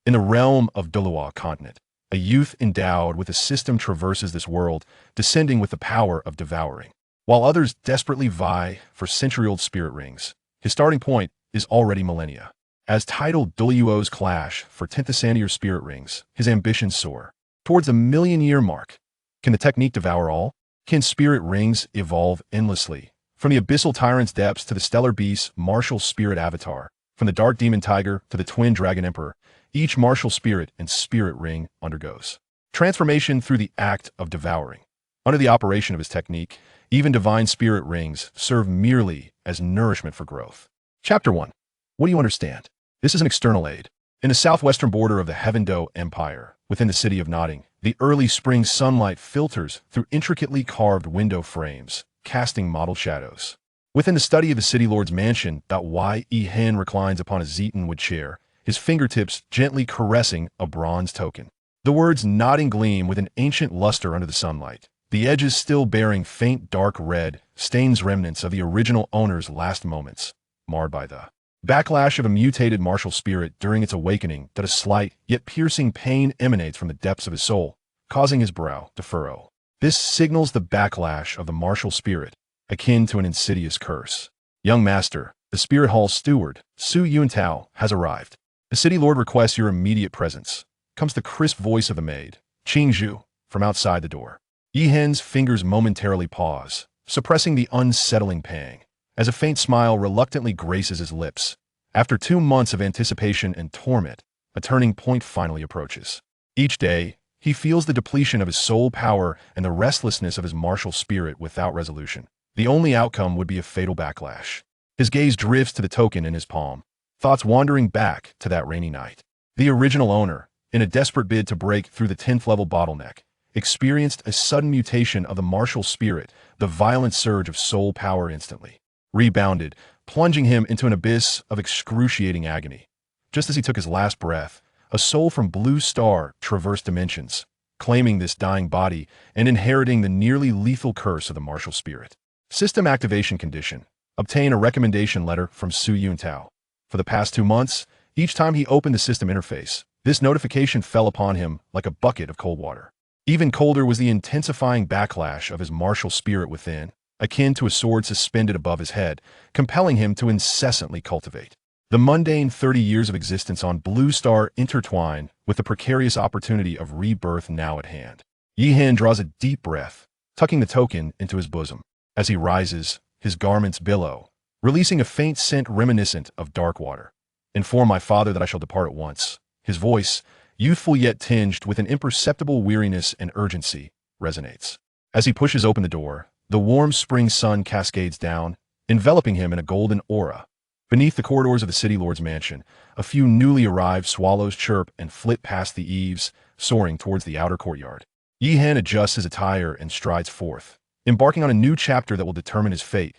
In the realm of Dulua continent, a youth endowed with a system traverses this world, descending with the power of devouring. While others desperately vie for century-old spirit rings, his starting point is already millennia. As titled Duluo's clash for 10th Ascendier spirit rings, his ambitions soar towards the million-year mark. Can the technique devour all? Can spirit rings evolve endlessly? From the abyssal tyrant's depths to the stellar beast's martial spirit avatar, from the dark demon tiger to the twin dragon emperor, each martial spirit and spirit ring undergoes transformation through the act of devouring. Under the operation of his technique, even divine spirit rings serve merely as nourishment for growth. Chapter 1. What do you understand? This is an external aid. In the southwestern border of the Heavendo Empire, within the city of Notting, the early spring sunlight filters through intricately carved window frames, casting mottled shadows. Within the study of the city lord's mansion, Yi Hen reclines upon a Zetonwood chair, his fingertips gently caressing a bronze token. The words nodding gleam with an ancient luster under the sunlight, the edges still bearing faint dark red stains remnants of the original owner's last moments, marred by the backlash of a mutated martial spirit during its awakening. That a slight yet piercing pain emanates from the depths of his soul, causing his brow to furrow. This signals the backlash of the martial spirit, akin to an insidious curse. Young master, the spirit hall steward, Su Yuntao, has arrived. The city lord requests your immediate presence, comes the crisp voice of the maid, Qing Zhu, from outside the door. Yi Hen's fingers momentarily pause, suppressing the unsettling pang, as a faint smile reluctantly graces his lips. After 2 months of anticipation and torment, a turning point finally approaches. Each day, he feels the depletion of his soul power and the restlessness of his martial spirit without resolution. The only outcome would be a fatal backlash. His gaze drifts to the token in his palm, thoughts wandering back to that rainy night. The original owner, in a desperate bid to break through the 10th level bottleneck, experienced a sudden mutation of the martial spirit, the violent surge of soul power instantly rebounded, plunging him into an abyss of excruciating agony. Just as he took his last breath, a soul from Blue Star traversed dimensions, claiming this dying body and inheriting the nearly lethal curse of the martial spirit. System activation condition. Obtain a recommendation letter from Su Yuntao. For the past 2 months, each time he opened the system interface, this notification fell upon him like a bucket of cold water. Even colder was the intensifying backlash of his martial spirit within, akin to a sword suspended above his head, compelling him to incessantly cultivate. The mundane 30 years of existence on Blue Star intertwine with the precarious opportunity of rebirth now at hand. Yi Hen draws a deep breath, tucking the token into his bosom. As he rises, his garments billow, releasing a faint scent reminiscent of dark water. Inform my father that I shall depart at once. His voice, youthful yet tinged with an imperceptible weariness and urgency, resonates. As he pushes open the door, the warm spring sun cascades down, enveloping him in a golden aura. Beneath the corridors of the city lord's mansion, a few newly arrived swallows chirp and flit past the eaves, soaring towards the outer courtyard. Yi Hen adjusts his attire and strides forth, embarking on a new chapter that will determine his fate.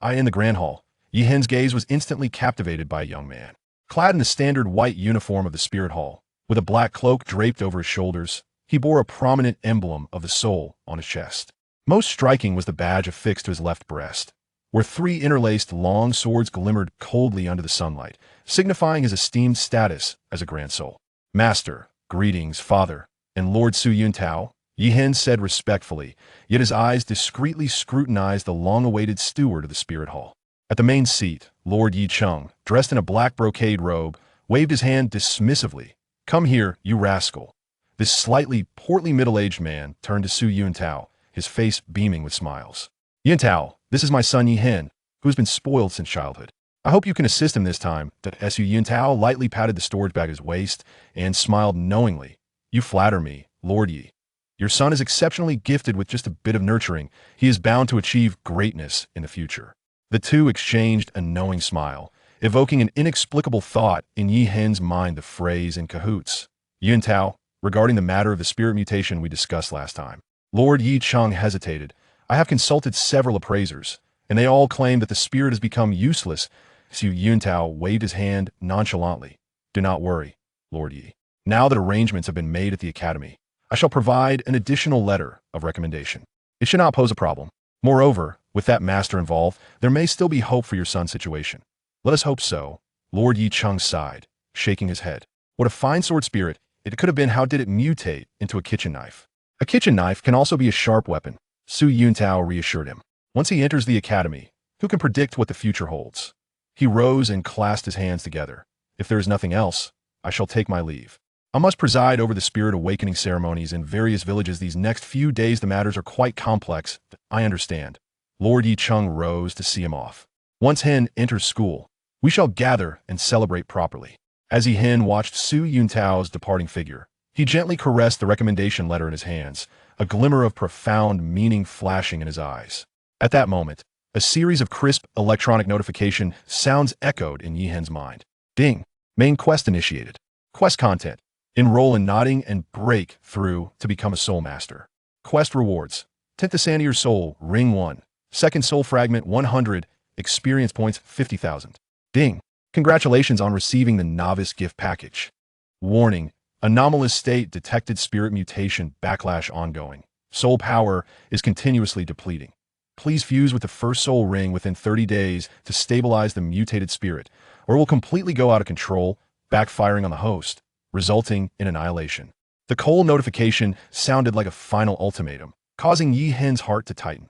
In the grand hall, Yi Hen's gaze was instantly captivated by a young man, clad in the standard white uniform of the spirit hall. With a black cloak draped over his shoulders, he bore a prominent emblem of the soul on his chest. Most striking was the badge affixed to his left breast, where 3 interlaced long swords glimmered coldly under the sunlight, signifying his esteemed status as a grand soul. Master, greetings, father, and Lord Su Yuntao, Yi Hen said respectfully, yet his eyes discreetly scrutinized the long-awaited steward of the spirit hall. At the main seat, Lord Yi Chung, dressed in a black brocade robe, waved his hand dismissively. Come here, you rascal. This slightly portly middle-aged man turned to Su Yuntao, his face beaming with smiles. Yuntao, this is my son Yi Hen, who has been spoiled since childhood. I hope you can assist him this time. Su Yuntao lightly patted the storage bag at his waist and smiled knowingly. You flatter me, Lord Yi. Your son is exceptionally gifted with just a bit of nurturing. He is bound to achieve greatness in the future. The two exchanged a knowing smile, evoking an inexplicable thought in Yi Hen's mind, the phrase in cahoots. Yuntao, regarding the matter of the spirit mutation we discussed last time. Lord Yi Chung hesitated. I have consulted several appraisers, and they all claim that the spirit has become useless. Su Yuntao waved his hand nonchalantly. Do not worry, Lord Yi. Now that arrangements have been made at the academy, I shall provide an additional letter of recommendation. It should not pose a problem. Moreover, with that master involved, there may still be hope for your son's situation. Let us hope so. Lord Yi Chung sighed, shaking his head. What a fine sword spirit it could have been. How did it mutate into a kitchen knife? A kitchen knife can also be a sharp weapon, Su Yuntao reassured him. Once he enters the academy, who can predict what the future holds? He rose and clasped his hands together. If there is nothing else, I shall take my leave. I must preside over the spirit awakening ceremonies in various villages these next few days. The matters are quite complex. I understand. Lord Yicheng rose to see him off. Once Hen enters school, we shall gather and celebrate properly. As Hen watched Su Yuntao's departing figure, he gently caressed the recommendation letter in his hands, a glimmer of profound meaning flashing in his eyes. At that moment, a series of crisp electronic notification sounds echoed in Yihen's mind. Ding! Main quest initiated. Quest content. Enroll in nodding and break through to become a soul master. Quest rewards. 10th Ascend your soul, ring 1. Second soul fragment 100, experience points 50,000. Ding! Congratulations on receiving the novice gift package. Warning. Anomalous state detected, spirit mutation backlash ongoing. Soul power is continuously depleting. Please fuse with the first soul ring within 30 days to stabilize the mutated spirit, or it will completely go out of control, backfiring on the host, resulting in annihilation. The cold notification sounded like a final ultimatum, causing Yihen's heart to tighten.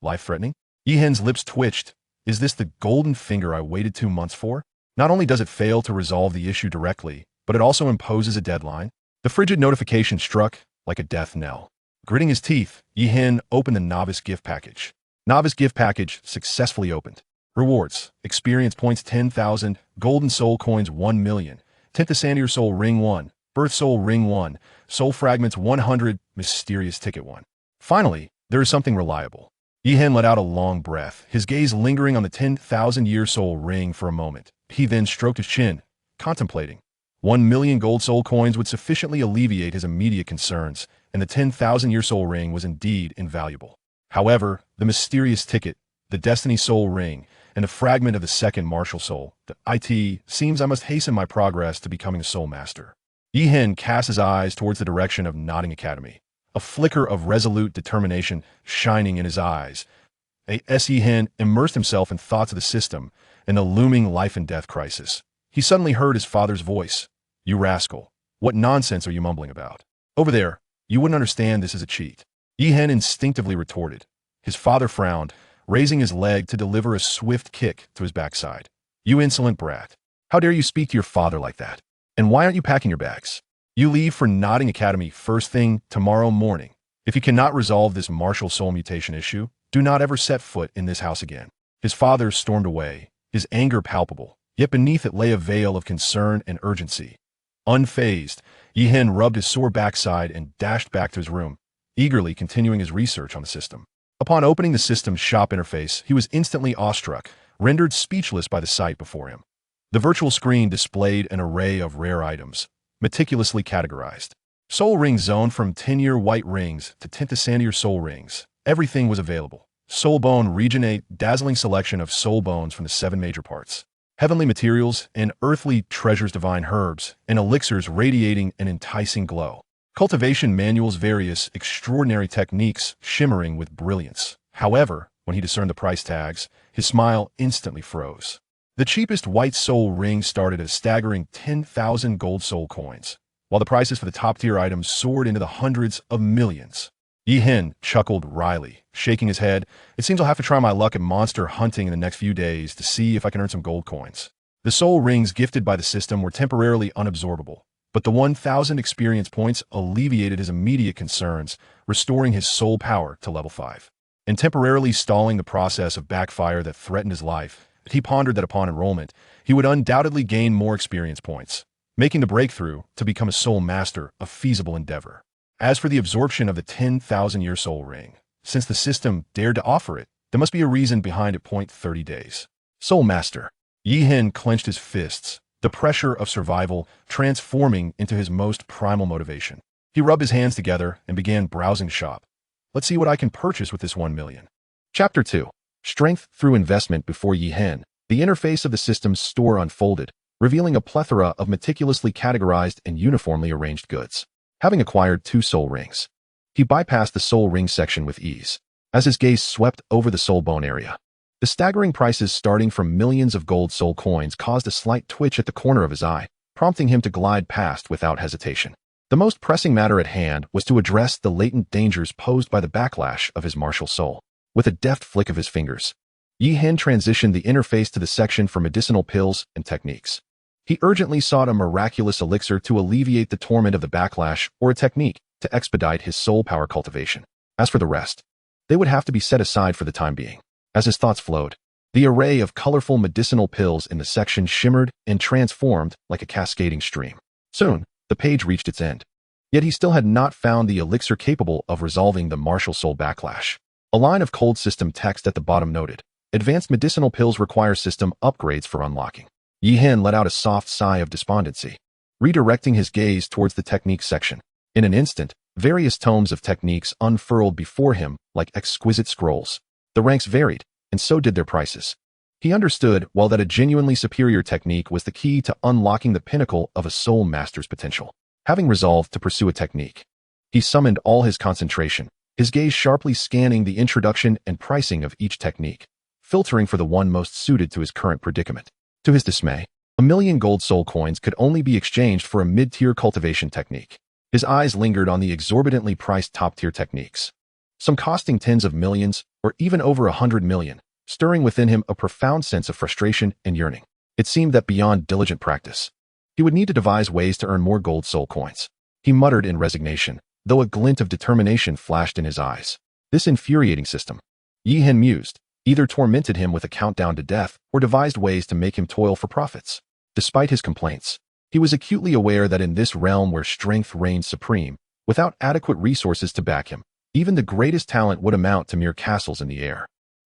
Life-threatening? Yihen's lips twitched. Is this the golden finger I waited 2 months for? Not only does it fail to resolve the issue directly, but it also imposes a deadline. The frigid notification struck like a death knell. Gritting his teeth, Yihen opened the novice gift package. Novice gift package successfully opened. Rewards. Experience points 10,000, golden soul coins 1 million, 10th Ascend your soul ring 1, birth soul ring 1, soul fragments 100, mysterious ticket 1. Finally, there is something reliable. Yihen let out a long breath, his gaze lingering on the 10,000-year soul ring for a moment. He then stroked his chin, contemplating. 1 million gold soul coins would sufficiently alleviate his immediate concerns, and the 10,000-year soul ring was indeed invaluable. However, the mysterious ticket, the destiny soul ring, and a fragment of the second martial soul, the IT, seems I must hasten my progress to becoming a soul master. Yihen cast his eyes towards the direction of Nodding Academy, a flicker of resolute determination shining in his eyes. As Yihen immersed himself in thoughts of the system and the looming life and death crisis, he suddenly heard his father's voice. You rascal, what nonsense are you mumbling about? Over there, you wouldn't understand this is a cheat. Yihen instinctively retorted. His father frowned, raising his leg to deliver a swift kick to his backside. You insolent brat. How dare you speak to your father like that? And why aren't you packing your bags? You leave for Nodding Academy first thing tomorrow morning. If you cannot resolve this martial soul mutation issue, do not ever set foot in this house again. His father stormed away, his anger palpable, yet beneath it lay a veil of concern and urgency. Unfazed, Yihen rubbed his sore backside and dashed back to his room, eagerly continuing his research on the system. Upon opening the system's shop interface, he was instantly awestruck, rendered speechless by the sight before him. The virtual screen displayed an array of rare items, meticulously categorized. Soul ring zone from 10-year white rings to 10th Ascendier soul rings. Everything was available. Soul bone region 8, dazzling selection of soul bones from the 7 major parts. Heavenly materials and earthly treasures, divine herbs and elixirs radiating an enticing glow. Cultivation manuals, various extraordinary techniques shimmering with brilliance. However, when he discerned the price tags, his smile instantly froze. The cheapest white soul ring started at a staggering 10,000 gold soul coins, while the prices for the top-tier items soared into the hundreds of millions. Yihen chuckled wryly, shaking his head. It seems I'll have to try my luck at monster hunting in the next few days to see if I can earn some gold coins. The soul rings gifted by the system were temporarily unabsorbable, but the 1,000 experience points alleviated his immediate concerns, restoring his soul power to level 5. And temporarily stalling the process of backfire that threatened his life, he pondered that upon enrollment, he would undoubtedly gain more experience points, making the breakthrough to become a soul master a feasible endeavor. As for the absorption of the 10,000-year soul ring, since the system dared to offer it, there must be a reason behind it. 30 days. Soul master. Yihen clenched his fists, the pressure of survival transforming into his most primal motivation. He rubbed his hands together and began browsing the shop. Let's see what I can purchase with this 1 million. Chapter 2. Strength through investment. Before Yihen, the interface of the system's store unfolded, revealing a plethora of meticulously categorized and uniformly arranged goods. Having acquired 2 soul rings, he bypassed the soul ring section with ease, as his gaze swept over the soul bone area. The staggering prices starting from millions of gold soul coins caused a slight twitch at the corner of his eye, prompting him to glide past without hesitation. The most pressing matter at hand was to address the latent dangers posed by the backlash of his martial soul. With a deft flick of his fingers, Yi Hen transitioned the interface to the section for medicinal pills and techniques. He urgently sought a miraculous elixir to alleviate the torment of the backlash or a technique to expedite his soul power cultivation. As for the rest, they would have to be set aside for the time being. As his thoughts flowed, the array of colorful medicinal pills in the section shimmered and transformed like a cascading stream. Soon, the page reached its end. Yet he still had not found the elixir capable of resolving the martial soul backlash. A line of cold system text at the bottom noted, "Advanced medicinal pills require system upgrades for unlocking." Yi Hen let out a soft sigh of despondency, redirecting his gaze towards the technique section. In an instant, various tomes of techniques unfurled before him like exquisite scrolls. The ranks varied, and so did their prices. He understood well that a genuinely superior technique was the key to unlocking the pinnacle of a soul master's potential. Having resolved to pursue a technique, he summoned all his concentration, his gaze sharply scanning the introduction and pricing of each technique, filtering for the one most suited to his current predicament. To his dismay, 1,000,000 gold soul coins could only be exchanged for a mid-tier cultivation technique. His eyes lingered on the exorbitantly priced top-tier techniques, some costing tens of millions or even over 100 million, stirring within him a profound sense of frustration and yearning. It seemed that beyond diligent practice, he would need to devise ways to earn more gold soul coins. He muttered in resignation, though a glint of determination flashed in his eyes. This infuriating system, Yi Hen mused, either tormented him with a countdown to death or devised ways to make him toil for profits. Despite his complaints, he was acutely aware that in this realm where strength reigned supreme, without adequate resources to back him, even the greatest talent would amount to mere castles in the air.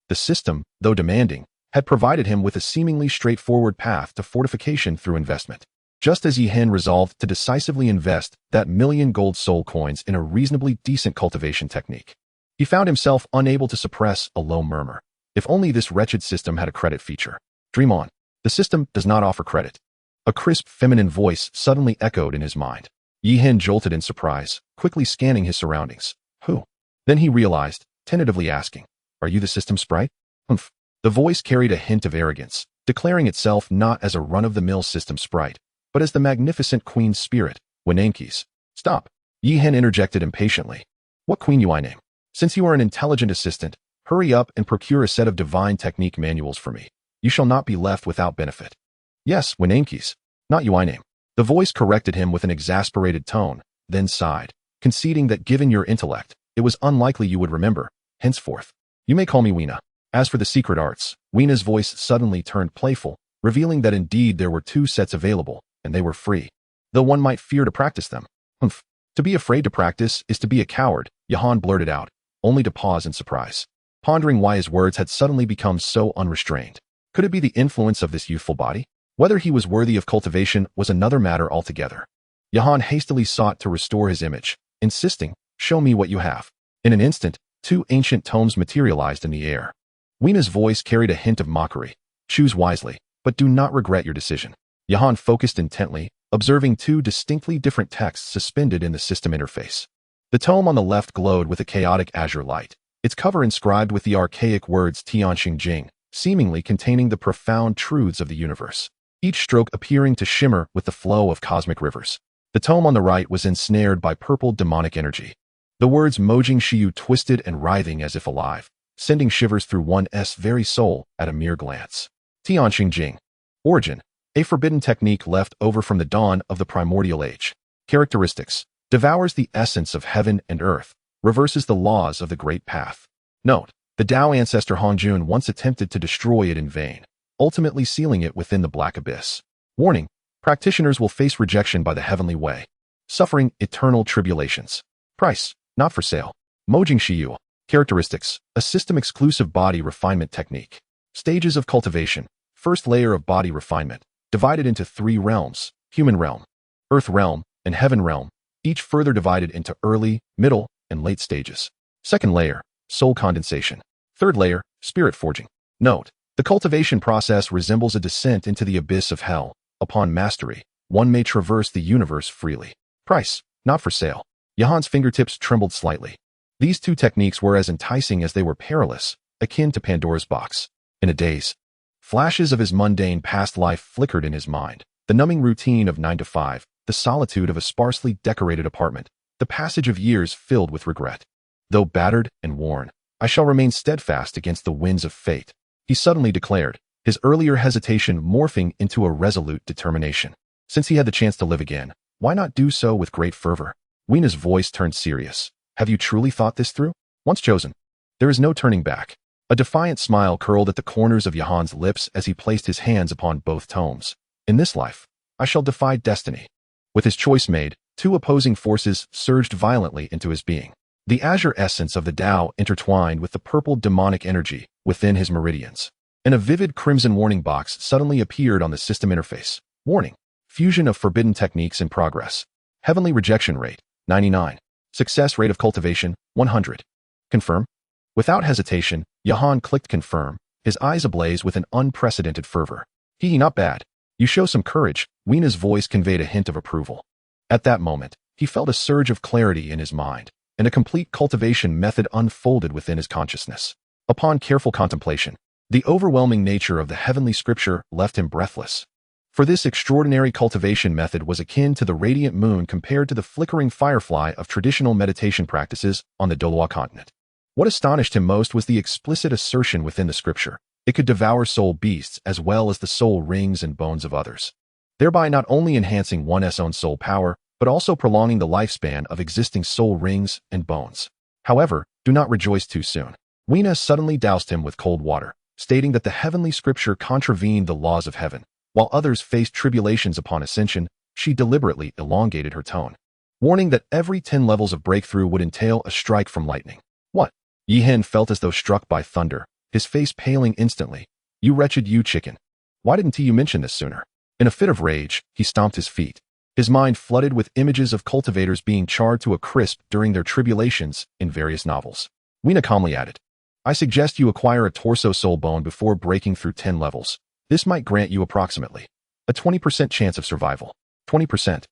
The system, though demanding, had provided him with a seemingly straightforward path to fortification through investment. Just as Yi Hen resolved to decisively invest that 1,000,000 gold soul coins in a reasonably decent cultivation technique, he found himself unable to suppress a low murmur. If only this wretched system had a credit feature. Dream on. The system does not offer credit. A crisp feminine voice suddenly echoed in his mind. Yi Hen jolted in surprise, quickly scanning his surroundings. Who? Then he realized, tentatively asking, "Are you the system sprite?" Humph. The voice carried a hint of arrogance, declaring itself not as a run-of-the-mill system sprite, but as the magnificent queen's spirit, Winanke's. Stop. Yi Hen interjected impatiently. What queen you I name? Since you are an intelligent assistant, hurry up and procure a set of divine technique manuals for me. You shall not be left without benefit. Yes, Winanke's, not you I name. The voice corrected him with an exasperated tone, then sighed, conceding that given your intellect, it was unlikely you would remember. Henceforth, you may call me Weena. As for the secret arts, Weena's voice suddenly turned playful, revealing that indeed there were 2 sets available, and they were free, though one might fear to practice them. Humph. To be afraid to practice is to be a coward, Jahan blurted out, only to pause in surprise, pondering why his words had suddenly become so unrestrained. Could it be the influence of this youthful body? Whether he was worthy of cultivation was another matter altogether. Jahan hastily sought to restore his image, insisting, "Show me what you have." In an instant, 2 ancient tomes materialized in the air. Weena's voice carried a hint of mockery. "Choose wisely, but do not regret your decision." Jahan focused intently, observing 2 distinctly different texts suspended in the system interface. The tome on the left glowed with a chaotic azure light, its cover inscribed with the archaic words Tianxing Jing, seemingly containing the profound truths of the universe, each stroke appearing to shimmer with the flow of cosmic rivers. The tome on the right was ensnared by purple demonic energy. The words Mojing Shiyu twisted and writhing as if alive, sending shivers through one's very soul at a mere glance. Tianxing Jing. Origin. A forbidden technique left over from the dawn of the primordial age. Characteristics. Devours the essence of heaven and earth, reverses the laws of the great path. Note. The Tao ancestor Hanjun once attempted to destroy it in vain, ultimately sealing it within the black abyss. Warning. Practitioners will face rejection by the heavenly way, suffering eternal tribulations. Price. Not for sale. Mojing Shiyu. Characteristics. A system-exclusive body refinement technique. Stages of cultivation. First layer of body refinement, divided into 3 realms, human realm, earth realm, and heaven realm, each further divided into early, middle, and late stages. Second layer, soul condensation. Third layer, spirit forging. Note. The cultivation process resembles a descent into the abyss of hell. Upon mastery, one may traverse the universe freely. Price. Not for sale. Jahan's fingertips trembled slightly. These 2 techniques were as enticing as they were perilous, akin to Pandora's box. In a daze, flashes of his mundane past life flickered in his mind. The numbing routine of 9 to 5, the solitude of a sparsely decorated apartment, the passage of years filled with regret. Though battered and worn, I shall remain steadfast against the winds of fate, he suddenly declared, his earlier hesitation morphing into a resolute determination. Since he had the chance to live again, why not do so with great fervor? Weena's voice turned serious. Have you truly thought this through? Once chosen, there is no turning back. A defiant smile curled at the corners of Johan's lips as he placed his hands upon both tomes. In this life, I shall defy destiny. With his choice made, two opposing forces surged violently into his being. The azure essence of the Tao intertwined with the purple demonic energy within his meridians. And a vivid crimson warning box suddenly appeared on the system interface. Warning: fusion of forbidden techniques in progress. Heavenly rejection rate, 99. Success rate of cultivation, 100. Confirm? Without hesitation, Johan clicked confirm, his eyes ablaze with an unprecedented fervor. Not bad. You show some courage. Weena's voice conveyed a hint of approval. At that moment, he felt a surge of clarity in his mind, and a complete cultivation method unfolded within his consciousness. Upon careful contemplation, the overwhelming nature of the heavenly scripture left him breathless. For this extraordinary cultivation method was akin to the radiant moon compared to the flickering firefly of traditional meditation practices on the Doloa continent. What astonished him most was the explicit assertion within the scripture. It could devour soul beasts as well as the soul rings and bones of others, thereby not only enhancing one's own soul power, but also prolonging the lifespan of existing soul rings and bones. However, do not rejoice too soon. Weena suddenly doused him with cold water, stating that the heavenly scripture contravened the laws of heaven. While others faced tribulations upon ascension, she deliberately elongated her tone, warning that every 10 levels of breakthrough would entail a strike from lightning. What? Yihen felt as though struck by thunder, his face paling instantly. You wretched you chicken. Why didn't you mention this sooner? In a fit of rage, he stomped his feet, his mind flooded with images of cultivators being charred to a crisp during their tribulations in various novels. Weena calmly added, I suggest you acquire a torso soul bone before breaking through 10 levels. This might grant you approximately a 20% chance of survival. 20%.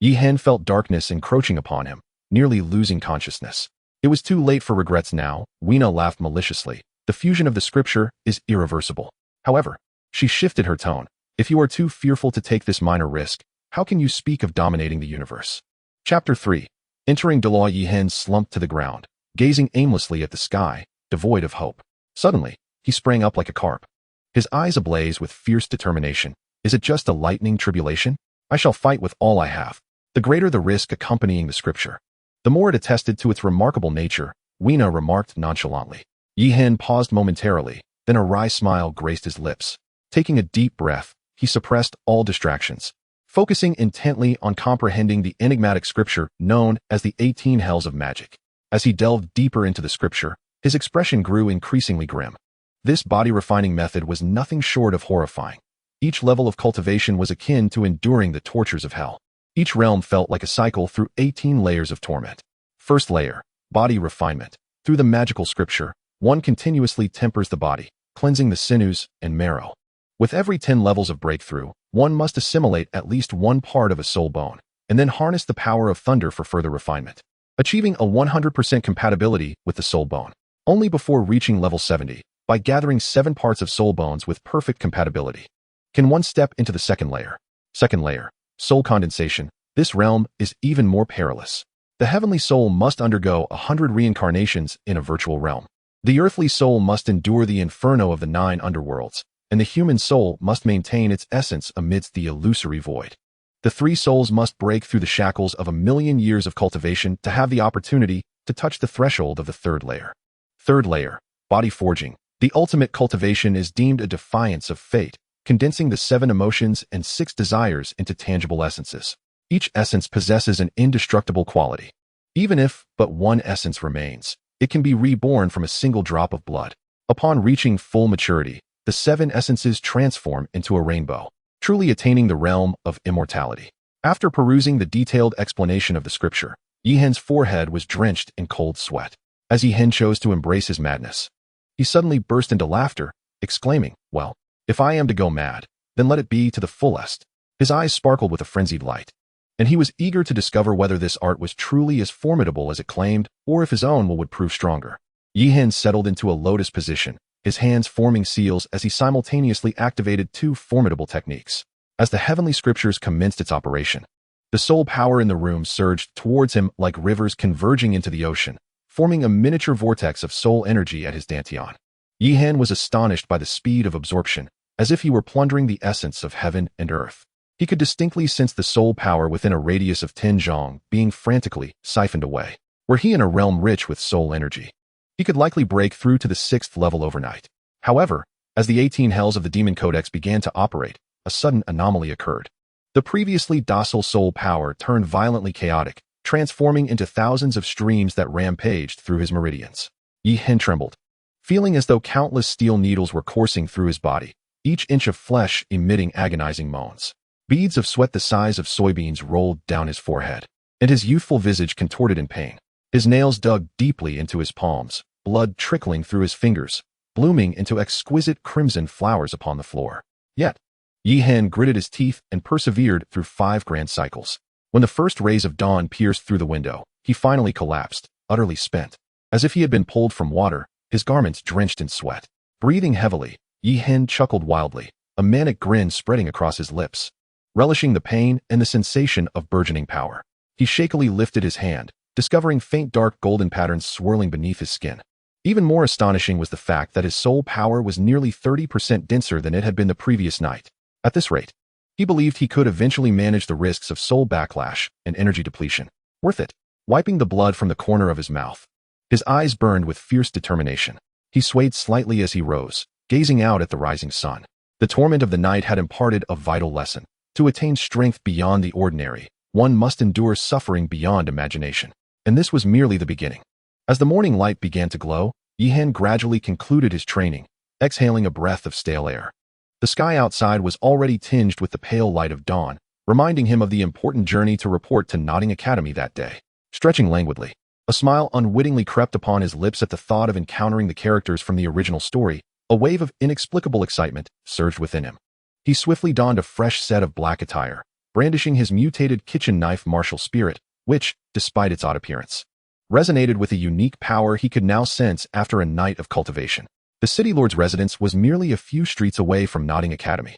Yihen felt darkness encroaching upon him, nearly losing consciousness. It was too late for regrets now, Weena laughed maliciously. The fusion of the scripture is irreversible. However, she shifted her tone. If you are too fearful to take this minor risk, how can you speak of dominating the universe? Chapter 3. Entering Doloa, Yihen slumped to the ground, gazing aimlessly at the sky, devoid of hope. Suddenly, he sprang up like a carp, his eyes ablaze with fierce determination. Is it just a lightning tribulation? I shall fight with all I have. The greater the risk accompanying the scripture, the more it attested to its remarkable nature, Weena remarked nonchalantly. Yihen paused momentarily, then a wry smile graced his lips. Taking a deep breath, he suppressed all distractions, focusing intently on comprehending the enigmatic scripture known as the 18 Hells of Magic. As he delved deeper into the scripture, his expression grew increasingly grim. This body-refining method was nothing short of horrifying. Each level of cultivation was akin to enduring the tortures of hell. Each realm felt like a cycle through 18 layers of torment. First layer, body refinement. Through the magical scripture, one continuously tempers the body, cleansing the sinews and marrow. With every 10 levels of breakthrough, one must assimilate at least one part of a soul bone, and then harness the power of thunder for further refinement, achieving a 100% compatibility with the soul bone. Only before reaching level 70, by gathering 7 parts of soul bones with perfect compatibility, can one step into the second layer. Second layer, soul condensation. This realm is even more perilous. The heavenly soul must undergo 100 reincarnations in a virtual realm. The earthly soul must endure the inferno of the 9 underworlds, and the human soul must maintain its essence amidst the illusory void. The 3 souls must break through the shackles of 1,000,000 years of cultivation to have the opportunity to touch the threshold of the third layer. Third layer, body forging. The ultimate cultivation is deemed a defiance of fate, condensing the 7 emotions and 6 desires into tangible essences. Each essence possesses an indestructible quality. Even if but one essence remains, it can be reborn from a single drop of blood. Upon reaching full maturity, the 7 essences transform into a rainbow, truly attaining the realm of immortality. After perusing the detailed explanation of the scripture, Yihen's forehead was drenched in cold sweat. As Yihen chose to embrace his madness, he suddenly burst into laughter, exclaiming, well, if I am to go mad, then let it be to the fullest. His eyes sparkled with a frenzied light, and he was eager to discover whether this art was truly as formidable as it claimed, or if his own will would prove stronger. Yihen settled into a lotus position, his hands forming seals as he simultaneously activated 2 formidable techniques. As the heavenly scriptures commenced its operation, the soul power in the room surged towards him like rivers converging into the ocean, forming a miniature vortex of soul energy at his dantian. Yihan was astonished by the speed of absorption, as if he were plundering the essence of heaven and earth. He could distinctly sense the soul power within a radius of 10 zhong being frantically siphoned away. Were he in a realm rich with soul energy, he could likely break through to the 6th level overnight. However, as the 18 hells of the Demon Codex began to operate, a sudden anomaly occurred. The previously docile soul power turned violently chaotic, transforming into thousands of streams that rampaged through his meridians. Yihan trembled, feeling as though countless steel needles were coursing through his body, each inch of flesh emitting agonizing moans. Beads of sweat the size of soybeans rolled down his forehead, and his youthful visage contorted in pain. His nails dug deeply into his palms, blood trickling through his fingers, blooming into exquisite crimson flowers upon the floor. Yet, Yihan gritted his teeth and persevered through 5 grand cycles. When the first rays of dawn pierced through the window, he finally collapsed, utterly spent. As if he had been pulled from water, his garments drenched in sweat. Breathing heavily, Yihan chuckled wildly, a manic grin spreading across his lips. Relishing the pain and the sensation of burgeoning power, he shakily lifted his hand, discovering faint dark golden patterns swirling beneath his skin. Even more astonishing was the fact that his soul power was nearly 30% denser than it had been the previous night. At this rate, he believed he could eventually manage the risks of soul backlash and energy depletion. Worth it. Wiping the blood from the corner of his mouth, his eyes burned with fierce determination. He swayed slightly as he rose, gazing out at the rising sun. The torment of the night had imparted a vital lesson. To attain strength beyond the ordinary, one must endure suffering beyond imagination. And this was merely the beginning. As the morning light began to glow, Yihan gradually concluded his training, exhaling a breath of stale air. The sky outside was already tinged with the pale light of dawn, reminding him of the important journey to report to Notting Academy that day. Stretching languidly, a smile unwittingly crept upon his lips at the thought of encountering the characters from the original story. A wave of inexplicable excitement surged within him. He swiftly donned a fresh set of black attire, brandishing his mutated kitchen knife martial spirit, which, despite its odd appearance, resonated with a unique power he could now sense after a night of cultivation. The city lord's residence was merely a few streets away from Notting Academy.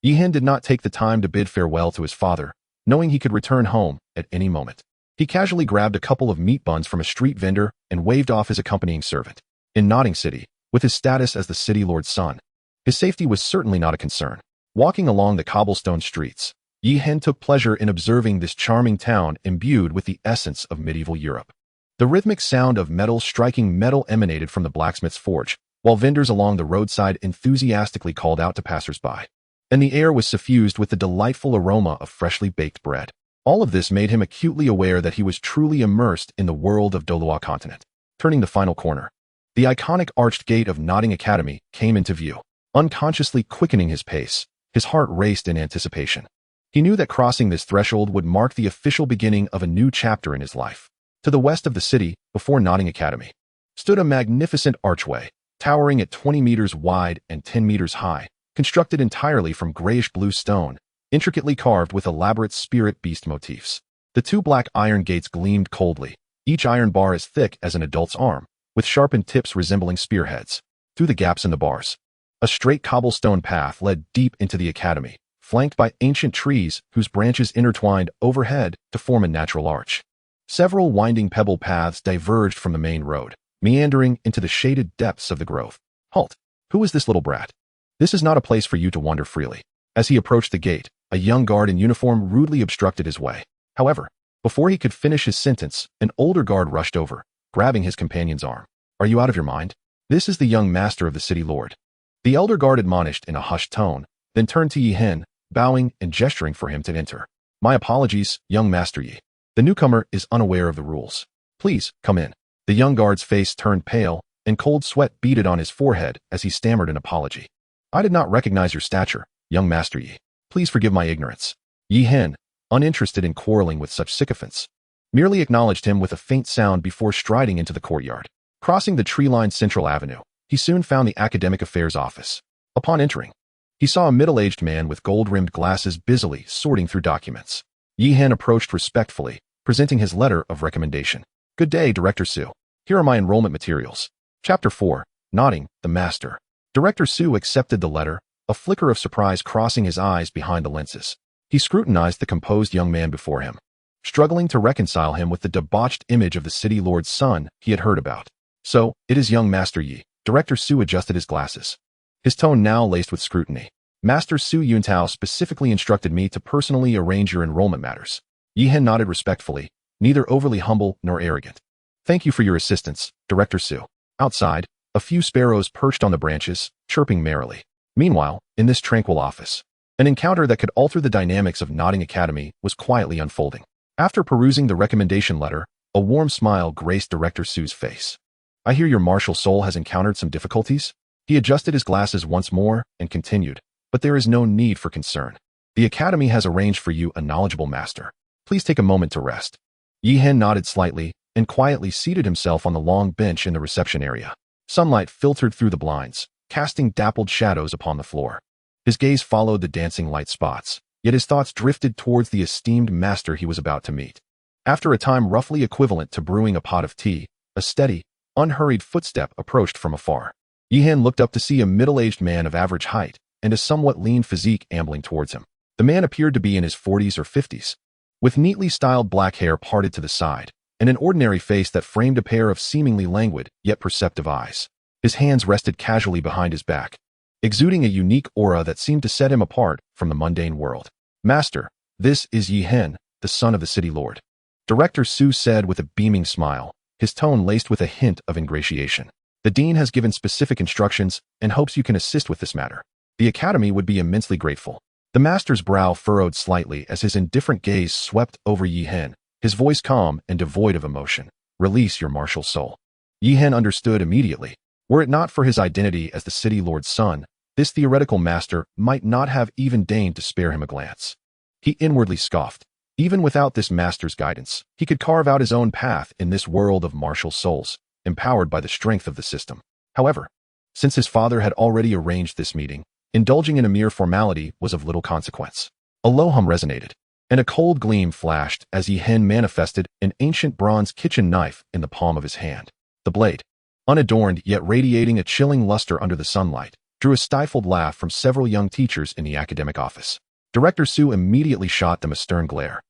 Yihan did not take the time to bid farewell to his father, knowing he could return home at any moment. He casually grabbed a couple of meat buns from a street vendor and waved off his accompanying servant. In Notting City, with his status as the city lord's son, his safety was certainly not a concern. Walking along the cobblestone streets, Yihan took pleasure in observing this charming town imbued with the essence of medieval Europe. The rhythmic sound of metal striking metal emanated from the blacksmith's forge, while vendors along the roadside enthusiastically called out to passers-by. And the air was suffused with the delightful aroma of freshly baked bread. All of this made him acutely aware that he was truly immersed in the world of Doluo continent. Turning the final corner, the iconic arched gate of Notting Academy came into view. Unconsciously quickening his pace, his heart raced in anticipation. He knew that crossing this threshold would mark the official beginning of a new chapter in his life. To the west of the city, before Notting Academy, stood a magnificent archway, towering at 20 meters wide and 10 meters high, constructed entirely from grayish-blue stone, intricately carved with elaborate spirit beast motifs. The 2 black iron gates gleamed coldly, each iron bar as thick as an adult's arm, with sharpened tips resembling spearheads. Through the gaps in the bars, a straight cobblestone path led deep into the academy, flanked by ancient trees whose branches intertwined overhead to form a natural arch. Several winding pebble paths diverged from the main road, meandering into the shaded depths of the grove. Halt! Who is this little brat? This is not a place for you to wander freely. As he approached the gate, a young guard in uniform rudely obstructed his way. However, before he could finish his sentence, an older guard rushed over, grabbing his companion's arm. Are you out of your mind? This is the young master of the city lord. The elder guard admonished in a hushed tone, then turned to Yihan, bowing and gesturing for him to enter. My apologies, young Master Yi. The newcomer is unaware of the rules. Please, come in. The young guard's face turned pale, and cold sweat beaded on his forehead as he stammered an apology. I did not recognize your stature, young Master Yi. Please forgive my ignorance. Yihan, uninterested in quarreling with such sycophants, merely acknowledged him with a faint sound before striding into the courtyard. Crossing the tree-lined Central Avenue, he soon found the Academic Affairs office. Upon entering, he saw a middle-aged man with gold-rimmed glasses busily sorting through documents. Yihan approached respectfully, presenting his letter of recommendation. Good day, Director Su. Here are my enrollment materials. Chapter 4, Notting, the Master. Director Su accepted the letter, a flicker of surprise crossing his eyes behind the lenses. He scrutinized the composed young man before him, struggling to reconcile him with the debauched image of the city lord's son he had heard about. So, it is young Master Yi. Director Su adjusted his glasses, his tone now laced with scrutiny. Master Su Yuntao specifically instructed me to personally arrange your enrollment matters. Yi Hen nodded respectfully, neither overly humble nor arrogant. Thank you for your assistance, Director Su. Outside, a few sparrows perched on the branches, chirping merrily. Meanwhile, in this tranquil office, an encounter that could alter the dynamics of Nodding Academy was quietly unfolding. After perusing the recommendation letter, a warm smile graced Director Su's face. I hear your martial soul has encountered some difficulties? He adjusted his glasses once more and continued, but there is no need for concern. The Academy has arranged for you a knowledgeable master. Please take a moment to rest. Yi Hen nodded slightly and quietly seated himself on the long bench in the reception area. Sunlight filtered through the blinds, casting dappled shadows upon the floor. His gaze followed the dancing light spots, yet his thoughts drifted towards the esteemed master he was about to meet. After a time roughly equivalent to brewing a pot of tea, a steady, unhurried footstep approached from afar. Yi Hen looked up to see a middle-aged man of average height and a somewhat lean physique ambling towards him. The man appeared to be in his 40s or 50s, with neatly styled black hair parted to the side, and an ordinary face that framed a pair of seemingly languid yet perceptive eyes. His hands rested casually behind his back, exuding a unique aura that seemed to set him apart from the mundane world. Master, this is Yi Hen, the son of the city lord. Director Su said with a beaming smile, his tone laced with a hint of ingratiation. The dean has given specific instructions and hopes you can assist with this matter. The academy would be immensely grateful. The master's brow furrowed slightly as his indifferent gaze swept over Yi Hen, his voice calm and devoid of emotion. Release your martial soul. Yi Hen understood immediately. Were it not for his identity as the city lord's son, this theoretical master might not have even deigned to spare him a glance. He inwardly scoffed. Even without this master's guidance, he could carve out his own path in this world of martial souls, empowered by the strength of the system. However, since his father had already arranged this meeting, indulging in a mere formality was of little consequence. A low hum resonated, and a cold gleam flashed as Yi Hen manifested an ancient bronze kitchen knife in the palm of his hand. The blade, unadorned yet radiating a chilling luster under the sunlight, drew a stifled laugh from several young teachers in the academic office. Director Su immediately shot them a stern glare,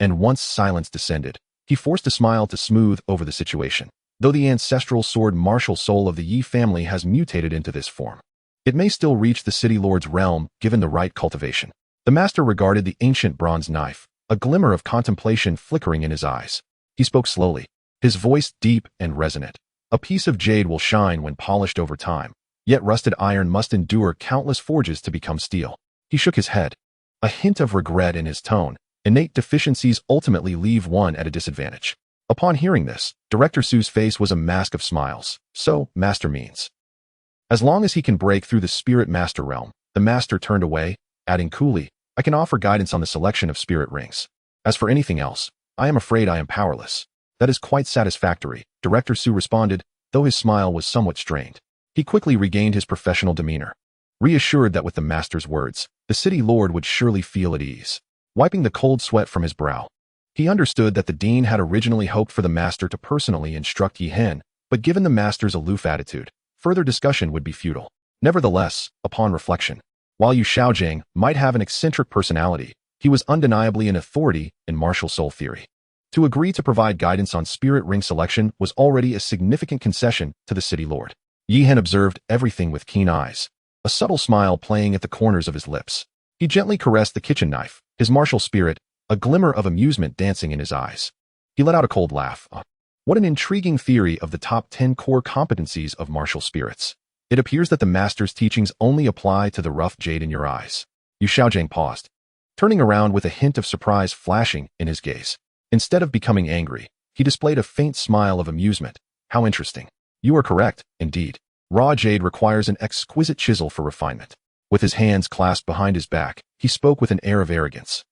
and once silence descended, he forced a smile to smooth over the situation. Though the ancestral sword martial soul of the Yi family has mutated into this form, it may still reach the city lord's realm given the right cultivation. The master regarded the ancient bronze knife, a glimmer of contemplation flickering in his eyes. He spoke slowly, his voice deep and resonant. A piece of jade will shine when polished over time, yet rusted iron must endure countless forges to become steel. He shook his head, a hint of regret in his tone. Innate deficiencies ultimately leave one at a disadvantage. Upon hearing this, Director Su's face was a mask of smiles. So, master means. As long as he can break through the spirit master realm, the master turned away, adding coolly, I can offer guidance on the selection of spirit rings. As for anything else, I am afraid I am powerless. That is quite satisfactory, Director Su responded, though his smile was somewhat strained. He quickly regained his professional demeanor, reassured that with the master's words, the city lord would surely feel at ease. Wiping the cold sweat from his brow, he understood that the dean had originally hoped for the master to personally instruct Yi Hen, but given the master's aloof attitude, further discussion would be futile. Nevertheless, upon reflection, while Yu Xiaojing might have an eccentric personality, he was undeniably an authority in martial soul theory. To agree to provide guidance on spirit ring selection was already a significant concession to the city lord. Yi Hen observed everything with keen eyes, a subtle smile playing at the corners of his lips. He gently caressed the kitchen knife, his martial spirit, a glimmer of amusement dancing in his eyes. He let out a cold laugh. What an intriguing theory of the top 10 core competencies of martial spirits. It appears that the master's teachings only apply to the rough jade in your eyes. Yu Xiaojing paused, turning around with a hint of surprise flashing in his gaze. Instead of becoming angry, he displayed a faint smile of amusement. How interesting. You are correct, indeed. Raw jade requires an exquisite chisel for refinement. With his hands clasped behind his back, he spoke with an air of arrogance,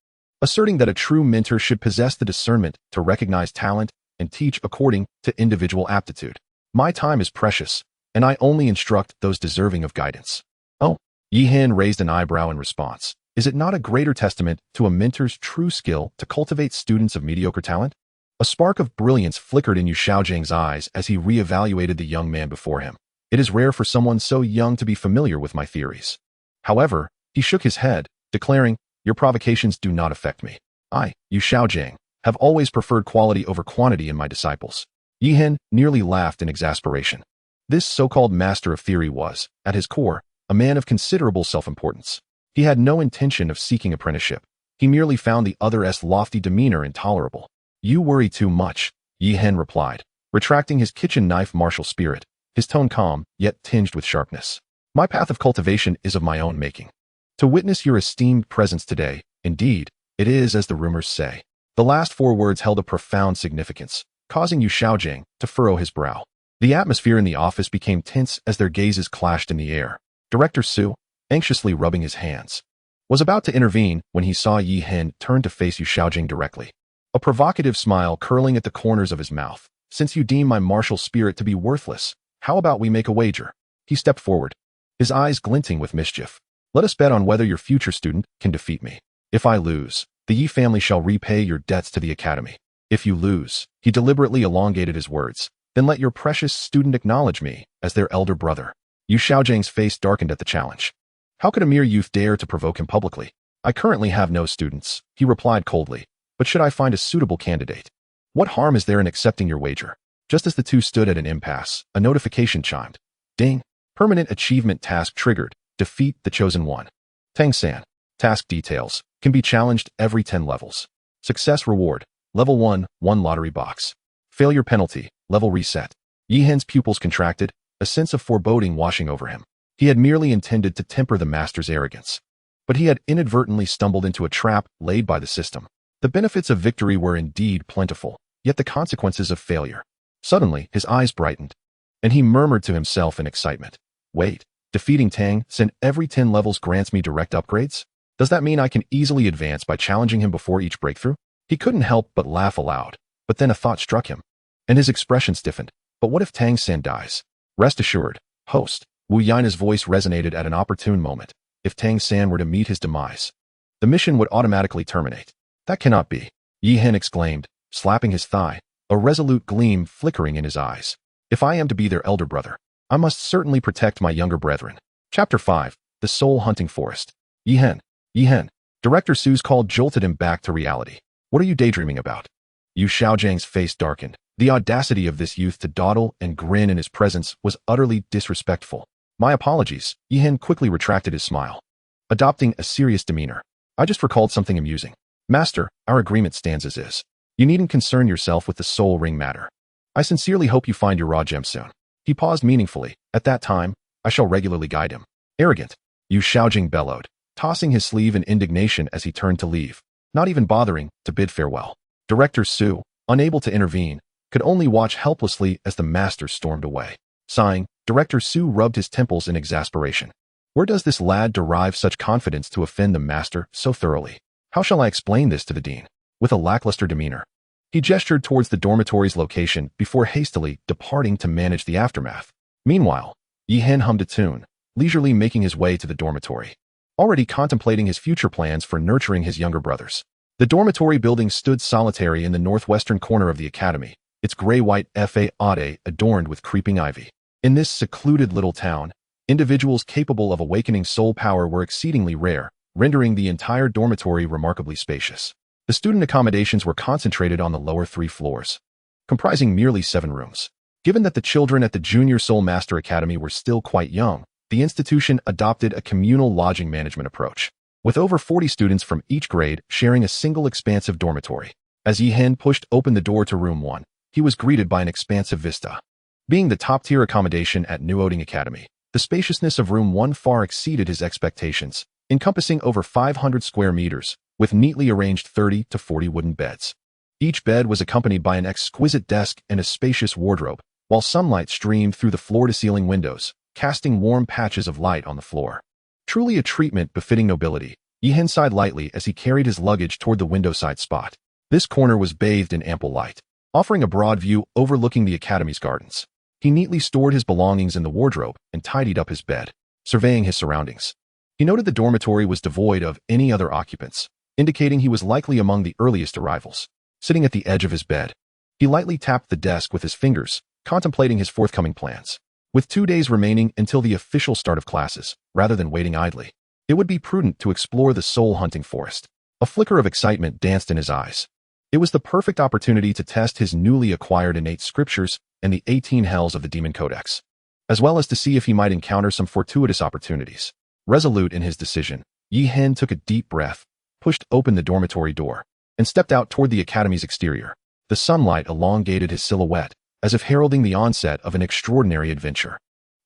asserting that a true mentor should possess the discernment to recognize talent and teach according to individual aptitude. My time is precious, and I only instruct those deserving of guidance. Oh, Yi Hen raised an eyebrow in response. Is it not a greater testament to a mentor's true skill to cultivate students of mediocre talent? A spark of brilliance flickered in Yu Xiaojing's eyes as he reevaluated the young man before him. It is rare for someone so young to be familiar with my theories. However, he shook his head, declaring, "Your provocations do not affect me. I, Yu Xiaojing, have always preferred quality over quantity in my disciples." Yi Hen nearly laughed in exasperation. This so-called master of theory was, at his core, a man of considerable self-importance. He had no intention of seeking apprenticeship. He merely found the other's lofty demeanor intolerable. "You worry too much," Yi Hen replied, retracting his kitchen knife martial spirit, his tone calm, yet tinged with sharpness. "My path of cultivation is of my own making. To witness your esteemed presence today, indeed, it is as the rumors say." The last 4 words held a profound significance, causing Yu Xiaojing to furrow his brow. The atmosphere in the office became tense as their gazes clashed in the air. Director Su, anxiously rubbing his hands, was about to intervene when he saw Yi Hen turn to face Yu Xiaojing directly. A provocative smile curling at the corners of his mouth. "Since you deem my martial spirit to be worthless, how about we make a wager?" He stepped forward, his eyes glinting with mischief. "Let us bet on whether your future student can defeat me. If I lose, the Yi family shall repay your debts to the academy. If you lose," he deliberately elongated his words, "then let your precious student acknowledge me as their elder brother." Yu Xiaojing's face darkened at the challenge. How could a mere youth dare to provoke him publicly? "I currently have no students," he replied coldly, "but should I find a suitable candidate? What harm is there in accepting your wager?" Just as the two stood at an impasse, a notification chimed. Ding! Permanent achievement task triggered. Defeat the chosen one. Tang-san. Task details. Can be challenged every 10 levels. Success reward. Level 1, 1 lottery box. Failure penalty. Level reset. Yi Hen's pupils contracted, a sense of foreboding washing over him. He had merely intended to temper the master's arrogance. But he had inadvertently stumbled into a trap laid by the system. The benefits of victory were indeed plentiful, yet the consequences of failure. Suddenly, his eyes brightened, and he murmured to himself in excitement. "Wait, defeating Tang-san every 10 levels grants me direct upgrades? Does that mean I can easily advance by challenging him before each breakthrough?" He couldn't help but laugh aloud, but then a thought struck him, and his expression stiffened. "But what if Tang-san dies?" "Rest assured, host," Wu Yaina's voice resonated at an opportune moment. "If Tang-san were to meet his demise, the mission would automatically terminate." "That cannot be," Yi Hen exclaimed, slapping his thigh, a resolute gleam flickering in his eyes. "If I am to be their elder brother, I must certainly protect my younger brethren." Chapter 5, The Soul-Hunting Forest. Yi Hen. Yi Hen. Director Su's call jolted him back to reality. "What are you daydreaming about?" Yu Xiaojing's face darkened. The audacity of this youth to dawdle and grin in his presence was utterly disrespectful. "My apologies," Yi Hen quickly retracted his smile, adopting a serious demeanor. "I just recalled something amusing. Master, our agreement stands as is. You needn't concern yourself with the soul ring matter. I sincerely hope you find your raw gem soon." He paused meaningfully. "At that time, I shall regularly guide him." "Arrogant," Yu Xiaojing bellowed, tossing his sleeve in indignation as he turned to leave, not even bothering to bid farewell. Director Su, unable to intervene, could only watch helplessly as the master stormed away. Sighing, Director Su rubbed his temples in exasperation. Where does this lad derive such confidence to offend the master so thoroughly? How shall I explain this to the dean? With a lackluster demeanor, he gestured towards the dormitory's location before hastily departing to manage the aftermath. Meanwhile, Yi Hen hummed a tune, leisurely making his way to the dormitory, already contemplating his future plans for nurturing his younger brothers. The dormitory building stood solitary in the northwestern corner of the academy, its gray-white facade adorned with creeping ivy. In this secluded little town, individuals capable of awakening soul power were exceedingly rare, rendering the entire dormitory remarkably spacious. The student accommodations were concentrated on the lower 3 floors, comprising merely 7 rooms. Given that the children at the Junior Soul Master Academy were still quite young, the institution adopted a communal lodging management approach, with over 40 students from each grade sharing a single expansive dormitory. As Yi Hen pushed open the door to room 1, he was greeted by an expansive vista. Being the top-tier accommodation at New Oding Academy, the spaciousness of room 1 far exceeded his expectations, encompassing over 500 square meters, with neatly arranged 30 to 40 wooden beds. Each bed was accompanied by an exquisite desk and a spacious wardrobe, while sunlight streamed through the floor-to-ceiling windows, casting warm patches of light on the floor. Truly a treatment befitting nobility. Yi Hen sighed lightly as he carried his luggage toward the window-side spot. This corner was bathed in ample light, offering a broad view overlooking the academy's gardens. He neatly stored his belongings in the wardrobe and tidied up his bed, surveying his surroundings. He noted the dormitory was devoid of any other occupants, indicating he was likely among the earliest arrivals. Sitting at the edge of his bed, he lightly tapped the desk with his fingers, contemplating his forthcoming plans. With 2 days remaining until the official start of classes, rather than waiting idly, It would be prudent to explore the soul-hunting forest. A flicker of excitement danced in his eyes. It was the perfect opportunity to test his newly acquired innate scriptures and the 18 hells of the Demon Codex, as well as to see if he might encounter some fortuitous opportunities. Resolute in his decision, Yi Hen took a deep breath, pushed open the dormitory door, and stepped out toward the academy's exterior. The sunlight elongated his silhouette, as if heralding the onset of an extraordinary adventure.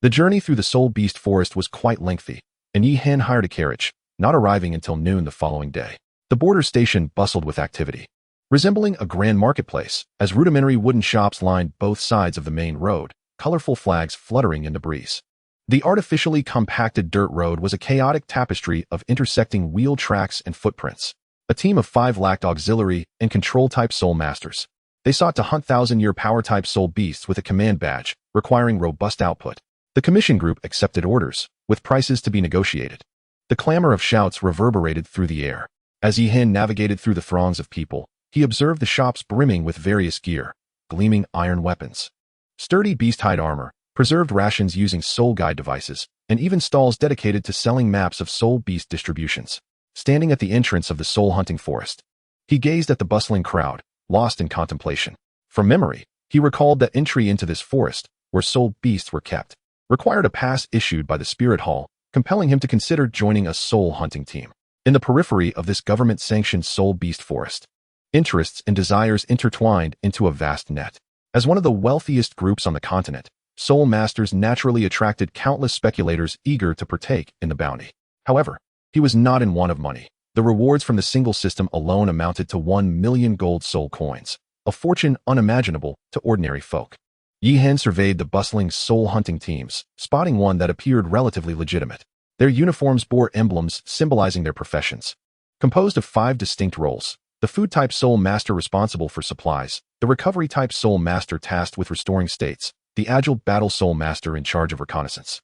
The journey through the Soul Beast Forest was quite lengthy, and Yi Hen hired a carriage, not arriving until noon the following day. The border station bustled with activity, resembling a grand marketplace, as rudimentary wooden shops lined both sides of the main road, colorful flags fluttering in the breeze. The artificially compacted dirt road was a chaotic tapestry of intersecting wheel tracks and footprints. A team of 5 lacked auxiliary and control-type soul masters. They sought to hunt 1,000-year power-type soul beasts with a command badge, requiring robust output. The commission group accepted orders, with prices to be negotiated. The clamor of shouts reverberated through the air. As Yi Hen navigated through the throngs of people, he observed the shops brimming with various gear, gleaming iron weapons, sturdy beast-hide armor, preserved rations using soul guide devices, and even stalls dedicated to selling maps of soul beast distributions. Standing at the entrance of the soul-hunting forest, he gazed at the bustling crowd, lost in contemplation. From memory, he recalled that entry into this forest, where soul beasts were kept, required a pass issued by the Spirit Hall, compelling him to consider joining a soul-hunting team. In the periphery of this government-sanctioned soul beast forest, interests and desires intertwined into a vast net. As one of the wealthiest groups on the continent, Soul Masters naturally attracted countless speculators eager to partake in the bounty. However, he was not in want of money. The rewards from the single system alone amounted to 1 million gold soul coins, a fortune unimaginable to ordinary folk. Yi Hen surveyed the bustling soul-hunting teams, spotting one that appeared relatively legitimate. Their uniforms bore emblems symbolizing their professions. Composed of 5 distinct roles, the food-type soul master responsible for supplies, the recovery-type soul master tasked with restoring states, the agile battle soul master in charge of reconnaissance,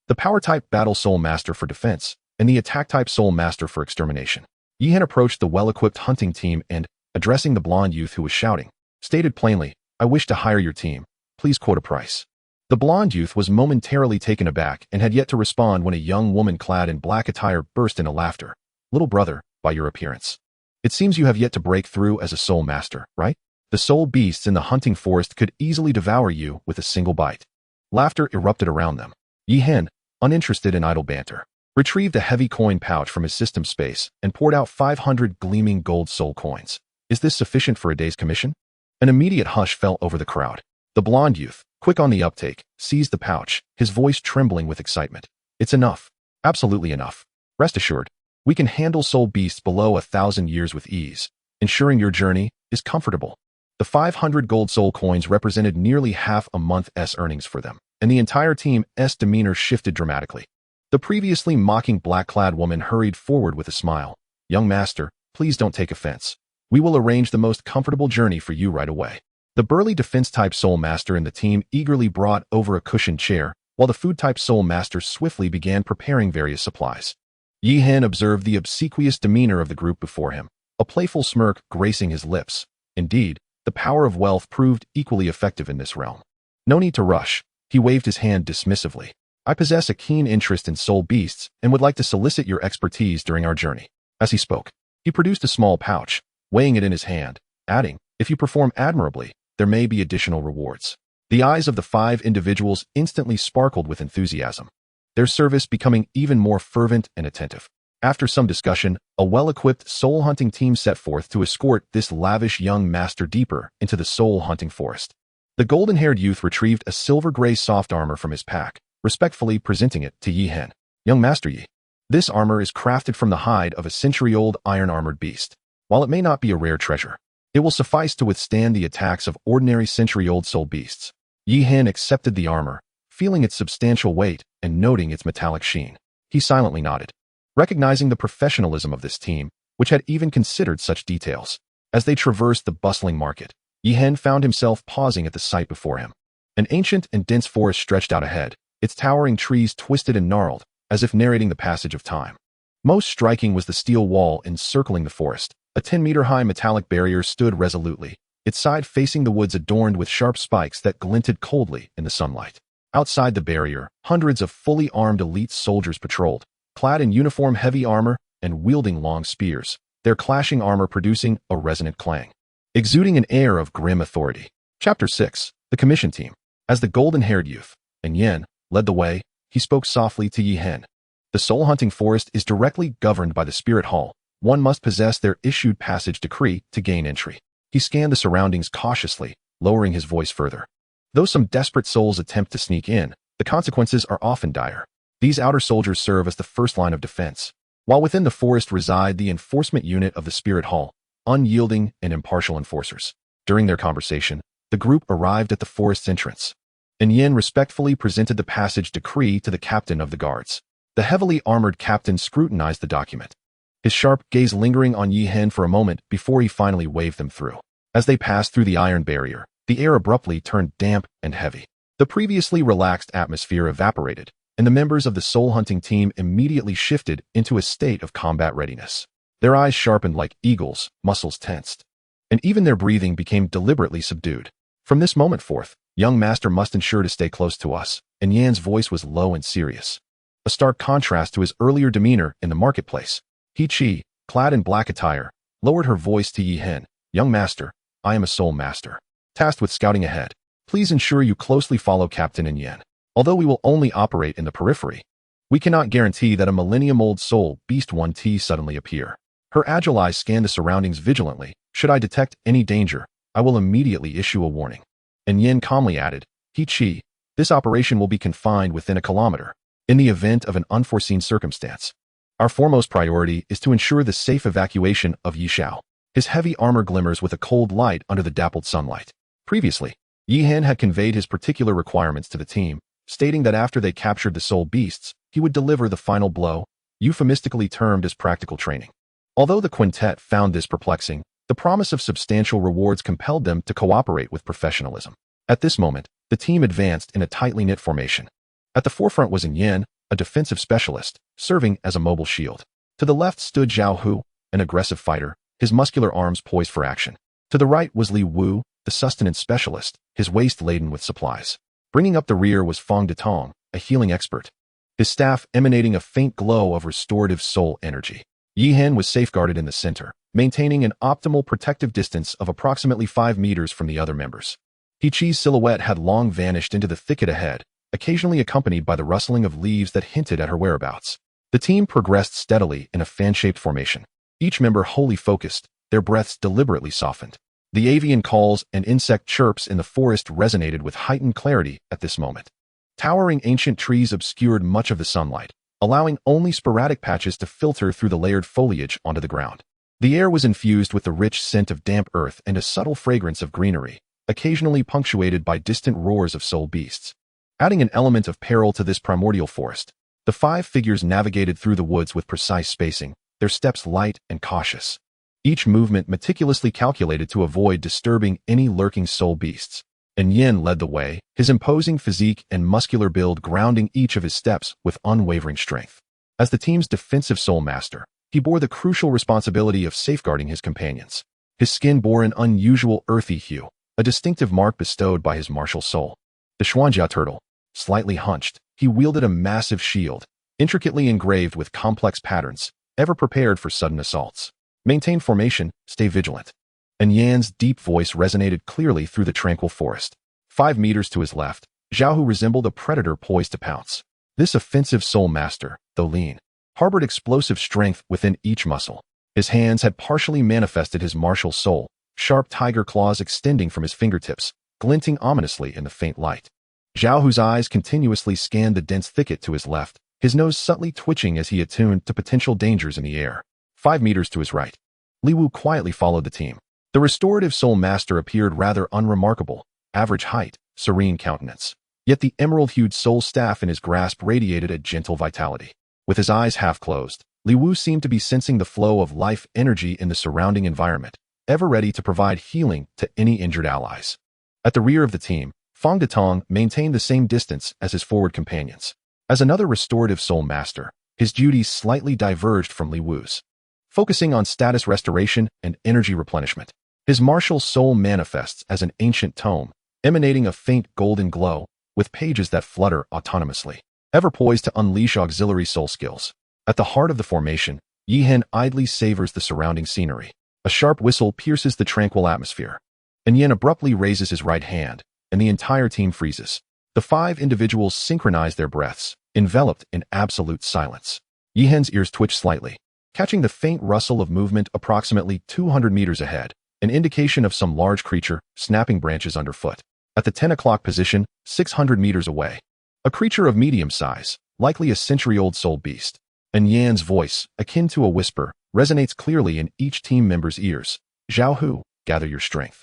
the power-type battle soul master for defense, and the attack-type soul master for extermination. Yi Hen approached the well-equipped hunting team and, addressing the blonde youth who was shouting, stated plainly, "I wish to hire your team. Please quote a price." The blonde youth was momentarily taken aback and had yet to respond when a young woman clad in black attire burst into laughter. "Little brother, by your appearance, it seems you have yet to break through as a soul master, right? The soul beasts in the hunting forest could easily devour you with a single bite." Laughter erupted around them. Yi Hen, uninterested in idle banter, retrieved a heavy coin pouch from his system space and poured out 500 gleaming gold soul coins. "Is this sufficient for a day's commission?" An immediate hush fell over the crowd. The blonde youth, quick on the uptake, seized the pouch, his voice trembling with excitement. "It's enough. Absolutely enough. Rest assured, we can handle soul beasts below 1,000 years with ease, ensuring your journey is comfortable." The 500 gold soul coins represented nearly half a month's earnings for them, and the entire team's demeanor shifted dramatically. The previously mocking black-clad woman hurried forward with a smile. "Young master, please don't take offense. We will arrange the most comfortable journey for you right away." The burly defense-type soul master in the team eagerly brought over a cushioned chair, while the food-type soul master swiftly began preparing various supplies. Yi Hen observed the obsequious demeanor of the group before him, a playful smirk gracing his lips. Indeed, the power of wealth proved equally effective in this realm. "No need to rush," he waved his hand dismissively. "I possess a keen interest in soul beasts and would like to solicit your expertise during our journey." As he spoke, he produced a small pouch, weighing it in his hand, adding, "If you perform admirably, there may be additional rewards." The eyes of the 5 individuals instantly sparkled with enthusiasm, their service becoming even more fervent and attentive. After some discussion, a well-equipped soul-hunting team set forth to escort this lavish young master deeper into the soul-hunting forest. The golden-haired youth retrieved a silver-gray soft armor from his pack, respectfully presenting it to Yi Hen. "Young Master Yi, this armor is crafted from the hide of a century-old iron-armored beast. While it may not be a rare treasure, it will suffice to withstand the attacks of ordinary century-old soul beasts." Yi Hen accepted the armor, feeling its substantial weight and noting its metallic sheen. He silently nodded, recognizing the professionalism of this team, which had even considered such details. As they traversed the bustling market, Yi Hen found himself pausing at the sight before him. An ancient and dense forest stretched out ahead, its towering trees twisted and gnarled, as if narrating the passage of time. Most striking was the steel wall encircling the forest. A 10-meter-high metallic barrier stood resolutely, its side facing the woods adorned with sharp spikes that glinted coldly in the sunlight. Outside the barrier, hundreds of fully armed elite soldiers patrolled, clad in uniform heavy armor and wielding long spears, their clashing armor producing a resonant clang, exuding an air of grim authority. Chapter 6. The Commission Team. As the golden-haired youth, and Yen, led the way, he spoke softly to Yi Hen. The soul-hunting forest is directly governed by the Spirit Hall. One must possess their issued passage decree to gain entry. He scanned the surroundings cautiously, lowering his voice further. Though some desperate souls attempt to sneak in, the consequences are often dire. These outer soldiers serve as the first line of defense, while within the forest reside the enforcement unit of the Spirit Hall, unyielding and impartial enforcers. During their conversation, the group arrived at the forest's entrance, and Yin respectfully presented the passage decree to the captain of the guards. The heavily armored captain scrutinized the document, his sharp gaze lingering on Yi Hen for a moment before he finally waved them through. As they passed through the iron barrier, the air abruptly turned damp and heavy. The previously relaxed atmosphere evaporated, and the members of the soul-hunting team immediately shifted into a state of combat readiness. Their eyes sharpened like eagles, muscles tensed, and even their breathing became deliberately subdued. From this moment forth, young master must ensure to stay close to us, and Yan's voice was low and serious, a stark contrast to his earlier demeanor in the marketplace. He, clad in black attire, lowered her voice to Yi Hen. Young master, I am a soul master, tasked with scouting ahead. Please ensure you closely follow Captain and Yen. Although we will only operate in the periphery, we cannot guarantee that a millennium-old soul beast won't suddenly appear. Her agile eyes scanned the surroundings vigilantly. Should I detect any danger, I will immediately issue a warning. And Yen calmly added, He, this operation will be confined within a kilometer. In the event of an unforeseen circumstance, our foremost priority is to ensure the safe evacuation of Yi Xiao. His heavy armor glimmers with a cold light under the dappled sunlight. Previously, Yi Hen had conveyed his particular requirements to the team, stating that after they captured the soul beasts, he would deliver the final blow, euphemistically termed as practical training. Although the quintet found this perplexing, the promise of substantial rewards compelled them to cooperate with professionalism. At this moment, the team advanced in a tightly knit formation. At the forefront was Yen, a defensive specialist, serving as a mobile shield. To the left stood Zhao Hu, an aggressive fighter, his muscular arms poised for action. To the right was Li Wu, the sustenance specialist, his waist laden with supplies. Bringing up the rear was Fong Detong, a healing expert, his staff emanating a faint glow of restorative soul energy. Yi Hen was safeguarded in the center, maintaining an optimal protective distance of approximately 5 meters from the other members. He-Chi's silhouette had long vanished into the thicket ahead, occasionally accompanied by the rustling of leaves that hinted at her whereabouts. The team progressed steadily in a fan-shaped formation, each member wholly focused, their breaths deliberately softened. The avian calls and insect chirps in the forest resonated with heightened clarity at this moment. Towering ancient trees obscured much of the sunlight, allowing only sporadic patches to filter through the layered foliage onto the ground. The air was infused with the rich scent of damp earth and a subtle fragrance of greenery, occasionally punctuated by distant roars of soul beasts. Adding an element of peril to this primordial forest, the 5 figures navigated through the woods with precise spacing, their steps light and cautious, each movement meticulously calculated to avoid disturbing any lurking soul beasts. And Yen led the way, his imposing physique and muscular build grounding each of his steps with unwavering strength. As the team's defensive soul master, he bore the crucial responsibility of safeguarding his companions. His skin bore an unusual earthy hue, a distinctive mark bestowed by his martial soul. The Xuanjia turtle, slightly hunched, he wielded a massive shield, intricately engraved with complex patterns, ever prepared for sudden assaults. Maintain formation, stay vigilant. And Yan's deep voice resonated clearly through the tranquil forest. 5 meters to his left, Zhao Hu resembled a predator poised to pounce. This offensive soul master, though lean, harbored explosive strength within each muscle. His hands had partially manifested his martial soul, sharp tiger claws extending from his fingertips, glinting ominously in the faint light. Zhao Hu's eyes continuously scanned the dense thicket to his left, his nose subtly twitching as he attuned to potential dangers in the air. 5 meters to his right, Li Wu quietly followed the team. The restorative soul master appeared rather unremarkable, average height, serene countenance. Yet the emerald-hued soul staff in his grasp radiated a gentle vitality. With his eyes half closed, Li Wu seemed to be sensing the flow of life energy in the surrounding environment, ever ready to provide healing to any injured allies. At the rear of the team, Fong Detong maintained the same distance as his forward companions. As another restorative soul master, his duties slightly diverged from Li Wu's, focusing on status restoration and energy replenishment. His martial soul manifests as an ancient tome, emanating a faint golden glow, with pages that flutter autonomously, ever poised to unleash auxiliary soul skills. At the heart of the formation, Yihen idly savors the surrounding scenery. A sharp whistle pierces the tranquil atmosphere. And Yin abruptly raises his right hand, and the entire team freezes. The 5 individuals synchronize their breaths, enveloped in absolute silence. Yihen's ears twitch slightly, catching the faint rustle of movement approximately 200 meters ahead, an indication of some large creature snapping branches underfoot. At the 10 o'clock position, 600 meters away, a creature of medium size, likely a century-old soul beast. And Yan's voice, akin to a whisper, resonates clearly in each team member's ears. Zhao Hu, gather your strength.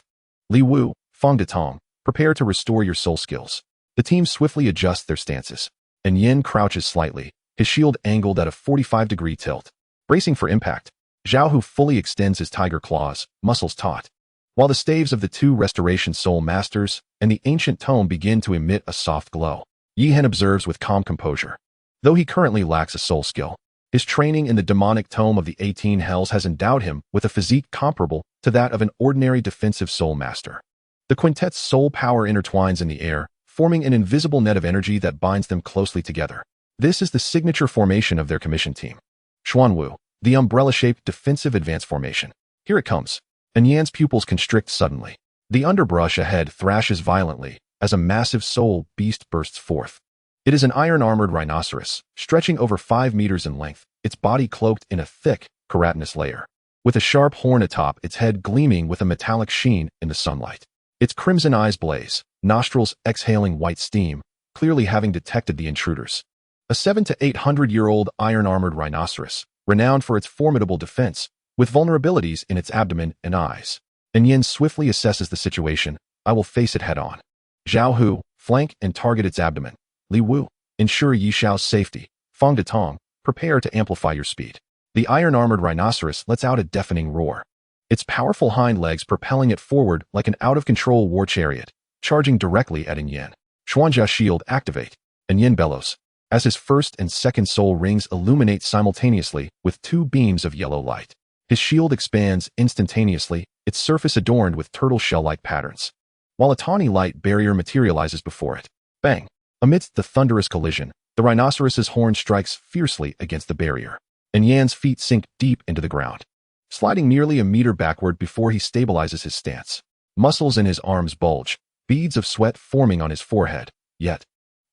Li Wu, Feng Detong, prepare to restore your soul skills. The team swiftly adjusts their stances, and Yin crouches slightly, his shield angled at a 45-degree tilt. Bracing for impact, Zhao Hu fully extends his tiger claws, muscles taut, while the staves of the 2 restoration soul masters and the ancient tome begin to emit a soft glow. Yihen observes with calm composure. Though he currently lacks a soul skill, his training in the demonic tome of the 18 Hells has endowed him with a physique comparable to that of an ordinary defensive soul master. The quintet's soul power intertwines in the air, forming an invisible net of energy that binds them closely together. This is the signature formation of their commission team. Xuanwu, the umbrella-shaped defensive advance formation. Here it comes. And Yan's pupils constrict suddenly. The underbrush ahead thrashes violently as a massive soul beast bursts forth. It is an iron-armored rhinoceros, stretching over 5 meters in length, its body cloaked in a thick, keratinous layer. With a sharp horn atop, its head gleaming with a metallic sheen in the sunlight. Its crimson eyes blaze, nostrils exhaling white steam, clearly having detected the intruders. A 700 to 800-year-old iron-armored rhinoceros, renowned for its formidable defense, with vulnerabilities in its abdomen and eyes. And Yin swiftly assesses the situation. I will face it head-on. Zhao Hu, flank and target its abdomen. Li Wu, ensure Yi Xiao's safety. Feng Detong, prepare to amplify your speed. The iron-armored rhinoceros lets out a deafening roar, its powerful hind legs propelling it forward like an out-of-control war chariot, charging directly at Yin. Xuanjia shield activate. And Yin bellows, as his first and second soul rings illuminate simultaneously with 2 beams of yellow light. His shield expands instantaneously, its surface adorned with turtle shell-like patterns, while a tawny light barrier materializes before it. Bang! Amidst the thunderous collision, the rhinoceros's horn strikes fiercely against the barrier, and Yan's feet sink deep into the ground, sliding nearly a meter backward before he stabilizes his stance. Muscles in his arms bulge, beads of sweat forming on his forehead, yet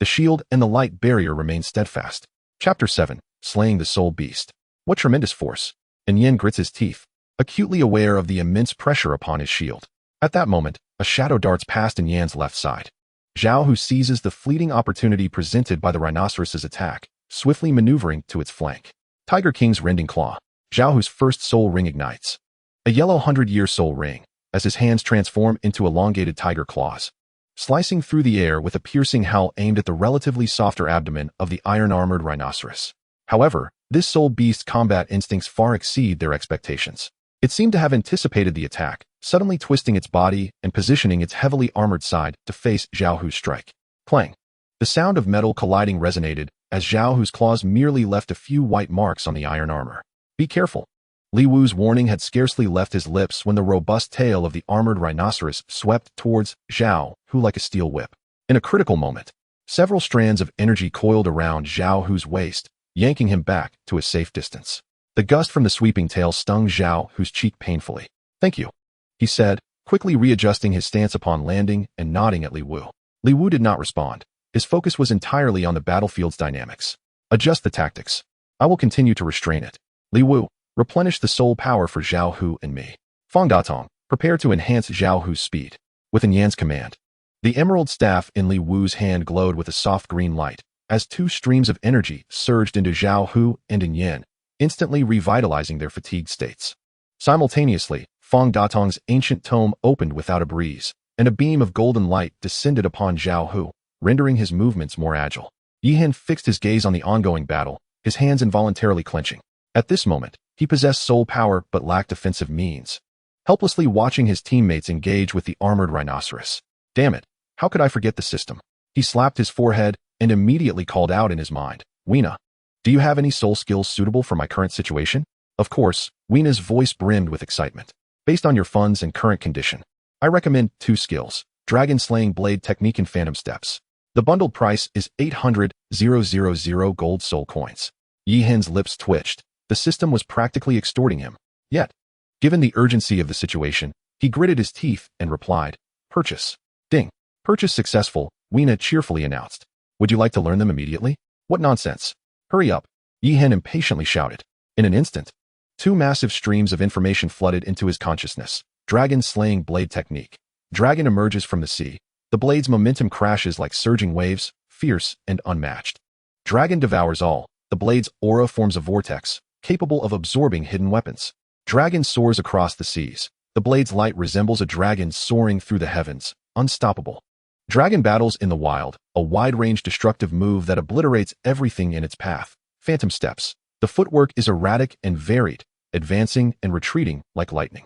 the shield and the light barrier remain steadfast. Chapter 7, Slaying the Soul Beast. What tremendous force! And Yin grits his teeth, acutely aware of the immense pressure upon his shield. At that moment, a shadow darts past in Yan's left side. Zhao Hu seizes the fleeting opportunity presented by the rhinoceros's attack, swiftly maneuvering to its flank. Tiger King's rending claw. Zhao Hu's first soul ring ignites. A yellow 100-year soul ring, as his hands transform into elongated tiger claws, slicing through the air with a piercing howl aimed at the relatively softer abdomen of the iron-armored rhinoceros. However, this soul beast's combat instincts far exceed their expectations. It seemed to have anticipated the attack, suddenly twisting its body and positioning its heavily armored side to face Zhao Hu's strike. Clang! The sound of metal colliding resonated as Zhao Hu's claws merely left a few white marks on the iron armor. Be careful! Li Wu's warning had scarcely left his lips when the robust tail of the armored rhinoceros swept towards Zhao Hu like a steel whip. In a critical moment, several strands of energy coiled around Zhao Hu's waist, yanking him back to a safe distance. The gust from the sweeping tail stung Zhao Hu's cheek painfully. Thank you, he said, quickly readjusting his stance upon landing and nodding at Li Wu. Li Wu did not respond. His focus was entirely on the battlefield's dynamics. Adjust the tactics. I will continue to restrain it. Li Wu, replenish the soul power for Zhao Hu and me. Feng Datong, prepare to enhance Zhao Hu's speed. Within Yan's command, the emerald staff in Li Wu's hand glowed with a soft green light, as 2 streams of energy surged into Zhao Hu and in Yin, instantly revitalizing their fatigued states. Simultaneously, Feng Datong's ancient tome opened without a breeze, and a beam of golden light descended upon Zhao Hu, rendering his movements more agile. Yihen fixed his gaze on the ongoing battle, his hands involuntarily clenching. At this moment, he possessed soul power but lacked offensive means, helplessly watching his teammates engage with the armored rhinoceros. Damn it, how could I forget the system? He slapped his forehead and immediately called out in his mind, Weena, do you have any soul skills suitable for my current situation? Of course, Weena's voice brimmed with excitement. Based on your funds and current condition, I recommend 2 skills, Dragon Slaying Blade Technique and Phantom Steps. The bundled price is 800,000 gold soul coins. Yi Hen's lips twitched. The system was practically extorting him. Yet, given the urgency of the situation, he gritted his teeth and replied, "Purchase." Ding. "Purchase successful," Weena cheerfully announced. "Would you like to learn them immediately?" "What nonsense. Hurry up," Yi Hen impatiently shouted. In an instant, two massive streams of information flooded into his consciousness. Dragon slaying blade technique. Dragon emerges from the sea. The blade's momentum crashes like surging waves, fierce and unmatched. Dragon devours all. The blade's aura forms a vortex, capable of absorbing hidden weapons. Dragon soars across the seas. The blade's light resembles a dragon soaring through the heavens, unstoppable. Dragon battles in the wild, a wide-range destructive move that obliterates everything in its path. Phantom steps. The footwork is erratic and varied, advancing and retreating like lightning.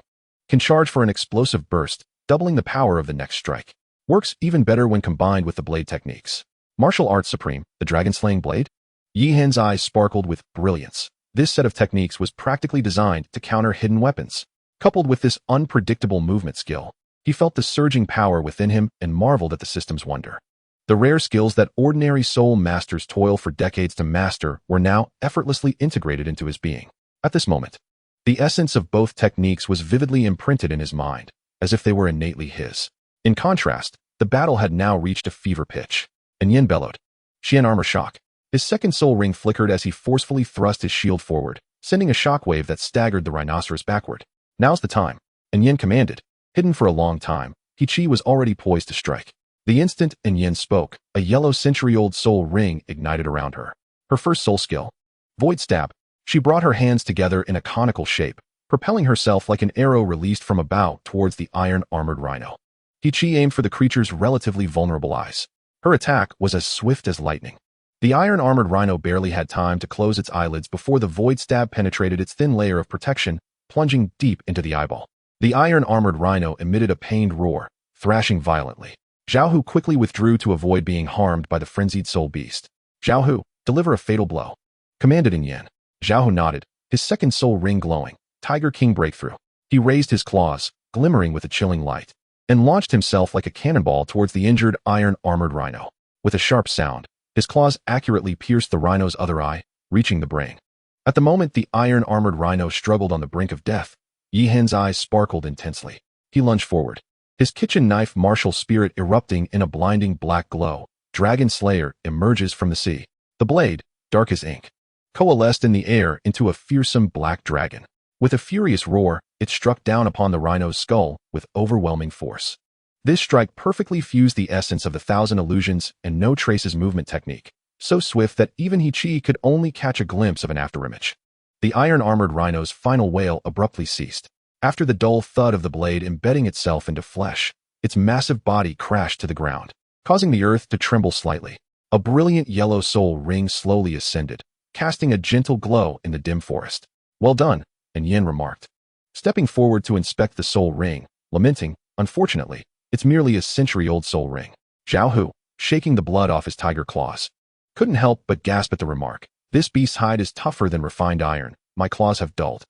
Can charge for an explosive burst, doubling the power of the next strike. Works even better when combined with the blade techniques. Martial Arts Supreme, the dragon-slaying blade? Yi Hen's eyes sparkled with brilliance. This set of techniques was practically designed to counter hidden weapons. Coupled with this unpredictable movement skill, he felt the surging power within him and marveled at the system's wonder. The rare skills that ordinary soul masters toil for decades to master were now effortlessly integrated into his being. At this moment, the essence of both techniques was vividly imprinted in his mind, as if they were innately his. In contrast, the battle had now reached a fever pitch. And Yin bellowed. Xian armor shock. His second soul ring flickered as he forcefully thrust his shield forward, sending a shockwave that staggered the rhinoceros backward. Now's the time, and Yin commanded. Hidden for a long time, He-Chi was already poised to strike. The instant Yin spoke, a yellow century-old soul ring ignited around her. Her first soul skill, Void Stab. She brought her hands together in a conical shape, propelling herself like an arrow released from a bow towards the iron-armored rhino. He-Chi aimed for the creature's relatively vulnerable eyes. Her attack was as swift as lightning. The iron-armored rhino barely had time to close its eyelids before the Void Stab penetrated its thin layer of protection, plunging deep into the eyeball. The iron-armored rhino emitted a pained roar, thrashing violently. Zhao Hu quickly withdrew to avoid being harmed by the frenzied soul beast. Zhao Hu, deliver a fatal blow, commanded Yin. Zhao Hu nodded, his second soul ring glowing. Tiger King breakthrough. He raised his claws, glimmering with a chilling light, and launched himself like a cannonball towards the injured iron-armored rhino. With a sharp sound, his claws accurately pierced the rhino's other eye, reaching the brain. At the moment the iron-armored rhino struggled on the brink of death, Yi Hen's eyes sparkled intensely. He lunged forward, his kitchen knife martial spirit erupting in a blinding black glow. Dragon Slayer emerges from the sea. The blade, dark as ink, coalesced in the air into a fearsome black dragon. With a furious roar, it struck down upon the rhino's skull with overwhelming force. This strike perfectly fused the essence of the Thousand Illusions and No Traces movement technique, so swift that even He-Chi could only catch a glimpse of an afterimage. The iron-armored rhino's final wail abruptly ceased. After the dull thud of the blade embedding itself into flesh, its massive body crashed to the ground, causing the earth to tremble slightly. A brilliant yellow soul ring slowly ascended, casting a gentle glow in the dim forest. "Well done," Yin remarked, stepping forward to inspect the soul ring, lamenting, "Unfortunately, it's merely a century-old soul ring." Zhao Hu, shaking the blood off his tiger claws, couldn't help but gasp at the remark. "This beast's hide is tougher than refined iron. My claws have dulled."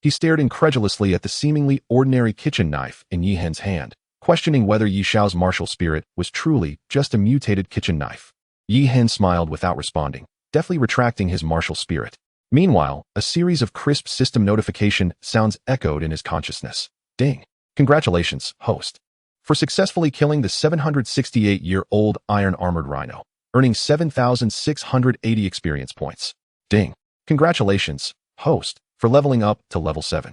He stared incredulously at the seemingly ordinary kitchen knife in Yi Hen's hand, questioning whether Yi Xiao's martial spirit was truly just a mutated kitchen knife. Yi Hen smiled without responding, deftly retracting his martial spirit. Meanwhile, a series of crisp system notification sounds echoed in his consciousness. Ding. Congratulations, host, for successfully killing the 768-year-old iron-armored rhino, earning 7,680 experience points. Ding. Congratulations, host, for leveling up to level 7.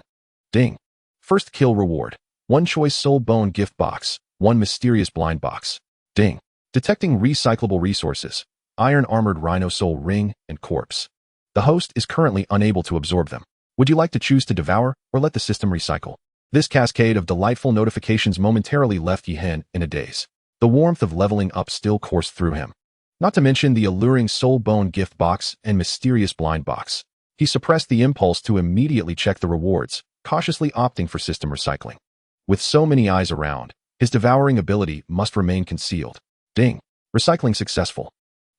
Ding. First kill reward. 1 choice soul bone gift box, 1 mysterious blind box. Ding. Detecting recyclable resources, iron-armored rhino soul ring and corpse. The host is currently unable to absorb them. Would you like to choose to devour or let the system recycle? This cascade of delightful notifications momentarily left Yi Hen in a daze. The warmth of leveling up still coursed through him. Not to mention the alluring soul bone gift box and mysterious blind box. He suppressed the impulse to immediately check the rewards, cautiously opting for system recycling. With so many eyes around, his devouring ability must remain concealed. Ding. Recycling successful.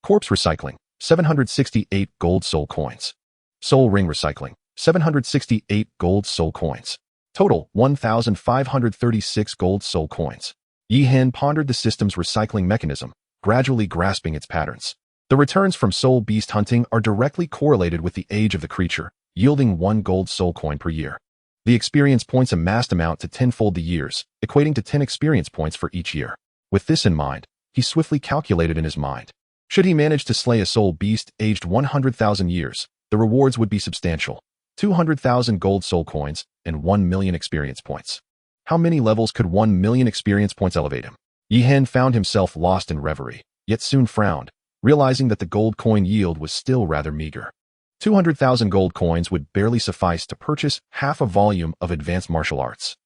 Corpse recycling, 768 gold soul coins. Soul ring recycling, 768 gold soul coins. Total, 1,536 gold soul coins. Yi Hen pondered the system's recycling mechanism, gradually grasping its patterns. The returns from soul beast hunting are directly correlated with the age of the creature, yielding 1 gold soul coin per year. The experience points amassed amount to tenfold the years, equating to 10 experience points for each year. With this in mind, he swiftly calculated in his mind. Should he manage to slay a soul beast aged 100,000 years, the rewards would be substantial. 200,000 gold soul coins and 1 million experience points. How many levels could 1 million experience points elevate him? Yi Hen found himself lost in reverie, yet soon frowned, realizing that the gold coin yield was still rather meager. 200,000 gold coins would barely suffice to purchase half a volume of advanced martial arts.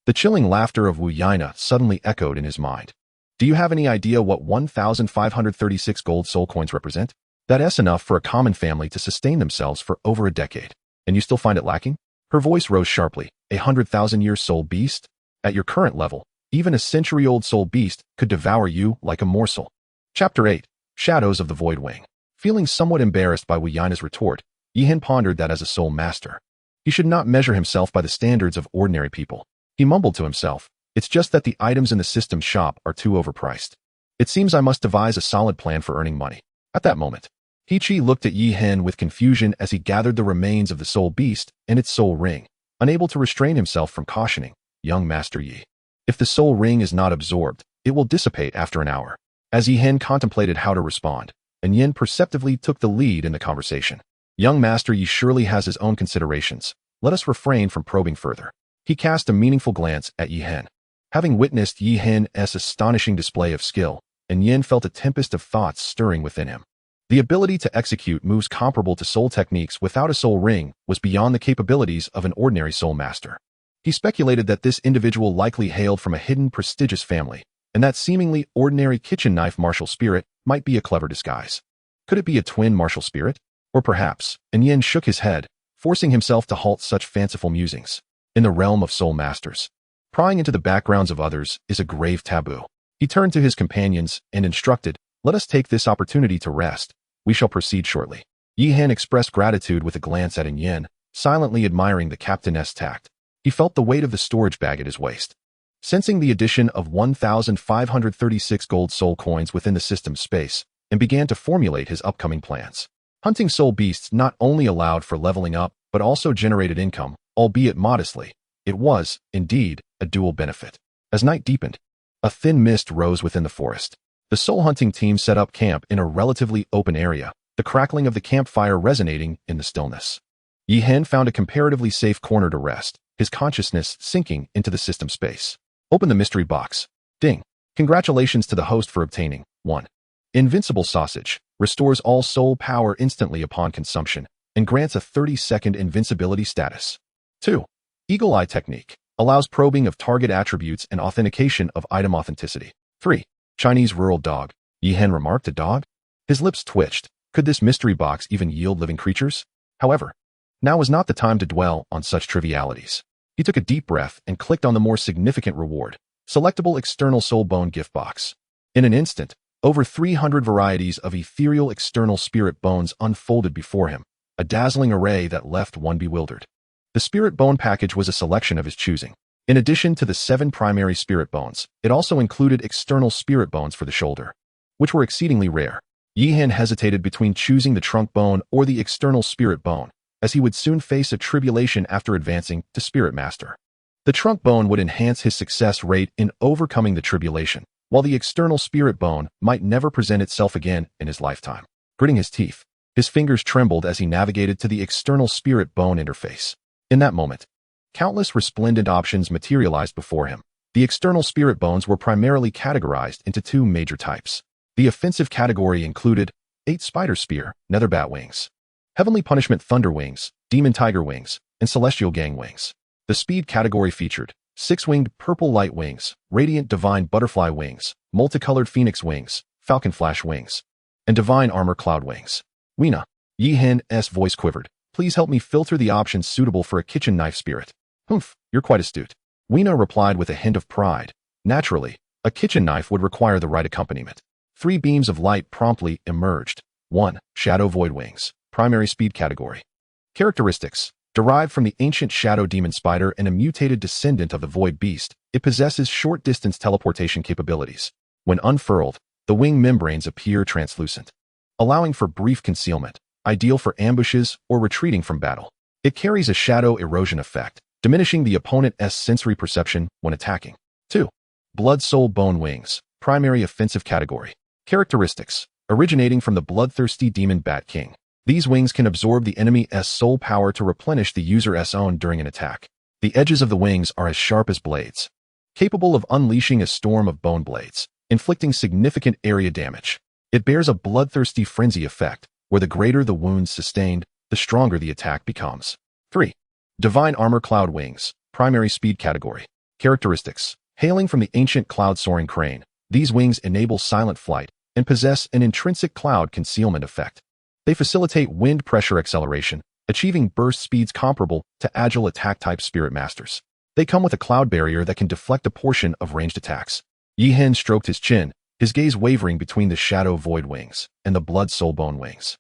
The chilling laughter of Wu Yaina suddenly echoed in his mind. Do you have any idea what 1,536 gold soul coins represent? That's enough for a common family to sustain themselves for over a decade. And you still find it lacking? Her voice rose sharply. 100,000-year soul beast? At your current level, even a century-old soul beast could devour you like a morsel. Chapter 8. Shadows of the Void Wing. Feeling somewhat embarrassed by Wu Yaina's retort, Yi Hen pondered that as a soul master, he should not measure himself by the standards of ordinary people. He mumbled to himself, it's just that the items in the system shop are too overpriced. It seems I must devise a solid plan for earning money. At that moment, He-Chi looked at Yi Hen with confusion as he gathered the remains of the soul beast and its soul ring, unable to restrain himself from cautioning, young Master Yi. If the soul ring is not absorbed, it will dissipate after an hour. As Yi Hen contemplated how to respond, and Yin perceptively took the lead in the conversation. Young Master Yi surely has his own considerations. Let us refrain from probing further. He cast a meaningful glance at Yi Hen. Having witnessed Yi Hen's astonishing display of skill, and Yin felt a tempest of thoughts stirring within him. The ability to execute moves comparable to soul techniques without a soul ring was beyond the capabilities of an ordinary soul master. He speculated that this individual likely hailed from a hidden, prestigious family, and that seemingly ordinary kitchen knife martial spirit might be a clever disguise. Could it be a twin martial spirit? Or perhaps, and Yin shook his head, forcing himself to halt such fanciful musings. In the realm of soul masters, prying into the backgrounds of others is a grave taboo. He turned to his companions and instructed, let us take this opportunity to rest. We shall proceed shortly. Yi Hen expressed gratitude with a glance at Yin, silently admiring the captain's tact. He felt the weight of the storage bag at his waist. Sensing the addition of 1,536 gold soul coins within the system's space, and began to formulate his upcoming plans. Hunting soul beasts not only allowed for leveling up, but also generated income, albeit modestly. It was, indeed, a dual benefit. As night deepened, a thin mist rose within the forest. The soul hunting team set up camp in a relatively open area, the crackling of the campfire resonating in the stillness. Yi Hen found a comparatively safe corner to rest, his consciousness sinking into the system space. Open the mystery box. Ding. Congratulations to the host for obtaining 1. Invincible Sausage. Restores all soul power instantly upon consumption, and grants a 30-second invincibility status. 2. Eagle Eye Technique. Allows probing of target attributes and authentication of item authenticity. 3. Chinese Rural Dog. Yi Hen remarked a dog? His lips twitched. Could this mystery box even yield living creatures? However, now was not the time to dwell on such trivialities. He took a deep breath and clicked on the more significant reward, selectable external soul bone gift box. In an instant, over 300 varieties of ethereal external spirit bones unfolded before him, a dazzling array that left one bewildered. The spirit bone package was a selection of his choosing. In addition to the 7 primary spirit bones, it also included external spirit bones for the shoulder, which were exceedingly rare. Yi Hen hesitated between choosing the trunk bone or the external spirit bone, as he would soon face a tribulation after advancing to Spirit Master. The trunk bone would enhance his success rate in overcoming the tribulation, while the external spirit bone might never present itself again in his lifetime. Gritting his teeth, his fingers trembled as he navigated to the external spirit bone interface. In that moment, countless resplendent options materialized before him. The external spirit bones were primarily categorized into 2 major types. The offensive category included 8 Spider Spear, Nether Bat Wings, Heavenly Punishment Thunder Wings, Demon Tiger Wings, and Celestial Gang Wings. The speed category featured 6-winged Purple Light Wings, Radiant Divine Butterfly Wings, Multicolored Phoenix Wings, Falcon Flash Wings, and Divine Armor Cloud Wings. Weena. Yi Hen's voice quivered. Please help me filter the options suitable for a kitchen knife spirit. Humph, you're quite astute. Weena replied with a hint of pride. Naturally, a kitchen knife would require the right accompaniment. 3 beams of light promptly emerged. 1. Shadow Void Wings. Primary speed category. Characteristics. Derived from the ancient shadow demon spider and a mutated descendant of the void beast, it possesses short-distance teleportation capabilities. When unfurled, the wing membranes appear translucent. allowing for brief concealment, ideal for ambushes or retreating from battle. It carries a shadow erosion effect, diminishing the opponent's sensory perception when attacking. 2. Blood Soul Bone Wings, primary offensive category. Characteristics, originating from the bloodthirsty demon Bat King. These wings can absorb the enemy's soul power to replenish the user's own during an attack. The edges of the wings are as sharp as blades, capable of unleashing a storm of bone blades, inflicting significant area damage. It bears a bloodthirsty frenzy effect, where the greater the wounds sustained, the stronger the attack becomes. 3. Divine Armor Cloud Wings, primary speed category. Characteristics, hailing from the ancient cloud-soaring crane, these wings enable silent flight and possess an intrinsic cloud concealment effect. They facilitate wind pressure acceleration, achieving burst speeds comparable to agile attack-type Spirit Masters. They come with a cloud barrier that can deflect a portion of ranged attacks. Yi Hen stroked his chin, his gaze wavering between the Shadow Void Wings and the Blood Soul Bone Wings.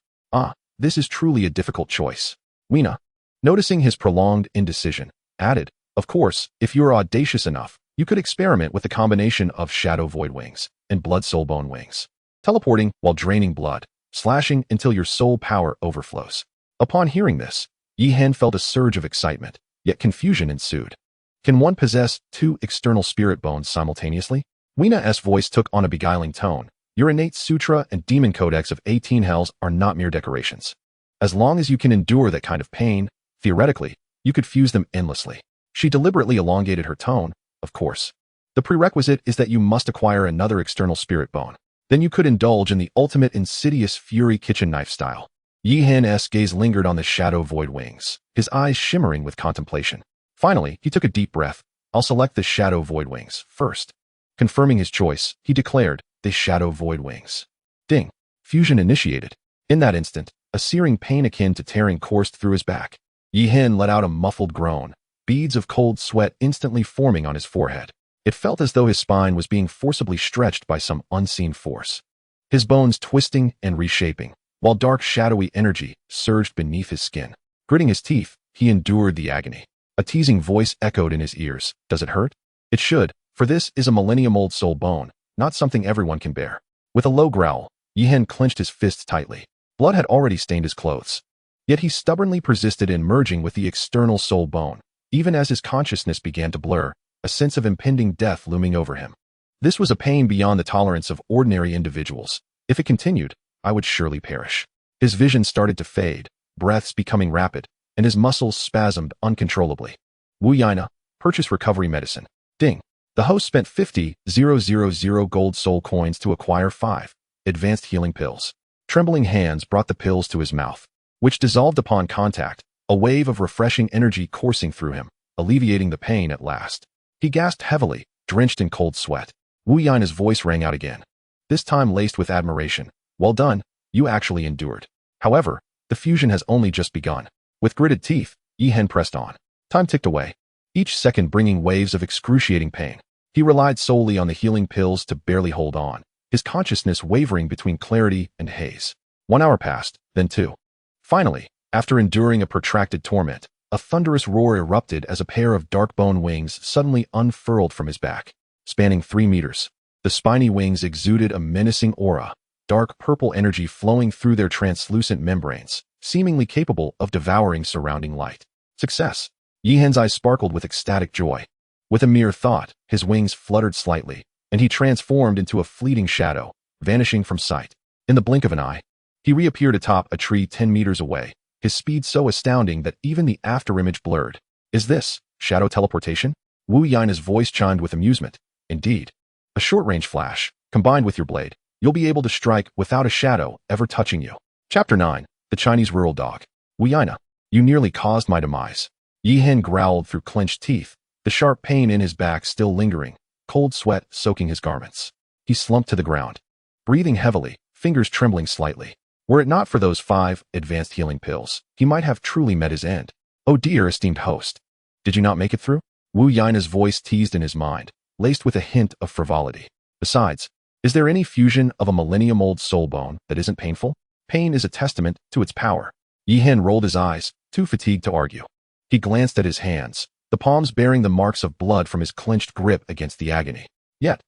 This is truly a difficult choice. Weena, noticing his prolonged indecision, added, of course, if you are audacious enough, you could experiment with the combination of Shadow Void Wings and Blood Soul Bone Wings, teleporting while draining blood, slashing until your soul power overflows. Upon hearing this, Yi Hen felt a surge of excitement, yet confusion ensued. Can one possess 2 external spirit bones simultaneously? Weena's voice took on a beguiling tone. Your innate sutra and demon codex of 18 hells are not mere decorations. As long as you can endure that kind of pain, theoretically, you could fuse them endlessly. She deliberately elongated her tone, of course. The prerequisite is that you must acquire another external spirit bone. Then you could indulge in the ultimate insidious fury kitchen knife style. Yi Hen's gaze lingered on the Shadow Void Wings, his eyes shimmering with contemplation. Finally, he took a deep breath. I'll select the Shadow Void Wings first. Confirming his choice, he declared, the Shadow Void Wings. Ding. Fusion initiated. In that instant, a searing pain akin to tearing coursed through his back. Yi Hen let out a muffled groan, beads of cold sweat instantly forming on his forehead. It felt as though his spine was being forcibly stretched by some unseen force. His bones twisting and reshaping, while dark shadowy energy surged beneath his skin. Gritting his teeth, he endured the agony. A teasing voice echoed in his ears. Does it hurt? It should, for this is a millennium-old soul bone, not something everyone can bear. With a low growl, Yi Hen clenched his fists tightly. Blood had already stained his clothes. Yet he stubbornly persisted in merging with the external soul bone, even as his consciousness began to blur, a sense of impending death looming over him. This was a pain beyond the tolerance of ordinary individuals. If it continued, I would surely perish. His vision started to fade, breaths becoming rapid, and his muscles spasmed uncontrollably. Wu Yaina, purchase recovery medicine. Ding. The host spent 50,000 gold soul coins to acquire 5 advanced healing pills. Trembling hands brought the pills to his mouth, which dissolved upon contact, a wave of refreshing energy coursing through him, alleviating the pain at last. He gasped heavily, drenched in cold sweat. Wu Yaina's voice rang out again, this time laced with admiration. Well done, you actually endured. However, the fusion has only just begun. With gritted teeth, Yi Hen pressed on. Time ticked away, each second bringing waves of excruciating pain. He relied solely on the healing pills to barely hold on, his consciousness wavering between clarity and haze. 1 hour passed, then 2. Finally, after enduring a protracted torment, a thunderous roar erupted as a pair of dark bone wings suddenly unfurled from his back. Spanning 3 meters, the spiny wings exuded a menacing aura, dark purple energy flowing through their translucent membranes, seemingly capable of devouring surrounding light. Success! Yi Hen's eyes sparkled with ecstatic joy. With a mere thought, his wings fluttered slightly, and he transformed into a fleeting shadow, vanishing from sight. In the blink of an eye, he reappeared atop a tree 10 meters away, his speed so astounding that even the afterimage blurred. Is this shadow teleportation? Wu Yaina's voice chimed with amusement. Indeed. A short-range flash, combined with your blade, you'll be able to strike without a shadow ever touching you. Chapter 9. The Chinese Rural Dog. Wu Yaina, you nearly caused my demise. Yi Hen growled through clenched teeth, the sharp pain in his back still lingering, cold sweat soaking his garments. He slumped to the ground, breathing heavily, fingers trembling slightly. Were it not for those 5 advanced healing pills, he might have truly met his end. Oh dear, esteemed host. Did you not make it through? Wu Yaina's voice teased in his mind, laced with a hint of frivolity. Besides, is there any fusion of a millennium-old soul bone that isn't painful? Pain is a testament to its power. Yi Hen rolled his eyes, too fatigued to argue. He glanced at his hands, the palms bearing the marks of blood from his clenched grip against the agony. Yet,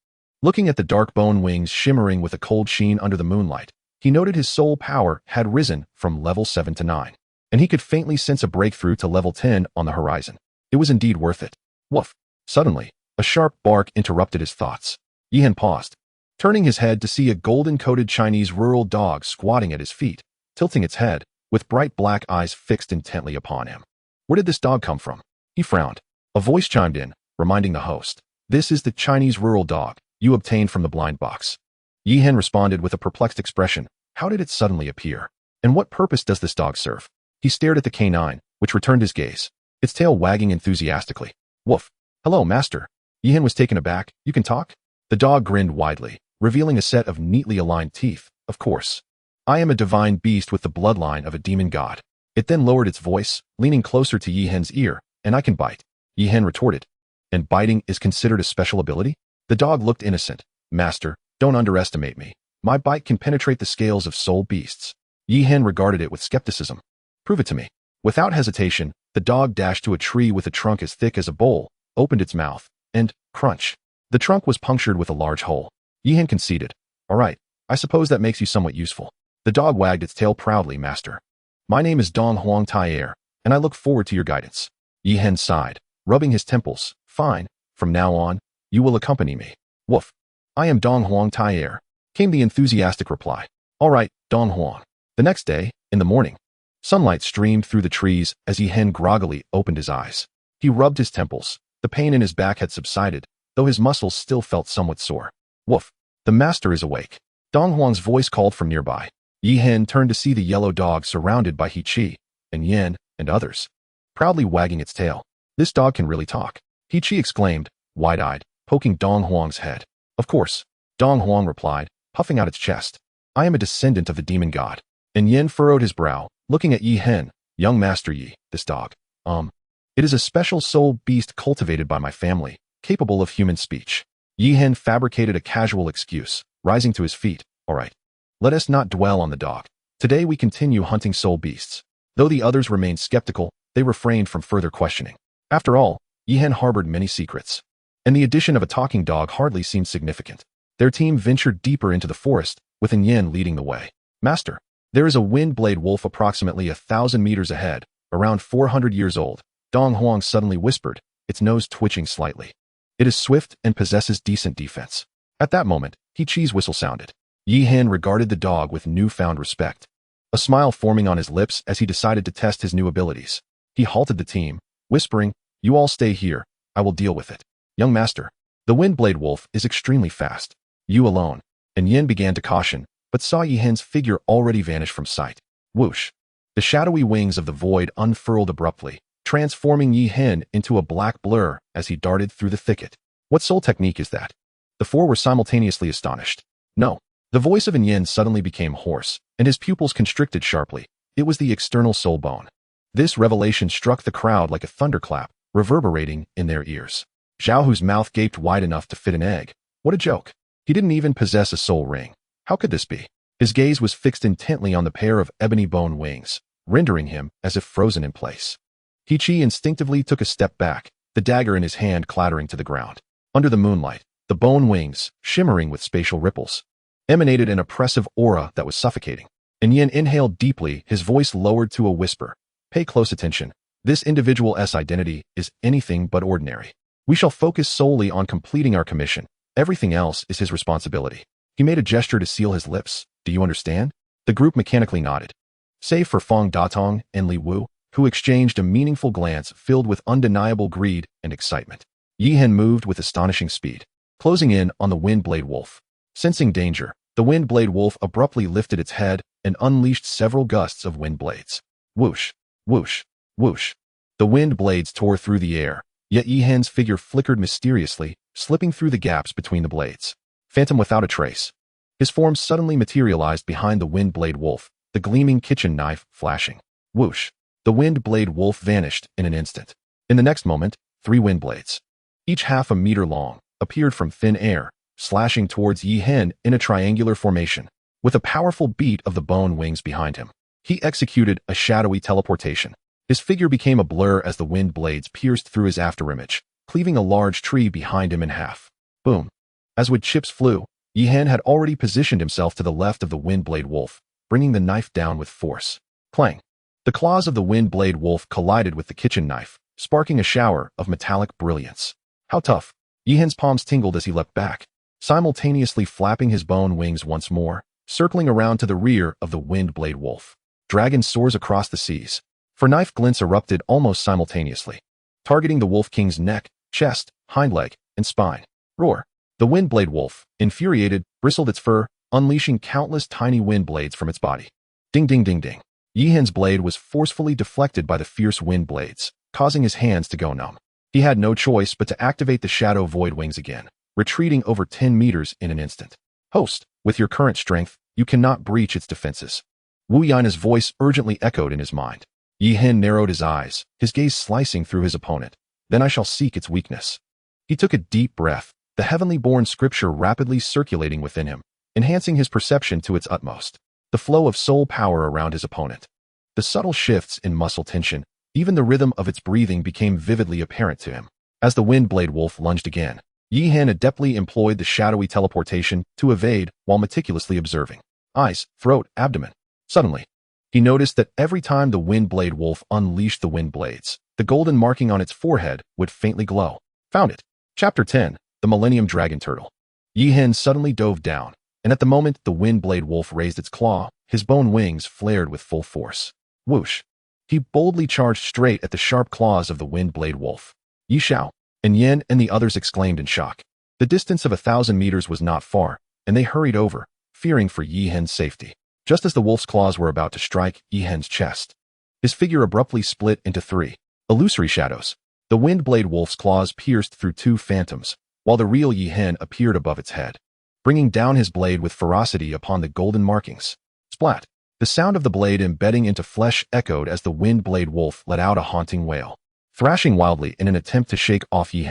looking at the dark bone wings shimmering with a cold sheen under the moonlight, He noted his soul power had risen from level 7 to 9, and he could faintly sense a breakthrough to level 10 on the horizon. It was indeed worth it. Woof. Suddenly, a sharp bark interrupted his thoughts. Yihen paused, turning his head to see a golden-coated Chinese rural dog squatting at his feet, tilting its head, with bright black eyes fixed intently upon him. Where did this dog come from? He frowned. A voice chimed in, reminding the host. This is the Chinese rural dog you obtained from the blind box. Yihen responded with a perplexed expression. How did it suddenly appear? And what purpose does this dog serve? He stared at the canine, which returned his gaze, its tail wagging enthusiastically. Woof. Hello, master. Yihen was taken aback. You can talk? The dog grinned widely, revealing a set of neatly aligned teeth. Of course. I am a divine beast with the bloodline of a demon god. It then lowered its voice, leaning closer to Yihen's ear. And I can bite. Yihen retorted. And biting is considered a special ability? The dog looked innocent. Master, don't underestimate me. My bite can penetrate the scales of soul beasts. Yihen regarded it with skepticism. Prove it to me. Without hesitation, the dog dashed to a tree with a trunk as thick as a bowl, opened its mouth, and, crunch. The trunk was punctured with a large hole. Yihen conceded. All right, I suppose that makes you somewhat useful. The dog wagged its tail proudly, master. My name is Dong Huang Tai, and I look forward to your guidance. Yihen sighed, rubbing his temples. Fine, from now on, you will accompany me. Woof. I am Dong Huang Tai, came the enthusiastic reply. All right, Dong Huang. The next day, in the morning, sunlight streamed through the trees as Yihen groggily opened his eyes. He rubbed his temples. The pain in his back had subsided, though his muscles still felt somewhat sore. Woof. The master is awake. Dong Huang's voice called from nearby. Yihen turned to see the yellow dog surrounded by He Chi, and Yen, and others, proudly wagging its tail. This dog can really talk. He Chi exclaimed, wide-eyed, poking Dong Huang's head. Of course, Dong Huang replied, puffing out its chest. I am a descendant of the demon god. And Yen furrowed his brow, looking at Yihen. Young Master Yi, this dog. It is a special soul beast cultivated by my family, capable of human speech. Yihen fabricated a casual excuse, rising to his feet. All right. Let us not dwell on the dog. Today we continue hunting soul beasts. Though the others remained skeptical, they refrained from further questioning. After all, Yihen harbored many secrets, and the addition of a talking dog hardly seemed significant. Their team ventured deeper into the forest, with Yen leading the way. Master, there is a wind-blade wolf approximately 1,000 meters ahead, around 400 years old. Dong Huang suddenly whispered, its nose twitching slightly. It is swift and possesses decent defense. At that moment, He Chi's whistle sounded. Yihen regarded the dog with newfound respect, a smile forming on his lips as he decided to test his new abilities. He halted the team, whispering, You all stay here, I will deal with it. Young master, the wind-blade wolf is extremely fast. You alone. And Yen began to caution, but saw Yihen's figure already vanish from sight. Whoosh. The shadowy wings of the void unfurled abruptly, transforming Yihen into a black blur as he darted through the thicket. What soul technique is that? The four were simultaneously astonished. No. The voice of Yen suddenly became hoarse, and his pupils constricted sharply. It was the external soul bone. This revelation struck the crowd like a thunderclap, reverberating in their ears. Zhao Hu's mouth gaped wide enough to fit an egg. What a joke. He didn't even possess a soul ring. How could this be? His gaze was fixed intently on the pair of ebony bone wings, rendering him as if frozen in place. He Chi instinctively took a step back, the dagger in his hand clattering to the ground. Under the moonlight, the bone wings, shimmering with spatial ripples, emanated an oppressive aura that was suffocating. And Yen inhaled deeply, his voice lowered to a whisper. Pay close attention. This individual's identity is anything but ordinary. We shall focus solely on completing our commission. Everything else is his responsibility. He made a gesture to seal his lips. Do you understand? The group mechanically nodded. Save for Fong Datong and Li Wu, who exchanged a meaningful glance filled with undeniable greed and excitement. Yihen moved with astonishing speed, closing in on the wind-blade wolf. Sensing danger, the wind-blade wolf abruptly lifted its head and unleashed several gusts of wind blades. Whoosh, whoosh, whoosh. The wind blades tore through the air, yet Yihen's figure flickered mysteriously, slipping through the gaps between the blades. Phantom without a trace. His form suddenly materialized behind the wind-blade wolf, the gleaming kitchen knife flashing. Whoosh. The wind-blade wolf vanished in an instant. In the next moment, 3 wind blades, each half a meter long, appeared from thin air, slashing towards Yihen in a triangular formation. With a powerful beat of the bone wings behind him, he executed a shadowy teleportation. His figure became a blur as the wind blades pierced through his afterimage, cleaving a large tree behind him in half. Boom. As wood chips flew, Yi Hen had already positioned himself to the left of the Wind Blade Wolf, bringing the knife down with force. Clang! The claws of the Wind Blade Wolf collided with the kitchen knife, sparking a shower of metallic brilliance. How tough! Yi Hen's palms tingled as he leapt back, simultaneously flapping his bone wings once more, circling around to the rear of the Wind Blade Wolf. Dragon soars across the seas. For knife glints erupted almost simultaneously, targeting the Wolf King's neck, chest, hind leg, and spine. Roar! The Wind Blade Wolf, infuriated, bristled its fur, unleashing countless tiny wind blades from its body. Ding ding ding ding. Yi Hen's blade was forcefully deflected by the fierce wind blades, causing his hands to go numb. He had no choice but to activate the Shadow Void Wings again, retreating over 10 meters in an instant. Host, with your current strength, you cannot breach its defenses. Wu Yina's voice urgently echoed in his mind. Yi Hen narrowed his eyes, his gaze slicing through his opponent. Then I shall seek its weakness. He took a deep breath, the heavenly-born scripture rapidly circulating within him, enhancing his perception to its utmost. The flow of soul power around his opponent. The subtle shifts in muscle tension, even the rhythm of its breathing became vividly apparent to him. As the Wind Blade Wolf lunged again, Yi Hen adeptly employed the shadowy teleportation to evade while meticulously observing. Eyes, throat, abdomen. Suddenly, he noticed that every time the Wind Blade Wolf unleashed the wind blades, the golden marking on its forehead would faintly glow. Found it. Chapter 10. The Millennium Dragon Turtle. Yi Hen suddenly dove down, and at the moment the Wind Blade Wolf raised its claw, his bone wings flared with full force. Whoosh! He boldly charged straight at the sharp claws of the Wind Blade Wolf. Yi Xiao and Yen and the others exclaimed in shock. The distance of 1,000 meters was not far, and they hurried over, fearing for Yi Hen's safety. Just as the wolf's claws were about to strike Yi Hen's chest, his figure abruptly split into 3 illusory shadows. The Wind Blade Wolf's claws pierced through 2 phantoms, while the real Yi Hen appeared above its head, bringing down his blade with ferocity upon the golden markings. Splat! The sound of the blade embedding into flesh echoed as the Wind Blade Wolf let out a haunting wail. Thrashing wildly in an attempt to shake off Yi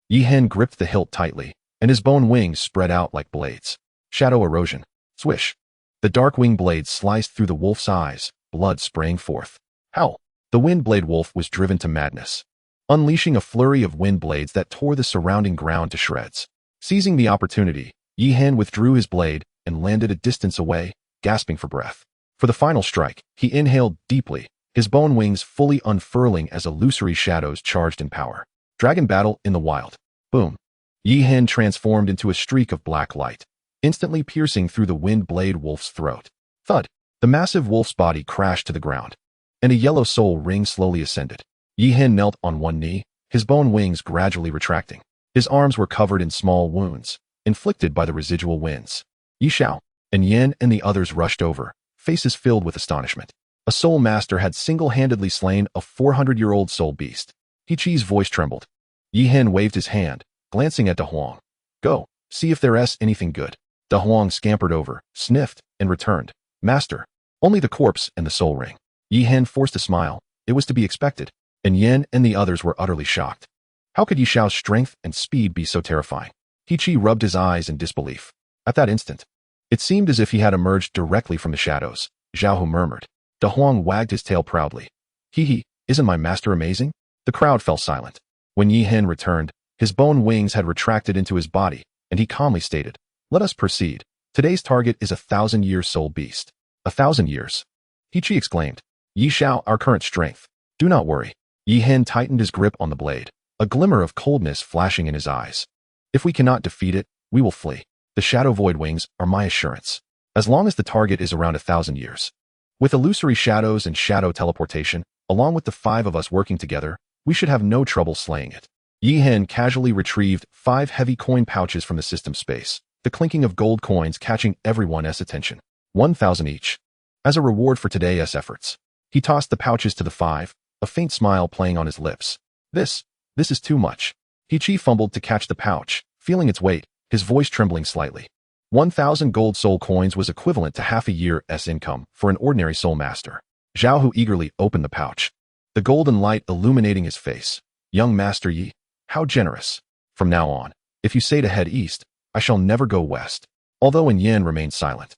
Hen gripped the hilt tightly, and his bone wings spread out like blades. Shadow erosion. Swish! The dark wing blades sliced through the wolf's eyes, blood spraying forth. Howl! The Wind Blade Wolf was driven to madness, unleashing a flurry of wind blades that tore the surrounding ground to shreds. Seizing the opportunity, Yi Hen withdrew his blade and landed a distance away, gasping for breath. For the final strike, he inhaled deeply, his bone wings fully unfurling as illusory shadows charged in power. Dragon battle in the wild. Boom! Yi Hen transformed into a streak of black light, instantly piercing through the Wind Blade Wolf's throat. Thud! The massive wolf's body crashed to the ground, and a yellow soul ring slowly ascended. Yi Hen knelt on one knee, his bone wings gradually retracting. His arms were covered in small wounds, inflicted by the residual winds. Yi Xiao and Yen and the others rushed over, faces filled with astonishment. A soul master had single-handedly slain a 400-year-old soul beast. He Chi's voice trembled. Yi Hen waved his hand, glancing at De Huang. Go, see if there's anything good. De Huang scampered over, sniffed, and returned. Master, only the corpse and the soul ring. Yi Hen forced a smile. It was to be expected, and Yen and the others were utterly shocked. How could Yi Xiao's strength and speed be so terrifying? He Chi rubbed his eyes in disbelief. At that instant, it seemed as if he had emerged directly from the shadows. Zhao Hu murmured. De Huang wagged his tail proudly. He, isn't my master amazing? The crowd fell silent. When Yi Hen returned, his bone wings had retracted into his body, and he calmly stated, let us proceed. Today's target is 1,000-year soul beast. 1,000 years. He Chi exclaimed. Yi Xiao, our current strength. Do not worry. Yi Hen tightened his grip on the blade, a glimmer of coldness flashing in his eyes. If we cannot defeat it, we will flee. The Shadow Void Wings are my assurance. As long as the target is around 1,000 years. With illusory shadows and shadow teleportation, along with the 5 of us working together, we should have no trouble slaying it. Yi Hen casually retrieved 5 heavy coin pouches from the system space, the clinking of gold coins catching everyone's attention. 1,000 each. As a reward for today's efforts. He tossed the pouches to the 5, a faint smile playing on his lips. This is too much. He Chi fumbled to catch the pouch, feeling its weight, his voice trembling slightly. 1,000 gold soul coins was equivalent to half a year's income for an ordinary soul master. Zhao Hu eagerly opened the pouch, the golden light illuminating his face. Young Master Yi, how generous. From now on, if you say to head east, I shall never go west. Although Yen remained silent.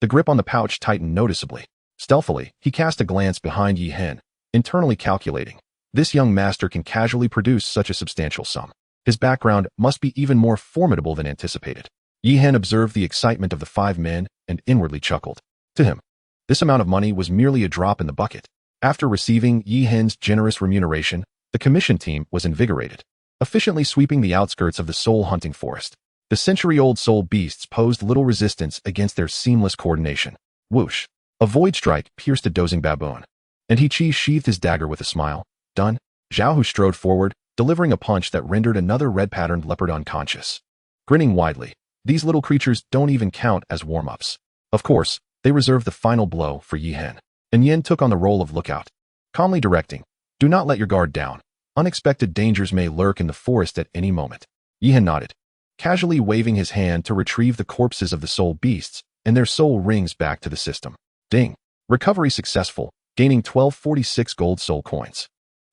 The grip on the pouch tightened noticeably. Stealthily, he cast a glance behind Yi Hen, internally calculating. This young master can casually produce such a substantial sum. His background must be even more formidable than anticipated. Yi Hen observed the excitement of the 5 men and inwardly chuckled. To him, this amount of money was merely a drop in the bucket. After receiving Yi Hen's generous remuneration, the commission team was invigorated, efficiently sweeping the outskirts of the soul-hunting forest. The century-old soul beasts posed little resistance against their seamless coordination. Whoosh! A void strike pierced a dozing baboon, and He-Chi sheathed his dagger with a smile. Done. Zhao Hu strode forward, delivering a punch that rendered another red-patterned leopard unconscious. Grinning widely, these little creatures don't even count as warm-ups. Of course, they reserved the final blow for Yi Hen. And Yin took on the role of lookout, calmly directing, do not let your guard down. Unexpected dangers may lurk in the forest at any moment. Yi Hen nodded, casually waving his hand to retrieve the corpses of the soul beasts and their soul rings back to the system. Ding. Recovery successful, gaining 1246 gold soul coins.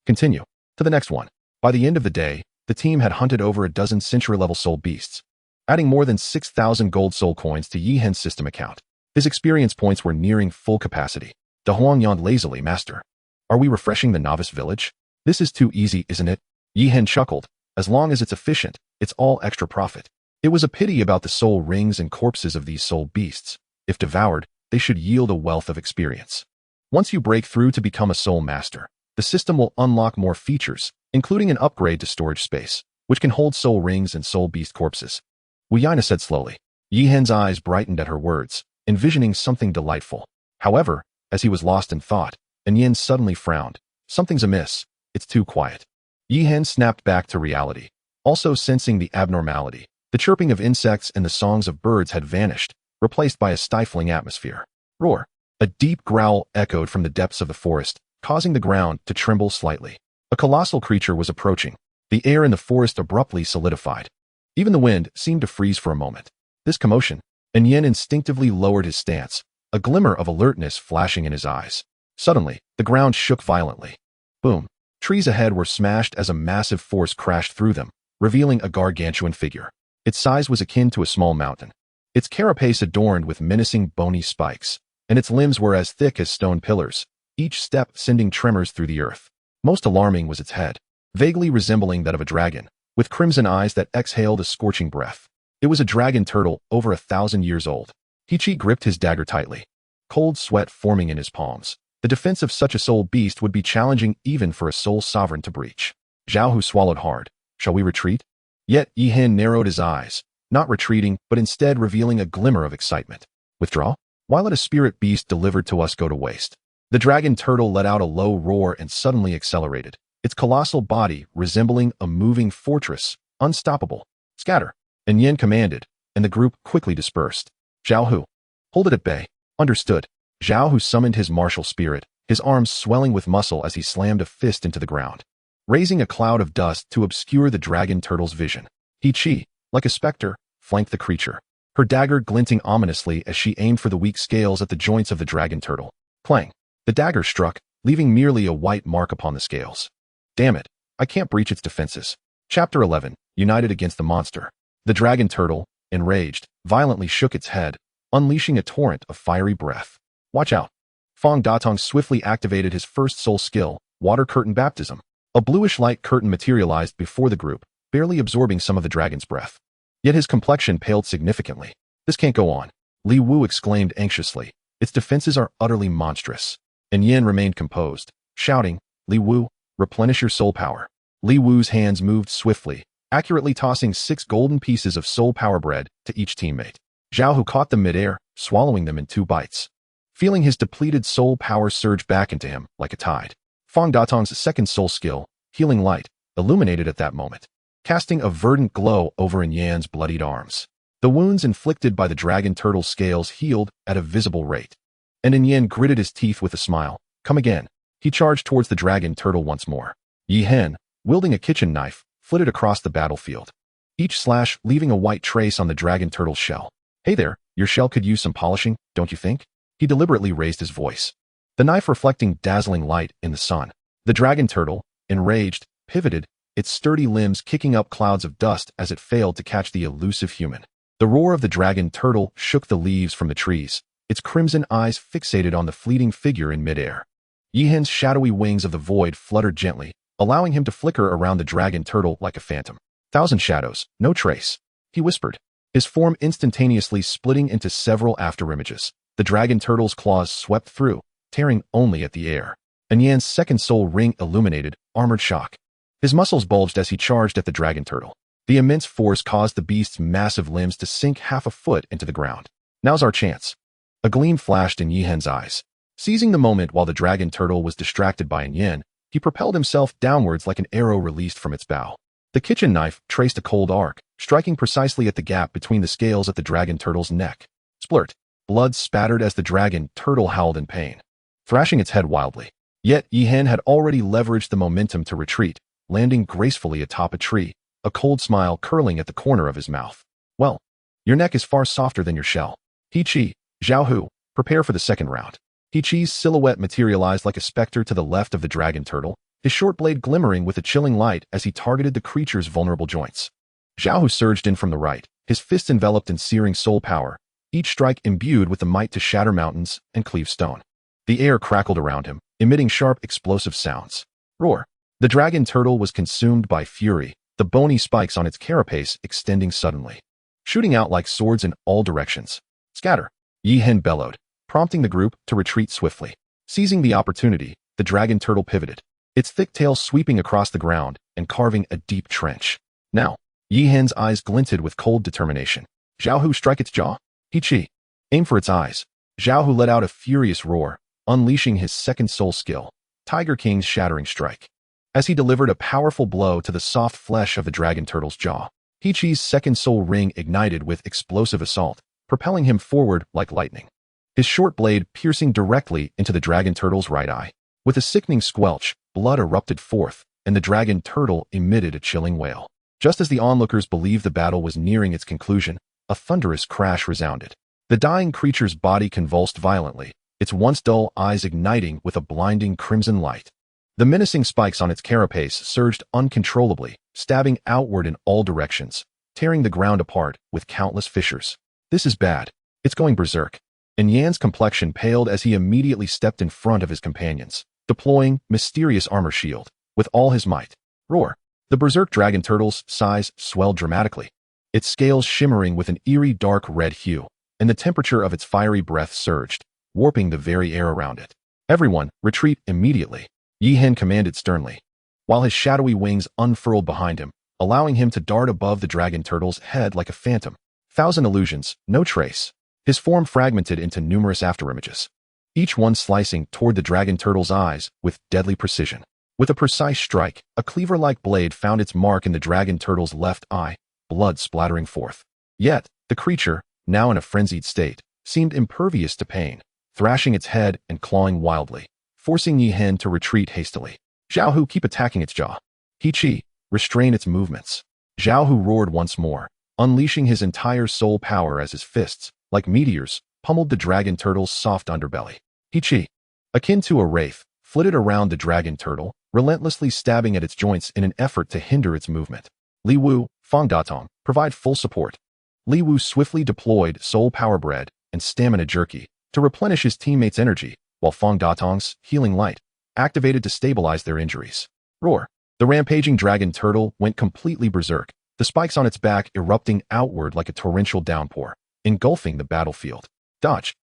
Continue. To the next one. By the end of the day, the team had hunted over a dozen century-level soul beasts, adding more than 6,000 gold soul coins to Yi Hen's system account. His experience points were nearing full capacity. De Huang yawned lazily. Master, are we refreshing the novice village? This is too easy, isn't it? Yi Hen chuckled. As long as it's efficient, it's all extra profit. It was a pity about the soul rings and corpses of these soul beasts. If devoured, they should yield a wealth of experience. Once you break through to become a soul master, the system will unlock more features, including an upgrade to storage space, which can hold soul rings and soul beast corpses. Wu Yaina said slowly. Yi Hen's eyes brightened at her words, envisioning something delightful. However, as he was lost in thought, and Yin suddenly frowned. Something's amiss. It's too quiet. Yi Hen snapped back to reality, also sensing the abnormality. The chirping of insects and the songs of birds had vanished, replaced by a stifling atmosphere. Roar! A deep growl echoed from the depths of the forest, causing the ground to tremble slightly. A colossal creature was approaching. The air in the forest abruptly solidified. Even the wind seemed to freeze for a moment. This commotion, and Yin instinctively lowered his stance, a glimmer of alertness flashing in his eyes. Suddenly, the ground shook violently. Boom! Trees ahead were smashed as a massive force crashed through them, revealing a gargantuan figure. Its size was akin to a small mountain. Its carapace adorned with menacing bony spikes, and its limbs were as thick as stone pillars, each step sending tremors through the earth. Most alarming was its head, vaguely resembling that of a dragon, with crimson eyes that exhaled a scorching breath. It was a dragon turtle over 1,000 years old. He-Chi gripped his dagger tightly, cold sweat forming in his palms. The defense of such a soul beast would be challenging even for a soul sovereign to breach. Zhao Hu swallowed hard. Shall we retreat? Yet Yi Hen narrowed his eyes, not retreating, but instead revealing a glimmer of excitement. Withdraw? Why let a spirit beast delivered to us go to waste? The dragon turtle let out a low roar and suddenly accelerated, its colossal body resembling a moving fortress, unstoppable. Scatter! And Yin commanded, and the group quickly dispersed. Zhao Hu, hold it at bay. Understood. Zhao Hu summoned his martial spirit, his arms swelling with muscle as he slammed a fist into the ground, raising a cloud of dust to obscure the dragon turtle's vision. He-Chi, like a specter, flanked the creature, her dagger glinting ominously as she aimed for the weak scales at the joints of the dragon turtle. Clang! The dagger struck, leaving merely a white mark upon the scales. Damn it, I can't breach its defenses. Chapter 11, United Against the Monster. The dragon turtle, enraged, violently shook its head, unleashing a torrent of fiery breath. Watch out. Fong Datong swiftly activated his first soul skill, Water Curtain Baptism. A bluish light curtain materialized before the group, barely absorbing some of the dragon's breath. Yet his complexion paled significantly. This can't go on. Li Wu exclaimed anxiously. Its defenses are utterly monstrous. And Yin remained composed, shouting, Li Wu, replenish your soul power. Li Wu's hands moved swiftly, accurately tossing 6 golden pieces of soul power bread to each teammate. Zhao Hu caught them midair, swallowing them in 2 bites. Feeling his depleted soul power surge back into him like a tide. Fong Datong's second soul skill, Healing Light, illuminated at that moment, casting a verdant glow over In Yan's bloodied arms. The wounds inflicted by the dragon turtle's scales healed at a visible rate. And In Yan gritted his teeth with a smile. Come again. He charged towards the dragon turtle once more. Yi Hen, wielding a kitchen knife, flitted across the battlefield, each slash leaving a white trace on the dragon turtle's shell. Hey there, your shell could use some polishing, don't you think? He deliberately raised his voice, the knife reflecting dazzling light in the sun. The dragon turtle, enraged, pivoted, its sturdy limbs kicking up clouds of dust as it failed to catch the elusive human. The roar of the dragon turtle shook the leaves from the trees, its crimson eyes fixated on the fleeting figure in midair. Yi Hen's shadowy wings of the void fluttered gently, allowing him to flicker around the dragon turtle like a phantom. 1,000 shadows, no trace. He whispered. his form instantaneously splitting into several afterimages. The dragon turtle's claws swept through, tearing only at the air. And Yan's second soul ring illuminated, armored shock. His muscles bulged as he charged at the dragon turtle. The immense force caused the beast's massive limbs to sink half a foot into the ground. Now's our chance. A gleam flashed in Yihen's eyes. Seizing the moment while the dragon turtle was distracted by Yin, he propelled himself downwards like an arrow released from its bow. The kitchen knife traced a cold arc, striking precisely at the gap between the scales at the dragon turtle's neck. Splurt. Blood spattered as the dragon turtle howled in pain, thrashing its head wildly. Yet Yihen had already leveraged the momentum to retreat, landing gracefully atop a tree, a cold smile curling at the corner of his mouth. Well, your neck is far softer than your shell. He-Chi, Zhao-Hu, prepare for the second round. He-Chi's silhouette materialized like a specter to the left of the dragon turtle, his short blade glimmering with a chilling light as he targeted the creature's vulnerable joints. Zhao-Hu surged in from the right, his fists enveloped in searing soul power, each strike imbued with the might to shatter mountains and cleave stone. The air crackled around him, emitting sharp, explosive sounds. Roar. The dragon turtle was consumed by fury, the bony spikes on its carapace extending suddenly, shooting out like swords in all directions. Scatter. Yihen bellowed, prompting the group to retreat swiftly. Seizing the opportunity, the dragon turtle pivoted, its thick tail sweeping across the ground and carving a deep trench. Now, Yihen's eyes glinted with cold determination. Zhao-Hu, strike its jaw. He-Chi, aim for its eyes. Zhao-Hu let out a furious roar, unleashing his second soul skill, Tiger King's shattering strike. As he delivered a powerful blow to the soft flesh of the dragon turtle's jaw, He-Chi's second soul ring ignited with explosive assault, propelling him forward like lightning. His short blade piercing directly into the dragon turtle's right eye. With a sickening squelch, blood erupted forth, and the dragon turtle emitted a chilling wail. Just as the onlookers believed the battle was nearing its conclusion, a thunderous crash resounded. The dying creature's body convulsed violently, its once dull eyes igniting with a blinding crimson light. The menacing spikes on its carapace surged uncontrollably, stabbing outward in all directions, tearing the ground apart with countless fissures. This is bad. It's going berserk. And Yan's complexion paled as he immediately stepped in front of his companions, deploying mysterious armor shield with all his might. Roar. The berserk dragon turtle's size swelled dramatically, its scales shimmering with an eerie dark red hue, and the temperature of its fiery breath surged, warping the very air around it. Everyone, retreat immediately, Yihen commanded sternly, while his shadowy wings unfurled behind him, allowing him to dart above the dragon turtle's head like a phantom. Thousand illusions, no trace. His form fragmented into numerous afterimages, each one slicing toward the dragon turtle's eyes with deadly precision. With a precise strike, a cleaver-like blade found its mark in the dragon turtle's left eye, blood splattering forth. Yet, the creature, now in a frenzied state, seemed impervious to pain, thrashing its head and clawing wildly, forcing Yihen to retreat hastily. Zhao-Hu, keep attacking its jaw. He-Chi, restrain its movements. Zhao-Hu roared once more, unleashing his entire soul power as his fists, like meteors, pummeled the dragon turtle's soft underbelly. He-Chi, akin to a wraith, flitted around the dragon turtle, relentlessly stabbing at its joints in an effort to hinder its movement. Li Wu, Fang Datong, provide full support. Li Wu swiftly deployed soul power bread and stamina jerky to replenish his teammates' energy, while Fang Datong's healing light activated to stabilize their injuries. Roar. The rampaging dragon turtle went completely berserk, the spikes on its back erupting outward like a torrential downpour, engulfing the battlefield. Dodge.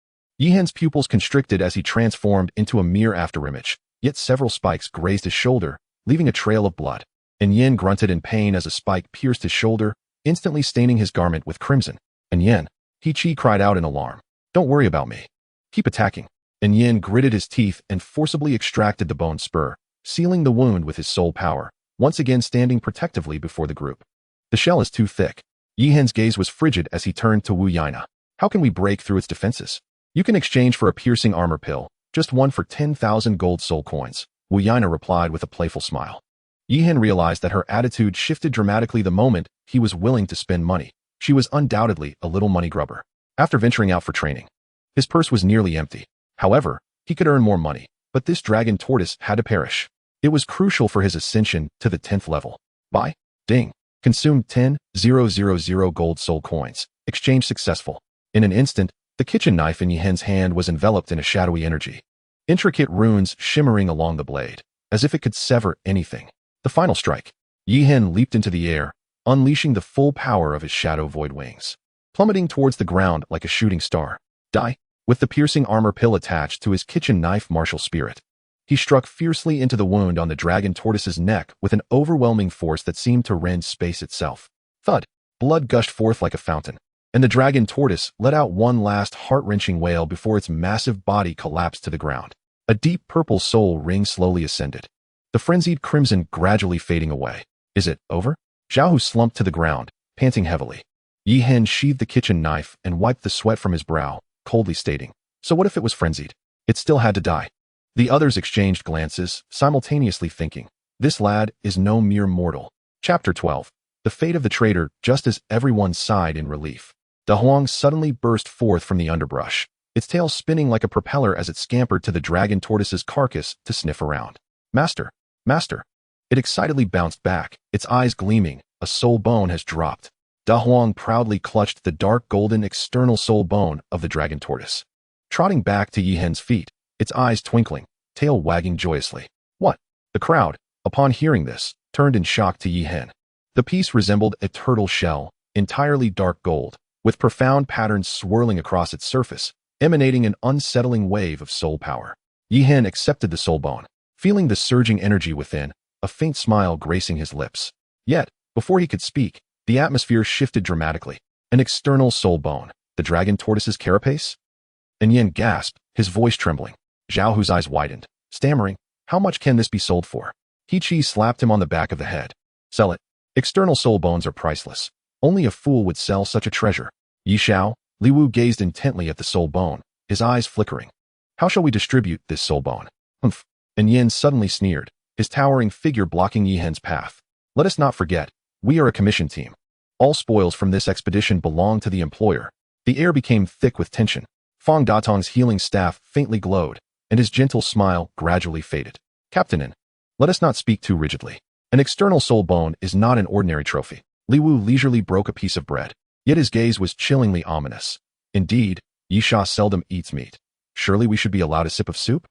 Yihen's pupils constricted as he transformed into a mere afterimage, yet several spikes grazed his shoulder, leaving a trail of blood. And Yin grunted in pain as a spike pierced his shoulder, instantly staining his garment with crimson. And Yin, He-Chi cried out in alarm. Don't worry about me. Keep attacking. And Yin gritted his teeth and forcibly extracted the bone spur, sealing the wound with his soul power, once again standing protectively before the group. The shell is too thick. Yihen's gaze was frigid as he turned to Wu Yaina. How can we break through its defenses? You can exchange for a piercing armor pill, just one for 10,000 gold soul coins, Wu Yaina replied with a playful smile. Yihen realized that her attitude shifted dramatically the moment he was willing to spend money. She was undoubtedly a little money grubber. After venturing out for training, his purse was nearly empty. However, he could earn more money, but this dragon tortoise had to perish. It was crucial for his ascension to the 10th level. Buy. Ding. Consumed 10,000 gold soul coins. Exchange successful. In an instant, the kitchen knife in Yihen's hand was enveloped in a shadowy energy. Intricate runes shimmering along the blade, as if it could sever anything. The final strike. Yihen leaped into the air, unleashing the full power of his shadow void wings. plummeting towards the ground like a shooting star. Die! With the piercing armor pill attached to his kitchen knife martial spirit, he struck fiercely into the wound on the dragon tortoise's neck with an overwhelming force that seemed to rend space itself. Thud! Blood gushed forth like a fountain, and the dragon tortoise let out one last heart-wrenching wail before its massive body collapsed to the ground. A deep purple soul ring slowly ascended, the frenzied crimson gradually fading away. Is it over? Zhao Hu slumped to the ground, panting heavily. Yi Hen sheathed the kitchen knife and wiped the sweat from his brow, coldly stating, "So what if it was frenzied? It still had to die." The others exchanged glances, simultaneously thinking, this lad is no mere mortal. Chapter 12. The Fate of the Traitor. Just as everyone sighed in relief, Da Huang suddenly burst forth from the underbrush, its tail spinning like a propeller as it scampered to the dragon tortoise's carcass to sniff around. Master! Master! It excitedly bounced back, its eyes gleaming. A soul bone has dropped. Da Huang proudly clutched the dark golden external soul bone of the dragon tortoise, trotting back to Yi Hen's feet, its eyes twinkling, tail wagging joyously. What? The crowd, upon hearing this, turned in shock to Yi Hen. The piece resembled a turtle shell, entirely dark gold, with profound patterns swirling across its surface, emanating an unsettling wave of soul power. Yi Hen accepted the soul bone, feeling the surging energy within, a faint smile gracing his lips. Yet, before he could speak, the atmosphere shifted dramatically. An external soul bone, the dragon tortoise's carapace? And Yen gasped, his voice trembling. Zhao Hu's eyes widened, stammering, "How much can this be sold for?" He Chi slapped him on the back of the head. "Sell it. External soul bones are priceless. Only a fool would sell such a treasure." Yi Xiao, Li Wu gazed intently at the soul bone, his eyes flickering. "How shall we distribute this soul bone?" Humph. And Yen suddenly sneered, his towering figure blocking Yi Hen's path. "Let us not forget, we are a commission team. All spoils from this expedition belong to the employer." The air became thick with tension. Fong Datong's healing staff faintly glowed, and his gentle smile gradually faded. "Captain, let us not speak too rigidly. An external soul bone is not an ordinary trophy." Li Wu leisurely broke a piece of bread, yet his gaze was chillingly ominous. "Indeed, Yi Sha seldom eats meat. Surely we should be allowed a sip of soup?"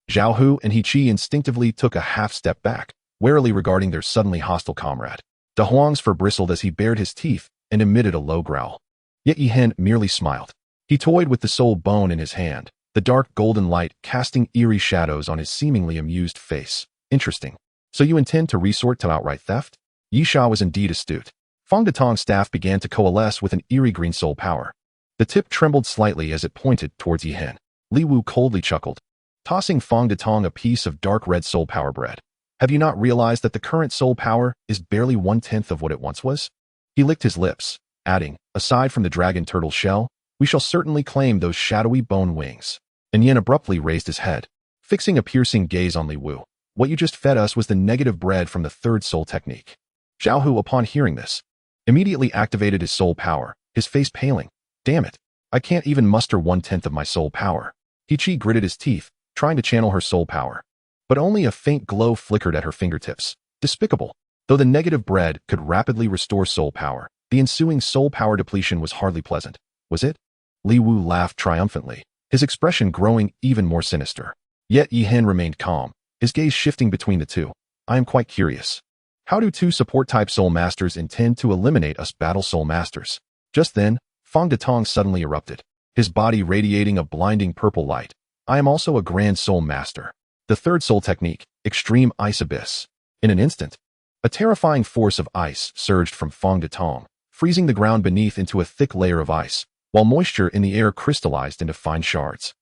Zhao Hu and He Chi instinctively took a half step back, warily regarding their suddenly hostile comrade. Da Huang's fur bristled as he bared his teeth and emitted a low growl. Yet Yi Hen merely smiled. He toyed with the soul bone in his hand, the dark golden light casting eerie shadows on his seemingly amused face. "Interesting. So you intend to resort to outright theft?" Yi Sha was indeed astute. Fong Datong's staff began to coalesce with an eerie green soul power. The tip trembled slightly as it pointed towards Yi Hen. Li Wu coldly chuckled, tossing Fong Datong a piece of dark red soul power bread. "Have you not realized that the current soul power is barely 1/10 of what it once was?" He licked his lips, adding, "Aside from the dragon turtle shell, we shall certainly claim those shadowy bone wings." And Yen abruptly raised his head, fixing a piercing gaze on Li Wu. "What you just fed us was the negative bread from the third soul technique." Zhao Hu, upon hearing this, immediately activated his soul power, his face paling. "Damn it, I can't even muster 1/10 of my soul power." He Chi gritted his teeth, trying to channel her soul power. But only a faint glow flickered at her fingertips. Despicable. Though the negative bread could rapidly restore soul power, the ensuing soul power depletion was hardly pleasant. Was it? Li Wu laughed triumphantly, his expression growing even more sinister. Yet Yi Hen remained calm, his gaze shifting between the two. "I am quite curious. How do two support-type soul masters intend to eliminate us battle soul masters?" Just then, Fong Datong suddenly erupted, his body radiating a blinding purple light. "I am also a grand soul master. The third soul technique, Extreme Ice Abyss." In an instant, a terrifying force of ice surged from Fong Datong, freezing the ground beneath into a thick layer of ice, while moisture in the air crystallized into fine shards,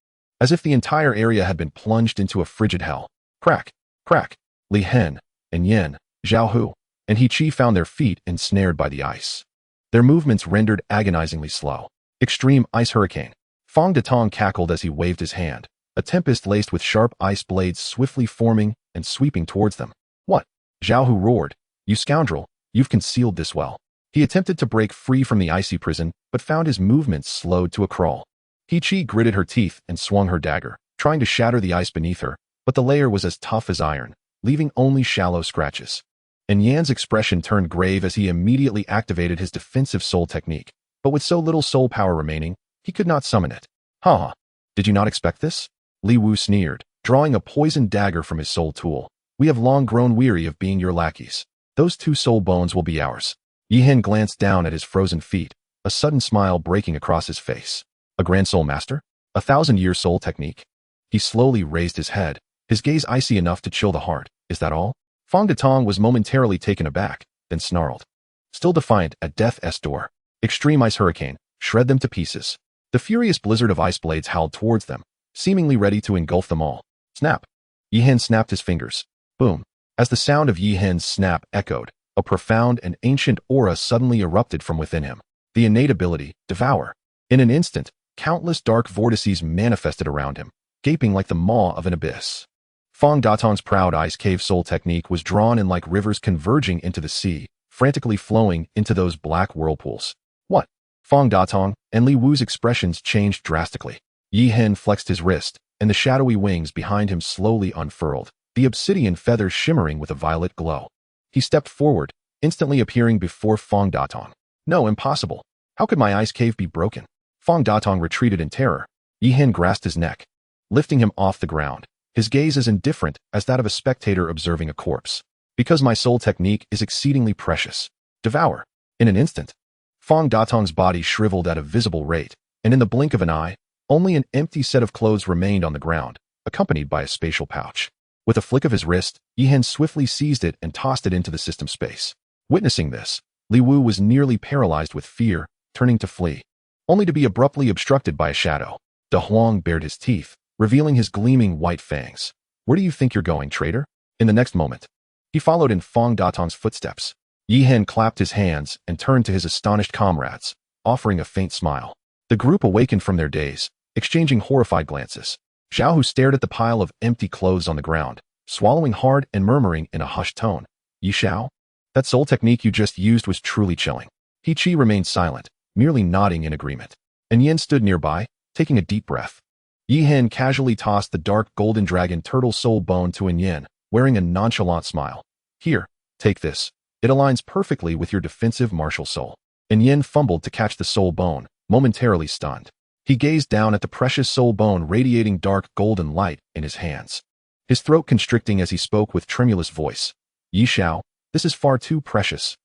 as if the entire area had been plunged into a frigid hell. Crack, crack. Li Hen and Yen, Zhao Hu, and He Chi found their feet ensnared by the ice, their movements rendered agonizingly slow. Extreme Ice Hurricane. Fong Datong cackled as he waved his hand, a tempest laced with sharp ice blades swiftly forming and sweeping towards them. "What?" Zhao Hu roared. "You scoundrel, you've concealed this well." He attempted to break free from the icy prison, but found his movements slowed to a crawl. He Chi gritted her teeth and swung her dagger, trying to shatter the ice beneath her, but the layer was as tough as iron, leaving only shallow scratches. And Yan's expression turned grave as he immediately activated his defensive soul technique, but with so little soul power remaining, he could not summon it. "Huh? Did you not expect this?" Li Wu sneered, drawing a poisoned dagger from his soul tool. "We have long grown weary of being your lackeys. Those two soul bones will be ours." Yi Hen glanced down at his frozen feet, a sudden smile breaking across his face. A Grand Soul Master? 1,000-year soul technique? He slowly raised his head, his gaze icy enough to chill the heart. Is that all? Fong Datong was momentarily taken aback, then snarled. Still defiant at death's door. Extreme Ice Hurricane, shred them to pieces. The furious blizzard of ice blades howled towards them, seemingly ready to engulf them all. Snap. Yi Hen snapped his fingers. Boom. As the sound of Yi Hen's snap echoed, a profound and ancient aura suddenly erupted from within him. The innate ability, Devour. In an instant, countless dark vortices manifested around him, gaping like the maw of an abyss. Fong Datong's proud ice cave soul technique was drawn in like rivers converging into the sea, frantically flowing into those black whirlpools. What? Fong Datong and Li Wu's expressions changed drastically. Yi Hen flexed his wrist, and the shadowy wings behind him slowly unfurled, the obsidian feathers shimmering with a violet glow. He stepped forward, instantly appearing before Fong Datong. No, impossible. How could my ice cave be broken? Fong Datong retreated in terror. Yi Hen grasped his neck, lifting him off the ground, his gaze as indifferent as that of a spectator observing a corpse. Because my soul technique is exceedingly precious. Devour. In an instant, Fong Datong's body shriveled at a visible rate, and in the blink of an eye, only an empty set of clothes remained on the ground, accompanied by a spatial pouch. With a flick of his wrist, Yi Hen swiftly seized it and tossed it into the system space. Witnessing this, Li Wu was nearly paralyzed with fear, turning to flee, only to be abruptly obstructed by a shadow. De Huang bared his teeth, revealing his gleaming white fangs. Where do you think you're going, traitor? In the next moment, he followed in Fong Datong's footsteps. Yi Hen clapped his hands and turned to his astonished comrades, offering a faint smile. The group awakened from their daze, exchanging horrified glances. Zhao Hu stared at the pile of empty clothes on the ground, swallowing hard and murmuring in a hushed tone. Yi Xiao? That soul technique you just used was truly chilling. He Chi remained silent, merely nodding in agreement. And Yin stood nearby, taking a deep breath. Yi Hen casually tossed the dark golden dragon turtle soul bone to Yin, wearing a nonchalant smile. Here, take this. It aligns perfectly with your defensive martial soul. Yin fumbled to catch the soul bone, momentarily stunned. He gazed down at the precious soul bone radiating dark golden light in his hands, his throat constricting as he spoke with tremulous voice. Yi Xiao, this is far too precious.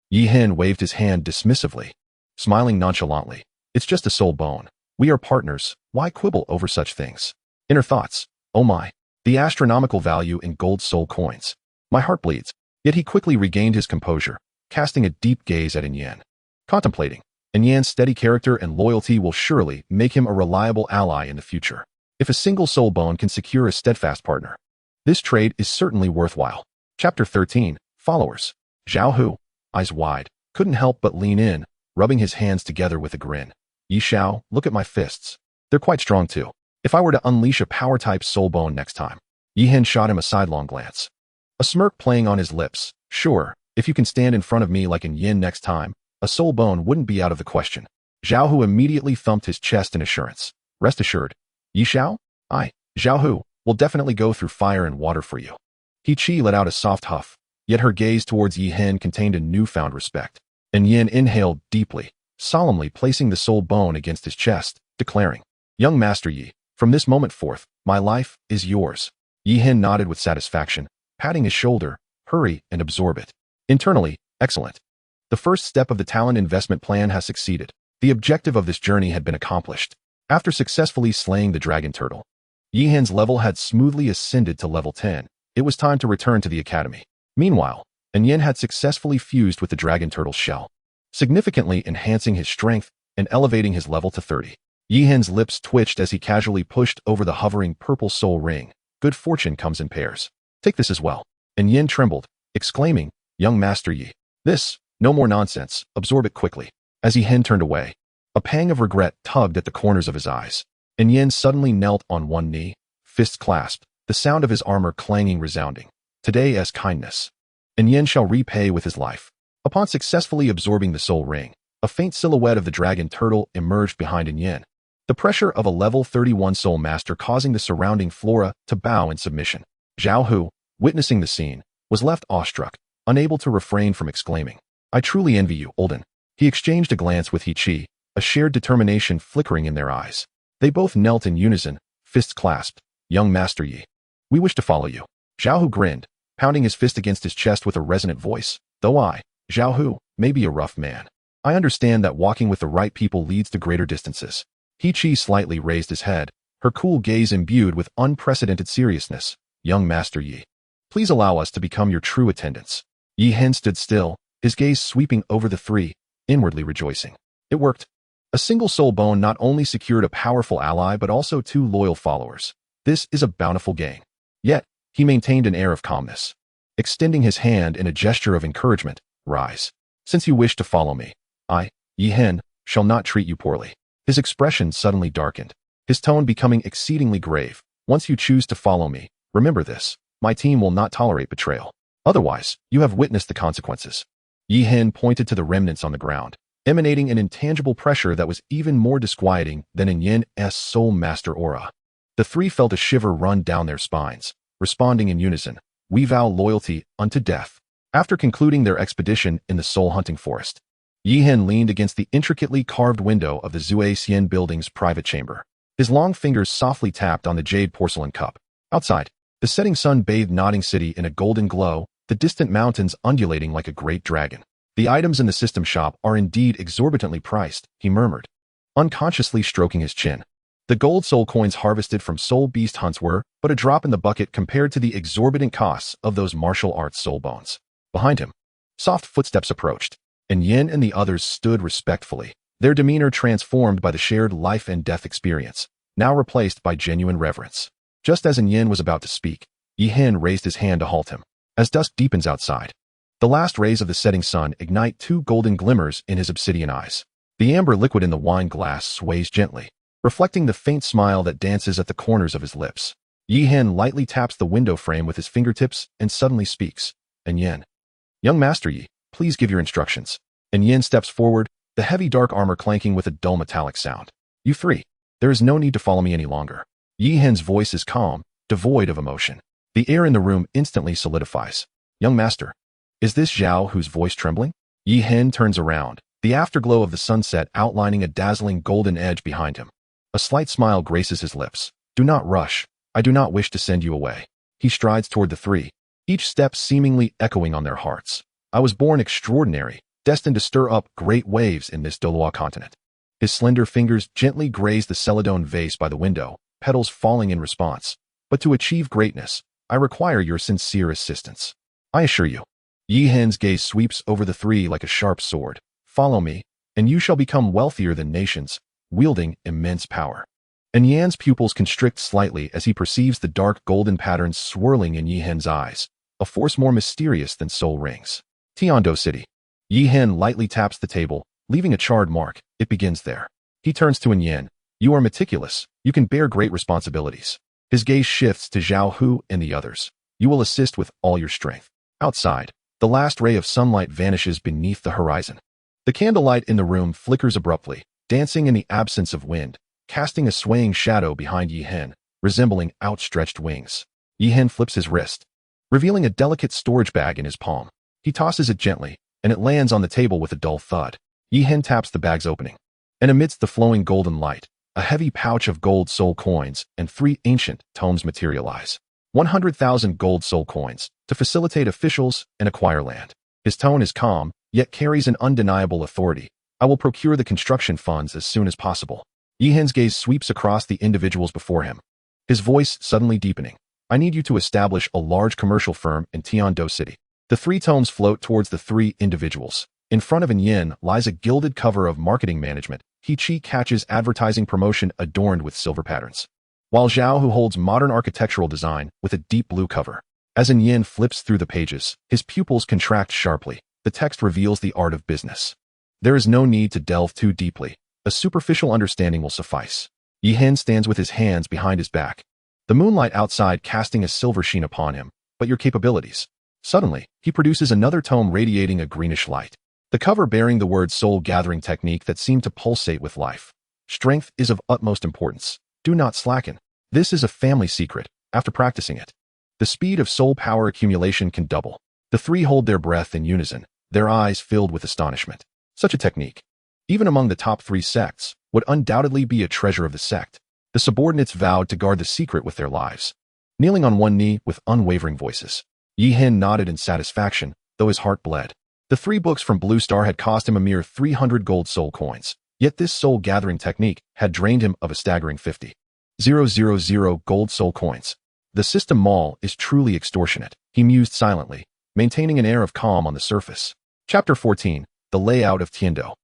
Yi Hen waved his hand dismissively, smiling nonchalantly. It's just a soul bone. We are partners. Why quibble over such things? Inner thoughts. Oh my. The astronomical value in gold soul coins. My heart bleeds. Yet he quickly regained his composure, casting a deep gaze at Yin. Contemplating. Yan's steady character and loyalty will surely make him a reliable ally in the future. If a single soul bone can secure a steadfast partner, this trade is certainly worthwhile. Chapter 13, Followers. Zhao Hu, eyes wide, couldn't help but lean in, rubbing his hands together with a grin. Yi Xiao, look at my fists. They're quite strong too. If I were to unleash a power-type soul bone next time. Yi Hen shot him a sidelong glance, a smirk playing on his lips. Sure, if you can stand in front of me like Yin next time, a soul bone wouldn't be out of the question. Zhao Hu immediately thumped his chest in assurance. Rest assured. Yi Xiao? Zhao Hu will definitely go through fire and water for you. He Chi let out a soft huff, yet her gaze towards Yi Hen contained a newfound respect. Yin inhaled deeply, solemnly placing the soul bone against his chest, declaring, Young Master Yi, from this moment forth, my life is yours. Yi Hen nodded with satisfaction, patting his shoulder. Hurry and absorb it. Internally, excellent. The first step of the talent investment plan has succeeded. The objective of this journey had been accomplished. After successfully slaying the dragon turtle, Yi Hen's level had smoothly ascended to level 10. It was time to return to the academy. Meanwhile, Yin had successfully fused with the dragon turtle's shell, significantly enhancing his strength and elevating his level to 30. Yi Hen's lips twitched as he casually pushed over the hovering purple soul ring. Good fortune comes in pairs. Take this as well. Yin trembled, exclaiming, Young Master Yi. This, no more nonsense, absorb it quickly. As Yi Hen turned away, a pang of regret tugged at the corners of his eyes. Yin suddenly knelt on one knee, fists clasped, the sound of his armor clanging resounding. Today as kindness. Yin shall repay with his life. Upon successfully absorbing the soul ring, a faint silhouette of the dragon turtle emerged behind Yin. The pressure of a level 31 soul master causing the surrounding flora to bow in submission. Zhao Hu, witnessing the scene, was left awestruck, unable to refrain from exclaiming, I truly envy you, Olden. He exchanged a glance with He Chi, a shared determination flickering in their eyes. They both knelt in unison, fists clasped. Young Master Yi, we wish to follow you. Zhao Hu grinned, pounding his fist against his chest with a resonant voice. Though I, Zhao Hu, may be a rough man, I understand that walking with the right people leads to greater distances. He slightly raised his head, her cool gaze imbued with unprecedented seriousness. Young Master Yi, please allow us to become your true attendants. Yi Hen stood still, his gaze sweeping over the three, inwardly rejoicing. It worked. A single soul bone not only secured a powerful ally but also 2 loyal followers. This is a bountiful gain. Yet, he maintained an air of calmness. Extending his hand in a gesture of encouragement, rise. Since you wish to follow me, I, Yi Hen, shall not treat you poorly. His expression suddenly darkened, his tone becoming exceedingly grave. Once you choose to follow me, remember this, my team will not tolerate betrayal. Otherwise, you have witnessed the consequences. Yi Hen pointed to the remnants on the ground, emanating an intangible pressure that was even more disquieting than in Yen's soul master aura. The three felt a shiver run down their spines, responding in unison, we vow loyalty unto death. After concluding their expedition in the soul-hunting forest, Yi Hen leaned against the intricately carved window of the Zuaxian building's private chamber. His long fingers softly tapped on the jade porcelain cup. Outside, the setting sun bathed Nodding City in a golden glow, the distant mountains undulating like a great dragon. The items in the system shop are indeed exorbitantly priced, he murmured, unconsciously stroking his chin. The gold soul coins harvested from soul beast hunts were but a drop in the bucket compared to the exorbitant costs of those martial arts soul bones. Behind him, soft footsteps approached, and Yin and the others stood respectfully, their demeanor transformed by the shared life and death experience, now replaced by genuine reverence. Just as Yin was about to speak, Yi Hen raised his hand to halt him. As dusk deepens outside, the last rays of the setting sun ignite 2 golden glimmers in his obsidian eyes. The amber liquid in the wine glass sways gently, reflecting the faint smile that dances at the corners of his lips. Yi Hen lightly taps the window frame with his fingertips and suddenly speaks. And Yin, young Master Yi, please give your instructions. And Yin steps forward, the heavy dark armor clanking with a dull metallic sound. You 3, there is no need to follow me any longer. Yi Hen's voice is calm, devoid of emotion. The air in the room instantly solidifies. Young Master, is this Zhao whose voice trembling? Yi Hen turns around, the afterglow of the sunset outlining a dazzling golden edge behind him. A slight smile graces his lips. Do not rush. I do not wish to send you away. He strides toward the three, each step seemingly echoing on their hearts. I was born extraordinary, destined to stir up great waves in this Doloa continent. His slender fingers gently graze the celadone vase by the window, petals falling in response. But to achieve greatness, I require your sincere assistance. I assure you. Yi Hen's gaze sweeps over the three like a sharp sword. Follow me, and you shall become wealthier than nations, wielding immense power. And Yan's pupils constrict slightly as he perceives the dark golden patterns swirling in Yi Hen's eyes, a force more mysterious than soul rings. Tiando City. Yi Hen lightly taps the table, leaving a charred mark. It begins there. He turns to Yin. You are meticulous. You can bear great responsibilities. His gaze shifts to Zhao Hu and the others. You will assist with all your strength. Outside, the last ray of sunlight vanishes beneath the horizon. The candlelight in the room flickers abruptly, dancing in the absence of wind, casting a swaying shadow behind Yi Hen, resembling outstretched wings. Yi Hen flips his wrist, revealing a delicate storage bag in his palm. He tosses it gently, and it lands on the table with a dull thud. Yi Hen taps the bag's opening, and amidst the flowing golden light, a heavy pouch of gold soul coins and 3 ancient tomes materialize. 100,000 gold soul coins, to facilitate officials and acquire land. His tone is calm, yet carries an undeniable authority. I will procure the construction funds as soon as possible. Yi Hen's gaze sweeps across the individuals before him, his voice suddenly deepening. I need you to establish a large commercial firm in Tiando City. The 3 tomes float towards the 3 individuals. In front of Yin lies a gilded cover of marketing management. He catches advertising promotion adorned with silver patterns, while Zhao Hu holds modern architectural design with a deep blue cover. As Yin flips through the pages, his pupils contract sharply. The text reveals the art of business. There is no need to delve too deeply. A superficial understanding will suffice. Yi Hen stands with his hands behind his back, the moonlight outside casting a silver sheen upon him. But your capabilities. Suddenly, he produces another tome radiating a greenish light, the cover bearing the word soul gathering technique that seemed to pulsate with life. Strength is of utmost importance. Do not slacken. This is a family secret. After practicing it, the speed of soul power accumulation can double. The 3 hold their breath in unison, their eyes filled with astonishment. Such a technique, even among the top 3 sects, would undoubtedly be a treasure of the sect. The subordinates vowed to guard the secret with their lives. Kneeling on one knee with unwavering voices, Yi Hen nodded in satisfaction, though his heart bled. The 3 books from Blue Star had cost him a mere 300 gold soul coins, yet this soul-gathering technique had drained him of a staggering 50,000 gold soul coins. The system mall is truly extortionate, he mused silently, maintaining an air of calm on the surface. Chapter 14. The Layout of Tiendo.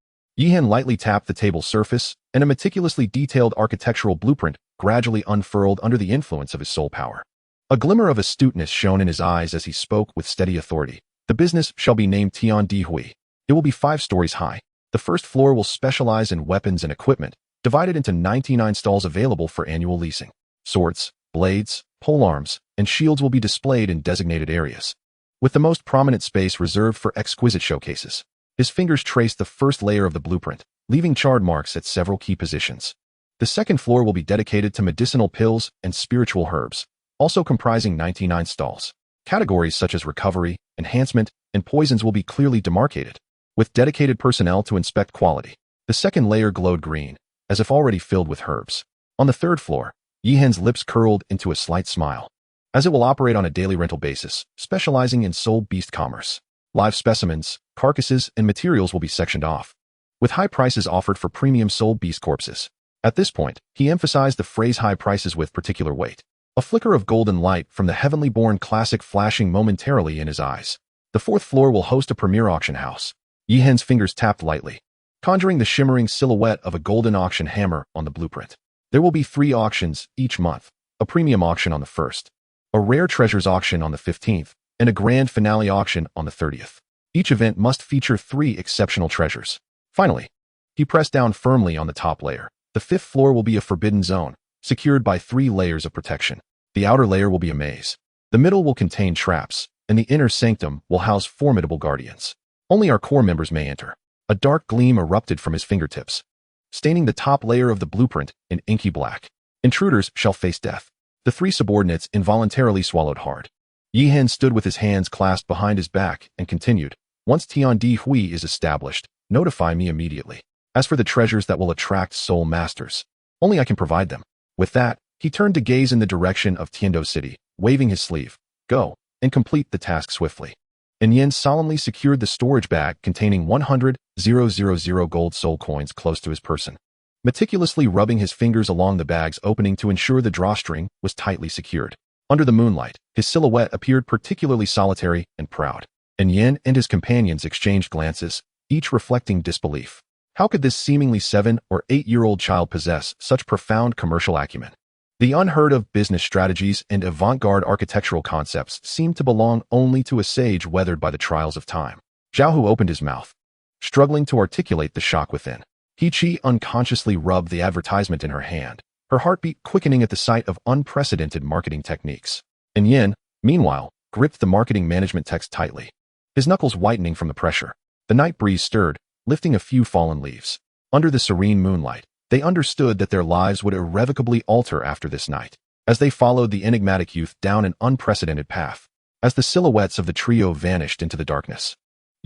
Yihan lightly tapped the table's surface, and a meticulously detailed architectural blueprint gradually unfurled under the influence of his soul power. A glimmer of astuteness shone in his eyes as he spoke with steady authority. The business shall be named Tian Di Hui. It will be 5 stories high. The first floor will specialize in weapons and equipment, divided into 99 stalls available for annual leasing. Swords, blades, polearms, and shields will be displayed in designated areas, with the most prominent space reserved for exquisite showcases. His fingers traced the first layer of the blueprint, leaving charred marks at several key positions. The second floor will be dedicated to medicinal pills and spiritual herbs, also comprising 99 stalls. Categories such as recovery, enhancement, and poisons will be clearly demarcated, with dedicated personnel to inspect quality. The second layer glowed green, as if already filled with herbs. On the third floor, Yihan's lips curled into a slight smile, as it will operate on a daily rental basis, specializing in soul beast commerce. Live specimens, carcasses, and materials will be sectioned off, with high prices offered for premium soul beast corpses. At this point, he emphasized the phrase high prices with particular weight. A flicker of golden light from the heavenly born classic flashing momentarily in his eyes. The fourth floor will host a premier auction house. Yihan's fingers tapped lightly, conjuring the shimmering silhouette of a golden auction hammer on the blueprint. There will be 3 auctions each month, a premium auction on the 1st, a rare treasures auction on the 15th, and a grand finale auction on the 30th. Each event must feature 3 exceptional treasures. Finally, he pressed down firmly on the top layer. The 5th floor will be a forbidden zone, secured by 3 layers of protection. The outer layer will be a maze. The middle will contain traps, and the inner sanctum will house formidable guardians. Only our core members may enter. A dark gleam erupted from his fingertips, staining the top layer of the blueprint in inky black. Intruders shall face death. The 3 subordinates involuntarily swallowed hard. Yihan stood with his hands clasped behind his back and continued, "Once Tian Di Hui is established, notify me immediately. As for the treasures that will attract soul masters, only I can provide them." With that, he turned to gaze in the direction of Tiendo City, waving his sleeve. "Go, and complete the task swiftly." And Yen solemnly secured the storage bag containing 100,000 gold soul coins close to his person, meticulously rubbing his fingers along the bag's opening to ensure the drawstring was tightly secured. Under the moonlight, his silhouette appeared particularly solitary and proud, and Yen and his companions exchanged glances, each reflecting disbelief. How could this seemingly 7- or 8-year-old child possess such profound commercial acumen? The unheard-of business strategies and avant-garde architectural concepts seemed to belong only to a sage weathered by the trials of time. Zhao opened his mouth, struggling to articulate the shock within. He unconsciously rubbed the advertisement in her hand, her heartbeat quickening at the sight of unprecedented marketing techniques. And Yen, meanwhile, gripped the marketing management text tightly, his knuckles whitening from the pressure. The night breeze stirred, lifting a few fallen leaves. Under the serene moonlight, they understood that their lives would irrevocably alter after this night, as they followed the enigmatic youth down an unprecedented path. As the silhouettes of the trio vanished into the darkness,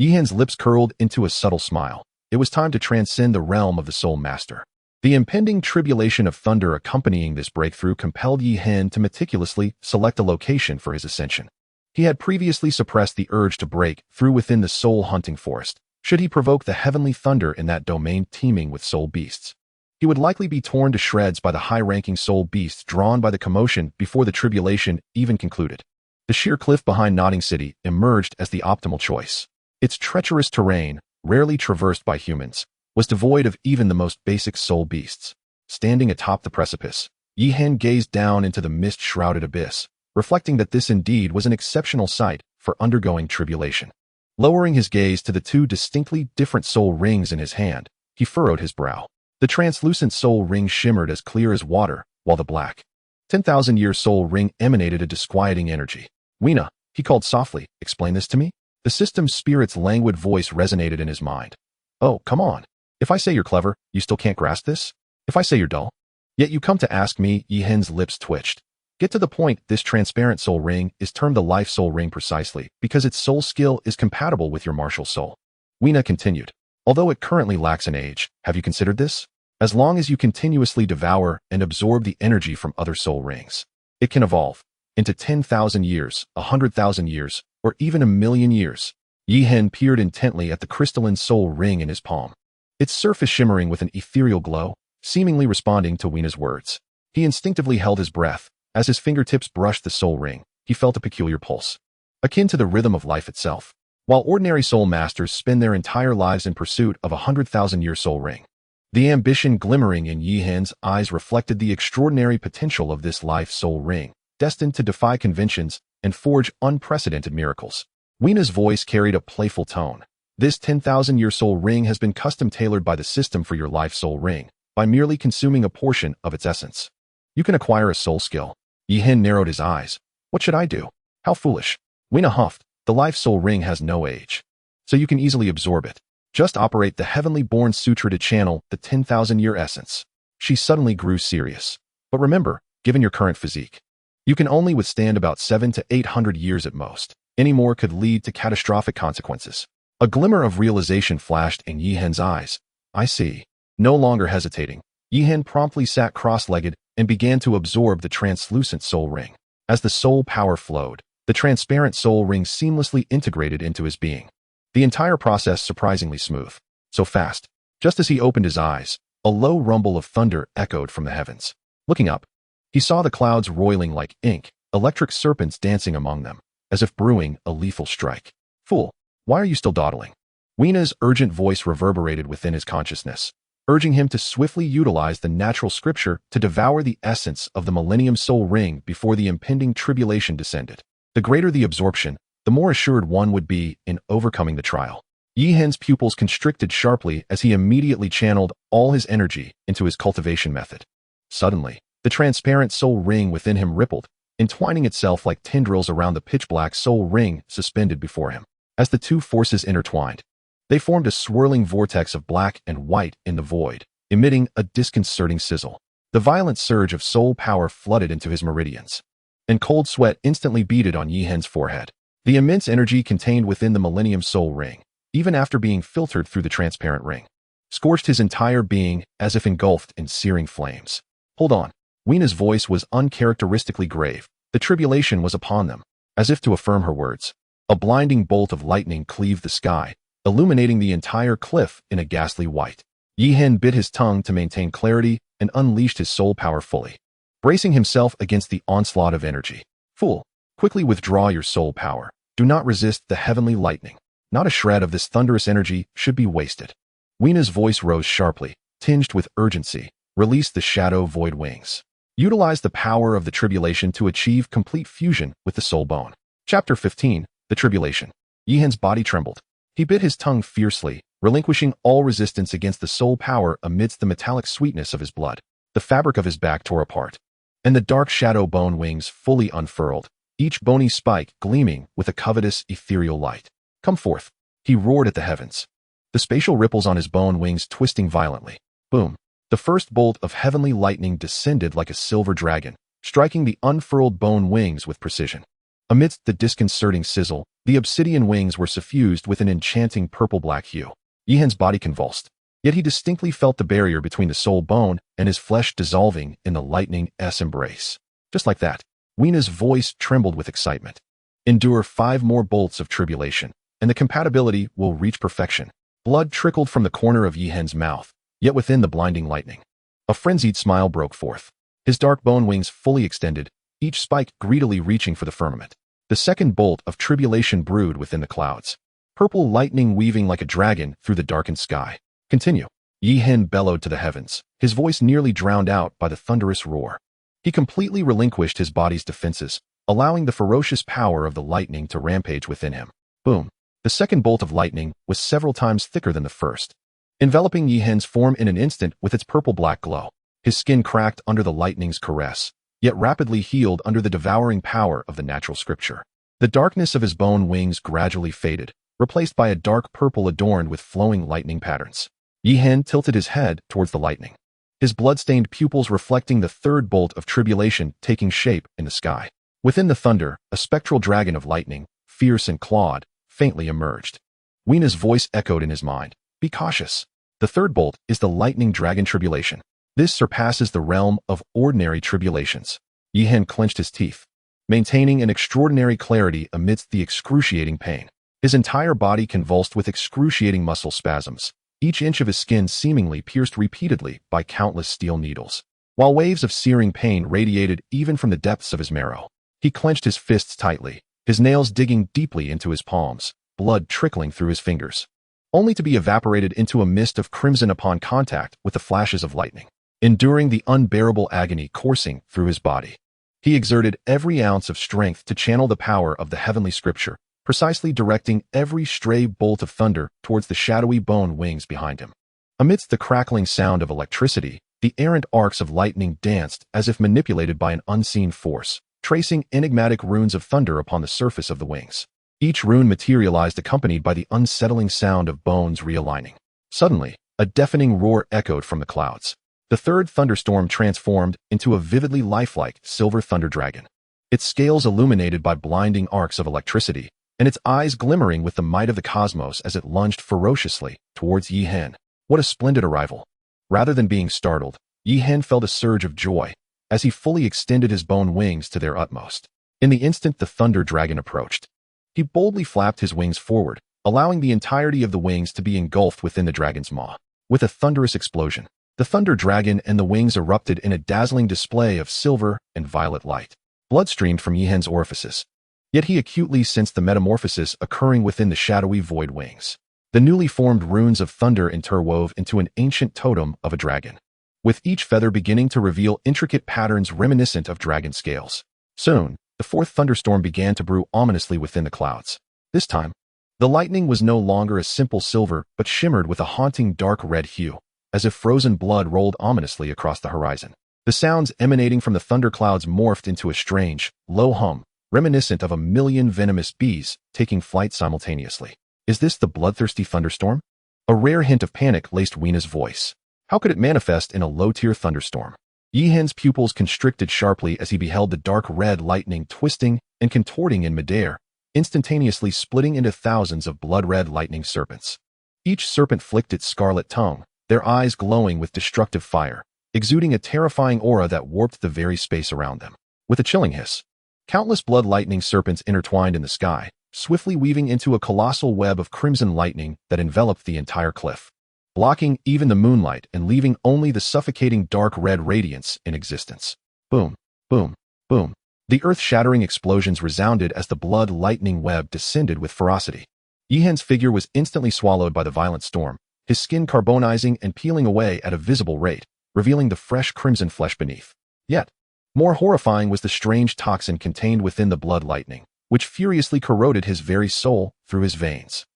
Yihan's lips curled into a subtle smile. It was time to transcend the realm of the Soul Master. The impending tribulation of thunder accompanying this breakthrough compelled Yihan to meticulously select a location for his ascension. He had previously suppressed the urge to break through within the soul-hunting forest, should he provoke the heavenly thunder in that domain teeming with soul beasts. He would likely be torn to shreds by the high-ranking soul beasts drawn by the commotion before the tribulation even concluded. The sheer cliff behind Nodding City emerged as the optimal choice. Its treacherous terrain, rarely traversed by humans, was devoid of even the most basic soul beasts. Standing atop the precipice, Yihan gazed down into the mist-shrouded abyss, reflecting that this indeed was an exceptional sight for undergoing tribulation. Lowering his gaze to the 2 distinctly different soul rings in his hand, he furrowed his brow. The translucent soul ring shimmered as clear as water, while the black, 10,000-year soul ring emanated a disquieting energy. "Weena," he called softly, "explain this to me?" The system spirit's languid voice resonated in his mind. "Oh, come on. If I say you're clever, you still can't grasp this? If I say you're dull? Yet you come to ask me?" Yihan's lips twitched. "Get to the point. This transparent soul ring is termed a life soul ring precisely because its soul skill is compatible with your martial soul." Weena continued. "Although it currently lacks an age, have you considered this? As long as you continuously devour and absorb the energy from other soul rings, it can evolve into 10,000 years, 100,000 years, or even 1,000,000 years. Yi Hen peered intently at the crystalline soul ring in his palm, its surface shimmering with an ethereal glow, seemingly responding to Weena's words. He instinctively held his breath. As his fingertips brushed the soul ring, he felt a peculiar pulse, akin to the rhythm of life itself. While ordinary soul masters spend their entire lives in pursuit of a 100,000-year soul ring, the ambition glimmering in Yi Hen's eyes reflected the extraordinary potential of this life soul ring, destined to defy conventions and forge unprecedented miracles. Weena's voice carried a playful tone. This 10,000-year soul ring has been custom-tailored by the system for your life soul ring, by merely consuming a portion of its essence. You can acquire a soul skill. Yi Hen narrowed his eyes. What should I do? How foolish. Weena huffed. The life soul ring has no age, so you can easily absorb it. Just operate the heavenly born sutra to channel the 10,000-year essence. She suddenly grew serious. But remember, given your current physique, you can only withstand about 700 to 800 years at most. Any more could lead to catastrophic consequences. A glimmer of realization flashed in Yi Hen's eyes. I see. No longer hesitating, Yi Hen promptly sat cross-legged and began to absorb the translucent soul ring. As the soul power flowed, the transparent soul ring seamlessly integrated into his being. The entire process surprisingly smooth. So fast. Just as he opened his eyes, a low rumble of thunder echoed from the heavens. Looking up, he saw the clouds roiling like ink, electric serpents dancing among them, as if brewing a lethal strike. Fool, why are you still dawdling? Weena's urgent voice reverberated within his consciousness, urging him to swiftly utilize the natural scripture to devour the essence of the Millennium Soul Ring before the impending tribulation descended. The greater the absorption, the more assured one would be in overcoming the trial. Yi Hen's pupils constricted sharply as he immediately channeled all his energy into his cultivation method. Suddenly, the transparent soul ring within him rippled, entwining itself like tendrils around the pitch-black soul ring suspended before him. As the two forces intertwined, they formed a swirling vortex of black and white in the void, emitting a disconcerting sizzle. The violent surge of soul power flooded into his meridians, and cold sweat instantly beaded on Yi Hen's forehead. The immense energy contained within the Millennium Soul Ring, even after being filtered through the transparent ring, scorched his entire being as if engulfed in searing flames. Hold on. Weena's voice was uncharacteristically grave. The tribulation was upon them. As if to affirm her words, a blinding bolt of lightning cleaved the sky, illuminating the entire cliff in a ghastly white. Yi Hen bit his tongue to maintain clarity and unleashed his soul power fully, bracing himself against the onslaught of energy. Fool, quickly withdraw your soul power. Do not resist the heavenly lightning. Not a shred of this thunderous energy should be wasted. Weena's voice rose sharply, tinged with urgency. Release the shadow void wings. Utilize the power of the tribulation to achieve complete fusion with the soul bone. Chapter 15, The Tribulation. Yi Hen's body trembled. He bit his tongue fiercely, relinquishing all resistance against the soul power amidst the metallic sweetness of his blood. The fabric of his back tore apart, and the dark shadow bone wings fully unfurled, each bony spike gleaming with a covetous ethereal light. Come forth, he roared at the heavens, the spatial ripples on his bone wings twisting violently. Boom. The first bolt of heavenly lightning descended like a silver dragon, striking the unfurled bone wings with precision. Amidst the disconcerting sizzle, the obsidian wings were suffused with an enchanting purple-black hue. Yi Hen's body convulsed, yet he distinctly felt the barrier between the soul bone and his flesh dissolving in the lightning's embrace. Just like that, Weena's voice trembled with excitement. Endure 5 more bolts of tribulation, and the compatibility will reach perfection. Blood trickled from the corner of Yi Hen's mouth, yet within the blinding lightning, a frenzied smile broke forth. His dark bone wings fully extended, each spike greedily reaching for the firmament. The second bolt of tribulation brewed within the clouds, purple lightning weaving like a dragon through the darkened sky. Continue. Yi Hen bellowed to the heavens, his voice nearly drowned out by the thunderous roar. He completely relinquished his body's defenses, allowing the ferocious power of the lightning to rampage within him. Boom. The second bolt of lightning was several times thicker than the first, enveloping Yi Hen's form in an instant with its purple-black glow. His skin cracked under the lightning's caress, yet rapidly healed under the devouring power of the natural scripture. The darkness of his bone wings gradually faded, replaced by a dark purple adorned with flowing lightning patterns. Yi Hen tilted his head towards the lightning, his blood-stained pupils reflecting the third bolt of tribulation taking shape in the sky. Within the thunder, a spectral dragon of lightning, fierce and clawed, faintly emerged. Weena's voice echoed in his mind. Be cautious. The third bolt is the lightning dragon tribulation. This surpasses the realm of ordinary tribulations. Yi Hen clenched his teeth, maintaining an extraordinary clarity amidst the excruciating pain. His entire body convulsed with excruciating muscle spasms, each inch of his skin seemingly pierced repeatedly by countless steel needles, while waves of searing pain radiated even from the depths of his marrow. He clenched his fists tightly, his nails digging deeply into his palms, blood trickling through his fingers, only to be evaporated into a mist of crimson upon contact with the flashes of lightning. Enduring the unbearable agony coursing through his body, he exerted every ounce of strength to channel the power of the heavenly scripture, precisely directing every stray bolt of thunder towards the shadowy bone wings behind him. Amidst the crackling sound of electricity, the errant arcs of lightning danced as if manipulated by an unseen force, tracing enigmatic runes of thunder upon the surface of the wings. Each rune materialized accompanied by the unsettling sound of bones realigning. Suddenly, a deafening roar echoed from the clouds. The third thunderstorm transformed into a vividly lifelike silver thunder dragon, its scales illuminated by blinding arcs of electricity, and its eyes glimmering with the might of the cosmos as it lunged ferociously towards Yi Hen. What a splendid arrival! Rather than being startled, Yi Hen felt a surge of joy as he fully extended his bone wings to their utmost. In the instant the thunder dragon approached, he boldly flapped his wings forward, allowing the entirety of the wings to be engulfed within the dragon's maw. With a thunderous explosion, the thunder dragon and the wings erupted in a dazzling display of silver and violet light. Blood streamed from Yi Hen's orifices, yet he acutely sensed the metamorphosis occurring within the shadowy void wings. The newly formed runes of thunder interwove into an ancient totem of a dragon, with each feather beginning to reveal intricate patterns reminiscent of dragon scales. Soon, the fourth thunderstorm began to brew ominously within the clouds. This time, the lightning was no longer a simple silver but shimmered with a haunting dark red hue, as if frozen blood rolled ominously across the horizon. The sounds emanating from the thunderclouds morphed into a strange, low hum, reminiscent of a million venomous bees taking flight simultaneously. Is this the bloodthirsty thunderstorm? A rare hint of panic laced Weena's voice. How could it manifest in a low-tier thunderstorm? Yi Hen's pupils constricted sharply as he beheld the dark red lightning twisting and contorting in midair, instantaneously splitting into thousands of blood-red lightning serpents. Each serpent flicked its scarlet tongue, their eyes glowing with destructive fire, exuding a terrifying aura that warped the very space around them. With a chilling hiss, countless blood lightning serpents intertwined in the sky, swiftly weaving into a colossal web of crimson lightning that enveloped the entire cliff, blocking even the moonlight and leaving only the suffocating dark red radiance in existence. Boom, boom, boom. The earth-shattering explosions resounded as the blood lightning web descended with ferocity. Yi Hen's figure was instantly swallowed by the violent storm, his skin carbonizing and peeling away at a visible rate, revealing the fresh crimson flesh beneath. Yet, more horrifying was the strange toxin contained within the blood lightning, which furiously corroded his very soul through his veins.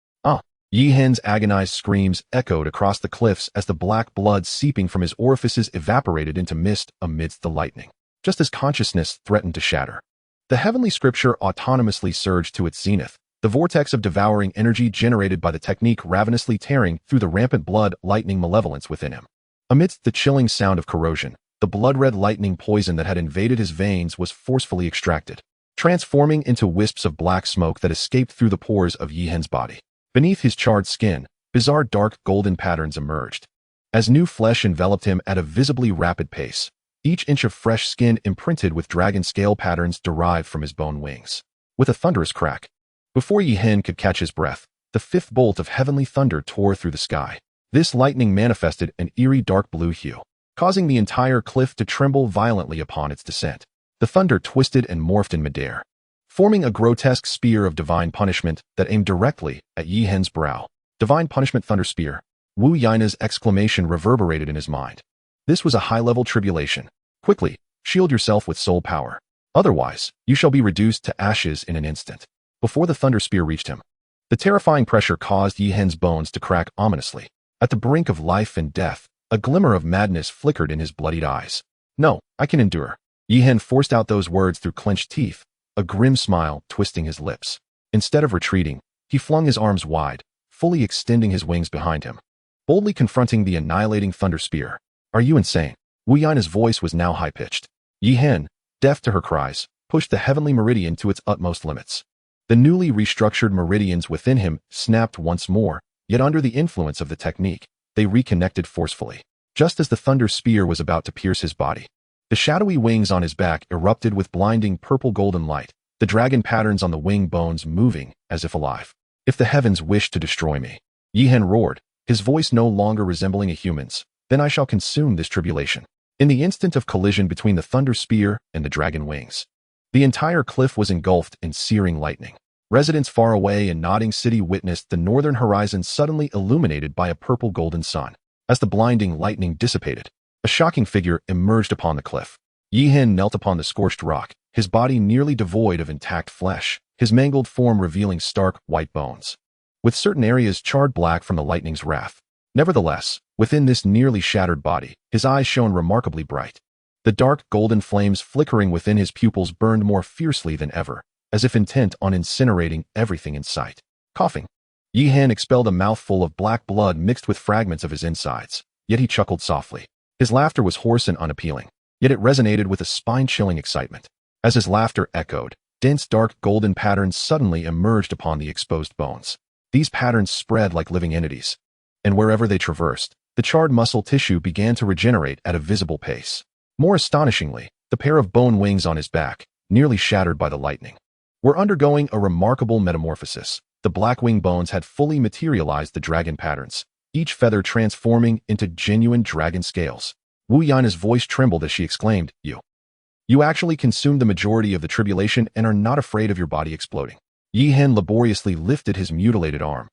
Yi Hen's agonized screams echoed across the cliffs as the black blood seeping from his orifices evaporated into mist amidst the lightning, just as consciousness threatened to shatter. The heavenly scripture autonomously surged to its zenith, the vortex of devouring energy generated by the technique ravenously tearing through the rampant blood lightning malevolence within him. Amidst the chilling sound of corrosion, the blood-red lightning poison that had invaded his veins was forcefully extracted, transforming into wisps of black smoke that escaped through the pores of Yi Hen's body. Beneath his charred skin, bizarre dark golden patterns emerged. As new flesh enveloped him at a visibly rapid pace, each inch of fresh skin imprinted with dragon scale patterns derived from his bone wings. With a thunderous crack, before Yi Hen could catch his breath, the fifth bolt of heavenly thunder tore through the sky. This lightning manifested an eerie dark blue hue, causing the entire cliff to tremble violently upon its descent. The thunder twisted and morphed in midair, forming a grotesque spear of divine punishment that aimed directly at Yi Hen's brow. Divine punishment thunder spear. Wu Yaina's exclamation reverberated in his mind. This was a high-level tribulation. Quickly, shield yourself with soul power. Otherwise, you shall be reduced to ashes in an instant. Before the thunder spear reached him, the terrifying pressure caused Yi Hen's bones to crack ominously. At the brink of life and death, a glimmer of madness flickered in his bloodied eyes. No, I can endure. Yi Hen forced out those words through clenched teeth, a grim smile twisting his lips. Instead of retreating, he flung his arms wide, fully extending his wings behind him, boldly confronting the annihilating thunder spear. Are you insane? Wu Yaina's voice was now high-pitched. Yi Hen, deaf to her cries, pushed the heavenly meridian to its utmost limits. The newly restructured meridians within him snapped once more, yet under the influence of the technique, they reconnected forcefully. Just as the thunder spear was about to pierce his body, the shadowy wings on his back erupted with blinding purple-golden light, the dragon patterns on the wing bones moving as if alive. If the heavens wish to destroy me, Yihen roared, his voice no longer resembling a human's, then I shall consume this tribulation. In the instant of collision between the thunder spear and the dragon wings, the entire cliff was engulfed in searing lightning. Residents far away in Nodding City witnessed the northern horizon suddenly illuminated by a purple golden sun. As the blinding lightning dissipated, a shocking figure emerged upon the cliff. Yihen knelt upon the scorched rock, his body nearly devoid of intact flesh, his mangled form revealing stark white bones, with certain areas charred black from the lightning's wrath. Nevertheless, within this nearly shattered body, his eyes shone remarkably bright. The dark golden flames flickering within his pupils burned more fiercely than ever, as if intent on incinerating everything in sight. Coughing, Yihen expelled a mouthful of black blood mixed with fragments of his insides, yet he chuckled softly. His laughter was hoarse and unappealing, yet it resonated with a spine-chilling excitement. As his laughter echoed, dense dark golden patterns suddenly emerged upon the exposed bones. These patterns spread like living entities, and wherever they traversed, the charred muscle tissue began to regenerate at a visible pace. More astonishingly, the pair of bone wings on his back, nearly shattered by the lightning, were undergoing a remarkable metamorphosis. The black wing bones had fully materialized the dragon patterns, each feather transforming into genuine dragon scales. Wu Yan's voice trembled as she exclaimed, You actually consumed the majority of the tribulation and are not afraid of your body exploding. Yihen laboriously lifted his mutilated arm,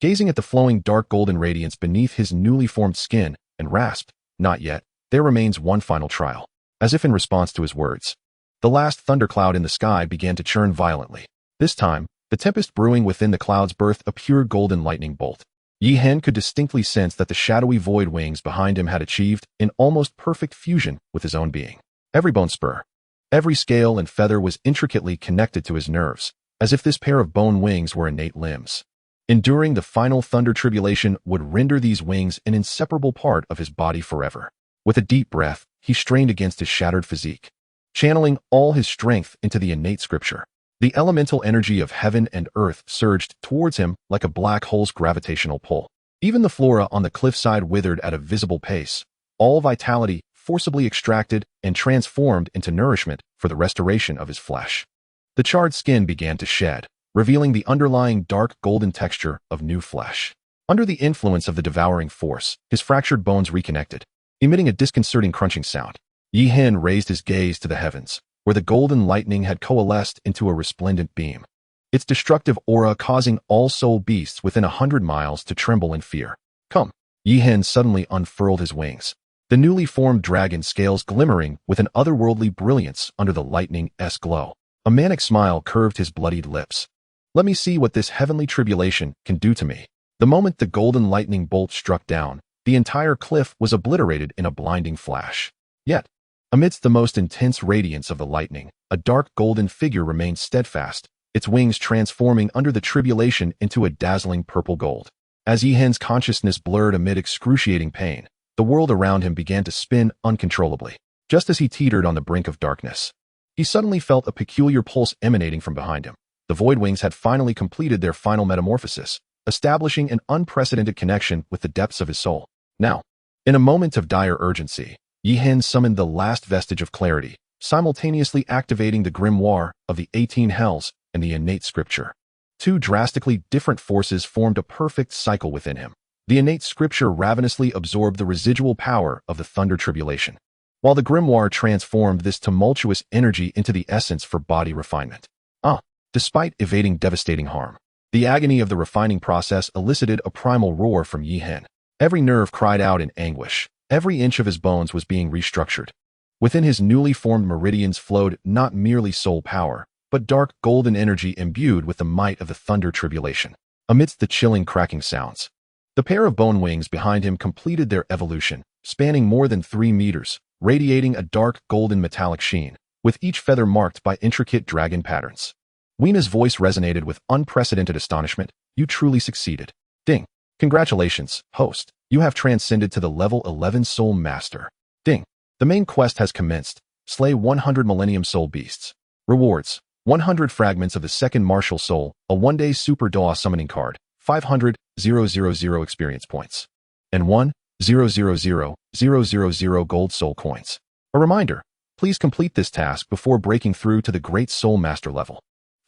gazing at the flowing dark golden radiance beneath his newly formed skin, and rasped, Not yet, there remains one final trial. As if in response to his words, the last thundercloud in the sky began to churn violently. This time, the tempest brewing within the clouds birthed a pure golden lightning bolt. Yihen could distinctly sense that the shadowy void wings behind him had achieved an almost perfect fusion with his own being. Every bone spur, every scale and feather was intricately connected to his nerves, as if this pair of bone wings were innate limbs. Enduring the final thunder tribulation would render these wings an inseparable part of his body forever. With a deep breath, he strained against his shattered physique, channeling all his strength into the innate scripture. The elemental energy of heaven and earth surged towards him like a black hole's gravitational pull. Even the flora on the cliffside withered at a visible pace, all vitality forcibly extracted and transformed into nourishment for the restoration of his flesh. The charred skin began to shed, revealing the underlying dark golden texture of new flesh. Under the influence of the devouring force, his fractured bones reconnected, emitting a disconcerting crunching sound. Yihen raised his gaze to the heavens, where the golden lightning had coalesced into a resplendent beam, its destructive aura causing all soul beasts within 100 miles to tremble in fear. Come! Yihen suddenly unfurled his wings, the newly formed dragon scales glimmering with an otherworldly brilliance under the lightning-esque glow. A manic smile curved his bloodied lips. Let me see what this heavenly tribulation can do to me. The moment the golden lightning bolt struck down, the entire cliff was obliterated in a blinding flash. Yet, amidst the most intense radiance of the lightning, a dark golden figure remained steadfast, its wings transforming under the tribulation into a dazzling purple gold. As Yihen's consciousness blurred amid excruciating pain, the world around him began to spin uncontrollably. Just as he teetered on the brink of darkness, he suddenly felt a peculiar pulse emanating from behind him. The void wings had finally completed their final metamorphosis, establishing an unprecedented connection with the depths of his soul. Now, in a moment of dire urgency, Yihen summoned the last vestige of clarity, simultaneously activating the grimoire of the 18 hells and the innate scripture. Two drastically different forces formed a perfect cycle within him. The innate scripture ravenously absorbed the residual power of the thunder tribulation, while the grimoire transformed this tumultuous energy into the essence for body refinement. Despite evading devastating harm, the agony of the refining process elicited a primal roar from Yihen. Every nerve cried out in anguish. Every inch of his bones was being restructured. Within his newly formed meridians flowed not merely soul power, but dark golden energy imbued with the might of the thunder tribulation. Amidst the chilling cracking sounds, the pair of bone wings behind him completed their evolution, spanning more than 3 meters, radiating a dark golden metallic sheen, with each feather marked by intricate dragon patterns. Weena's voice resonated with unprecedented astonishment. You truly succeeded. Ding. Congratulations, host. You have transcended to the level 11 Soul Master. Ding. The main quest has commenced. Slay 100 Millennium Soul Beasts. Rewards. 100 fragments of the second Martial Soul, a 1-day Super Daw summoning card, 500,000 experience points, and 1,000,000 gold soul coins. A reminder, please complete this task before breaking through to the Great Soul Master level.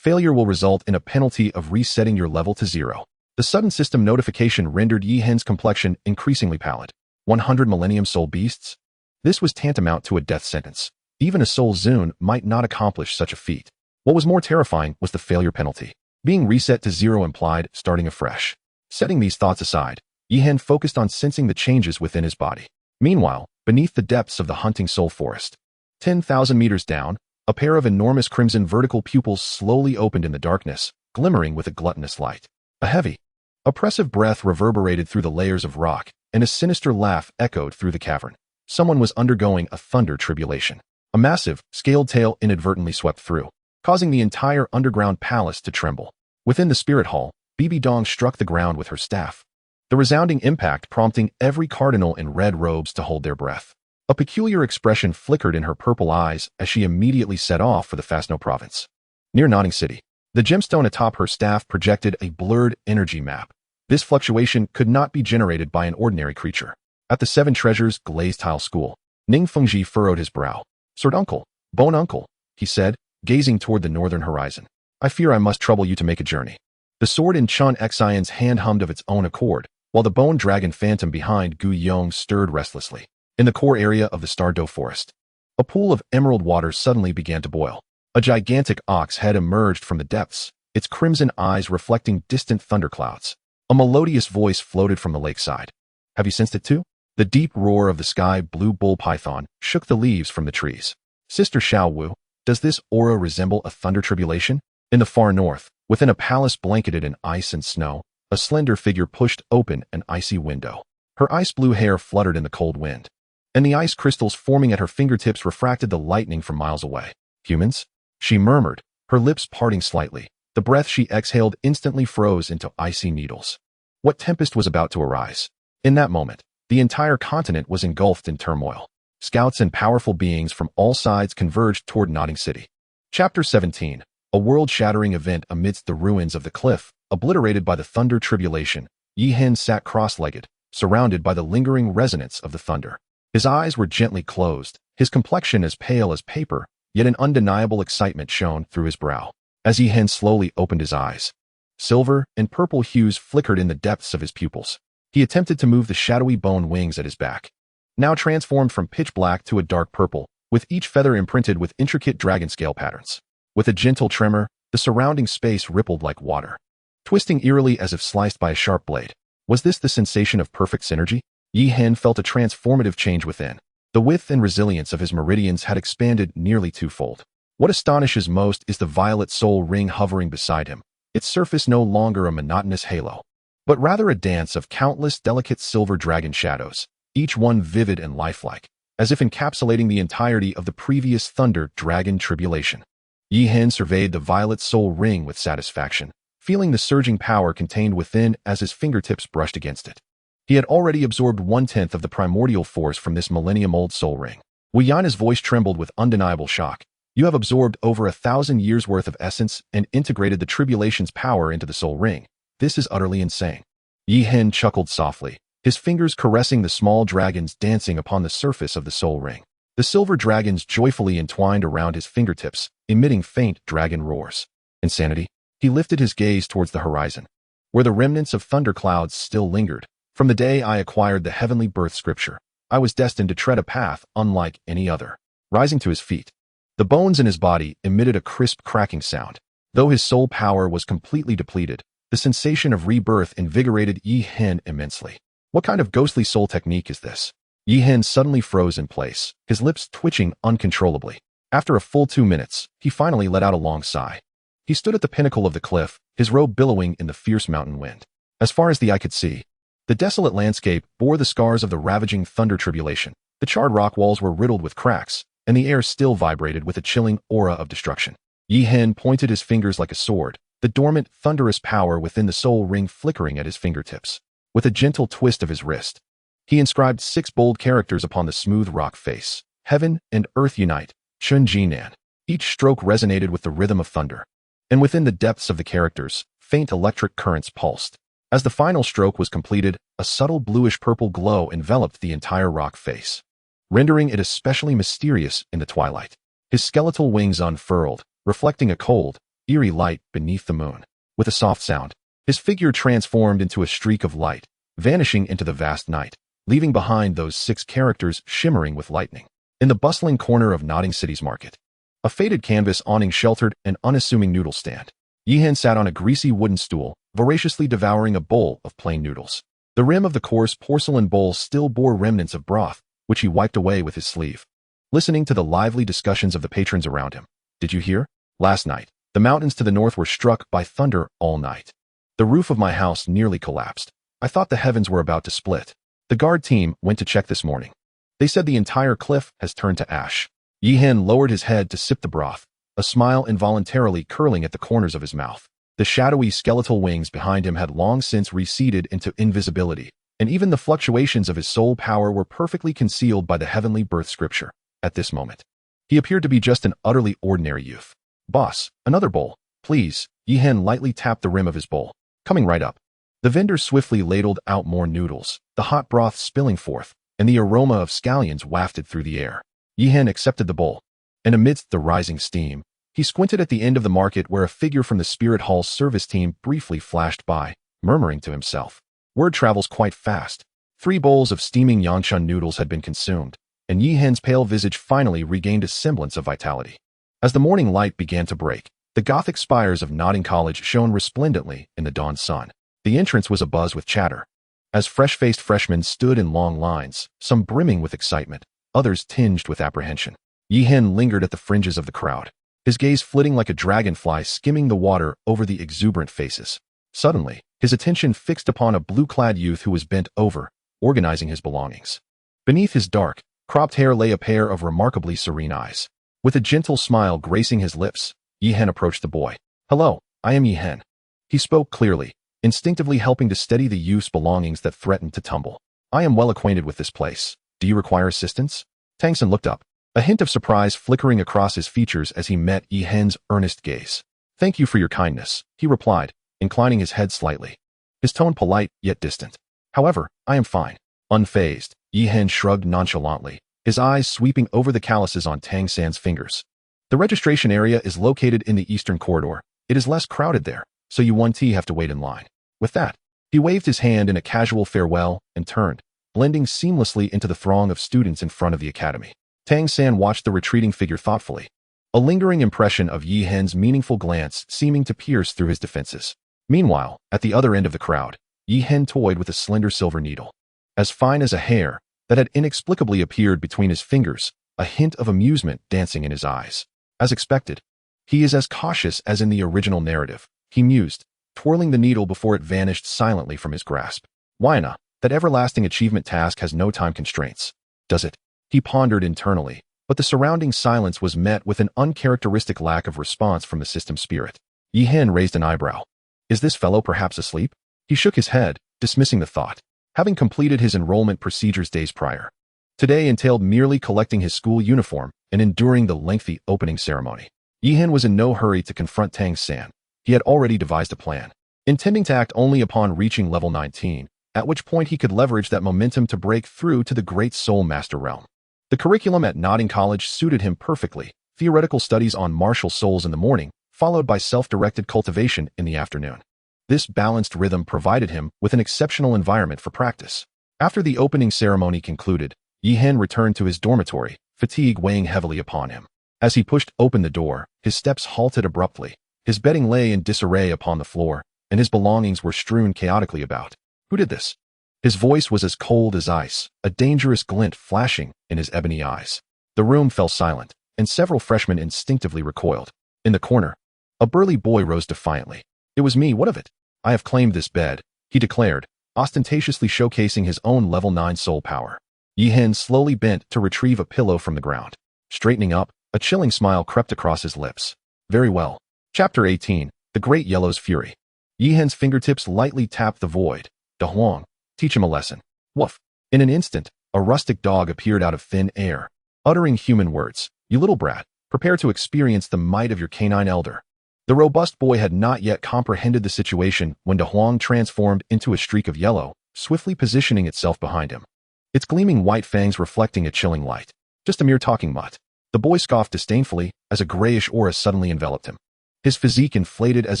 Failure will result in a penalty of resetting your level to 0. The sudden system notification rendered Yi Hen's complexion increasingly pallid. 100 Millennium Soul Beasts? This was tantamount to a death sentence. Even a Soul Zune might not accomplish such a feat. What was more terrifying was the failure penalty. Being reset to 0 implied starting afresh. Setting these thoughts aside, Yi Hen focused on sensing the changes within his body. Meanwhile, beneath the depths of the hunting soul forest, 10,000 meters down, a pair of enormous crimson vertical pupils slowly opened in the darkness, glimmering with a gluttonous light. A heavy, oppressive breath reverberated through the layers of rock, and a sinister laugh echoed through the cavern. Someone was undergoing a thunder tribulation. A massive, scaled tail inadvertently swept through, causing the entire underground palace to tremble. Within the spirit hall, Bibi Dong struck the ground with her staff, the resounding impact prompting every cardinal in red robes to hold their breath. A peculiar expression flickered in her purple eyes as she immediately set off for the Fasno province. Near Nodding City, the gemstone atop her staff projected a blurred energy map. This fluctuation could not be generated by an ordinary creature. At the Seven Treasures glazed tile school, Ning Fengji furrowed his brow. "Sword uncle, bone uncle," he said, gazing toward the northern horizon. "I fear I must trouble you to make a journey." The sword in Chun Xian's hand hummed of its own accord, while the bone dragon phantom behind Gu Yong stirred restlessly. In the core area of the Stardoe forest, a pool of emerald water suddenly began to boil. A gigantic ox head emerged from the depths, its crimson eyes reflecting distant thunderclouds. A melodious voice floated from the lakeside. "Have you sensed it too?" The deep roar of the sky blue bull python shook the leaves from the trees. "Sister Xiao Wu, does this aura resemble a thunder tribulation?" In the far north, within a palace blanketed in ice and snow, a slender figure pushed open an icy window. Her ice blue hair fluttered in the cold wind, and the ice crystals forming at her fingertips refracted the lightning from miles away. "Humans?" she murmured, her lips parting slightly. The breath she exhaled instantly froze into icy needles. What tempest was about to arise? In that moment, the entire continent was engulfed in turmoil. Scouts and powerful beings from all sides converged toward Nodding City. Chapter 17. A world-shattering event amidst the ruins of the cliff, obliterated by the thunder tribulation. Yi Hen sat cross-legged, surrounded by the lingering resonance of the thunder. His eyes were gently closed, his complexion as pale as paper, yet an undeniable excitement shone through his brow. As Yi Hen slowly opened his eyes, silver and purple hues flickered in the depths of his pupils. He attempted to move the shadowy bone wings at his back, now transformed from pitch black to a dark purple, with each feather imprinted with intricate dragon scale patterns. With a gentle tremor, the surrounding space rippled like water, twisting eerily as if sliced by a sharp blade. Was this the sensation of perfect synergy? Yi Hen felt a transformative change within. The width and resilience of his meridians had expanded nearly twofold. What astonishes most is the violet soul ring hovering beside him, its surface no longer a monotonous halo, but rather a dance of countless delicate silver dragon shadows, each one vivid and lifelike, as if encapsulating the entirety of the previous thunder dragon tribulation. Yi Hen surveyed the violet soul ring with satisfaction, feeling the surging power contained within as his fingertips brushed against it. He had already absorbed 1/10 of the primordial force from this millennium-old soul ring. Wu Yan's voice trembled with undeniable shock. "You have absorbed over 1,000 years' worth of essence and integrated the tribulation's power into the soul ring. This is utterly insane." Yi Hen chuckled softly, his fingers caressing the small dragons dancing upon the surface of the soul ring. The silver dragons joyfully entwined around his fingertips, emitting faint dragon roars. Insanity. He lifted his gaze towards the horizon, where the remnants of thunderclouds still lingered. "From the day I acquired the heavenly birth scripture, I was destined to tread a path unlike any other." Rising to his feet, the bones in his body emitted a crisp cracking sound. Though his soul power was completely depleted, the sensation of rebirth invigorated Yi Hen immensely. What kind of ghostly soul technique is this? Yi Hen suddenly froze in place, his lips twitching uncontrollably. After a full 2 minutes, he finally let out a long sigh. He stood at the pinnacle of the cliff, his robe billowing in the fierce mountain wind. As far as the eye could see, the desolate landscape bore the scars of the ravaging thunder tribulation. The charred rock walls were riddled with cracks, and the air still vibrated with a chilling aura of destruction. Yi Hen pointed his fingers like a sword, the dormant, thunderous power within the soul ring flickering at his fingertips. With a gentle twist of his wrist, he inscribed 6 bold characters upon the smooth rock face. "Heaven and earth unite, Chun Jinan." Each stroke resonated with the rhythm of thunder, and within the depths of the characters, faint electric currents pulsed. As the final stroke was completed, a subtle bluish-purple glow enveloped the entire rock face, rendering it especially mysterious in the twilight. His skeletal wings unfurled, reflecting a cold, eerie light beneath the moon. With a soft sound, his figure transformed into a streak of light, vanishing into the vast night, leaving behind those 6 characters shimmering with lightning. In the bustling corner of Notting City's market, a faded canvas awning sheltered an unassuming noodle stand. Yihan sat on a greasy wooden stool, voraciously devouring a bowl of plain noodles. The rim of the coarse porcelain bowl still bore remnants of broth, which he wiped away with his sleeve. Listening to the lively discussions of the patrons around him. Did you hear? Last night, the mountains to the north were struck by thunder all night. The roof of my house nearly collapsed. I thought the heavens were about to split. The guard team went to check this morning. They said the entire cliff has turned to ash. Yihan lowered his head to sip the broth, a smile involuntarily curling at the corners of his mouth. The shadowy skeletal wings behind him had long since receded into invisibility, and even the fluctuations of his soul power were perfectly concealed by the heavenly birth scripture. At this moment, he appeared to be just an utterly ordinary youth. Boss, another bowl, please. Yihan lightly tapped the rim of his bowl. Coming right up. The vendor swiftly ladled out more noodles, the hot broth spilling forth, and the aroma of scallions wafted through the air. Yihan accepted the bowl, and amidst the rising steam, he squinted at the end of the market where a figure from the Spirit Hall's service team briefly flashed by, murmuring to himself. Word travels quite fast. 3 bowls of steaming Yanchun noodles had been consumed, and Yihan's pale visage finally regained a semblance of vitality. As the morning light began to break, the Gothic spires of Notting College shone resplendently in the dawn sun. The entrance was abuzz with chatter. As fresh-faced freshmen stood in long lines, some brimming with excitement, others tinged with apprehension. Yihan lingered at the fringes of the crowd, his gaze flitting like a dragonfly skimming the water over the exuberant faces. Suddenly, his attention fixed upon a blue-clad youth who was bent over, organizing his belongings. Beneath his dark, cropped hair lay a pair of remarkably serene eyes. With a gentle smile gracing his lips, Yihan approached the boy. Hello, I am Yihan. He spoke clearly, instinctively helping to steady the youth's belongings that threatened to tumble. I am well acquainted with this place. Do you require assistance? Tangsen looked up, a hint of surprise flickering across his features as he met Yihan's earnest gaze. Thank you for your kindness, he replied, inclining his head slightly, his tone polite yet distant. However, I am fine. Unfazed, Yihan shrugged nonchalantly, his eyes sweeping over the calluses on Tang San's fingers. The registration area is located in the eastern corridor. It is less crowded there, so you won't have to wait in line. With that, he waved his hand in a casual farewell and turned, blending seamlessly into the throng of students in front of the academy. Tang San watched the retreating figure thoughtfully, a lingering impression of Yihan's meaningful glance seeming to pierce through his defenses. Meanwhile, at the other end of the crowd, Yihan toyed with a slender silver needle, as fine as a hair, that had inexplicably appeared between his fingers, a hint of amusement dancing in his eyes. As expected, he is as cautious as in the original narrative, he mused, twirling the needle before it vanished silently from his grasp. Why that everlasting achievement task has no time constraints, does it? He pondered internally, but the surrounding silence was met with an uncharacteristic lack of response from the system spirit. Yihan raised an eyebrow. Is this fellow perhaps asleep? He shook his head, dismissing the thought, having completed his enrollment procedures days prior. Today entailed merely collecting his school uniform and enduring the lengthy opening ceremony. Yihan was in no hurry to confront Tang San. He had already devised a plan, intending to act only upon reaching level 19, at which point he could leverage that momentum to break through to the great soul master realm. The curriculum at Notting College suited him perfectly, theoretical studies on martial souls in the morning, followed by self-directed cultivation in the afternoon. This balanced rhythm provided him with an exceptional environment for practice. After the opening ceremony concluded, Yihan returned to his dormitory, fatigue weighing heavily upon him. As he pushed open the door, his steps halted abruptly. His bedding lay in disarray upon the floor, and his belongings were strewn chaotically about. Who did this? His voice was as cold as ice, a dangerous glint flashing in his ebony eyes. The room fell silent, and several freshmen instinctively recoiled. In the corner, a burly boy rose defiantly. It was me, what of it? I have claimed this bed, he declared, ostentatiously showcasing his own level 9 soul power. Yihan slowly bent to retrieve a pillow from the ground. Straightening up, a chilling smile crept across his lips. Very well. Chapter 18, The Great Yellow's Fury. Yihan's fingertips lightly tapped the void. Da Huang, teach him a lesson. Woof. In an instant, a rustic dog appeared out of thin air, uttering human words. You little brat, prepare to experience the might of your canine elder. The robust boy had not yet comprehended the situation when Da Huang transformed into a streak of yellow, swiftly positioning itself behind him, its gleaming white fangs reflecting a chilling light. Just a mere talking mutt. The boy scoffed disdainfully as a grayish aura suddenly enveloped him. his physique inflated as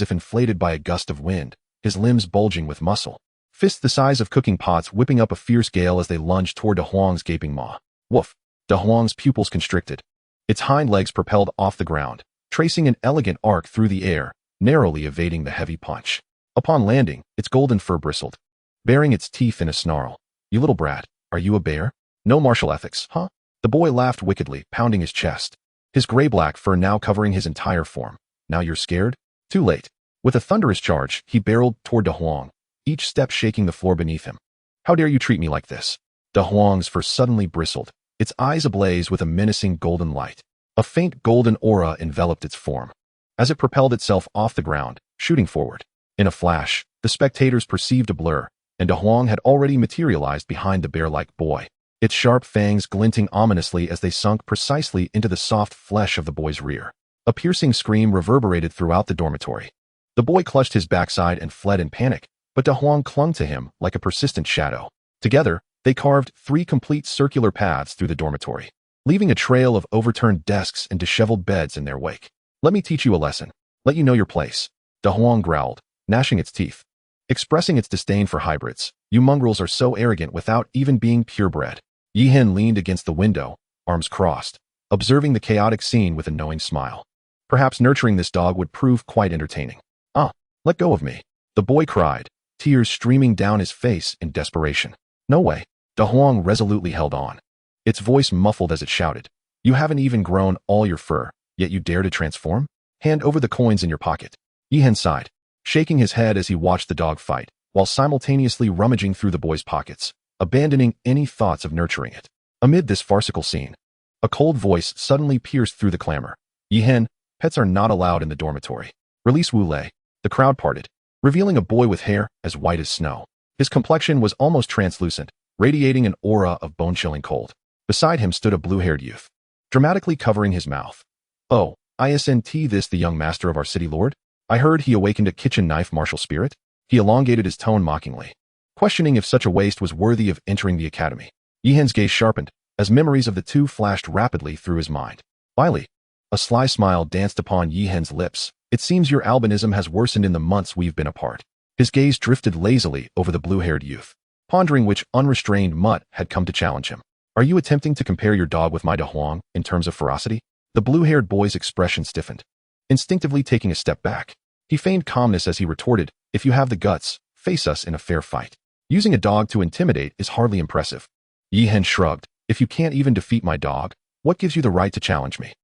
if inflated by a gust of wind, his limbs bulging with muscle. Fists the size of cooking pots whipping up a fierce gale as they lunged toward De Huang's gaping maw. Woof! De Huang's pupils constricted. Its hind legs propelled off the ground, tracing an elegant arc through the air, narrowly evading the heavy punch. Upon landing, its golden fur bristled, baring its teeth in a snarl. You little brat, are you a bear? No martial ethics, huh? The boy laughed wickedly, pounding his chest, his gray-black fur now covering his entire form. Now you're scared? Too late. With a thunderous charge, he barreled toward De Huang, each step shaking the floor beneath him. How dare you treat me like this? De Huang's fur suddenly bristled, its eyes ablaze with a menacing golden light. A faint golden aura enveloped its form, as it propelled itself off the ground, shooting forward. In a flash, the spectators perceived a blur, and De Huang had already materialized behind the bear-like boy, its sharp fangs glinting ominously as they sunk precisely into the soft flesh of the boy's rear. A piercing scream reverberated throughout the dormitory. The boy clutched his backside and fled in panic, but De Huang clung to him like a persistent shadow. Together, they carved 3 complete circular paths through the dormitory, leaving a trail of overturned desks and disheveled beds in their wake. Let me teach you a lesson. Let you know your place. De Huang growled, gnashing its teeth, expressing its disdain for hybrids. You mongrels are so arrogant without even being purebred. Yi Hen leaned against the window, arms crossed, observing the chaotic scene with a knowing smile. Perhaps nurturing this dog would prove quite entertaining. Ah, let go of me, the boy cried, tears streaming down his face in desperation. No way. De Huang resolutely held on, its voice muffled as it shouted. You haven't even grown all your fur, yet you dare to transform? Hand over the coins in your pocket. Yi Hen sighed, shaking his head as he watched the dog fight, while simultaneously rummaging through the boy's pockets, abandoning any thoughts of nurturing it. Amid this farcical scene, a cold voice suddenly pierced through the clamor. Yi Hen, pets are not allowed in the dormitory. Release Wu Lei. The crowd parted, revealing a boy with hair as white as snow. His complexion was almost translucent, radiating an aura of bone-chilling cold. Beside him stood a blue-haired youth, dramatically covering his mouth. Oh, isn't this the young master of our city lord? I heard he awakened a kitchen knife martial spirit. He elongated his tone mockingly, questioning if such a waste was worthy of entering the academy. Yi Hen's gaze sharpened, as memories of the two flashed rapidly through his mind. Finally, a sly smile danced upon Yi Hen's lips. It seems your albinism has worsened in the months we've been apart. His gaze drifted lazily over the blue-haired youth, pondering which unrestrained mutt had come to challenge him. Are you attempting to compare your dog with my De Huang in terms of ferocity? The blue-haired boy's expression stiffened, instinctively taking a step back. He feigned calmness as he retorted, if you have the guts, face us in a fair fight. Using a dog to intimidate is hardly impressive. Yi Hen shrugged. If you can't even defeat my dog, what gives you the right to challenge me?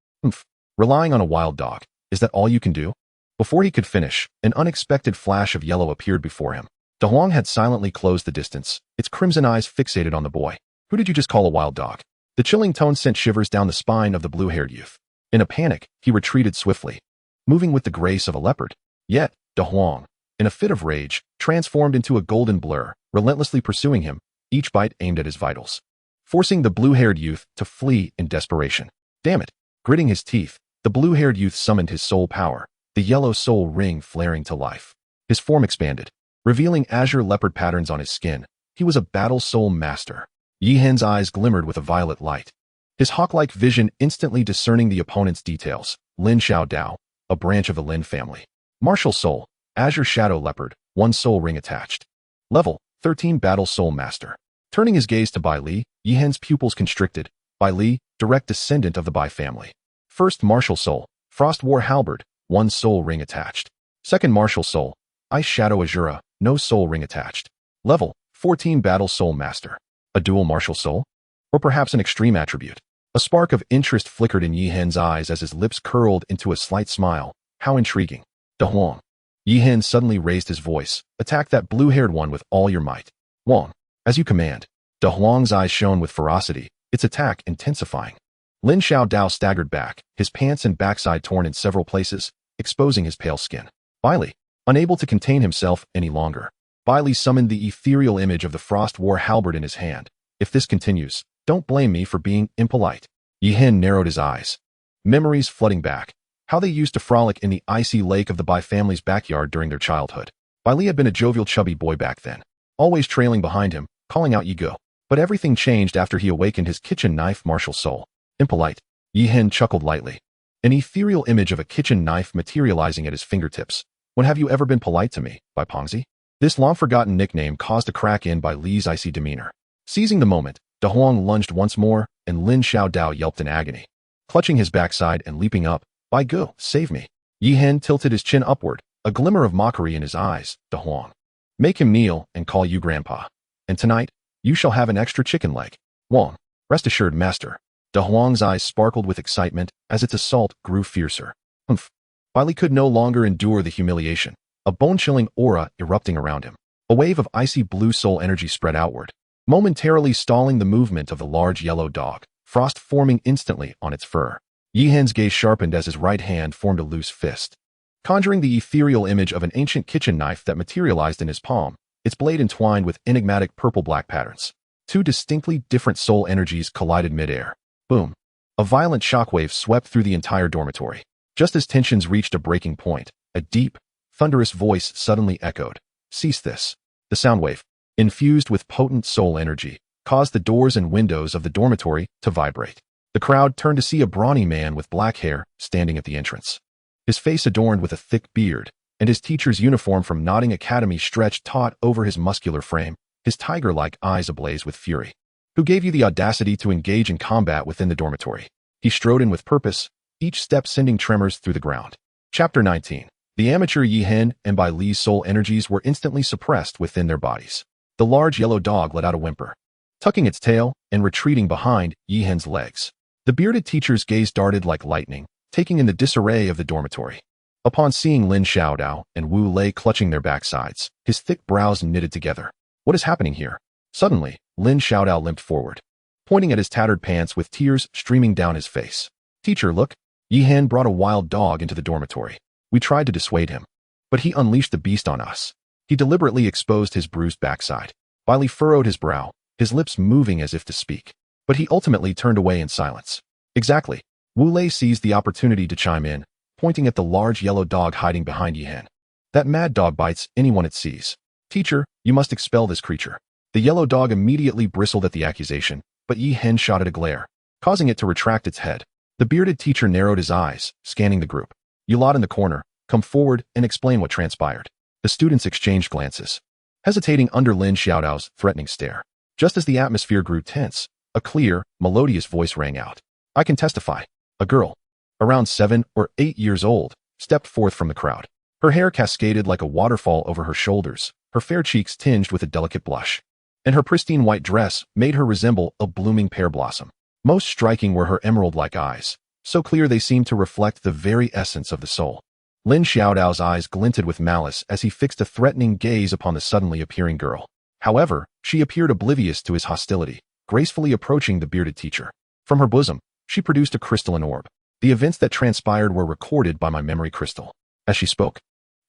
Relying on a wild dog. Is that all you can do? Before he could finish, an unexpected flash of yellow appeared before him. De Huang had silently closed the distance, its crimson eyes fixated on the boy. Who did you just call a wild dog? The chilling tone sent shivers down the spine of the blue-haired youth. In a panic, he retreated swiftly, moving with the grace of a leopard. Yet, De Huang, in a fit of rage, transformed into a golden blur, relentlessly pursuing him, each bite aimed at his vitals, forcing the blue-haired youth to flee in desperation. Damn it! Gritting his teeth, the blue-haired youth summoned his soul power, the yellow soul ring flaring to life. His form expanded, revealing azure leopard patterns on his skin. He was a battle soul master. Yi Hen's eyes glimmered with a violet light, his hawk-like vision instantly discerning the opponent's details. Lin Xiao Dao, a branch of the Lin family. Martial soul, azure shadow leopard, 1 soul ring attached. Level, 13 battle soul master. Turning his gaze to Bai Li, Yi Hen's pupils constricted. Bai Li, direct descendant of the Bai family. First martial soul, Frost War Halberd, 1 soul ring attached. Second martial soul, Ice Shadow Azura, no soul ring attached. Level, 14 battle soul master. A dual martial soul? Or perhaps an extreme attribute? A spark of interest flickered in Yi Hen's eyes as his lips curled into a slight smile. How intriguing. De Huang. Yi Hen suddenly raised his voice. Attack that blue-haired one with all your might. Huang. As you command. De Huang's eyes shone with ferocity, its attack intensifying. Lin Xiao Dao staggered back, his pants and backside torn in several places, exposing his pale skin. Bai Li, unable to contain himself any longer, Bai Li summoned the ethereal image of the Frost War Halberd in his hand. If this continues, don't blame me for being impolite. Yi Hen narrowed his eyes, memories flooding back. How they used to frolic in the icy lake of the Bai family's backyard during their childhood. Bai Li had been a jovial chubby boy back then, always trailing behind him, calling out Yi Go. But everything changed after he awakened his kitchen knife martial soul. Impolite. Yi Hen chuckled lightly. an ethereal image of a kitchen knife materializing at his fingertips. When have you ever been polite to me, by Pongzi? This long-forgotten nickname caused a crack in by Li's icy demeanor. Seizing the moment, De Huang lunged once more, and Lin Xiaodao yelped in agony. Clutching his backside and leaping up, "By Gu, save me!" Yi Hen tilted his chin upward, a glimmer of mockery in his eyes. "De Huang. Make him kneel and call you grandpa. And tonight, you shall have an extra chicken leg. Wong. Rest assured, master." De Huang's eyes sparkled with excitement as its assault grew fiercer. Humph. While he could no longer endure the humiliation, a bone-chilling aura erupting around him. A wave of icy blue soul energy spread outward, momentarily stalling the movement of the large yellow dog, frost forming instantly on its fur. Yi Hen's gaze sharpened as his right hand formed a loose fist, conjuring the ethereal image of an ancient kitchen knife that materialized in his palm, its blade entwined with enigmatic purple-black patterns. Two distinctly different soul energies collided midair. Boom. A violent shockwave swept through the entire dormitory. Just as tensions reached a breaking point, a deep, thunderous voice suddenly echoed. "Cease this." The sound wave, infused with potent soul energy, caused the doors and windows of the dormitory to vibrate. The crowd turned to see a brawny man with black hair standing at the entrance. His face adorned with a thick beard, and his teacher's uniform from Notting Academy stretched taut over his muscular frame, his tiger-like eyes ablaze with fury. "Who gave you the audacity to engage in combat within the dormitory?" He strode in with purpose, each step sending tremors through the ground. Chapter 19. The amateur Yi Hen and Bai Li's soul energies were instantly suppressed within their bodies. The large yellow dog let out a whimper, tucking its tail and retreating behind Yi Hen's legs. The bearded teacher's gaze darted like lightning, taking in the disarray of the dormitory. Upon seeing Lin Xiaodao and Wu Lei clutching their backsides, his thick brows knitted together. What is happening here? Suddenly, Lin Xiaodao limped forward, pointing at his tattered pants with tears streaming down his face. "Teacher, look." Yi Hen brought a wild dog into the dormitory. We tried to dissuade him, but he unleashed the beast on us. He deliberately exposed his bruised backside. While he furrowed his brow, his lips moving as if to speak. But he ultimately turned away in silence. Exactly. Wu Lei seized the opportunity to chime in, pointing at the large yellow dog hiding behind Yi Hen. "That mad dog bites anyone it sees. Teacher, you must expel this creature." The yellow dog immediately bristled at the accusation, but Yi Hen shot it a glare, causing it to retract its head. The bearded teacher narrowed his eyes, scanning the group. "You lot in the corner, come forward and explain what transpired." The students exchanged glances, hesitating under Lin Xiaodao's threatening stare. Just as the atmosphere grew tense, a clear, melodious voice rang out. "I can testify." A girl, around 7 or 8 years old, stepped forth from the crowd. Her hair cascaded like a waterfall over her shoulders, her fair cheeks tinged with a delicate blush, and her pristine white dress made her resemble a blooming pear blossom. Most striking were her emerald-like eyes, so clear they seemed to reflect the very essence of the soul. Lin Xiaodao's eyes glinted with malice as he fixed a threatening gaze upon the suddenly appearing girl. However, she appeared oblivious to his hostility, gracefully approaching the bearded teacher. From her bosom, she produced a crystalline orb. The events that transpired were recorded by my memory crystal. As she spoke,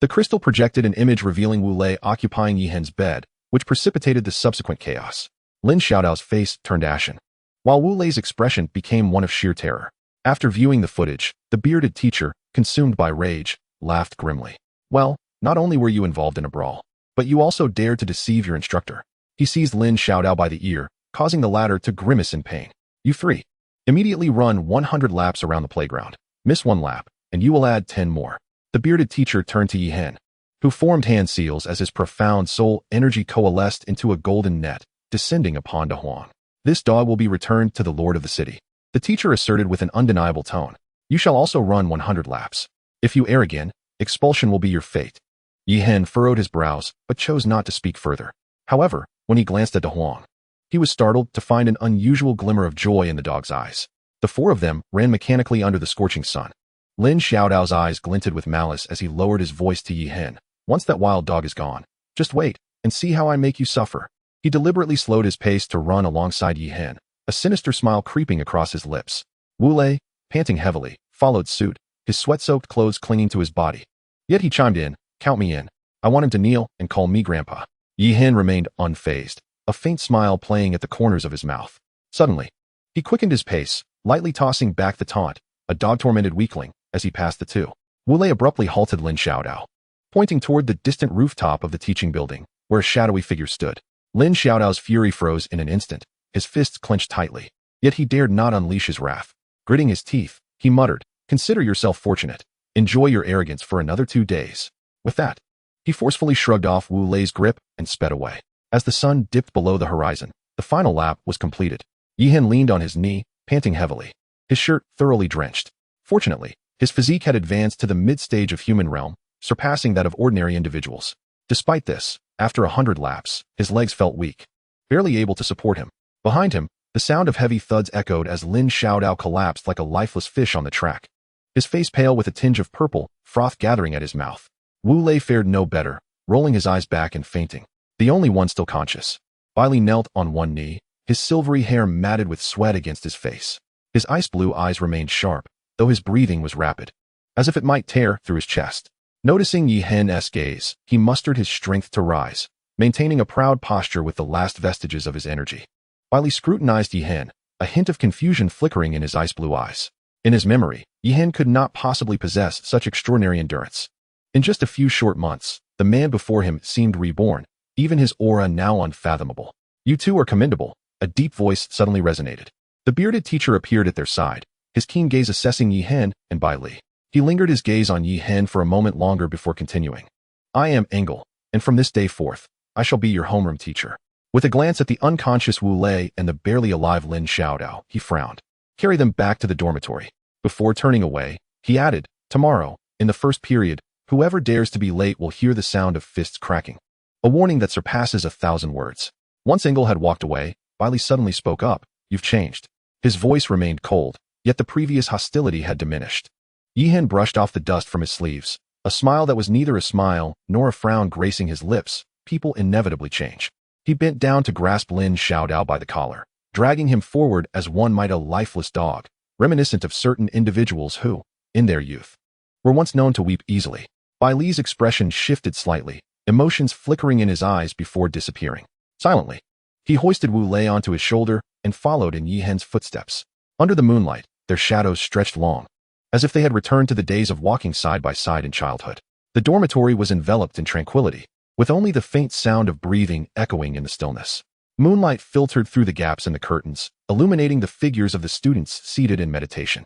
the crystal projected an image revealing Wu Lei occupying Yi Hen's bed, which precipitated the subsequent chaos. Lin Xiaodao's face turned ashen, while Wu Lei's expression became one of sheer terror. After viewing the footage, the bearded teacher, consumed by rage, laughed grimly. "Well, not only were you involved in a brawl, but you also dared to deceive your instructor." He seized Lin Xiaodao by the ear, causing the latter to grimace in pain. "You three, immediately run 100 laps around the playground. Miss 1 lap, and you will add 10 more." The bearded teacher turned to Yi Hen, who formed hand seals as his profound soul energy coalesced into a golden net, descending upon De Huang. "This dog will be returned to the lord of the city," the teacher asserted with an undeniable tone. "You shall also run 100 laps. If you err again, expulsion will be your fate." Yi Hen furrowed his brows, but chose not to speak further. However, when he glanced at De Huang, he was startled to find an unusual glimmer of joy in the dog's eyes. The 4 of them ran mechanically under the scorching sun. Lin Xiaodao's eyes glinted with malice as he lowered his voice to Yi Hen. "Once that wild dog is gone, just wait and see how I make you suffer." He deliberately slowed his pace to run alongside Yi Hen, a sinister smile creeping across his lips. Wu Lei, panting heavily, followed suit, his sweat-soaked clothes clinging to his body. Yet he chimed in, "Count me in. I want him to kneel and call me grandpa." Yi Hen remained unfazed, a faint smile playing at the corners of his mouth. Suddenly, he quickened his pace, lightly tossing back the taunt, "A dog-tormented weakling," as he passed the 2. Wu Lei abruptly halted Lin Xiaodao, pointing toward the distant rooftop of the teaching building, where a shadowy figure stood. Lin Xiaodao's fury froze in an instant, his fists clenched tightly. Yet he dared not unleash his wrath. Gritting his teeth, he muttered, Consider yourself fortunate. Enjoy your arrogance for another 2 days. With that, he forcefully shrugged off Wu Lei's grip and sped away. As the sun dipped below the horizon, the final lap was completed. Yihen leaned on his knee, panting heavily, his shirt thoroughly drenched. Fortunately, his physique had advanced to the mid-stage of human realm, surpassing that of ordinary individuals. Despite this, after 100 laps, his legs felt weak, barely able to support him. Behind him, the sound of heavy thuds echoed as Lin Xiaodao collapsed like a lifeless fish on the track. His face pale with a tinge of purple, froth gathering at his mouth. Wu Lei fared no better, rolling his eyes back and fainting. The only one still conscious. Bai Li knelt on one knee, his silvery hair matted with sweat against his face. His ice-blue eyes remained sharp, though his breathing was rapid, as if it might tear through his chest. Noticing Yihen's gaze, he mustered his strength to rise, maintaining a proud posture with the last vestiges of his energy. While he scrutinized Yihen, a hint of confusion flickering in his ice-blue eyes. In his memory, Yihen could not possibly possess such extraordinary endurance. In just a few short months, the man before him seemed reborn, even his aura now unfathomable. "You two are commendable," a deep voice suddenly resonated. The bearded teacher appeared at their side, his keen gaze assessing Yihen and Bai Li. He lingered his gaze on Yihen for a moment longer before continuing. "I am Engel, and from this day forth, I shall be your homeroom teacher." With a glance at the unconscious Wu Lei and the barely alive Lin Xiaodao, he frowned. "Carry them back to the dormitory." Before turning away, he added, "Tomorrow, in the first period, whoever dares to be late will hear the sound of fists cracking." A warning that surpasses 1,000 words. Once Engel had walked away, Bai Li suddenly spoke up. "You've changed." His voice remained cold, yet the previous hostility had diminished. Yihen brushed off the dust from his sleeves, a smile that was neither a smile nor a frown gracing his lips. People inevitably change. He bent down to grasp Lin Xiaodao by the collar, dragging him forward as one might a lifeless dog, reminiscent of certain individuals who, in their youth, were once known to weep easily. Bai Li's expression shifted slightly, emotions flickering in his eyes before disappearing. Silently, he hoisted Wu Lei onto his shoulder and followed in Yihen's footsteps. Under the moonlight, their shadows stretched long, as if they had returned to the days of walking side by side in childhood. The dormitory was enveloped in tranquility, with only the faint sound of breathing echoing in the stillness. Moonlight filtered through the gaps in the curtains, illuminating the figures of the students seated in meditation.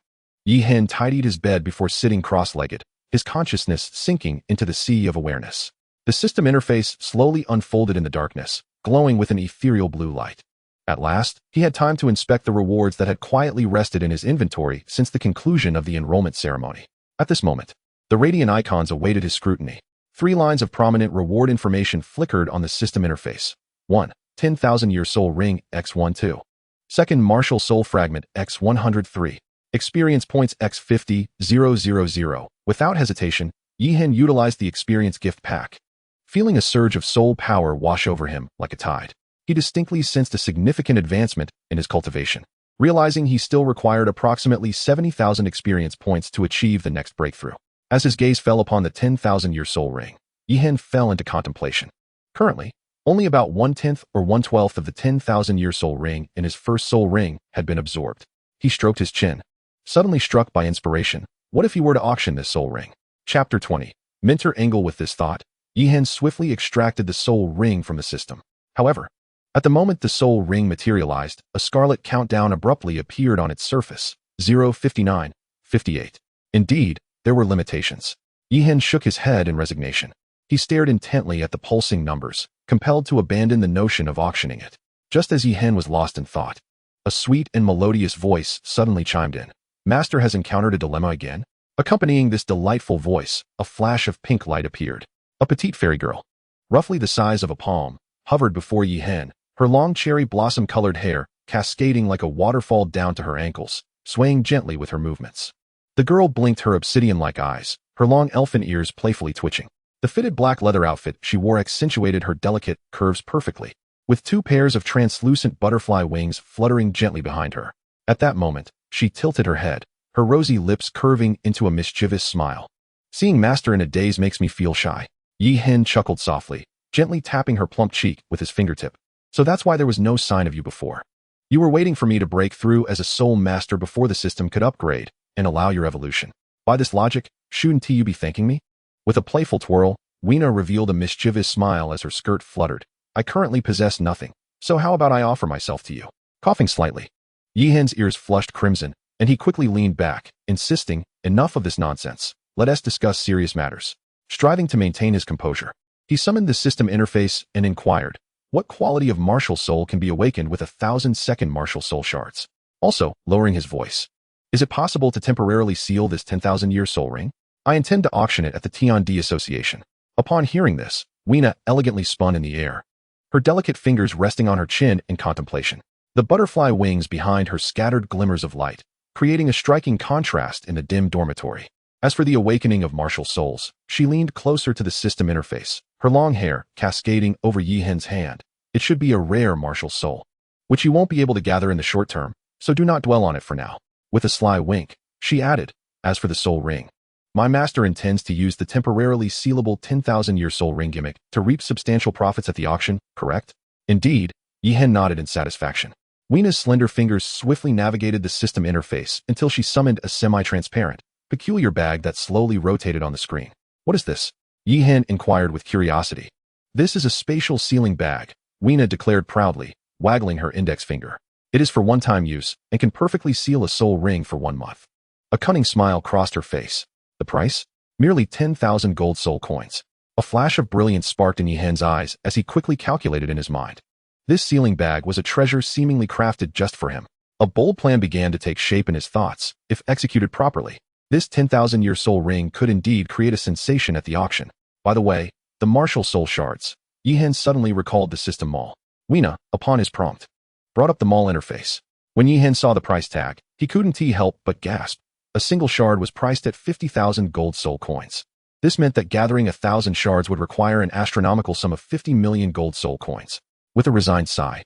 Yihen tidied his bed before sitting cross-legged, his consciousness sinking into the sea of awareness. The system interface slowly unfolded in the darkness, glowing with an ethereal blue light. At last, he had time to inspect the rewards that had quietly rested in his inventory since the conclusion of the enrollment ceremony. At this moment, the radiant icons awaited his scrutiny. 3 lines of prominent reward information flickered on the system interface. 1. 10,000-year soul ring X12. 2nd martial soul fragment X103. Experience points X50,000. Without hesitation, Yihen utilized the experience gift pack. Feeling a surge of soul power wash over him like a tide, he distinctly sensed a significant advancement in his cultivation. Realizing he still required approximately 70,000 experience points to achieve the next breakthrough. As his gaze fell upon the 10,000-year soul ring, Yihen fell into contemplation. Currently, only about 1/10 or 1/12 of the 10,000-year soul ring in his first soul ring had been absorbed. He stroked his chin, suddenly struck by inspiration. What if he were to auction this soul ring? Chapter 20. Mentor Engel. With this thought, Yihen swiftly extracted the soul ring from the system. However, at the moment the soul ring materialized, a scarlet countdown abruptly appeared on its surface. 059, 58. Indeed, there were limitations. Yihen shook his head in resignation. He stared intently at the pulsing numbers, compelled to abandon the notion of auctioning it. Just as Yihen was lost in thought, a sweet and melodious voice suddenly chimed in. "Master has encountered a dilemma again?" Accompanying this delightful voice, a flash of pink light appeared. A petite fairy girl, roughly the size of a palm, hovered before Yihen, her long cherry blossom-colored hair cascading like a waterfall down to her ankles, swaying gently with her movements. The girl blinked her obsidian-like eyes, her long elfin ears playfully twitching. The fitted black leather outfit she wore accentuated her delicate curves perfectly, with 2 pairs of translucent butterfly wings fluttering gently behind her. At that moment, she tilted her head, her rosy lips curving into a mischievous smile. "Seeing Master in a daze makes me feel shy." Yihen chuckled softly, gently tapping her plump cheek with his fingertip. "So that's why there was no sign of you before. You were waiting for me to break through as a soul master before the system could upgrade and allow your evolution. By this logic, shouldn't you be thanking me?" With a playful twirl, Weena revealed a mischievous smile as her skirt fluttered. "I currently possess nothing, so how about I offer myself to you?" Coughing slightly, Yihen's ears flushed crimson, and he quickly leaned back, insisting, Enough of this nonsense. Let us discuss serious matters. Striving to maintain his composure, he summoned the system interface and inquired, what quality of martial soul can be awakened with 1,000-second martial soul shards? Also, lowering his voice, is it possible to temporarily seal this 10,000-year soul ring? I intend to auction it at the T&D Association. Upon hearing this, Weena elegantly spun in the air, her delicate fingers resting on her chin in contemplation. The butterfly wings behind her scattered glimmers of light, creating a striking contrast in the dim dormitory. As for the awakening of martial souls, she leaned closer to the system interface, her long hair cascading over Yihen's hand. It should be a rare martial soul, which you won't be able to gather in the short term, so do not dwell on it for now. With a sly wink, she added, as for the soul ring, my master intends to use the temporarily sealable 10,000-year soul ring gimmick to reap substantial profits at the auction, correct? Indeed, Yihen nodded in satisfaction. Weena's slender fingers swiftly navigated the system interface until she summoned a semi-transparent, peculiar bag that slowly rotated on the screen. What is this? Yihen inquired with curiosity. This is a spatial sealing bag, Weena declared proudly, waggling her index finger. It is for one-time use and can perfectly seal a soul ring for 1 month. A cunning smile crossed her face. The price? Merely 10,000 gold soul coins. A flash of brilliance sparked in Yihen's eyes as he quickly calculated in his mind. This sealing bag was a treasure seemingly crafted just for him. A bold plan began to take shape in his thoughts, if executed properly. This 10,000-year soul ring could indeed create a sensation at the auction. By the way, the martial soul shards. Yihen suddenly recalled the system mall. Weena, upon his prompt, brought up the mall interface. When Yihen saw the price tag, he couldn't help but gasp. A single shard was priced at 50,000 gold soul coins. This meant that gathering 1,000 shards would require an astronomical sum of 50 million gold soul coins. With a resigned sigh,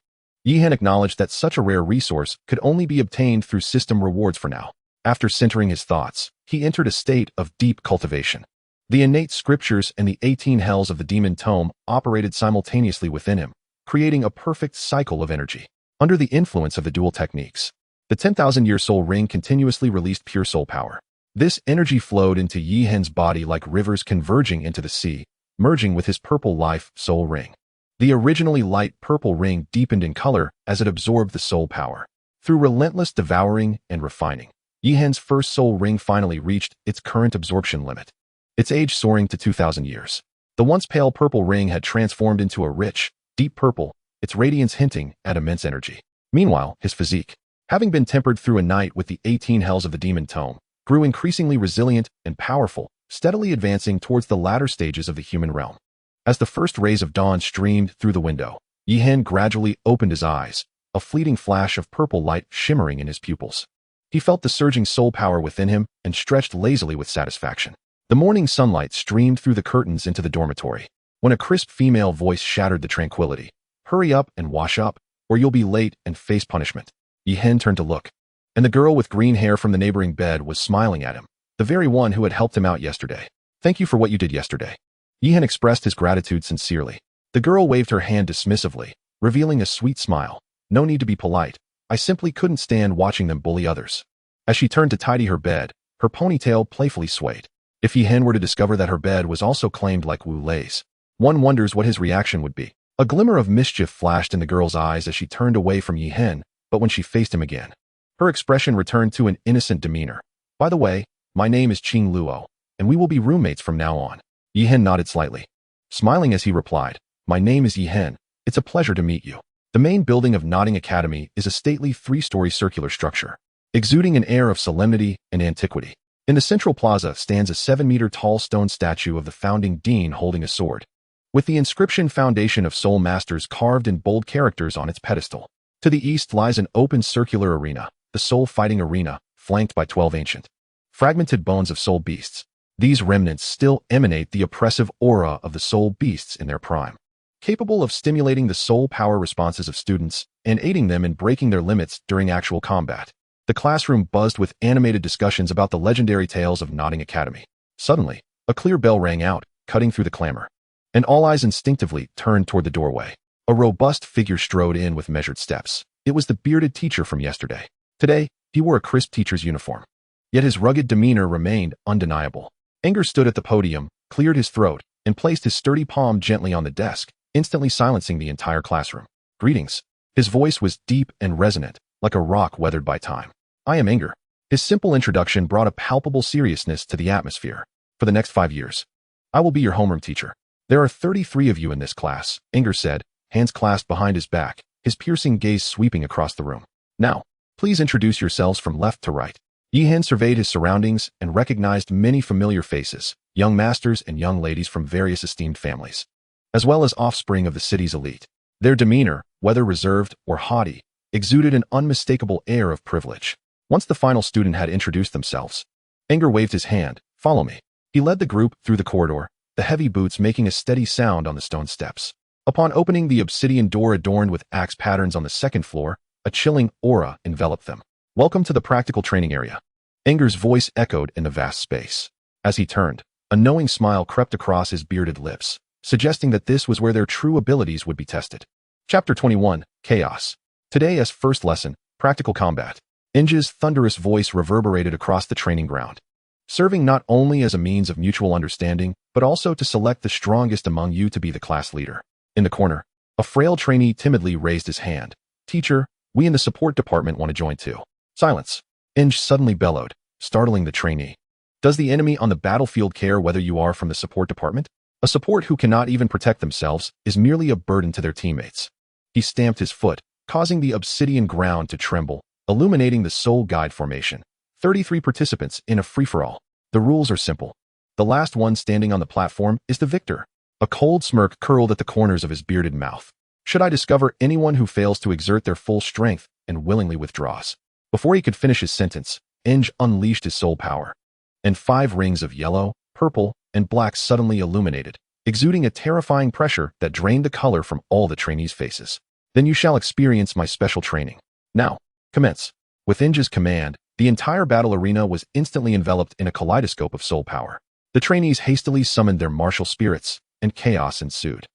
Yihen acknowledged that such a rare resource could only be obtained through system rewards for now. After centering his thoughts, he entered a state of deep cultivation. The innate scriptures and the 18 hells of the demon tome operated simultaneously within him, creating a perfect cycle of energy. Under the influence of the dual techniques, the 10,000-year soul ring continuously released pure soul power. This energy flowed into Yihen's body like rivers converging into the sea, merging with his purple life soul ring. The originally light purple ring deepened in color as it absorbed the soul power. Through relentless devouring and refining, Yihen's first soul ring finally reached its current absorption limit, its age soaring to 2,000 years. The once pale purple ring had transformed into a rich, deep purple, its radiance hinting at immense energy. Meanwhile, his physique, having been tempered through a night with the 18 hells of the demon tome, grew increasingly resilient and powerful, steadily advancing towards the latter stages of the human realm. As the first rays of dawn streamed through the window, Yihen gradually opened his eyes, a fleeting flash of purple light shimmering in his pupils. He felt the surging soul power within him and stretched lazily with satisfaction. The morning sunlight streamed through the curtains into the dormitory, when a crisp female voice shattered the tranquility. Hurry up and wash up, or you'll be late and face punishment. Yihen turned to look, and the girl with green hair from the neighboring bed was smiling at him, the very one who had helped him out yesterday. Thank you for what you did yesterday. Yihen expressed his gratitude sincerely. The girl waved her hand dismissively, revealing a sweet smile. No need to be polite. I simply couldn't stand watching them bully others. As she turned to tidy her bed, her ponytail playfully swayed. If Yihen were to discover that her bed was also claimed like Wu Lei's, one wonders what his reaction would be. A glimmer of mischief flashed in the girl's eyes as she turned away from Yihen, but when she faced him again, her expression returned to an innocent demeanor. By the way, my name is Qing Luo, and we will be roommates from now on. Yihen nodded slightly, smiling as he replied, my name is Yihen. It's a pleasure to meet you. The main building of Nodding Academy is a stately 3-story circular structure, exuding an air of solemnity and antiquity. In the central plaza stands a 7-meter-tall stone statue of the founding dean holding a sword, with the inscription Foundation of Soul Masters carved in bold characters on its pedestal. To the east lies an open circular arena, the Soul Fighting Arena, flanked by 12 ancient, fragmented bones of soul beasts. These remnants still emanate the oppressive aura of the soul beasts in their prime, capable of stimulating the soul power responses of students and aiding them in breaking their limits during actual combat. The classroom buzzed with animated discussions about the legendary tales of Nodding Academy. Suddenly, a clear bell rang out, cutting through the clamor, and all eyes instinctively turned toward the doorway. A robust figure strode in with measured steps. It was the bearded teacher from yesterday. Today, he wore a crisp teacher's uniform, yet his rugged demeanor remained undeniable. Anger stood at the podium, cleared his throat, and placed his sturdy palm gently on the desk, instantly silencing the entire classroom. Greetings. His voice was deep and resonant, like a rock weathered by time. I am Anger. His simple introduction brought a palpable seriousness to the atmosphere. For the next 5 years, I will be your homeroom teacher. There are 33 of you in this class, Inger said, hands clasped behind his back, his piercing gaze sweeping across the room. Now, please introduce yourselves from left to right. Yihan surveyed his surroundings and recognized many familiar faces, young masters and young ladies from various esteemed families, as well as offspring of the city's elite. Their demeanor, whether reserved or haughty, exuded an unmistakable air of privilege. Once the final student had introduced themselves, Inger waved his hand. Follow me. He led the group through the corridor, the heavy boots making a steady sound on the stone steps. Upon opening the obsidian door adorned with axe patterns on the second floor, a chilling aura enveloped them. Welcome to the practical training area. Inger's voice echoed in the vast space. As he turned, a knowing smile crept across his bearded lips, suggesting that this was where their true abilities would be tested. Chapter 21, Chaos. Today as first lesson, Practical Combat. Inge's thunderous voice reverberated across the training ground, serving not only as a means of mutual understanding, but also to select the strongest among you to be the class leader. In the corner, a frail trainee timidly raised his hand. Teacher, we in the support department want to join too. Silence. Inge suddenly bellowed, startling the trainee. Does the enemy on the battlefield care whether you are from the support department? A support who cannot even protect themselves is merely a burden to their teammates. He stamped his foot, causing the obsidian ground to tremble, illuminating the soul guide formation. 33 participants in a free-for-all. The rules are simple. The last one standing on the platform is the victor. A cold smirk curled at the corners of his bearded mouth. Should I discover anyone who fails to exert their full strength and willingly withdraws? Before he could finish his sentence, Inge unleashed his soul power, and 5 rings of yellow, purple, and black suddenly illuminated, exuding a terrifying pressure that drained the color from all the trainees' faces. Then you shall experience my special training. Now, commence. With Inge's command, the entire battle arena was instantly enveloped in a kaleidoscope of soul power. The trainees hastily summoned their martial spirits, and chaos ensued.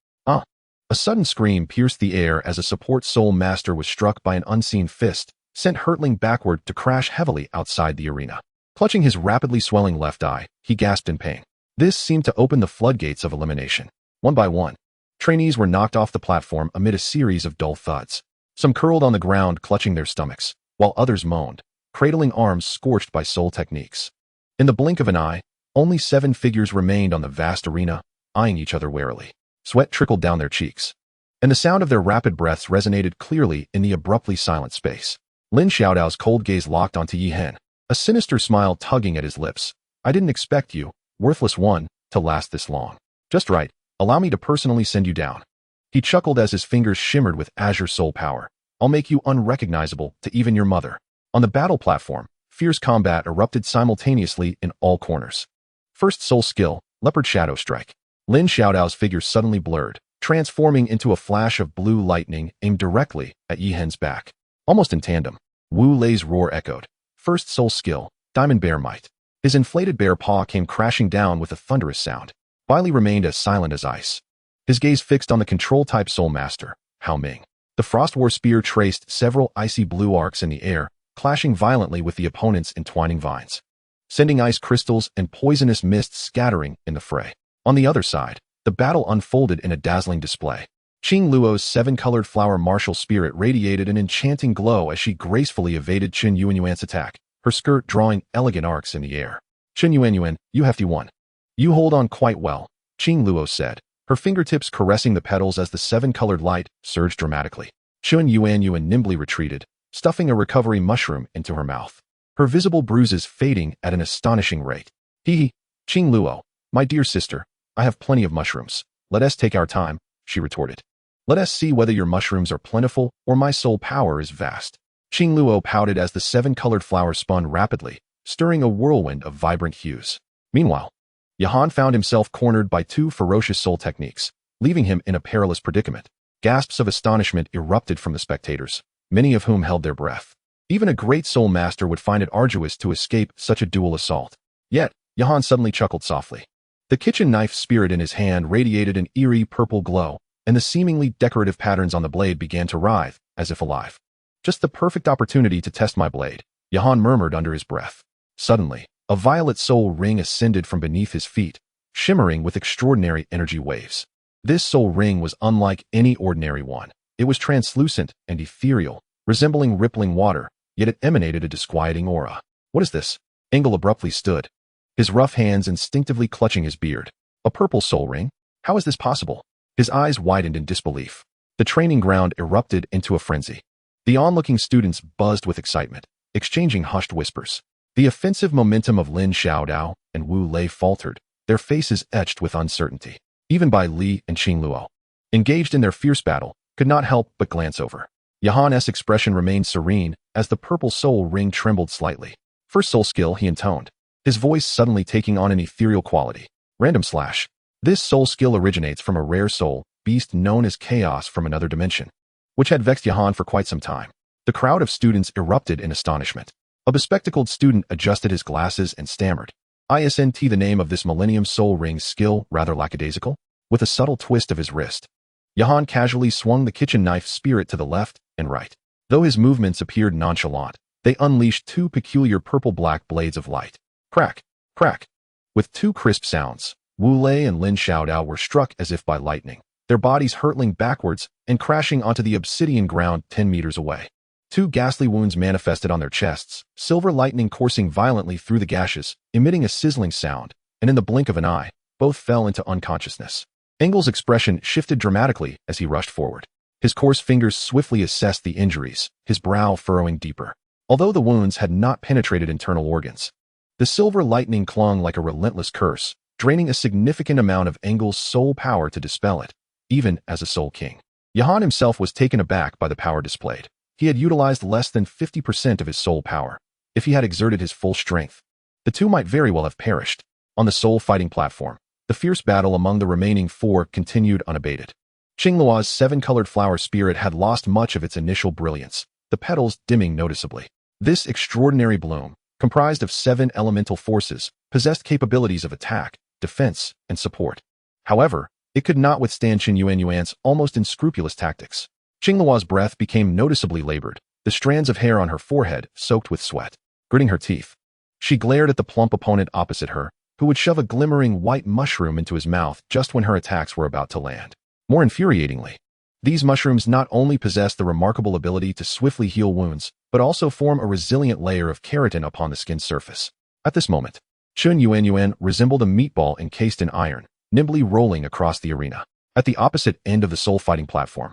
A sudden scream pierced the air as a support soul master was struck by an unseen fist, sent hurtling backward to crash heavily outside the arena. Clutching his rapidly swelling left eye, he gasped in pain. This seemed to open the floodgates of elimination. One by one, trainees were knocked off the platform amid a series of dull thuds. Some curled on the ground clutching their stomachs, while others moaned, cradling arms scorched by soul techniques. In the blink of an eye, only 7 figures remained on the vast arena, eyeing each other warily. Sweat trickled down their cheeks, and the sound of their rapid breaths resonated clearly in the abruptly silent space. Lin Xiaodao's cold gaze locked onto Yi Hen, a sinister smile tugging at his lips. I didn't expect you, worthless one, to last this long. Just right, allow me to personally send you down. He chuckled as his fingers shimmered with azure soul power. I'll make you unrecognizable to even your mother. On the battle platform, fierce combat erupted simultaneously in all corners. First soul skill, Leopard Shadow Strike. Lin Xiaodao's figure suddenly blurred, transforming into a flash of blue lightning aimed directly at Yi Hen's back. Almost in tandem, Wu Lei's roar echoed. First soul skill, Diamond Bear Might. His inflated bear paw came crashing down with a thunderous sound. Bailey remained as silent as ice, his gaze fixed on the control-type soul master, Hao Ming. The Frost War spear traced several icy blue arcs in the air, clashing violently with the opponent's entwining vines, sending ice crystals and poisonous mists scattering in the fray. On the other side, the battle unfolded in a dazzling display. Qing Luo's 7-colored flower martial spirit radiated an enchanting glow as she gracefully evaded Chen Yuanyuan's attack, her skirt drawing elegant arcs in the air. Chen Yuanyuan, you hefty one. You hold on quite well, Qing Luo said, her fingertips caressing the petals as the 7-colored light surged dramatically. Chen Yuanyuan nimbly retreated, stuffing a recovery mushroom into her mouth, her visible bruises fading at an astonishing rate. Hee, Qing Luo, my dear sister, I have plenty of mushrooms. Let us take our time, she retorted. Let us see whether your mushrooms are plentiful or my soul power is vast. Qing Luo pouted as the 7-colored flower spun rapidly, stirring a whirlwind of vibrant hues. Meanwhile, Yahan found himself cornered by 2 ferocious soul techniques, leaving him in a perilous predicament. Gasps of astonishment erupted from the spectators, many of whom held their breath. Even a great soul master would find it arduous to escape such a dual assault. Yet, Yahan suddenly chuckled softly. The kitchen knife spirit in his hand radiated an eerie purple glow, and the seemingly decorative patterns on the blade began to writhe, as if alive. Just the perfect opportunity to test my blade, Yahan murmured under his breath. Suddenly, a violet soul ring ascended from beneath his feet, shimmering with extraordinary energy waves. This soul ring was unlike any ordinary one. It was translucent and ethereal, resembling rippling water, yet it emanated a disquieting aura. What is this? Engel abruptly stood, his rough hands instinctively clutching his beard. A purple soul ring? How is this possible? His eyes widened in disbelief. The training ground erupted into a frenzy. The onlooking students buzzed with excitement, exchanging hushed whispers. The offensive momentum of Lin Xiaodao and Wu Lei faltered, their faces etched with uncertainty. Even Bai Li and Qing Luo, engaged in their fierce battle, could not help but glance over. Yahan's expression remained serene as the purple soul ring trembled slightly. First soul skill, he intoned, his voice suddenly taking on an ethereal quality. Random slash. This soul skill originates from a rare soul beast known as Chaos from another dimension, which had vexed Yahan for quite some time. The crowd of students erupted in astonishment. A bespectacled student adjusted his glasses and stammered. Isn't the name of this Millennium Soul Ring skill rather lackadaisical? With a subtle twist of his wrist, Yahan casually swung the kitchen knife spirit to the left and right. Though his movements appeared nonchalant, they unleashed two peculiar purple-black blades of light. Crack, crack. With two crisp sounds, Wu Lei and Lin Xiaodao were struck as if by lightning, their bodies hurtling backwards and crashing onto the obsidian ground 10 meters away. Two ghastly wounds manifested on their chests, silver lightning coursing violently through the gashes, emitting a sizzling sound, and in the blink of an eye, both fell into unconsciousness. Engel's expression shifted dramatically as he rushed forward. His coarse fingers swiftly assessed the injuries, his brow furrowing deeper. Although the wounds had not penetrated internal organs, the silver lightning clung like a relentless curse, draining a significant amount of Engel's soul power to dispel it, even as a soul king. Yahan himself was taken aback by the power displayed. He had utilized less than 50% of his soul power. If he had exerted his full strength, the two might very well have perished. On the soul fighting platform, the fierce battle among the remaining four continued unabated. Qingluo's seven-colored flower spirit had lost much of its initial brilliance, the petals dimming noticeably. This extraordinary bloom, comprised of 7 elemental forces, possessed capabilities of attack, defense, and support. However, it could not withstand Qin Yuan's almost unscrupulous tactics. Qingluo's breath became noticeably labored, the strands of hair on her forehead soaked with sweat. Gritting her teeth, she glared at the plump opponent opposite her, who would shove a glimmering white mushroom into his mouth just when her attacks were about to land. More infuriatingly, these mushrooms not only possess the remarkable ability to swiftly heal wounds, but also form a resilient layer of keratin upon the skin's surface. At this moment, Qin Yuan resembled a meatball encased in iron, nimbly rolling across the arena. At the opposite end of the soul-fighting platform,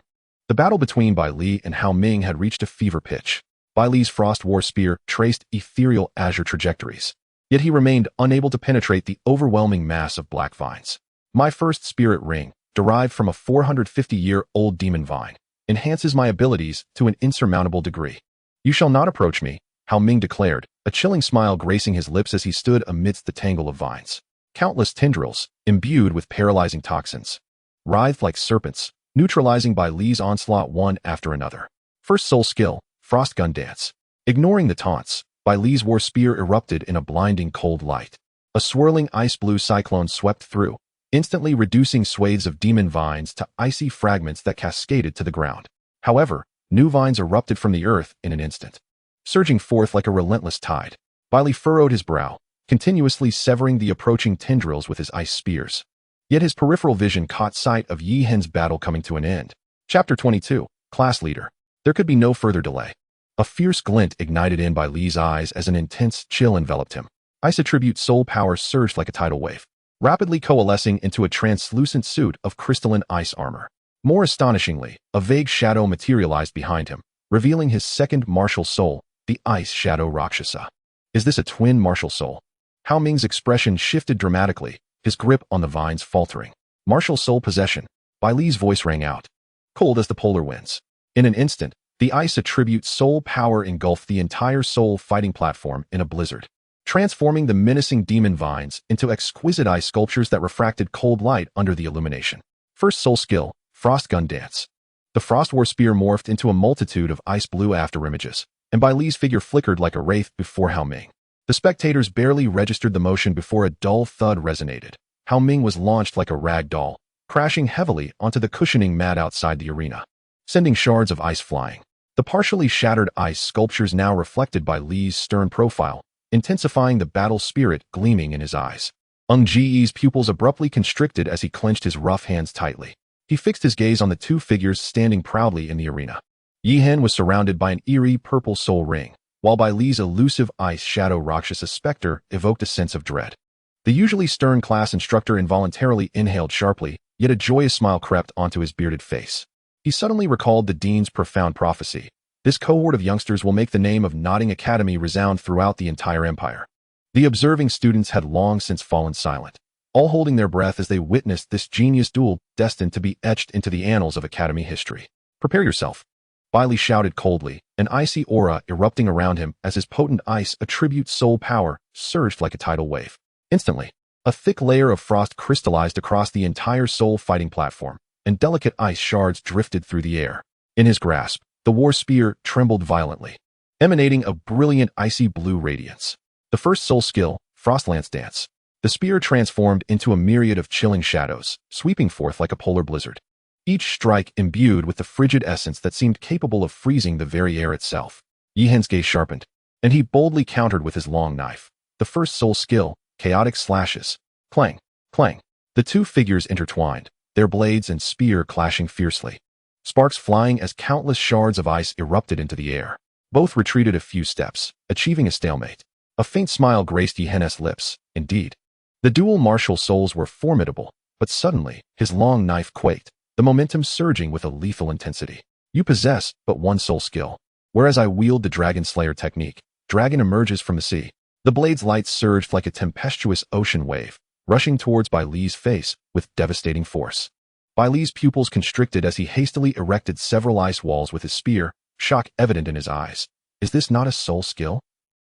the battle between Bai Li and Hao Ming had reached a fever pitch. Bai Li's Frost War Spear traced ethereal azure trajectories, yet he remained unable to penetrate the overwhelming mass of black vines. My first spirit ring, derived from a 450-year-old demon vine, enhances my abilities to an insurmountable degree. You shall not approach me, Hao Ming declared, a chilling smile gracing his lips as he stood amidst the tangle of vines. Countless tendrils, imbued with paralyzing toxins, writhed like serpents, neutralizing Bai Li's onslaught one after another. First soul skill, Frost Gun Dance. Ignoring the taunts, Bai Li's war spear erupted in a blinding cold light. A swirling ice-blue cyclone swept through, instantly reducing swathes of demon vines to icy fragments that cascaded to the ground. However, new vines erupted from the earth in an instant, surging forth like a relentless tide. Bai Li furrowed his brow, continuously severing the approaching tendrils with his ice spears. Yet his peripheral vision caught sight of Yi Hen's battle coming to an end. Chapter 22, Class Leader. There could be no further delay. A fierce glint ignited in Bai Li's eyes as an intense chill enveloped him. Ice attribute soul power surged like a tidal wave, rapidly coalescing into a translucent suit of crystalline ice armor. More astonishingly, a vague shadow materialized behind him, revealing his second martial soul, the Ice Shadow Rakshasa. Is this a twin martial soul? Hao Ming's expression shifted dramatically, his grip on the vines faltering. Martial soul possession. Bai Li's voice rang out, cold as the polar winds. In an instant, the ice attribute soul power engulfed the entire soul fighting platform in a blizzard, transforming the menacing demon vines into exquisite ice sculptures that refracted cold light under the illumination. First soul skill, Frost Gun Dance. The Frost War Spear morphed into a multitude of ice-blue afterimages, and Bai Li's figure flickered like a wraith before Hao Ming. The spectators barely registered the motion before a dull thud resonated. Hao Ming was launched like a rag doll, crashing heavily onto the cushioning mat outside the arena, sending shards of ice flying. The partially shattered ice sculptures now reflected Bai Li's stern profile, intensifying the battle spirit gleaming in his eyes. Ung Ji's pupils abruptly constricted as he clenched his rough hands tightly. He fixed his gaze on the two figures standing proudly in the arena. Yi Hen was surrounded by an eerie purple soul ring, while Bai Li's elusive ice shadow Rakshasa specter evoked a sense of dread. The usually stern class instructor involuntarily inhaled sharply, yet a joyous smile crept onto his bearded face. He suddenly recalled the dean's profound prophecy. This cohort of youngsters will make the name of Nodding Academy resound throughout the entire empire. The observing students had long since fallen silent, all holding their breath as they witnessed this genius duel destined to be etched into the annals of Academy history. Prepare yourself. Bai Li shouted coldly, an icy aura erupting around him as his potent ice attribute soul power surged like a tidal wave. Instantly, a thick layer of frost crystallized across the entire soul fighting platform, and delicate ice shards drifted through the air. In his grasp, the war spear trembled violently, emanating a brilliant icy blue radiance. The first soul skill, Frostlance Dance. The spear transformed into a myriad of chilling shadows, sweeping forth like a polar blizzard. Each strike imbued with the frigid essence that seemed capable of freezing the very air itself. Yi Hen's gaze sharpened, and he boldly countered with his long knife. The first soul skill, Chaotic Slashes. Clang, clang. The two figures intertwined, their blades and spear clashing fiercely. Sparks flying as countless shards of ice erupted into the air. Both retreated a few steps, achieving a stalemate. A faint smile graced Yi Hen's lips. Indeed, the dual martial souls were formidable, but suddenly, his long knife quaked, the momentum surging with a lethal intensity. You possess but one soul skill. Whereas I wield the Dragon Slayer technique, dragon emerges from the sea. The blade's light surged like a tempestuous ocean wave, rushing towards Bai Li's face with devastating force. Bai Li's pupils constricted as he hastily erected several ice walls with his spear, shock evident in his eyes. Is this not a soul skill?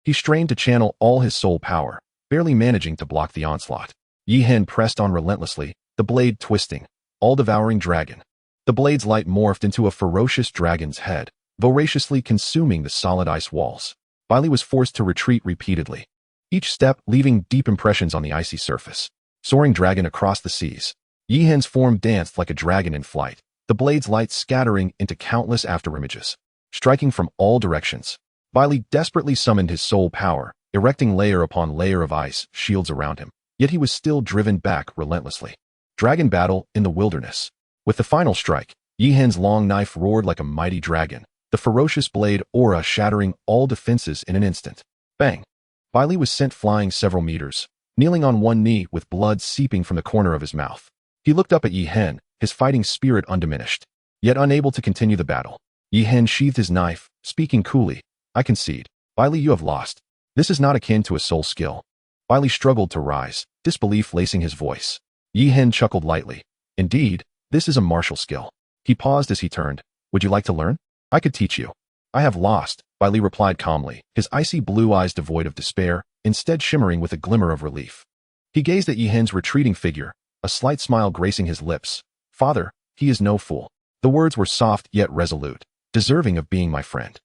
He strained to channel all his soul power, barely managing to block the onslaught. Yi Hen pressed on relentlessly, the blade twisting, all-devouring dragon. The blade's light morphed into a ferocious dragon's head, voraciously consuming the solid ice walls. Bai Li was forced to retreat repeatedly, each step leaving deep impressions on the icy surface. Soaring dragon across the seas. Yi Hen's form danced like a dragon in flight, the blade's light scattering into countless afterimages. Striking from all directions, Bai Li desperately summoned his soul power, erecting layer upon layer of ice shields around him, yet he was still driven back relentlessly. Dragon battle in the wilderness. With the final strike, Yi Hen's long knife roared like a mighty dragon, the ferocious blade aura shattering all defenses in an instant. Bang! Bai Li was sent flying several meters, kneeling on one knee with blood seeping from the corner of his mouth. He looked up at Yi Hen, his fighting spirit undiminished, yet unable to continue the battle. Yi Hen sheathed his knife, speaking coolly. I concede. Bai Li, you have lost. This is not akin to a soul skill. Bai Li struggled to rise, disbelief lacing his voice. Yi Hen chuckled lightly. Indeed, this is a martial skill. He paused as he turned. Would you like to learn? I could teach you. I have lost, Bai Li replied calmly, his icy blue eyes devoid of despair, instead shimmering with a glimmer of relief. He gazed at Yi Hen's retreating figure, a slight smile gracing his lips. Father, he is no fool. The words were soft yet resolute, deserving of being my friend.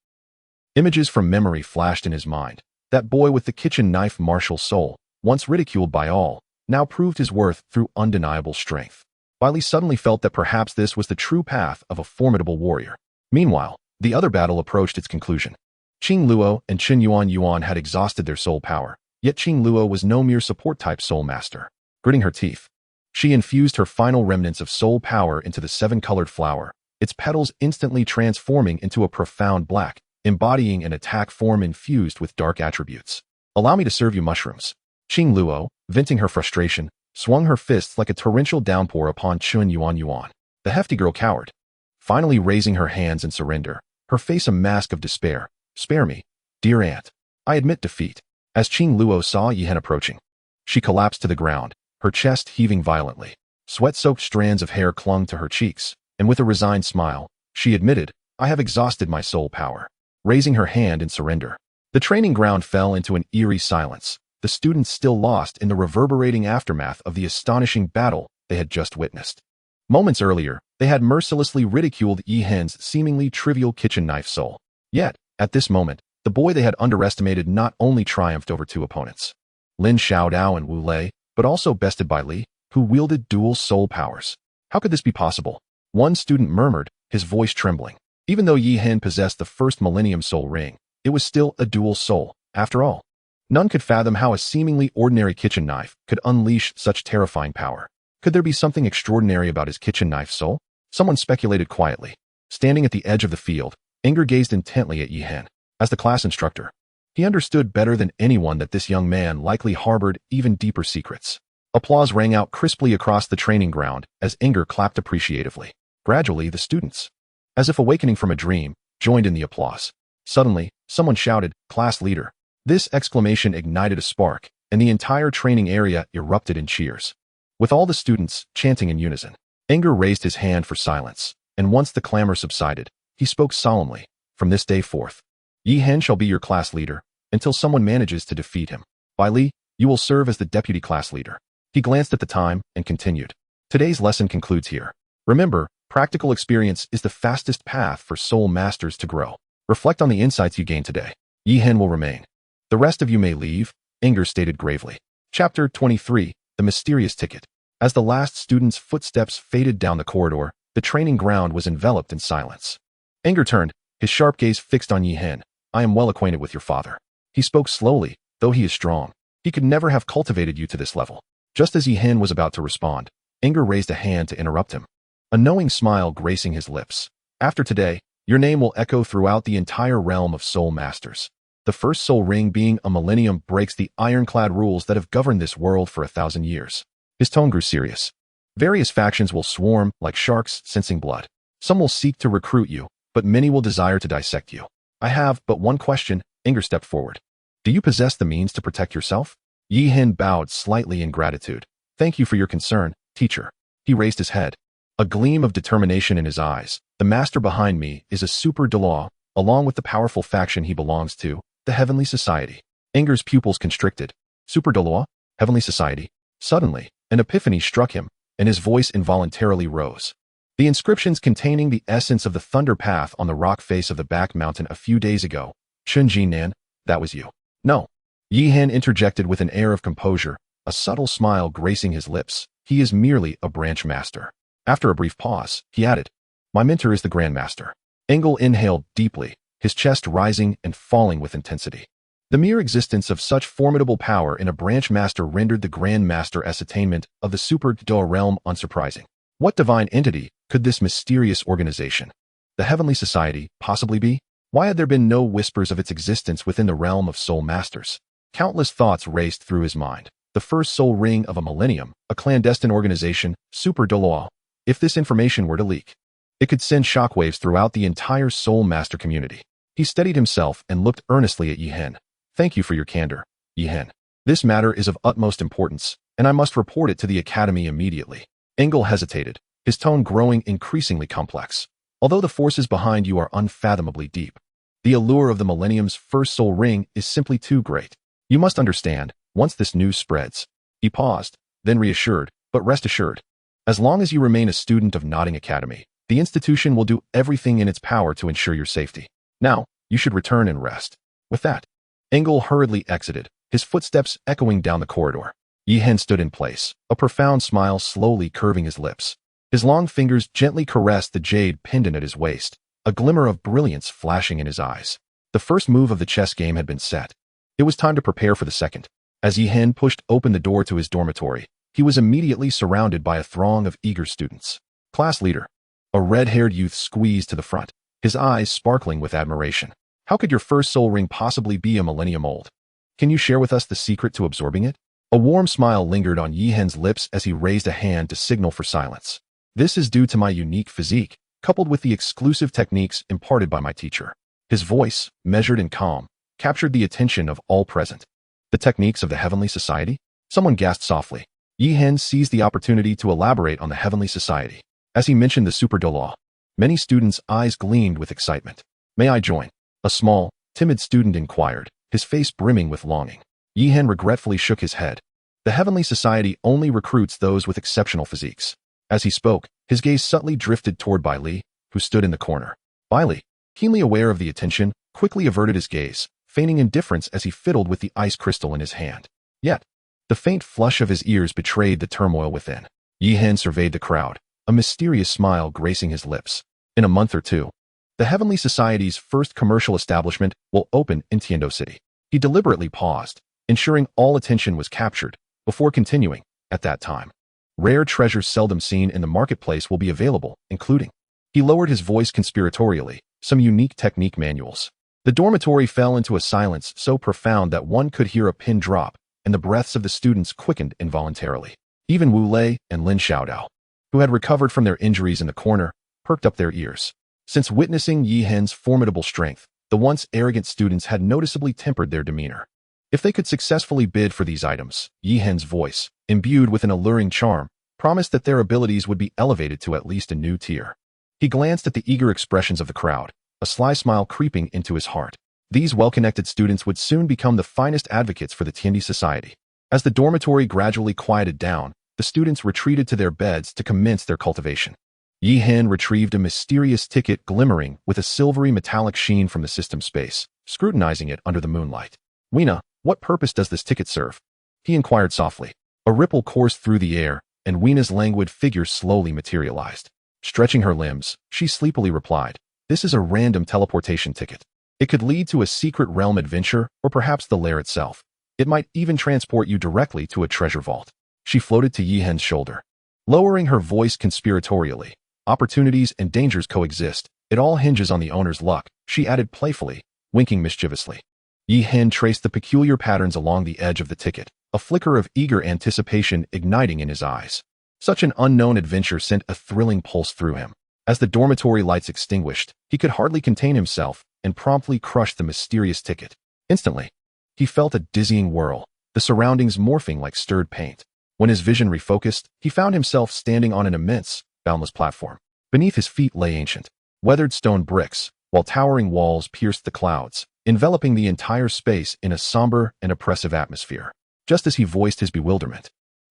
Images from memory flashed in his mind. That boy with the kitchen knife martial soul, once ridiculed by all, now proved his worth through undeniable strength. Bai Li suddenly felt that perhaps this was the true path of a formidable warrior. Meanwhile, the other battle approached its conclusion. Qing Luo and Qin Yuan Yuan had exhausted their soul power, yet Qing Luo was no mere support-type soul master. Gritting her teeth, she infused her final remnants of soul power into the seven-colored flower, its petals instantly transforming into a profound black, embodying an attack form infused with dark attributes. Allow me to serve you mushrooms. Qing Luo, venting her frustration, swung her fists like a torrential downpour upon Qin Yuan Yuan. The hefty girl cowered, finally raising her hands in surrender, her face a mask of despair. Spare me, dear aunt. I admit defeat. As Qing Luo saw Yi Hen approaching, she collapsed to the ground, her chest heaving violently. Sweat-soaked strands of hair clung to her cheeks, and with a resigned smile, she admitted, I have exhausted my soul power. Raising her hand in surrender, the training ground fell into an eerie silence, the students still lost in the reverberating aftermath of the astonishing battle they had just witnessed. Moments earlier, they had mercilessly ridiculed Yi Hen's seemingly trivial kitchen knife soul. Yet, at this moment, the boy they had underestimated not only triumphed over two opponents, Lin Xiaodao and Wu Lei, but also bested Bai Li, who wielded dual soul powers. How could this be possible? One student murmured, his voice trembling. Even though Yi Hen possessed the first Millennium Soul Ring, it was still a dual soul, after all. None could fathom how a seemingly ordinary kitchen knife could unleash such terrifying power. Could there be something extraordinary about his kitchen knife soul? Someone speculated quietly. Standing at the edge of the field, anger gazed intently at Yi Hen. As the class instructor, he understood better than anyone that this young man likely harbored even deeper secrets. Applause rang out crisply across the training ground as Inger clapped appreciatively. Gradually, the students, as if awakening from a dream, joined in the applause. Suddenly, someone shouted, "Class leader." This exclamation ignited a spark, and the entire training area erupted in cheers. With all the students chanting in unison, Inger raised his hand for silence, and once the clamor subsided, he spoke solemnly. "From this day forth, Yi Hen shall be your class leader, until someone manages to defeat him. Bai Li, you will serve as the deputy class leader." He glanced at the time and continued. "Today's lesson concludes here. Remember, practical experience is the fastest path for soul masters to grow. Reflect on the insights you gained today. Yi Hen will remain. The rest of you may leave," Inger stated gravely. Chapter 23, The Mysterious Ticket. As the last student's footsteps faded down the corridor, the training ground was enveloped in silence. Inger turned, his sharp gaze fixed on Yi Hen. "I am well acquainted with your father." He spoke slowly, though he is strong. "He could never have cultivated you to this level." Just as Yi Hen was about to respond, Inger raised a hand to interrupt him, a knowing smile gracing his lips. "After today, your name will echo throughout the entire realm of soul masters. The first soul ring being a millennium breaks the ironclad rules that have governed this world for 1,000 years. His tone grew serious. "Various factions will swarm like sharks sensing blood. Some will seek to recruit you, but many will desire to dissect you. I have but one question." Inger stepped forward. "Do you possess the means to protect yourself?" Yi Hen bowed slightly in gratitude. "Thank you for your concern, teacher." He raised his head, a gleam of determination in his eyes. "The master behind me is a super Delaw, along with the powerful faction he belongs to, the Heavenly Society." Inger's pupils constricted. Super Delaw? Heavenly Society? Suddenly, an epiphany struck him, and his voice involuntarily rose. "The inscriptions containing the essence of the thunder path on the rock face of the back mountain a few days ago. Chun Jinan, that was you." "No." Yi Hen interjected with an air of composure, a subtle smile gracing his lips. "He is merely a branch master." After a brief pause, he added, "My mentor is the Grand Master." Engel inhaled deeply, his chest rising and falling with intensity. The mere existence of such formidable power in a branch master rendered the Grand Master's attainment of the Super Dao realm unsurprising. What divine entity could this mysterious organization, the Heavenly Society, possibly be? Why had there been no whispers of its existence within the realm of soul masters? Countless thoughts raced through his mind. The first soul ring of a millennium, a clandestine organization, Super Dao. If this information were to leak, it could send shockwaves throughout the entire soul master community. He steadied himself and looked earnestly at Yi Hen. "Thank you for your candor, Yi Hen. This matter is of utmost importance, and I must report it to the Academy immediately." Engel hesitated, his tone growing increasingly complex. "Although the forces behind you are unfathomably deep, the allure of the Millennium's first soul ring is simply too great. You must understand, once this news spreads." He paused, then reassured, "But rest assured, as long as you remain a student of Nodding Academy, the institution will do everything in its power to ensure your safety. Now, you should return and rest." With that, Engel hurriedly exited, his footsteps echoing down the corridor. Yi Hen stood in place, a profound smile slowly curving his lips. His long fingers gently caressed the jade pendant at his waist, a glimmer of brilliance flashing in his eyes. The first move of the chess game had been set. It was time to prepare for the second. As Yi Hen pushed open the door to his dormitory, he was immediately surrounded by a throng of eager students. "Class leader." A red-haired youth squeezed to the front, his eyes sparkling with admiration. "How could your first soul ring possibly be a millennium old? Can you share with us the secret to absorbing it?" A warm smile lingered on Yi Hen's lips as he raised a hand to signal for silence. "This is due to my unique physique, coupled with the exclusive techniques imparted by my teacher." His voice, measured and calm, captured the attention of all present. "The techniques of the Heavenly Society?" Someone gasped softly. Yi Hen seized the opportunity to elaborate on the Heavenly Society. As he mentioned the Super Dao, many students' eyes gleamed with excitement. "May I join?" A small, timid student inquired, his face brimming with longing. Yi Hen regretfully shook his head. "The Heavenly Society only recruits those with exceptional physiques." As he spoke, his gaze subtly drifted toward Bai Li, who stood in the corner. Bai Li, keenly aware of the attention, quickly averted his gaze, feigning indifference as he fiddled with the ice crystal in his hand. Yet, the faint flush of his ears betrayed the turmoil within. Yi Hen surveyed the crowd, a mysterious smile gracing his lips. "In a month or two, the Heavenly Society's first commercial establishment will open in Tiando City." He deliberately paused, ensuring all attention was captured, before continuing. "At that time, rare treasures seldom seen in the marketplace will be available, including..." He lowered his voice conspiratorially, "some unique technique manuals. The dormitory fell into a silence so profound that one could hear a pin drop, and the breaths of the students quickened involuntarily. Even Wu Lei and Lin Xiaodao, who had recovered from their injuries in the corner, perked up their ears. Since witnessing Yi Hen's formidable strength, the once arrogant students had noticeably tempered their demeanor. If they could successfully bid for these items, Yi Hen's voice, imbued with an alluring charm, promised that their abilities would be elevated to at least a new tier. He glanced at the eager expressions of the crowd, a sly smile creeping into his heart. These well-connected students would soon become the finest advocates for the Tiandi society. As the dormitory gradually quieted down, the students retreated to their beds to commence their cultivation. Yi Hen retrieved a mysterious ticket glimmering with a silvery metallic sheen from the system space, scrutinizing it under the moonlight. "Weena, what purpose does this ticket serve?" he inquired softly. A ripple coursed through the air, and Weena's languid figure slowly materialized. Stretching her limbs, she sleepily replied, "This is a random teleportation ticket. It could lead to a secret realm adventure or perhaps the lair itself. It might even transport you directly to a treasure vault." She floated to Yi Hen's shoulder. Lowering her voice conspiratorially, "Opportunities and dangers coexist. It all hinges on the owner's luck," she added playfully, winking mischievously. Yi Hen traced the peculiar patterns along the edge of the ticket, a flicker of eager anticipation igniting in his eyes. Such an unknown adventure sent a thrilling pulse through him. As the dormitory lights extinguished, he could hardly contain himself and promptly crushed the mysterious ticket. Instantly, he felt a dizzying whirl, the surroundings morphing like stirred paint. When his vision refocused, he found himself standing on an immense, boundless platform. Beneath his feet lay ancient, weathered stone bricks, while towering walls pierced the clouds, enveloping the entire space in a somber and oppressive atmosphere. Just as he voiced his bewilderment,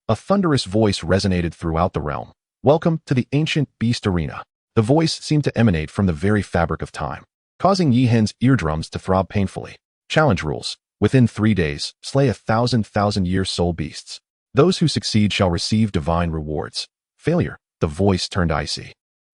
a thunderous voice resonated throughout the realm. "Welcome to the ancient beast arena." The voice seemed to emanate from the very fabric of time, causing Yi Hen's eardrums to throb painfully. "Challenge rules. Within 3 days, slay 1,000-year soul beasts. Those who succeed shall receive divine rewards. Failure." The voice turned icy.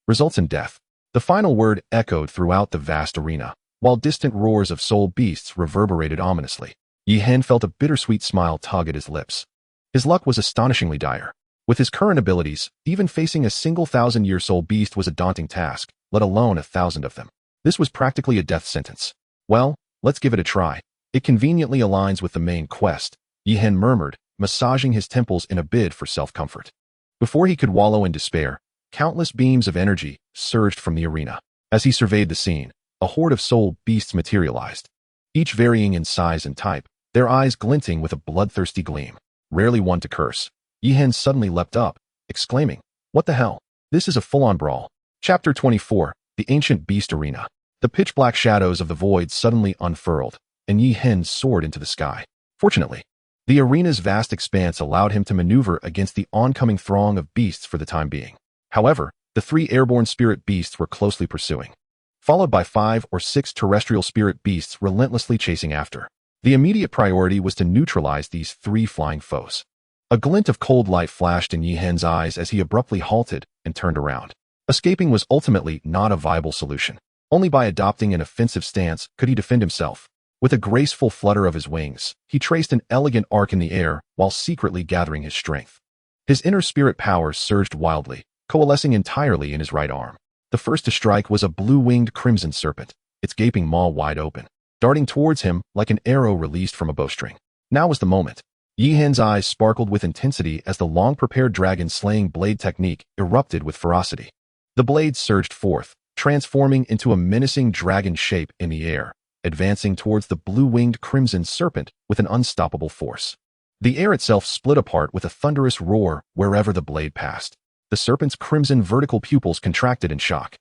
"Results in death." The final word echoed throughout the vast arena, while distant roars of soul beasts reverberated ominously. Yi Hen felt a bittersweet smile tug at his lips. His luck was astonishingly dire. With his current abilities, even facing a single 1,000-year soul beast was a daunting task, let alone 1,000 of them. This was practically a death sentence. "Well, let's give it a try. It conveniently aligns with the main quest," Yi Hen murmured, massaging his temples in a bid for self-comfort. Before he could wallow in despair, countless beams of energy surged from the arena. As he surveyed the scene, a horde of soul beasts materialized, each varying in size and type, their eyes glinting with a bloodthirsty gleam. Rarely one to curse, Yi Hen suddenly leapt up, exclaiming, "What the hell? This is a full-on brawl." Chapter 24, The Ancient Beast Arena. The pitch-black shadows of the void suddenly unfurled, and Yi Hen soared into the sky. Fortunately, the arena's vast expanse allowed him to maneuver against the oncoming throng of beasts for the time being. However, the 3 airborne spirit beasts were closely pursuing, followed by 5 or 6 terrestrial spirit beasts relentlessly chasing after. The immediate priority was to neutralize these 3 flying foes. A glint of cold light flashed in Yi Hen's eyes as he abruptly halted and turned around. Escaping was ultimately not a viable solution. Only by adopting an offensive stance could he defend himself. With a graceful flutter of his wings, he traced an elegant arc in the air while secretly gathering his strength. His inner spirit powers surged wildly, coalescing entirely in his right arm. The first to strike was a blue-winged crimson serpent, its gaping maw wide open, darting towards him like an arrow released from a bowstring. Now was the moment. Yi Hen's eyes sparkled with intensity as the long-prepared dragon-slaying blade technique erupted with ferocity. The blade surged forth, transforming into a menacing dragon shape in the air, advancing towards the blue-winged crimson serpent with an unstoppable force. The air itself split apart with a thunderous roar wherever the blade passed. The serpent's crimson vertical pupils contracted in shock,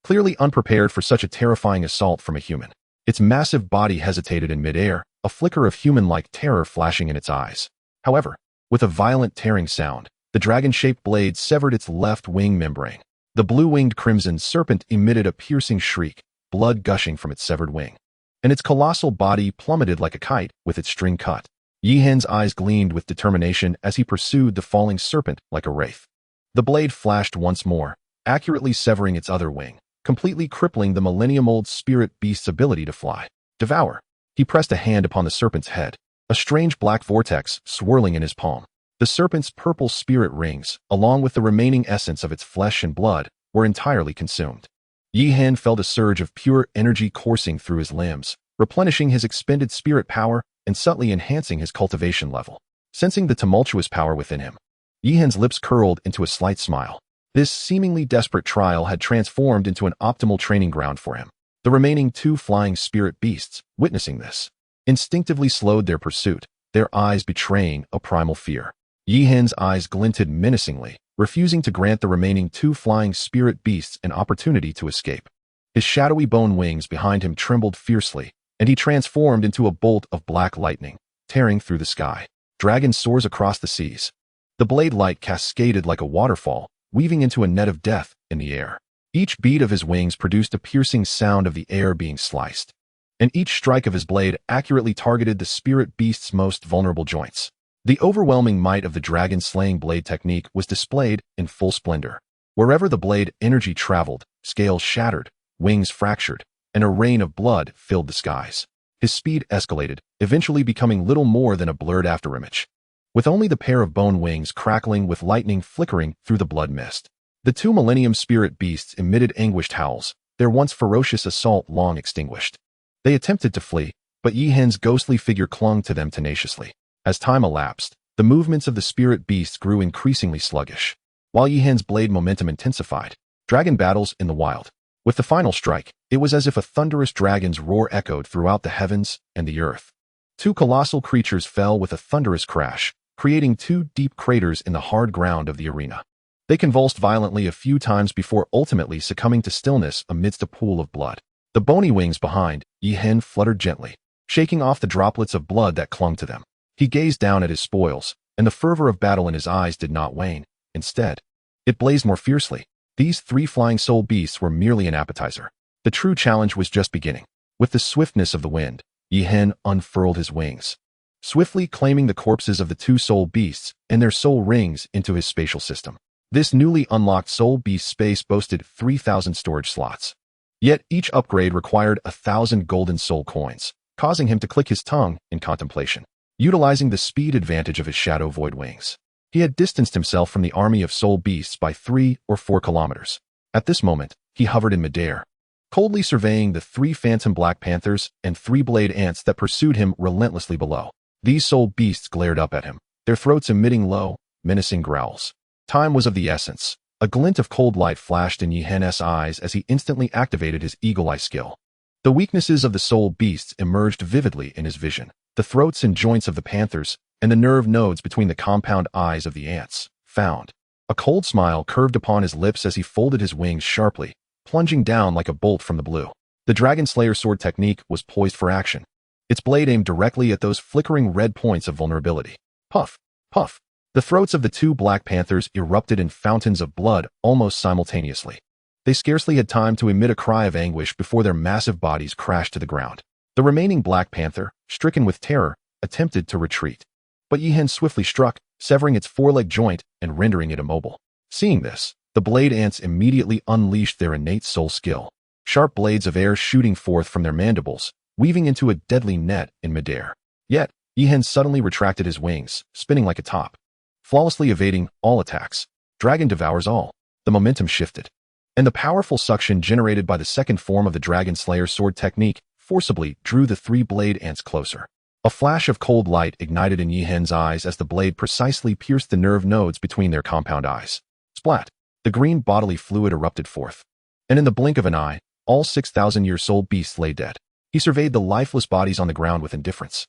clearly unprepared for such a terrifying assault from a human. Its massive body hesitated in midair, a flicker of human-like terror flashing in its eyes. However, with a violent tearing sound, the dragon-shaped blade severed its left wing membrane. The blue-winged crimson serpent emitted a piercing shriek, blood gushing from its severed wing, and its colossal body plummeted like a kite with its string cut. Yi Hen's eyes gleamed with determination as he pursued the falling serpent like a wraith. The blade flashed once more, accurately severing its other wing, completely crippling the millennium-old spirit beast's ability to fly. "Devour." He pressed a hand upon the serpent's head, a strange black vortex swirling in his palm. The serpent's purple spirit rings, along with the remaining essence of its flesh and blood, were entirely consumed. Yi Hen felt a surge of pure energy coursing through his limbs, replenishing his expended spirit power and subtly enhancing his cultivation level. Sensing the tumultuous power within him, Yihen's lips curled into a slight smile. This seemingly desperate trial had transformed into an optimal training ground for him. The remaining two flying spirit beasts, witnessing this, instinctively slowed their pursuit, their eyes betraying a primal fear. Yihen's eyes glinted menacingly, refusing to grant the remaining two flying spirit beasts an opportunity to escape. His shadowy bone wings behind him trembled fiercely, and he transformed into a bolt of black lightning, tearing through the sky. Dragon soars across the seas. The blade light cascaded like a waterfall, weaving into a net of death in the air. Each beat of his wings produced a piercing sound of the air being sliced, and each strike of his blade accurately targeted the spirit beast's most vulnerable joints. The overwhelming might of the dragon-slaying blade technique was displayed in full splendor. Wherever the blade energy traveled, scales shattered, wings fractured, and a rain of blood filled the skies. His speed escalated, eventually becoming little more than a blurred afterimage, with only the pair of bone wings crackling with lightning flickering through the blood mist. The two Millennium Spirit Beasts emitted anguished howls, their once ferocious assault long extinguished. They attempted to flee, but Yihen's ghostly figure clung to them tenaciously. As time elapsed, the movements of the spirit beasts grew increasingly sluggish, while Yihen's blade momentum intensified. Dragon battles in the wild. With the final strike, it was as if a thunderous dragon's roar echoed throughout the heavens and the earth. Two colossal creatures fell with a thunderous crash, creating two deep craters in the hard ground of the arena. They convulsed violently a few times before ultimately succumbing to stillness amidst a pool of blood. The bony wings behind Yihen fluttered gently, shaking off the droplets of blood that clung to them. He gazed down at his spoils, and the fervor of battle in his eyes did not wane. Instead, it blazed more fiercely. These three flying soul beasts were merely an appetizer. The true challenge was just beginning. With the swiftness of the wind, Yihen unfurled his wings, swiftly claiming the corpses of the two soul beasts and their soul rings into his spatial system. This newly unlocked soul beast space boasted 3,000 storage slots. Yet each upgrade required 1,000 golden soul coins, causing him to click his tongue in contemplation. Utilizing the speed advantage of his shadow void wings, he had distanced himself from the army of soul beasts by 3 or 4 kilometers. At this moment, he hovered in midair, coldly surveying the 3 phantom black panthers and 3 blade ants that pursued him relentlessly below. These soul beasts glared up at him, their throats emitting low, menacing growls. Time was of the essence. A glint of cold light flashed in Yihen's eyes as he instantly activated his eagle eye skill. The weaknesses of the soul beasts emerged vividly in his vision. The throats and joints of the panthers, and the nerve nodes between the compound eyes of the ants, found. A cold smile curved upon his lips as he folded his wings sharply, plunging down like a bolt from the blue. The Dragon Slayer sword technique was poised for action, its blade aimed directly at those flickering red points of vulnerability. Puff, puff. The throats of the 2 black panthers erupted in fountains of blood almost simultaneously. They scarcely had time to emit a cry of anguish before their massive bodies crashed to the ground. The remaining black panther, stricken with terror, attempted to retreat, but Yihen swiftly struck, severing its foreleg joint and rendering it immobile. Seeing this, the blade ants immediately unleashed their innate soul skill, sharp blades of air shooting forth from their mandibles, weaving into a deadly net in midair. Yet, Yihen suddenly retracted his wings, spinning like a top, flawlessly evading all attacks. Dragon devours all. The momentum shifted, and the powerful suction generated by the second form of the Dragon Slayer sword technique forcibly drew the 3 blade ants closer. A flash of cold light ignited in Yihen's eyes as the blade precisely pierced the nerve nodes between their compound eyes. Splat! The green bodily fluid erupted forth, and in the blink of an eye, all 6,000-year soul beasts lay dead. He surveyed the lifeless bodies on the ground with indifference,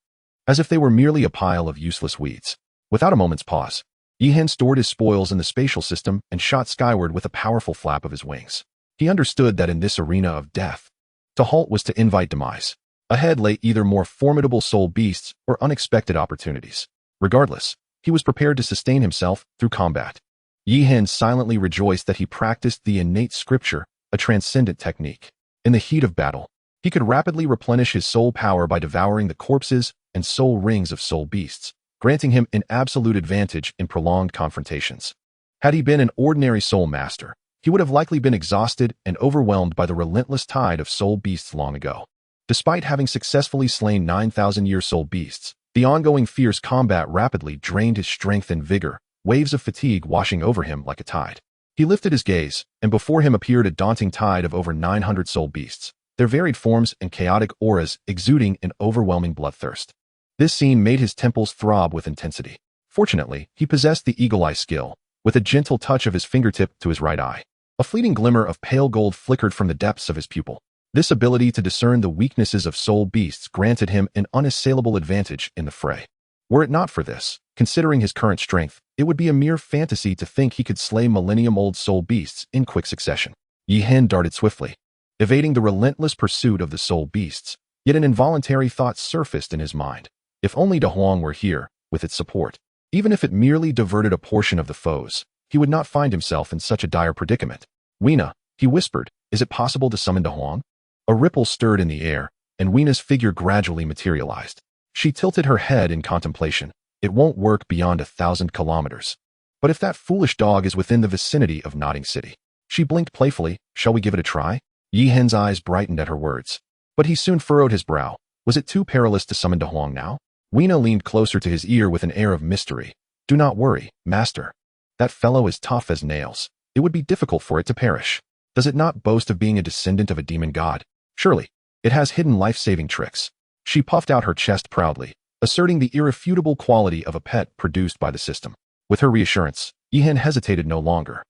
as if they were merely a pile of useless weeds. Without a moment's pause, Yihen stored his spoils in the spatial system and shot skyward with a powerful flap of his wings. He understood that in this arena of death, to halt was to invite demise. Ahead lay either more formidable soul beasts or unexpected opportunities. Regardless, he was prepared to sustain himself through combat. Yihen silently rejoiced that he practiced the innate scripture, a transcendent technique. In the heat of battle, he could rapidly replenish his soul power by devouring the corpses and soul rings of soul beasts, granting him an absolute advantage in prolonged confrontations. Had he been an ordinary soul master, he would have likely been exhausted and overwhelmed by the relentless tide of soul beasts long ago. Despite having successfully slain 9,000-year soul beasts, the ongoing fierce combat rapidly drained his strength and vigor, waves of fatigue washing over him like a tide. He lifted his gaze, and before him appeared a daunting tide of over 900 soul beasts. their varied forms and chaotic auras exuding an overwhelming bloodthirst. This scene made his temples throb with intensity. Fortunately, he possessed the eagle eye skill, with a gentle touch of his fingertip to his right eye. A fleeting glimmer of pale gold flickered from the depths of his pupil. This ability to discern the weaknesses of soul beasts granted him an unassailable advantage in the fray. Were it not for this, considering his current strength, it would be a mere fantasy to think he could slay millennium-old soul beasts in quick succession. Yi Hen darted swiftly, evading the relentless pursuit of the soul beasts, yet an involuntary thought surfaced in his mind. If only De Huang were here, with its support. Even if it merely diverted a portion of the foes, he would not find himself in such a dire predicament. Weena, he whispered, is it possible to summon De Huang? A ripple stirred in the air, and Weena's figure gradually materialized. She tilted her head in contemplation. It won't work beyond 1,000 kilometers. But if that foolish dog is within the vicinity of Nodding City. She blinked playfully, shall we give it a try? Yi Hen's eyes brightened at her words. But he soon furrowed his brow. Was it too perilous to summon De Huang now? Weena leaned closer to his ear with an air of mystery. Do not worry, master. That fellow is tough as nails. It would be difficult for it to perish. Does it not boast of being a descendant of a demon god? Surely, it has hidden life-saving tricks. She puffed out her chest proudly, asserting the irrefutable quality of a pet produced by the system. With her reassurance, Yi Hen hesitated no longer.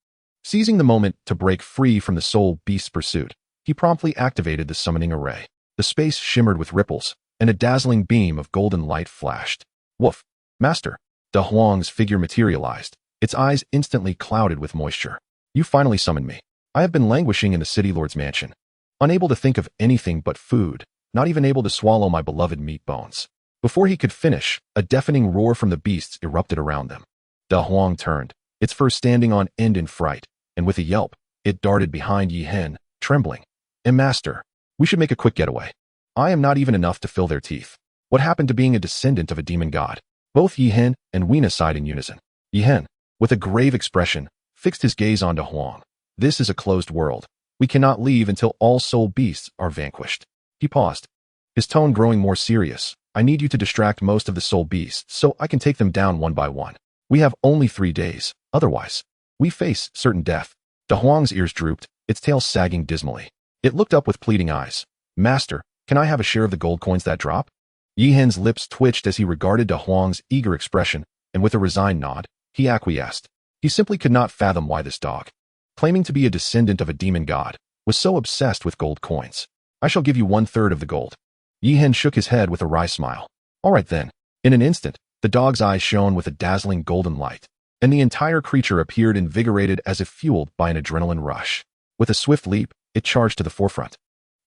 Seizing the moment to break free from the soul beast's pursuit, he promptly activated the summoning array. The space shimmered with ripples, and a dazzling beam of golden light flashed. Woof! Master! De Huang's figure materialized, its eyes instantly clouded with moisture. You finally summoned me. I have been languishing in the city lord's mansion, unable to think of anything but food, not even able to swallow my beloved meat bones. Before he could finish, a deafening roar from the beasts erupted around them. De Huang turned, its fur standing on end in fright, and with a yelp, it darted behind Yi Hen, trembling. Master, we should make a quick getaway. I am not even enough to fill their teeth. What happened to being a descendant of a demon god? Both Yi Hen and Weena sighed in unison. Yi Hen, with a grave expression, fixed his gaze on De Huang. This is a closed world. We cannot leave until all soul beasts are vanquished. He paused, his tone growing more serious. I need you to distract most of the soul beasts so I can take them down one by one. We have only 3 days, otherwise, we face certain death. De Huang's ears drooped, its tail sagging dismally. It looked up with pleading eyes. Master, can I have a share of the gold coins that drop? Yi Hen's lips twitched as he regarded De Huang's eager expression, and with a resigned nod, he acquiesced. He simply could not fathom why this dog, claiming to be a descendant of a demon god, was so obsessed with gold coins. I shall give you 1/3 of the gold. Yi Hen shook his head with a wry smile. All right then. In an instant, the dog's eyes shone with a dazzling golden light, and the entire creature appeared invigorated as if fueled by an adrenaline rush. With a swift leap, it charged to the forefront,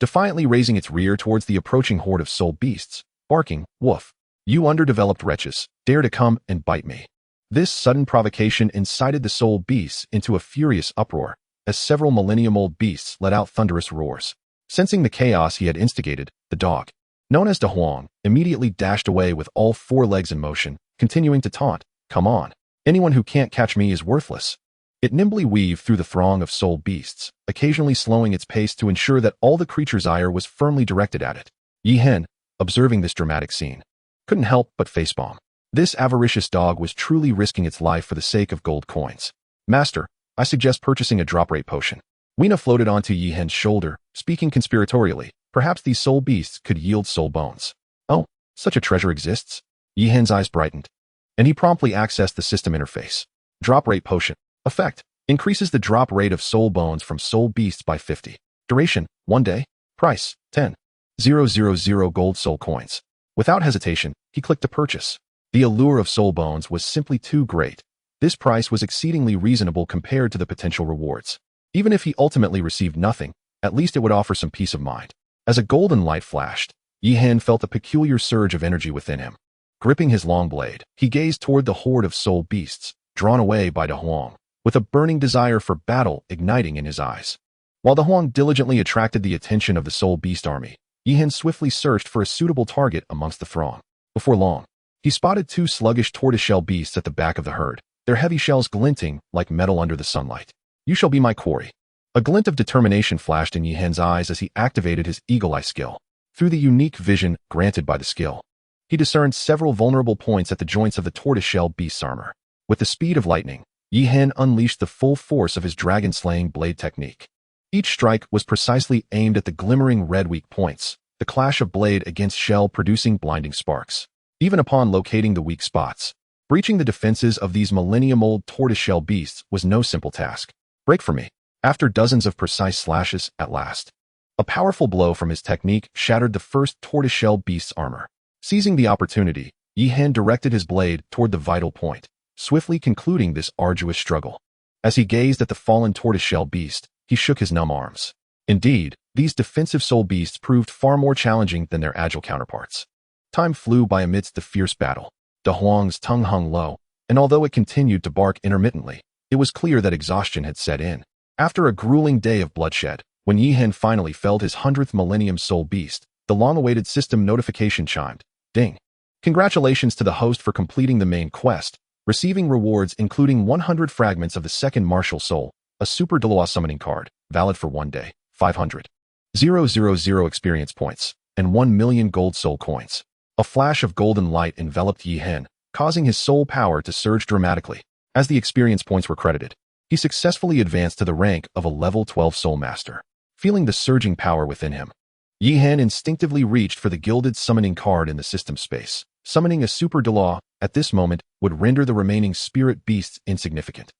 defiantly raising its rear towards the approaching horde of soul beasts, barking, Woof! You underdeveloped wretches, dare to come and bite me. This sudden provocation incited the soul beasts into a furious uproar, as several millennium-old beasts let out thunderous roars. Sensing the chaos he had instigated, the dog, known as De Huang, immediately dashed away with all 4 legs in motion, continuing to taunt, Come on, anyone who can't catch me is worthless. It nimbly weaved through the throng of soul beasts, occasionally slowing its pace to ensure that all the creature's ire was firmly directed at it. Yi Hen, observing this dramatic scene, couldn't help but facepalm. This avaricious dog was truly risking its life for the sake of gold coins. Master, I suggest purchasing a drop rate potion. Weena floated onto Yi Hen's shoulder, speaking conspiratorially. Perhaps these soul beasts could yield soul bones. Oh, such a treasure exists? Yi Hen's eyes brightened, and he promptly accessed the system interface. Drop rate potion. Effect. Increases the drop rate of soul bones from soul beasts by 50. Duration. 1 day. Price. 10,000 gold soul coins. Without hesitation, he clicked to purchase. The allure of soul bones was simply too great. This price was exceedingly reasonable compared to the potential rewards. Even if he ultimately received nothing, at least it would offer some peace of mind. As a golden light flashed, Yi Hen felt a peculiar surge of energy within him. Gripping his long blade, he gazed toward the horde of soul beasts, drawn away by De Huang, with a burning desire for battle igniting in his eyes. While De Huang diligently attracted the attention of the soul beast army, Yi Hen swiftly searched for a suitable target amongst the throng. Before long, he spotted 2 sluggish tortoiseshell beasts at the back of the herd, their heavy shells glinting like metal under the sunlight. You shall be my quarry. A glint of determination flashed in Yi Hen's eyes as he activated his eagle eye skill. Through the unique vision granted by the skill, he discerned several vulnerable points at the joints of the tortoiseshell beast's armor. With the speed of lightning, Yi Hen unleashed the full force of his dragon-slaying blade technique. Each strike was precisely aimed at the glimmering red weak points, the clash of blade against shell producing blinding sparks. Even upon locating the weak spots, breaching the defenses of these millennium-old tortoiseshell beasts was no simple task. Break for me. After dozens of precise slashes, at last, a powerful blow from his technique shattered the first tortoiseshell beast's armor. Seizing the opportunity, Yi Hen directed his blade toward the vital point, swiftly concluding this arduous struggle. As he gazed at the fallen tortoiseshell beast, he shook his numb arms. Indeed, these defensive soul beasts proved far more challenging than their agile counterparts. Time flew by amidst the fierce battle. De Huang's tongue hung low, and although it continued to bark intermittently, it was clear that exhaustion had set in. After a grueling day of bloodshed, when Yi Hen finally felled his 100th Millennium Soul Beast, the long-awaited system notification chimed. Ding! Congratulations to the host for completing the main quest, receiving rewards including 100 fragments of the second martial soul, a super defies summoning card, valid for 1 day, 500,000 experience points, and 1 million gold soul coins. A flash of golden light enveloped Yi Hen, causing his soul power to surge dramatically. As the experience points were credited, he successfully advanced to the rank of a level 12 soul master. Feeling the surging power within him, Yi Hen instinctively reached for the gilded summoning card in the system space. Summoning a super defies at this moment would render the remaining spirit beasts insignificant.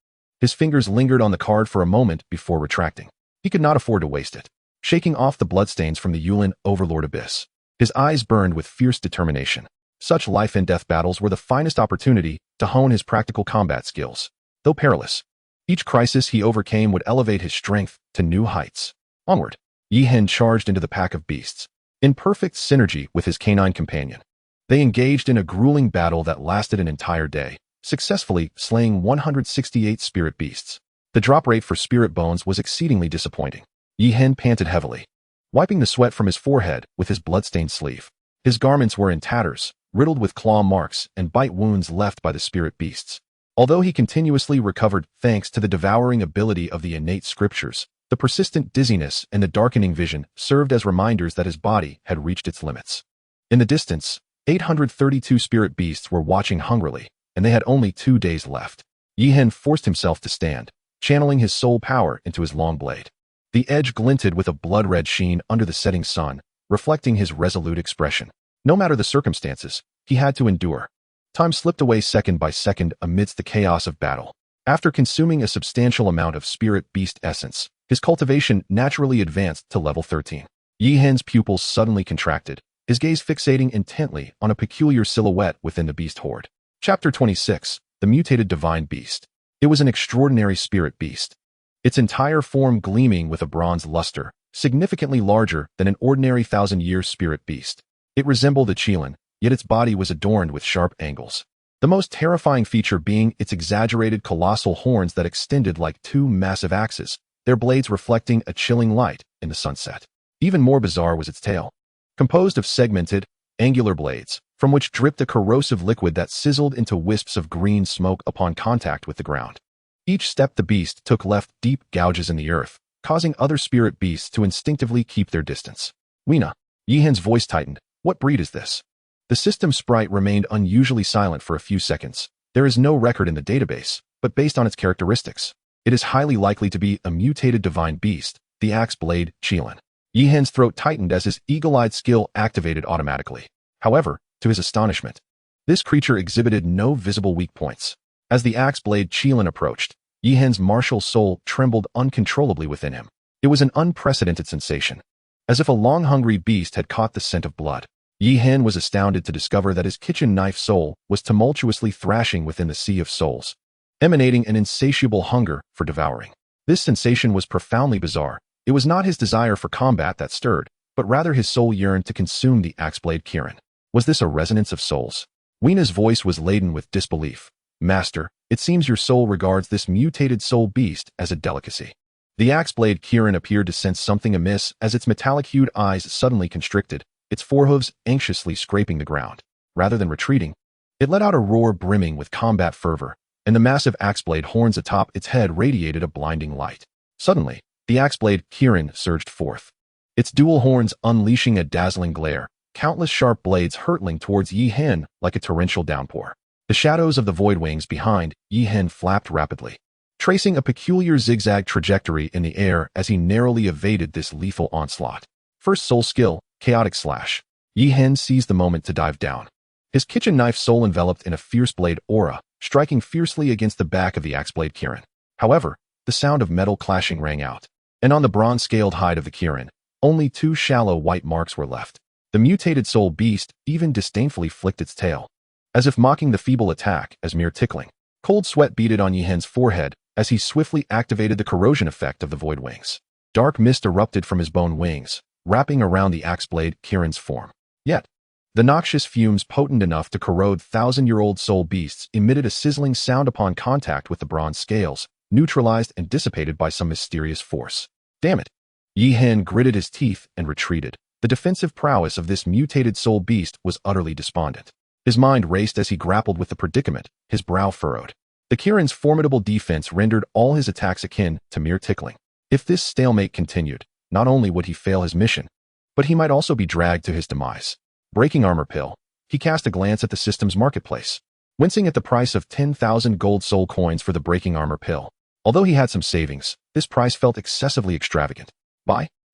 His fingers lingered on the card for a moment before retracting. He could not afford to waste it. Shaking off the bloodstains from the Yulin Overlord Abyss, his eyes burned with fierce determination. Such life and death battles were the finest opportunity to hone his practical combat skills. Though perilous, each crisis he overcame would elevate his strength to new heights. Onward, Yi Hen charged into the pack of beasts. In perfect synergy with his canine companion, they engaged in a grueling battle that lasted an entire day, successfully slaying 168 spirit beasts. The drop rate for spirit bones was exceedingly disappointing. Yi Hen panted heavily, wiping the sweat from his forehead with his bloodstained sleeve. His garments were in tatters, riddled with claw marks and bite wounds left by the spirit beasts. Although he continuously recovered thanks to the devouring ability of the innate scriptures, the persistent dizziness and the darkening vision served as reminders that his body had reached its limits. In the distance, 832 spirit beasts were watching hungrily, and they had only 2 days left. Yi Hen forced himself to stand, channeling his soul power into his long blade. The edge glinted with a blood-red sheen under the setting sun, reflecting his resolute expression. No matter the circumstances, he had to endure. Time slipped away second by second amidst the chaos of battle. After consuming a substantial amount of spirit beast essence, his cultivation naturally advanced to level 13. Yi Hen's pupils suddenly contracted, his gaze fixating intently on a peculiar silhouette within the beast horde. Chapter 26, The Mutated Divine Beast. It was an extraordinary spirit beast, its entire form gleaming with a bronze luster, significantly larger than an ordinary 1,000-year spirit beast. It resembled a qilin, yet its body was adorned with sharp angles. The most terrifying feature being its exaggerated colossal horns that extended like 2 massive axes, their blades reflecting a chilling light in the sunset. Even more bizarre was its tail, composed of segmented, angular blades, from which dripped a corrosive liquid that sizzled into wisps of green smoke upon contact with the ground. Each step the beast took left deep gouges in the earth, causing other spirit beasts to instinctively keep their distance. Weena. Yi Hen's voice tightened. What breed is this? The system sprite remained unusually silent for a few seconds. There is no record in the database, but based on its characteristics, it is highly likely to be a mutated divine beast, the axe blade qilin. Yi Hen's throat tightened as his eagle-eyed skill activated automatically. However, to his astonishment, this creature exhibited no visible weak points. As the axe blade qilin approached, Yi Hen's martial soul trembled uncontrollably within him. It was an unprecedented sensation, as if a long-hungry beast had caught the scent of blood. Yi Hen was astounded to discover that his kitchen knife soul was tumultuously thrashing within the sea of souls, emanating an insatiable hunger for devouring. This sensation was profoundly bizarre. It was not his desire for combat that stirred, but rather his soul yearned to consume the axeblade qilin. Was this a resonance of souls? Weena's voice was laden with disbelief. Master, it seems your soul regards this mutated soul beast as a delicacy. The axeblade qilin appeared to sense something amiss as its metallic-hued eyes suddenly constricted, its forehooves anxiously scraping the ground. Rather than retreating, it let out a roar brimming with combat fervor, and the massive axeblade horns atop its head radiated a blinding light. Suddenly, the axeblade qilin surged forth, its dual horns unleashing a dazzling glare, countless sharp blades hurtling towards Yi Hen like a torrential downpour. The shadows of the void wings behind Yi Hen flapped rapidly, tracing a peculiar zigzag trajectory in the air as he narrowly evaded this lethal onslaught. First soul skill, Chaotic Slash. Yi Hen seized the moment to dive down. His kitchen knife soul enveloped in a fierce blade aura, striking fiercely against the back of the axe blade Kirin. However, the sound of metal clashing rang out, and on the bronze-scaled hide of the Kirin, only 2 shallow white marks were left. The mutated soul beast even disdainfully flicked its tail, as if mocking the feeble attack as mere tickling. Cold sweat beaded on Yi Hen's forehead as he swiftly activated the corrosion effect of the void wings. Dark mist erupted from his bone wings, wrapping around the axe blade Kirin's form. Yet, the noxious fumes potent enough to corrode thousand-year-old soul beasts emitted a sizzling sound upon contact with the bronze scales, neutralized and dissipated by some mysterious force. Damn it! Yi Hen gritted his teeth and retreated. The defensive prowess of this mutated soul beast was utterly despondent. His mind raced as he grappled with the predicament, his brow furrowed. The Kirin's formidable defense rendered all his attacks akin to mere tickling. If this stalemate continued, not only would he fail his mission, but he might also be dragged to his demise. Breaking armor pill. He cast a glance at the system's marketplace, wincing at the price of 10,000 gold soul coins for the breaking armor pill. Although he had some savings, this price felt excessively extravagant.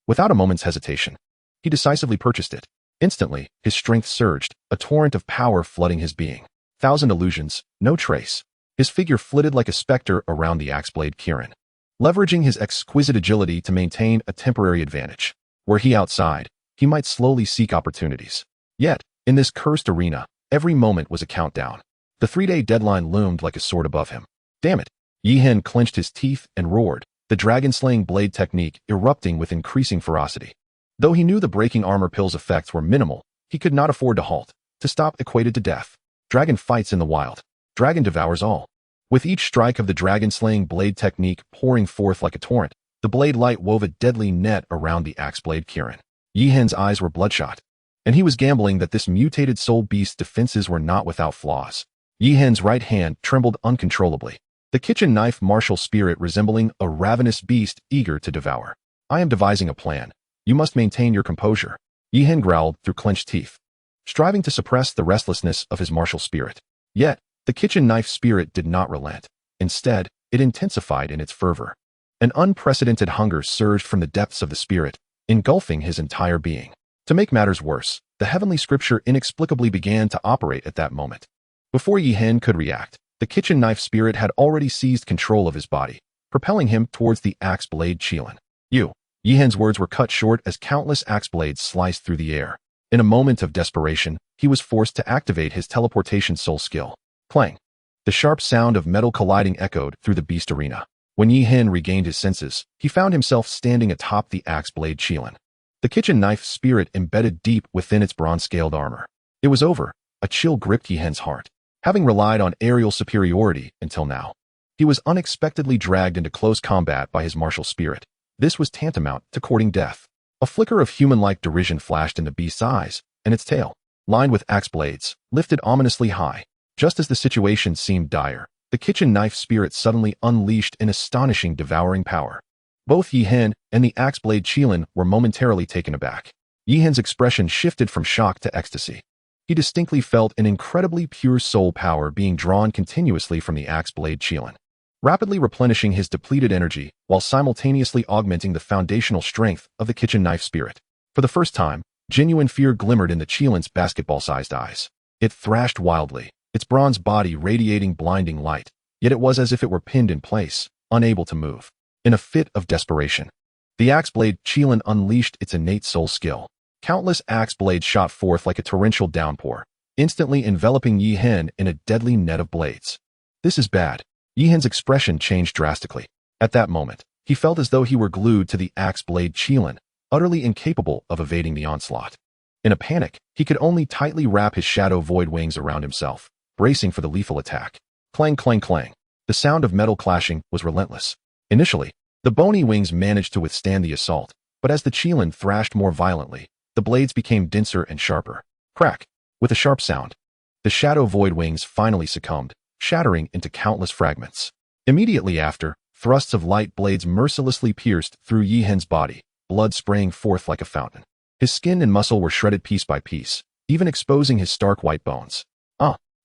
Without a moment's hesitation, he decisively purchased it. Instantly, his strength surged, a torrent of power flooding his being. 1,000 illusions, no trace. His figure flitted like a specter around the axe blade Kirin, leveraging his exquisite agility to maintain a temporary advantage. Were he outside, he might slowly seek opportunities. Yet, in this cursed arena, every moment was a countdown. The 3-day deadline loomed like a sword above him. Damn it! Yi Hen clenched his teeth and roared, the dragon-slaying blade technique erupting with increasing ferocity. Though he knew the breaking armor pill's effects were minimal, he could not afford to halt. To stop equated to death. Dragon fights in the wild. Dragon devours all. With each strike of the dragon-slaying blade technique pouring forth like a torrent, the blade light wove a deadly net around the axe blade Kirin. Yi Hen's eyes were bloodshot, and he was gambling that this mutated soul beast's defenses were not without flaws. Yi Hen's right hand trembled uncontrollably, the kitchen knife martial spirit resembling a ravenous beast eager to devour. I am devising a plan. You must maintain your composure, Yi Hen growled through clenched teeth, striving to suppress the restlessness of his martial spirit. Yet, the kitchen knife spirit did not relent. Instead, it intensified in its fervor. An unprecedented hunger surged from the depths of the spirit, engulfing his entire being. To make matters worse, the heavenly scripture inexplicably began to operate at that moment. Before Yi Hen could react, the kitchen knife spirit had already seized control of his body, propelling him towards the axe blade Qilin. Yi Hen's words were cut short as countless axe blades sliced through the air. In a moment of desperation, he was forced to activate his teleportation soul skill. Clang! The sharp sound of metal colliding echoed through the beast arena. When Yi Hen regained his senses, he found himself standing atop the axe blade Qilin. The kitchen knife spirit embedded deep within its bronze-scaled armor. It was over. A chill gripped Yi Hen's heart. Having relied on aerial superiority until now, he was unexpectedly dragged into close combat by his martial spirit. This was tantamount to courting death. A flicker of human-like derision flashed in the beast's eyes, and its tail, lined with axe blades, lifted ominously high. Just as the situation seemed dire, the kitchen knife spirit suddenly unleashed an astonishing devouring power. Both Yi Hen and the axe blade Qilin were momentarily taken aback. Yi Hen's expression shifted from shock to ecstasy. He distinctly felt an incredibly pure soul power being drawn continuously from the axe blade Qilin, rapidly replenishing his depleted energy while simultaneously augmenting the foundational strength of the kitchen knife spirit. For the first time, genuine fear glimmered in the Qilin's basketball-sized eyes. It thrashed wildly, its bronze body radiating blinding light, yet it was as if it were pinned in place, unable to move. In a fit of desperation, the axe blade Qilin unleashed its innate soul skill. Countless axe blades shot forth like a torrential downpour, instantly enveloping Yi Hen in a deadly net of blades. This is bad. Yi Hen's expression changed drastically. At that moment, he felt as though he were glued to the axe blade Qilin, utterly incapable of evading the onslaught. In a panic, he could only tightly wrap his shadow void wings around himself, bracing for the lethal attack. Clang, clang, clang. The sound of metal clashing was relentless. Initially, the bony wings managed to withstand the assault, but as the Qilin thrashed more violently, the blades became denser and sharper. Crack! With a sharp sound, the shadow void wings finally succumbed, shattering into countless fragments. Immediately after, thrusts of light blades mercilessly pierced through Yi Hen's body, blood spraying forth like a fountain. His skin and muscle were shredded piece by piece, even exposing his stark white bones.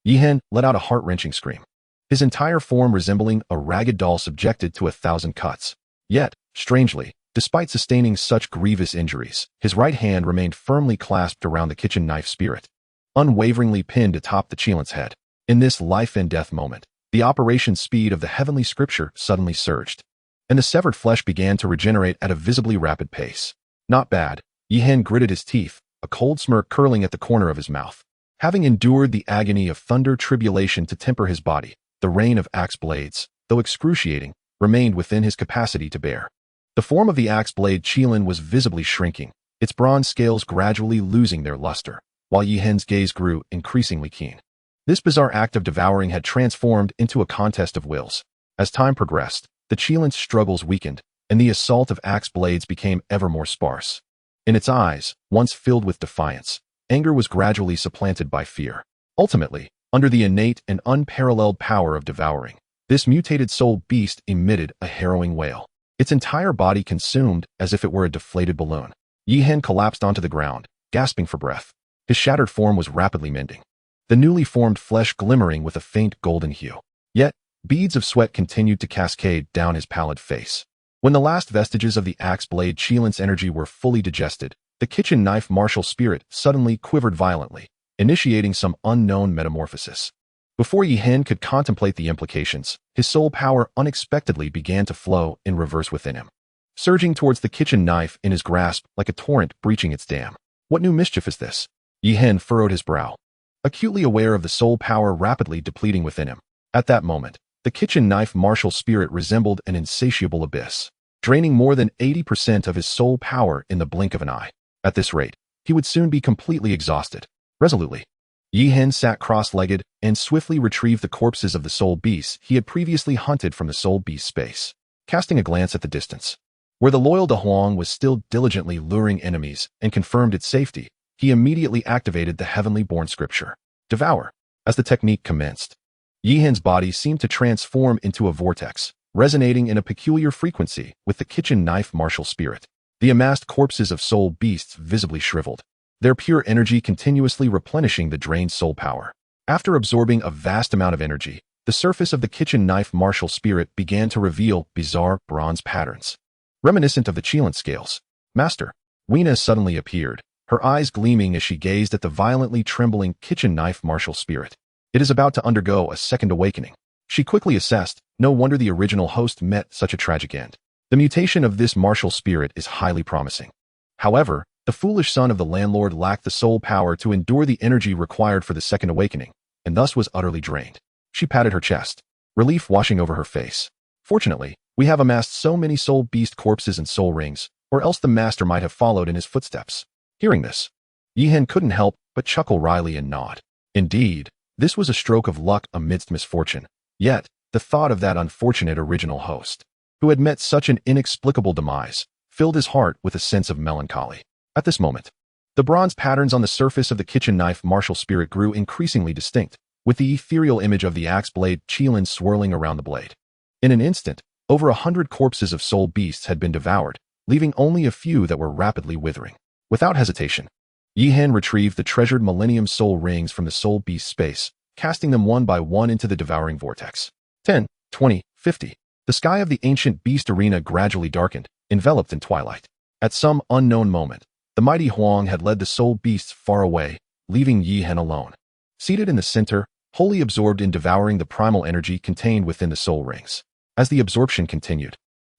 Yi Hen let out a heart-wrenching scream. his entire form resembling a ragged doll subjected to 1,000 cuts. Yet, strangely, despite sustaining such grievous injuries, his right hand remained firmly clasped around the kitchen knife spirit, unwaveringly pinned atop the Cheelant's head. In this life-and-death moment, the operation speed of the heavenly scripture suddenly surged, and the severed flesh began to regenerate at a visibly rapid pace. Not bad. Yihen gritted his teeth, a cold smirk curling at the corner of his mouth. Having endured the agony of thunder tribulation to temper his body, the rain of axe blades, though excruciating, remained within his capacity to bear. The form of the axe blade Cheelan was visibly shrinking, its bronze scales gradually losing their luster, while Yihen's gaze grew increasingly keen. This bizarre act of devouring had transformed into a contest of wills. As time progressed, the Cheelant's struggles weakened, and the assault of axe blades became ever more sparse. In its eyes, once filled with defiance, anger was gradually supplanted by fear. Ultimately, under the innate and unparalleled power of devouring, this mutated soul beast emitted a harrowing wail, its entire body consumed as if it were a deflated balloon. Yihen collapsed onto the ground, gasping for breath. His shattered form was rapidly mending, the newly formed flesh glimmering with a faint golden hue. Yet, beads of sweat continued to cascade down his pallid face. When the last vestiges of the axe blade Cheelant's energy were fully digested, the kitchen knife martial spirit suddenly quivered violently, initiating some unknown metamorphosis. Before Yihen could contemplate the implications, his soul power unexpectedly began to flow in reverse within him, surging towards the kitchen knife in his grasp like a torrent breaching its dam. What new mischief is this? Yihen furrowed his brow, acutely aware of the soul power rapidly depleting within him. At that moment, the kitchen knife martial spirit resembled an insatiable abyss, draining more than 80% of his soul power in the blink of an eye. At this rate, he would soon be completely exhausted. Resolutely, Yihen sat cross-legged and swiftly retrieved the corpses of the soul beasts he had previously hunted from the soul beast space. Casting a glance at the distance, where the loyal De Huang was still diligently luring enemies and confirmed its safety, he immediately activated the heavenly born scripture, Devour. As the technique commenced, Yihen's body seemed to transform into a vortex, resonating in a peculiar frequency with the kitchen knife martial spirit. The amassed corpses of soul beasts visibly shriveled, their pure energy continuously replenishing the drained soul power. After absorbing a vast amount of energy, the surface of the kitchen knife martial spirit began to reveal bizarre bronze patterns, reminiscent of the Cheelant scales. Master, Weena suddenly appeared, her eyes gleaming as she gazed at the violently trembling kitchen knife martial spirit. It is about to undergo a second awakening. She quickly assessed, no wonder the original host met such a tragic end. The mutation of this martial spirit is highly promising. However, the foolish son of the landlord lacked the soul power to endure the energy required for the second awakening, and thus was utterly drained. She patted her chest, relief washing over her face. Fortunately, we have amassed so many soul beast corpses and soul rings, or else the master might have followed in his footsteps. Hearing this, Yihen couldn't help but chuckle wryly and nod. Indeed, this was a stroke of luck amidst misfortune. Yet, the thought of that unfortunate original host, who had met such an inexplicable demise, filled his heart with a sense of melancholy. At this moment, the bronze patterns on the surface of the kitchen knife martial spirit grew increasingly distinct, with the ethereal image of the axe blade Cheelan swirling around the blade. In an instant, over 100 corpses of soul beasts had been devoured, leaving only a few that were rapidly withering. Without hesitation, Yihen retrieved the treasured Millennium Soul Rings from the Soul Beast space, casting them one by one into the devouring vortex. 10, 20, 50. The sky of the ancient beast arena gradually darkened, enveloped in twilight. At some unknown moment, the mighty Huang had led the soul beasts far away, leaving Yihen alone. Seated in the center, wholly absorbed in devouring the primal energy contained within the soul rings. As the absorption continued,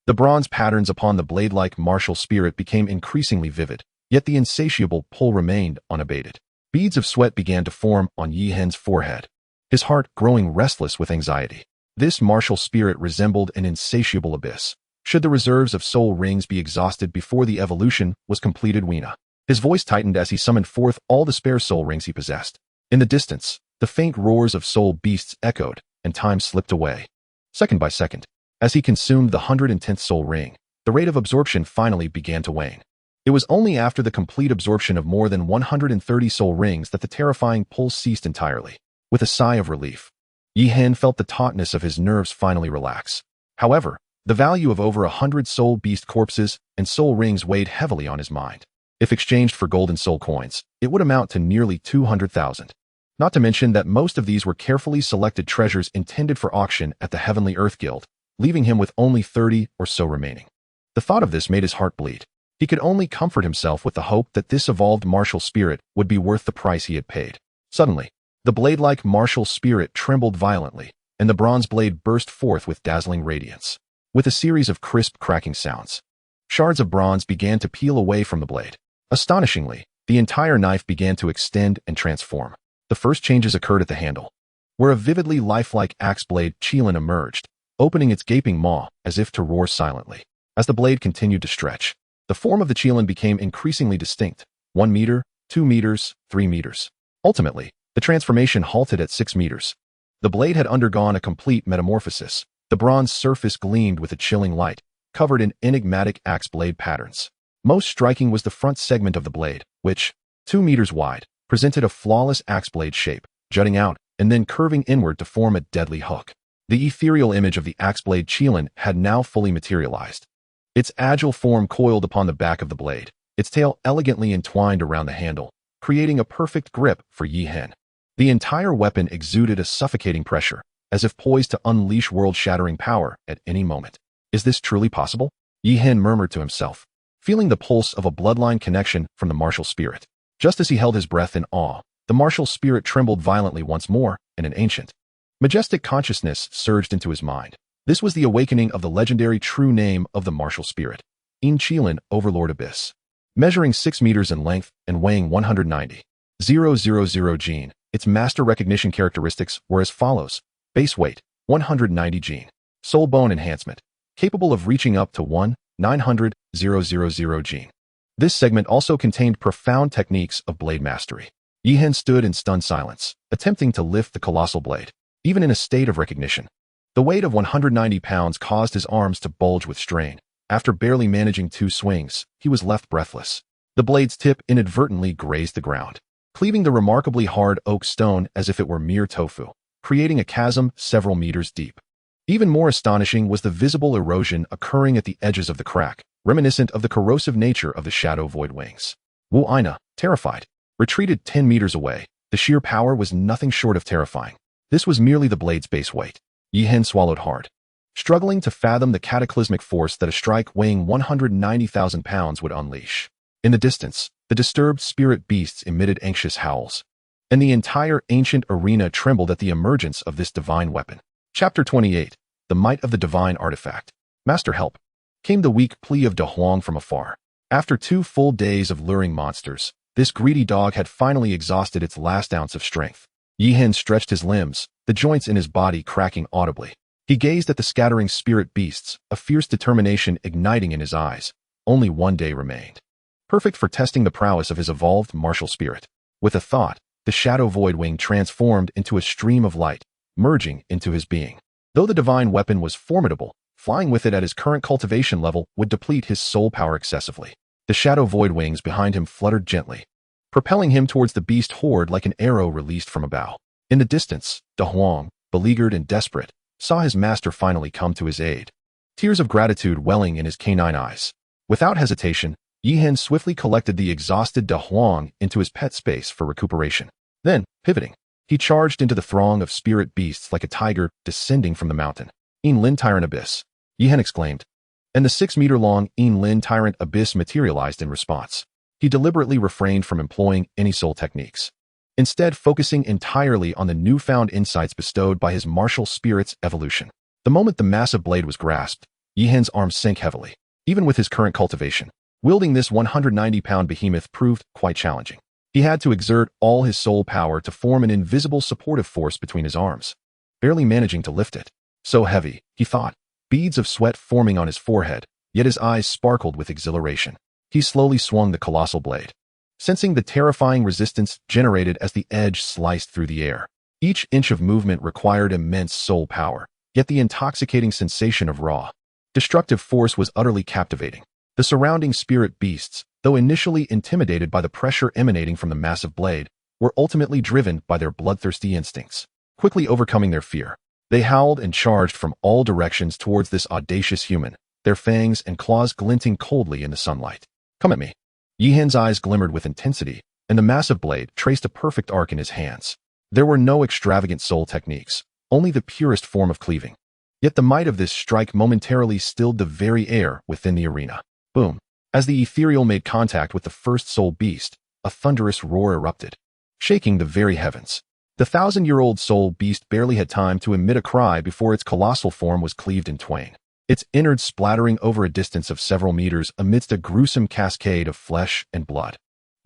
the bronze patterns upon the blade-like martial spirit became increasingly vivid, yet the insatiable pull remained unabated. Beads of sweat began to form on Yihen's forehead, his heart growing restless with anxiety. This martial spirit resembled an insatiable abyss. Should the reserves of soul rings be exhausted before the evolution was completed? Weena. His voice tightened as he summoned forth all the spare soul rings he possessed. In the distance, the faint roars of soul beasts echoed, and time slipped away. Second by second, as he consumed the 110th soul ring, the rate of absorption finally began to wane. It was only after the complete absorption of more than 130 soul rings that the terrifying pull ceased entirely. With a sigh of relief, Yihen felt the tautness of his nerves finally relax. However, the value of over 100 soul beast corpses and soul rings weighed heavily on his mind. If exchanged for golden soul coins, it would amount to nearly 200,000. Not to mention that most of these were carefully selected treasures intended for auction at the Heavenly Earth Guild, leaving him with only 30 or so remaining. The thought of this made his heart bleed. He could only comfort himself with the hope that this evolved martial spirit would be worth the price he had paid. Suddenly, the blade-like martial spirit trembled violently, and the bronze blade burst forth with dazzling radiance. With a series of crisp cracking sounds, shards of bronze began to peel away from the blade. Astonishingly, the entire knife began to extend and transform. The first changes occurred at the handle, where a vividly lifelike axe blade Qilin emerged, opening its gaping maw as if to roar silently. As the blade continued to stretch, the form of the Qilin became increasingly distinct, 1 meter, 2 meters, 3 meters. Ultimately, the transformation halted at 6 meters. The blade had undergone a complete metamorphosis. The bronze surface gleamed with a chilling light, covered in enigmatic axe blade patterns. Most striking was the front segment of the blade, which, 2 meters wide, presented a flawless axe blade shape, jutting out and then curving inward to form a deadly hook. The ethereal image of the axe blade Qilin had now fully materialized. Its agile form coiled upon the back of the blade, its tail elegantly entwined around the handle, creating a perfect grip for Yi Hen. The entire weapon exuded a suffocating pressure, as if poised to unleash world-shattering power at any moment. Is this truly possible? Yi Hen murmured to himself, feeling the pulse of a bloodline connection from the martial spirit. Just as he held his breath in awe, the martial spirit trembled violently once more, and an ancient, majestic consciousness surged into his mind. This was the awakening of the legendary true name of the martial spirit, In Qilin, Overlord Abyss. Measuring 6 meters in length and weighing 190,000 gene, its master recognition characteristics were as follows: base weight, 190 gene, soul bone enhancement, capable of reaching up to 1,900,000 gene. This segment also contained profound techniques of blade mastery. Yi Hen stood in stunned silence, attempting to lift the colossal blade. Even in a state of recognition, the weight of 190 pounds caused his arms to bulge with strain. After barely managing 2 swings, he was left breathless. The blade's tip inadvertently grazed the ground, cleaving the remarkably hard oak stone as if it were mere tofu, creating a chasm several meters deep. Even more astonishing was the visible erosion occurring at the edges of the crack, reminiscent of the corrosive nature of the shadow void wings. Wu Aina, terrified, retreated 10 meters away. The sheer power was nothing short of terrifying. This was merely the blade's base weight. Yi Hen swallowed hard, struggling to fathom the cataclysmic force that a strike weighing 190,000 pounds would unleash. In the distance, the disturbed spirit beasts emitted anxious howls, and the entire ancient arena trembled at the emergence of this divine weapon. Chapter 28. The Might of the Divine Artifact. Master, help! Came the weak plea of De Huang from afar. After 2 full days of luring monsters, this greedy dog had finally exhausted its last ounce of strength. Yi Hen stretched his limbs, the joints in his body cracking audibly. He gazed at the scattering spirit beasts, a fierce determination igniting in his eyes. Only 1 day remained, perfect for testing the prowess of his evolved martial spirit. With a thought, the shadow void wing transformed into a stream of light, merging into his being. Though the divine weapon was formidable, flying with it at his current cultivation level would deplete his soul power excessively. The shadow void wings behind him fluttered gently, propelling him towards the beast horde like an arrow released from a bow. In the distance, De Huang, beleaguered and desperate, saw his master finally come to his aid, tears of gratitude welling in his canine eyes. Without hesitation, Yi Hen swiftly collected the exhausted De Huang into his pet space for recuperation. Then, pivoting, he charged into the throng of spirit beasts like a tiger descending from the mountain. "In Lin Tyrant Abyss," Yi Hen exclaimed, and the 6-meter-long In Lin Tyrant Abyss materialized in response. He deliberately refrained from employing any soul techniques, instead focusing entirely on the newfound insights bestowed by his martial spirit's evolution. The moment the massive blade was grasped, Yi Hen's arms sank heavily. Even with his current cultivation, wielding this 190-pound behemoth proved quite challenging. He had to exert all his soul power to form an invisible supportive force between his arms, barely managing to lift it. So heavy, he thought, beads of sweat forming on his forehead, yet his eyes sparkled with exhilaration. He slowly swung the colossal blade, sensing the terrifying resistance generated as the edge sliced through the air. Each inch of movement required immense soul power, yet the intoxicating sensation of raw, destructive force was utterly captivating. The surrounding spirit beasts, though initially intimidated by the pressure emanating from the massive blade, were ultimately driven by their bloodthirsty instincts. Quickly overcoming their fear, they howled and charged from all directions towards this audacious human, their fangs and claws glinting coldly in the sunlight. "Come at me." Yi Hen's eyes glimmered with intensity, and the massive blade traced a perfect arc in his hands. There were no extravagant soul techniques, only the purest form of cleaving. Yet the might of this strike momentarily stilled the very air within the arena. Boom! As the ethereal made contact with the first soul beast, a thunderous roar erupted, shaking the very heavens. The 1,000-year-old soul beast barely had time to emit a cry before its colossal form was cleaved in twain, its innards splattering over a distance of several meters amidst a gruesome cascade of flesh and blood.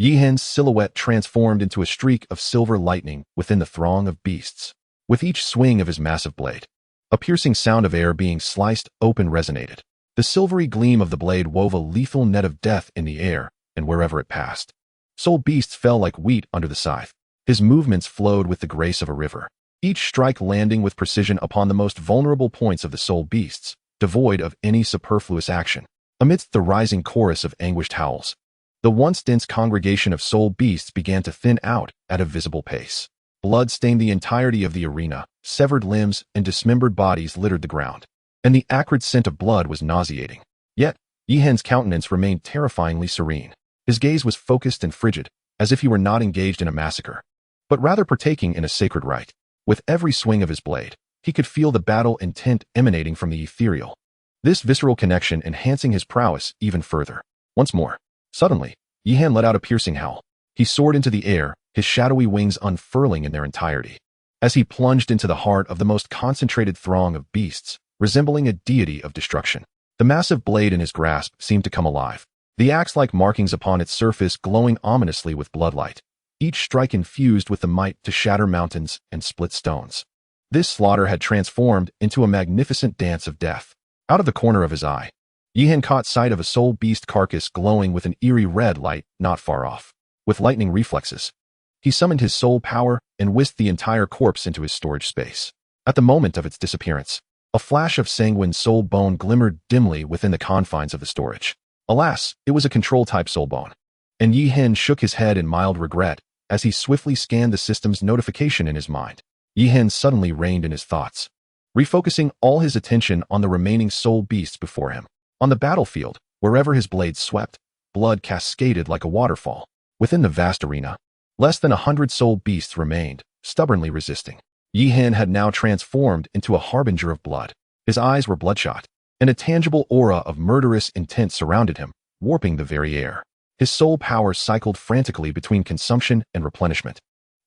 Yihen's silhouette transformed into a streak of silver lightning within the throng of beasts. With each swing of his massive blade, a piercing sound of air being sliced open resonated. The silvery gleam of the blade wove a lethal net of death in the air and wherever it passed. Soul beasts fell like wheat under the scythe. His movements flowed with the grace of a river, each strike landing with precision upon the most vulnerable points of the soul beasts, devoid of any superfluous action. Amidst the rising chorus of anguished howls, the once dense congregation of soul beasts began to thin out at a visible pace. Blood stained the entirety of the arena, severed limbs and dismembered bodies littered the ground, and the acrid scent of blood was nauseating. Yet, Yihen's countenance remained terrifyingly serene. His gaze was focused and frigid, as if he were not engaged in a massacre, but rather partaking in a sacred rite. With every swing of his blade, he could feel the battle intent emanating from the ethereal, this visceral connection enhancing his prowess even further. Once more, suddenly, Yihen let out a piercing howl. He soared into the air, his shadowy wings unfurling in their entirety. As he plunged into the heart of the most concentrated throng of beasts, resembling a deity of destruction, the massive blade in his grasp seemed to come alive, the axe-like markings upon its surface glowing ominously with bloodlight, each strike infused with the might to shatter mountains and split stones. This slaughter had transformed into a magnificent dance of death. Out of the corner of his eye, Yihen caught sight of a soul beast carcass glowing with an eerie red light not far off. With lightning reflexes, he summoned his soul power and whisked the entire corpse into his storage space. At the moment of its disappearance, a flash of sanguine soul bone glimmered dimly within the confines of the storage. Alas, it was a control-type soul bone, and Yihen shook his head in mild regret as he swiftly scanned the system's notification in his mind. Yihen suddenly reined in his thoughts, refocusing all his attention on the remaining soul beasts before him. On the battlefield, wherever his blade swept, blood cascaded like a waterfall. Within the vast arena, less than 100 soul beasts remained, stubbornly resisting. Yihen had now transformed into a harbinger of blood. His eyes were bloodshot, and a tangible aura of murderous intent surrounded him, warping the very air. His soul power cycled frantically between consumption and replenishment,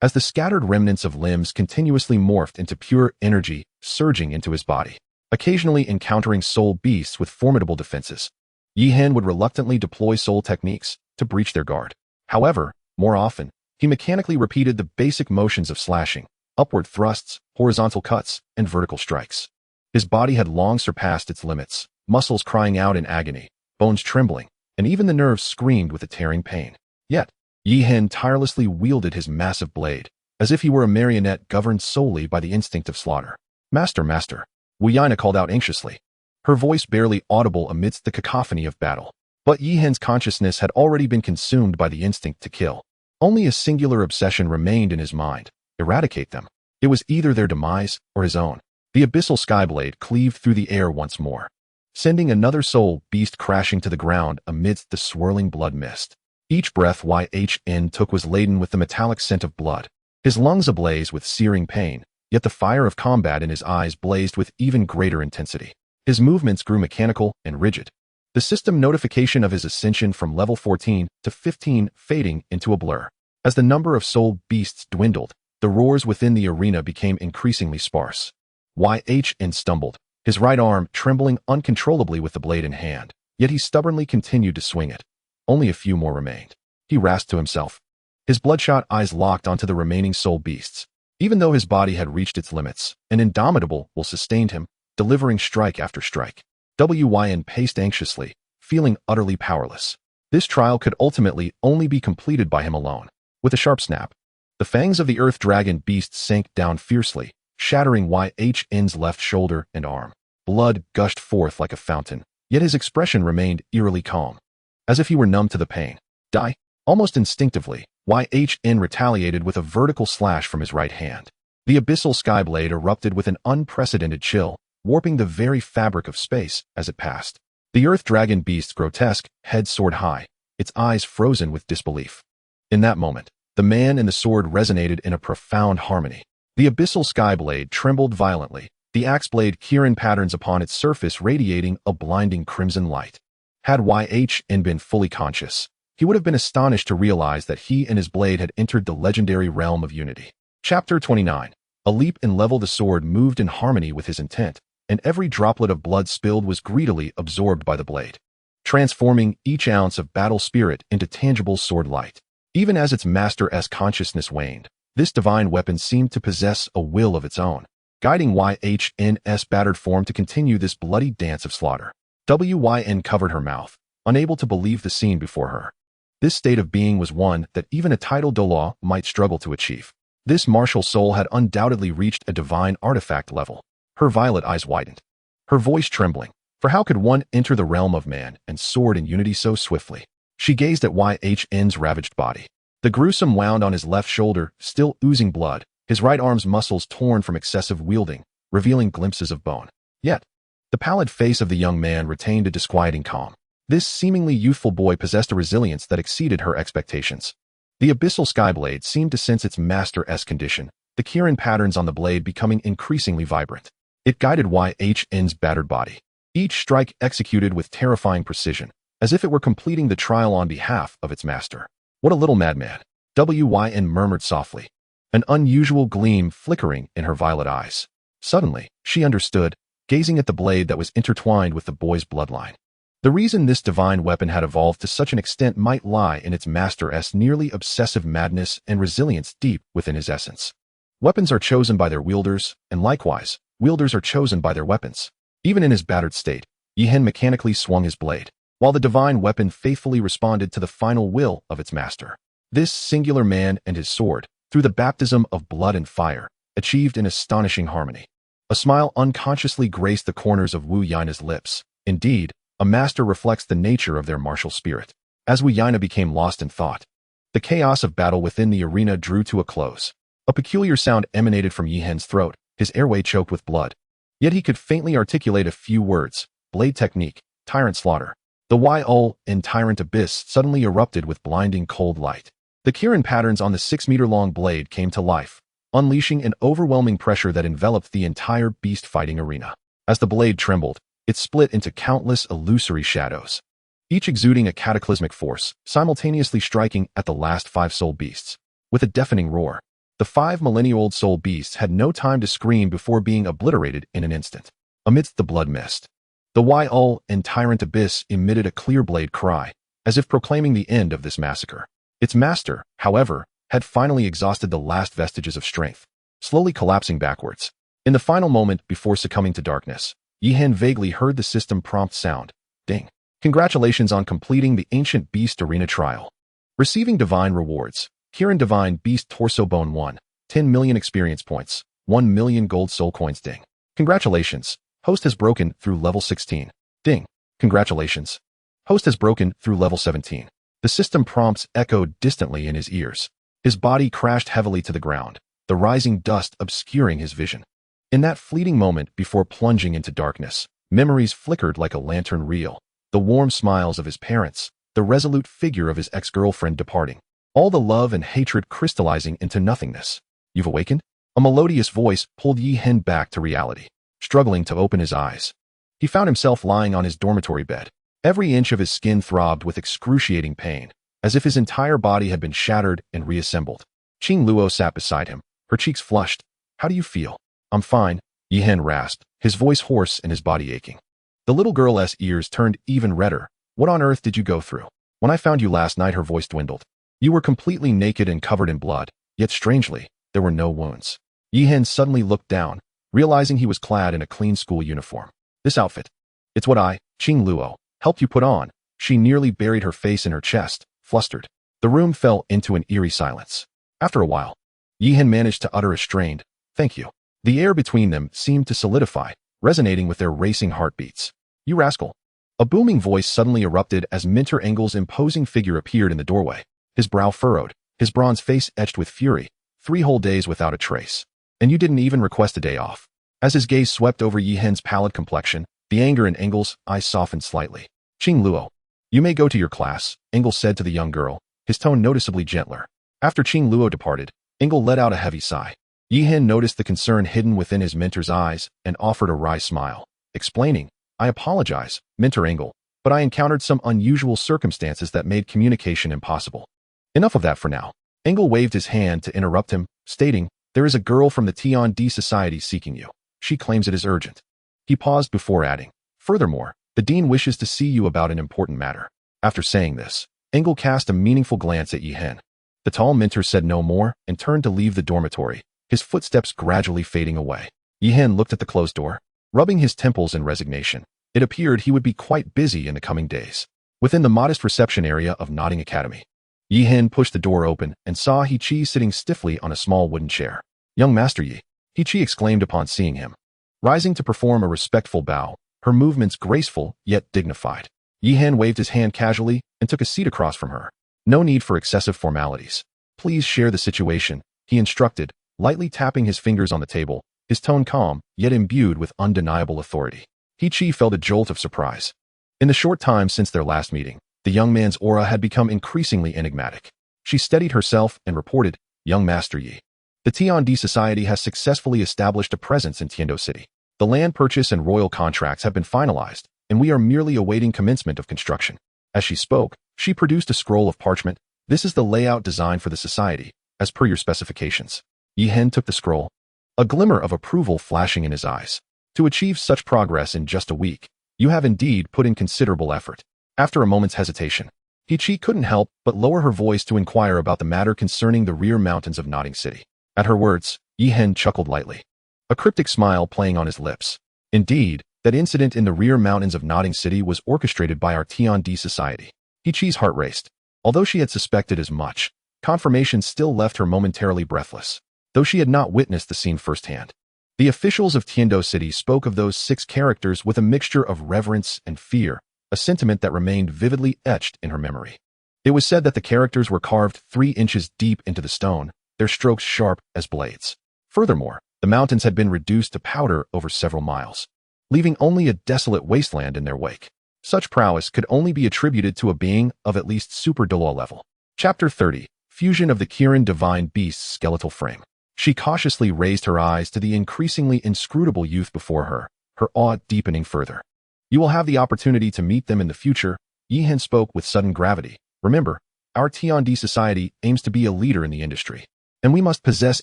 as the scattered remnants of limbs continuously morphed into pure energy surging into his body. Occasionally encountering soul beasts with formidable defenses, Yihen would reluctantly deploy soul techniques to breach their guard. However, more often, he mechanically repeated the basic motions of slashing, upward thrusts, horizontal cuts, and vertical strikes. His body had long surpassed its limits, muscles crying out in agony, bones trembling, and even the nerves screamed with a tearing pain. Yet, Yihen tirelessly wielded his massive blade, as if he were a marionette governed solely by the instinct of slaughter. "Master, master," Wuyina called out anxiously, her voice barely audible amidst the cacophony of battle. But Yihen's consciousness had already been consumed by the instinct to kill. Only a singular obsession remained in his mind: eradicate them. It was either their demise or his own. The abyssal skyblade cleaved through the air once more, sending another soul beast crashing to the ground amidst the swirling blood mist. Each breath Yihen took was laden with the metallic scent of blood, his lungs ablaze with searing pain, yet the fire of combat in his eyes blazed with even greater intensity. His movements grew mechanical and rigid, the system notification of his ascension from level 14 to 15 fading into a blur. As the number of soul beasts dwindled, the roars within the arena became increasingly sparse. Yihen stumbled, his right arm trembling uncontrollably with the blade in hand, yet he stubbornly continued to swing it. Only a few more remained. He rasped to himself, his bloodshot eyes locked onto the remaining soul beasts. Even though his body had reached its limits, an indomitable will sustained him, delivering strike after strike. Yihen paced anxiously, feeling utterly powerless. This trial could ultimately only be completed by him alone. With a sharp snap, the fangs of the earth dragon beast sank down fiercely, shattering Yihen's left shoulder and arm. Blood gushed forth like a fountain, yet his expression remained eerily calm, as if he were numb to the pain. Die! Almost instinctively, Yihen retaliated with a vertical slash from his right hand. The abyssal skyblade erupted with an unprecedented chill, warping the very fabric of space as it passed. The earth dragon beast's grotesque head soared high, its eyes frozen with disbelief. In that moment, The man and the sword resonated in a profound harmony. The abyssal sky blade trembled violently, the axe blade Kirin patterns upon its surface radiating a blinding crimson light. Had YHN been fully conscious, he would have been astonished to realize that he and his blade had entered the legendary realm of unity. Chapter 29. A leap in level. The sword moved in harmony with his intent, and every droplet of blood spilled was greedily absorbed by the blade, transforming each ounce of battle spirit into tangible sword light. Even as its master's consciousness waned, this divine weapon seemed to possess a will of its own, guiding YHN's battered form to continue this bloody dance of slaughter. WYN covered her mouth, unable to believe the scene before her. This state of being was one that even a titled Dolaw might struggle to achieve. This martial soul had undoubtedly reached a divine artifact level. Her violet eyes widened, her voice trembling, for how could one enter the realm of man and sword in unity so swiftly? She gazed at YHN's ravaged body. The gruesome wound on his left shoulder, still oozing blood, his right arm's muscles torn from excessive wielding, revealing glimpses of bone. Yet, the pallid face of the young man retained a disquieting calm. This seemingly youthful boy possessed a resilience that exceeded her expectations. The abyssal skyblade seemed to sense its master's condition, the Kirin patterns on the blade becoming increasingly vibrant. It guided YHN's battered body, each strike executed with terrifying precision, as if it were completing the trial on behalf of its master. What a little madman, WYN murmured softly, an unusual gleam flickering in her violet eyes. Suddenly, she understood, gazing at the blade that was intertwined with the boy's bloodline. The reason this divine weapon had evolved to such an extent might lie in its master's nearly obsessive madness and resilience deep within his essence. Weapons are chosen by their wielders, and likewise, wielders are chosen by their weapons. Even in his battered state, Yihen mechanically swung his blade, while the divine weapon faithfully responded to the final will of its master. This singular man and his sword, through the baptism of blood and fire, achieved an astonishing harmony. A smile unconsciously graced the corners of Wu Yaina's lips. Indeed, a master reflects the nature of their martial spirit. As Wu Yaina became lost in thought, the chaos of battle within the arena drew to a close. A peculiar sound emanated from Yihen's throat, his airway choked with blood. Yet he could faintly articulate a few words: blade technique, tyrant slaughter. The YON tyrant abyss suddenly erupted with blinding cold light. The Kirin patterns on the 6-meter-long blade came to life, unleashing an overwhelming pressure that enveloped the entire beast-fighting arena. As the blade trembled, it split into countless illusory shadows, each exuding a cataclysmic force, simultaneously striking at the last 5 soul beasts. With a deafening roar, the 5 millennia-old soul beasts had no time to scream before being obliterated in an instant. Amidst the blood mist, the YON tyrant abyss emitted a clear blade cry, as if proclaiming the end of this massacre. Its master, however, had finally exhausted the last vestiges of strength, slowly collapsing backwards. In the final moment before succumbing to darkness, Yihen vaguely heard the system prompt sound. Ding. Congratulations on completing the Ancient Beast Arena trial. Receiving divine rewards. Kirin Divine Beast Torso Bone 1. 10 million experience points. 1 million gold soul coins. Ding. Congratulations. Host has broken through level 16. Ding. Congratulations. Host has broken through level 17. The system prompts echoed distantly in his ears. His body crashed heavily to the ground, the rising dust obscuring his vision. In that fleeting moment before plunging into darkness, memories flickered like a lantern reel. The warm smiles of his parents, the resolute figure of his ex-girlfriend departing, all the love and hatred crystallizing into nothingness. You've awakened? A melodious voice pulled Yihen back to reality. Struggling to open his eyes, he found himself lying on his dormitory bed. Every inch of his skin throbbed with excruciating pain, as if his entire body had been shattered and reassembled. Qing Luo sat beside him, her cheeks flushed. How do you feel? I'm fine, Yihen rasped, his voice hoarse and his body aching. The little girl's ears turned even redder. What on earth did you go through? When I found you last night, her voice dwindled. You were completely naked and covered in blood, yet strangely, there were no wounds. Yihen suddenly looked down, realizing he was clad in a clean school uniform. This outfit. It's what I, Qing Luo, helped you put on. She nearly buried her face in her chest, flustered. The room fell into an eerie silence. After a while, Yihen managed to utter a strained, thank you. The air between them seemed to solidify, resonating with their racing heartbeats. You rascal. A booming voice suddenly erupted as Minter Engel's imposing figure appeared in the doorway, his brow furrowed, his bronze face etched with fury. 3 whole days without a trace. And you didn't even request a day off. As his gaze swept over Yihen's pallid complexion, the anger in Engel's eyes softened slightly. Qing Luo, you may go to your class, Engel said to the young girl, his tone noticeably gentler. After Qing Luo departed, Engel let out a heavy sigh. Yi Hen noticed the concern hidden within his mentor's eyes and offered a wry smile, explaining, "I apologize, Mentor Engel, but I encountered some unusual circumstances that made communication impossible." Enough of that for now. Engel waved his hand to interrupt him, stating, "There is a girl from the Tian-D Society seeking you. She claims it is urgent." He paused before adding, "Furthermore, the Dean wishes to see you about an important matter." After saying this, Engel cast a meaningful glance at Yi Hen. The tall mentor said no more and turned to leave the dormitory, his footsteps gradually fading away. Yi Hen looked at the closed door, rubbing his temples in resignation. It appeared he would be quite busy in the coming days. Within the modest reception area of Nodding Academy, Yi Hen pushed the door open and saw He Chi sitting stiffly on a small wooden chair. "Young Master Yi," He Chi exclaimed upon seeing him. Rising to perform a respectful bow, her movements graceful yet dignified. Yi Hen waved his hand casually and took a seat across from her. "No need for excessive formalities. Please share the situation," he instructed, lightly tapping his fingers on the table, his tone calm, yet imbued with undeniable authority. He Chi felt a jolt of surprise. In the short time since their last meeting, the young man's aura had become increasingly enigmatic. She steadied herself and reported, "Young Master Yi, the Tian-D Society has successfully established a presence in Tiando City. The land purchase and royal contracts have been finalized, and we are merely awaiting commencement of construction." As she spoke, she produced a scroll of parchment. "This is the layout design for the society, as per your specifications." Yi Hen took the scroll, a glimmer of approval flashing in his eyes. "To achieve such progress in just a week, you have indeed put in considerable effort." After a moment's hesitation, He Chi couldn't help but lower her voice to inquire about the matter concerning the rear mountains of Nodding City. At her words, Yi Hen chuckled lightly, a cryptic smile playing on his lips. Indeed, that incident in the rear mountains of Nodding City was orchestrated by our Tian-D Society. He Chi's heart raced. Although she had suspected as much, confirmation still left her momentarily breathless, though she had not witnessed the scene firsthand. The officials of Tiando City spoke of those 6 characters with a mixture of reverence and fear, a sentiment that remained vividly etched in her memory. It was said that the characters were carved 3 inches deep into the stone, their strokes sharp as blades. Furthermore, the mountains had been reduced to powder over several miles, leaving only a desolate wasteland in their wake. Such prowess could only be attributed to a being of at least Super Dolo level. Chapter 30. Fusion of the Kirin Divine Beast's skeletal frame. She cautiously raised her eyes to the increasingly inscrutable youth before her, her awe deepening further. "You will have the opportunity to meet them in the future," Yi Hen spoke with sudden gravity. "Remember, our Tian-D Society aims to be a leader in the industry, and we must possess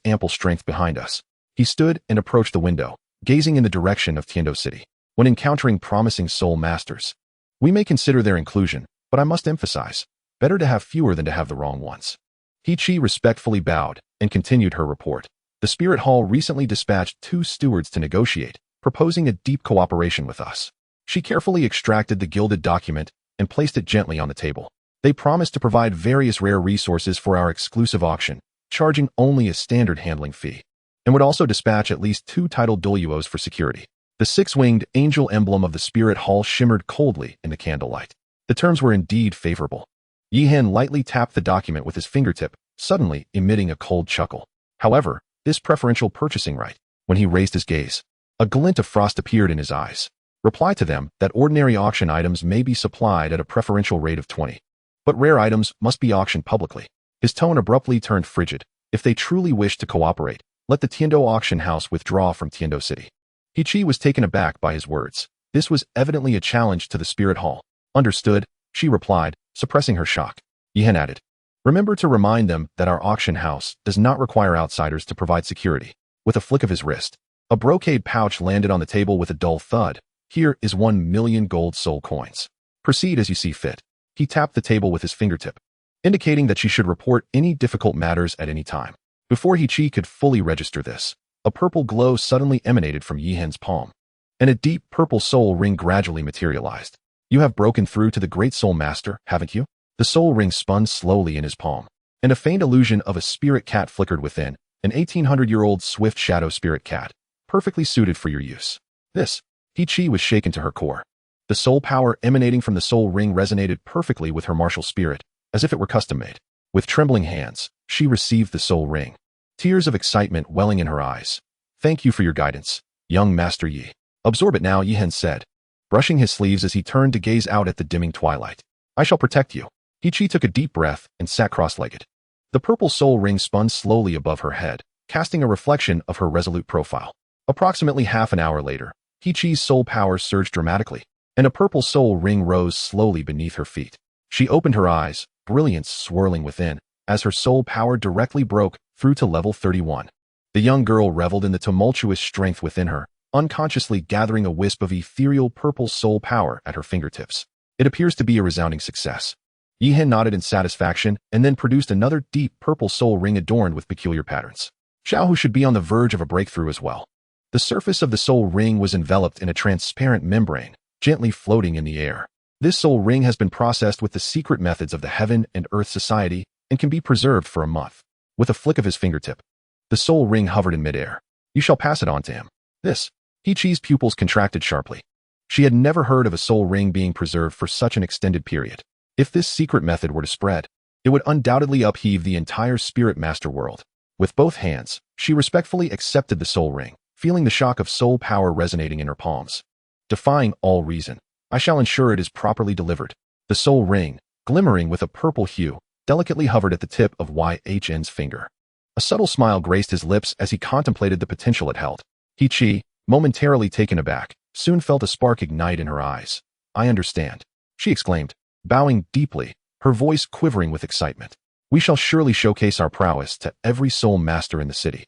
ample strength behind us." He stood and approached the window, gazing in the direction of Tiando City. "When encountering promising soul masters, we may consider their inclusion, but I must emphasize, better to have fewer than to have the wrong ones." He Chi respectfully bowed and continued her report. "The Spirit Hall recently dispatched 2 stewards to negotiate, proposing a deep cooperation with us." She carefully extracted the gilded document and placed it gently on the table. "They promised to provide various rare resources for our exclusive auction, charging only a standard handling fee, and would also dispatch at least 2 titled Doluos for security." The 6-winged angel emblem of the Spirit Hall shimmered coldly in the candlelight. The terms were indeed favorable. Yi Hen lightly tapped the document with his fingertip, suddenly emitting a cold chuckle. However, this preferential purchasing right, when he raised his gaze, a glint of frost appeared in his eyes. "Reply to them that ordinary auction items may be supplied at a preferential rate of 20, but rare items must be auctioned publicly." His tone abruptly turned frigid. "If they truly wish to cooperate, let the Tiando auction house withdraw from Tiando City." He Chi was taken aback by his words. This was evidently a challenge to the Spirit Hall. "Understood," she replied, suppressing her shock. Yi Hen added, "Remember to remind them that our auction house does not require outsiders to provide security." With a flick of his wrist, a brocade pouch landed on the table with a dull thud. "Here is 1 million gold soul coins. Proceed as you see fit." He tapped the table with his fingertip, indicating that she should report any difficult matters at any time. Before He Chi could fully register this, a purple glow suddenly emanated from Yi Hen's palm, and a deep purple soul ring gradually materialized. "You have broken through to the Great Soul Master, haven't you?" The soul ring spun slowly in his palm, and a faint illusion of a spirit cat flickered within, an 1800-year-old swift shadow spirit cat, perfectly suited for your use. This, He Chi was shaken to her core. The soul power emanating from the soul ring resonated perfectly with her martial spirit, as if it were custom-made. With trembling hands, she received the soul ring, tears of excitement welling in her eyes. "Thank you for your guidance, young Master Yi." "Absorb it now," Yi Hen said, brushing his sleeves as he turned to gaze out at the dimming twilight. "I shall protect you." He Chi took a deep breath and sat cross-legged. The purple soul ring spun slowly above her head, casting a reflection of her resolute profile. Approximately half an hour later, He-Chi's soul power surged dramatically, and a purple soul ring rose slowly beneath her feet. She opened her eyes, brilliance swirling within, as her soul power directly broke through to level 31. The young girl reveled in the tumultuous strength within her, unconsciously gathering a wisp of ethereal purple soul power at her fingertips. It appears to be a resounding success. Yihan nodded in satisfaction and then produced another deep purple soul ring adorned with peculiar patterns. Xiaohu should be on the verge of a breakthrough as well. The surface of the soul ring was enveloped in a transparent membrane, gently floating in the air. This soul ring has been processed with the secret methods of the Heaven and Earth Society and can be preserved for a month. With a flick of his fingertip, the soul ring hovered in midair. You shall pass it on to him. This. He-Chi's pupils contracted sharply. She had never heard of a soul ring being preserved for such an extended period. If this secret method were to spread, it would undoubtedly upheave the entire spirit master world. With both hands, she respectfully accepted the soul ring, feeling the shock of soul power resonating in her palms. Defying all reason, I shall ensure it is properly delivered. The soul ring, glimmering with a purple hue, delicately hovered at the tip of Yn's finger. A subtle smile graced his lips as he contemplated the potential it held. He-Chi, momentarily taken aback, soon felt a spark ignite in her eyes. I understand, she exclaimed, bowing deeply, her voice quivering with excitement. We shall surely showcase our prowess to every soul master in the city.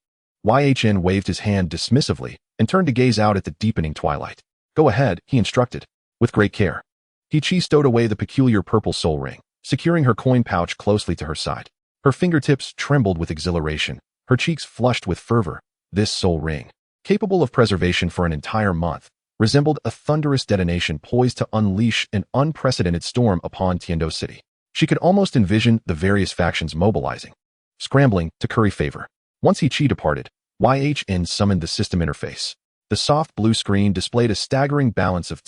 Yn waved his hand dismissively and turned to gaze out at the deepening twilight. Go ahead, he instructed, with great care. He-Chi stowed away the peculiar purple soul ring, securing her coin pouch closely to her side. Her fingertips trembled with exhilaration, her cheeks flushed with fervor. This soul ring, capable of preservation for an entire month, resembled a thunderous detonation poised to unleash an unprecedented storm upon Tiando City. She could almost envision the various factions mobilizing, scrambling to curry favor. Once He-Chi departed, Yn summoned the system interface. The soft blue screen displayed a staggering balance of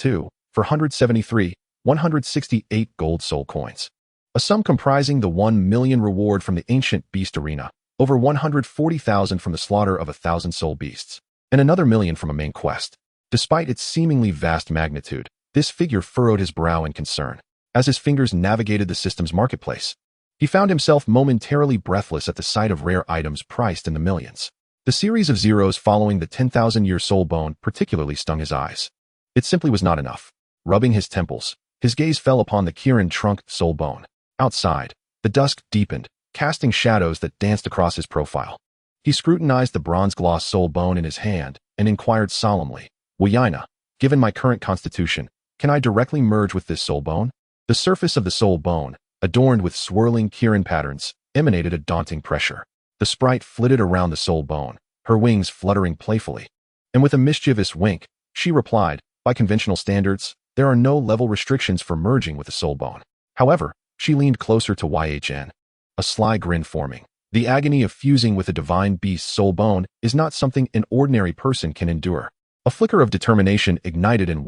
168 gold soul coins. A sum comprising the 1 million reward from the ancient beast arena, over 140,000 from the slaughter of 1,000 soul beasts, and another million from a main quest. Despite its seemingly vast magnitude, this figure furrowed his brow in concern. As his fingers navigated the system's marketplace, he found himself momentarily breathless at the sight of rare items priced in the millions. The series of zeros following the 10,000-year soul bone particularly stung his eyes. It simply was not enough. Rubbing his temples, his gaze fell upon the Kirin trunk soul bone. Outside, the dusk deepened, casting shadows that danced across his profile. He scrutinized the bronze gloss soul bone in his hand and inquired solemnly, Wayina, given my current constitution, can I directly merge with this soul bone? The surface of the soul bone, adorned with swirling Kirin patterns, emanated a daunting pressure. The sprite flitted around the soul bone, her wings fluttering playfully. And with a mischievous wink, she replied, by conventional standards, there are no level restrictions for merging with the soul bone. However, she leaned closer to Yn, a sly grin forming. The agony of fusing with a divine beast's soul bone is not something an ordinary person can endure. A flicker of determination ignited in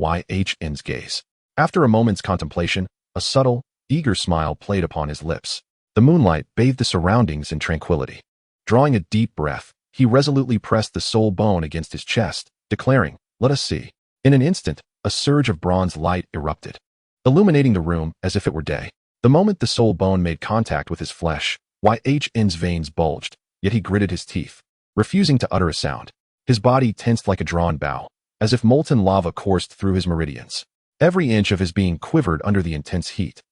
Yn's gaze. After a moment's contemplation, a subtle, eager smile played upon his lips. The moonlight bathed the surroundings in tranquility. Drawing a deep breath, he resolutely pressed the soul bone against his chest, declaring, let us see. In an instant, a surge of bronze light erupted, illuminating the room as if it were day. The moment the soul bone made contact with his flesh, Yn's veins bulged, yet he gritted his teeth, refusing to utter a sound. His body tensed like a drawn bow, as if molten lava coursed through his meridians. Every inch of his being quivered under the intense heat,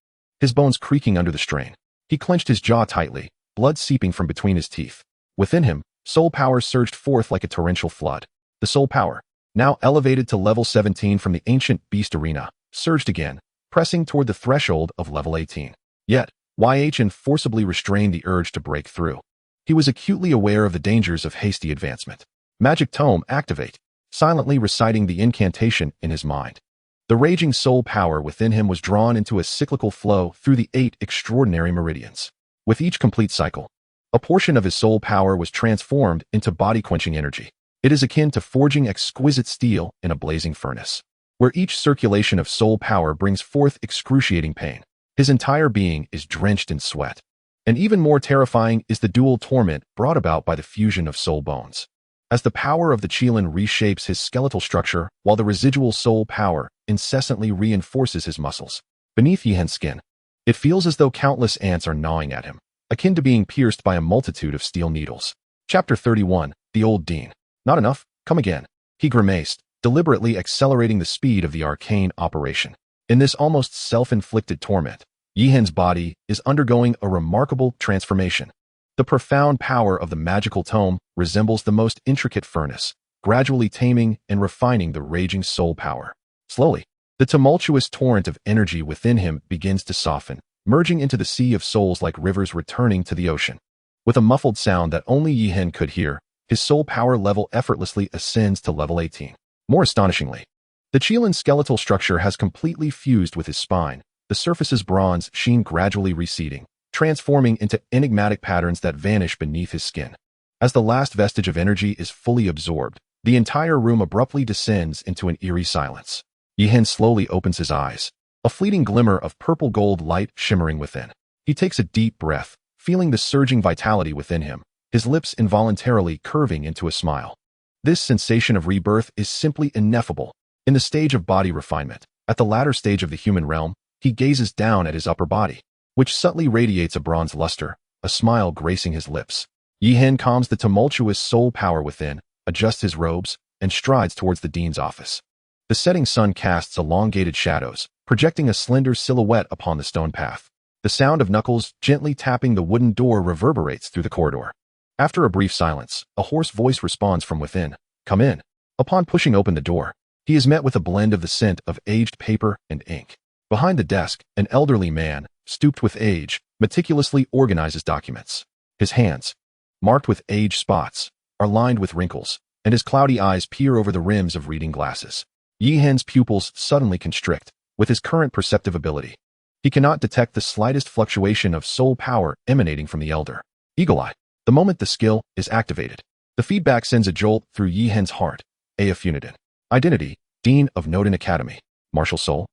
his bones creaking under the strain. He clenched his jaw tightly, blood seeping from between his teeth. Within him, soul power surged forth like a torrential flood. The soul power, now elevated to level 17 from the ancient beast arena, surged again, pressing toward the threshold of level 18. Yet, Yn forcibly restrained the urge to break through. He was acutely aware of the dangers of hasty advancement. Magic Tome activate, silently reciting the incantation in his mind. The raging soul power within him was drawn into a cyclical flow through the 8 extraordinary meridians. With each complete cycle, a portion of his soul power was transformed into body-quenching energy. It is akin to forging exquisite steel in a blazing furnace, where each circulation of soul power brings forth excruciating pain. His entire being is drenched in sweat. And even more terrifying is the dual torment brought about by the fusion of soul bones. As the power of the Qilin reshapes his skeletal structure while the residual soul power incessantly reinforces his muscles. Beneath Yihan's skin, it feels as though countless ants are gnawing at him, akin to being pierced by a multitude of steel needles. Chapter 31, The Old Dean. Not enough? Come again. He grimaced, deliberately accelerating the speed of the arcane operation. In this almost self-inflicted torment, Yihen's body is undergoing a remarkable transformation. The profound power of the magical tome resembles the most intricate furnace, gradually taming and refining the raging soul power. Slowly, the tumultuous torrent of energy within him begins to soften, merging into the sea of souls like rivers returning to the ocean. With a muffled sound that only Yihen could hear, his soul power level effortlessly ascends to level 18. More astonishingly, the Qilin skeletal structure has completely fused with his spine, the surface's bronze sheen gradually receding, transforming into enigmatic patterns that vanish beneath his skin. As the last vestige of energy is fully absorbed, the entire room abruptly descends into an eerie silence. Yihen slowly opens his eyes, a fleeting glimmer of purple gold light shimmering within. He takes a deep breath, feeling the surging vitality within him, his lips involuntarily curving into a smile. This sensation of rebirth is simply ineffable. In the stage of body refinement, at the latter stage of the human realm, he gazes down at his upper body, which subtly radiates a bronze luster, a smile gracing his lips. Yihen calms the tumultuous soul power within, adjusts his robes, and strides towards the dean's office. The setting sun casts elongated shadows, projecting a slender silhouette upon the stone path. The sound of knuckles gently tapping the wooden door reverberates through the corridor. After a brief silence, a hoarse voice responds from within, "Come in." Upon pushing open the door, he is met with a blend of the scent of aged paper and ink. Behind the desk, an elderly man, stooped with age, meticulously organizes documents. His hands, marked with age spots, are lined with wrinkles, and his cloudy eyes peer over the rims of reading glasses. Yihen's pupils suddenly constrict, with his current perceptive ability. He cannot detect the slightest fluctuation of soul power emanating from the elder. Eagle-eye. The moment the skill is activated, the feedback sends a jolt through Yihen's heart. Aya Funidin. Identity, Dean of Nodin Academy. Martial Soul.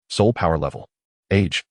Soul power level. Age.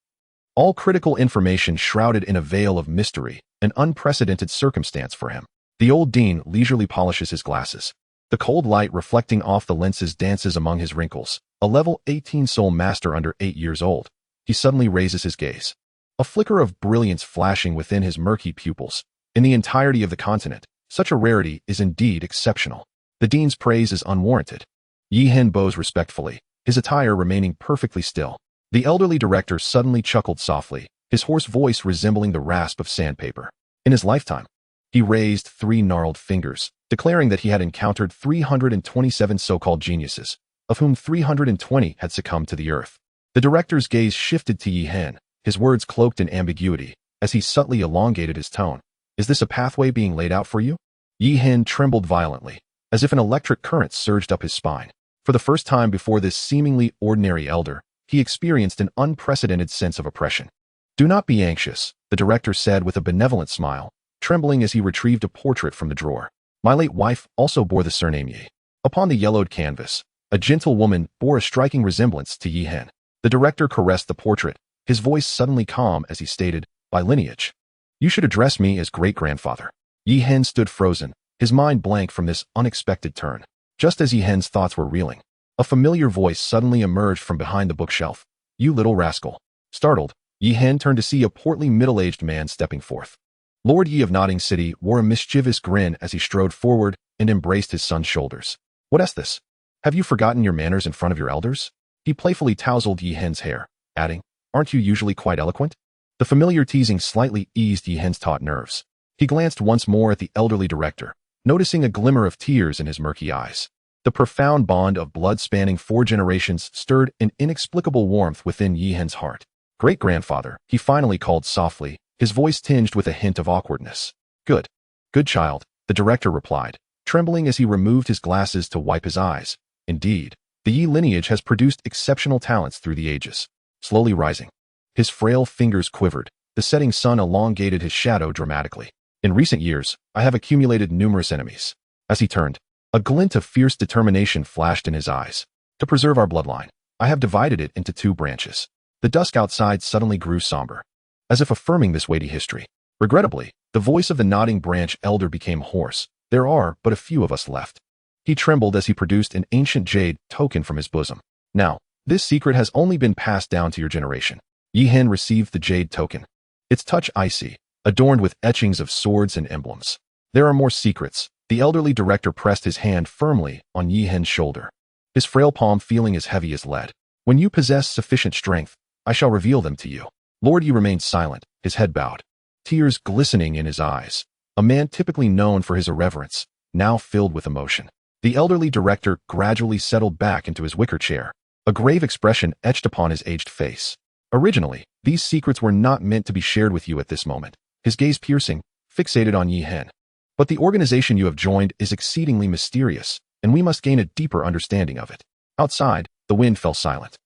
All critical information shrouded in a veil of mystery, an unprecedented circumstance for him. The old Dean leisurely polishes his glasses. The cold light reflecting off the lenses dances among his wrinkles. A level 18 soul master under 8 years old. He suddenly raises his gaze. A flicker of brilliance flashing within his murky pupils. In the entirety of the continent, such a rarity is indeed exceptional. The Dean's praise is unwarranted. Yihen bows respectfully, his attire remaining perfectly still. The elderly director suddenly chuckled softly, his hoarse voice resembling the rasp of sandpaper. In his lifetime, he raised 3 gnarled fingers, declaring that he had encountered 327 so-called geniuses, of whom 320 had succumbed to the earth. The director's gaze shifted to Yihen, his words cloaked in ambiguity, as he subtly elongated his tone. "Is this a pathway being laid out for you?" Yihen trembled violently, as if an electric current surged up his spine. For the first time before this seemingly ordinary elder, he experienced an unprecedented sense of oppression. "Do not be anxious," the director said with a benevolent smile, trembling as he retrieved a portrait from the drawer. "My late wife also bore the surname Yi." Upon the yellowed canvas, a gentle woman bore a striking resemblance to Yihen. The director caressed the portrait, his voice suddenly calm as he stated, "By lineage, you should address me as great-grandfather." Yihen stood frozen, his mind blank from this unexpected turn. Just as Yihen's thoughts were reeling, a familiar voice suddenly emerged from behind the bookshelf. "You little rascal." Startled, Yihen turned to see a portly middle-aged man stepping forth. Lord Yi of Nodding City wore a mischievous grin as he strode forward and embraced his son's shoulders. "What's this? Have you forgotten your manners in front of your elders?" He playfully tousled Yihen's hair, adding, "Aren't you usually quite eloquent?" The familiar teasing slightly eased Yihen's taut nerves. He glanced once more at the elderly director, noticing a glimmer of tears in his murky eyes. The profound bond of blood spanning 4 generations stirred an inexplicable warmth within Yihen's heart. "Great-grandfather," he finally called softly, his voice tinged with a hint of awkwardness. "Good. Good child," the director replied, trembling as he removed his glasses to wipe his eyes. "Indeed, the Yi lineage has produced exceptional talents through the ages." Slowly rising, his frail fingers quivered, the setting sun elongated his shadow dramatically. "In recent years, I have accumulated numerous enemies." As he turned, a glint of fierce determination flashed in his eyes. "To preserve our bloodline, I have divided it into 2 branches." The dusk outside suddenly grew somber, as if affirming this weighty history. Regrettably, the voice of the nodding branch elder became hoarse. "There are but a few of us left." He trembled as he produced an ancient jade token from his bosom. "Now, this secret has only been passed down to your generation." Yihen received the jade token. Its touch icy, adorned with etchings of swords and emblems. There are more secrets. The elderly director pressed his hand firmly on Yi Hen's shoulder, his frail palm feeling as heavy as lead. When you possess sufficient strength, I shall reveal them to you. Lord Yi remained silent, his head bowed, tears glistening in his eyes. A man typically known for his irreverence, now filled with emotion. The elderly director gradually settled back into his wicker chair, a grave expression etched upon his aged face. Originally, these secrets were not meant to be shared with you at this moment, his gaze piercing, fixated on Yi Hen. But the organization you have joined is exceedingly mysterious, and we must gain a deeper understanding of it. Outside, the wind fell silent,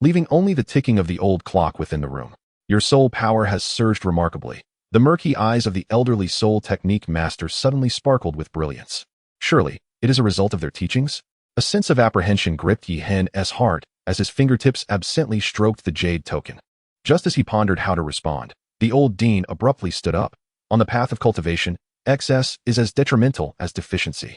leaving only the ticking of the old clock within the room. Your soul power has surged remarkably. The murky eyes of the elderly soul technique master suddenly sparkled with brilliance. Surely, it is a result of their teachings? A sense of apprehension gripped Yi Hen's heart as his fingertips absently stroked the jade token. Just as he pondered how to respond, the old dean abruptly stood up. On the path of cultivation, excess is as detrimental as deficiency.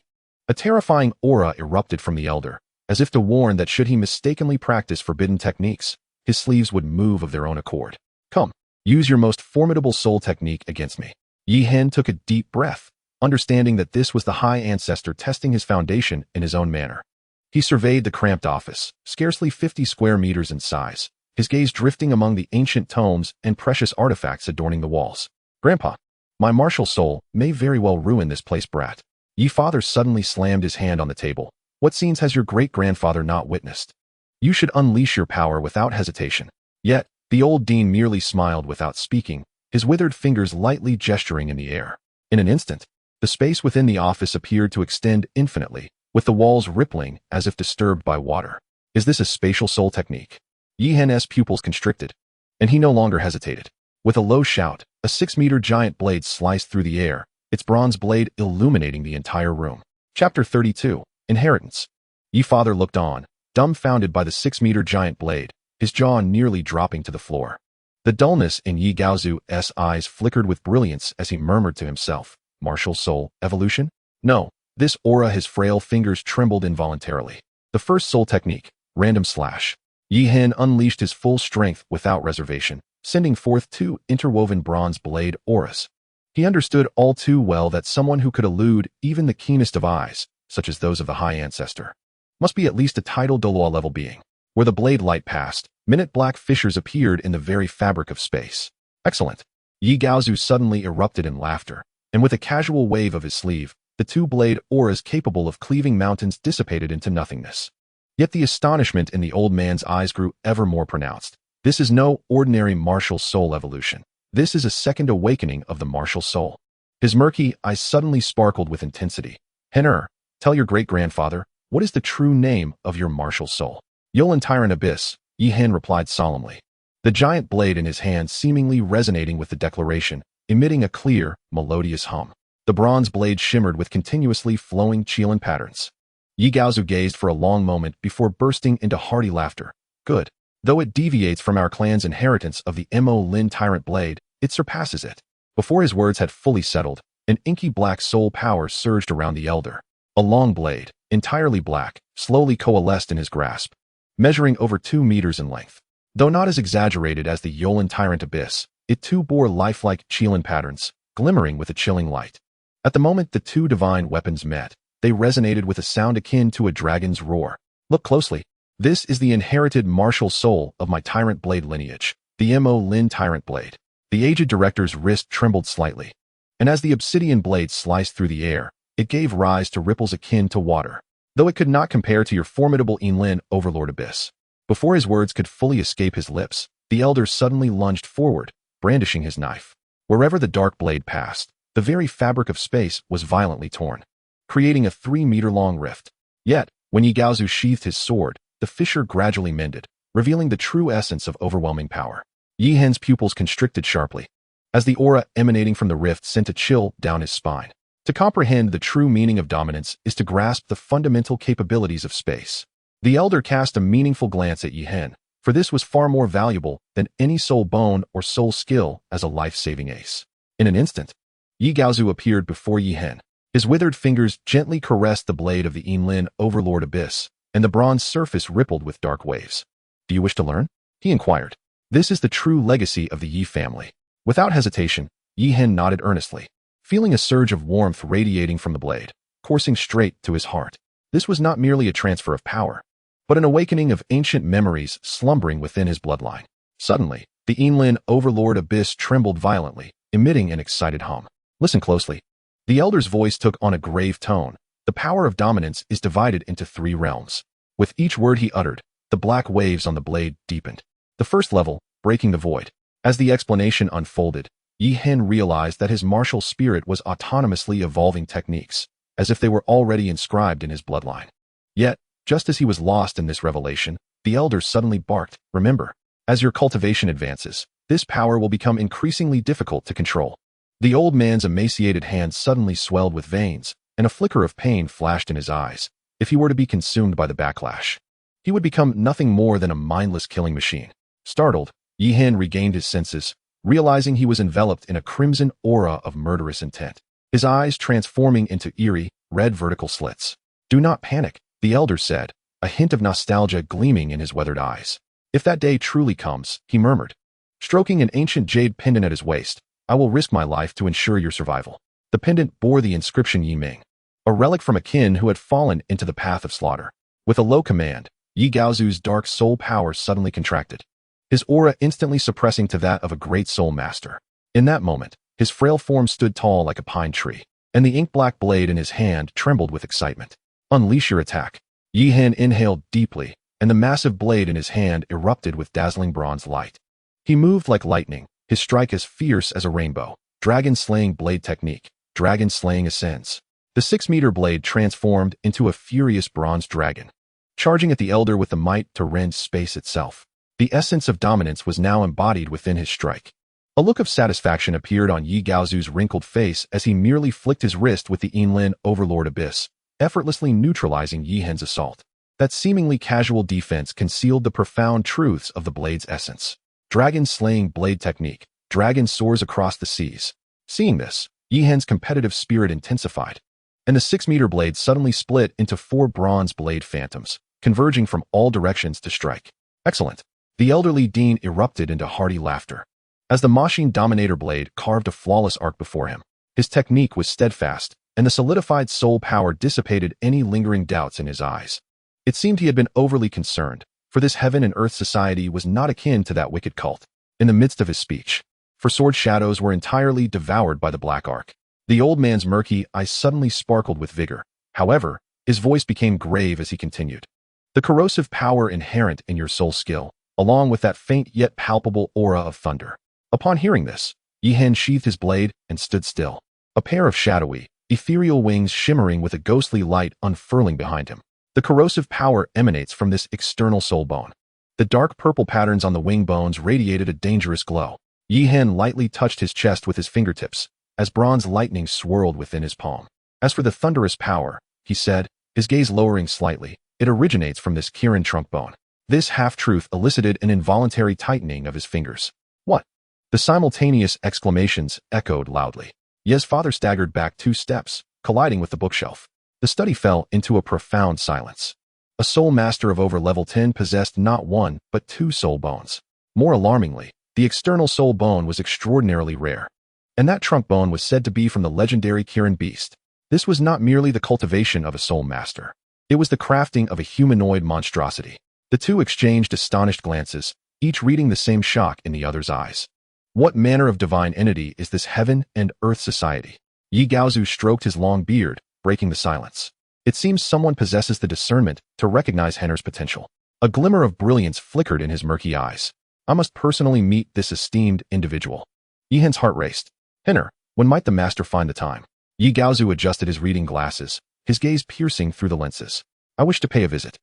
A terrifying aura erupted from the elder, as if to warn that should he mistakenly practice forbidden techniques, his sleeves would move of their own accord. Come, use your most formidable soul technique against me. Yi Hen took a deep breath, understanding that this was the high ancestor testing his foundation in his own manner. He surveyed the cramped office, scarcely 50 square meters in size, his gaze drifting among the ancient tomes and precious artifacts adorning the walls. Grandpa, my martial soul may very well ruin this place, brat. Yi father suddenly slammed his hand on the table. What scenes has your great-grandfather not witnessed? You should unleash your power without hesitation. Yet, the old dean merely smiled without speaking, his withered fingers lightly gesturing in the air. In an instant, the space within the office appeared to extend infinitely, with the walls rippling as if disturbed by water. Is this a spatial soul technique? Yi Hen's pupils constricted, and he no longer hesitated. With a low shout, a 6-meter giant blade sliced through the air, its bronze blade illuminating the entire room. Chapter 32, Inheritance. Yi father looked on, dumbfounded by the 6-meter giant blade, his jaw nearly dropping to the floor. The dullness in Yi Gaozu's eyes flickered with brilliance as he murmured to himself, martial soul, evolution? No, this aura. His frail fingers trembled involuntarily. The first soul technique, random slash. Yi Hen unleashed his full strength without reservation, sending forth 2 interwoven bronze blade auras. He understood all too well that someone who could elude even the keenest of eyes, such as those of the high ancestor, must be at least a tidal Doloa level being. Where the blade light passed, minute black fissures appeared in the very fabric of space. Excellent. Yi Gaozu suddenly erupted in laughter, and with a casual wave of his sleeve, the 2 blade auras capable of cleaving mountains dissipated into nothingness. Yet the astonishment in the old man's eyes grew ever more pronounced. This is no ordinary martial soul evolution. This is a second awakening of the martial soul. His murky eyes suddenly sparkled with intensity. Henner, tell your great-grandfather, what is the true name of your martial soul? Yolan Tyrant Abyss, Yi Hen replied solemnly, the giant blade in his hand seemingly resonating with the declaration, emitting a clear, melodious hum. The bronze blade shimmered with continuously flowing Qilin patterns. Yi Gaozu gazed for a long moment before bursting into hearty laughter. Good. Though it deviates from our clan's inheritance of the Mo Lin Tyrant Blade, it surpasses it. Before his words had fully settled, an inky black soul power surged around the elder. A long blade, entirely black, slowly coalesced in his grasp, measuring over 2 meters in length. Though not as exaggerated as the Yolan Tyrant Abyss, it too bore lifelike Qilin patterns, glimmering with a chilling light. At the moment the 2 divine weapons met, they resonated with a sound akin to a dragon's roar. Look closely. This is the inherited martial soul of my Tyrant Blade lineage, the Mo Lin Tyrant Blade. The aged director's wrist trembled slightly, and as the obsidian blade sliced through the air, it gave rise to ripples akin to water, though it could not compare to your formidable Yinlin Overlord Abyss. Before his words could fully escape his lips, the elder suddenly lunged forward, brandishing his knife. Wherever the dark blade passed, the very fabric of space was violently torn, creating a 3-meter-long rift. Yet, when Yi Gaozu sheathed his sword, the fissure gradually mended, revealing the true essence of overwhelming power. Yi Hen's pupils constricted sharply, as the aura emanating from the rift sent a chill down his spine. To comprehend the true meaning of dominance is to grasp the fundamental capabilities of space. The elder cast a meaningful glance at Yi Hen, for this was far more valuable than any soul bone or soul skill as a life-saving ace. In an instant, Yi Gaozu appeared before Yi Hen. His withered fingers gently caressed the blade of the Yinlin Overlord Abyss, and the bronze surface rippled with dark waves. Do you wish to learn? He inquired. This is the true legacy of the Yi family. Without hesitation, Yi Hen nodded earnestly, feeling a surge of warmth radiating from the blade, coursing straight to his heart. This was not merely a transfer of power, but an awakening of ancient memories slumbering within his bloodline. Suddenly, the Yinlin overlord abyss trembled violently, emitting an excited hum. Listen closely. The elder's voice took on a grave tone. The power of dominance is divided into 3 realms. With each word he uttered, the black waves on the blade deepened. The first level, breaking the void. As the explanation unfolded, Yi Hen realized that his martial spirit was autonomously evolving techniques, as if they were already inscribed in his bloodline. Yet, just as he was lost in this revelation, the elder suddenly barked, "Remember, as your cultivation advances, this power will become increasingly difficult to control." The old man's emaciated hands suddenly swelled with veins, and a flicker of pain flashed in his eyes. If he were to be consumed by the backlash, he would become nothing more than a mindless killing machine. Startled, Yi Hen regained his senses, realizing he was enveloped in a crimson aura of murderous intent, his eyes transforming into eerie, red vertical slits. "Do not panic," the elder said, a hint of nostalgia gleaming in his weathered eyes. "If that day truly comes," he murmured, stroking an ancient jade pendant at his waist, "I will risk my life to ensure your survival." The pendant bore the inscription Yi Ming, a relic from a kin who had fallen into the path of slaughter. With a low command, Yi Gaozu's dark soul power suddenly contracted, his aura instantly suppressing to that of a great soul master. In that moment, his frail form stood tall like a pine tree, and the ink-black blade in his hand trembled with excitement. "Unleash your attack." Yi Hen inhaled deeply, and the massive blade in his hand erupted with dazzling bronze light. He moved like lightning, his strike as fierce as a rainbow. Dragon-slaying blade technique. Dragon-slaying ascends. The 6-meter blade transformed into a furious bronze dragon, charging at the elder with the might to rend space itself. The essence of dominance was now embodied within his strike. A look of satisfaction appeared on Yi Gaozu's wrinkled face as he merely flicked his wrist with the Yinlin Overlord Abyss, effortlessly neutralizing Yi Hen's assault. That seemingly casual defense concealed the profound truths of the blade's essence. Dragon-slaying blade technique. Dragon soars across the seas. Seeing this, Yi Hen's competitive spirit intensified, and the 6-meter blade suddenly split into 4 bronze blade phantoms, converging from all directions to strike. "Excellent." The elderly dean erupted into hearty laughter, as the machine dominator blade carved a flawless arc before him. His technique was steadfast, and the solidified soul power dissipated any lingering doubts in his eyes. It seemed he had been overly concerned, for this heaven and earth society was not akin to that wicked cult. In the midst of his speech, for sword shadows were entirely devoured by the black arc. The old man's murky eyes suddenly sparkled with vigor. However, his voice became grave as he continued. "The corrosive power inherent in your soul skill, along with that faint yet palpable aura of thunder." Upon hearing this, Yi Hen sheathed his blade and stood still, a pair of shadowy, ethereal wings shimmering with a ghostly light unfurling behind him. The corrosive power emanates from this external soul bone. The dark purple patterns on the wing bones radiated a dangerous glow. Yi Hen lightly touched his chest with his fingertips, as bronze lightning swirled within his palm. "As for the thunderous power," he said, his gaze lowering slightly, "it originates from this Kirin trunk bone." This half-truth elicited an involuntary tightening of his fingers. "What?" The simultaneous exclamations echoed loudly. Ye's father staggered back 2 steps, colliding with the bookshelf. The study fell into a profound silence. A soul master of over level 10 possessed not 1, but 2 soul bones. More alarmingly, the external soul bone was extraordinarily rare, and that trunk bone was said to be from the legendary Kirin beast. This was not merely the cultivation of a soul master. It was the crafting of a humanoid monstrosity. The two exchanged astonished glances, each reading the same shock in the other's eyes. What manner of divine entity is this heaven and earth society? Yi Gaozu stroked his long beard, breaking the silence. It seems someone possesses the discernment to recognize Henner's potential. A glimmer of brilliance flickered in his murky eyes. I must personally meet this esteemed individual. Yi Hen's heart raced. Henner, when might the master find the time? Yi Gaozu adjusted his reading glasses, his gaze piercing through the lenses. I wish to pay a visit.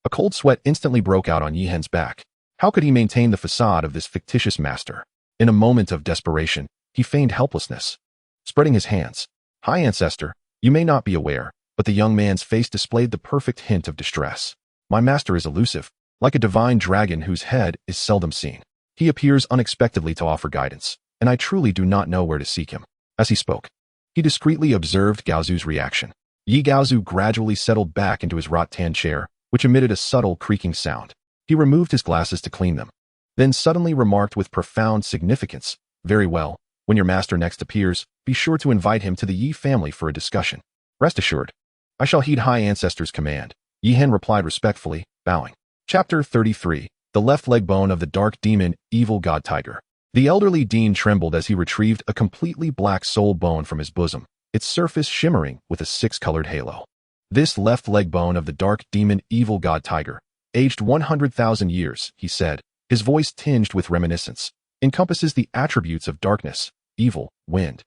A cold sweat instantly broke out on Yi Hen's back. How could he maintain the facade of this fictitious master? In a moment of desperation, he feigned helplessness, spreading his hands. High Ancestor, you may not be aware, but the young man's face displayed the perfect hint of distress. My master is elusive, like a divine dragon whose head is seldom seen. He appears unexpectedly to offer guidance, and I truly do not know where to seek him. As he spoke, he discreetly observed Gaozu's reaction. Yi Gaozu gradually settled back into his rattan chair, which emitted a subtle creaking sound. He removed his glasses to clean them, then suddenly remarked with profound significance, Very well, When your master next appears, be sure to invite him to the Yi family for a discussion. Rest assured, I shall heed High Ancestor's command, Yi Hen replied respectfully, bowing. Chapter 33. The Left Leg Bone of the Dark Demon, Evil God Tiger. The elderly Dean trembled as he retrieved a completely black soul bone from his bosom, its surface shimmering with a six-colored halo. This left leg bone of the dark demon Evil God Tiger, aged 100,000 years, he said, his voice tinged with reminiscence, encompasses the attributes of darkness, evil, wind,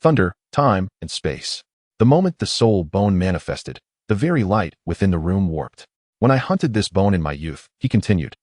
thunder, time, and space. The moment the soul bone manifested, the very light within the room warped. When I hunted this bone in my youth, he continued,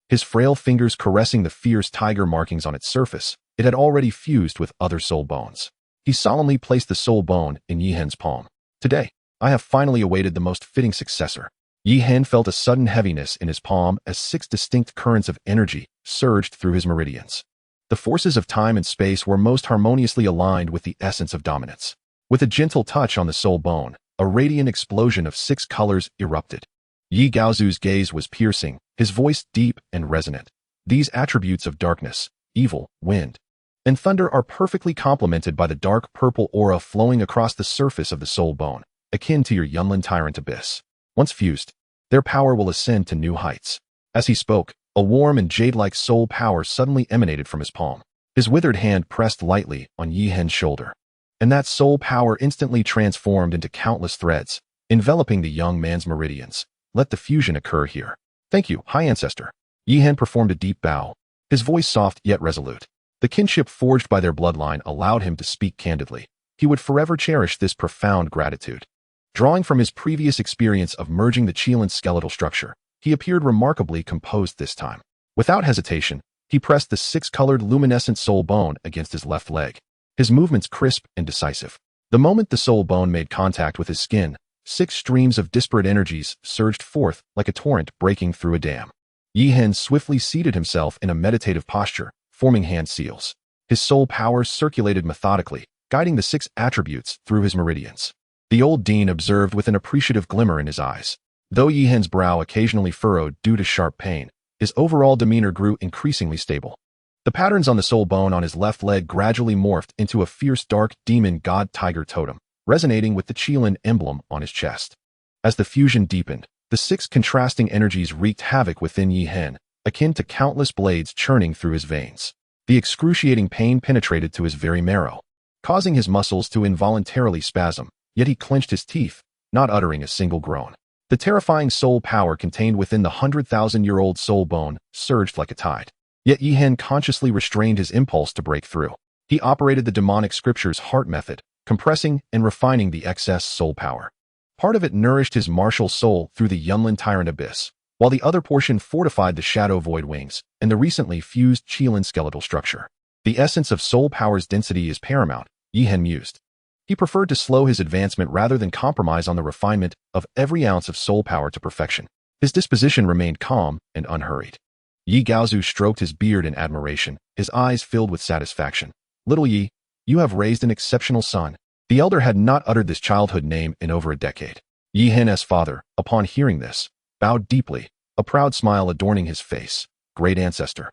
his frail fingers caressing the fierce tiger markings on its surface, it had already fused with other soul bones. He solemnly placed the soul bone in Yi Hen's palm. Today, I have finally awaited the most fitting successor. Yi Hen felt a sudden heaviness in his palm as 6 distinct currents of energy surged through his meridians. The forces of time and space were most harmoniously aligned with the essence of dominance. With a gentle touch on the soul bone, a radiant explosion of 6 colors erupted. Yi Gaozu's gaze was piercing, his voice deep and resonant. These attributes of darkness, evil, wind, and thunder are perfectly complemented by the dark purple aura flowing across the surface of the soul bone, akin to your Yunlin Tyrant Abyss. Once fused, their power will ascend to new heights. As he spoke, a warm and jade-like soul power suddenly emanated from his palm. His withered hand pressed lightly on Yi Hen's shoulder, and that soul power instantly transformed into countless threads, enveloping the young man's meridians. Let the fusion occur here. Thank you, High Ancestor. Yi Hen performed a deep bow, his voice soft yet resolute. The kinship forged by their bloodline allowed him to speak candidly. He would forever cherish this profound gratitude. Drawing from his previous experience of merging the Qilin's skeletal structure, he appeared remarkably composed this time. Without hesitation, he pressed the 6-colored luminescent soul bone against his left leg, his movements crisp and decisive. The moment the soul bone made contact with his skin, 6 streams of disparate energies surged forth like a torrent breaking through a dam. Yi Hen swiftly seated himself in a meditative posture, forming hand seals. His soul power circulated methodically, guiding the 6 attributes through his meridians. The old dean observed with an appreciative glimmer in his eyes. Though Yi Hen's brow occasionally furrowed due to sharp pain, his overall demeanor grew increasingly stable. The patterns on the soul bone on his left leg gradually morphed into a fierce dark demon god tiger totem, resonating with the Qilin emblem on his chest. As the fusion deepened, the 6 contrasting energies wreaked havoc within Yi Hen, akin to countless blades churning through his veins. The excruciating pain penetrated to his very marrow, causing his muscles to involuntarily spasm. Yet he clenched his teeth, not uttering a single groan. The terrifying soul power contained within the 100,000-year-old soul bone surged like a tide. Yet Yi Hen consciously restrained his impulse to break through. He operated the demonic scripture's heart method, compressing and refining the excess soul power. Part of it nourished his martial soul through the Yunlin Tyrant Abyss, while the other portion fortified the Shadow Void Wings and the recently fused Qilin skeletal structure. The essence of soul power's density is paramount, Yi Hen mused. He preferred to slow his advancement rather than compromise on the refinement of every ounce of soul power to perfection. His disposition remained calm and unhurried. Yi Gaozu stroked his beard in admiration, his eyes filled with satisfaction. Little Yi, you have raised an exceptional son. The elder had not uttered this childhood name in over a decade. Yi Hen's father, upon hearing this, bowed deeply, a proud smile adorning his face. Great ancestor.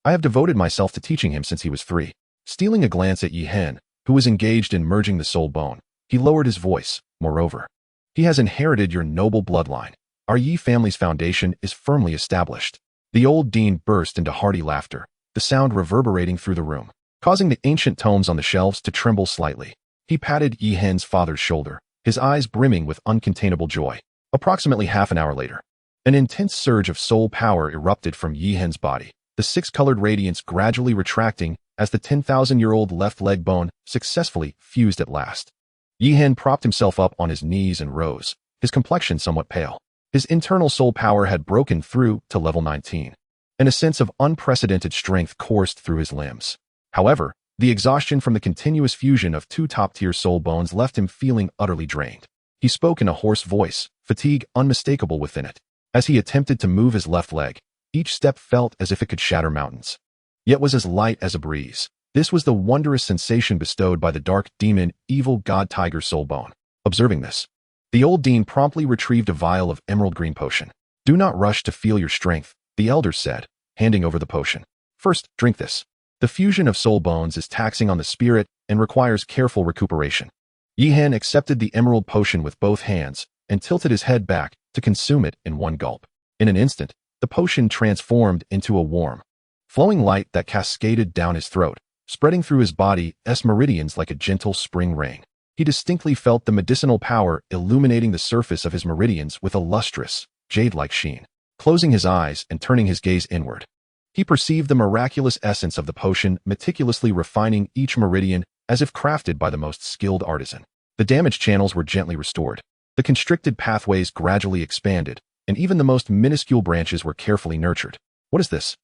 I have devoted myself to teaching him since he was 3. Stealing a glance at Yi Hen, who was engaged in merging the soul bone, he lowered his voice. Moreover, he has inherited your noble bloodline. Our Yi family's foundation is firmly established. The old dean burst into hearty laughter, the sound reverberating through the room, causing the ancient tomes on the shelves to tremble slightly. He patted Yi Hen's father's shoulder, his eyes brimming with uncontainable joy. Approximately half an hour later, an intense surge of soul power erupted from Yi Hen's body, the 6-colored radiance gradually retracting as the 10,000-year-old left leg bone successfully fused at last. Yi Hen propped himself up on his knees and rose, his complexion somewhat pale. His internal soul power had broken through to level 19, and a sense of unprecedented strength coursed through his limbs. However, the exhaustion from the continuous fusion of 2 top-tier soul bones left him feeling utterly drained. He spoke in a hoarse voice, fatigue unmistakable within it. As he attempted to move his left leg, each step felt as if it could shatter mountains, yet was as light as a breeze. This was the wondrous sensation bestowed by the dark demon, evil god tiger soul bone. Observing this, the old dean promptly retrieved a vial of emerald green potion. Do not rush to feel your strength, the elders said, handing over the potion. First, drink this. The fusion of soul bones is taxing on the spirit and requires careful recuperation. Yihan accepted the emerald potion with both hands and tilted his head back to consume it in one gulp. In an instant, the potion transformed into a warm, flowing light that cascaded down his throat, spreading through his body's meridians like a gentle spring rain. He distinctly felt the medicinal power illuminating the surface of his meridians with a lustrous, jade-like sheen. Closing his eyes and turning his gaze inward, he perceived the miraculous essence of the potion meticulously refining each meridian as if crafted by the most skilled artisan. The damaged channels were gently restored. The constricted pathways gradually expanded, and even the most minuscule branches were carefully nurtured. What is this?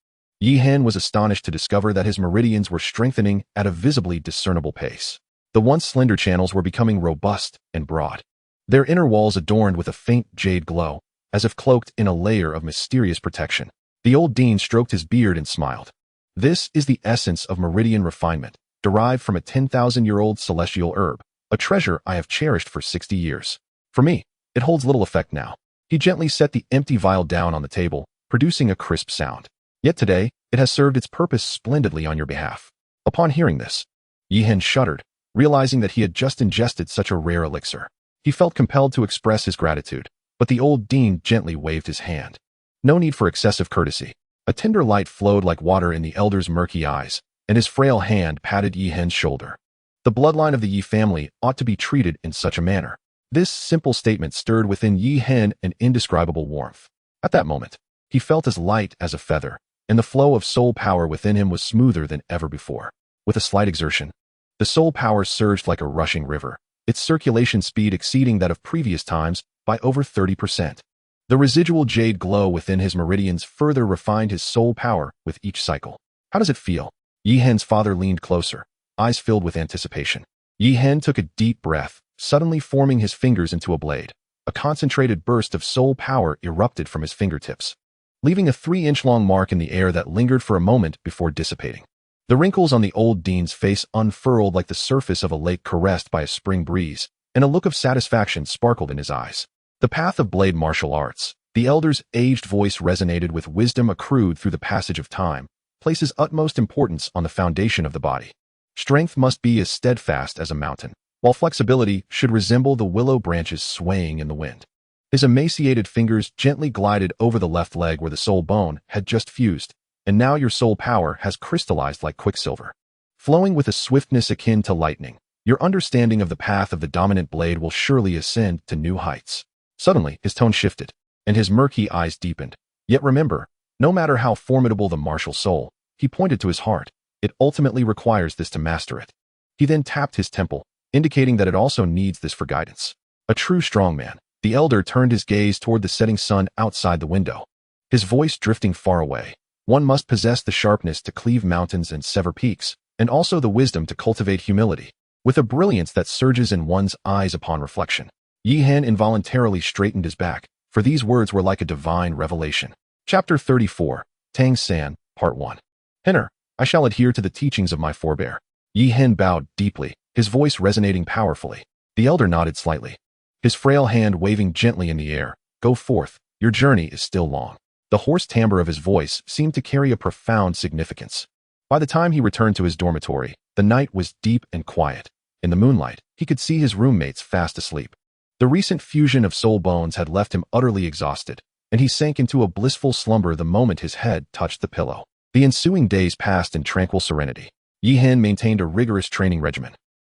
Yihan was astonished to discover that his meridians were strengthening at a visibly discernible pace. The once slender channels were becoming robust and broad, their inner walls adorned with a faint jade glow, as if cloaked in a layer of mysterious protection. The old dean stroked his beard and smiled. This is the essence of meridian refinement, derived from a 10,000-year-old celestial herb, a treasure I have cherished for 60 years. For me, it holds little effect now. He gently set the empty vial down on the table, producing a crisp sound. Yet today, it has served its purpose splendidly on your behalf. Upon hearing this, Yihan shuddered, realizing that he had just ingested such a rare elixir. He felt compelled to express his gratitude, but the old dean gently waved his hand. No need for excessive courtesy. A tender light flowed like water in the elder's murky eyes, and his frail hand patted Yihan's shoulder. The bloodline of the Yi family ought to be treated in such a manner. This simple statement stirred within Yihan an indescribable warmth. At that moment, he felt as light as a feather, and the flow of soul power within him was smoother than ever before. With a slight exertion, the soul power surged like a rushing river, its circulation speed exceeding that of previous times by over 30%. The residual jade glow within his meridians further refined his soul power with each cycle. How does it feel? Yihan's father leaned closer, eyes filled with anticipation. Yihan took a deep breath, suddenly forming his fingers into a blade. A concentrated burst of soul power erupted from his fingertips, leaving a 3-inch-long mark in the air that lingered for a moment before dissipating. The wrinkles on the old dean's face unfurled like the surface of a lake caressed by a spring breeze, and a look of satisfaction sparkled in his eyes. The path of blade martial arts, the elder's aged voice resonated with wisdom accrued through the passage of time, places utmost importance on the foundation of the body. Strength must be as steadfast as a mountain, while flexibility should resemble the willow branches swaying in the wind. His emaciated fingers gently glided over the left leg where the soul bone had just fused, and now your soul power has crystallized like quicksilver. Flowing with a swiftness akin to lightning, your understanding of the path of the dominant blade will surely ascend to new heights. Suddenly, his tone shifted, and his murky eyes deepened. Yet remember, no matter how formidable the martial soul, he pointed to his heart, it ultimately requires this to master it. He then tapped his temple, indicating that it also needs this for guidance. A true strongman, the elder turned his gaze toward the setting sun outside the window, his voice drifting far away. One must possess the sharpness to cleave mountains and sever peaks, and also the wisdom to cultivate humility, with a brilliance that surges in one's eyes upon reflection. Yihan involuntarily straightened his back, for these words were like a divine revelation. Chapter 34, Tang San, Part 1. Henner, I shall adhere to the teachings of my forebear. Yihan bowed deeply, his voice resonating powerfully. The elder nodded slightly, his frail hand waving gently in the air. Go forth, your journey is still long. The hoarse timbre of his voice seemed to carry a profound significance. By the time he returned to his dormitory, the night was deep and quiet. In the moonlight, he could see his roommates fast asleep. The recent fusion of soul bones had left him utterly exhausted, and he sank into a blissful slumber the moment his head touched the pillow. The ensuing days passed in tranquil serenity. Yihan maintained a rigorous training regimen,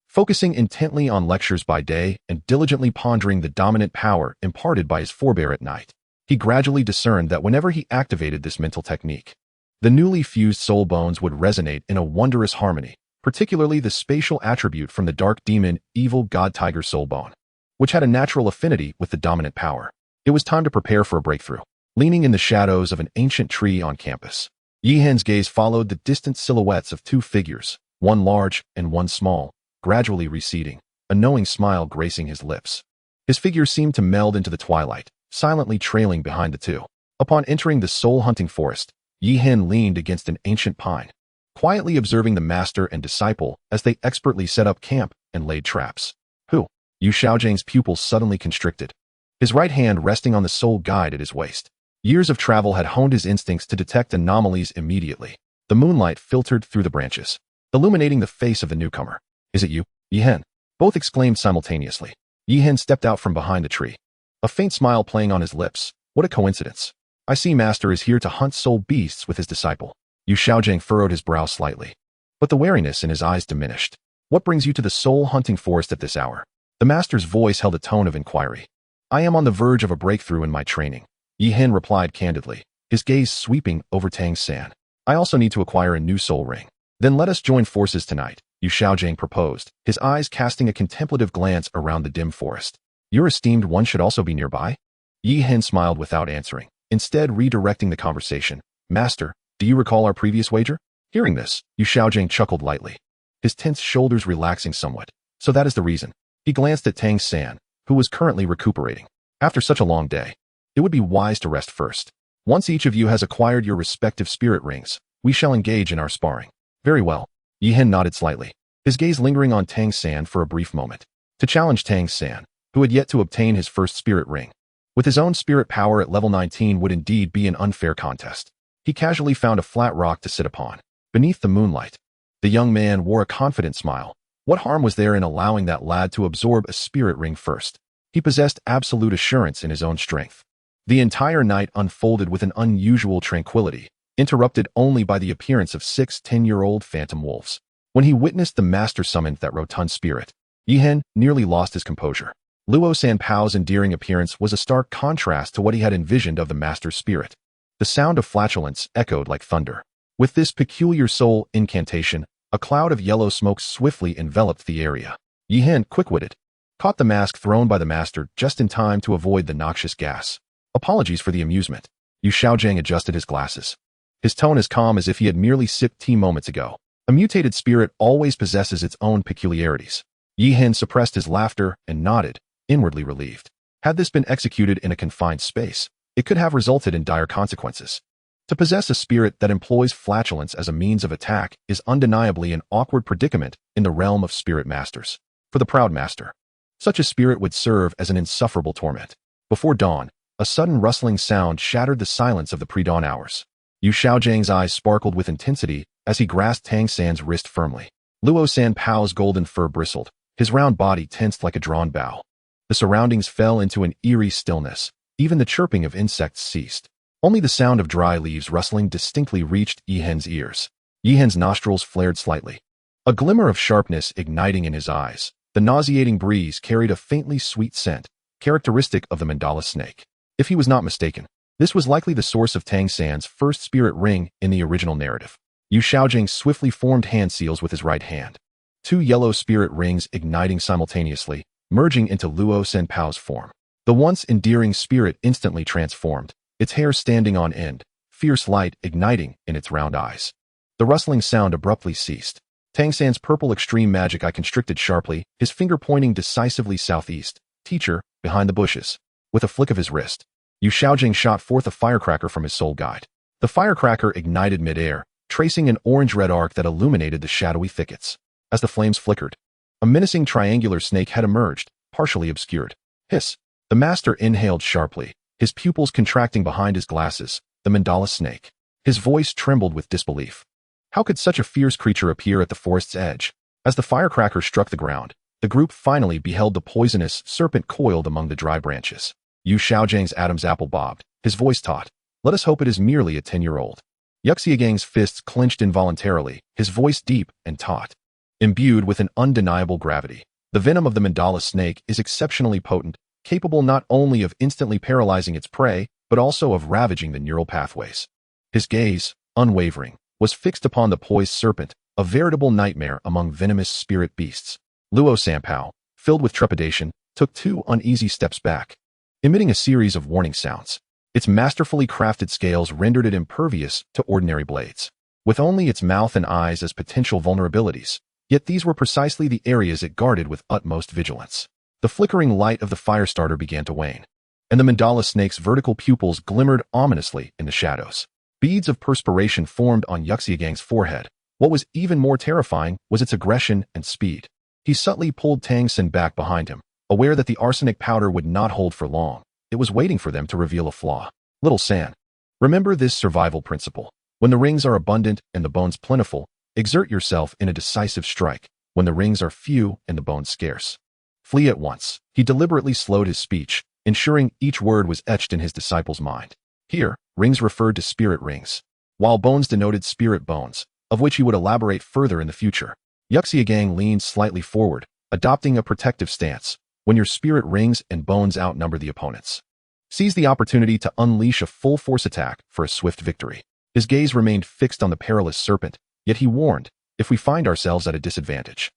focusing intently on lectures by day and diligently pondering the dominant power imparted by his forebear at night. He gradually discerned that whenever he activated this mental technique, the newly fused soul bones would resonate in a wondrous harmony, particularly the spatial attribute from the dark demon, evil god tiger soul bone, which had a natural affinity with the dominant power. It was time to prepare for a breakthrough. Leaning in the shadows of an ancient tree on campus, Yihan's gaze followed the distant silhouettes of two figures, one large and one small, gradually receding, a knowing smile gracing his lips. His figure seemed to meld into the twilight, silently trailing behind the two. Upon entering the soul-hunting forest, Yihan leaned against an ancient pine, quietly observing the master and disciple as they expertly set up camp and laid traps. Who? Yu Xiaojing's pupils suddenly constricted, his right hand resting on the soul guide at his waist. Years of travel had honed his instincts to detect anomalies immediately. The moonlight filtered through the branches, illuminating the face of the newcomer. "Is it you, Yihen?" Both exclaimed simultaneously. Yihen stepped out from behind the tree, a faint smile playing on his lips. "What a coincidence. I see Master is here to hunt soul beasts with his disciple." Yu Xiaojing furrowed his brow slightly, but the wariness in his eyes diminished. "What brings you to the soul-hunting forest at this hour?" The Master's voice held a tone of inquiry. "I am on the verge of a breakthrough in my training," Yihen replied candidly, his gaze sweeping over Tang San. "I also need to acquire a new soul ring." "Then let us join forces tonight," Yu Xiaojing proposed, his eyes casting a contemplative glance around the dim forest. "Your esteemed one should also be nearby?" Yihen smiled without answering, instead redirecting the conversation. "Master, do you recall our previous wager?" Hearing this, Yu Xiaojing chuckled lightly, his tense shoulders relaxing somewhat. "So that is the reason." He glanced at Tang San, who was currently recuperating. "After such a long day, it would be wise to rest first. Once each of you has acquired your respective spirit rings, we shall engage in our sparring." "Very well." Yihen nodded slightly, his gaze lingering on Tang San for a brief moment. To challenge Tang San, who had yet to obtain his first spirit ring, with his own spirit power at level 19 would indeed be an unfair contest. He casually found a flat rock to sit upon, beneath the moonlight. The young man wore a confident smile. What harm was there in allowing that lad to absorb a spirit ring first? He possessed absolute assurance in his own strength. The entire night unfolded with an unusual tranquility, interrupted only by the appearance of 6 10-year-old phantom wolves. When he witnessed the master summon that rotund spirit, Yihen nearly lost his composure. Luo Sanpao's endearing appearance was a stark contrast to what he had envisioned of the master's spirit. The sound of flatulence echoed like thunder. With this peculiar soul incantation, a cloud of yellow smoke swiftly enveloped the area. Yihen, quick-witted, caught the mask thrown by the master just in time to avoid the noxious gas. "Apologies for the amusement." Yu Xiaojing adjusted his glasses, his tone as calm as if he had merely sipped tea moments ago. A mutated spirit always possesses its own peculiarities. Yihen suppressed his laughter and nodded, inwardly relieved. Had this been executed in a confined space, it could have resulted in dire consequences. To possess a spirit that employs flatulence as a means of attack is undeniably an awkward predicament in the realm of spirit masters. For the proud master, such a spirit would serve as an insufferable torment. Before dawn, a sudden rustling sound shattered the silence of the pre-dawn hours. Yu Xiaojing's eyes sparkled with intensity as he grasped Tang San's wrist firmly. Luo Sanpao's golden fur bristled, his round body tensed like a drawn bow. The surroundings fell into an eerie stillness. Even the chirping of insects ceased. Only the sound of dry leaves rustling distinctly reached Yihen's ears. Yihen's nostrils flared slightly, a glimmer of sharpness igniting in his eyes. The nauseating breeze carried a faintly sweet scent, characteristic of the mandala snake. If he was not mistaken, this was likely the source of Tang San's first spirit ring in the original narrative. Yu Xiaojing swiftly formed hand seals with his right hand, 2 yellow spirit rings igniting simultaneously, merging into Luo Sanpao's form. The once endearing spirit instantly transformed, its hair standing on end, fierce light igniting in its round eyes. The rustling sound abruptly ceased. Tang San's purple extreme magic eye constricted sharply, his finger pointing decisively southeast. "Teacher," behind the bushes. With a flick of his wrist, Yu Xiaojing shot forth a firecracker from his soul guide. The firecracker ignited midair, tracing an orange-red arc that illuminated the shadowy thickets. As the flames flickered, a menacing triangular snake head emerged, partially obscured. "Hiss!" The master inhaled sharply, his pupils contracting behind his glasses. "The mandala snake." His voice trembled with disbelief. How could such a fierce creature appear at the forest's edge? As the firecracker struck the ground, the group finally beheld the poisonous serpent coiled among the dry branches. Yu Xiaojing's Adam's apple bobbed, his voice taut. "Let us hope it is merely a 10-year-old. Yuxiagang's fists clenched involuntarily, his voice deep and taut, imbued with an undeniable gravity. The venom of the mandala snake is exceptionally potent, capable not only of instantly paralyzing its prey, but also of ravaging the neural pathways. His gaze, unwavering, was fixed upon the poised serpent, a veritable nightmare among venomous spirit beasts. Luo Sanpao, filled with trepidation, took 2 uneasy steps back, emitting a series of warning sounds. Its masterfully crafted scales rendered it impervious to ordinary blades, with only its mouth and eyes as potential vulnerabilities. Yet these were precisely the areas it guarded with utmost vigilance. The flickering light of the firestarter began to wane, and the mandala snake's vertical pupils glimmered ominously in the shadows. Beads of perspiration formed on Yuxiagang's forehead. What was even more terrifying was its aggression and speed. He subtly pulled Tang San back behind him, aware that the arsenic powder would not hold for long. It was waiting for them to reveal a flaw. "Little San, remember this survival principle. When the rings are abundant and the bones plentiful, exert yourself in a decisive strike. When the rings are few and the bones scarce, flee at once. He deliberately slowed his speech, ensuring each word was etched in his disciple's mind. Here, rings referred to spirit rings, while bones denoted spirit bones, of which he would elaborate further in the future. Yuxiagang leaned slightly forward, adopting a protective stance. When your spirit rings and bones outnumber the opponents, seize the opportunity to unleash a full-force attack for a swift victory. His gaze remained fixed on the perilous serpent, yet he warned, if we find ourselves at a disadvantage.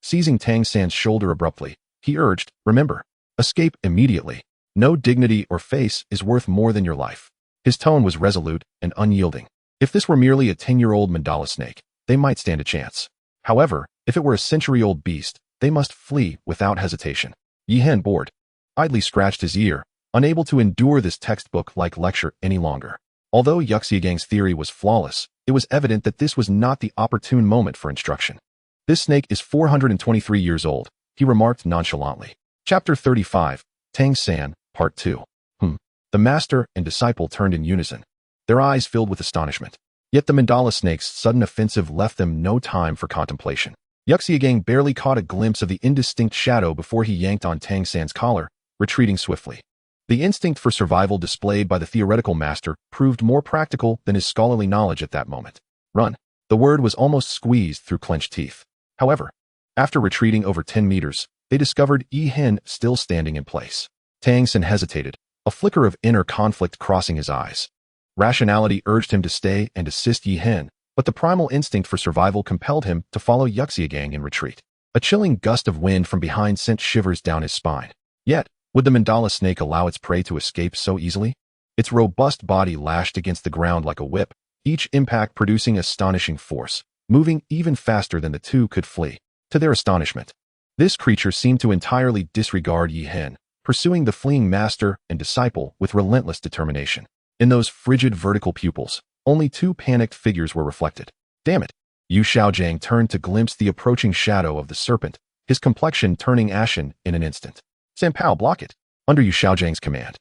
Seizing Tang San's shoulder abruptly, he urged, remember, escape immediately. No dignity or face is worth more than your life. His tone was resolute and unyielding. If this were merely a 10-year-old mandala snake, they might stand a chance. However, if it were a century-old beast, they must flee without hesitation. Yi Hen, bored, idly scratched his ear, unable to endure this textbook-like lecture any longer. Although Yuxiagang's theory was flawless, it was evident that this was not the opportune moment for instruction. This snake is 423 years old, he remarked nonchalantly. Chapter 35, Tang San, Part 2. The master and disciple turned in unison, their eyes filled with astonishment. Yet the mandala snake's sudden offensive left them no time for contemplation. Yuxiagang barely caught a glimpse of the indistinct shadow before he yanked on Tang San's collar, retreating swiftly. The instinct for survival displayed by the theoretical master proved more practical than his scholarly knowledge at that moment. Run. The word was almost squeezed through clenched teeth. However, after retreating over 10 meters, they discovered Yi Hen still standing in place. Tang San hesitated, a flicker of inner conflict crossing his eyes. Rationality urged him to stay and assist Yi Hen, but the primal instinct for survival compelled him to follow Yuxiagang in retreat. A chilling gust of wind from behind sent shivers down his spine. Yet, would the mandala snake allow its prey to escape so easily? Its robust body lashed against the ground like a whip, each impact producing astonishing force, moving even faster than the two could flee. To their astonishment, this creature seemed to entirely disregard Yi Hen, pursuing the fleeing master and disciple with relentless determination. In those frigid vertical pupils, only two panicked figures were reflected. Damn it! Yu Xiaojang turned to glimpse the approaching shadow of the serpent, his complexion turning ashen in an instant. San Pao, block it! Under Yu Xiaojang's command,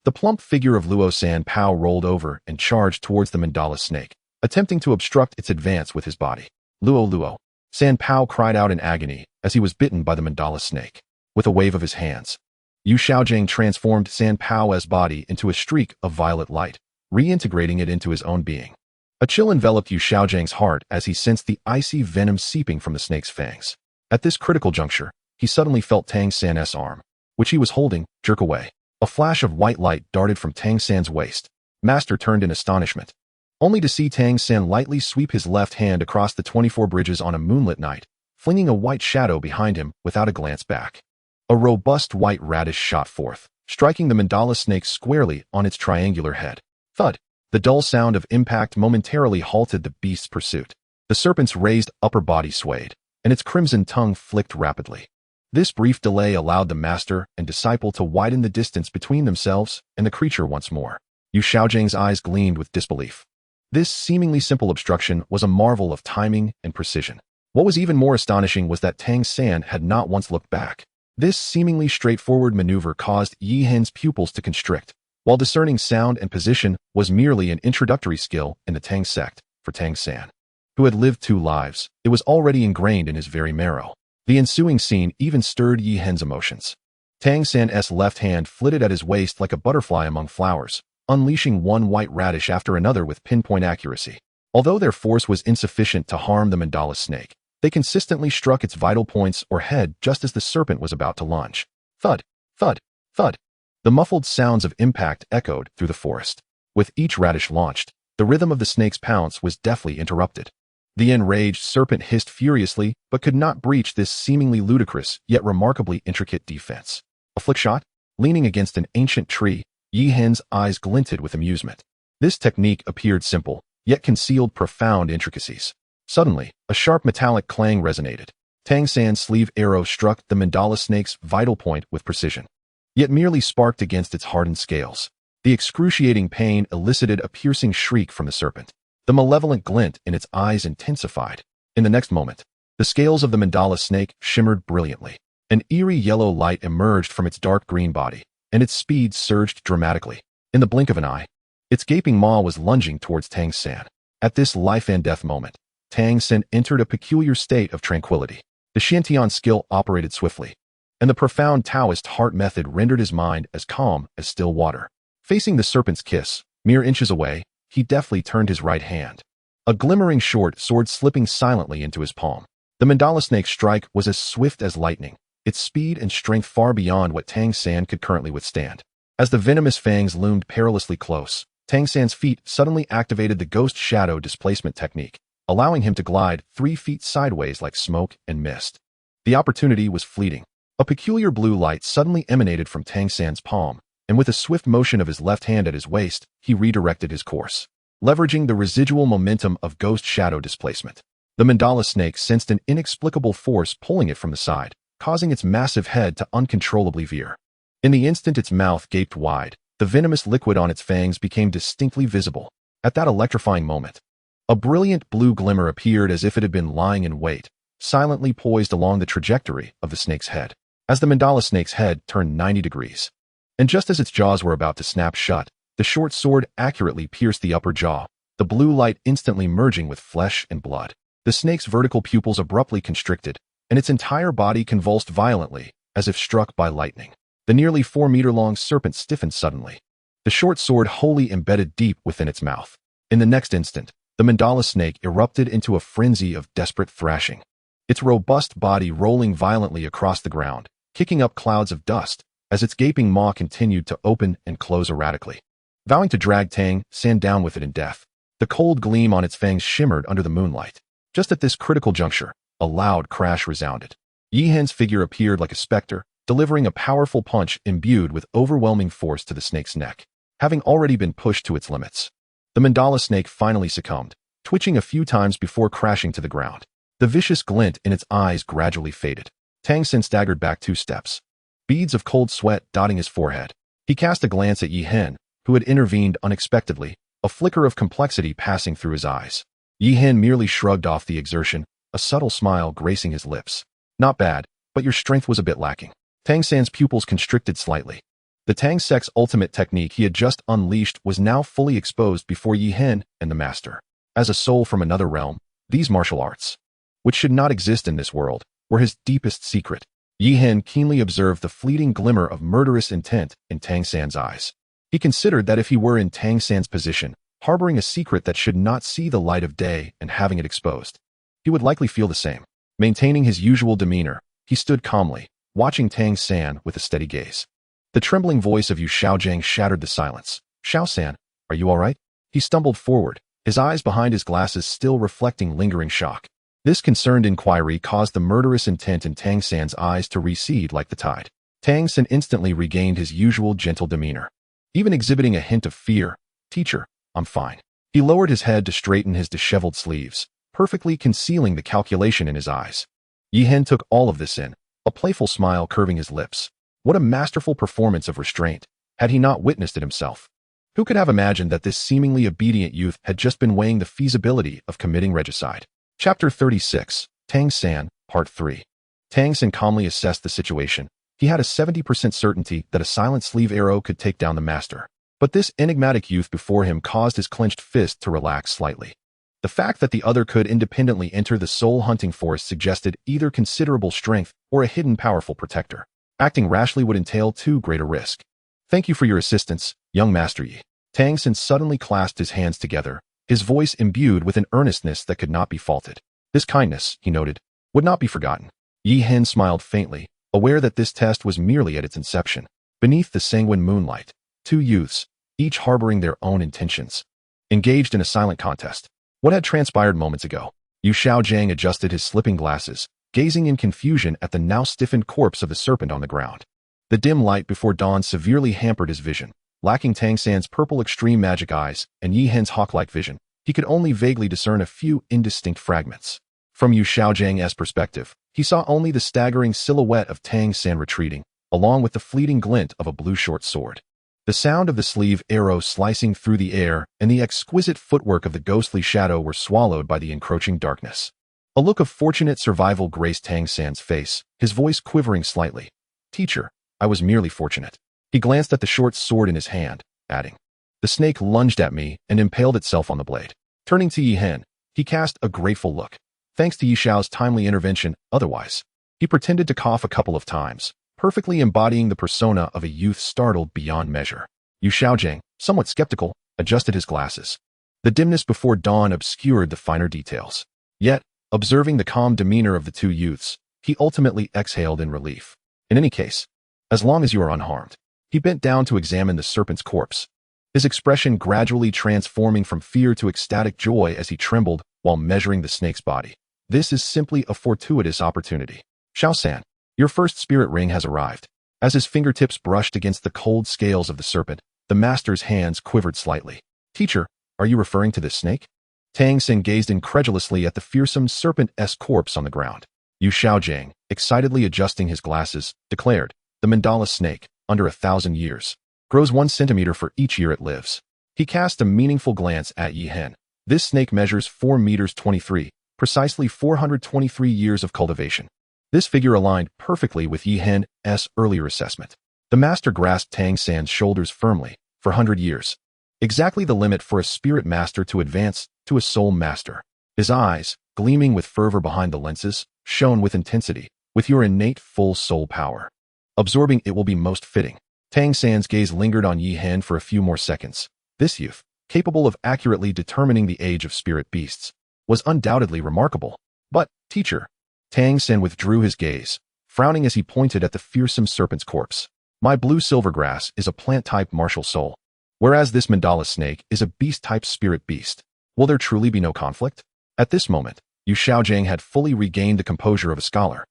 the plump figure of Luo San Pao rolled over and charged towards the mandala snake, attempting to obstruct its advance with his body. Luo! San Pao cried out in agony as he was bitten by the mandala snake. With a wave of his hands, Yu Xiaojang transformed San Pao's body into a streak of violet light, reintegrating it into his own being. A chill enveloped Yu Xiaojang's heart as he sensed the icy venom seeping from the snake's fangs. At this critical juncture, he suddenly felt Tang San's arm, which he was holding, jerk away. A flash of white light darted from Tang San's waist. Master turned in astonishment, only to see Tang San lightly sweep his left hand across the 24 bridges on a moonlit night, flinging a white shadow behind him without a glance back. A robust white radish shot forth, striking the mandala snake squarely on its triangular head. Thud! The dull sound of impact momentarily halted the beast's pursuit. The serpent's raised upper body swayed, and its crimson tongue flicked rapidly. This brief delay allowed the master and disciple to widen the distance between themselves and the creature once more. Yu Xiaojang's eyes gleamed with disbelief. This seemingly simple obstruction was a marvel of timing and precision. What was even more astonishing was that Tang San had not once looked back. This seemingly straightforward maneuver caused Yi Hen's pupils to constrict, while discerning sound and position was merely an introductory skill in the Tang sect. For Tang San, who had lived 2 lives, it was already ingrained in his very marrow. The ensuing scene even stirred Yi Hen's emotions. Tang San's left hand flitted at his waist like a butterfly among flowers, unleashing one white radish after another with pinpoint accuracy. Although their force was insufficient to harm the mandala snake, they consistently struck its vital points or head just as the serpent was about to lunge. Thud, thud, thud. The muffled sounds of impact echoed through the forest. With each radish launched, the rhythm of the snake's pounce was deftly interrupted. The enraged serpent hissed furiously, but could not breach this seemingly ludicrous yet remarkably intricate defense. A flick shot? Leaning against an ancient tree, Yi Hen's eyes glinted with amusement. This technique appeared simple, yet concealed profound intricacies. Suddenly, a sharp metallic clang resonated. Tang San's sleeve arrow struck the mandala snake's vital point with precision, yet merely sparked against its hardened scales. The excruciating pain elicited a piercing shriek from the serpent. The malevolent glint in its eyes intensified. In the next moment, the scales of the mandala snake shimmered brilliantly. An eerie yellow light emerged from its dark green body, and its speed surged dramatically. In the blink of an eye, its gaping maw was lunging towards Tang San. At this life and death moment, Tang Sen entered a peculiar state of tranquility. The Shantian skill operated swiftly, and the profound Taoist heart method rendered his mind as calm as still water. Facing the serpent's kiss, mere inches away, he deftly turned his right hand, a glimmering short sword slipping silently into his palm. The mandala snake's strike was as swift as lightning, its speed and strength far beyond what Tang San could currently withstand. As the venomous fangs loomed perilously close, Tang San's feet suddenly activated the ghost shadow displacement technique, allowing him to glide 3 feet sideways like smoke and mist. The opportunity was fleeting. A peculiar blue light suddenly emanated from Tang San's palm, and with a swift motion of his left hand at his waist, he redirected his course. Leveraging the residual momentum of ghost shadow displacement, the mandala snake sensed an inexplicable force pulling it from the side, causing its massive head to uncontrollably veer. In the instant its mouth gaped wide, the venomous liquid on its fangs became distinctly visible. At that electrifying moment, a brilliant blue glimmer appeared as if it had been lying in wait, silently poised along the trajectory of the snake's head. As the mandala snake's head turned 90 degrees, and just as its jaws were about to snap shut, the short sword accurately pierced the upper jaw, the blue light instantly merging with flesh and blood. The snake's vertical pupils abruptly constricted, and its entire body convulsed violently, as if struck by lightning. The nearly 4-meter-long serpent stiffened suddenly, the short sword wholly embedded deep within its mouth. In the next instant, the mandala snake erupted into a frenzy of desperate thrashing, its robust body rolling violently across the ground, kicking up clouds of dust, as its gaping maw continued to open and close erratically, vowing to drag Tang San down with it in death. The cold gleam on its fangs shimmered under the moonlight. Just at this critical juncture, a loud crash resounded. Yi Hen's figure appeared like a specter, delivering a powerful punch imbued with overwhelming force to the snake's neck. Having already been pushed to its limits, the mandala snake finally succumbed, twitching a few times before crashing to the ground. The vicious glint in its eyes gradually faded. Tang Sen staggered back 2 steps, beads of cold sweat dotting his forehead. He cast a glance at Yi Hen, who had intervened unexpectedly, a flicker of complexity passing through his eyes. Yi Hen merely shrugged off the exertion, a subtle smile gracing his lips. Not bad, but your strength was a bit lacking. Tang San's pupils constricted slightly. The Tang Sek's ultimate technique he had just unleashed was now fully exposed before Yi Hen and the master. As a soul from another realm, these martial arts, which should not exist in this world, were his deepest secret. Yi Hen keenly observed the fleeting glimmer of murderous intent in Tang San's eyes. He considered that if he were in Tang San's position, harboring a secret that should not see the light of day and having it exposed, he would likely feel the same. Maintaining his usual demeanor, he stood calmly, watching Tang San with a steady gaze. The trembling voice of Yu Xiaojiang shattered the silence. "Xiao San, are you all right?" He stumbled forward, his eyes behind his glasses still reflecting lingering shock. This concerned inquiry caused the murderous intent in Tang San's eyes to recede like the tide. Tang San instantly regained his usual gentle demeanor, even exhibiting a hint of fear. "Teacher, I'm fine." He lowered his head to straighten his disheveled sleeves, perfectly concealing the calculation in his eyes. Yi Hen took all of this in, a playful smile curving his lips. What a masterful performance of restraint. Had he not witnessed it himself? Who could have imagined that this seemingly obedient youth had just been weighing the feasibility of committing regicide? Chapter 36, Tang San, Part 3. Tang San calmly assessed the situation. He had a 70% certainty that a silent sleeve arrow could take down the master. But this enigmatic youth before him caused his clenched fist to relax slightly. The fact that the other could independently enter the soul hunting forest suggested either considerable strength or a hidden powerful protector. Acting rashly would entail too great a risk. "Thank you for your assistance, young Master Yi." Tang San suddenly clasped his hands together, his voice imbued with an earnestness that could not be faulted. This kindness, he noted, would not be forgotten. Yi Hen smiled faintly, aware that this test was merely at its inception. Beneath the sanguine moonlight, 2 youths, each harboring their own intentions, engaged in a silent contest. What had transpired moments ago? Yu Xiaojiang adjusted his slipping glasses, gazing in confusion at the now stiffened corpse of the serpent on the ground. The dim light before dawn severely hampered his vision. Lacking Tang San's purple extreme magic eyes and Yi Hen's hawk-like vision, he could only vaguely discern a few indistinct fragments. From Yu Xiaojiang's perspective, he saw only the staggering silhouette of Tang San retreating, along with the fleeting glint of a blue short sword. The sound of the sleeve arrow slicing through the air and the exquisite footwork of the ghostly shadow were swallowed by the encroaching darkness. A look of fortunate survival graced Tang San's face, his voice quivering slightly. "Teacher, I was merely fortunate." He glanced at the short sword in his hand, adding, "The snake lunged at me and impaled itself on the blade." Turning to Yi Hen, he cast a grateful look. Thanks to Yi Xiao's timely intervention, otherwise. He pretended to cough a couple of times, perfectly embodying the persona of a youth startled beyond measure. Yu Xiaojing, somewhat skeptical, adjusted his glasses. The dimness before dawn obscured the finer details. Yet, observing the calm demeanor of the two youths, he ultimately exhaled in relief. In any case, as long as you are unharmed. He bent down to examine the serpent's corpse, his expression gradually transforming from fear to ecstatic joy as he trembled while measuring the snake's body. This is simply a fortuitous opportunity. Xiao-san, your first spirit ring has arrived. As his fingertips brushed against the cold scales of the serpent, the master's hands quivered slightly. Teacher, are you referring to this snake? Tang Xin gazed incredulously at the fearsome serpent-esque corpse on the ground. Yu Xiaojing, excitedly adjusting his glasses, declared, the mandala snake, under 1,000 years, grows 1 centimeter for each year it lives. He cast a meaningful glance at Yi Hen. This snake measures 4 meters 23, precisely 423 years of cultivation. This figure aligned perfectly with Yi Hen's earlier assessment. The master grasped Tang San's shoulders firmly, for 100 years. Exactly the limit for a spirit master to advance to a soul master. His eyes, gleaming with fervor behind the lenses, shone with intensity, with your innate full soul power. Absorbing it will be most fitting. Tang San's gaze lingered on Yi Hen for a few more seconds. This youth, capable of accurately determining the age of spirit beasts, was undoubtedly remarkable. But, teacher, Tang San withdrew his gaze, frowning as he pointed at the fearsome serpent's corpse. My blue silvergrass is a plant-type martial soul, whereas this mandala snake is a beast-type spirit beast. Will there truly be no conflict? At this moment, Yu Xiaojing had fully regained the composure of a scholar,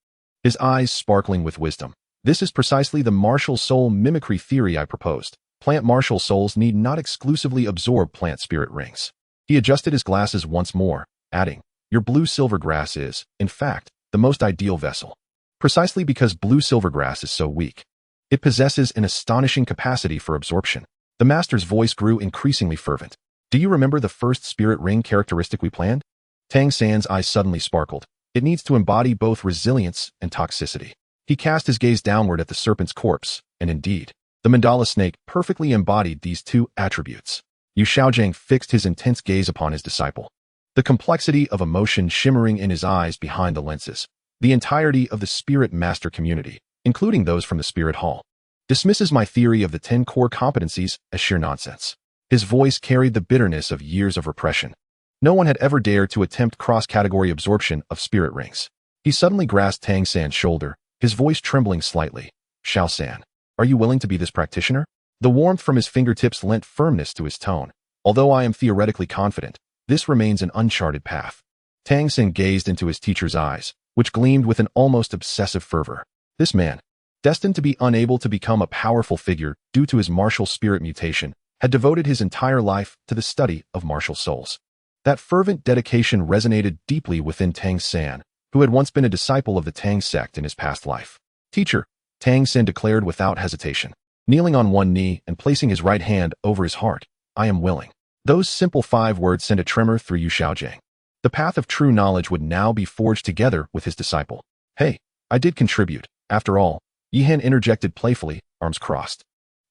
his eyes sparkling with wisdom. This is precisely the martial soul mimicry theory I proposed. Plant martial souls need not exclusively absorb plant spirit rings. He adjusted his glasses once more, adding, your blue silvergrass is, in fact, the most ideal vessel. Precisely because blue silvergrass is so weak. It possesses an astonishing capacity for absorption. The master's voice grew increasingly fervent. Do you remember the first spirit ring characteristic we planned? Tang San's eyes suddenly sparkled. It needs to embody both resilience and toxicity. He cast his gaze downward at the serpent's corpse, and indeed, the mandala snake perfectly embodied these two attributes. Yu Xiaojing fixed his intense gaze upon his disciple, the complexity of emotion shimmering in his eyes behind the lenses. The entirety of the spirit master community, including those from the spirit hall, dismisses my theory of the 10 core competencies as sheer nonsense. His voice carried the bitterness of years of repression. No one had ever dared to attempt cross-category absorption of spirit rings. He suddenly grasped Tang San's shoulder, his voice trembling slightly. Xiao-san, are you willing to be this practitioner? The warmth from his fingertips lent firmness to his tone. Although I am theoretically confident, this remains an uncharted path. Tang San gazed into his teacher's eyes, which gleamed with an almost obsessive fervor. This man, destined to be unable to become a powerful figure due to his martial spirit mutation, had devoted his entire life to the study of martial souls. That fervent dedication resonated deeply within Tang San, who had once been a disciple of the Tang sect in his past life. Teacher, Tang San declared without hesitation, kneeling on one knee and placing his right hand over his heart. I am willing. Those simple 5 words sent a tremor through Yu Xiaojing. The path of true knowledge would now be forged together with his disciple. Hey, I did contribute. After all, Yi Hen interjected playfully, arms crossed.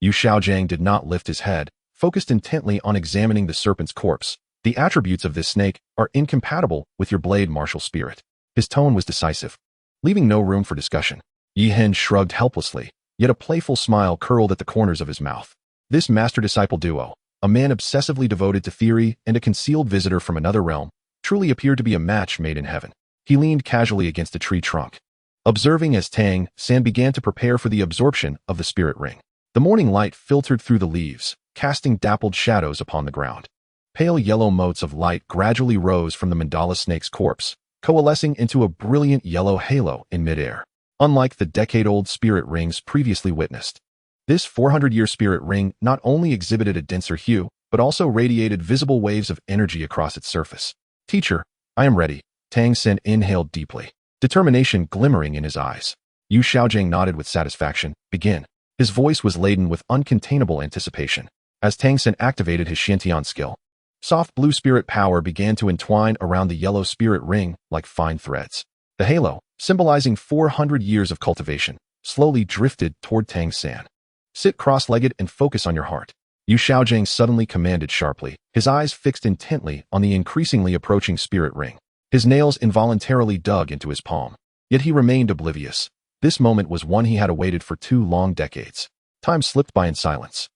Yu Xiaojing did not lift his head, focused intently on examining the serpent's corpse. The attributes of this snake are incompatible with your blade martial spirit. His tone was decisive, leaving no room for discussion. Yi Hen shrugged helplessly, yet a playful smile curled at the corners of his mouth. This master-disciple duo, a man obsessively devoted to theory and a concealed visitor from another realm, truly appeared to be a match made in heaven. He leaned casually against a tree trunk, observing as Tang San began to prepare for the absorption of the spirit ring. The morning light filtered through the leaves, casting dappled shadows upon the ground. Pale yellow motes of light gradually rose from the mandala snake's corpse, coalescing into a brilliant yellow halo in midair. Unlike the decade-old spirit rings previously witnessed, this 400-year spirit ring not only exhibited a denser hue, but also radiated visible waves of energy across its surface. Teacher, I am ready. Tang San inhaled deeply, determination glimmering in his eyes. Yu Xiaojing nodded with satisfaction. Begin. His voice was laden with uncontainable anticipation. As Tang San activated his Shantian skill, soft blue spirit power began to entwine around the yellow spirit ring like fine threads. The halo, symbolizing 400 years of cultivation, slowly drifted toward Tang San. Sit cross-legged and focus on your heart. Yu Xiaojing suddenly commanded sharply, his eyes fixed intently on the increasingly approaching spirit ring. His nails involuntarily dug into his palm. Yet he remained oblivious. This moment was one he had awaited for 2 long decades. Time slipped by in silence,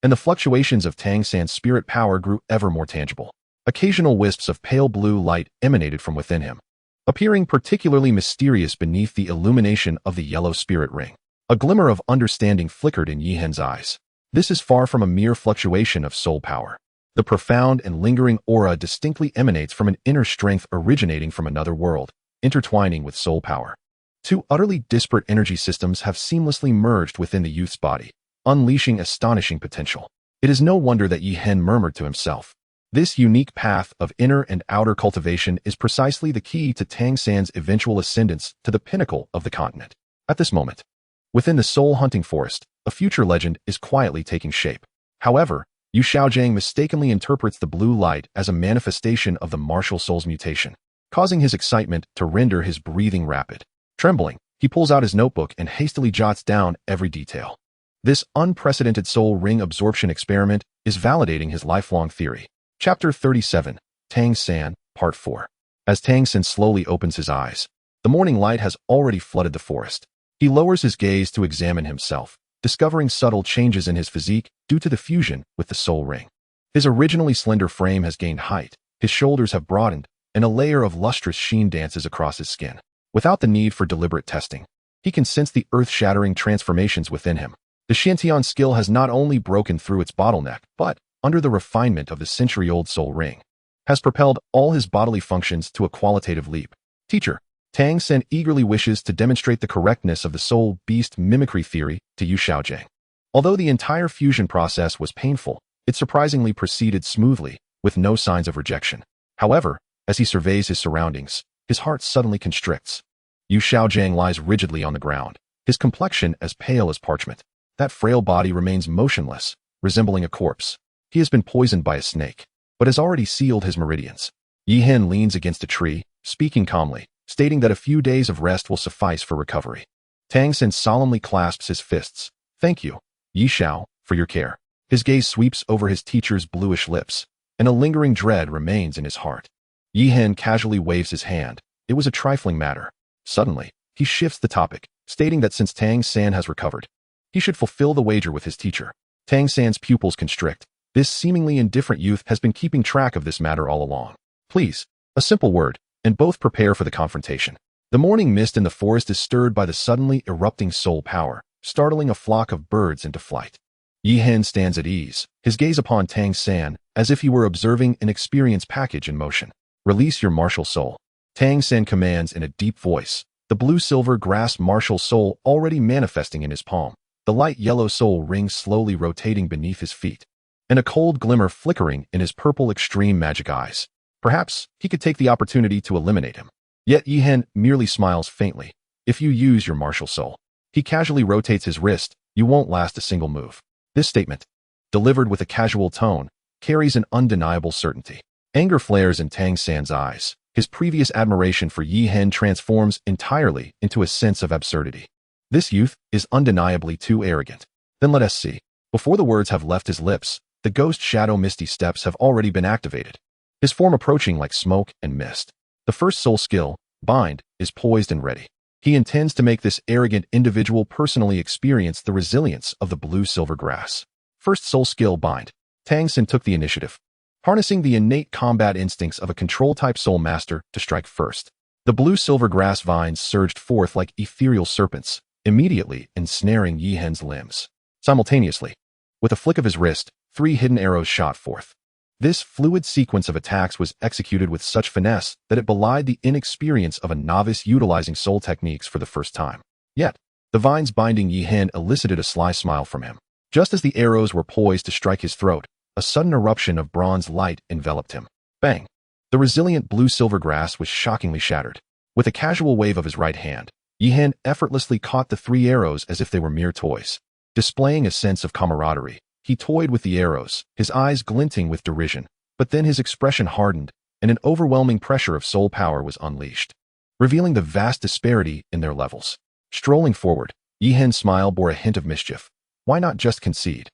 and the fluctuations of Tang San's spirit power grew ever more tangible. Occasional wisps of pale blue light emanated from within him, appearing particularly mysterious beneath the illumination of the yellow spirit ring. A glimmer of understanding flickered in Yi Hen's eyes. This is far from a mere fluctuation of soul power. The profound and lingering aura distinctly emanates from an inner strength originating from another world, intertwining with soul power. 2 utterly disparate energy systems have seamlessly merged within the youth's body, unleashing astonishing potential. It is no wonder that Yi Hen murmured to himself. This unique path of inner and outer cultivation is precisely the key to Tang San's eventual ascendance to the pinnacle of the continent. At this moment, within the soul-hunting forest, a future legend is quietly taking shape. However, Yu Xiaojing mistakenly interprets the blue light as a manifestation of the martial soul's mutation, causing his excitement to render his breathing rapid. Trembling, he pulls out his notebook and hastily jots down every detail. This unprecedented soul ring absorption experiment is validating his lifelong theory. Chapter 37, Tang San, Part 4. As Tang San slowly opens his eyes, the morning light has already flooded the forest. He lowers his gaze to examine himself, discovering subtle changes in his physique due to the fusion with the soul ring. His originally slender frame has gained height, his shoulders have broadened, and a layer of lustrous sheen dances across his skin. Without the need for deliberate testing, he can sense the earth-shattering transformations within him. The Xiantian skill has not only broken through its bottleneck, but, under the refinement of the century-old soul ring, has propelled all his bodily functions to a qualitative leap. Teacher, Tang San eagerly wishes to demonstrate the correctness of the soul-beast mimicry theory to Yu Xiaojing. Although the entire fusion process was painful, it surprisingly proceeded smoothly, with no signs of rejection. However, as he surveys his surroundings, his heart suddenly constricts. Yu Xiaojing lies rigidly on the ground, his complexion as pale as parchment. That frail body remains motionless, resembling a corpse. He has been poisoned by a snake, but has already sealed his meridians. Yi Hen leans against a tree, speaking calmly, stating that a few days of rest will suffice for recovery. Tang San solemnly clasps his fists. Thank you, Yi Xiao, for your care. His gaze sweeps over his teacher's bluish lips, and a lingering dread remains in his heart. Yi Hen casually waves his hand. It was a trifling matter. Suddenly, he shifts the topic, stating that since Tang San has recovered, he should fulfill the wager with his teacher. Tang San's pupils constrict. This seemingly indifferent youth has been keeping track of this matter all along. Please, a simple word, and both prepare for the confrontation. The morning mist in the forest is stirred by the suddenly erupting soul power, startling a flock of birds into flight. Yi Hen stands at ease, his gaze upon Tang San, as if he were observing an experience package in motion. Release your martial soul. Tang San commands in a deep voice, the blue-silver grass martial soul already manifesting in his palm, the light yellow soul ring slowly rotating beneath his feet, and a cold glimmer flickering in his purple extreme magic eyes. Perhaps he could take the opportunity to eliminate him. Yet Yi Hen merely smiles faintly. If you use your martial soul, he casually rotates his wrist, you won't last a single move. This statement, delivered with a casual tone, carries an undeniable certainty. Anger flares in Tang San's eyes. His previous admiration for Yi Hen transforms entirely into a sense of absurdity. This youth is undeniably too arrogant. Then let us see. Before the words have left his lips, the ghost shadow misty steps have already been activated, his form approaching like smoke and mist. The first soul skill, Bind, is poised and ready. He intends to make this arrogant individual personally experience the resilience of the blue-silver grass. First soul skill, Bind. Tang San took the initiative, harnessing the innate combat instincts of a control-type soul master to strike first. The blue-silver grass vines surged forth like ethereal serpents, immediately ensnaring Yi Hen's limbs. Simultaneously, with a flick of his wrist, 3 hidden arrows shot forth. This fluid sequence of attacks was executed with such finesse that it belied the inexperience of a novice utilizing soul techniques for the first time. Yet, the vines binding Yi Hen elicited a sly smile from him. Just as the arrows were poised to strike his throat, a sudden eruption of bronze light enveloped him. Bang! The resilient blue-silver grass was shockingly shattered. With a casual wave of his right hand, Yi Hen effortlessly caught the 3 arrows as if they were mere toys. Displaying a sense of camaraderie, he toyed with the arrows, his eyes glinting with derision, but then his expression hardened, and an overwhelming pressure of soul power was unleashed, revealing the vast disparity in their levels. Strolling forward, Yi Hen's smile bore a hint of mischief. Why not just concede?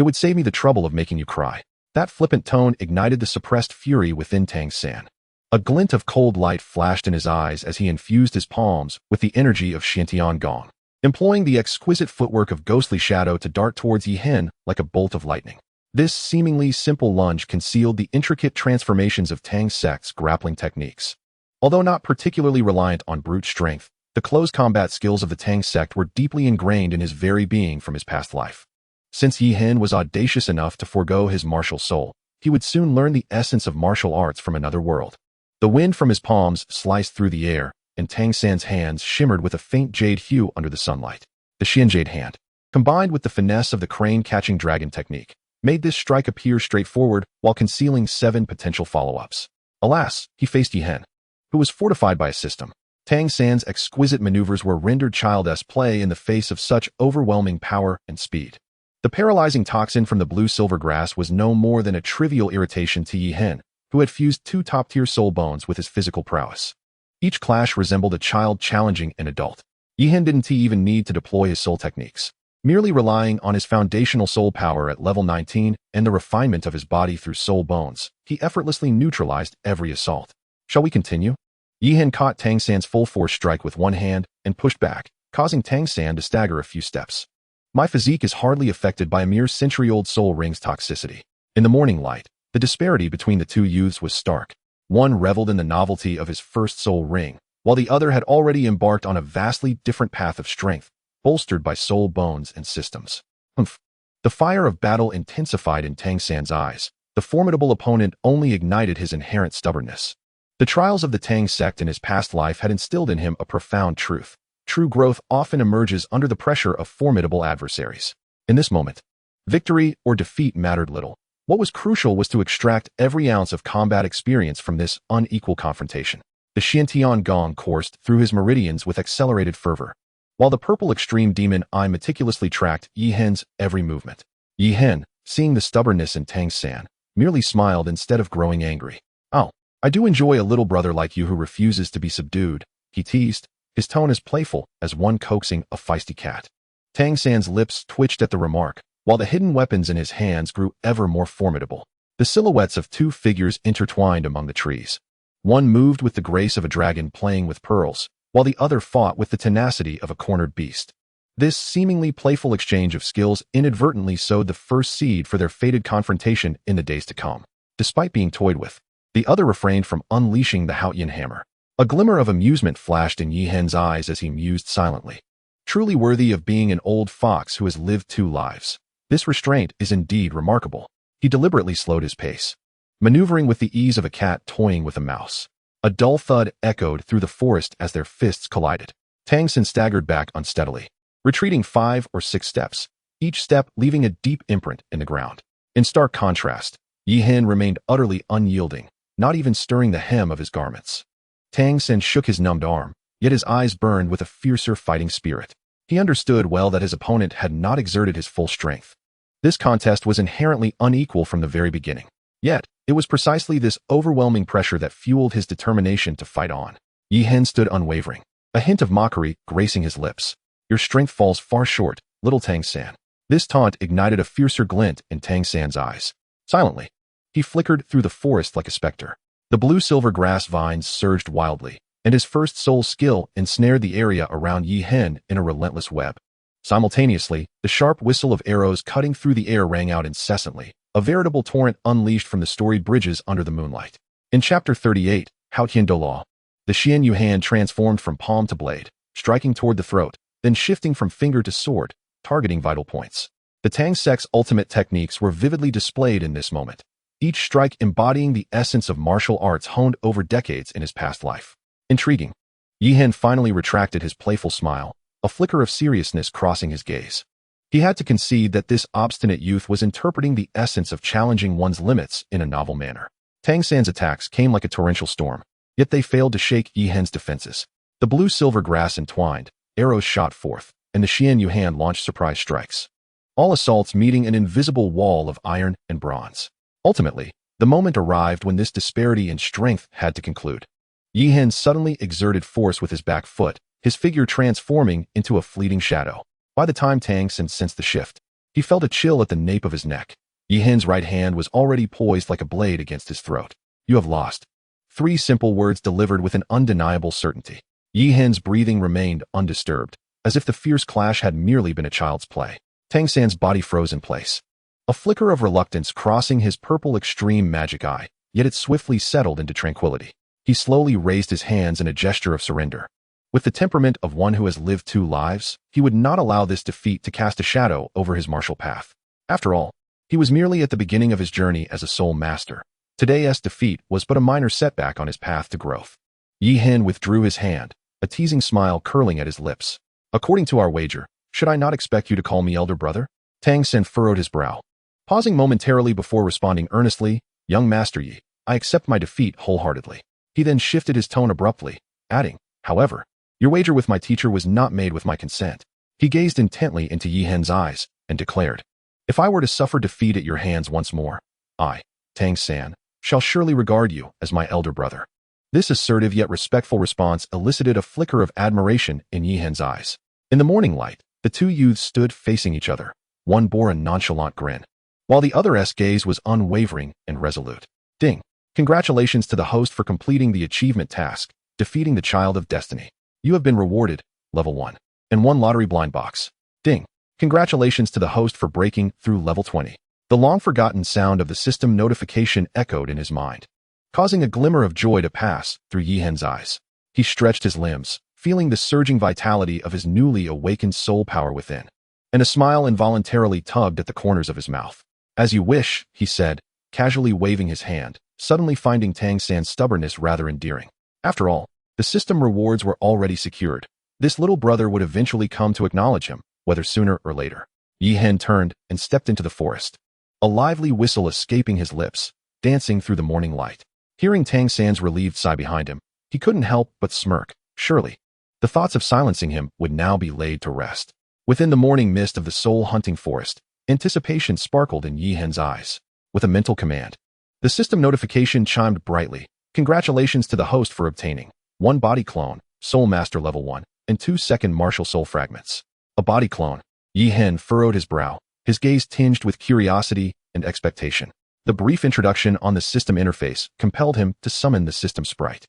It would save me the trouble of making you cry. That flippant tone ignited the suppressed fury within Tang San. A glint of cold light flashed in his eyes as he infused his palms with the energy of Xiantian Gong, employing the exquisite footwork of ghostly shadow to dart towards Yi Hen like a bolt of lightning. This seemingly simple lunge concealed the intricate transformations of Tang's sect's grappling techniques. Although not particularly reliant on brute strength, the close combat skills of the Tang sect were deeply ingrained in his very being from his past life. Since Yi Hen was audacious enough to forego his martial soul, he would soon learn the essence of martial arts from another world. The wind from his palms sliced through the air, and Tang San's hands shimmered with a faint jade hue under the sunlight. The Xian Jade hand, combined with the finesse of the crane-catching dragon technique, made this strike appear straightforward while concealing 7 potential follow-ups. Alas, he faced Yi Hen, who was fortified by a system. Tang San's exquisite maneuvers were rendered childish play in the face of such overwhelming power and speed. The paralyzing toxin from the blue-silver grass was no more than a trivial irritation to Yi Hen, who had fused 2 top-tier soul bones with his physical prowess. Each clash resembled a child challenging an adult. Yi Hen didn't even need to deploy his soul techniques. Merely relying on his foundational soul power at level 19 and the refinement of his body through soul bones, he effortlessly neutralized every assault. Shall we continue? Yi Hen caught Tang San's full-force strike with one hand and pushed back, causing Tang San to stagger a few steps. My physique is hardly affected by a mere century-old soul ring's toxicity. In the morning light, the disparity between the two youths was stark. One reveled in the novelty of his first soul ring, while the other had already embarked on a vastly different path of strength, bolstered by soul bones and systems. Humph. The fire of battle intensified in Tang San's eyes. The formidable opponent only ignited his inherent stubbornness. The trials of the Tang sect in his past life had instilled in him a profound truth. True growth often emerges under the pressure of formidable adversaries. In this moment, victory or defeat mattered little. What was crucial was to extract every ounce of combat experience from this unequal confrontation. The Xiantian Gong coursed through his meridians with accelerated fervor, while the purple extreme demon eye meticulously tracked Yi Hen's every movement. Yi Hen, seeing the stubbornness in Tang San, merely smiled instead of growing angry. "Oh, I do enjoy a little brother like you who refuses to be subdued," he teased, his tone as playful as one coaxing a feisty cat. Tang San's lips twitched at the remark, while the hidden weapons in his hands grew ever more formidable. The silhouettes of 2 figures intertwined among the trees. One moved with the grace of a dragon playing with pearls, while the other fought with the tenacity of a cornered beast. This seemingly playful exchange of skills inadvertently sowed the first seed for their fated confrontation in the days to come. Despite being toyed with, the other refrained from unleashing the Haotian hammer. A glimmer of amusement flashed in Yi Hen's eyes as he mused silently. Truly worthy of being an old fox who has lived 2 lives. This restraint is indeed remarkable. He deliberately slowed his pace, maneuvering with the ease of a cat toying with a mouse. A dull thud echoed through the forest as their fists collided. Tang San staggered back unsteadily, retreating 5 or 6 steps, each step leaving a deep imprint in the ground. In stark contrast, Yi Hen remained utterly unyielding, not even stirring the hem of his garments. Tang San shook his numbed arm, yet his eyes burned with a fiercer fighting spirit. He understood well that his opponent had not exerted his full strength. This contest was inherently unequal from the very beginning. Yet, it was precisely this overwhelming pressure that fueled his determination to fight on. Yi Hen stood unwavering, a hint of mockery gracing his lips. "Your strength falls far short, little Tang San." This taunt ignited a fiercer glint in Tang San's eyes. Silently, he flickered through the forest like a specter. The blue-silver grass vines surged wildly, and his first soul skill ensnared the area around Yi Hen in a relentless web. Simultaneously, the sharp whistle of arrows cutting through the air rang out incessantly, a veritable torrent unleashed from the storied bridges under the moonlight. In Chapter 38, Haotian Law, the Xian Yu hand transformed from palm to blade, striking toward the throat, then shifting from finger to sword, targeting vital points. The Tang sect's ultimate techniques were vividly displayed in this moment, each strike embodying the essence of martial arts honed over decades in his past life. Intriguing. Yi Hen finally retracted his playful smile, a flicker of seriousness crossing his gaze. He had to concede that this obstinate youth was interpreting the essence of challenging one's limits in a novel manner. Tang San's attacks came like a torrential storm, yet they failed to shake Yi Hen's defenses. The blue-silver grass entwined, arrows shot forth, and the Xian Yu hand launched surprise strikes. All assaults meeting an invisible wall of iron and bronze. Ultimately, the moment arrived when this disparity in strength had to conclude. Yi Hen suddenly exerted force with his back foot, his figure transforming into a fleeting shadow. By the time Tang San sensed the shift, He felt a chill at the nape of his neck. Yi Hen's right hand was already poised like a blade against his throat. You have lost. 3 simple words delivered with an undeniable certainty. Yi Hen's breathing remained undisturbed, as if the fierce clash had merely been a child's play. Tang San's body froze in place. A flicker of reluctance crossing his purple extreme magic eye, yet it swiftly settled into tranquility. He slowly raised his hands in a gesture of surrender. With the temperament of one who has lived 2 lives, he would not allow this defeat to cast a shadow over his martial path. After all, he was merely at the beginning of his journey as a soul master. Today's defeat was but a minor setback on his path to growth. Yi Hen withdrew his hand, a teasing smile curling at his lips. According to our wager, should I not expect you to call me elder brother? Tang Sen furrowed his brow. Pausing momentarily before responding earnestly, young Master Yi, I accept my defeat wholeheartedly. He then shifted his tone abruptly, adding, however, your wager with my teacher was not made with my consent. He gazed intently into Yi Hen's eyes and declared, if I were to suffer defeat at your hands once more, I, Tang San, shall surely regard you as my elder brother. This assertive yet respectful response elicited a flicker of admiration in Yi Hen's eyes. In the morning light, the 2 youths stood facing each other. One bore a nonchalant grin, while the other's gaze was unwavering and resolute. Ding! Congratulations to the host for completing the achievement task, defeating the Child of Destiny. You have been rewarded, level 1, and 1 lottery blind box. Ding! Congratulations to the host for breaking through level 20. The long-forgotten sound of the system notification echoed in his mind, causing a glimmer of joy to pass through Yi Hen's eyes. He stretched his limbs, feeling the surging vitality of his newly awakened soul power within, and a smile involuntarily tugged at the corners of his mouth. As you wish, he said, casually waving his hand, suddenly finding Tang San's stubbornness rather endearing. After all, the system rewards were already secured. This little brother would eventually come to acknowledge him, whether sooner or later. Yi Hen turned and stepped into the forest, a lively whistle escaping his lips, dancing through the morning light. Hearing Tang San's relieved sigh behind him, he couldn't help but smirk. Surely, the thoughts of silencing him would now be laid to rest. Within the morning mist of the soul-hunting forest, anticipation sparkled in Yi Hen's eyes. With a mental command, the system notification chimed brightly. Congratulations to the host for obtaining 1 body clone, Soul Master level 1, and 2 second martial soul fragments. A body clone. Yi Hen furrowed his brow, his gaze tinged with curiosity and expectation. The brief introduction on the system interface compelled him to summon the system sprite.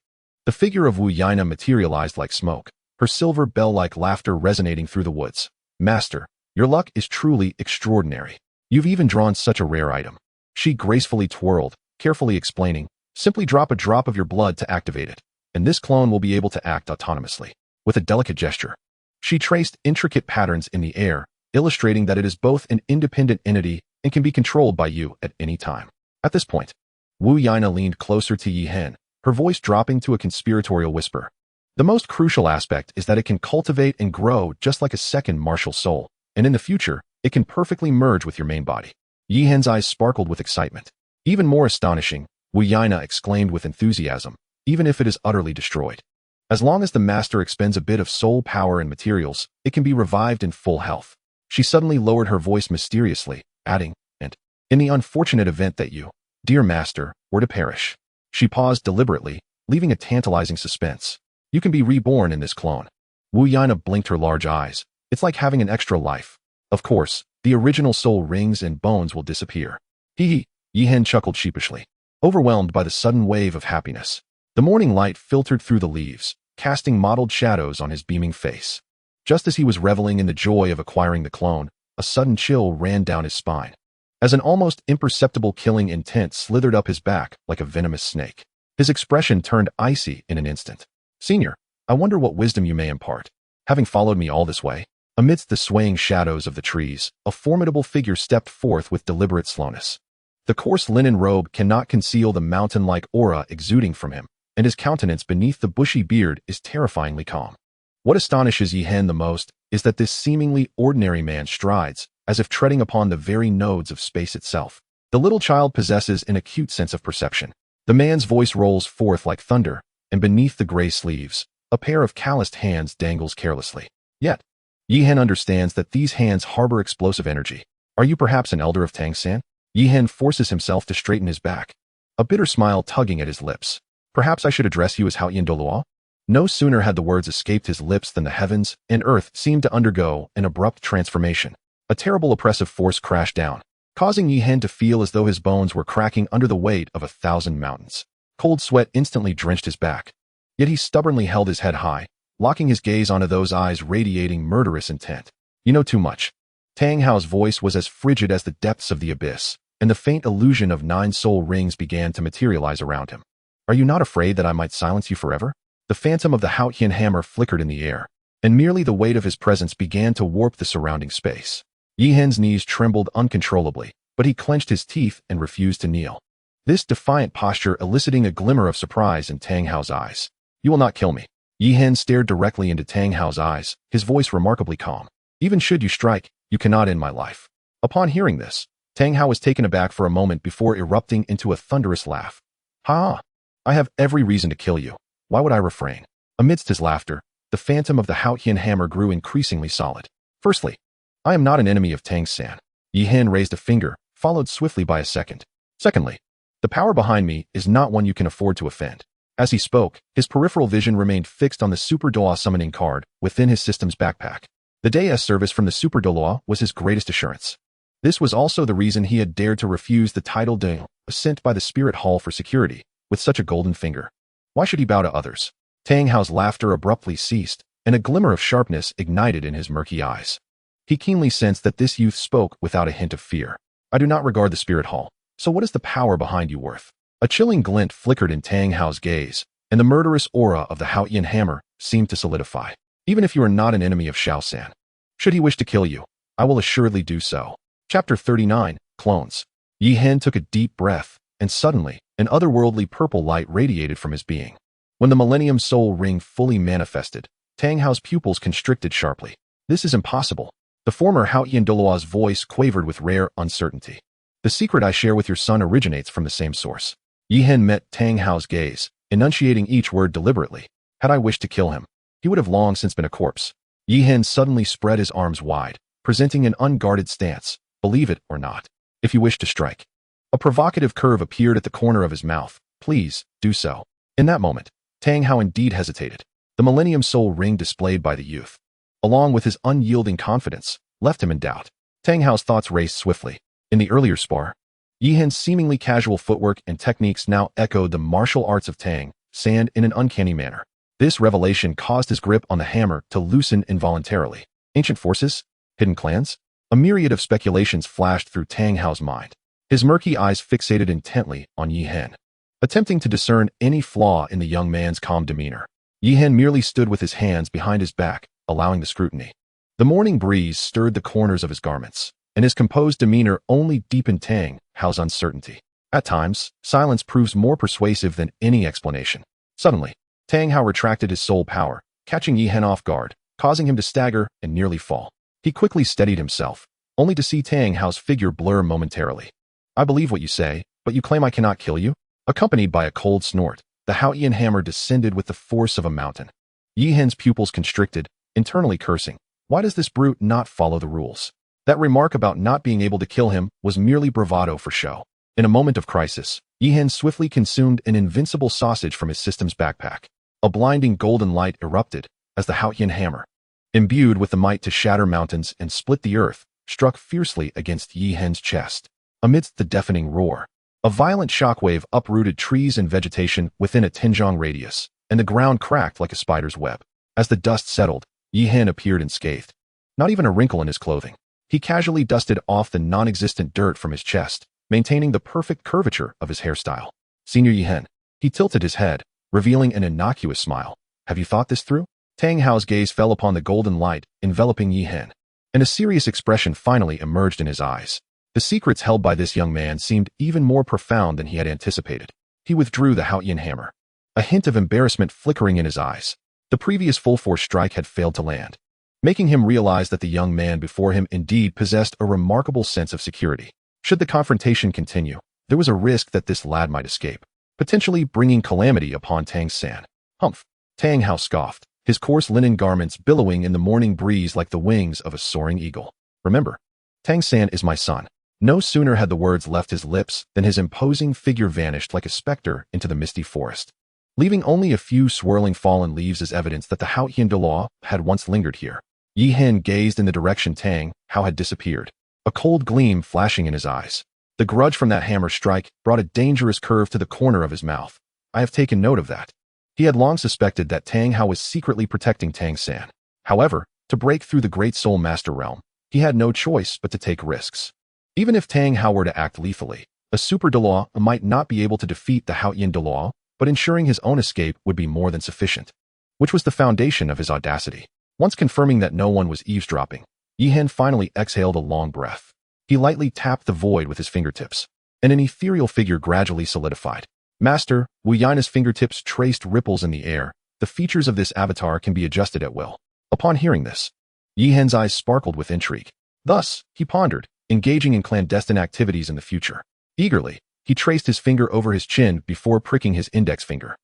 The figure of Wu Yaina materialized like smoke, her silver bell-like laughter resonating through the woods. Master, your luck is truly extraordinary. You've even drawn such a rare item. She gracefully twirled, carefully explaining, simply drop a drop of your blood to activate it, and this clone will be able to act autonomously. With a delicate gesture, she traced intricate patterns in the air, illustrating that it is both an independent entity and can be controlled by you at any time. At this point, Wu Yaina leaned closer to Yi Hen, her voice dropping to a conspiratorial whisper. The most crucial aspect is that it can cultivate and grow just like a second martial soul, and in the future, it can perfectly merge with your main body. Yi Hen's eyes sparkled with excitement. Even more astonishing, Wu Yaina exclaimed with enthusiasm, even if it is utterly destroyed. As long as the master expends a bit of soul power and materials, it can be revived in full health. She suddenly lowered her voice mysteriously, adding, and in the unfortunate event that you, dear master, were to perish. She paused deliberately, leaving a tantalizing suspense. You can be reborn in this clone. Wu Yaina blinked her large eyes. It's like having an extra life. Of course, the original soul rings and bones will disappear. Hee. Yi Hen chuckled sheepishly, overwhelmed by the sudden wave of happiness. The morning light filtered through the leaves, casting mottled shadows on his beaming face. Just as he was reveling in the joy of acquiring the clone, a sudden chill ran down his spine, as an almost imperceptible killing intent slithered up his back like a venomous snake. His expression turned icy in an instant. Senior, I wonder what wisdom you may impart, having followed me all this way. Amidst the swaying shadows of the trees, a formidable figure stepped forth with deliberate slowness. The coarse linen robe cannot conceal the mountain-like aura exuding from him, and his countenance beneath the bushy beard is terrifyingly calm. What astonishes Yi Hen the most is that this seemingly ordinary man strides, as if treading upon the very nodes of space itself. The little child possesses an acute sense of perception. The man's voice rolls forth like thunder, and beneath the gray sleeves, a pair of calloused hands dangles carelessly. Yet, Yi Hen understands that these hands harbor explosive energy. Are you perhaps an elder of Tang San? Yi Hen forces himself to straighten his back, a bitter smile tugging at his lips. Perhaps I should address you as Hao Yin Doluo? No sooner had the words escaped his lips than the heavens and earth seemed to undergo an abrupt transformation. A terrible oppressive force crashed down, causing Yi Hen to feel as though his bones were cracking under the weight of 1,000 mountains. Cold sweat instantly drenched his back. Yet he stubbornly held his head high, locking his gaze onto those eyes radiating murderous intent. You know too much. Tang Hao's voice was as frigid as the depths of the abyss, and the faint illusion of 9 soul rings began to materialize around him. Are you not afraid that I might silence you forever? The phantom of the Haotian hammer flickered in the air, and merely the weight of his presence began to warp the surrounding space. Yi Hen's knees trembled uncontrollably, but he clenched his teeth and refused to kneel. This defiant posture eliciting a glimmer of surprise in Tang Hao's eyes. You will not kill me. Yi Hen stared directly into Tang Hao's eyes, his voice remarkably calm. Even should you strike, you cannot end my life. Upon hearing this, Tang Hao was taken aback for a moment before erupting into a thunderous laugh. Ha! I have every reason to kill you. Why would I refrain? Amidst his laughter, the phantom of the Haotian hammer grew increasingly solid. Firstly, I am not an enemy of Tang San. Yi Hen raised a finger, followed swiftly by a second. Secondly, the power behind me is not one you can afford to offend. As he spoke, his peripheral vision remained fixed on the Super Doa summoning card within his system's backpack. The Deus service from the Super Doa was his greatest assurance. This was also the reason he had dared to refuse the title de sent by the Spirit Hall for security, with such a golden finger. Why should he bow to others? Tang Hao's laughter abruptly ceased, and a glimmer of sharpness ignited in his murky eyes. He keenly sensed that this youth spoke without a hint of fear. I do not regard the Spirit Hall, so what is the power behind you worth? A chilling glint flickered in Tang Hao's gaze, and the murderous aura of the Haotian hammer seemed to solidify. Even if you are not an enemy of Xiao San, should he wish to kill you, I will assuredly do so. Chapter 39, Clones. Yi Hen took a deep breath, and suddenly, an otherworldly purple light radiated from his being. When the Millennium Soul Ring fully manifested, Tang Hao's pupils constricted sharply. This is impossible. The former Haotian Doloa's voice quavered with rare uncertainty. The secret I share with your son originates from the same source. Yi Hen met Tang Hao's gaze, enunciating each word deliberately. Had I wished to kill him, he would have long since been a corpse. Yi Hen suddenly spread his arms wide, presenting an unguarded stance. Believe it or not, if you wish to strike. A provocative curve appeared at the corner of his mouth. Please, do so. In that moment, Tang Hao indeed hesitated. The Millennium Soul Ring displayed by the youth, along with his unyielding confidence, left him in doubt. Tang Hao's thoughts raced swiftly. In the earlier spar, Yi Hen's seemingly casual footwork and techniques now echoed the martial arts of Tang San in an uncanny manner. This revelation caused his grip on the hammer to loosen involuntarily. Ancient forces? Hidden clans? A myriad of speculations flashed through Tang Hao's mind. His murky eyes fixated intently on Yi Hen, attempting to discern any flaw in the young man's calm demeanor. Yi Hen merely stood with his hands behind his back, allowing the scrutiny. The morning breeze stirred the corners of his garments, and his composed demeanor only deepened Tang Hao's uncertainty. At times, silence proves more persuasive than any explanation. Suddenly, Tang Hao retracted his soul power, catching Yi Hen off guard, causing him to stagger and nearly fall. He quickly steadied himself, only to see Tang Hao's figure blur momentarily. I believe what you say, but you claim I cannot kill you? Accompanied by a cold snort, the Haotian hammer descended with the force of a mountain. Yi Hen's pupils constricted, internally cursing. Why does this brute not follow the rules? That remark about not being able to kill him was merely bravado for show. In a moment of crisis, Yi Hen swiftly consumed an invincible sausage from his system's backpack. A blinding golden light erupted as the Haotian hammer, imbued with the might to shatter mountains and split the earth, struck fiercely against Yi Hen's chest. Amidst the deafening roar, a violent shockwave uprooted trees and vegetation within a 10-zhang radius, and the ground cracked like a spider's web. As the dust settled, Yi Hen appeared unscathed. Not even a wrinkle in his clothing. He casually dusted off the non-existent dirt from his chest, maintaining the perfect curvature of his hairstyle. Senior Yi Hen. He tilted his head, revealing an innocuous smile. Have you thought this through? Tang Hao's gaze fell upon the golden light enveloping Yi Hen, and a serious expression finally emerged in his eyes. The secrets held by this young man seemed even more profound than he had anticipated. He withdrew the Haotian hammer, a hint of embarrassment flickering in his eyes. The previous full-force strike had failed to land, making him realize that the young man before him indeed possessed a remarkable sense of security. Should the confrontation continue, there was a risk that this lad might escape, potentially bringing calamity upon Tang San. Humph! Tang Hao scoffed, his coarse linen garments billowing in the morning breeze like the wings of a soaring eagle. Remember, Tang San is my son. No sooner had the words left his lips than his imposing figure vanished like a specter into the misty forest, leaving only a few swirling fallen leaves as evidence that the Haotian Doloa had once lingered here. Yi Hen gazed in the direction Tang Hao had disappeared, a cold gleam flashing in his eyes. The grudge from that hammer strike brought a dangerous curve to the corner of his mouth. I have taken note of that. He had long suspected that Tang Hao was secretly protecting Tang San. However, to break through the Great Soul Master realm, he had no choice but to take risks. Even if Tang Hao were to act lethally, a super Deluo might not be able to defeat the Haotian Deluo, but ensuring his own escape would be more than sufficient, which was the foundation of his audacity. Once confirming that no one was eavesdropping, Yi Hen finally exhaled a long breath. He lightly tapped the void with his fingertips, and an ethereal figure gradually solidified. Master, Wu Yina's fingertips traced ripples in the air. The features of this avatar can be adjusted at will. Upon hearing this, Yi Hen's eyes sparkled with intrigue. Thus, he pondered, engaging in clandestine activities in the future. Eagerly, he traced his finger over his chin before pricking his index finger,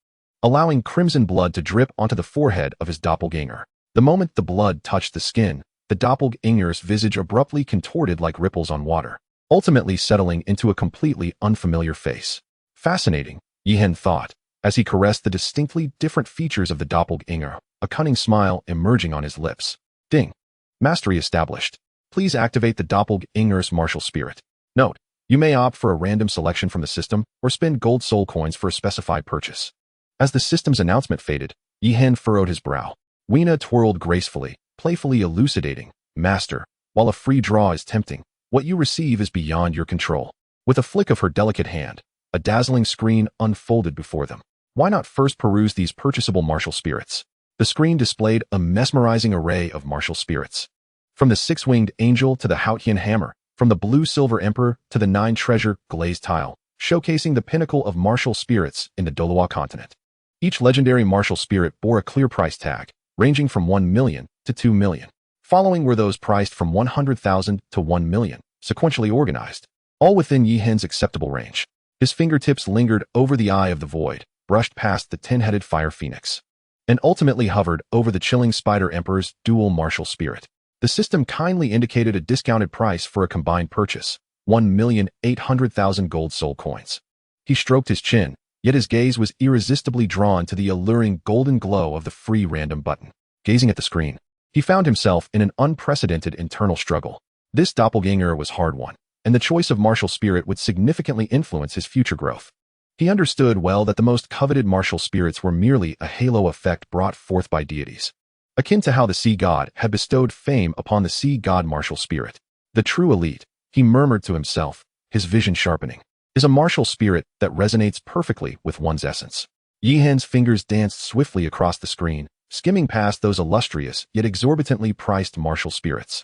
allowing crimson blood to drip onto the forehead of his doppelganger. The moment the blood touched the skin, the doppelganger's visage abruptly contorted like ripples on water, ultimately settling into a completely unfamiliar face. Fascinating, Yi Hen thought, as he caressed the distinctly different features of the doppelganger, a cunning smile emerging on his lips. Ding. Mastery established. Please activate the doppelganger's martial spirit. Note, you may opt for a random selection from the system or spend gold soul coins for a specified purchase. As the system's announcement faded, Yi Hen furrowed his brow. Weena twirled gracefully, playfully elucidating, Master, while a free draw is tempting, what you receive is beyond your control. With a flick of her delicate hand, a dazzling screen unfolded before them. Why not first peruse these purchasable martial spirits? The screen displayed a mesmerizing array of martial spirits. From the six-winged angel to the Haotian hammer, from the blue-silver emperor to the nine-treasure glazed tile, showcasing the pinnacle of martial spirits in the Deluo continent. Each legendary martial spirit bore a clear price tag, ranging from 1 million to 2 million. Following were those priced from 100,000 to 1 million, sequentially organized, all within Yi Hen's acceptable range. His fingertips lingered over the eye of the void, brushed past the 10-headed fire phoenix, and ultimately hovered over the chilling spider emperor's dual martial spirit. The system kindly indicated a discounted price for a combined purchase, 1,800,000 gold soul coins. He stroked his chin, yet his gaze was irresistibly drawn to the alluring golden glow of the free random button. Gazing at the screen, he found himself in an unprecedented internal struggle. This doppelganger was hard-won, and the choice of martial spirit would significantly influence his future growth. He understood well that the most coveted martial spirits were merely a halo effect brought forth by deities, akin to how the sea god had bestowed fame upon the sea god martial spirit. The true elite, he murmured to himself, his vision sharpening, is a martial spirit that resonates perfectly with one's essence. Yi Hen's fingers danced swiftly across the screen, skimming past those illustrious yet exorbitantly priced martial spirits.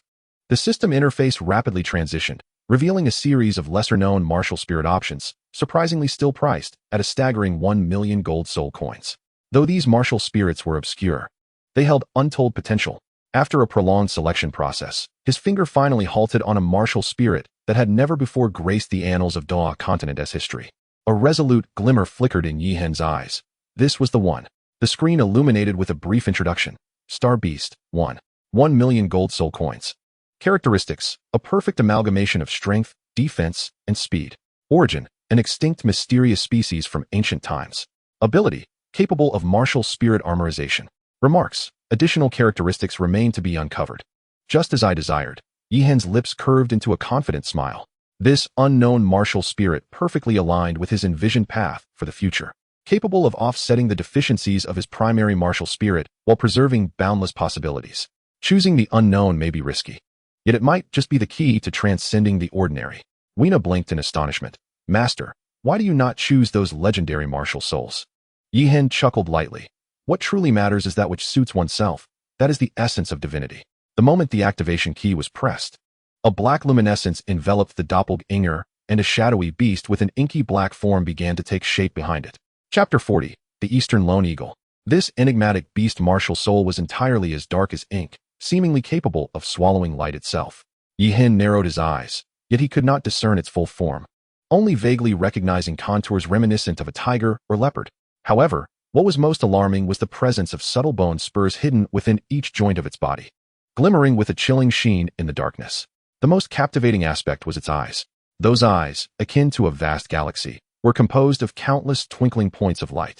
The system interface rapidly transitioned, revealing a series of lesser-known martial spirit options, surprisingly still priced at a staggering 1 million gold soul coins. Though these martial spirits were obscure, they held untold potential. After a prolonged selection process, his finger finally halted on a martial spirit that had never before graced the annals of Deluo continent as history. A resolute glimmer flickered in Yi Hen's eyes. This was the one. The screen illuminated with a brief introduction. Star Beast, 1 million gold soul coins. Characteristics, a perfect amalgamation of strength, defense, and speed. Origin, an extinct mysterious species from ancient times. Ability, capable of martial spirit armorization. Remarks, additional characteristics remain to be uncovered. Just as I desired, Yi Hen's lips curved into a confident smile. This unknown martial spirit perfectly aligned with his envisioned path for the future, capable of offsetting the deficiencies of his primary martial spirit while preserving boundless possibilities. Choosing the unknown may be risky, yet it might just be the key to transcending the ordinary. Weena blinked in astonishment. Master, why do you not choose those legendary martial souls? Yi Hen chuckled lightly. What truly matters is that which suits oneself. That is the essence of divinity. The moment the activation key was pressed, a black luminescence enveloped the doppelganger, and a shadowy beast with an inky black form began to take shape behind it. Chapter 40. The Eastern Lone Eagle. This enigmatic beast martial soul was entirely as dark as ink, seemingly capable of swallowing light itself. Yi Hen narrowed his eyes, yet he could not discern its full form, only vaguely recognizing contours reminiscent of a tiger or leopard. However, what was most alarming was the presence of subtle bone spurs hidden within each joint of its body, glimmering with a chilling sheen in the darkness. The most captivating aspect was its eyes. Those eyes, akin to a vast galaxy, were composed of countless twinkling points of light.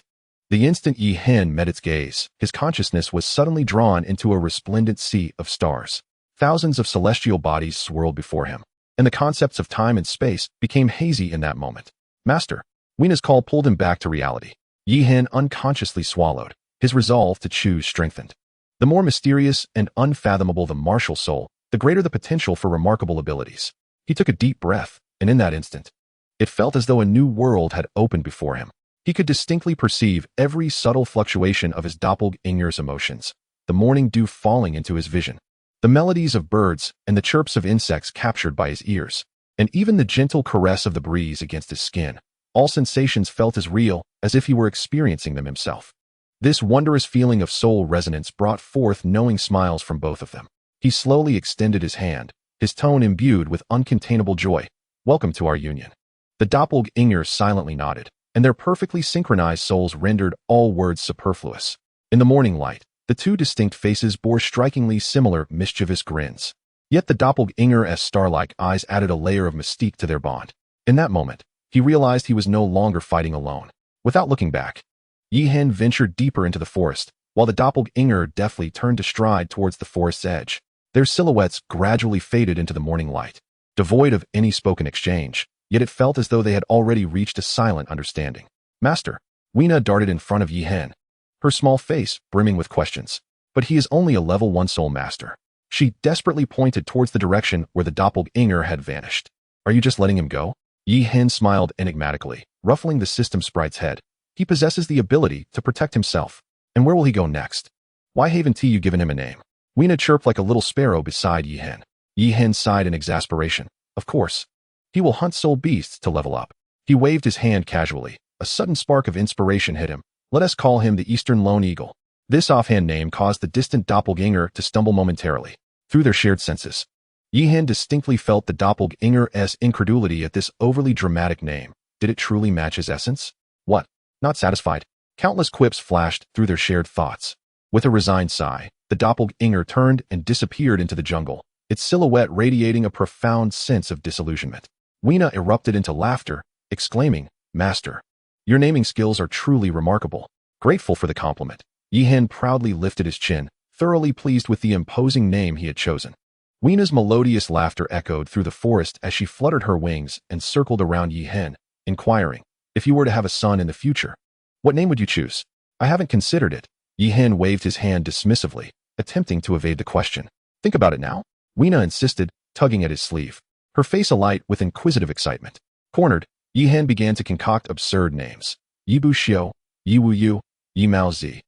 The instant Yi Hen met its gaze, his consciousness was suddenly drawn into a resplendent sea of stars. Thousands of celestial bodies swirled before him, and the concepts of time and space became hazy in that moment. Master, Weena's call pulled him back to reality. Yi Hen unconsciously swallowed, his resolve to choose strengthened. The more mysterious and unfathomable the martial soul, the greater the potential for remarkable abilities. He took a deep breath, and in that instant, it felt as though a new world had opened before him. He could distinctly perceive every subtle fluctuation of his doppelganger's emotions, the morning dew falling into his vision, the melodies of birds and the chirps of insects captured by his ears, and even the gentle caress of the breeze against his skin. All sensations felt as real as if he were experiencing them himself. This wondrous feeling of soul resonance brought forth knowing smiles from both of them. He slowly extended his hand, his tone imbued with uncontainable joy. Welcome to our union. The doppelgangers silently nodded, and their perfectly synchronized souls rendered all words superfluous. In the morning light, the two distinct faces bore strikingly similar, mischievous grins. Yet the doppelganger's star-like eyes added a layer of mystique to their bond. In that moment, he realized he was no longer fighting alone. Without looking back, Yi Hen ventured deeper into the forest, while the doppelganger deftly turned to stride towards the forest's edge. Their silhouettes gradually faded into the morning light, devoid of any spoken exchange, yet it felt as though they had already reached a silent understanding. Master, Weena darted in front of Yi Hen, her small face brimming with questions. But he is only a level 1 soul master. She desperately pointed towards the direction where the doppelganger had vanished. Are you just letting him go? Yi Hen smiled enigmatically, ruffling the system sprite's head. He possesses the ability to protect himself. And where will he go next? Why haven't you given him a name? Weena chirped like a little sparrow beside Yi Hen. Yi Hen sighed in exasperation. Of course. He will hunt soul beasts to level up. He waved his hand casually. A sudden spark of inspiration hit him. Let us call him the Eastern Lone Eagle. This offhand name caused the distant doppelganger to stumble momentarily. Through their shared senses, Yi Hen distinctly felt the doppelganger's incredulity at this overly dramatic name. Did it truly match his essence? What? Not satisfied, countless quips flashed through their shared thoughts. With a resigned sigh, the doppelganger turned and disappeared into the jungle, its silhouette radiating a profound sense of disillusionment. Weena erupted into laughter, exclaiming, Master, your naming skills are truly remarkable. Grateful for the compliment, Yi Hen proudly lifted his chin, thoroughly pleased with the imposing name he had chosen. Weena's melodious laughter echoed through the forest as she fluttered her wings and circled around Yi Hen, inquiring, if you were to have a son in the future, what name would you choose? I haven't considered it. Yi Hen waved his hand dismissively, attempting to evade the question. Think about it now, Weena insisted, tugging at his sleeve, her face alight with inquisitive excitement. Cornered, Yi Hen began to concoct absurd names. Yi Bu Xiu, Yi Wu Yu, Yi Mao Zi.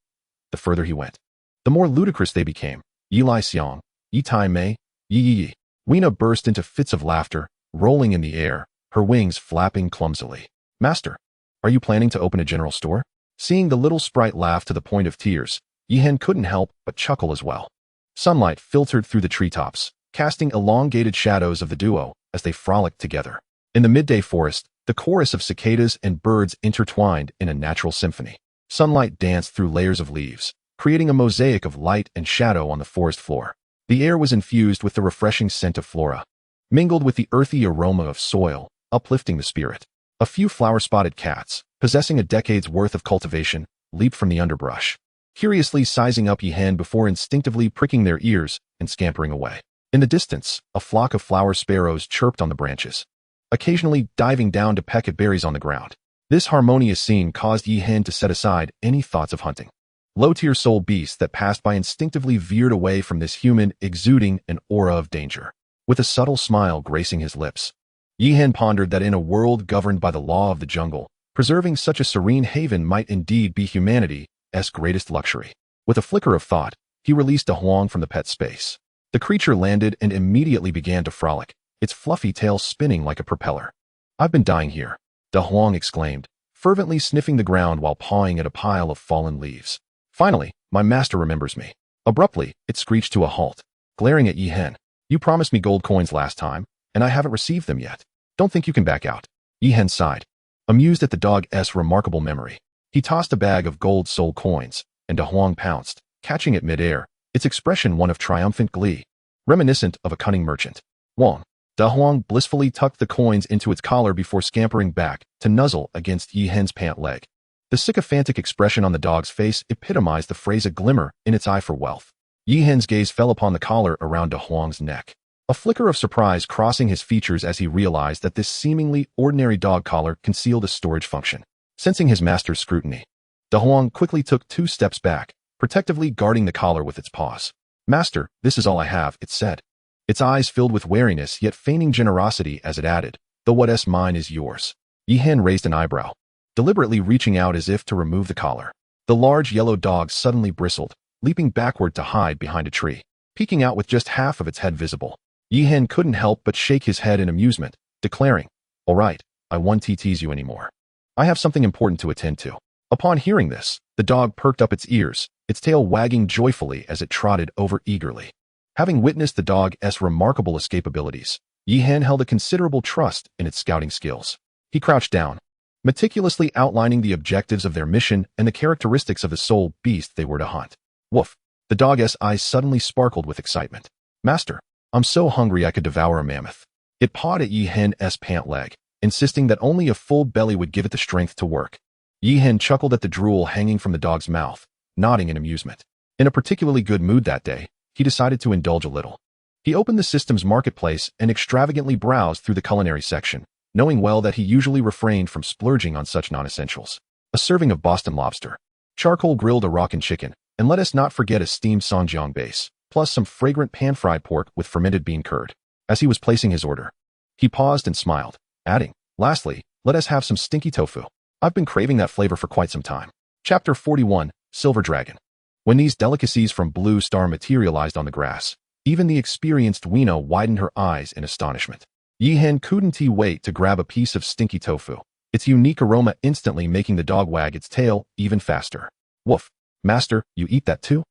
The further he went, the more ludicrous they became. Yi Lai Xiong, Yi Tai Mei, Yi Yi Yi. Weena burst into fits of laughter, rolling in the air, her wings flapping clumsily. Master, are you planning to open a general store? Seeing the little sprite laugh to the point of tears, Yi Hen couldn't help but chuckle as well. Sunlight filtered through the treetops, casting elongated shadows of the duo as they frolicked together. In the midday forest, the chorus of cicadas and birds intertwined in a natural symphony. Sunlight danced through layers of leaves, creating a mosaic of light and shadow on the forest floor. The air was infused with the refreshing scent of flora, mingled with the earthy aroma of soil, uplifting the spirit. A few flower-spotted cats, possessing a decade's worth of cultivation, leaped from the underbrush, curiously sizing up Yi Hen before instinctively pricking their ears and scampering away. In the distance, a flock of flower sparrows chirped on the branches, occasionally diving down to peck at berries on the ground. This harmonious scene caused Yi Hen to set aside any thoughts of hunting. Low-tier soul beasts that passed by instinctively veered away from this human, exuding an aura of danger. With a subtle smile gracing his lips, Yi Hen pondered that in a world governed by the law of the jungle, preserving such a serene haven might indeed be humanity's greatest luxury. With a flicker of thought, he released a huang from the pet space. The creature landed and immediately began to frolic, its fluffy tail spinning like a propeller. I've been dying here, the huang exclaimed, fervently sniffing the ground while pawing at a pile of fallen leaves. Finally, my master remembers me. Abruptly, it screeched to a halt, glaring at Yi Hen. You promised me gold coins last time, and I haven't received them yet. Don't think you can back out. Yi Hen sighed, amused at the dog's remarkable memory. He tossed a bag of gold soul coins, and Da Huang pounced, catching it mid-air, its expression one of triumphant glee, reminiscent of a cunning merchant. Wong. Da Huang blissfully tucked the coins into its collar before scampering back to nuzzle against Yi Hen's pant leg. The sycophantic expression on the dog's face epitomized the phrase "a glimmer in its eye for wealth." Yi Hen's gaze fell upon the collar around De Huang's neck. A flicker of surprise crossing his features as he realized that this seemingly ordinary dog collar concealed a storage function. Sensing his master's scrutiny, De Huang quickly took 2 steps back, protectively guarding the collar with its paws. "Master, this is all I have," it said. Its eyes filled with wariness yet feigning generosity as it added, "Though what's mine is yours." Yi Hen raised an eyebrow, deliberately reaching out as if to remove the collar. The large yellow dog suddenly bristled, leaping backward to hide behind a tree, peeking out with just half of its head visible. Yi Hen couldn't help but shake his head in amusement, declaring, "All right, I won't tease you anymore. I have something important to attend to." Upon hearing this, the dog perked up its ears, its tail wagging joyfully as it trotted over eagerly. Having witnessed the dog's remarkable escape abilities, Yi Hen held a considerable trust in its scouting skills. He crouched down, meticulously outlining the objectives of their mission and the characteristics of the sole beast they were to hunt. Woof! The dog's eyes suddenly sparkled with excitement. "Master, I'm so hungry I could devour a mammoth." It pawed at Yi Hen's pant leg, insisting that only a full belly would give it the strength to work. Yi Hen chuckled at the drool hanging from the dog's mouth, nodding in amusement. In a particularly good mood that day, he decided to indulge a little. He opened the system's marketplace and extravagantly browsed through the culinary section, knowing well that he usually refrained from splurging on such non-essentials. A serving of Boston lobster, charcoal grilled Arakan chicken, and let us not forget a steamed Songjiang base, plus some fragrant pan-fried pork with fermented bean curd. As he was placing his order, he paused and smiled, adding, "Lastly, let us have some stinky tofu. I've been craving that flavor for quite some time." Chapter 41, Silver Dragon. When these delicacies from Blue Star materialized on the grass, even the experienced Weena widened her eyes in astonishment. Yi Hen couldn't wait to grab a piece of stinky tofu, its unique aroma instantly making the dog wag its tail even faster. "Woof! Master, you eat that too?"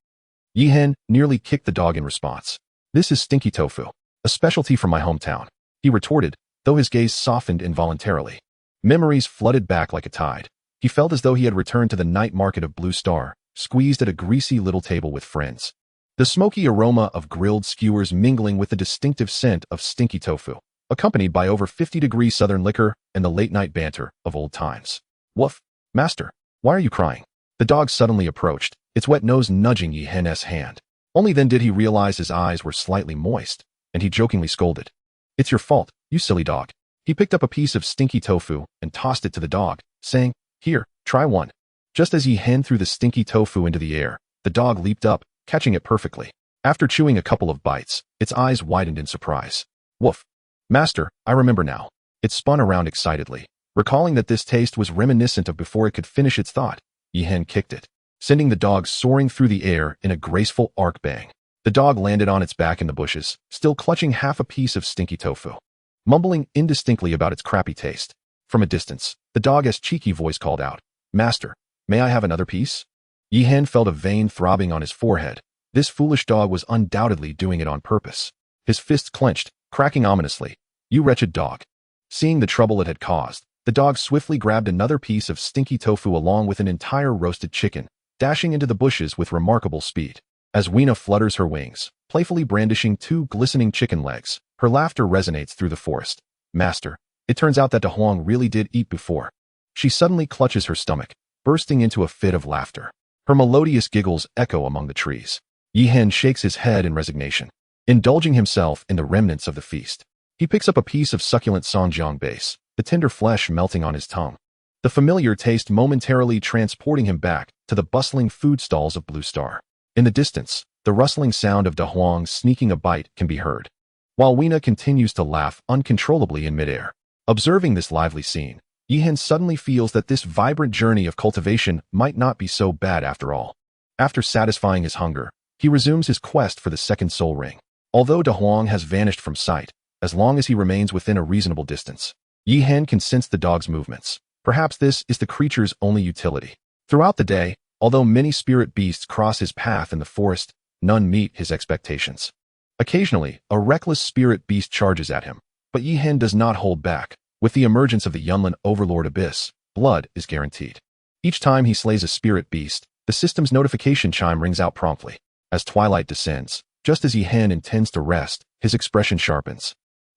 Yi Hen nearly kicked the dog in response. "This is stinky tofu, a specialty from my hometown," he retorted, though his gaze softened involuntarily. Memories flooded back like a tide. He felt as though he had returned to the night market of Blue Star, squeezed at a greasy little table with friends. The smoky aroma of grilled skewers mingling with the distinctive scent of stinky tofu, accompanied by over 50-degree southern liquor and the late-night banter of old times. "Woof! Master, why are you crying?" The dog suddenly approached, its wet nose nudging Yi Hen's hand. Only then did he realize his eyes were slightly moist, and he jokingly scolded, "It's your fault, you silly dog." He picked up a piece of stinky tofu and tossed it to the dog, saying, "Here, try one." Just as Yi Hen threw the stinky tofu into the air, the dog leaped up, catching it perfectly. After chewing a couple of bites, its eyes widened in surprise. "Woof! Master, I remember now." It spun around excitedly, recalling that this taste was reminiscent of before it could finish its thought. Yi Hen kicked it, sending the dog soaring through the air in a graceful arc bang. The dog landed on its back in the bushes, still clutching half a piece of stinky tofu, mumbling indistinctly about its crappy taste. From a distance, the dog's cheeky voice called out, "Master, may I have another piece?" Yi Hen felt a vein throbbing on his forehead. This foolish dog was undoubtedly doing it on purpose. His fists clenched, cracking ominously. "You wretched dog." Seeing the trouble it had caused, the dog swiftly grabbed another piece of stinky tofu along with an entire roasted chicken, dashing into the bushes with remarkable speed. As Weena flutters her wings, playfully brandishing 2 glistening chicken legs, her laughter resonates through the forest. "Master, it turns out that De Huang really did eat before." She suddenly clutches her stomach, bursting into a fit of laughter. Her melodious giggles echo among the trees. Yi Hen shakes his head in resignation, indulging himself in the remnants of the feast. He picks up a piece of succulent Songjiang base, the tender flesh melting on his tongue. The familiar taste momentarily transporting him back to the bustling food stalls of Blue Star. In the distance, the rustling sound of De Huang sneaking a bite can be heard, while Weena continues to laugh uncontrollably in midair. Observing this lively scene, Yi Hen suddenly feels that this vibrant journey of cultivation might not be so bad after all. After satisfying his hunger, he resumes his quest for the second soul ring. Although De Huang has vanished from sight, as long as he remains within a reasonable distance, Yi Hen can sense the dog's movements. Perhaps this is the creature's only utility. Throughout the day, although many spirit beasts cross his path in the forest, none meet his expectations. Occasionally, a reckless spirit beast charges at him, but Yi Hen does not hold back. With the emergence of the Yunlin Overlord Abyss, blood is guaranteed. Each time he slays a spirit beast, the system's notification chime rings out promptly. As twilight descends, just as Yi Hen intends to rest, his expression sharpens.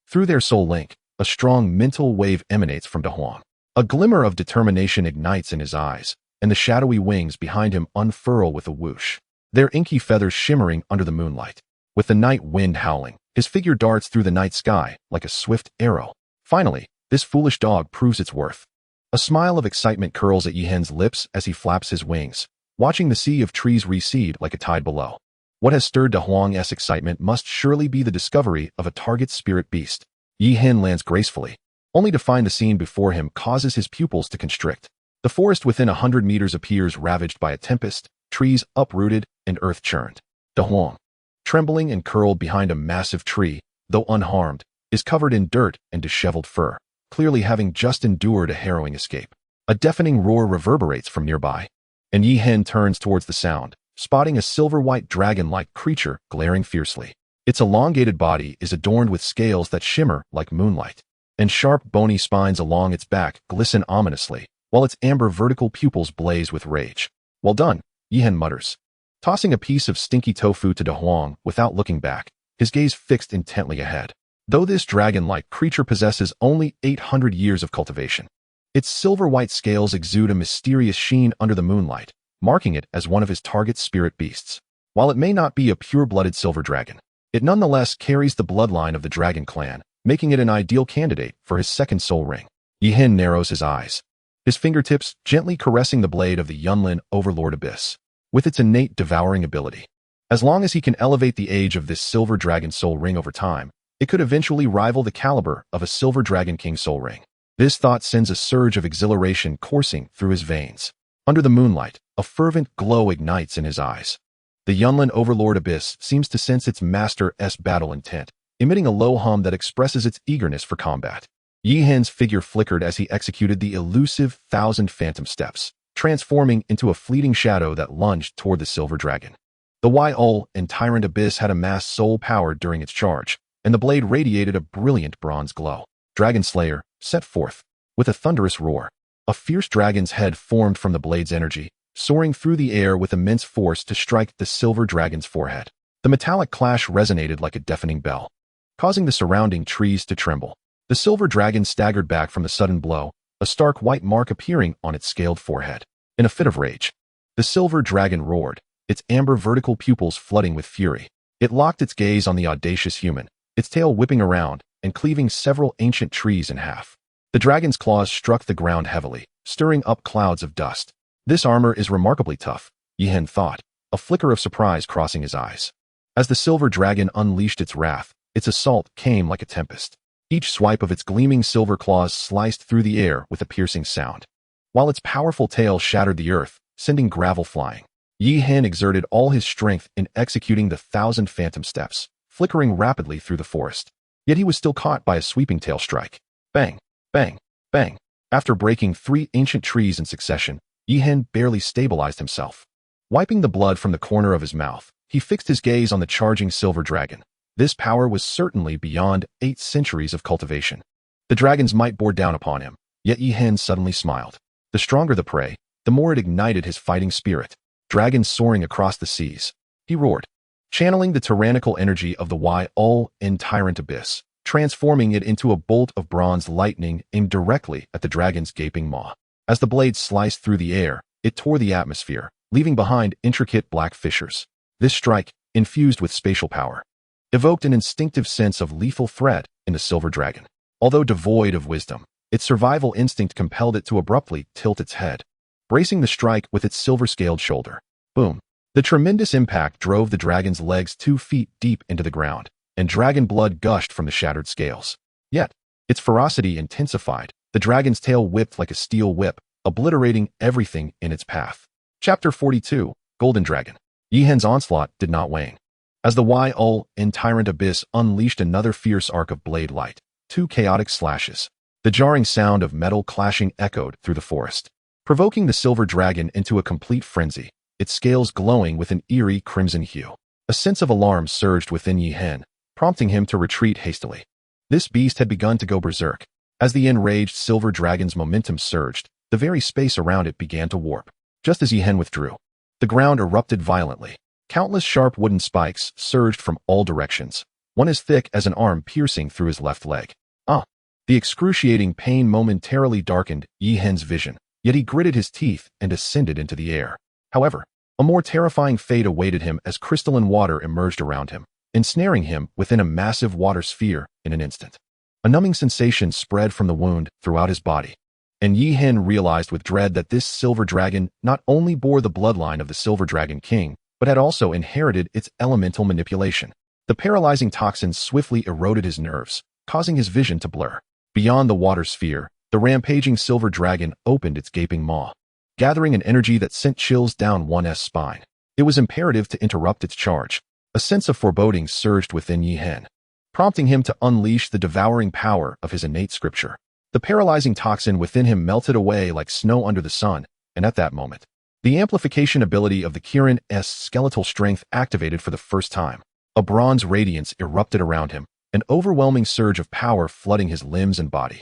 Through their soul link, a strong mental wave emanates from De Huang. A glimmer of determination ignites in his eyes, and the shadowy wings behind him unfurl with a whoosh, their inky feathers shimmering under the moonlight. With the night wind howling, his figure darts through the night sky like a swift arrow. Finally, this foolish dog proves its worth. A smile of excitement curls at Yihen's lips as he flaps his wings, watching the sea of trees recede like a tide below. What has stirred De Huang's excitement must surely be the discovery of a target spirit beast. Yihen lands gracefully, only to find the scene before him causes his pupils to constrict. The forest within 100 meters appears ravaged by a tempest, trees uprooted and earth churned. De Huang, trembling and curled behind a massive tree, though unharmed, is covered in dirt and disheveled fur, clearly having just endured a harrowing escape. A deafening roar reverberates from nearby, and Yihen turns towards the sound, spotting a silver-white dragon-like creature glaring fiercely. Its elongated body is adorned with scales that shimmer like moonlight, and sharp bony spines along its back glisten ominously, while its amber vertical pupils blaze with rage. "Well done," Yihen mutters, tossing a piece of stinky tofu to De Huang without looking back, his gaze fixed intently ahead. Though this dragon-like creature possesses only 800 years of cultivation, its silver-white scales exude a mysterious sheen under the moonlight, marking it as one of his target spirit beasts. While it may not be a pure-blooded silver dragon, it nonetheless carries the bloodline of the dragon clan, making it an ideal candidate for his second soul ring. Yihen narrows his eyes, his fingertips gently caressing the blade of the Yunlin Overlord Abyss, with its innate devouring ability. As long as he can elevate the age of this silver dragon soul ring over time, it could eventually rival the caliber of a silver dragon king soul ring. This thought sends a surge of exhilaration coursing through his veins. Under the moonlight, a fervent glow ignites in his eyes. The Yunlin Overlord Abyss seems to sense its master's battle intent, emitting a low hum that expresses its eagerness for combat. Yihen's figure flickered as he executed the elusive 1,000 phantom steps, transforming into a fleeting shadow that lunged toward the silver dragon. The Yul and Tyrant Abyss had amassed soul power during its charge, and the blade radiated a brilliant bronze glow. Dragon Slayer, set forth. With a thunderous roar, a fierce dragon's head formed from the blade's energy, soaring through the air with immense force to strike the silver dragon's forehead. The metallic clash resonated like a deafening bell, causing the surrounding trees to tremble. The silver dragon staggered back from the sudden blow, a stark white mark appearing on its scaled forehead. In a fit of rage, the silver dragon roared, its amber vertical pupils flooding with fury. It locked its gaze on the audacious human, its tail whipping around and cleaving several ancient trees in half. The dragon's claws struck the ground heavily, stirring up clouds of dust. This armor is remarkably tough, Yihen thought, a flicker of surprise crossing his eyes. As the silver dragon unleashed its wrath, its assault came like a tempest. Each swipe of its gleaming silver claws sliced through the air with a piercing sound, while its powerful tail shattered the earth, sending gravel flying. Yihen exerted all his strength in executing the 1,000 phantom steps, flickering rapidly through the forest. Yet he was still caught by a sweeping tail strike. Bang, bang, bang. After breaking 3 ancient trees in succession, Yihen barely stabilized himself. Wiping the blood from the corner of his mouth, he fixed his gaze on the charging silver dragon. This power was certainly beyond 8 centuries of cultivation. The dragon's might bore down upon him, yet Yihen suddenly smiled. The stronger the prey, the more it ignited his fighting spirit. Dragon soaring across the seas, he roared, channeling the tyrannical energy of the Yul and Tyrant Abyss, transforming it into a bolt of bronze lightning aimed directly at the dragon's gaping maw. As the blade sliced through the air, it tore the atmosphere, leaving behind intricate black fissures. This strike, infused with spatial power, evoked an instinctive sense of lethal threat in the silver dragon. Although devoid of wisdom, its survival instinct compelled it to abruptly tilt its head, bracing the strike with its silver-scaled shoulder. Boom! The tremendous impact drove the dragon's legs 2 feet deep into the ground, and dragon blood gushed from the shattered scales. Yet, its ferocity intensified. The dragon's tail whipped like a steel whip, obliterating everything in its path. Chapter 42, Golden Dragon. Yihen's onslaught did not wane. As the Yul and Tyrant Abyss unleashed another fierce arc of blade light, 2 chaotic slashes. The jarring sound of metal clashing echoed through the forest, provoking the silver dragon into a complete frenzy, its scales glowing with an eerie crimson hue. A sense of alarm surged within Yihen, prompting him to retreat hastily. This beast had begun to go berserk. As the enraged silver dragon's momentum surged, the very space around it began to warp. Just as Yihen withdrew, the ground erupted violently. Countless sharp wooden spikes surged from all directions, one as thick as an arm piercing through his left leg. The excruciating pain momentarily darkened Yihen's vision, yet he gritted his teeth and ascended into the air. However, a more terrifying fate awaited him as crystalline water emerged around him, ensnaring him within a massive water sphere in an instant. A numbing sensation spread from the wound throughout his body, and Yi Hen realized with dread that this silver dragon not only bore the bloodline of the Silver Dragon King, but had also inherited its elemental manipulation. The paralyzing toxins swiftly eroded his nerves, causing his vision to blur. Beyond the water sphere, the rampaging silver dragon opened its gaping maw, gathering an energy that sent chills down one's spine. It was imperative to interrupt its charge. A sense of foreboding surged within Yi Hen, prompting him to unleash the devouring power of his innate scripture. The paralyzing toxin within him melted away like snow under the sun, and at that moment, the amplification ability of the Kirin's skeletal strength activated for the first time. A bronze radiance erupted around him, an overwhelming surge of power flooding his limbs and body,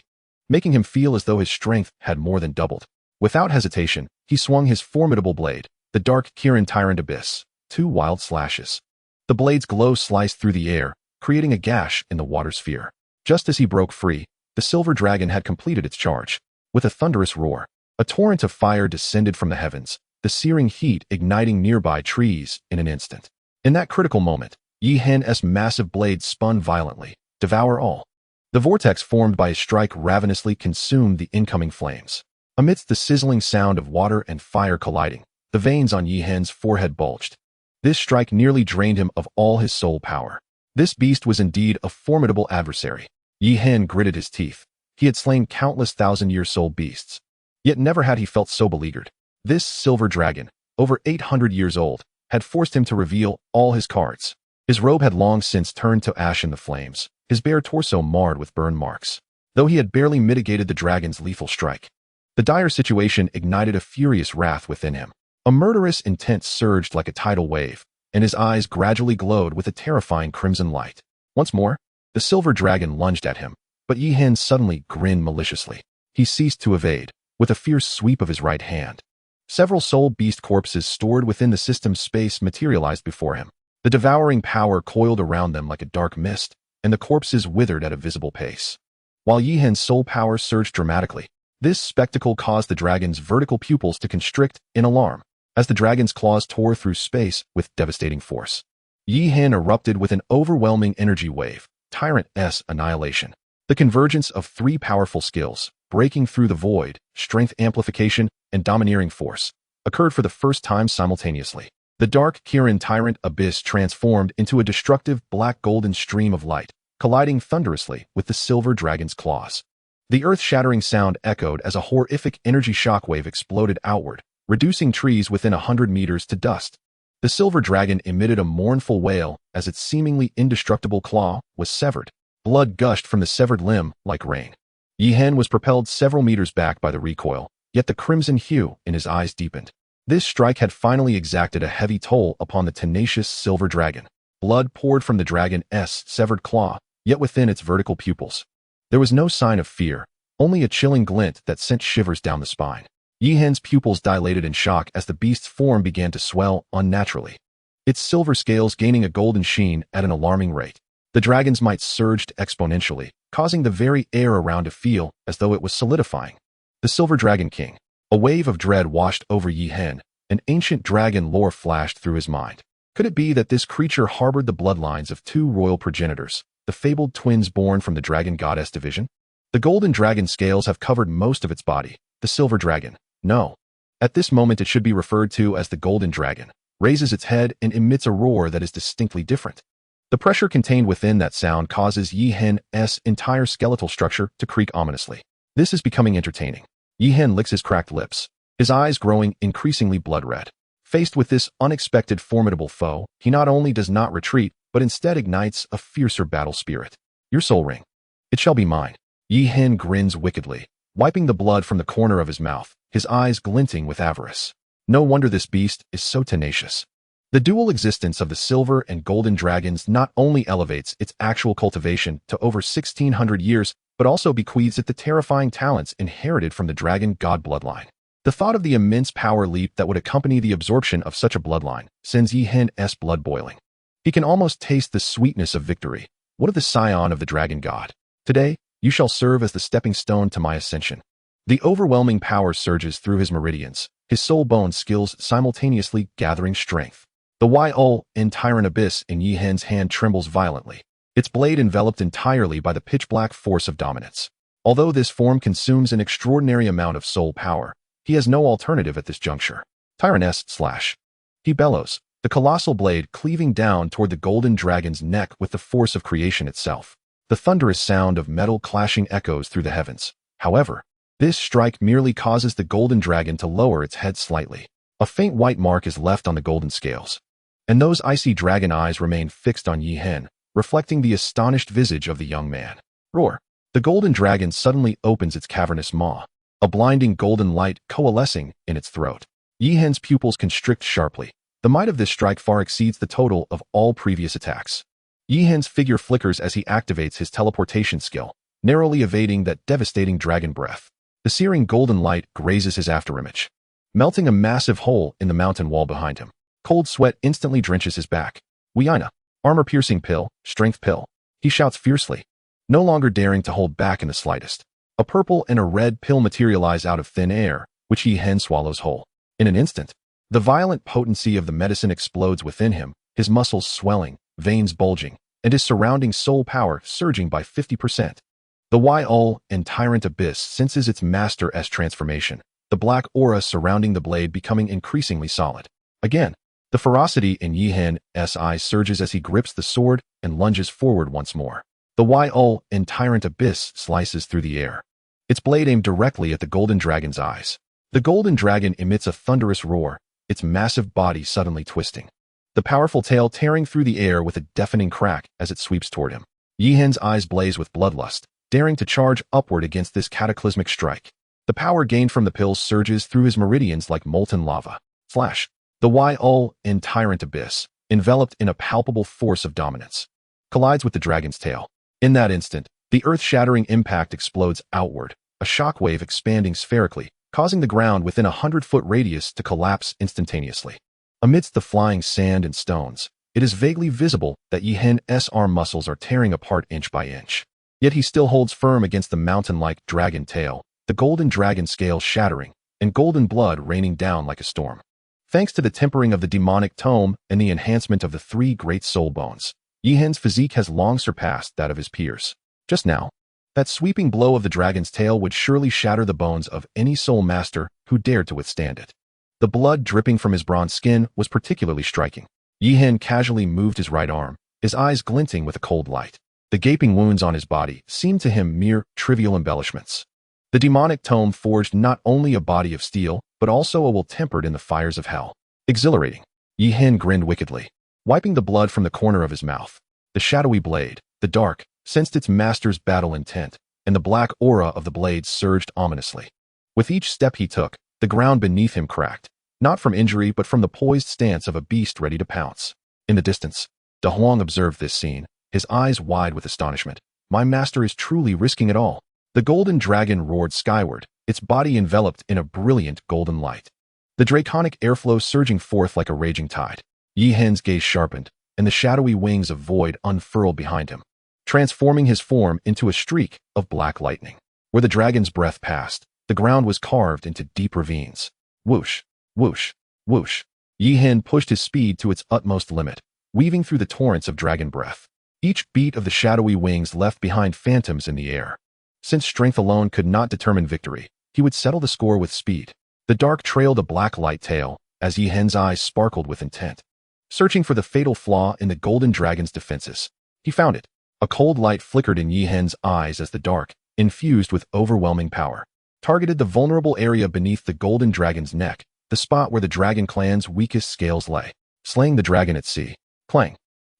making him feel as though his strength had more than doubled. Without hesitation, he swung his formidable blade, the dark Kirin Tyrant Abyss. 2 wild slashes. The blade's glow sliced through the air, creating a gash in the water sphere. Just as he broke free, the silver dragon had completed its charge. With a thunderous roar, a torrent of fire descended from the heavens, the searing heat igniting nearby trees in an instant. In that critical moment, Yi Hen's massive blade spun violently, devour all. The vortex formed by his strike ravenously consumed the incoming flames. Amidst the sizzling sound of water and fire colliding, the veins on Yi Hen's forehead bulged. This strike nearly drained him of all his soul power. This beast was indeed a formidable adversary. Yi Hen gritted his teeth. He had slain countless thousand-year soul beasts, yet never had he felt so beleaguered. This silver dragon, over 800 years old, had forced him to reveal all his cards. His robe had long since turned to ash in the flames, his bare torso marred with burn marks, though he had barely mitigated the dragon's lethal strike. The dire situation ignited a furious wrath within him. A murderous intent surged like a tidal wave, and his eyes gradually glowed with a terrifying crimson light. Once more, the silver dragon lunged at him, but Yi Hen suddenly grinned maliciously. He ceased to evade, with a fierce sweep of his right hand. Several soul beast corpses stored within the system's space materialized before him. The devouring power coiled around them like a dark mist, and the corpses withered at a visible pace. While Yi Hen's soul power surged dramatically, this spectacle caused the dragon's vertical pupils to constrict in alarm, as the dragon's claws tore through space with devastating force. Yi Hen erupted with an overwhelming energy wave, Tyrant's Annihilation. The convergence of 3 powerful skills, breaking through the void, strength amplification, and domineering force, occurred for the first time simultaneously. The dark Kirin Tyrant Abyss transformed into a destructive black golden stream of light, colliding thunderously with the silver dragon's claws. The earth-shattering sound echoed as a horrific energy shockwave exploded outward, reducing trees within 100 meters to dust. The silver dragon emitted a mournful wail as its seemingly indestructible claw was severed. Blood gushed from the severed limb like rain. Yi Hen was propelled several meters back by the recoil, yet the crimson hue in his eyes deepened. This strike had finally exacted a heavy toll upon the tenacious silver dragon. Blood poured from the dragon's severed claw, yet within its vertical pupils, there was no sign of fear, only a chilling glint that sent shivers down the spine. Yi Hen's pupils dilated in shock as the beast's form began to swell unnaturally, its silver scales gaining a golden sheen at an alarming rate. The dragon's might surged exponentially, causing the very air around to feel as though it was solidifying. The Silver Dragon King. A wave of dread washed over Yi Hen. An ancient dragon lore flashed through his mind. Could it be that this creature harbored the bloodlines of 2 royal progenitors, the fabled twins born from the dragon goddess division? The golden dragon scales have covered most of its body. The silver dragon, no. At this moment it should be referred to as the golden dragon, raises its head and emits a roar that is distinctly different. The pressure contained within that sound causes Yi Hen's entire skeletal structure to creak ominously. This is becoming entertaining. Yi Hen licks his cracked lips, his eyes growing increasingly blood red. Faced with this unexpected formidable foe, he not only does not retreat, but instead ignites a fiercer battle spirit. Your soul ring. It shall be mine. Yi Hen grins wickedly, wiping the blood from the corner of his mouth, his eyes glinting with avarice. No wonder this beast is so tenacious. The dual existence of the silver and golden dragons not only elevates its actual cultivation to over 1,600 years, but also bequeaths it the terrifying talents inherited from the dragon god bloodline. The thought of the immense power leap that would accompany the absorption of such a bloodline sends Yi Hen's blood boiling. He can almost taste the sweetness of victory. What of the scion of the dragon god? Today, you shall serve as the stepping stone to my ascension. The overwhelming power surges through his meridians, his soul bone skills simultaneously gathering strength. The Y-O-N tyrant abyss in Yi Hen's hand trembles violently, its blade enveloped entirely by the pitch-black force of dominance. Although this form consumes an extraordinary amount of soul power, he has no alternative at this juncture. Tyranness slash. He bellows, the colossal blade cleaving down toward the golden dragon's neck with the force of creation itself. The thunderous sound of metal clashing echoes through the heavens. However, this strike merely causes the golden dragon to lower its head slightly. A faint white mark is left on the golden scales, and those icy dragon eyes remain fixed on Yi Hen, reflecting the astonished visage of the young man. Roar! The golden dragon suddenly opens its cavernous maw, a blinding golden light coalescing in its throat. Yi Hen's pupils constrict sharply. The might of this strike far exceeds the total of all previous attacks. Yi Hen's figure flickers as he activates his teleportation skill, narrowly evading that devastating dragon breath. The searing golden light grazes his afterimage, melting a massive hole in the mountain wall behind him. Cold sweat instantly drenches his back. Weina, armor-piercing pill, strength pill. He shouts fiercely, no longer daring to hold back in the slightest. A purple and a red pill materialize out of thin air, which Yi Hen swallows whole. In an instant, the violent potency of the medicine explodes within him, his muscles swelling, veins bulging, and his surrounding soul power surging by 50%. The Y-O-N tyrant abyss senses its master's transformation, the black aura surrounding the blade becoming increasingly solid. Again, the ferocity in Yi Hen's eyes surges as he grips the sword and lunges forward once more. The Y-O-N tyrant abyss slices through the air, its blade aimed directly at the golden dragon's eyes. The golden dragon emits a thunderous roar, its massive body suddenly twisting, the powerful tail tearing through the air with a deafening crack as it sweeps toward him. Yi Hen's eyes blaze with bloodlust, daring to charge upward against this cataclysmic strike. The power gained from the pills surges through his meridians like molten lava. Flash! The Y-O-N tyrant abyss, enveloped in a palpable force of dominance, collides with the dragon's tail. In that instant, the earth-shattering impact explodes outward, a shockwave expanding spherically, causing the ground within a 100-foot radius to collapse instantaneously. Amidst the flying sand and stones, it is vaguely visible that Yi Hen's arm muscles are tearing apart inch by inch. Yet he still holds firm against the mountain-like dragon tail, the golden dragon scales shattering, and golden blood raining down like a storm. Thanks to the tempering of the demonic tome and the enhancement of the 3 great soul bones, Yi Hen's physique has long surpassed that of his peers. Just now, that sweeping blow of the dragon's tail would surely shatter the bones of any soul master who dared to withstand it. The blood dripping from his bronze skin was particularly striking. Yi Hen casually moved his right arm, his eyes glinting with a cold light. The gaping wounds on his body seemed to him mere trivial embellishments. The demonic tome forged not only a body of steel, but also a will tempered in the fires of hell. Exhilarating. Yi Hen grinned wickedly, wiping the blood from the corner of his mouth. The shadowy blade, the dark, sensed its master's battle intent, and the black aura of the blade surged ominously. With each step he took, the ground beneath him cracked, not from injury but from the poised stance of a beast ready to pounce. In the distance, De Huang observed this scene, his eyes wide with astonishment. My master is truly risking it all. The golden dragon roared skyward, its body enveloped in a brilliant golden light, the draconic airflow surging forth like a raging tide. Yi Hen's gaze sharpened, and the shadowy wings of void unfurled behind him, transforming his form into a streak of black lightning. Where the dragon's breath passed, the ground was carved into deep ravines. Whoosh, whoosh, whoosh. Yi Hen pushed his speed to its utmost limit, weaving through the torrents of dragon breath. Each beat of the shadowy wings left behind phantoms in the air. Since strength alone could not determine victory, he would settle the score with speed. The dark trailed a black light tail, as Yi Hen's eyes sparkled with intent, searching for the fatal flaw in the golden dragon's defenses. He found it. A cold light flickered in Yi Hen's eyes as the dark, infused with overwhelming power, targeted the vulnerable area beneath the golden dragon's neck, the spot where the dragon clan's weakest scales lay. Slaying the dragon at sea. Clang.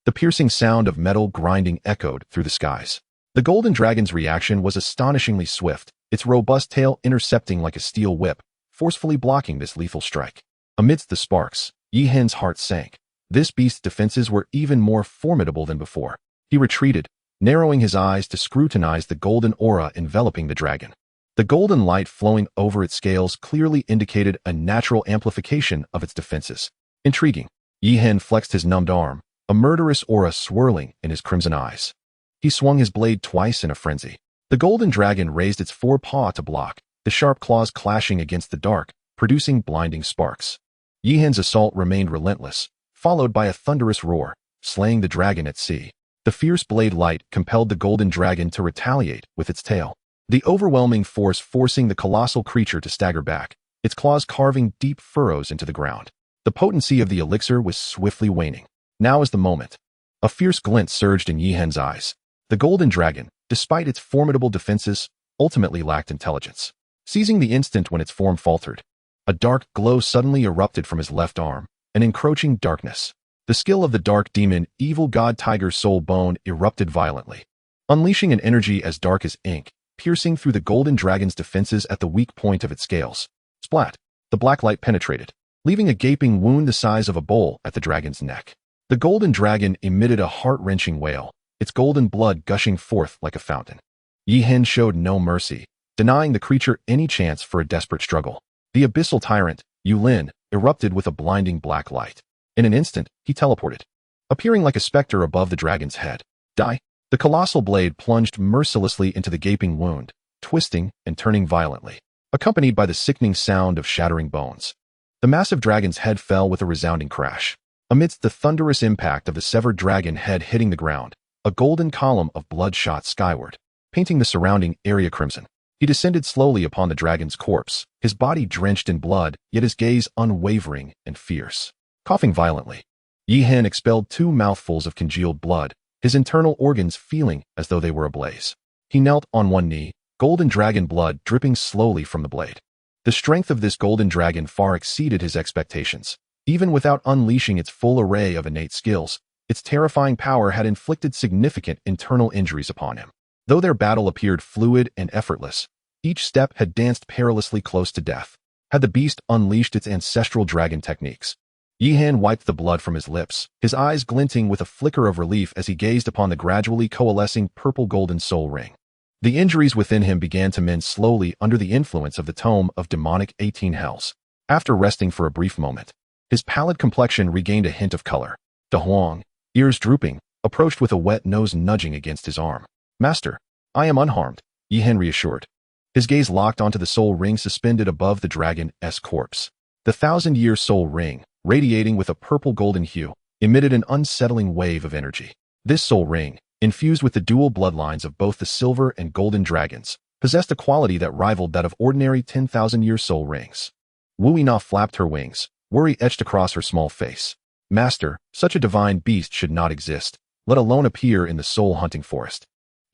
The piercing sound of metal grinding echoed through the skies. The golden dragon's reaction was astonishingly swift, its robust tail intercepting like a steel whip, forcefully blocking this lethal strike. Amidst the sparks, Yi Hen's heart sank. This beast's defenses were even more formidable than before. He retreated, narrowing his eyes to scrutinize the golden aura enveloping the dragon. The golden light flowing over its scales clearly indicated a natural amplification of its defenses. Intriguing. Yi Hen flexed his numbed arm, a murderous aura swirling in his crimson eyes. He swung his blade twice in a frenzy. The golden dragon raised its forepaw to block, the sharp claws clashing against the dark, producing blinding sparks. Yihan's assault remained relentless, followed by a thunderous roar, slaying the dragon at sea. The fierce blade light compelled the golden dragon to retaliate with its tail, the overwhelming force forcing the colossal creature to stagger back, its claws carving deep furrows into the ground. The potency of the elixir was swiftly waning. Now is the moment. A fierce glint surged in Yihan's eyes. The golden dragon, despite its formidable defenses, ultimately lacked intelligence. Seizing the instant when its form faltered, a dark glow suddenly erupted from his left arm, an encroaching darkness. The skill of the dark demon, evil god tiger soul bone, erupted violently, unleashing an energy as dark as ink, piercing through the golden dragon's defenses at the weak point of its scales. Splat! The black light penetrated, leaving a gaping wound the size of a bowl at the dragon's neck. The golden dragon emitted a heart-wrenching wail, its golden blood gushing forth like a fountain. Yihan showed no mercy, denying the creature any chance for a desperate struggle. The abyssal tyrant, Yulin, erupted with a blinding black light. In an instant, he teleported, appearing like a specter above the dragon's head. Die! The colossal blade plunged mercilessly into the gaping wound, twisting and turning violently, accompanied by the sickening sound of shattering bones. The massive dragon's head fell with a resounding crash. Amidst the thunderous impact of the severed dragon head hitting the ground, a golden column of blood shot skyward, painting the surrounding area crimson. He descended slowly upon the dragon's corpse, his body drenched in blood, yet his gaze unwavering and fierce. Coughing violently, Yihan expelled 2 mouthfuls of congealed blood, his internal organs feeling as though they were ablaze. He knelt on one knee, golden dragon blood dripping slowly from the blade. The strength of this golden dragon far exceeded his expectations. Even without unleashing its full array of innate skills, its terrifying power had inflicted significant internal injuries upon him. Though their battle appeared fluid and effortless, each step had danced perilously close to death. Had the beast unleashed its ancestral dragon techniques? Yihan wiped the blood from his lips, his eyes glinting with a flicker of relief as he gazed upon the gradually coalescing purple-golden soul ring. The injuries within him began to mend slowly under the influence of the tome of demonic 18 hells. After resting for a brief moment, his pallid complexion regained a hint of color. De Huang, ears drooping, approached with a wet nose nudging against his arm. Master, I am unharmed, Yihan reassured. His gaze locked onto the soul ring suspended above the dragon's corpse. The 1,000-year soul ring, radiating with a purple-golden hue, emitted an unsettling wave of energy. This soul ring, infused with the dual bloodlines of both the silver and golden dragons, possessed a quality that rivaled that of ordinary 10,000-year soul rings. Wu Yina flapped her wings, worry etched across her small face. Master, such a divine beast should not exist, let alone appear in the soul-hunting forest.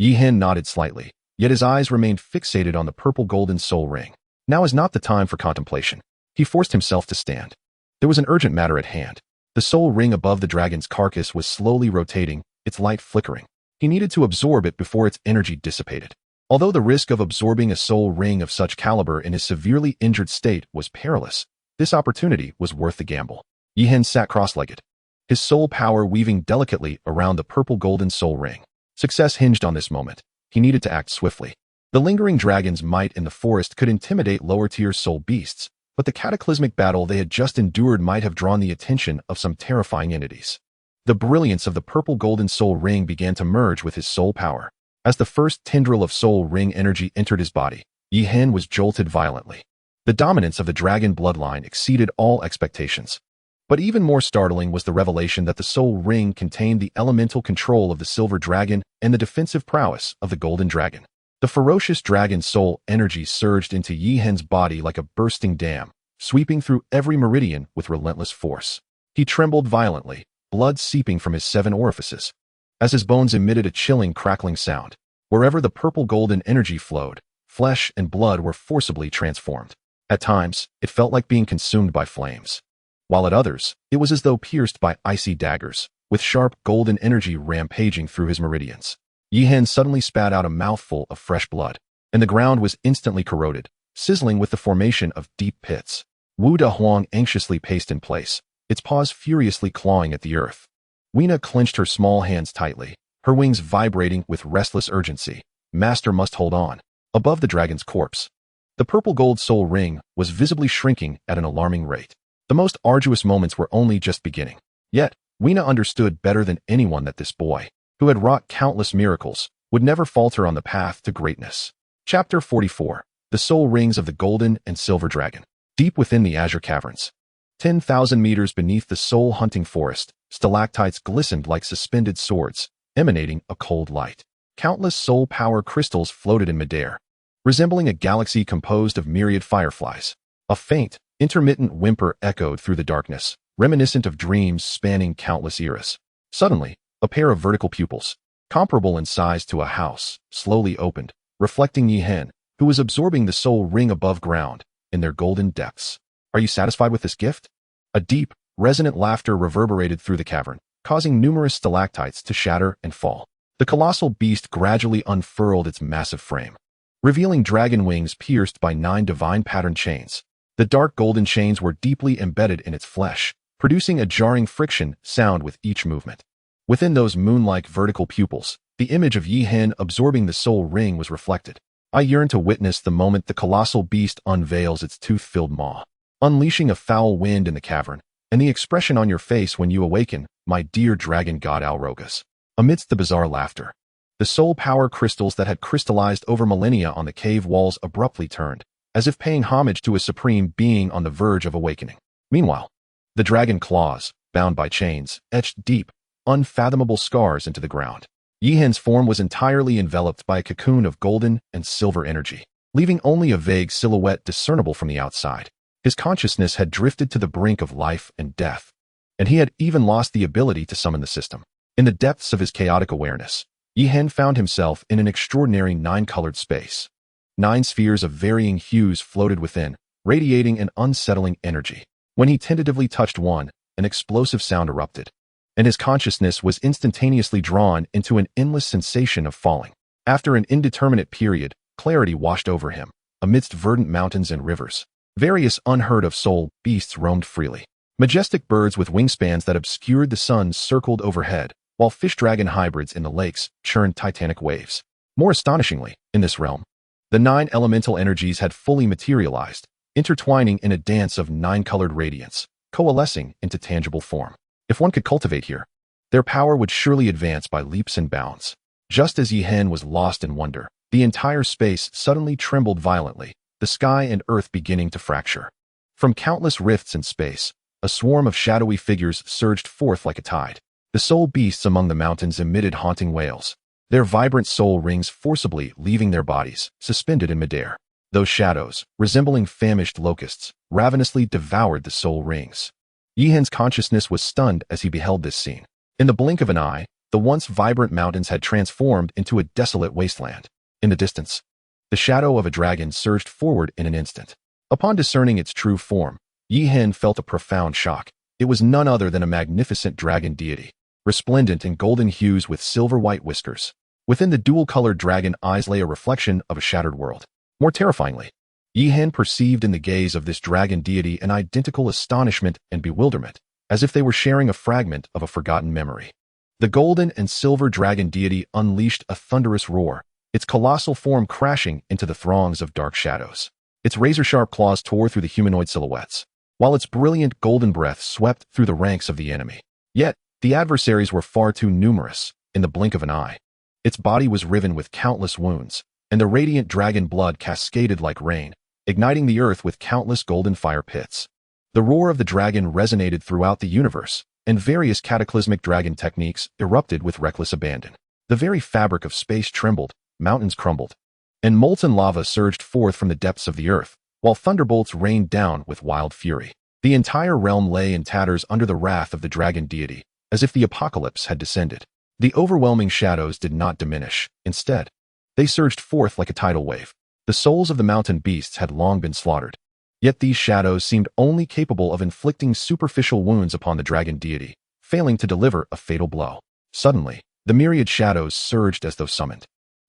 Yihan nodded slightly, yet his eyes remained fixated on the purple-golden soul ring. Now is not the time for contemplation. He forced himself to stand. There was an urgent matter at hand. The soul ring above the dragon's carcass was slowly rotating, its light flickering. He needed to absorb it before its energy dissipated. Although the risk of absorbing a soul ring of such caliber in his severely injured state was perilous, this opportunity was worth the gamble. Yihan sat cross-legged, his soul power weaving delicately around the purple-golden soul ring. Success hinged on this moment. He needed to act swiftly. The lingering dragon's might in the forest could intimidate lower-tier soul beasts, but the cataclysmic battle they had just endured might have drawn the attention of some terrifying entities. The brilliance of the purple-golden soul ring began to merge with his soul power. As the first tendril of soul ring energy entered his body, Yihan was jolted violently. The dominance of the dragon bloodline exceeded all expectations. But even more startling was the revelation that the soul ring contained the elemental control of the silver dragon and the defensive prowess of the golden dragon. The ferocious dragon soul energy surged into Yihan's body like a bursting dam, sweeping through every meridian with relentless force. He trembled violently, blood seeping from his 7 orifices, as his bones emitted a chilling, crackling sound. Wherever the purple-golden energy flowed, flesh and blood were forcibly transformed. At times, it felt like being consumed by flames, while at others, it was as though pierced by icy daggers, with sharp golden energy rampaging through his meridians. Yihan suddenly spat out a mouthful of fresh blood, and the ground was instantly corroded, sizzling with the formation of deep pits. Wu Dahuang anxiously paced in place, its paws furiously clawing at the earth. Weena clenched her small hands tightly, her wings vibrating with restless urgency. Master must hold on. Above the dragon's corpse, the purple-gold soul ring was visibly shrinking at an alarming rate. The most arduous moments were only just beginning. Yet, Weena understood better than anyone that this boy, who had wrought countless miracles, would never falter on the path to greatness. Chapter 44. the soul rings of the golden and silver dragon. Deep within the azure caverns, 10,000 meters beneath the soul-hunting forest, stalactites glistened like suspended swords, emanating a cold light. Countless soul power crystals floated in midair, resembling a galaxy composed of myriad fireflies. A faint, intermittent whimper echoed through the darkness, reminiscent of dreams spanning countless eras. Suddenly, a pair of vertical pupils, comparable in size to a house, slowly opened, reflecting Yi Hen, who was absorbing the soul ring above ground, in their golden depths. Are you satisfied with this gift? A deep, resonant laughter reverberated through the cavern, causing numerous stalactites to shatter and fall. The colossal beast gradually unfurled its massive frame, revealing dragon wings pierced by 9 divine pattern chains. The dark golden chains were deeply embedded in its flesh, producing a jarring friction sound with each movement. Within those moon-like vertical pupils, the image of Yi Hen absorbing the soul ring was reflected. I yearn to witness the moment the colossal beast unveils its tooth-filled maw, unleashing a foul wind in the cavern, and the expression on your face when you awaken, my dear dragon god Alrogas. Amidst the bizarre laughter, the soul power crystals that had crystallized over millennia on the cave walls abruptly turned, as if paying homage to a supreme being on the verge of awakening. Meanwhile, the dragon claws, bound by chains, etched deep, unfathomable scars into the ground. Yi Hen's form was entirely enveloped by a cocoon of golden and silver energy, leaving only a vague silhouette discernible from the outside. His consciousness had drifted to the brink of life and death, and he had even lost the ability to summon the system. In the depths of his chaotic awareness, Yi Hen found himself in an extraordinary 9-colored space. 9 spheres of varying hues floated within, radiating an unsettling energy. When he tentatively touched one, an explosive sound erupted, and his consciousness was instantaneously drawn into an endless sensation of falling. After an indeterminate period, clarity washed over him. Amidst verdant mountains and rivers, various unheard-of soul beasts roamed freely. Majestic birds with wingspans that obscured the sun circled overhead, while fish-dragon hybrids in the lakes churned titanic waves. More astonishingly, in this realm, the 9 elemental energies had fully materialized, intertwining in a dance of 9-colored radiance, coalescing into tangible form. If one could cultivate here, their power would surely advance by leaps and bounds. Just as Yi Hen was lost in wonder, the entire space suddenly trembled violently, the sky and earth beginning to fracture. From countless rifts in space, a swarm of shadowy figures surged forth like a tide. The soul beasts among the mountains emitted haunting wails, their vibrant soul rings forcibly leaving their bodies, suspended in midair. Those shadows, resembling famished locusts, ravenously devoured the soul rings. Yi Hen's consciousness was stunned as he beheld this scene. In the blink of an eye, the once vibrant mountains had transformed into a desolate wasteland. In the distance, the shadow of a dragon surged forward in an instant. Upon discerning its true form, Yi Hen felt a profound shock. It was none other than a magnificent dragon deity, resplendent in golden hues with silver-white whiskers. Within the dual-colored dragon eyes lay a reflection of a shattered world. More terrifyingly, Yi Hen perceived in the gaze of this dragon deity an identical astonishment and bewilderment, as if they were sharing a fragment of a forgotten memory. The golden and silver dragon deity unleashed a thunderous roar, its colossal form crashing into the throngs of dark shadows. Its razor-sharp claws tore through the humanoid silhouettes, while its brilliant golden breath swept through the ranks of the enemy. Yet, the adversaries were far too numerous. In the blink of an eye, its body was riven with countless wounds, and the radiant dragon blood cascaded like rain, igniting the earth with countless golden fire pits. The roar of the dragon resonated throughout the universe, and various cataclysmic dragon techniques erupted with reckless abandon. The very fabric of space trembled, mountains crumbled, and molten lava surged forth from the depths of the earth, while thunderbolts rained down with wild fury. The entire realm lay in tatters under the wrath of the dragon deity, as if the apocalypse had descended. The overwhelming shadows did not diminish. Instead, they surged forth like a tidal wave. The souls of the mountain beasts had long been slaughtered. Yet these shadows seemed only capable of inflicting superficial wounds upon the dragon deity, failing to deliver a fatal blow. Suddenly, the myriad shadows surged as though summoned,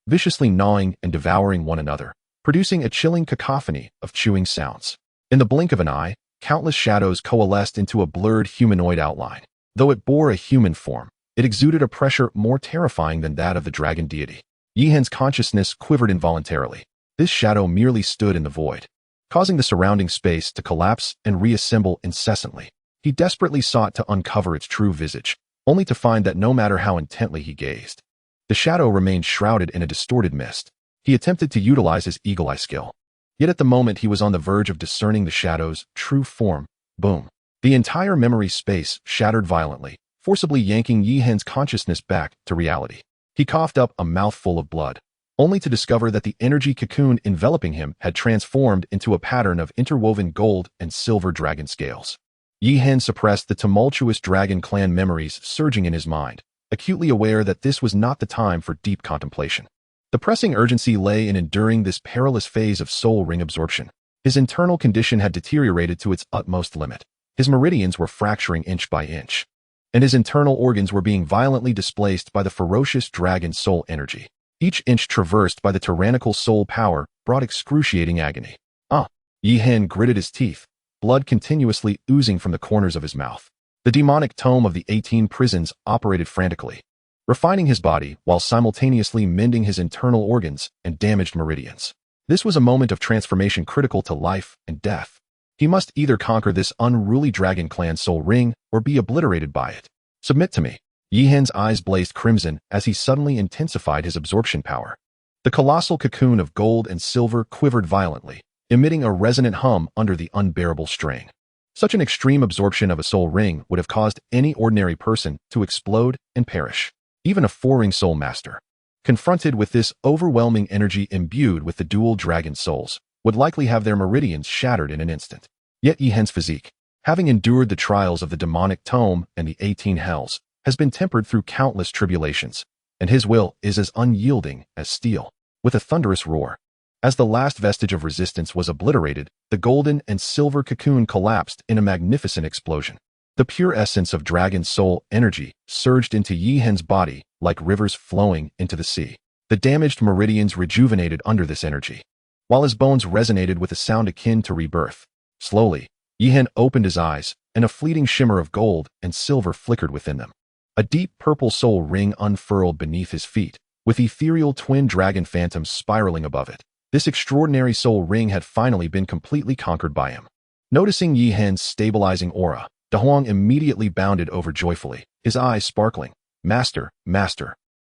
viciously gnawing and devouring one another, producing a chilling cacophony of chewing sounds. In the blink of an eye, countless shadows coalesced into a blurred humanoid outline. Though it bore a human form, it exuded a pressure more terrifying than that of the dragon deity. Yi Hen's consciousness quivered involuntarily. This shadow merely stood in the void, causing the surrounding space to collapse and reassemble incessantly. He desperately sought to uncover its true visage, only to find that no matter how intently he gazed, the shadow remained shrouded in a distorted mist. He attempted to utilize his eagle-eye skill, Yet at the moment he was on the verge of discerning the shadow's true form, boom. The entire memory space shattered violently, forcibly yanking Yi Hen's consciousness back to reality. He coughed up a mouthful of blood, only to discover that the energy cocoon enveloping him had transformed into a pattern of interwoven gold and silver dragon scales. Yi Hen suppressed the tumultuous dragon clan memories surging in his mind, acutely aware that this was not the time for deep contemplation. The pressing urgency lay in enduring this perilous phase of soul ring absorption. His internal condition had deteriorated to its utmost limit. His meridians were fracturing inch by inch, and his internal organs were being violently displaced by the ferocious dragon soul energy. Each inch traversed by the tyrannical soul power brought excruciating agony. Yi Hen gritted his teeth, blood continuously oozing from the corners of his mouth. The demonic tome of the 18 prisons operated frantically, refining his body while simultaneously mending his internal organs and damaged meridians. This was a moment of transformation critical to life and death. He must either conquer this unruly dragon clan soul ring or be obliterated by it. Submit to me. Yi Hen's eyes blazed crimson as he suddenly intensified his absorption power. The colossal cocoon of gold and silver quivered violently, emitting a resonant hum under the unbearable strain. Such an extreme absorption of a soul ring would have caused any ordinary person to explode and perish. Even a four-ring soul master, confronted with this overwhelming energy imbued with the dual dragon souls, would likely have their meridians shattered in an instant. Yet Yi Hen's physique, having endured the trials of the demonic tome and the 18 hells, has been tempered through countless tribulations, and his will is as unyielding as steel. With a thunderous roar, as the last vestige of resistance was obliterated, the golden and silver cocoon collapsed in a magnificent explosion. The pure essence of dragon soul energy surged into Yi Hen's body like rivers flowing into the sea. The damaged meridians rejuvenated under this energy, while his bones resonated with a sound akin to rebirth. Slowly, Yi Hen opened his eyes, and a fleeting shimmer of gold and silver flickered within them. A deep purple soul ring unfurled beneath his feet, with ethereal twin dragon phantoms spiraling above it. This extraordinary soul ring had finally been completely conquered by him. Noticing Yi Hen's stabilizing aura, De Huang immediately bounded over joyfully, his eyes sparkling. Master,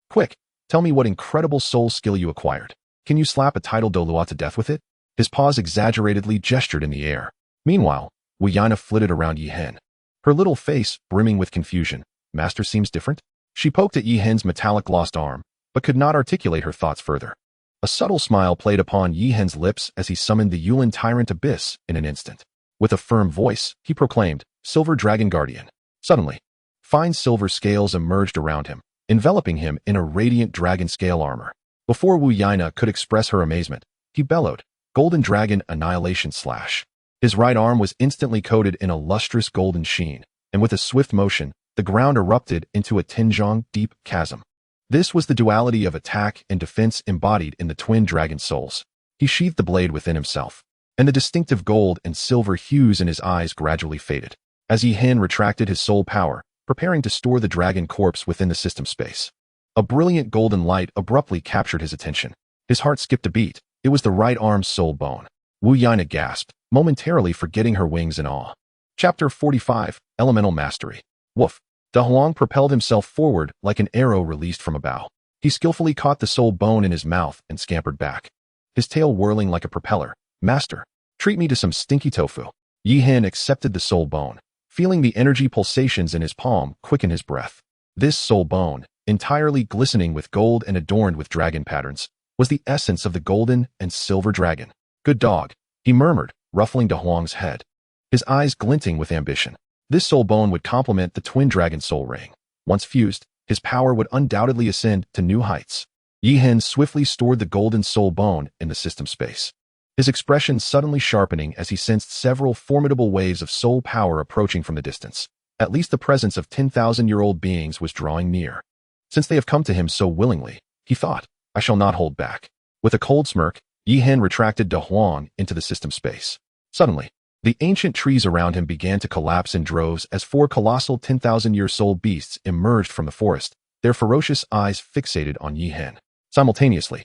quick, tell me what incredible soul skill you acquired. Can you slap a tidal Dolua to death with it? His paws exaggeratedly gestured in the air. Meanwhile, Wu Yana flitted around Yi Hen, her little face brimming with confusion. Master seems different? She poked at Yi Hen's metallic lost arm, but could not articulate her thoughts further. A subtle smile played upon Yi Hen's lips as he summoned the Yulin Tyrant Abyss in an instant. With a firm voice, he proclaimed, Silver Dragon Guardian. Suddenly, fine silver scales emerged around him, enveloping him in a radiant dragon scale armor. Before Wu Yana could express her amazement, he bellowed, Golden Dragon Annihilation Slash. His right arm was instantly coated in a lustrous golden sheen, and with a swift motion, the ground erupted into a Tinzhong deep chasm. This was the duality of attack and defense embodied in the twin dragon souls. He sheathed the blade within himself, and the distinctive gold and silver hues in his eyes gradually faded, as Yi Hen retracted his soul power, preparing to store the dragon corpse within the system space. A brilliant golden light abruptly captured his attention. His heart skipped a beat. It was the right arm's soul bone. Wu Yana gasped, momentarily forgetting her wings in awe. Chapter 45, Elemental Mastery. Woof. De Huang propelled himself forward like an arrow released from a bow. He skillfully caught the soul bone in his mouth and scampered back, his tail whirling like a propeller. Master, treat me to some stinky tofu. Yi Hen accepted the soul bone, feeling the energy pulsations in his palm quicken his breath. This soul bone, entirely glistening with gold and adorned with dragon patterns, was the essence of the golden and silver dragon. Good dog, he murmured, ruffling De Huang's head, his eyes glinting with ambition. This soul bone would complement the twin dragon soul ring. Once fused, his power would undoubtedly ascend to new heights. Yi Hen swiftly stored the golden soul bone in the system space, his expression suddenly sharpening as he sensed several formidable waves of soul power approaching from the distance. At least the presence of 10,000-year-old beings was drawing near. Since they have come to him so willingly, he thought, I shall not hold back. With a cold smirk, Yi Hen retracted De Huang into the system space. Suddenly, the ancient trees around him began to collapse in droves as four colossal 10,000-year soul beasts emerged from the forest, their ferocious eyes fixated on Yi Hen. Simultaneously,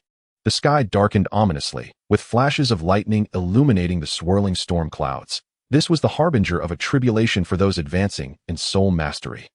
the sky darkened ominously, with flashes of lightning illuminating the swirling storm clouds. This was the harbinger of a tribulation for those advancing in soul mastery.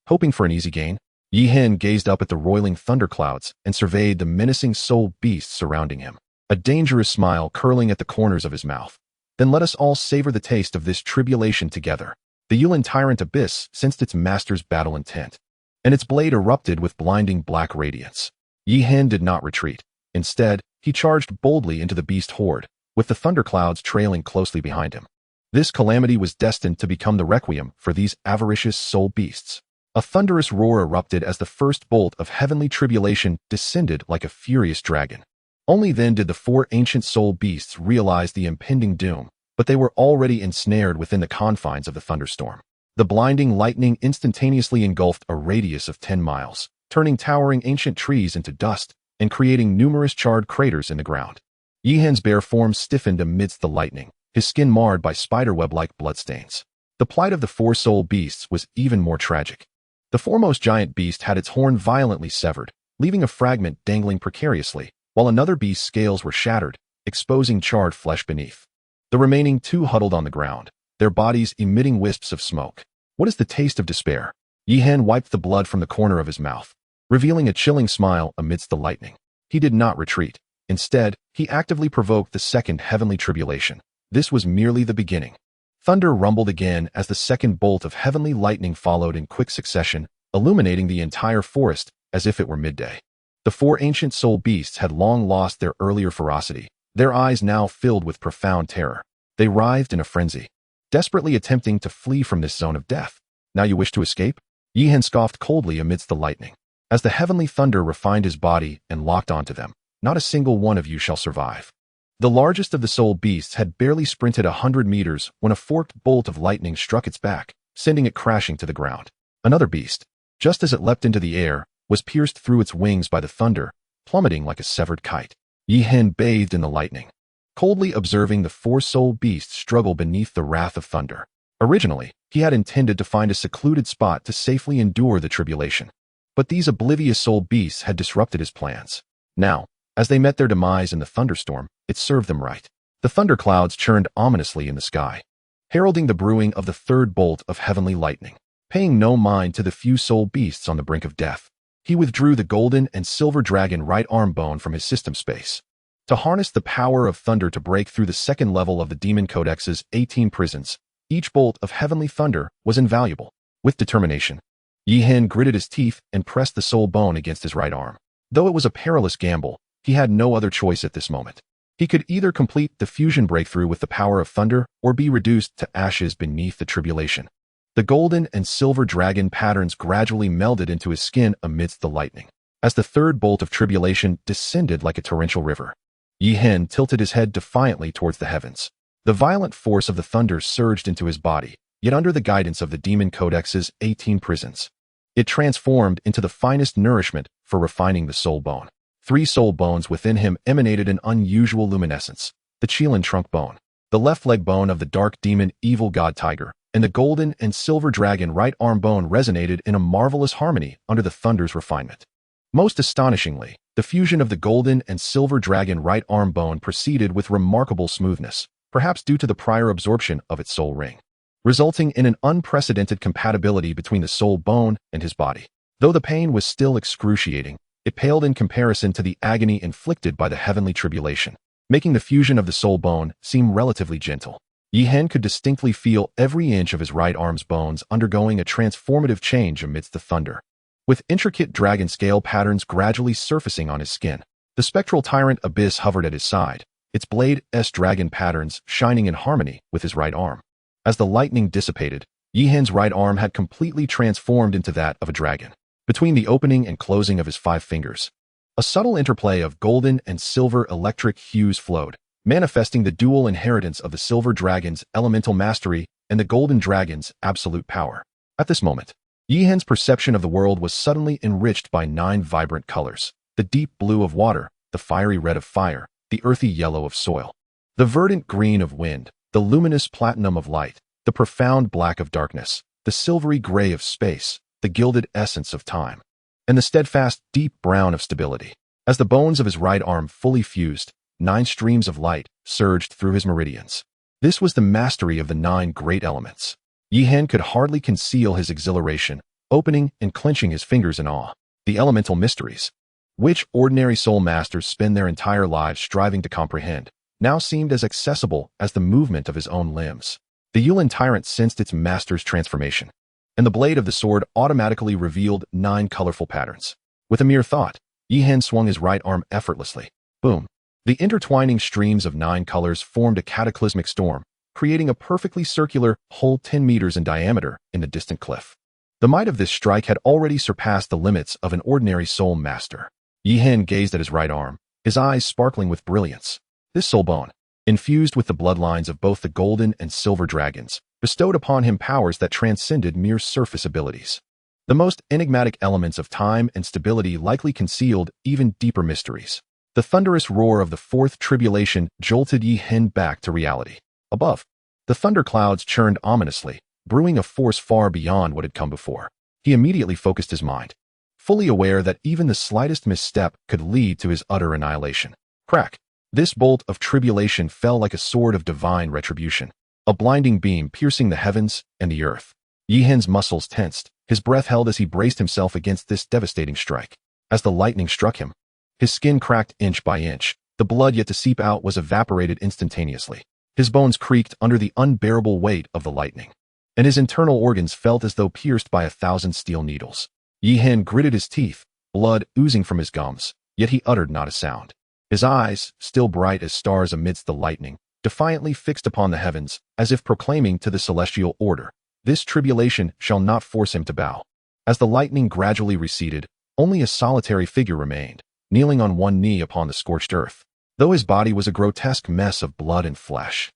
Hoping for an easy gain, Yi Hen gazed up at the roiling thunderclouds and surveyed the menacing soul beasts surrounding him. a dangerous smile curling at the corners of his mouth. Then let us all savor the taste of this tribulation together. The Yulin tyrant abyss sensed its master's battle intent, and its blade erupted with blinding black radiance. Yi Hen did not retreat. Instead, he charged boldly into the beast horde, with the thunderclouds trailing closely behind him. This calamity was destined to become the requiem for these avaricious soul beasts. A thunderous roar erupted as the first bolt of heavenly tribulation descended like a furious dragon. Only then did the four ancient soul beasts realize the impending doom, but they were already ensnared within the confines of the thunderstorm. The blinding lightning instantaneously engulfed a radius of 10 miles, turning towering ancient trees into dust and creating numerous charred craters in the ground. Yi Hen's bare form stiffened amidst the lightning, his skin marred by spiderweb-like bloodstains. The plight of the four soul beasts was even more tragic. The foremost giant beast had its horn violently severed, leaving a fragment dangling precariously, while another beast's scales were shattered, exposing charred flesh beneath. The remaining two huddled on the ground, their bodies emitting wisps of smoke. What is the taste of despair? Yi Hen wiped the blood from the corner of his mouth, revealing a chilling smile amidst the lightning. He did not retreat. Instead, he actively provoked the second heavenly tribulation. This was merely the beginning. Thunder rumbled again as the second bolt of heavenly lightning followed in quick succession, illuminating the entire forest as if it were midday. The four ancient soul beasts had long lost their earlier ferocity, their eyes now filled with profound terror. They writhed in a frenzy, desperately attempting to flee from this zone of death. Now you wish to escape? Yi Hen scoffed coldly amidst the lightning. As the heavenly thunder refined his body and locked onto them, not a single one of you shall survive. The largest of the soul beasts had barely sprinted 100 meters when a forked bolt of lightning struck its back, sending it crashing to the ground. Another beast, just as it leapt into the air, was pierced through its wings by the thunder, plummeting like a severed kite. Yi Hen bathed in the lightning, coldly observing the four soul beasts struggle beneath the wrath of thunder. Originally, he had intended to find a secluded spot to safely endure the tribulation. But these oblivious soul beasts had disrupted his plans. Now, as they met their demise in the thunderstorm, it served them right. The thunderclouds churned ominously in the sky, heralding the brewing of the third bolt of heavenly lightning. Paying no mind to the few soul beasts on the brink of death, he withdrew the golden and silver dragon right arm bone from his system space. To harness the power of thunder to break through the second level of the Demon Codex's 18 prisons, each bolt of heavenly thunder was invaluable. With determination, Yi Hen gritted his teeth and pressed the soul bone against his right arm. Though it was a perilous gamble, he had no other choice at this moment. He could either complete the fusion breakthrough with the power of thunder or be reduced to ashes beneath the tribulation. The golden and silver dragon patterns gradually melded into his skin amidst the lightning. As the third bolt of tribulation descended like a torrential river, Yi Hen tilted his head defiantly towards the heavens. The violent force of the thunder surged into his body, yet under the guidance of the Demon Codex's 18 prisons, it transformed into the finest nourishment for refining the soul bone. 3 soul bones within him emanated an unusual luminescence: the Qilin trunk bone, the left leg bone of the dark demon evil god tiger, and the golden and silver dragon right arm bone resonated in a marvelous harmony under the thunder's refinement. Most astonishingly, the fusion of the golden and silver dragon right arm bone proceeded with remarkable smoothness, perhaps due to the prior absorption of its soul ring, resulting in an unprecedented compatibility between the soul bone and his body. Though the pain was still excruciating, it paled in comparison to the agony inflicted by the heavenly tribulation, making the fusion of the soul bone seem relatively gentle. Yi Hen could distinctly feel every inch of his right arm's bones undergoing a transformative change amidst the thunder. With intricate dragon scale patterns gradually surfacing on his skin, the spectral tyrant abyss hovered at his side, its blade-s dragon patterns shining in harmony with his right arm. As the lightning dissipated, Yi Hen's right arm had completely transformed into that of a dragon. Between the opening and closing of his 5 fingers, a subtle interplay of golden and silver electric hues flowed, manifesting the dual inheritance of the silver dragon's elemental mastery and the golden dragon's absolute power. At this moment, Yi Hen's perception of the world was suddenly enriched by 9 vibrant colors: the deep blue of water, the fiery red of fire, the earthy yellow of soil, the verdant green of wind, the luminous platinum of light, the profound black of darkness, the silvery gray of space, the gilded essence of time, and the steadfast deep brown of stability. As the bones of his right arm fully fused, 9 streams of light surged through his meridians. This was the mastery of the 9 great elements. Yi Hen could hardly conceal his exhilaration, opening and clenching his fingers in awe. The elemental mysteries. which ordinary soul masters spend their entire lives striving to comprehend, now seemed as accessible as the movement of his own limbs. The Yulin tyrant sensed its master's transformation, and the blade of the sword automatically revealed 9 colorful patterns. With a mere thought, Yi Hen swung his right arm effortlessly. Boom! The intertwining streams of 9 colors formed a cataclysmic storm, creating a perfectly circular hole 10 meters in diameter in the distant cliff. The might of this strike had already surpassed the limits of an ordinary soul master. Yi Hen gazed at his right arm, his eyes sparkling with brilliance. This soul bone, infused with the bloodlines of both the golden and silver dragons, bestowed upon him powers that transcended mere surface abilities. The most enigmatic elements of time and stability likely concealed even deeper mysteries. The thunderous roar of the fourth tribulation jolted Yi Hen back to reality. Above, the thunder clouds churned ominously, brewing a force far beyond what had come before. He immediately focused his mind, fully aware that even the slightest misstep could lead to his utter annihilation. Crack! This bolt of tribulation fell like a sword of divine retribution, a blinding beam piercing the heavens and the earth. Yi Hen's muscles tensed, his breath held as he braced himself against this devastating strike. As the lightning struck him, his skin cracked inch by inch. The blood yet to seep out was evaporated instantaneously. His bones creaked under the unbearable weight of the lightning, and his internal organs felt as though pierced by 1,000 steel needles. Yi Hen gritted his teeth, blood oozing from his gums, yet he uttered not a sound. His eyes, still bright as stars amidst the lightning, defiantly fixed upon the heavens, as if proclaiming to the celestial order, "This tribulation shall not force him to bow." As the lightning gradually receded, only a solitary figure remained, kneeling on one knee upon the scorched earth. Though his body was a grotesque mess of blood and flesh,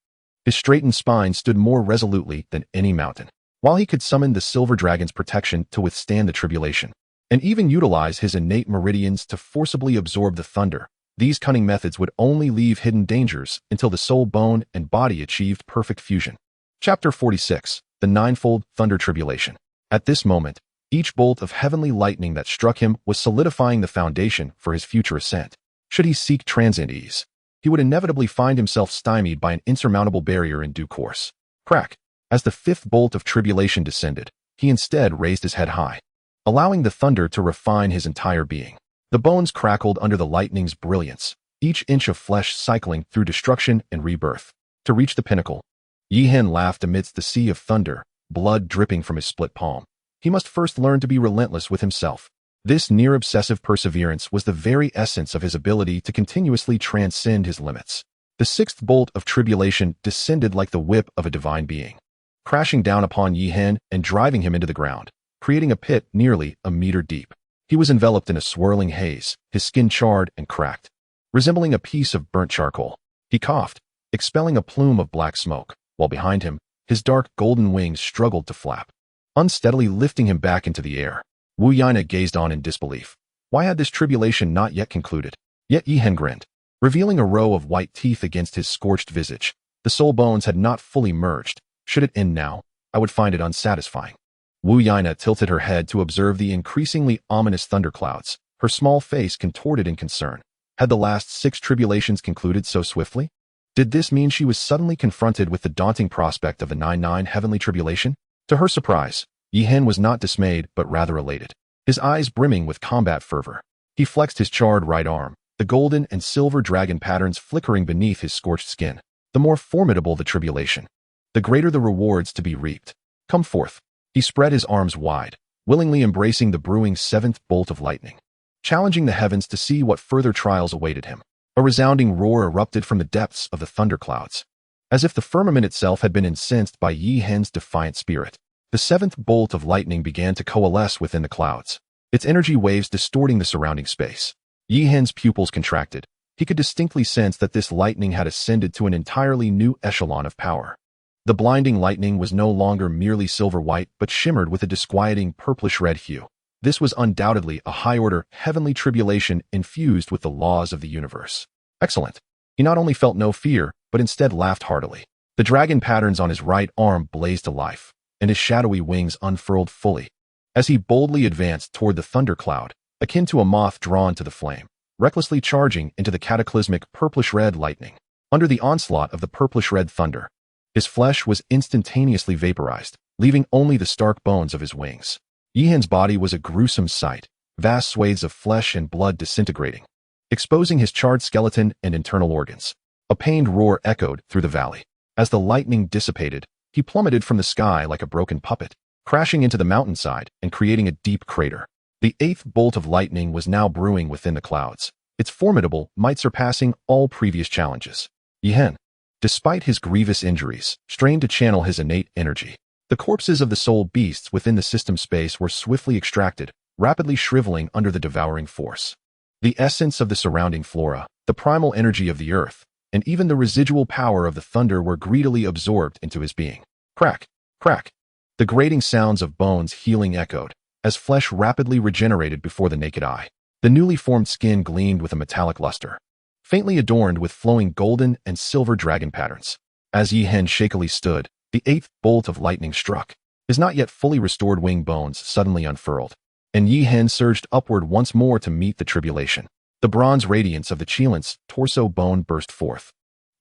his straightened spine stood more resolutely than any mountain. While he could summon the silver dragon's protection to withstand the tribulation, and even utilize his innate meridians to forcibly absorb the thunder, these cunning methods would only leave hidden dangers until the soul, bone, and body achieved perfect fusion. Chapter 46. The Ninefold Thunder Tribulation. At this moment, each bolt of heavenly lightning that struck him was solidifying the foundation for his future ascent. Should he seek transient ease, he would inevitably find himself stymied by an insurmountable barrier in due course. Crack! As the 5th bolt of tribulation descended, he instead raised his head high, allowing the thunder to refine his entire being. The bones crackled under the lightning's brilliance, each inch of flesh cycling through destruction and rebirth. To reach the pinnacle, Yi Hen laughed amidst the sea of thunder, blood dripping from his split palm. He must first learn to be relentless with himself. This near-obsessive perseverance was the very essence of his ability to continuously transcend his limits. The 6th bolt of tribulation descended like the whip of a divine being, crashing down upon Yi Hen and driving him into the ground, creating a pit nearly a meter deep. He was enveloped in a swirling haze, his skin charred and cracked, resembling a piece of burnt charcoal. He coughed, expelling a plume of black smoke, while behind him, his dark golden wings struggled to flap, unsteadily lifting him back into the air. Wu Yaina gazed on in disbelief. Why had this tribulation not yet concluded? Yet Yi Hen grinned, revealing a row of white teeth against his scorched visage. The soul bones had not fully merged. Should it end now, I would find it unsatisfying. Wu Yaina tilted her head to observe the increasingly ominous thunderclouds, her small face contorted in concern. Had the last 6 tribulations concluded so swiftly? Did this mean she was suddenly confronted with the daunting prospect of the 9-9 heavenly tribulation? To her surprise, Yi Hen was not dismayed but rather elated, his eyes brimming with combat fervor. He flexed his charred right arm, the golden and silver dragon patterns flickering beneath his scorched skin. The more formidable the tribulation, the greater the rewards to be reaped. Come forth. He spread his arms wide, willingly embracing the brewing 7th bolt of lightning, challenging the heavens to see what further trials awaited him. A resounding roar erupted from the depths of the thunderclouds, as if the firmament itself had been incensed by Yi Hen's defiant spirit. The 7th bolt of lightning began to coalesce within the clouds, its energy waves distorting the surrounding space. Yi Hen's pupils contracted. He could distinctly sense that this lightning had ascended to an entirely new echelon of power. The blinding lightning was no longer merely silver-white but shimmered with a disquieting purplish-red hue. This was undoubtedly a high-order heavenly tribulation infused with the laws of the universe. Excellent. He not only felt no fear, but instead laughed heartily. The dragon patterns on his right arm blazed to life, and his shadowy wings unfurled fully, as he boldly advanced toward the thundercloud, akin to a moth drawn to the flame, recklessly charging into the cataclysmic purplish-red lightning. Under the onslaught of the purplish-red thunder, his flesh was instantaneously vaporized, leaving only the stark bones of his wings. Yi Hen's body was a gruesome sight, vast swathes of flesh and blood disintegrating, exposing his charred skeleton and internal organs. A pained roar echoed through the valley. As the lightning dissipated, he plummeted from the sky like a broken puppet, crashing into the mountainside and creating a deep crater. The eighth bolt of lightning was now brewing within the clouds, its formidable might surpassing all previous challenges. Yihen, despite his grievous injuries, strained to channel his innate energy. The corpses of the soul beasts within the system space were swiftly extracted, rapidly shriveling under the devouring force. The essence of the surrounding flora, the primal energy of the earth, and even the residual power of the thunder were greedily absorbed into his being. Crack, crack. The grating sounds of bones healing echoed, as flesh rapidly regenerated before the naked eye. The newly formed skin gleamed with a metallic luster, faintly adorned with flowing golden and silver dragon patterns. As Yihen shakily stood, the eighth bolt of lightning struck. His not yet fully restored wing bones suddenly unfurled, and Yihen surged upward once more to meet the tribulation. The bronze radiance of the Qilint's torso bone burst forth.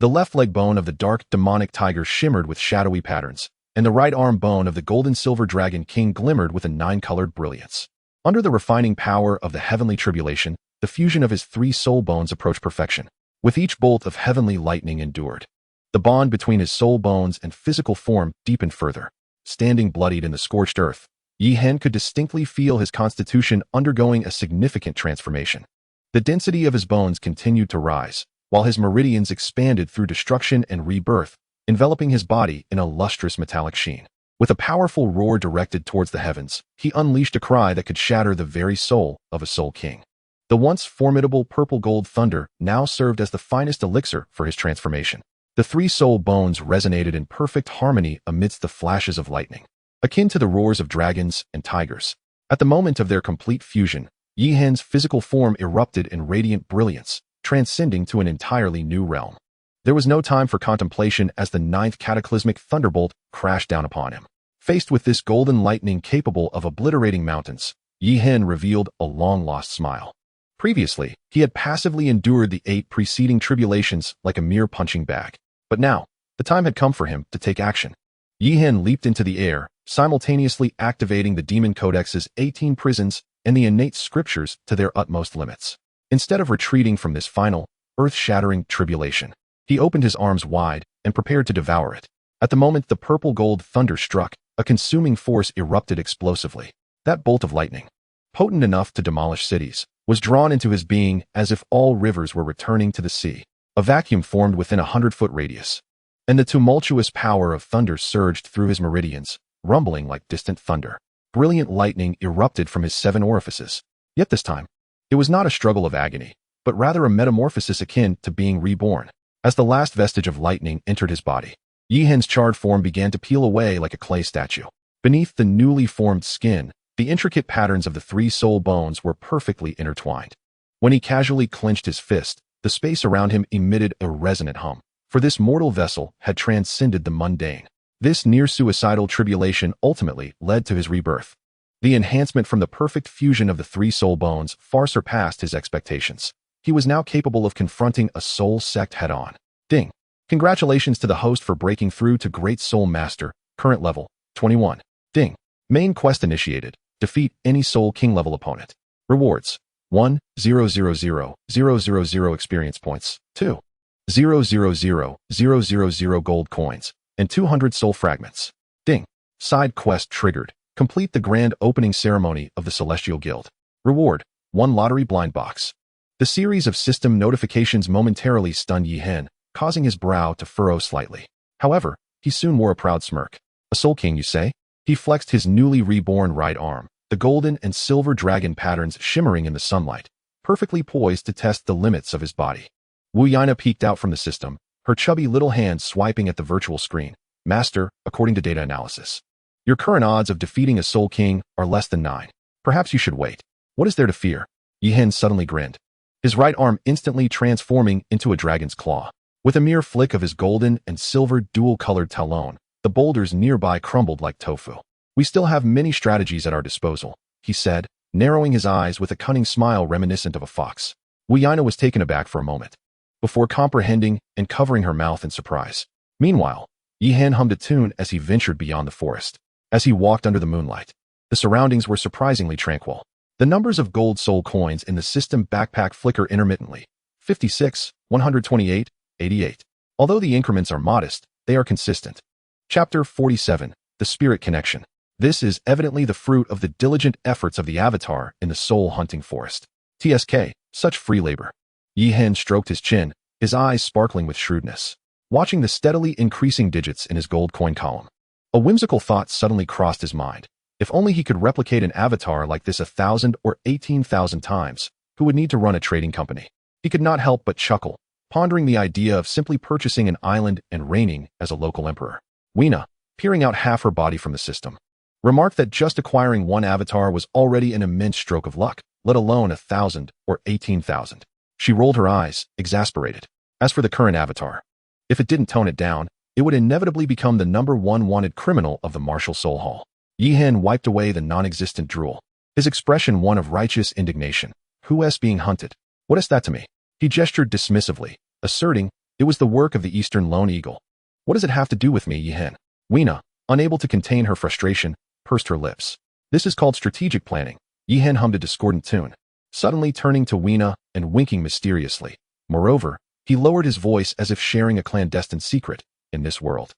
The left leg bone of the dark demonic tiger shimmered with shadowy patterns, and the right arm bone of the golden silver dragon king glimmered with a nine-colored brilliance. Under the refining power of the heavenly tribulation, the fusion of his three soul bones approached perfection. With each bolt of heavenly lightning endured, the bond between his soul bones and physical form deepened further. Standing bloodied in the scorched earth, Yihen could distinctly feel his constitution undergoing a significant transformation. The density of his bones continued to rise, while his meridians expanded through destruction and rebirth, enveloping his body in a lustrous metallic sheen. With a powerful roar directed towards the heavens, he unleashed a cry that could shatter the very soul of a soul king. The once formidable purple-gold thunder now served as the finest elixir for his transformation. The three soul bones resonated in perfect harmony amidst the flashes of lightning, akin to the roars of dragons and tigers. At the moment of their complete fusion, Yihen's physical form erupted in radiant brilliance, transcending to an entirely new realm. There was no time for contemplation as the ninth cataclysmic thunderbolt crashed down upon him. Faced with this golden lightning capable of obliterating mountains, Yihen revealed a long-lost smile. Previously, he had passively endured the 8 preceding tribulations like a mere punching bag. But now, the time had come for him to take action. Yihen leaped into the air, simultaneously activating the Demon Codex's 18 prisons and the innate scriptures to their utmost limits. Instead of retreating from this final, earth-shattering tribulation, he opened his arms wide and prepared to devour it. At the moment the purple-gold thunder struck, a consuming force erupted explosively. That bolt of lightning, potent enough to demolish cities, was drawn into his being as if all rivers were returning to the sea. A vacuum formed within a 100-foot radius, and the tumultuous power of thunder surged through his meridians, rumbling like distant thunder. Brilliant lightning erupted from his 7 orifices. Yet this time, it was not a struggle of agony, but rather a metamorphosis akin to being reborn. As the last vestige of lightning entered his body, Yihen's charred form began to peel away like a clay statue. Beneath the newly formed skin, the intricate patterns of the 3 soul bones were perfectly intertwined. When he casually clenched his fist, the space around him emitted a resonant hum, for this mortal vessel had transcended the mundane. This near-suicidal tribulation ultimately led to his rebirth. The enhancement from the perfect fusion of the 3 soul bones far surpassed his expectations. He was now capable of confronting a soul sect head-on. Ding! Congratulations to the host for breaking through to Great Soul Master, current level, 21. Ding! Main quest initiated. Defeat any Soul King level opponent. Rewards: 1,000,000 experience points, 2,000,000 gold coins, and 200 soul fragments. Ding! Side quest triggered. Complete the grand opening ceremony of the Celestial Guild. Reward: 1 lottery blind box. The series of system notifications momentarily stunned Yihen, causing his brow to furrow slightly. However, he soon wore a proud smirk. A Soul King, you say? He flexed his newly reborn right arm, the golden and silver dragon patterns shimmering in the sunlight, perfectly poised to test the limits of his body. Wu Yaina peeked out from the system, her chubby little hand swiping at the virtual screen. Master, according to data analysis, your current odds of defeating a Soul King are less than 9. Perhaps you should wait. What is there to fear? Yihen suddenly grinned, his right arm instantly transforming into a dragon's claw. With a mere flick of his golden and silver dual-colored talon, the boulders nearby crumbled like tofu. We still have many strategies at our disposal, he said, narrowing his eyes with a cunning smile reminiscent of a fox. Wu Yaina was taken aback for a moment, before comprehending and covering her mouth in surprise. Meanwhile, Yihen hummed a tune as he ventured beyond the forest. As he walked under the moonlight, the surroundings were surprisingly tranquil. The numbers of gold soul coins in the system backpack flicker intermittently. 56, 128, 88. Although the increments are modest, they are consistent. Chapter 47. The Spirit Connection. This is evidently the fruit of the diligent efforts of the Avatar in the soul-hunting forest. TSK, such free labor. Yi Hen stroked his chin, his eyes sparkling with shrewdness, watching the steadily increasing digits in his gold coin column. A whimsical thought suddenly crossed his mind. If only he could replicate an avatar like this 1,000 or 18,000 times, who would need to run a trading company? He could not help but chuckle, pondering the idea of simply purchasing an island and reigning as a local emperor. Weena, peering out half her body from the system, remarked that just acquiring one avatar was already an immense stroke of luck, let alone 1,000 or 18,000. She rolled her eyes, exasperated. As for the current avatar, if it didn't tone it down, it would inevitably become the #1 wanted criminal of the Martial Soul Hall. Yi Hen wiped away the non-existent drool, his expression one of righteous indignation. Who is being hunted? What is that to me? He gestured dismissively, asserting it was the work of the Eastern Lone Eagle. What does it have to do with me, Yi Hen? Weena, unable to contain her frustration, pursed her lips. This is called strategic planning. Yi Hen hummed a discordant tune, suddenly turning to Weena and winking mysteriously. Moreover, he lowered his voice as if sharing a clandestine secret. In this world,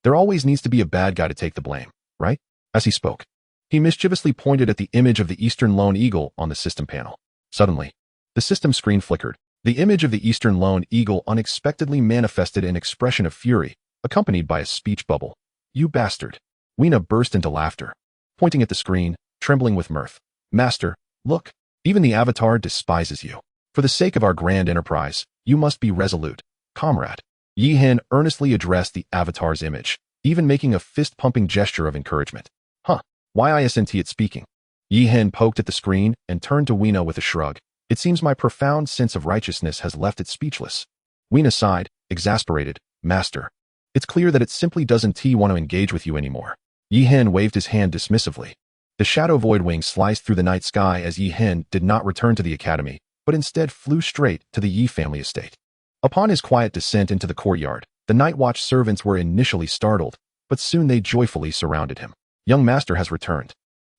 there always needs to be a bad guy to take the blame, right? As he spoke, he mischievously pointed at the image of the Eastern Lone Eagle on the system panel. Suddenly, the system screen flickered. The image of the Eastern Lone Eagle unexpectedly manifested an expression of fury, accompanied by a speech bubble. You bastard. Weena burst into laughter, pointing at the screen, trembling with mirth. Master, look, even the Avatar despises you. For the sake of our grand enterprise, you must be resolute, comrade. Yi Hen earnestly addressed the Avatar's image, even making a fist-pumping gesture of encouragement. Huh, why isn't it speaking? Yi Hen poked at the screen and turned to Weena with a shrug. It seems my profound sense of righteousness has left it speechless. Weena sighed, exasperated. Master, it's clear that it simply doesn't want to engage with you anymore. Yi Hen waved his hand dismissively. The shadow void wing sliced through the night sky as Yi Hen did not return to the academy, but instead flew straight to the Yi family estate. Upon his quiet descent into the courtyard, the night watch servants were initially startled, but soon they joyfully surrounded him. Young master has returned.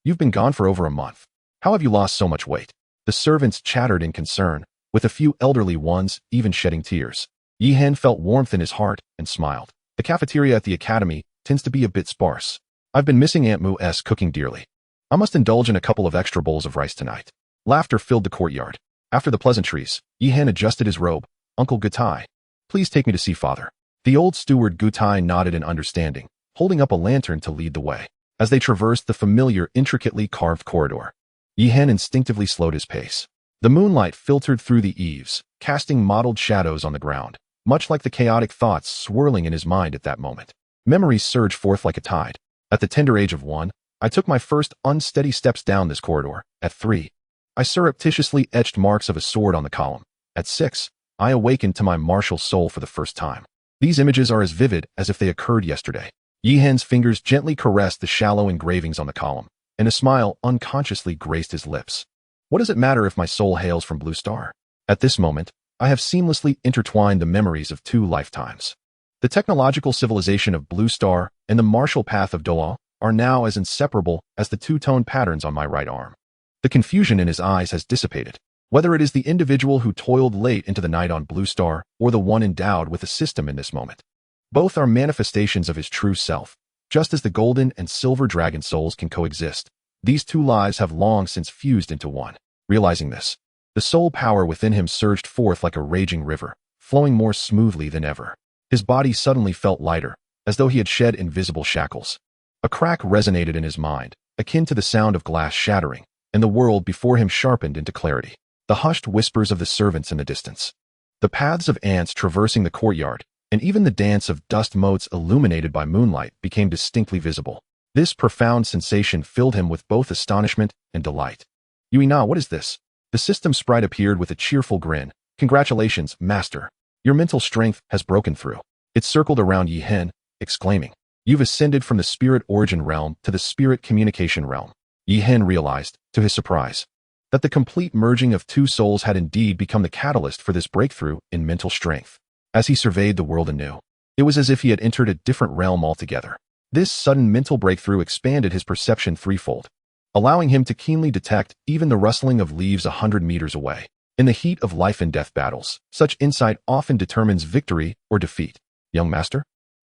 You've been gone for over a month. How have you lost so much weight? The servants chattered in concern, with a few elderly ones even shedding tears. Yi Hen felt warmth in his heart and smiled. The cafeteria at the academy tends to be a bit sparse. I've been missing Aunt Mu's cooking dearly. I must indulge in a couple of extra bowls of rice tonight. Laughter filled the courtyard. After the pleasantries, Yi Hen adjusted his robe. Uncle Gutai, please take me to see father. The old steward Gutai nodded in understanding, holding up a lantern to lead the way. As they traversed the familiar, intricately carved corridor, Yi Hen instinctively slowed his pace. The moonlight filtered through the eaves, casting mottled shadows on the ground, much like the chaotic thoughts swirling in his mind at that moment. Memories surged forth like a tide. At the tender age of 1, I took my first unsteady steps down this corridor. At 3, I surreptitiously etched marks of a sword on the column. At 6, I awakened to my martial soul for the first time. These images are as vivid as if they occurred yesterday. Yi Hen's fingers gently caressed the shallow engravings on the column, and a smile unconsciously graced his lips. What does it matter if my soul hails from Blue Star? At this moment, I have seamlessly intertwined the memories of 2 lifetimes. The technological civilization of Blue Star and the martial path of Doa are now as inseparable as the 2-tone patterns on my right arm. The confusion in his eyes has dissipated. Whether it is the individual who toiled late into the night on Blue Star or the one endowed with a system in this moment, both are manifestations of his true self. Just as the golden and silver dragon souls can coexist, these 2 lives have long since fused into one. Realizing this, the soul power within him surged forth like a raging river, flowing more smoothly than ever. His body suddenly felt lighter, as though he had shed invisible shackles. A crack resonated in his mind, akin to the sound of glass shattering, and the world before him sharpened into clarity. The hushed whispers of the servants in the distance, the paths of ants traversing the courtyard, and even the dance of dust motes illuminated by moonlight became distinctly visible. This profound sensation filled him with both astonishment and delight. Yuina, what is this? The system sprite appeared with a cheerful grin. Congratulations, master. Your mental strength has broken through. It circled around Yi Hen, exclaiming, You've ascended from the spirit origin realm to the spirit communication realm. Yi Hen realized, to his surprise, that the complete merging of 2 souls had indeed become the catalyst for this breakthrough in mental strength. As he surveyed the world anew, it was as if he had entered a different realm altogether. This sudden mental breakthrough expanded his perception threefold. allowing him to keenly detect even the rustling of leaves 100 meters away. In the heat of life and death battles, such insight often determines victory or defeat. Young master?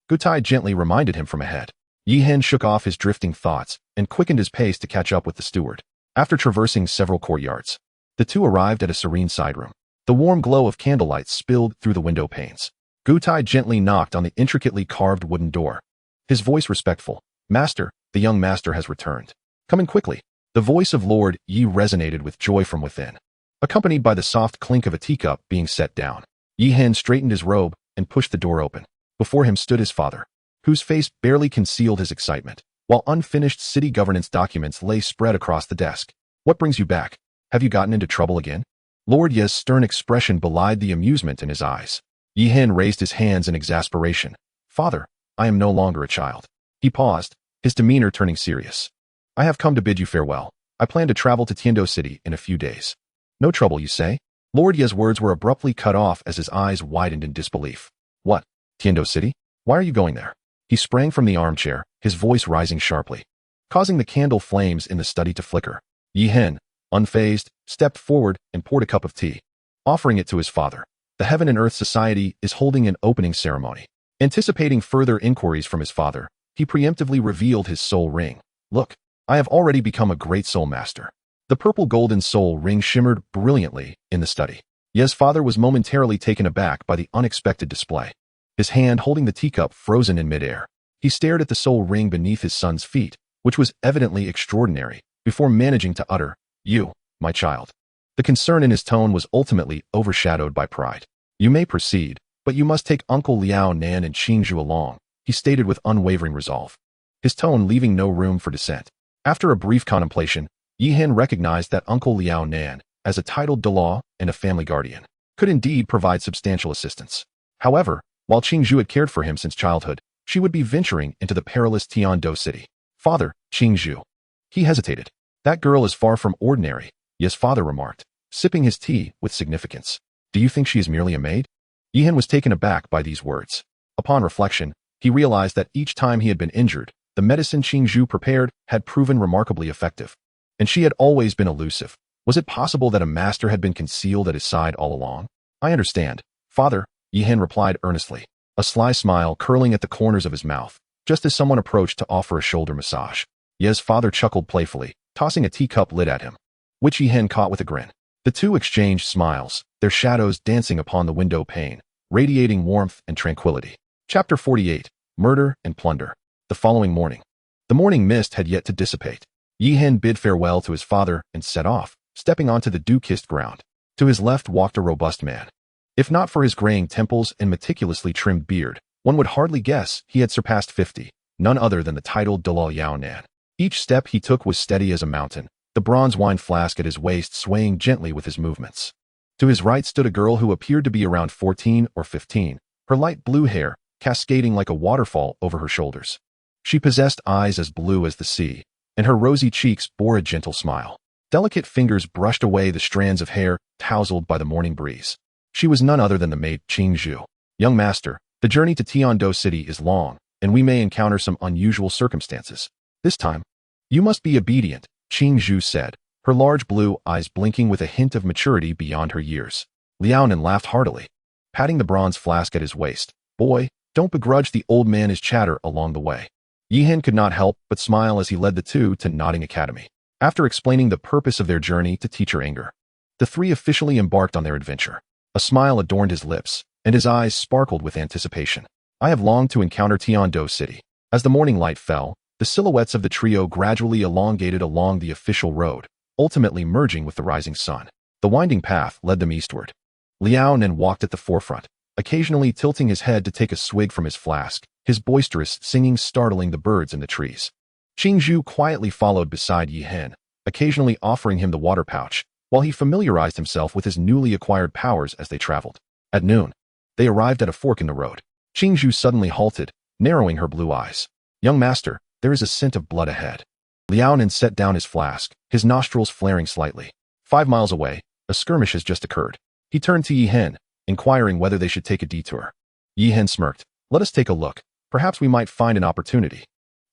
Gutai gently reminded him from ahead. Yi Hen shook off his drifting thoughts and quickened his pace to catch up with the steward. After traversing several courtyards, the two arrived at a serene side room. The warm glow of candlelight spilled through the window panes. Gutai gently knocked on the intricately carved wooden door. His voice respectful. Master, the young master has returned. Come in quickly. The voice of Lord Yi resonated with joy from within, accompanied by the soft clink of a teacup being set down. Yi Hen straightened his robe and pushed the door open. Before him stood his father, whose face barely concealed his excitement, while unfinished city governance documents lay spread across the desk. What brings you back? Have you gotten into trouble again? Lord Ye's stern expression belied the amusement in his eyes. Yi Hen raised his hands in exasperation. Father, I am no longer a child. He paused, his demeanor turning serious. I have come to bid you farewell. I plan to travel to Tiando City in a few days. No trouble, you say? Lord Ye's words were abruptly cut off as his eyes widened in disbelief. What? Tiando City? Why are you going there? He sprang from the armchair, his voice rising sharply, causing the candle flames in the study to flicker. Yi Hen, unfazed, stepped forward and poured a cup of tea, offering it to his father. The Heaven and Earth Society is holding an opening ceremony. Anticipating further inquiries from his father, he preemptively revealed his soul ring. Look, I have already become a great soul master. The purple golden soul ring shimmered brilliantly in the study. Ye's father was momentarily taken aback by the unexpected display. His hand holding the teacup frozen in midair. He stared at the soul ring beneath his son's feet, which was evidently extraordinary, before managing to utter, You, my child. The concern in his tone was ultimately overshadowed by pride. You may proceed, but you must take Uncle Liao Nan and Qingzhu along, he stated with unwavering resolve, his tone leaving no room for dissent. After a brief contemplation, Yi Hen recognized that Uncle Liao Nan, as a titled Delaw and a family guardian, could indeed provide substantial assistance. However, while Qingzhu had cared for him since childhood, she would be venturing into the perilous Tiando City. Father, Qingzhu. He hesitated. That girl is far from ordinary, Ye's father remarked, sipping his tea with significance. Do you think she is merely a maid? Yi Hen was taken aback by these words. Upon reflection, he realized that each time he had been injured, the medicine Qingzhu prepared had proven remarkably effective. And she had always been elusive. Was it possible that a master had been concealed at his side all along? I understand, Father, Yi Hen replied earnestly, a sly smile curling at the corners of his mouth, just as someone approached to offer a shoulder massage. Ye's father chuckled playfully, tossing a teacup lid at him, which Yi Hen caught with a grin. The two exchanged smiles, their shadows dancing upon the window pane, radiating warmth and tranquility. Chapter 48, Murder and Plunder. The following morning. The morning mist had yet to dissipate. Yi Hen bid farewell to his father and set off, stepping onto the dew-kissed ground. To his left walked a robust man. If not for his graying temples and meticulously trimmed beard, one would hardly guess he had surpassed 50, none other than the titled Dalal Yao Nan. Each step he took was steady as a mountain, the bronze wine flask at his waist swaying gently with his movements. To his right stood a girl who appeared to be around 14 or 15, her light blue hair cascading like a waterfall over her shoulders. She possessed eyes as blue as the sea, and her rosy cheeks bore a gentle smile. Delicate fingers brushed away the strands of hair tousled by the morning breeze. She was none other than the maid Qingzhu. Young master, the journey to Tiando City is long, and we may encounter some unusual circumstances. This time, you must be obedient, Qingzhu said, her large blue eyes blinking with a hint of maturity beyond her years. Liaonan laughed heartily, patting the bronze flask at his waist. Boy, don't begrudge the old man his chatter along the way. Yi Hen could not help but smile as he led the two to Nodding Academy. After explaining the purpose of their journey to Teacher Anger, the three officially embarked on their adventure. A smile adorned his lips, and his eyes sparkled with anticipation. I have longed to encounter Tiando City. As the morning light fell, the silhouettes of the trio gradually elongated along the official road, ultimately merging with the rising sun. The winding path led them eastward. Liao Nan walked at the forefront, occasionally tilting his head to take a swig from his flask, his boisterous singing startling the birds in the trees. Qingzhu quietly followed beside Yi Hen, occasionally offering him the water pouch, while he familiarized himself with his newly acquired powers as they traveled. At noon, they arrived at a fork in the road. Qingzhu suddenly halted, narrowing her blue eyes. Young master, there is a scent of blood ahead. Liaonan set down his flask, his nostrils flaring slightly. 5 miles away, a skirmish has just occurred. He turned to Yi Hen, inquiring whether they should take a detour. Yi Hen smirked. Let us take a look. Perhaps we might find an opportunity.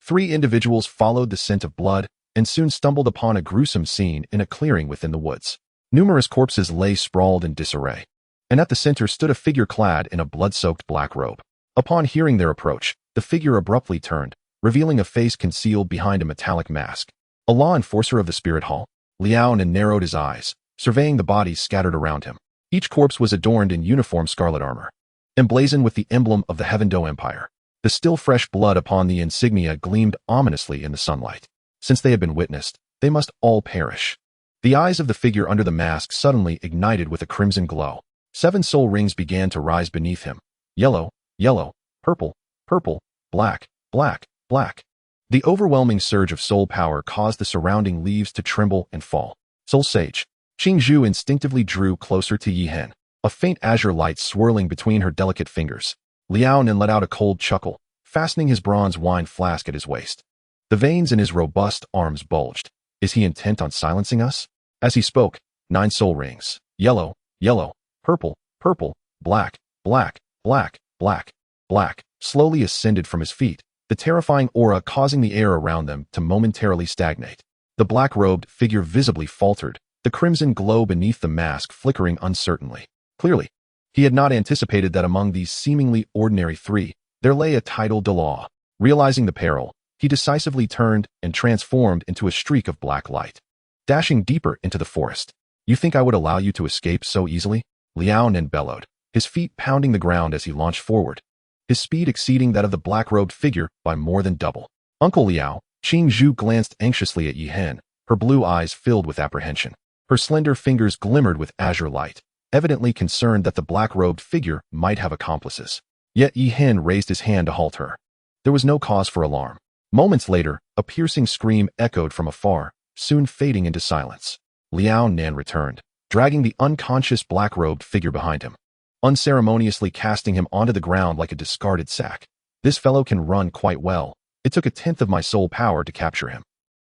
3 individuals followed the scent of blood, and soon stumbled upon a gruesome scene in a clearing within the woods. Numerous corpses lay sprawled in disarray, and at the center stood a figure clad in a blood-soaked black robe. Upon hearing their approach, the figure abruptly turned, revealing a face concealed behind a metallic mask. A law enforcer of the spirit hall, Liao Nan narrowed his eyes, surveying the bodies scattered around him. Each corpse was adorned in uniform scarlet armor, emblazoned with the emblem of the Heavendo Empire. The still fresh blood upon the insignia gleamed ominously in the sunlight. Since they had been witnessed, they must all perish. The eyes of the figure under the mask suddenly ignited with a crimson glow. 7 soul rings began to rise beneath him. Yellow, yellow, purple, purple, black, black, black. The overwhelming surge of soul power caused the surrounding leaves to tremble and fall. Soul Sage. Qingzhu instinctively drew closer to Yi Hen, a faint azure light swirling between her delicate fingers. Liao Nan let out a cold chuckle, fastening his bronze wine flask at his waist. The veins in his robust arms bulged. Is he intent on silencing us? As he spoke, 9 soul rings, yellow, yellow, purple, purple, black, black, black, black, black, slowly ascended from his feet, the terrifying aura causing the air around them to momentarily stagnate. The black-robed figure visibly faltered, the crimson glow beneath the mask flickering uncertainly. Clearly, he had not anticipated that among these seemingly ordinary 3, there lay a title de law. Realizing the peril, he decisively turned and transformed into a streak of black light, dashing deeper into the forest. You think I would allow you to escape so easily? Liao Nan bellowed, his feet pounding the ground as he launched forward, his speed exceeding that of the black-robed figure by more than double. Uncle Liao, Qingzhu glanced anxiously at Yi Hen, her blue eyes filled with apprehension. Her slender fingers glimmered with azure light, evidently concerned that the black-robed figure might have accomplices. Yet Yi Hen raised his hand to halt her. There was no cause for alarm. Moments later, a piercing scream echoed from afar, soon fading into silence. Liao Nan returned, dragging the unconscious black-robed figure behind him, unceremoniously casting him onto the ground like a discarded sack. This fellow can run quite well. It took 1/10 of my soul power to capture him.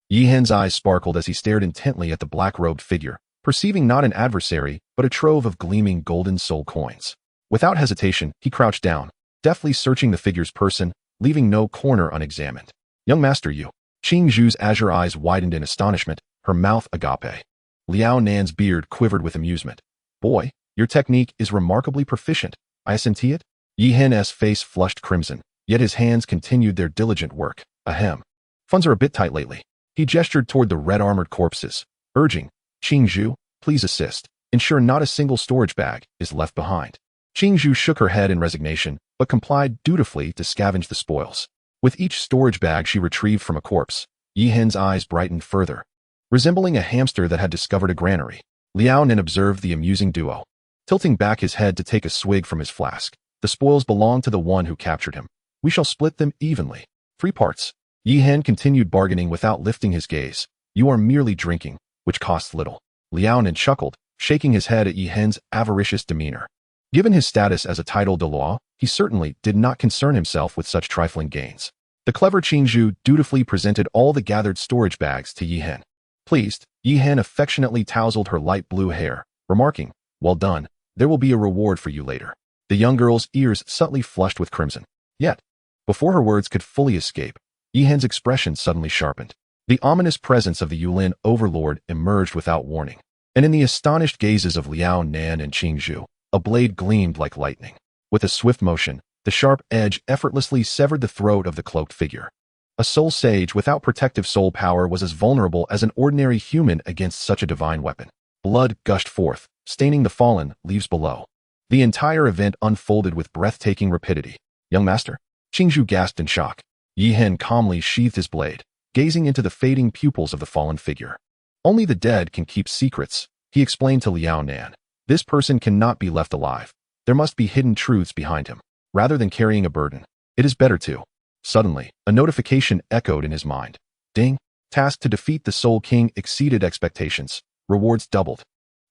Yi Hen's eyes sparkled as he stared intently at the black-robed figure, perceiving not an adversary, but a trove of gleaming golden soul coins. Without hesitation, he crouched down, deftly searching the figure's person, leaving no corner unexamined. Young master, you. Qingzhu's azure eyes widened in astonishment, her mouth agape. Liao Nan's beard quivered with amusement. Boy, your technique is remarkably proficient. I assent it? Yi Hen's face flushed crimson, yet his hands continued their diligent work. Ahem. Funds are a bit tight lately. He gestured toward the red-armored corpses, urging, Qingzhu, please assist. Ensure not a single storage bag is left behind. Qingzhu shook her head in resignation, but complied dutifully to scavenge the spoils. With each storage bag she retrieved from a corpse, Yi Hen's eyes brightened further. Resembling a hamster that had discovered a granary, Liao Nan observed the amusing duo. Tilting back his head to take a swig from his flask, the spoils belong to the one who captured him. We shall split them evenly. 3 parts. Yi Hen continued bargaining without lifting his gaze. You are merely drinking, which costs little. Liao Nan chuckled, shaking his head at Yi Hen's avaricious demeanor. Given his status as a title de law, he certainly did not concern himself with such trifling gains. The clever Qingzhu dutifully presented all the gathered storage bags to Yi Hen. Pleased, Yi Hen affectionately tousled her light blue hair, remarking, well done, there will be a reward for you later. The young girl's ears subtly flushed with crimson. Yet, before her words could fully escape, Yi Hen's expression suddenly sharpened. The ominous presence of the Yulin overlord emerged without warning, and in the astonished gazes of Liao Nan and Qingzhu, a blade gleamed like lightning. With a swift motion, the sharp edge effortlessly severed the throat of the cloaked figure. A soul sage without protective soul power was as vulnerable as an ordinary human against such a divine weapon. Blood gushed forth, staining the fallen leaves below. The entire event unfolded with breathtaking rapidity. Young master? Qingzhu gasped in shock. Yi Hen calmly sheathed his blade, gazing into the fading pupils of the fallen figure. Only the dead can keep secrets, he explained to Liao Nan. This person cannot be left alive. There must be hidden truths behind him. Rather than carrying a burden, it is better to. Suddenly, a notification echoed in his mind. Ding. Task to defeat the Soul King exceeded expectations. Rewards doubled.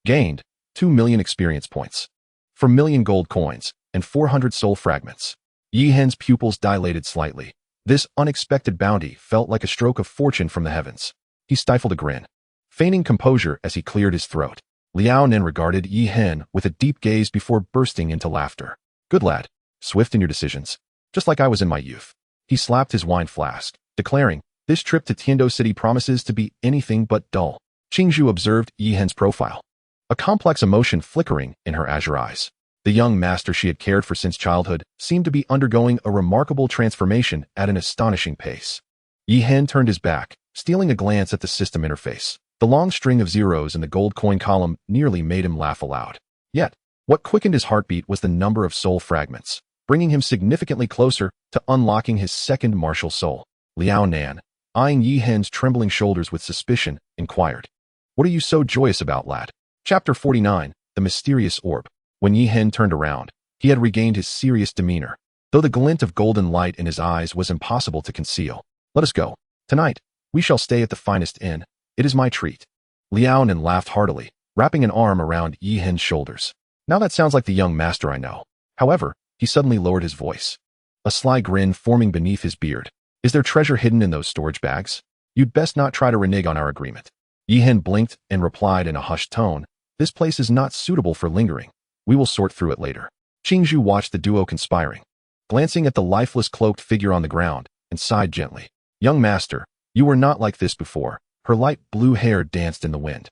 Gained 2 million experience points. 4 million gold coins, and 400 soul fragments. Yi Hen's pupils dilated slightly. This unexpected bounty felt like a stroke of fortune from the heavens. He stifled a grin, feigning composure as he cleared his throat. Liao Nan regarded Yi Hen with a deep gaze before bursting into laughter. Good lad. Swift in your decisions. Just like I was in my youth. He slapped his wine flask, declaring, This trip to Tiando City promises to be anything but dull. Qingzhu observed Yi Hen's profile, a complex emotion flickering in her azure eyes. The young master she had cared for since childhood seemed to be undergoing a remarkable transformation at an astonishing pace. Yi Hen turned his back, stealing a glance at the system interface. The long string of zeros in the gold coin column nearly made him laugh aloud. Yet, what quickened his heartbeat was the number of soul fragments, bringing him significantly closer to unlocking his second martial soul. Liao Nan, eyeing Yi Hen's trembling shoulders with suspicion, inquired, "What are you so joyous about, lad?" Chapter 49, The Mysterious Orb. When Yi Hen turned around, he had regained his serious demeanor, though the glint of golden light in his eyes was impossible to conceal. "Let us go. Tonight, we shall stay at the finest inn. It is my treat." Liao Nan laughed heartily, wrapping an arm around Yi Hen's shoulders. "Now that sounds like the young master I know." However, he suddenly lowered his voice, a sly grin forming beneath his beard. "Is there treasure hidden in those storage bags? You'd best not try to renege on our agreement." Yi Hen blinked and replied in a hushed tone, "This place is not suitable for lingering. We will sort through it later." Qingzhu watched the duo conspiring, glancing at the lifeless cloaked figure on the ground, and sighed gently. "Young master, you were not like this before." Her light blue hair danced in the wind.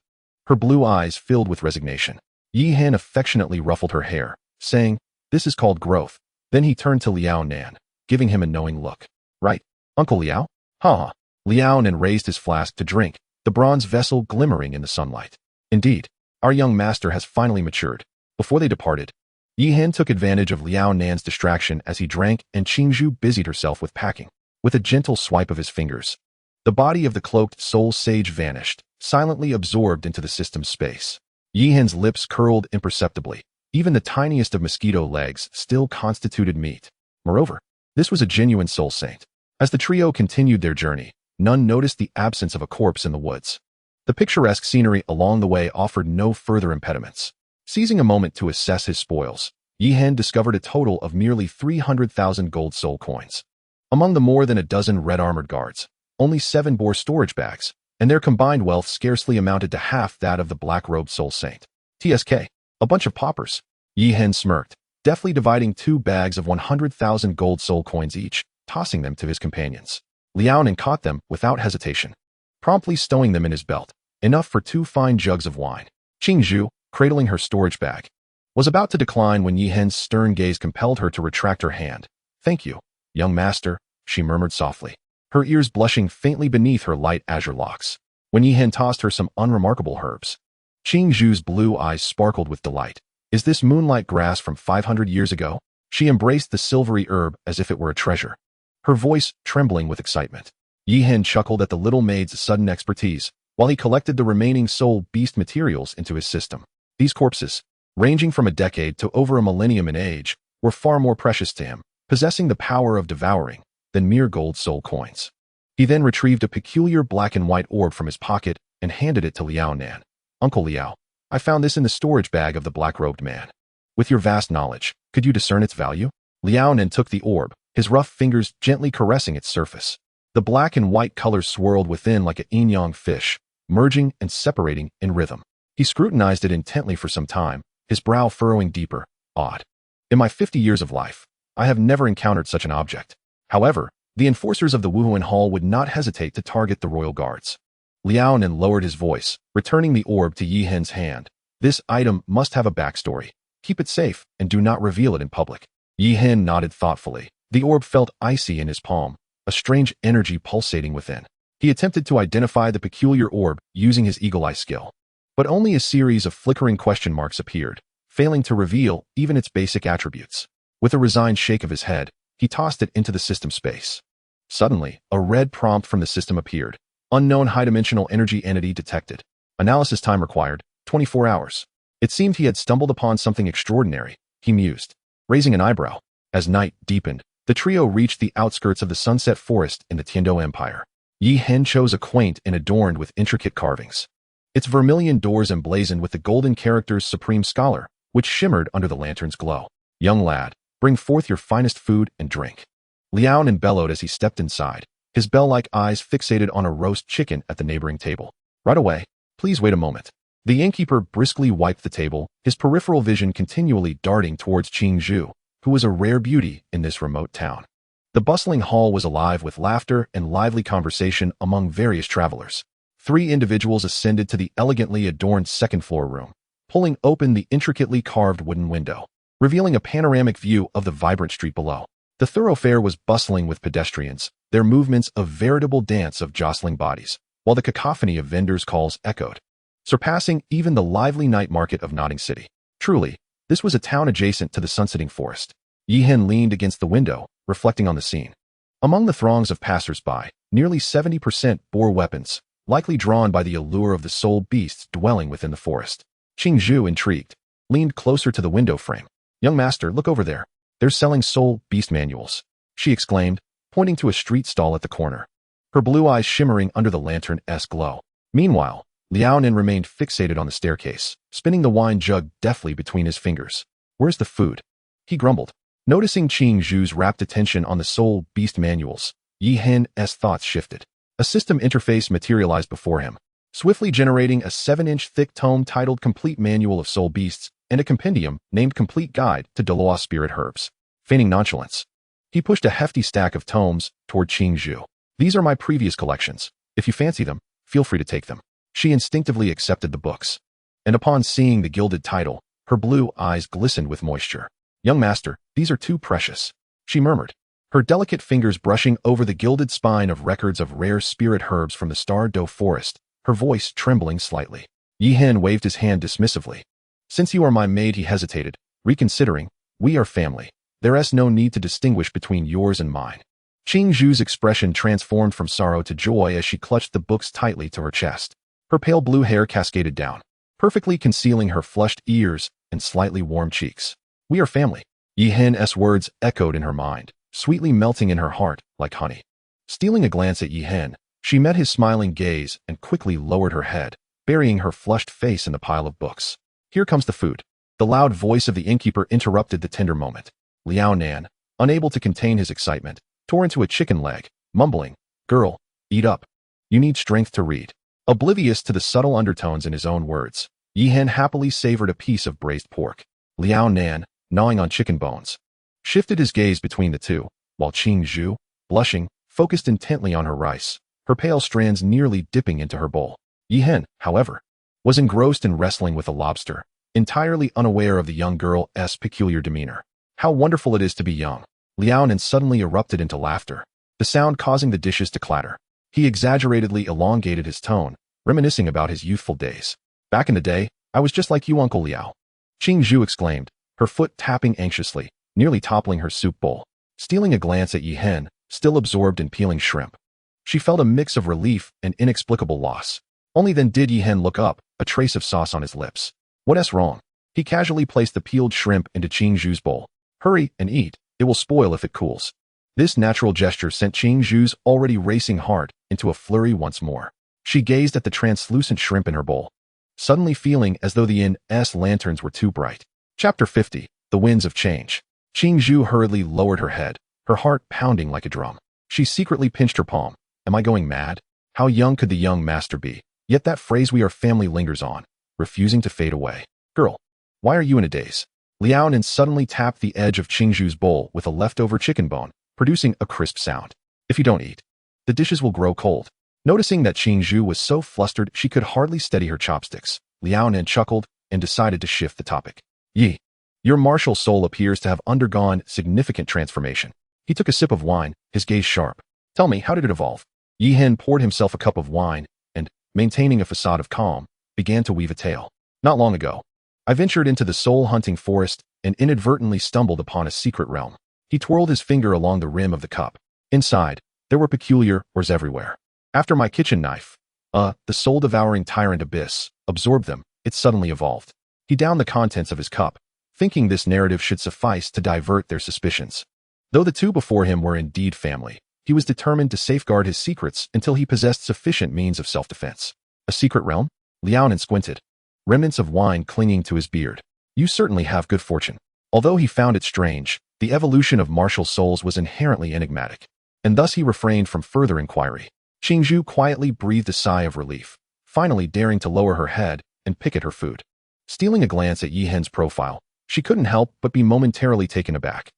Her blue eyes filled with resignation. Yi Hen affectionately ruffled her hair, saying, "This is called growth." Then he turned to Liao Nan, giving him a knowing look. "Right, Uncle Liao?" "Ha." Liao Nan raised his flask to drink, the bronze vessel glimmering in the sunlight. "Indeed, our young master has finally matured." Before they departed, Yi Hen took advantage of Liao Nan's distraction as he drank, and Qingzhu busied herself with packing. With a gentle swipe of his fingers, the body of the cloaked soul sage vanished, silently absorbed into the system's space. Yi Hen's lips curled imperceptibly. Even the tiniest of mosquito legs still constituted meat. Moreover, this was a genuine soul saint. As the trio continued their journey, none noticed the absence of a corpse in the woods. The picturesque scenery along the way offered no further impediments. Seizing a moment to assess his spoils, Yi Hen discovered a total of merely 300,000 gold soul coins. Among the more than a dozen red-armored guards, only 7 bore storage bags, and their combined wealth scarcely amounted to half that of the black-robed soul saint. TSK, a bunch of paupers. Yi Hen smirked, deftly dividing 2 bags of 100,000 gold soul coins each, tossing them to his companions. Liao Nan caught them without hesitation, promptly stowing them in his belt, enough for 2 fine jugs of wine. Qingzhu, cradling her storage bag, was about to decline when Yi Hen's stern gaze compelled her to retract her hand. "Thank you, young master," she murmured softly, her ears blushing faintly beneath her light azure locks. When Yi Hen tossed her some unremarkable herbs, Qingzhu's blue eyes sparkled with delight. "Is this moonlight grass from 500 years ago?" She embraced the silvery herb as if it were a treasure, her voice trembling with excitement. Yi Hen chuckled at the little maid's sudden expertise, while he collected the remaining soul beast materials into his system. These corpses, ranging from a decade to over a millennium in age, were far more precious to him, possessing the power of devouring, than mere gold soul coins. He then retrieved a peculiar black and white orb from his pocket and handed it to Liao Nan. "Uncle Liao, I found this in the storage bag of the black-robed man. With your vast knowledge, could you discern its value?" Liao Nan took the orb, his rough fingers gently caressing its surface. The black and white colors swirled within like a yin-yang fish, merging and separating in rhythm. He scrutinized it intently for some time, his brow furrowing deeper. "Odd. In my 50 years of life, I have never encountered such an object." However, the enforcers of the Wuhuan Hall would not hesitate to target the royal guards. Liao Nan lowered his voice, returning the orb to Yi Hen's hand. "This item must have a backstory. Keep it safe and do not reveal it in public." Yi Hen nodded thoughtfully. The orb felt icy in his palm, a strange energy pulsating within. He attempted to identify the peculiar orb using his eagle-eye skill, but only a series of flickering question marks appeared, failing to reveal even its basic attributes. With a resigned shake of his head, he tossed it into the system space. Suddenly, a red prompt from the system appeared. "Unknown high-dimensional energy entity detected. Analysis time required, 24 hours. It seemed he had stumbled upon something extraordinary, he mused, raising an eyebrow. As night deepened, the trio reached the outskirts of the sunset forest in the Tiando Empire. Yi Hen chose a quaint and adorned with intricate carvings. Its vermilion doors emblazoned with the golden characters Supreme Scholar, which shimmered under the lantern's glow. "Young lad, bring forth your finest food and drink." Liao Nan bellowed as he stepped inside, his bell-like eyes fixated on a roast chicken at the neighboring table. "Right away. Please wait a moment." The innkeeper briskly wiped the table, his peripheral vision continually darting towards Qingzhu, who was a rare beauty in this remote town. The bustling hall was alive with laughter and lively conversation among various travelers. 3 individuals ascended to the elegantly adorned second-floor room, pulling open the intricately carved wooden window, revealing a panoramic view of the vibrant street below. The thoroughfare was bustling with pedestrians, their movements a veritable dance of jostling bodies, while the cacophony of vendors' calls echoed, surpassing even the lively night market of Notting City. Truly, this was a town adjacent to the sunsetting forest. Yi Hen leaned against the window, reflecting on the scene. Among the throngs of passers-by, nearly 70% bore weapons, likely drawn by the allure of the soul beasts dwelling within the forest. Qingzhu, intrigued, leaned closer to the window frame. "Young master, look over there. They're selling soul beast manuals," she exclaimed, pointing to a street stall at the corner, her blue eyes shimmering under the lantern-esque glow. Meanwhile, Liao Nin remained fixated on the staircase, spinning the wine jug deftly between his fingers. "Where's the food?" he grumbled. Noticing Qingzhu's rapt attention on the soul beast manuals, Yi Hen's thoughts shifted. A system interface materialized before him, swiftly generating a 7-inch thick tome titled Complete Manual of Soul Beasts and a compendium named Complete Guide to Deloa Spirit Herbs. Feigning nonchalance, he pushed a hefty stack of tomes toward Qingzhu. "These are my previous collections. If you fancy them, feel free to take them." She instinctively accepted the books, and upon seeing the gilded title, her blue eyes glistened with moisture. "Young master, these are too precious," she murmured, her delicate fingers brushing over the gilded spine of records of rare spirit herbs from the Star Doe forest, her voice trembling slightly. Yi Hen waved his hand dismissively. "Since you are my maid," he hesitated, reconsidering. "We are family. There's no need to distinguish between yours and mine." Qingzhu's expression transformed from sorrow to joy as she clutched the books tightly to her chest. Her pale blue hair cascaded down, perfectly concealing her flushed ears and slightly warm cheeks. "We are family." Yi Hen's words echoed in her mind, sweetly melting in her heart like honey. Stealing a glance at Yi Hen, she met his smiling gaze and quickly lowered her head, burying her flushed face in the pile of books. "Here comes the food." The loud voice of the innkeeper interrupted the tender moment. Liao Nan, unable to contain his excitement, tore into a chicken leg, mumbling, "Girl, eat up. You need strength to read." Oblivious to the subtle undertones in his own words, Yi Hen happily savored a piece of braised pork. Liao Nan, gnawing on chicken bones, shifted his gaze between the two, while Qingzhu, blushing, focused intently on her rice, her pale strands nearly dipping into her bowl. Yi Hen, however, was engrossed in wrestling with a lobster, entirely unaware of the young girl's peculiar demeanor. "How wonderful it is to be young." Liao Nan suddenly erupted into laughter, the sound causing the dishes to clatter. He exaggeratedly elongated his tone, reminiscing about his youthful days. "Back in the day, I was just like you, Uncle Liao," Qingzhu exclaimed, her foot tapping anxiously, nearly toppling her soup bowl. Stealing a glance at Yi Hen, still absorbed in peeling shrimp, she felt a mix of relief and inexplicable loss. Only then did Yi Hen look up, a trace of sauce on his lips. "What's wrong?" He casually placed the peeled shrimp into Qingzhu's bowl. "Hurry and eat, it will spoil if it cools." This natural gesture sent Qingzhu's already racing heart into a flurry once more. She gazed at the translucent shrimp in her bowl, suddenly feeling as though the inn's lanterns were too bright. Chapter 50, The Winds of Change. Qingzhu hurriedly lowered her head, her heart pounding like a drum. She secretly pinched her palm. Am I going mad? How young could the young master be? Yet that phrase "we are family" lingers on, refusing to fade away. "Girl, why are you in a daze?" Liao Nin suddenly tapped the edge of Qingzhu's bowl with a leftover chicken bone, producing a crisp sound. "If you don't eat, the dishes will grow cold." Noticing that Qingzhu was so flustered she could hardly steady her chopsticks, Liao Nin chuckled and decided to shift the topic. "Yi, your martial soul appears to have undergone significant transformation." He took a sip of wine, his gaze sharp. "Tell me, how did it evolve?" Yi Hen poured himself a cup of wine and, maintaining a facade of calm, began to weave a tale. "Not long ago, I ventured into the soul-hunting forest and inadvertently stumbled upon a secret realm." He twirled his finger along the rim of the cup. Inside, there were peculiar ores everywhere. After my kitchen knife, the soul-devouring tyrant abyss, absorbed them, it suddenly evolved. He downed the contents of his cup, thinking this narrative should suffice to divert their suspicions. Though the two before him were indeed family, he was determined to safeguard his secrets until he possessed sufficient means of self-defense. "A secret realm?" Liao Nin squinted, remnants of wine clinging to his beard. "You certainly have good fortune." Although he found it strange, the evolution of martial souls was inherently enigmatic, and thus he refrained from further inquiry. Qingzhu quietly breathed a sigh of relief, finally daring to lower her head and pick at her food. Stealing a glance at Yi Hen's profile, she couldn't help but be momentarily taken aback.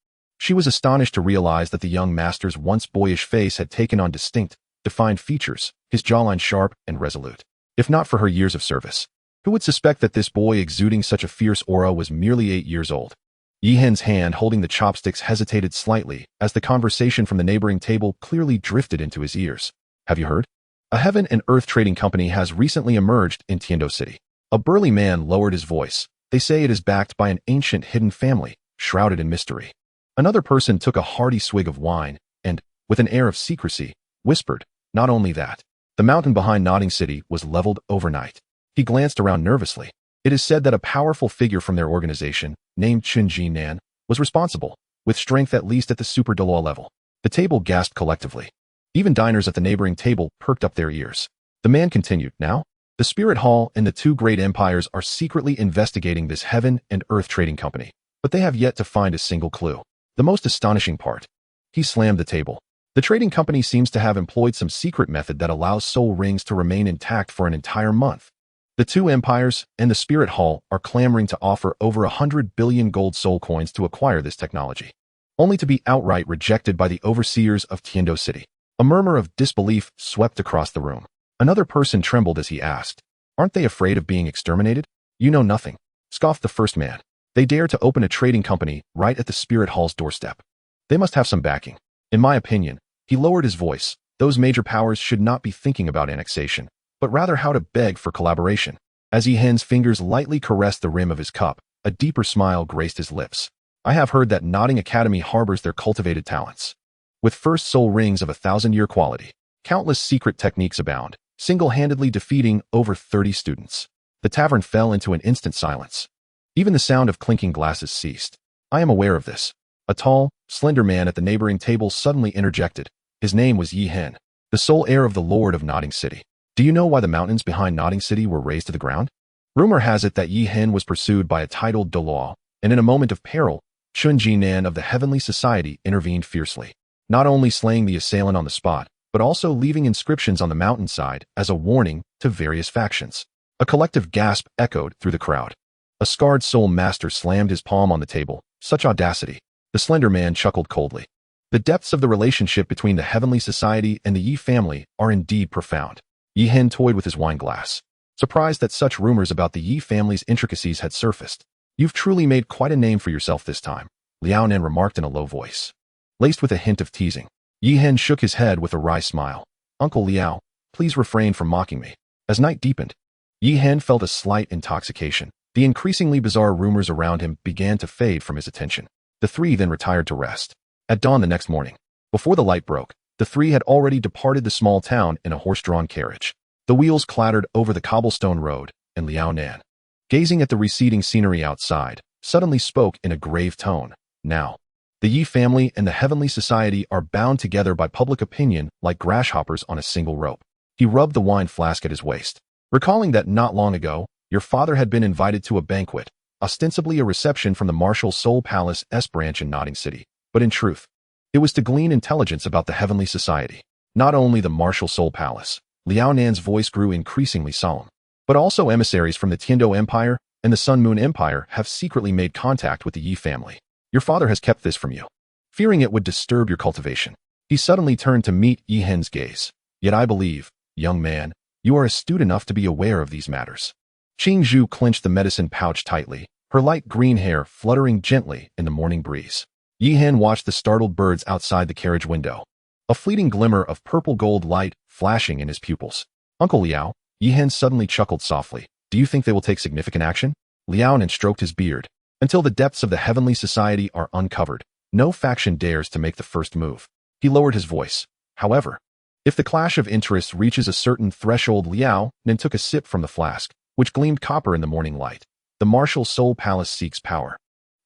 She was astonished to realize that the young master's once boyish face had taken on distinct, defined features, his jawline sharp and resolute. If not for her years of service, who would suspect that this boy exuding such a fierce aura was merely 8 years old? Yi Hen's hand holding the chopsticks hesitated slightly as the conversation from the neighboring table clearly drifted into his ears. Have you heard? A heaven and earth trading company has recently emerged in Tiando City. A burly man lowered his voice. They say it is backed by an ancient hidden family, shrouded in mystery. Another person took a hearty swig of wine and, with an air of secrecy, whispered, not only that, the mountain behind Nodding City was leveled overnight. He glanced around nervously. It is said that a powerful figure from their organization, named Chunji Nan, was responsible, with strength at least at the super Delaw level. The table gasped collectively. Even diners at the neighboring table perked up their ears. The man continued, now, the Spirit Hall and the two great empires are secretly investigating this heaven and earth trading company, but they have yet to find a single clue. The most astonishing part. He slammed the table. The trading company seems to have employed some secret method that allows soul rings to remain intact for an entire month. The two empires and the Spirit Hall are clamoring to offer over 100 billion gold soul coins to acquire this technology, only to be outright rejected by the overseers of Tiando City. A murmur of disbelief swept across the room. Another person trembled as he asked, aren't they afraid of being exterminated? You know nothing, scoffed the first man. They dare to open a trading company right at the Spirit Hall's doorstep. They must have some backing. In my opinion, he lowered his voice, those major powers should not be thinking about annexation, but rather how to beg for collaboration. As Yi Hen's fingers lightly caressed the rim of his cup, a deeper smile graced his lips. I have heard that Nodding Academy harbors their cultivated talents. With first soul rings of 1,000-year quality, countless secret techniques abound, single-handedly defeating over 30 students. The tavern fell into an instant silence. Even the sound of clinking glasses ceased. I am aware of this. A tall, slender man at the neighboring table suddenly interjected. His name was Yi Hen, the sole heir of the Lord of Nodding City. Do you know why the mountains behind Nodding City were razed to the ground? Rumor has it that Yi Hen was pursued by a titled Delaw, and in a moment of peril, Chunji Nan of the Heavenly Society intervened fiercely, not only slaying the assailant on the spot, but also leaving inscriptions on the mountainside as a warning to various factions. A collective gasp echoed through the crowd. A scarred soul master slammed his palm on the table. Such audacity. The slender man chuckled coldly. The depths of the relationship between the Heavenly Society and the Yi family are indeed profound. Yi Hen toyed with his wine glass, surprised that such rumors about the Yi family's intricacies had surfaced. You've truly made quite a name for yourself this time, Liao Nan remarked in a low voice, laced with a hint of teasing. Yi Hen shook his head with a wry smile. Uncle Liao, please refrain from mocking me. As night deepened, Yi Hen felt a slight intoxication. The increasingly bizarre rumors around him began to fade from his attention. The three then retired to rest. At dawn the next morning, before the light broke, the three had already departed the small town in a horse-drawn carriage. The wheels clattered over the cobblestone road, and Liao Nan, gazing at the receding scenery outside, suddenly spoke in a grave tone. Now, the Yi family and the Heavenly Society are bound together by public opinion like grasshoppers on a single rope. He rubbed the wine flask at his waist, recalling that not long ago, your father had been invited to a banquet, ostensibly a reception from the Martial Soul Palace S branch in Nodding City, but in truth, it was to glean intelligence about the Heavenly Society. Not only the Martial Soul Palace, Liao Nan's voice grew increasingly solemn, but also emissaries from the Tiando Empire and the Sun Moon Empire have secretly made contact with the Yi family. Your father has kept this from you, fearing it would disturb your cultivation. He suddenly turned to meet Yi Hen's gaze. Yet I believe, young man, you are astute enough to be aware of these matters. Qing Zhu clenched the medicine pouch tightly, her light green hair fluttering gently in the morning breeze. Yi Hen watched the startled birds outside the carriage window, a fleeting glimmer of purple-gold light flashing in his pupils. Uncle Liao, Yi Hen suddenly chuckled softly. Do you think they will take significant action? Liao Nan stroked his beard. Until the depths of the Heavenly Society are uncovered, no faction dares to make the first move. He lowered his voice. However, if the clash of interests reaches a certain threshold, Liao Nan took a sip from the flask, which gleamed copper in the morning light. The Martial Soul Palace seeks power.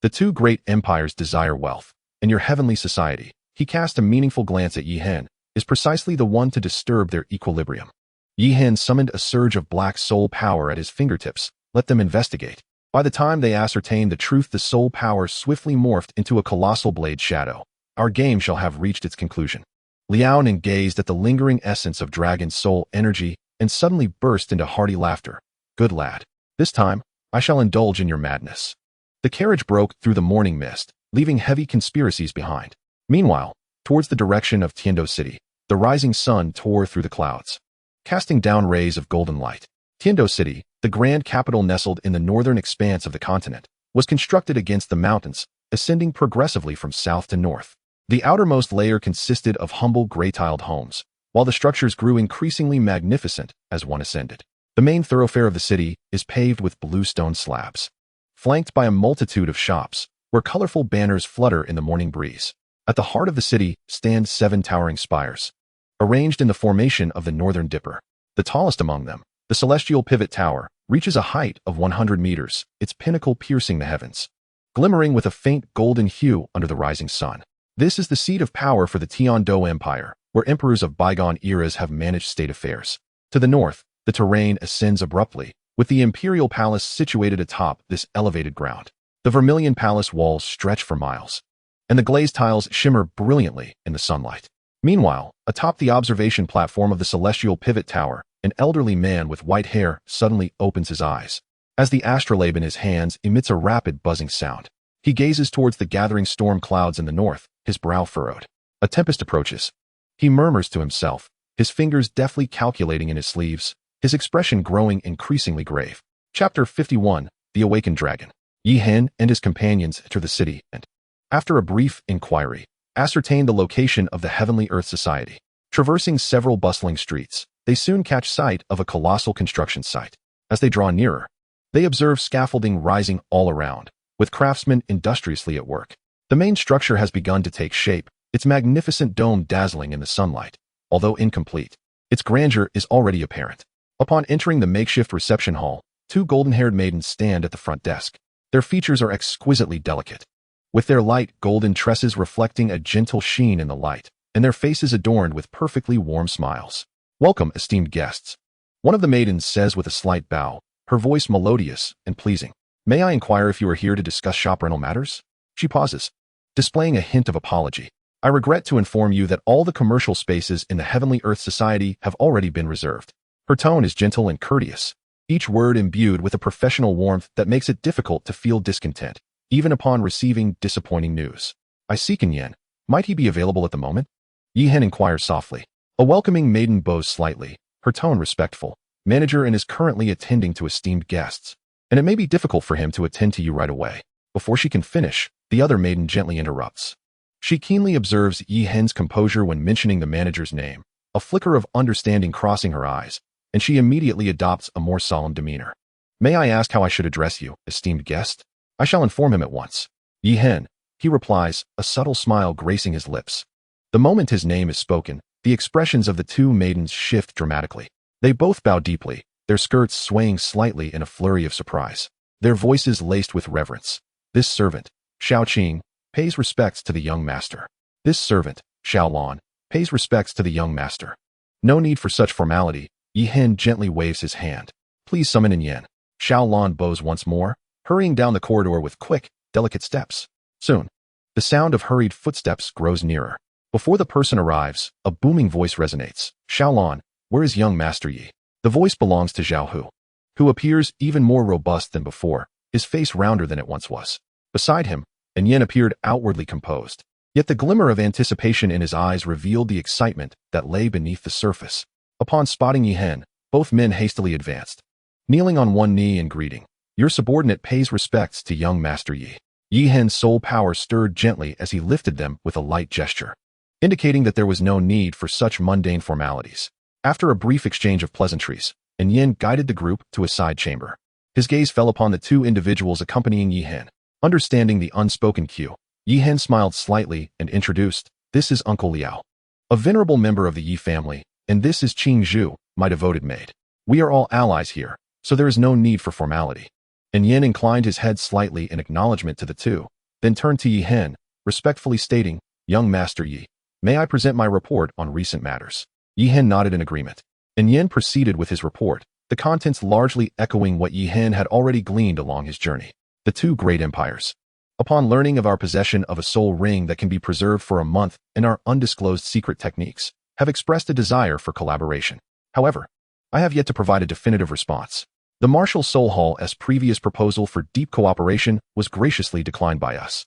The two great empires desire wealth, and your Heavenly Society, he cast a meaningful glance at Yi Hen, is precisely the one to disturb their equilibrium. Yi Hen summoned a surge of black soul power at his fingertips. Let them investigate. By the time they ascertained the truth, the soul power swiftly morphed into a colossal blade shadow. Our game shall have reached its conclusion. Liao Nan gazed at the lingering essence of dragon soul energy and suddenly burst into hearty laughter. Good lad. This time, I shall indulge in your madness. The carriage broke through the morning mist, leaving heavy conspiracies behind. Meanwhile, towards the direction of Tiando City, the rising sun tore through the clouds, casting down rays of golden light. Tiando City, the grand capital nestled in the northern expanse of the continent, was constructed against the mountains, ascending progressively from south to north. The outermost layer consisted of humble gray-tiled homes, while the structures grew increasingly magnificent as one ascended. The main thoroughfare of the city is paved with blue stone slabs, flanked by a multitude of shops, where colorful banners flutter in the morning breeze. At the heart of the city stand 7 towering spires, arranged in the formation of the Northern Dipper. The tallest among them, the celestial pivot tower, reaches a height of 100 meters, its pinnacle piercing the heavens, glimmering with a faint golden hue under the rising sun. This is the seat of power for the Tiando Empire, where emperors of bygone eras have managed state affairs. To the north, the terrain ascends abruptly, with the imperial palace situated atop this elevated ground. The vermilion palace walls stretch for miles, and the glazed tiles shimmer brilliantly in the sunlight. Meanwhile, atop the observation platform of the celestial pivot tower, an elderly man with white hair suddenly opens his eyes. As the astrolabe in his hands emits a rapid buzzing sound, he gazes towards the gathering storm clouds in the north, his brow furrowed. A tempest approaches. He murmurs to himself, his fingers deftly calculating in his sleeves, his expression growing increasingly grave. Chapter 51, The Awakened Dragon. Yi Hen and his companions enter the city and, after a brief inquiry, ascertain the location of the Heavenly Earth Society. Traversing several bustling streets, they soon catch sight of a colossal construction site. As they draw nearer, they observe scaffolding rising all around, with craftsmen industriously at work. The main structure has begun to take shape, its magnificent dome dazzling in the sunlight. Although incomplete, its grandeur is already apparent. Upon entering the makeshift reception hall, 2 golden-haired maidens stand at the front desk. Their features are exquisitely delicate, with their light golden tresses reflecting a gentle sheen in the light, and their faces adorned with perfectly warm smiles. "Welcome, esteemed guests," one of the maidens says with a slight bow, her voice melodious and pleasing. "May I inquire if you are here to discuss shop rental matters?" She pauses, displaying a hint of apology. "I regret to inform you that all the commercial spaces in the Heavenly Earth Society have already been reserved." Her tone is gentle and courteous, each word imbued with a professional warmth that makes it difficult to feel discontent, even upon receiving disappointing news. "I see Yen. Might he be available at the moment?" Yi Hen inquires softly. A welcoming maiden bows slightly, her tone respectful. "Manager and is currently attending to esteemed guests, and it may be difficult for him to attend to you right away." Before she can finish, the other maiden gently interrupts. She keenly observes Yi Hen's composure when mentioning the manager's name, a flicker of understanding crossing her eyes, and she immediately adopts a more solemn demeanor. "May I ask how I should address you, esteemed guest?" "I shall inform him at once." "Yi Hen," he replies, a subtle smile gracing his lips. The moment his name is spoken, the expressions of the 2 maidens shift dramatically. They both bow deeply, their skirts swaying slightly in a flurry of surprise, their voices laced with reverence. "This servant, Xiao Qing, pays respects to the young master." "This servant, Xiao Lan, pays respects to the young master." No need for such formality. Yi Hen gently waves his hand. "Please summon in Yen." Xiao Lan bows once more, hurrying down the corridor with quick, delicate steps. Soon, the sound of hurried footsteps grows nearer. Before the person arrives, a booming voice resonates. "Xiao Lan, where is young Master Yi?" The voice belongs to Zhao Hu, who appears even more robust than before, his face rounder than it once was. Beside him, Yen appeared outwardly composed, yet the glimmer of anticipation in his eyes revealed the excitement that lay beneath the surface. Upon spotting Yi Hen, both men hastily advanced, kneeling on one knee in greeting. "Your subordinate pays respects to young Master Yi." Yi Hen's soul power stirred gently as he lifted them with a light gesture, indicating that there was no need for such mundane formalities. After a brief exchange of pleasantries, Yen guided the group to a side chamber. His gaze fell upon the 2 individuals accompanying Yi Hen. Understanding the unspoken cue, Yi Hen smiled slightly and introduced, "This is Uncle Liao, a venerable member of the Yi family, and this is Qing Zhu, my devoted maid. We are all allies here, so there is no need for formality." Yen inclined his head slightly in acknowledgement to the 2, then turned to Yi Hen, respectfully stating, "Young Master Yi, may I present my report on recent matters?" Yi Hen nodded in agreement, and Yen proceeded with his report, the contents largely echoing what Yi Hen had already gleaned along his journey. The 2 great empires, upon learning of our possession of a soul ring that can be preserved for a month and our undisclosed secret techniques, have expressed a desire for collaboration. However, I have yet to provide a definitive response. The Martial Soul Hall's previous proposal for deep cooperation was graciously declined by us,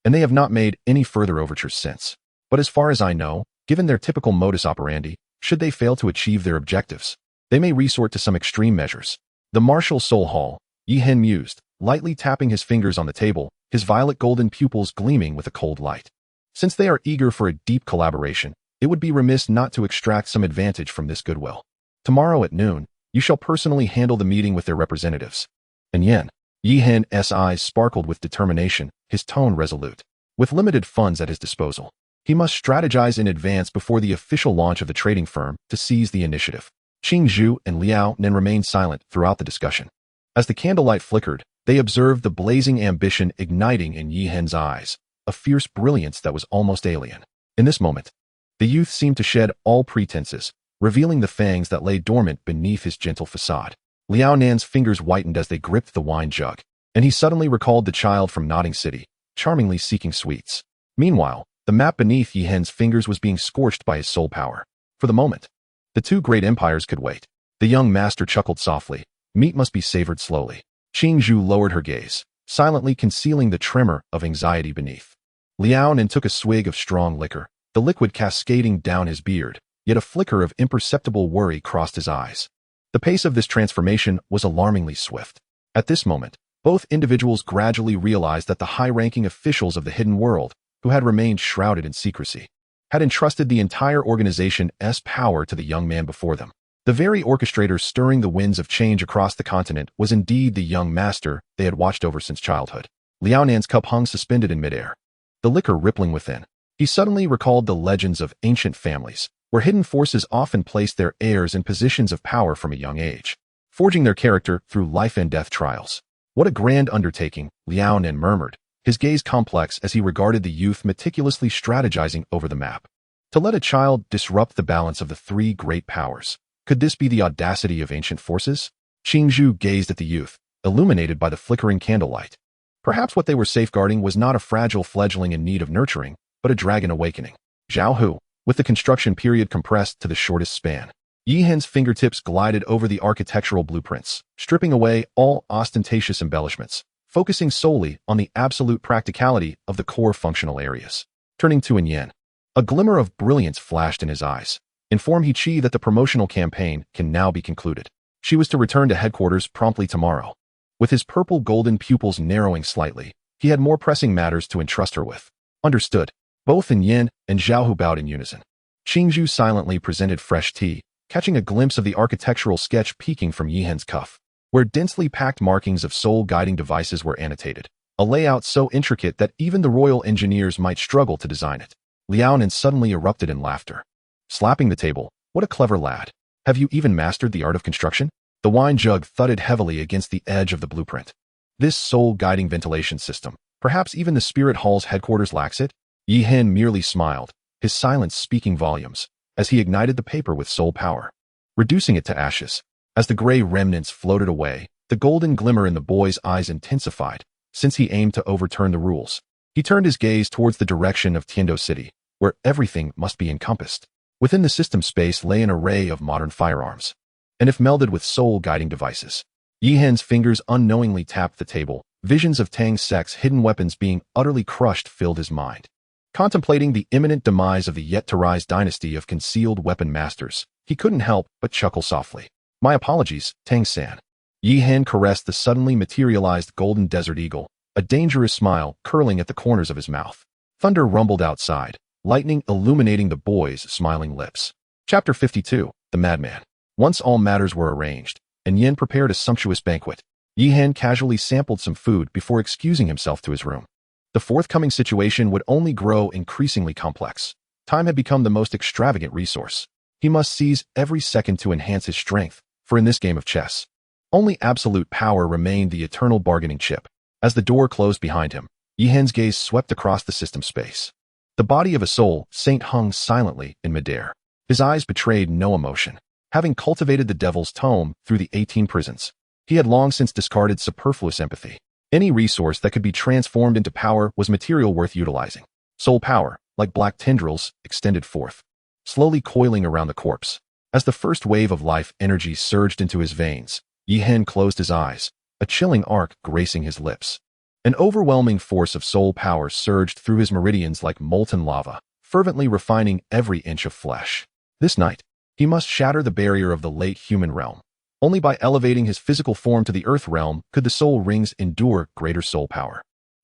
and they have not made any further overtures since. But as far as I know, given their typical modus operandi, should they fail to achieve their objectives, they may resort to some extreme measures. The martial soul hall, Yi Hen mused, lightly tapping his fingers on the table, his violet golden pupils gleaming with a cold light. Since they are eager for a deep collaboration, it would be remiss not to extract some advantage from this goodwill. Tomorrow at noon, you shall personally handle the meeting with their representatives. And Yi Hen's eyes sparkled with determination, his tone resolute. With limited funds at his disposal, he must strategize in advance before the official launch of the trading firm to seize the initiative. Qing Zhu and Liao Nen remained silent throughout the discussion. As the candlelight flickered, they observed the blazing ambition igniting in Yi Hen's eyes, a fierce brilliance that was almost alien. In this moment, the youth seemed to shed all pretenses, revealing the fangs that lay dormant beneath his gentle facade. Liao Nan's fingers whitened as they gripped the wine jug, and he suddenly recalled the child from Nodding City, charmingly seeking sweets. Meanwhile, the map beneath Yi Hen's fingers was being scorched by his soul power. For the moment, the two great empires could wait. The young master chuckled softly. Meat must be savored slowly. Qing Zhu lowered her gaze, silently concealing the tremor of anxiety beneath. Liao Nan took a swig of strong liquor, the liquid cascading down his beard, yet a flicker of imperceptible worry crossed his eyes. The pace of this transformation was alarmingly swift. At this moment, both individuals gradually realized that the high-ranking officials of the hidden world, who had remained shrouded in secrecy, had entrusted the entire organization's power to the young man before them. The very orchestrator stirring the winds of change across the continent was indeed the young master they had watched over since childhood. Liao Nan's cup hung suspended in midair, the liquor rippling within. He suddenly recalled the legends of ancient families, where hidden forces often placed their heirs in positions of power from a young age, forging their character through life and death trials. What a grand undertaking, Liao Nan murmured, his gaze complex as he regarded the youth meticulously strategizing over the map. To let a child disrupt the balance of the three great powers. Could this be the audacity of ancient forces? Qing Zhu gazed at the youth, illuminated by the flickering candlelight. Perhaps what they were safeguarding was not a fragile fledgling in need of nurturing, but a dragon awakening. Zhao Hu, with the construction period compressed to the shortest span. Yi Hen's fingertips glided over the architectural blueprints, stripping away all ostentatious embellishments, focusing solely on the absolute practicality of the core functional areas. Turning to Yen, a glimmer of brilliance flashed in his eyes. Inform He-Chi that the promotional campaign can now be concluded. She was to return to headquarters promptly tomorrow. With his purple-golden pupils narrowing slightly, he had more pressing matters to entrust her with. Understood. Both Yen and Zhao Hu bowed in unison. Qing Zhu silently presented fresh tea, catching a glimpse of the architectural sketch peeking from Yi Hen's cuff, where densely packed markings of soul-guiding devices were annotated, a layout so intricate that even the royal engineers might struggle to design it. Liao Nan suddenly erupted in laughter. Slapping the table, what a clever lad. Have you even mastered the art of construction? The wine jug thudded heavily against the edge of the blueprint. This soul-guiding ventilation system, perhaps even the Spirit Hall's headquarters lacks it? Yi Hen merely smiled, his silence speaking volumes, as he ignited the paper with soul power, reducing it to ashes. As the gray remnants floated away, the golden glimmer in the boy's eyes intensified, since he aimed to overturn the rules. He turned his gaze towards the direction of Tiando City, where everything must be encompassed. Within the system space lay an array of modern firearms, and if melded with soul-guiding devices. Yi Hen's fingers unknowingly tapped the table. Visions of Tang Sek's hidden weapons being utterly crushed filled his mind. Contemplating the imminent demise of the yet-to-rise dynasty of concealed weapon masters, he couldn't help but chuckle softly. My apologies, Tang-san. Yi Hen caressed the suddenly materialized golden desert eagle, a dangerous smile curling at the corners of his mouth. Thunder rumbled outside, lightning illuminating the boy's smiling lips. Chapter 52, The Madman. Once all matters were arranged, and Yen prepared a sumptuous banquet, Yi Hen casually sampled some food before excusing himself to his room. The forthcoming situation would only grow increasingly complex. Time had become the most extravagant resource. He must seize every second to enhance his strength, for in this game of chess, only absolute power remained the eternal bargaining chip. As the door closed behind him, Yi Hen's gaze swept across the system space. The body of a soul saint hung silently in midair. His eyes betrayed no emotion. Having cultivated the devil's tome through the 18 prisons, he had long since discarded superfluous empathy. Any resource that could be transformed into power was material worth utilizing. Soul power, like black tendrils, extended forth, slowly coiling around the corpse. As the first wave of life energy surged into his veins, Yi Hen closed his eyes, a chilling arc gracing his lips. An overwhelming force of soul power surged through his meridians like molten lava, fervently refining every inch of flesh. This night, he must shatter the barrier of the late human realm. Only by elevating his physical form to the earth realm could the soul rings endure greater soul power,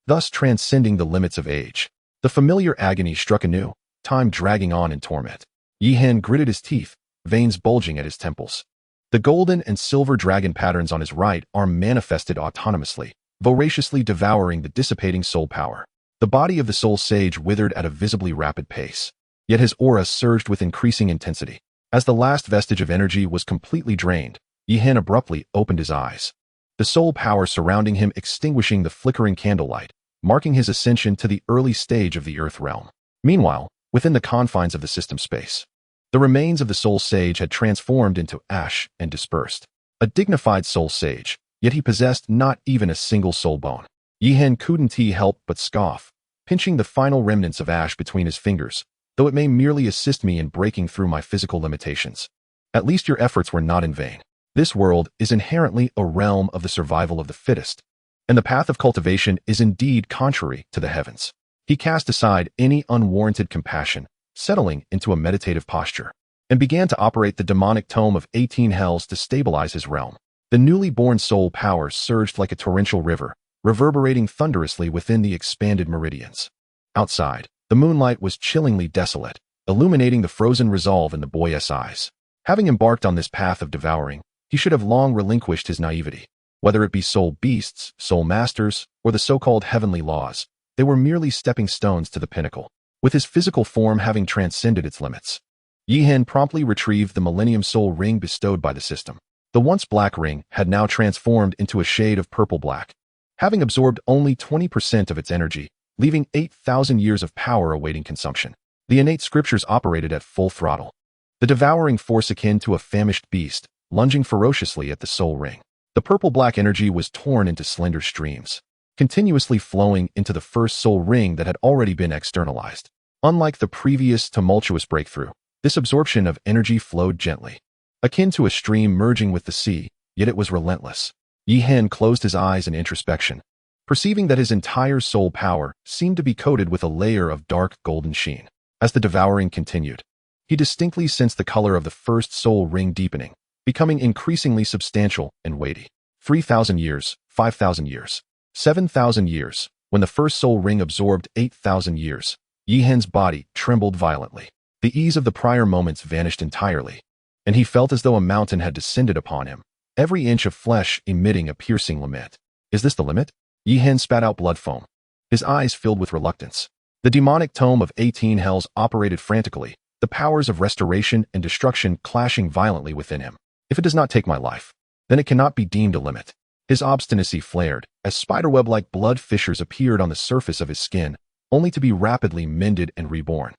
thus transcending the limits of age. The familiar agony struck anew, time dragging on in torment. Yihan gritted his teeth, veins bulging at his temples. The golden and silver dragon patterns on his right arm manifested autonomously, voraciously devouring the dissipating soul power. The body of the soul sage withered at a visibly rapid pace, yet his aura surged with increasing intensity. As the last vestige of energy was completely drained, Yihan abruptly opened his eyes. The soul power surrounding him extinguishing the flickering candlelight, marking his ascension to the early stage of the earth realm. Meanwhile, within the confines of the system space, the remains of the soul sage had transformed into ash and dispersed. A dignified soul sage, yet he possessed not even a single soul bone. Yihan couldn't help but scoff, pinching the final remnants of ash between his fingers, though it may merely assist me in breaking through my physical limitations. At least your efforts were not in vain. This world is inherently a realm of the survival of the fittest, and the path of cultivation is indeed contrary to the heavens. He cast aside any unwarranted compassion, settling into a meditative posture, and began to operate the demonic tome of 18 hells to stabilize his realm. The newly born soul power surged like a torrential river, reverberating thunderously within the expanded meridians. Outside, the moonlight was chillingly desolate, illuminating the frozen resolve in the boy's eyes. Having embarked on this path of devouring, he should have long relinquished his naivety. Whether it be soul beasts, soul masters, or the so-called heavenly laws, they were merely stepping stones to the pinnacle. With his physical form having transcended its limits, Yihan promptly retrieved the Millennium Soul Ring bestowed by the system. The once black ring had now transformed into a shade of purple-black, having absorbed only 20% of its energy, leaving 8,000 years of power awaiting consumption. The innate scriptures operated at full throttle, the devouring force akin to a famished beast, lunging ferociously at the soul ring. The purple-black energy was torn into slender streams, continuously flowing into the first soul ring that had already been externalized. Unlike the previous tumultuous breakthrough, this absorption of energy flowed gently, akin to a stream merging with the sea, yet it was relentless. Yihan closed his eyes in introspection, perceiving that his entire soul power seemed to be coated with a layer of dark golden sheen. As the devouring continued, he distinctly sensed the color of the first soul ring deepening, becoming increasingly substantial and weighty. 3,000 years, 5,000 years, 7,000 years. When the first soul ring absorbed 8,000 years, Yihan's body trembled violently. The ease of the prior moments vanished entirely, and he felt as though a mountain had descended upon him, every inch of flesh emitting a piercing lament. Is this the limit? Yihan spat out blood foam, his eyes filled with reluctance. The demonic tome of 18 hells operated frantically, the powers of restoration and destruction clashing violently within him. If it does not take my life, then it cannot be deemed a limit. His obstinacy flared as spiderweb-like blood fissures appeared on the surface of his skin, only to be rapidly mended and reborn.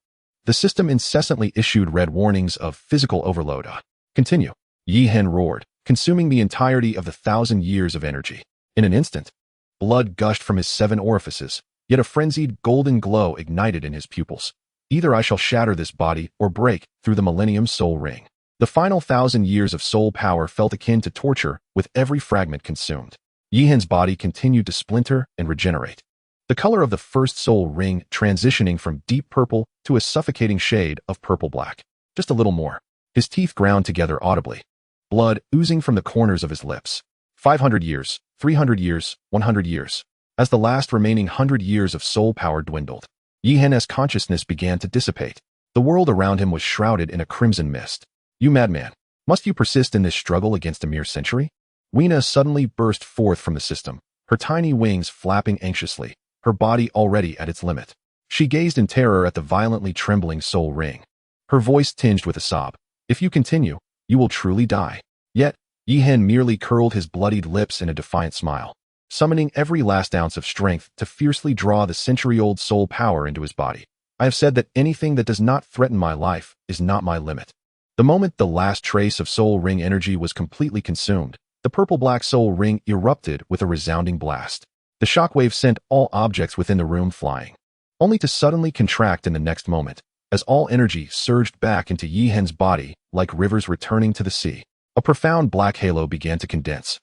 The system incessantly issued red warnings of physical overload. Continue. Yihan roared, consuming the entirety of the 1,000 years of energy. In an instant, blood gushed from his 7 orifices, yet a frenzied golden glow ignited in his pupils. Either I shall shatter this body or break through the Millennium Soul Ring. The final 1,000 years of soul power felt akin to torture with every fragment consumed. Yihan's body continued to splinter and regenerate, the color of the first soul ring transitioning from deep purple to a suffocating shade of purple-black. Just a little more. His teeth ground together audibly, blood oozing from the corners of his lips. 500 years, 300 years, 100 years. As the last remaining 100 years of soul power dwindled, Yihan's consciousness began to dissipate. The world around him was shrouded in a crimson mist. You madman, must you persist in this struggle against a mere century? Weena suddenly burst forth from the system, her tiny wings flapping anxiously, her body already at its limit. She gazed in terror at the violently trembling soul ring, her voice tinged with a sob. If you continue, you will truly die. Yet, Yihan merely curled his bloodied lips in a defiant smile, summoning every last ounce of strength to fiercely draw the century-old soul power into his body. I have said that anything that does not threaten my life is not my limit. The moment the last trace of soul ring energy was completely consumed, the purple-black soul ring erupted with a resounding blast. The shockwave sent all objects within the room flying, only to suddenly contract in the next moment, as all energy surged back into Yihan's body like rivers returning to the sea. A profound black halo began to condense,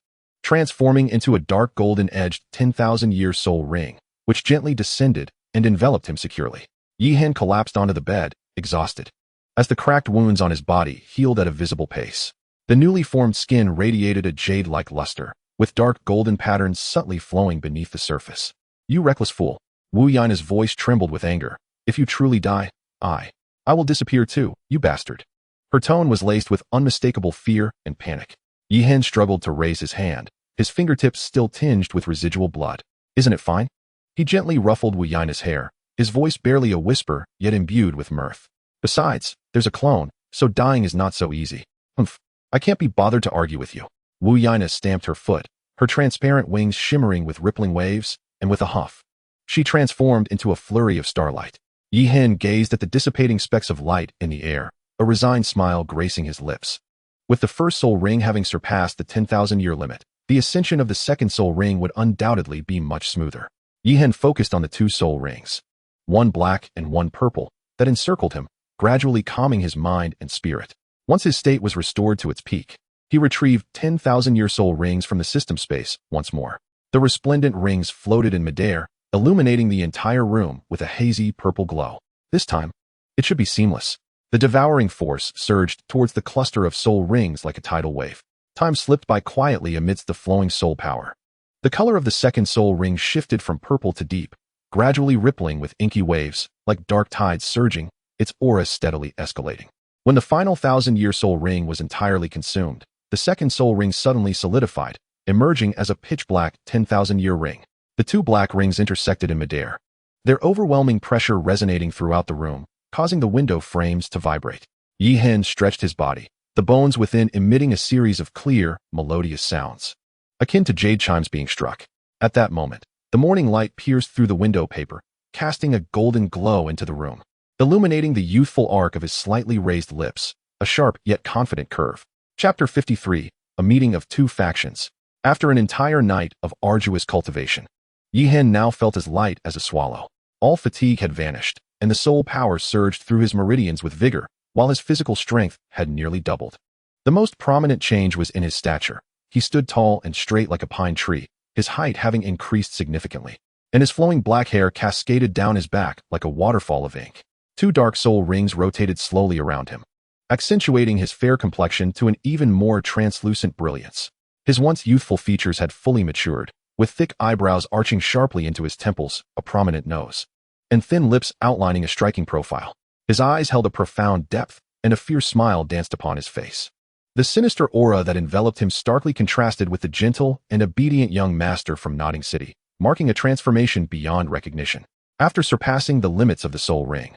transforming into a dark golden-edged 10,000-year soul ring, which gently descended and enveloped him securely. Yihan collapsed onto the bed, exhausted. As the cracked wounds on his body healed at a visible pace, the newly formed skin radiated a jade-like luster, with dark golden patterns subtly flowing beneath the surface. "You reckless fool." Wu Yina's voice trembled with anger. "If you truly die, I will disappear too, you bastard." Her tone was laced with unmistakable fear and panic. Yihan struggled to raise his hand, his fingertips still tinged with residual blood. "Isn't it fine?" He gently ruffled Wu Yina's hair, his voice barely a whisper, yet imbued with mirth. "Besides, there's a clone, so dying is not so easy." "Humph, I can't be bothered to argue with you." Wu Yina stamped her foot, her transparent wings shimmering with rippling waves, and with a huff, she transformed into a flurry of starlight. Yihan gazed at the dissipating specks of light in the air, a resigned smile gracing his lips. With the first soul ring having surpassed the 10,000-year limit, the ascension of the second soul ring would undoubtedly be much smoother. Yihan focused on the two soul rings, one black and one purple, that encircled him, gradually calming his mind and spirit. Once his state was restored to its peak, he retrieved 10,000-year soul rings from the system space once more. The resplendent rings floated in midair, illuminating the entire room with a hazy purple glow. This time, it should be seamless. The devouring force surged towards the cluster of soul rings like a tidal wave. Time slipped by quietly amidst the flowing soul power. The color of the second soul ring shifted from purple to deep, gradually rippling with inky waves, like dark tides surging, its aura steadily escalating. When the final 1,000-year soul ring was entirely consumed, the second soul ring suddenly solidified, emerging as a pitch-black 10,000-year ring. The two black rings intersected in midair, their overwhelming pressure resonating throughout the room, causing the window frames to vibrate. Yihan stretched his body, the bones within emitting a series of clear, melodious sounds, akin to jade chimes being struck. At that moment, the morning light pierced through the window paper, casting a golden glow into the room, illuminating the youthful arc of his slightly raised lips, a sharp yet confident curve. Chapter 53, A Meeting of Two Factions. After an entire night of arduous cultivation, Yihan now felt as light as a swallow. All fatigue had vanished, and the soul power surged through his meridians with vigor, while his physical strength had nearly doubled. The most prominent change was in his stature. He stood tall and straight like a pine tree, his height having increased significantly, and his flowing black hair cascaded down his back like a waterfall of ink. Two dark soul rings rotated slowly around him, accentuating his fair complexion to an even more translucent brilliance. His once youthful features had fully matured, with thick eyebrows arching sharply into his temples, a prominent nose, and thin lips outlining a striking profile. His eyes held a profound depth, and a fierce smile danced upon his face. The sinister aura that enveloped him starkly contrasted with the gentle and obedient young master from Nodding City, marking a transformation beyond recognition. After surpassing the limits of the soul ring,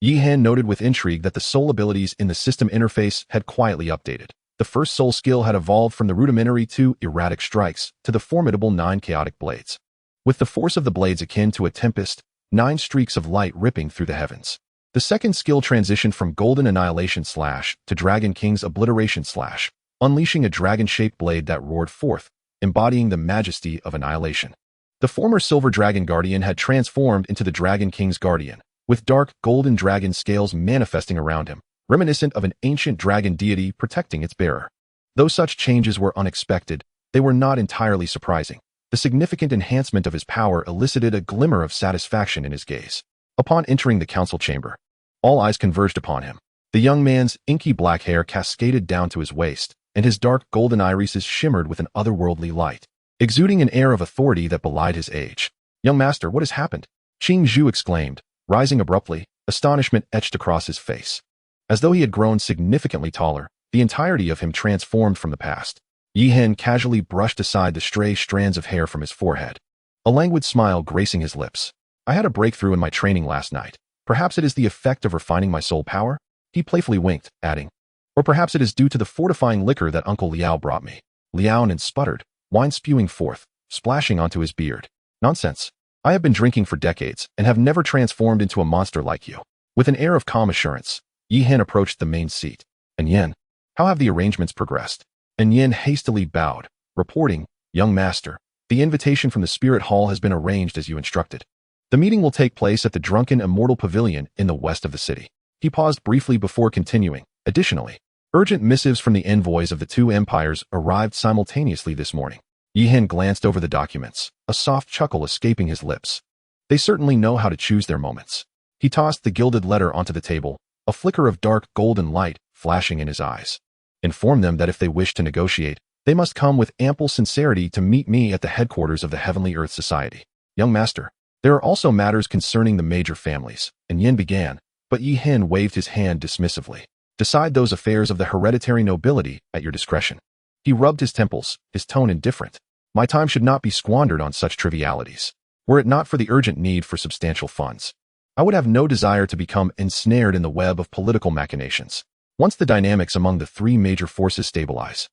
Yihan noted with intrigue that the soul abilities in the system interface had quietly updated. The first soul skill had evolved from the rudimentary 2 erratic strikes to the formidable 9 chaotic blades, with the force of the blades akin to a tempest, 9 streaks of light ripping through the heavens. The second skill transitioned from Golden Annihilation Slash to Dragon King's Obliteration Slash, unleashing a dragon-shaped blade that roared forth, embodying the majesty of annihilation. The former Silver Dragon Guardian had transformed into the Dragon King's Guardian, with dark golden dragon scales manifesting around him, reminiscent of an ancient dragon deity protecting its bearer. Though such changes were unexpected, they were not entirely surprising. The significant enhancement of his power elicited a glimmer of satisfaction in his gaze. Upon entering the council chamber, all eyes converged upon him. The young man's inky black hair cascaded down to his waist, and his dark golden irises shimmered with an otherworldly light, exuding an air of authority that belied his age. "Young master, what has happened?" Qing Zhu exclaimed, rising abruptly, astonishment etched across his face. As though he had grown significantly taller, the entirety of him transformed from the past. Yihan casually brushed aside the stray strands of hair from his forehead, a languid smile gracing his lips. "I had a breakthrough in my training last night. Perhaps it is the effect of refining my soul power?" He playfully winked, adding, "Or perhaps it is due to the fortifying liquor that Uncle Liao brought me." Liao and sputtered, wine spewing forth, splashing onto his beard. "Nonsense. I have been drinking for decades and have never transformed into a monster like you." With an air of calm assurance, Yihan approached the main seat. "And Yin, how have the arrangements progressed?" And Yin hastily bowed, reporting, "Young master, the invitation from the Spirit Hall has been arranged as you instructed. The meeting will take place at the Drunken Immortal Pavilion in the west of the city." He paused briefly before continuing. "Additionally, urgent missives from the envoys of the two empires arrived simultaneously this morning." Yi glanced over the documents, a soft chuckle escaping his lips. They certainly know how to choose their moments. He tossed the gilded letter onto the table, a flicker of dark golden light flashing in his eyes. Inform them that if they wish to negotiate, they must come with ample sincerity to meet me at the headquarters of the Heavenly Earth Society. Young master, there are also matters concerning the major families, and Yin began, but Yi waved his hand dismissively. Decide those affairs of the hereditary nobility at your discretion. He rubbed his temples, his tone indifferent. My time should not be squandered on such trivialities. Were it not for the urgent need for substantial funds, I would have no desire to become ensnared in the web of political machinations. Once the dynamics among the three major forces stabilize,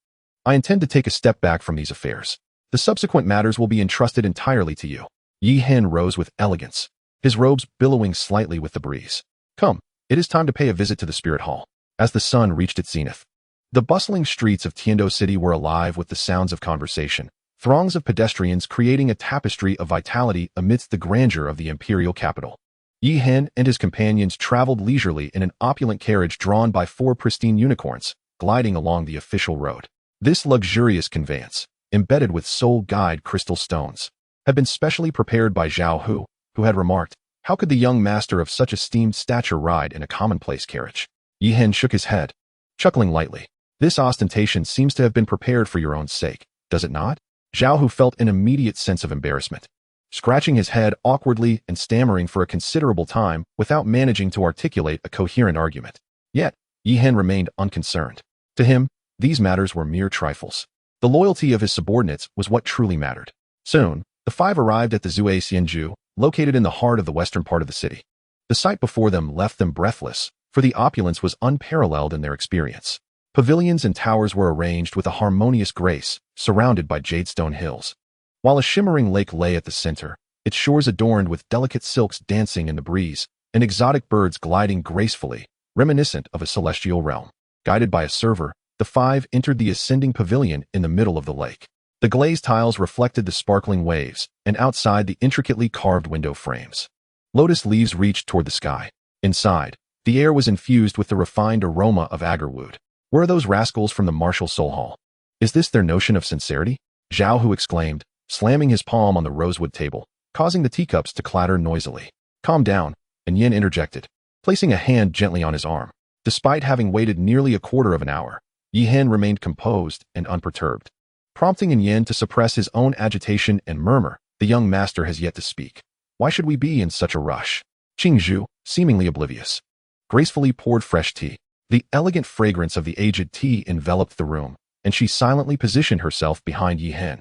I intend to take a step back from these affairs. The subsequent matters will be entrusted entirely to you. Yi rose with elegance, his robes billowing slightly with the breeze. Come, it is time to pay a visit to the spirit hall. As the sun reached its zenith, the bustling streets of Tiando City were alive with the sounds of conversation, throngs of pedestrians creating a tapestry of vitality amidst the grandeur of the imperial capital. Yi and his companions traveled leisurely in an opulent carriage drawn by 4 pristine unicorns, gliding along the official road. This luxurious conveyance, embedded with soul guide crystal stones, had been specially prepared by Zhao Hu, who had remarked, how could the young master of such esteemed stature ride in a commonplace carriage? Yi shook his head, chuckling lightly. This ostentation seems to have been prepared for your own sake, does it not? Zhao Hu felt an immediate sense of embarrassment, scratching his head awkwardly and stammering for a considerable time without managing to articulate a coherent argument. Yet, Yi remained unconcerned. To him, these matters were mere trifles. The loyalty of his subordinates was what truly mattered. Soon, the 5 arrived at the Zue Xianju, located in the heart of the western part of the city. The sight before them left them breathless, for the opulence was unparalleled in their experience. Pavilions and towers were arranged with a harmonious grace, surrounded by jadestone hills. While a shimmering lake lay at the center, its shores adorned with delicate silks dancing in the breeze, and exotic birds gliding gracefully, reminiscent of a celestial realm. Guided by a server, the 5 entered the ascending pavilion in the middle of the lake. The glazed tiles reflected the sparkling waves, and outside the intricately carved window frames, lotus leaves reached toward the sky. Inside, the air was infused with the refined aroma of agarwood. Where are those rascals from the Martial Soul Hall? Is this their notion of sincerity? Zhao Hu exclaimed, slamming his palm on the rosewood table, causing the teacups to clatter noisily. Calm down, and Yin interjected, placing a hand gently on his arm. Despite having waited nearly a quarter of an hour, Yi remained composed and unperturbed. Prompting Yin to suppress his own agitation and murmur, the young master has yet to speak. Why should we be in such a rush? Qingzhu, seemingly oblivious, gracefully poured fresh tea. The elegant fragrance of the aged tea enveloped the room, and she silently positioned herself behind Yi,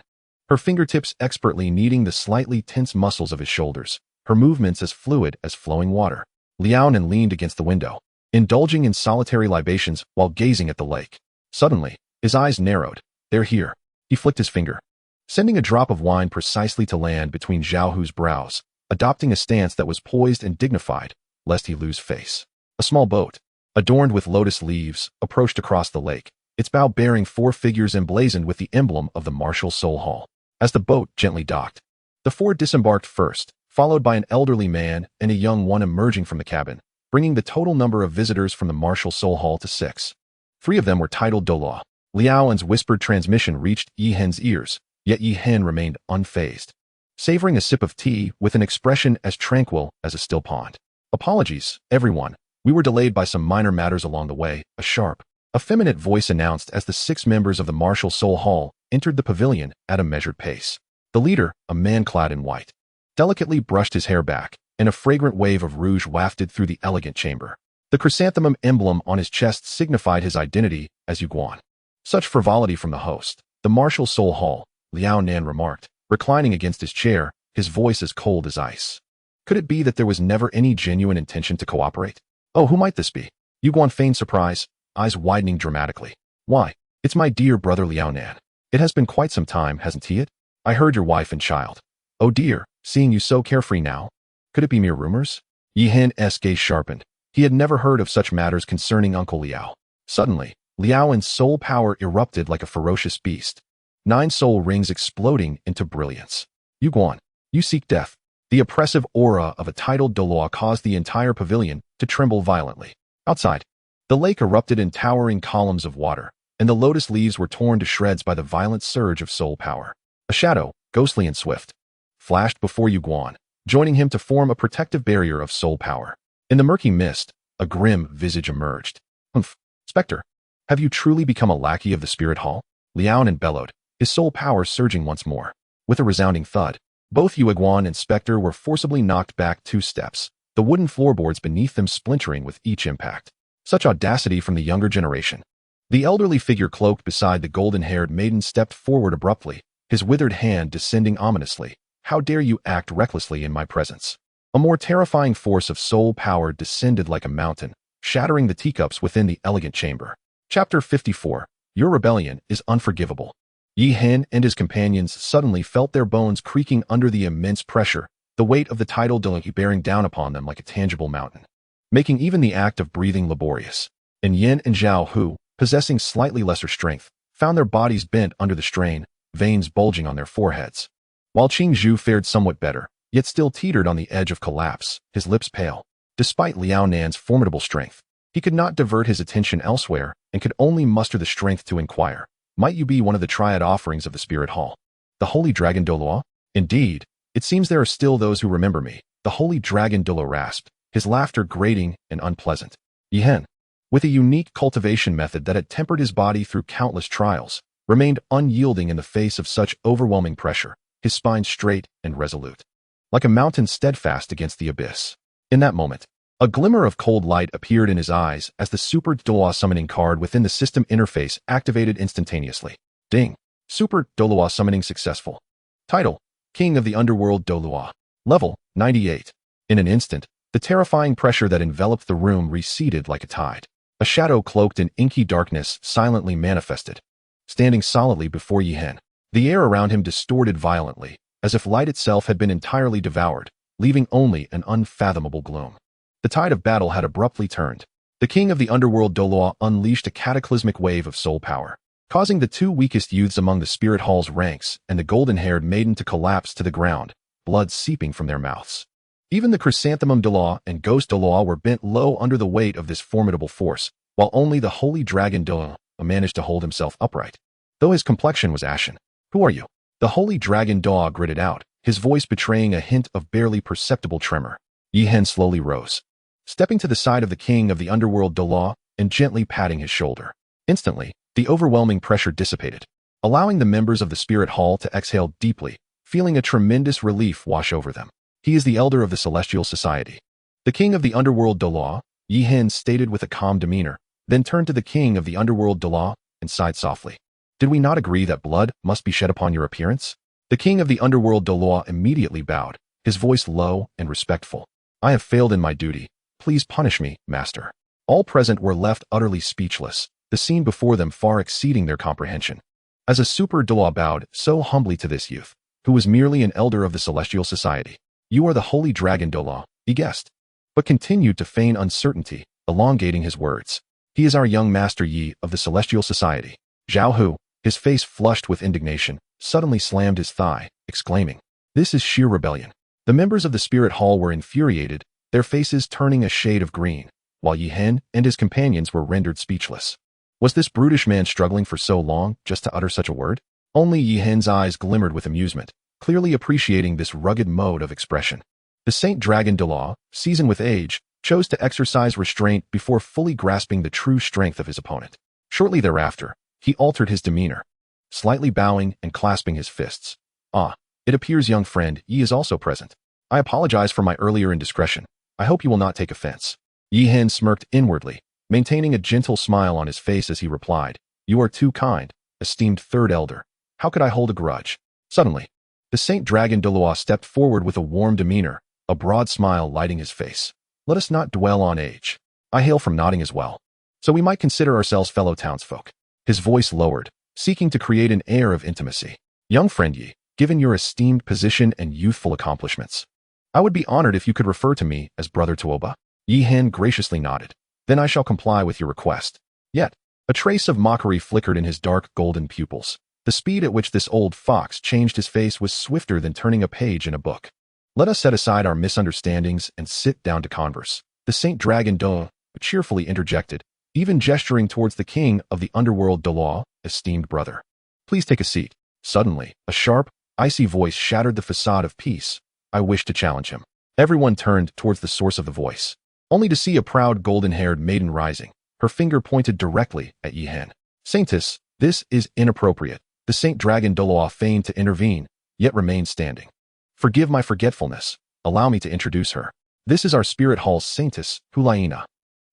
her fingertips expertly kneading the slightly tense muscles of his shoulders, her movements as fluid as flowing water. Liaonan leaned against the window, indulging in solitary libations while gazing at the lake. Suddenly, his eyes narrowed. They're here. He flicked his finger, sending a drop of wine precisely to land between Zhao Hu's brows, adopting a stance that was poised and dignified, lest he lose face. A small boat, adorned with lotus leaves, approached across the lake, its bow bearing 4 figures emblazoned with the emblem of the Martial Soul Hall. As the boat gently docked, the 4 disembarked first, followed by an elderly man and a young one emerging from the cabin, bringing the total number of visitors from the Martial Soul Hall to 6. 3 of them were titled Doloa. Liaoan's whispered transmission reached Yi-Hen's ears, yet Yi-Hen remained unfazed, savoring a sip of tea with an expression as tranquil as a still pond. Apologies, everyone. We were delayed by some minor matters along the way, a sharp, effeminate voice announced as the 6 members of the Martial Soul Hall entered the pavilion at a measured pace. The leader, a man clad in white, delicately brushed his hair back, and a fragrant wave of rouge wafted through the elegant chamber. The chrysanthemum emblem on his chest signified his identity as Yuguan. Such frivolity from the host. The Martial Soul Hall, Liao Nan remarked, reclining against his chair, his voice as cold as ice. Could it be that there was never any genuine intention to cooperate? Oh, who might this be? Yuguan feigned surprise, eyes widening dramatically. Why, it's my dear brother Liao Nan. It has been quite some time, hasn't he? I heard your wife and child. Oh dear, seeing you so carefree now. Could it be mere rumors? Yi-Hen's gaze sharpened. He had never heard of such matters concerning Uncle Liao. Suddenly, Liaoan's soul power erupted like a ferocious beast, 9 soul rings exploding into brilliance. Yuguan, you seek death. The oppressive aura of a titled Doloa caused the entire pavilion to tremble violently. Outside, the lake erupted in towering columns of water, and the lotus leaves were torn to shreds by the violent surge of soul power. A shadow, ghostly and swift, flashed before Yu Guan, joining him to form a protective barrier of soul power. In the murky mist, a grim visage emerged. Humph, Spectre, have you truly become a lackey of the Spirit Hall? Liaonan bellowed, his soul power surging once more. With a resounding thud, both Yu Guan and Spectre were forcibly knocked back 2 steps, the wooden floorboards beneath them splintering with each impact. Such audacity from the younger generation. The elderly figure cloaked beside the golden-haired maiden stepped forward abruptly, his withered hand descending ominously. How dare you act recklessly in my presence? A more terrifying force of soul power descended like a mountain, shattering the teacups within the elegant chamber. Chapter 54. Your rebellion is unforgivable. Yi Hen and his companions suddenly felt their bones creaking under the immense pressure, the weight of the tidal deluge bearing down upon them like a tangible mountain, making even the act of breathing laborious. And Yin and Zhao Hu, possessing slightly lesser strength, found their bodies bent under the strain, veins bulging on their foreheads. While Qing Zhu fared somewhat better, yet still teetered on the edge of collapse, his lips pale. Despite Liao Nan's formidable strength, he could not divert his attention elsewhere and could only muster the strength to inquire, might you be one of the triad offerings of the Spirit Hall? The Holy Dragon Doloa? Indeed, it seems there are still those who remember me. The Holy Dragon Doloa rasped, his laughter grating and unpleasant. Yi Hen, with a unique cultivation method that had tempered his body through countless trials, remained unyielding in the face of such overwhelming pressure, his spine straight and resolute, like a mountain steadfast against the abyss. In that moment, a glimmer of cold light appeared in his eyes as the Super Doloa summoning card within the system interface activated instantaneously. Ding! Super Doloa summoning successful. Title: King of the Underworld Doloa. Level: 98. In an instant, the terrifying pressure that enveloped the room receded like a tide. A shadow cloaked in inky darkness silently manifested, standing solidly before Yi Hen. The air around him distorted violently, as if light itself had been entirely devoured, leaving only an unfathomable gloom. The tide of battle had abruptly turned. The king of the underworld Doloa unleashed a cataclysmic wave of soul power, causing the 2 weakest youths among the Spirit Hall's ranks and the golden-haired maiden to collapse to the ground, blood seeping from their mouths. Even the Chrysanthemum Doloa and Ghost Doloa were bent low under the weight of this formidable force, while only the Holy Dragon Doloa managed to hold himself upright, though his complexion was ashen. Who are you? The Holy Dragon Doloa gritted out, his voice betraying a hint of barely perceptible tremor. Yi Hen slowly rose, stepping to the side of the king of the underworld Doloa and gently patting his shoulder. Instantly, the overwhelming pressure dissipated, allowing the members of the Spirit Hall to exhale deeply, feeling a tremendous relief wash over them. He is the elder of the Celestial Society. The king of the underworld Doloa, Yi Hen stated with a calm demeanor, then turned to the king of the underworld Doloa and sighed softly. Did we not agree that blood must be shed upon your appearance? The king of the underworld Doloa immediately bowed, his voice low and respectful. I have failed in my duty. Please punish me, master. All present were left utterly speechless, the scene before them far exceeding their comprehension. As a Super Doloa bowed so humbly to this youth, who was merely an elder of the Celestial Society. You are the Holy Dragon Doloa, he guessed, but continued to feign uncertainty, elongating his words. He is our young master Yi of the Celestial Society. Zhao Hu, his face flushed with indignation, suddenly slammed his thigh, exclaiming, this is sheer rebellion. The members of the Spirit Hall were infuriated, their faces turning a shade of green, while Yi Hen and his companions were rendered speechless. Was this brutish man struggling for so long just to utter such a word? Only Yi Hen's eyes glimmered with amusement, clearly appreciating this rugged mode of expression. The Saint Dragon Doloa, seasoned with age, chose to exercise restraint before fully grasping the true strength of his opponent. Shortly thereafter, he altered his demeanor, slightly bowing and clasping his fists. Ah, it appears young friend Yi is also present. I apologize for my earlier indiscretion. I hope you will not take offense. Yi Hen smirked inwardly, maintaining a gentle smile on his face as he replied, You are too kind, esteemed third elder. How could I hold a grudge? Suddenly, the Saint Dragon Doloa stepped forward with a warm demeanor, a broad smile lighting his face. Let us not dwell on age. I hail from Notting as well, so we might consider ourselves fellow townsfolk. His voice lowered, seeking to create an air of intimacy. Young friend Yi, given your esteemed position and youthful accomplishments, I would be honored if you could refer to me as Brother Tuoba. Yi Hen graciously nodded. Then I shall comply with your request. Yet, a trace of mockery flickered in his dark golden pupils. The speed at which this old fox changed his face was swifter than turning a page in a book. Let us set aside our misunderstandings and sit down to converse. The Saint Dragon Doloa cheerfully interjected, even gesturing towards the king of the underworld Doloa, esteemed brother. Please take a seat. Suddenly, a sharp, icy voice shattered the facade of peace. I wish to challenge him. Everyone turned towards the source of the voice, only to see a proud golden-haired maiden rising, her finger pointed directly at Yihen. Saintess, this is inappropriate. The Saint Dragon Doloa feigned to intervene, yet remained standing. Forgive my forgetfulness. Allow me to introduce her. This is our Spirit Hall's Saintess, Hulaina.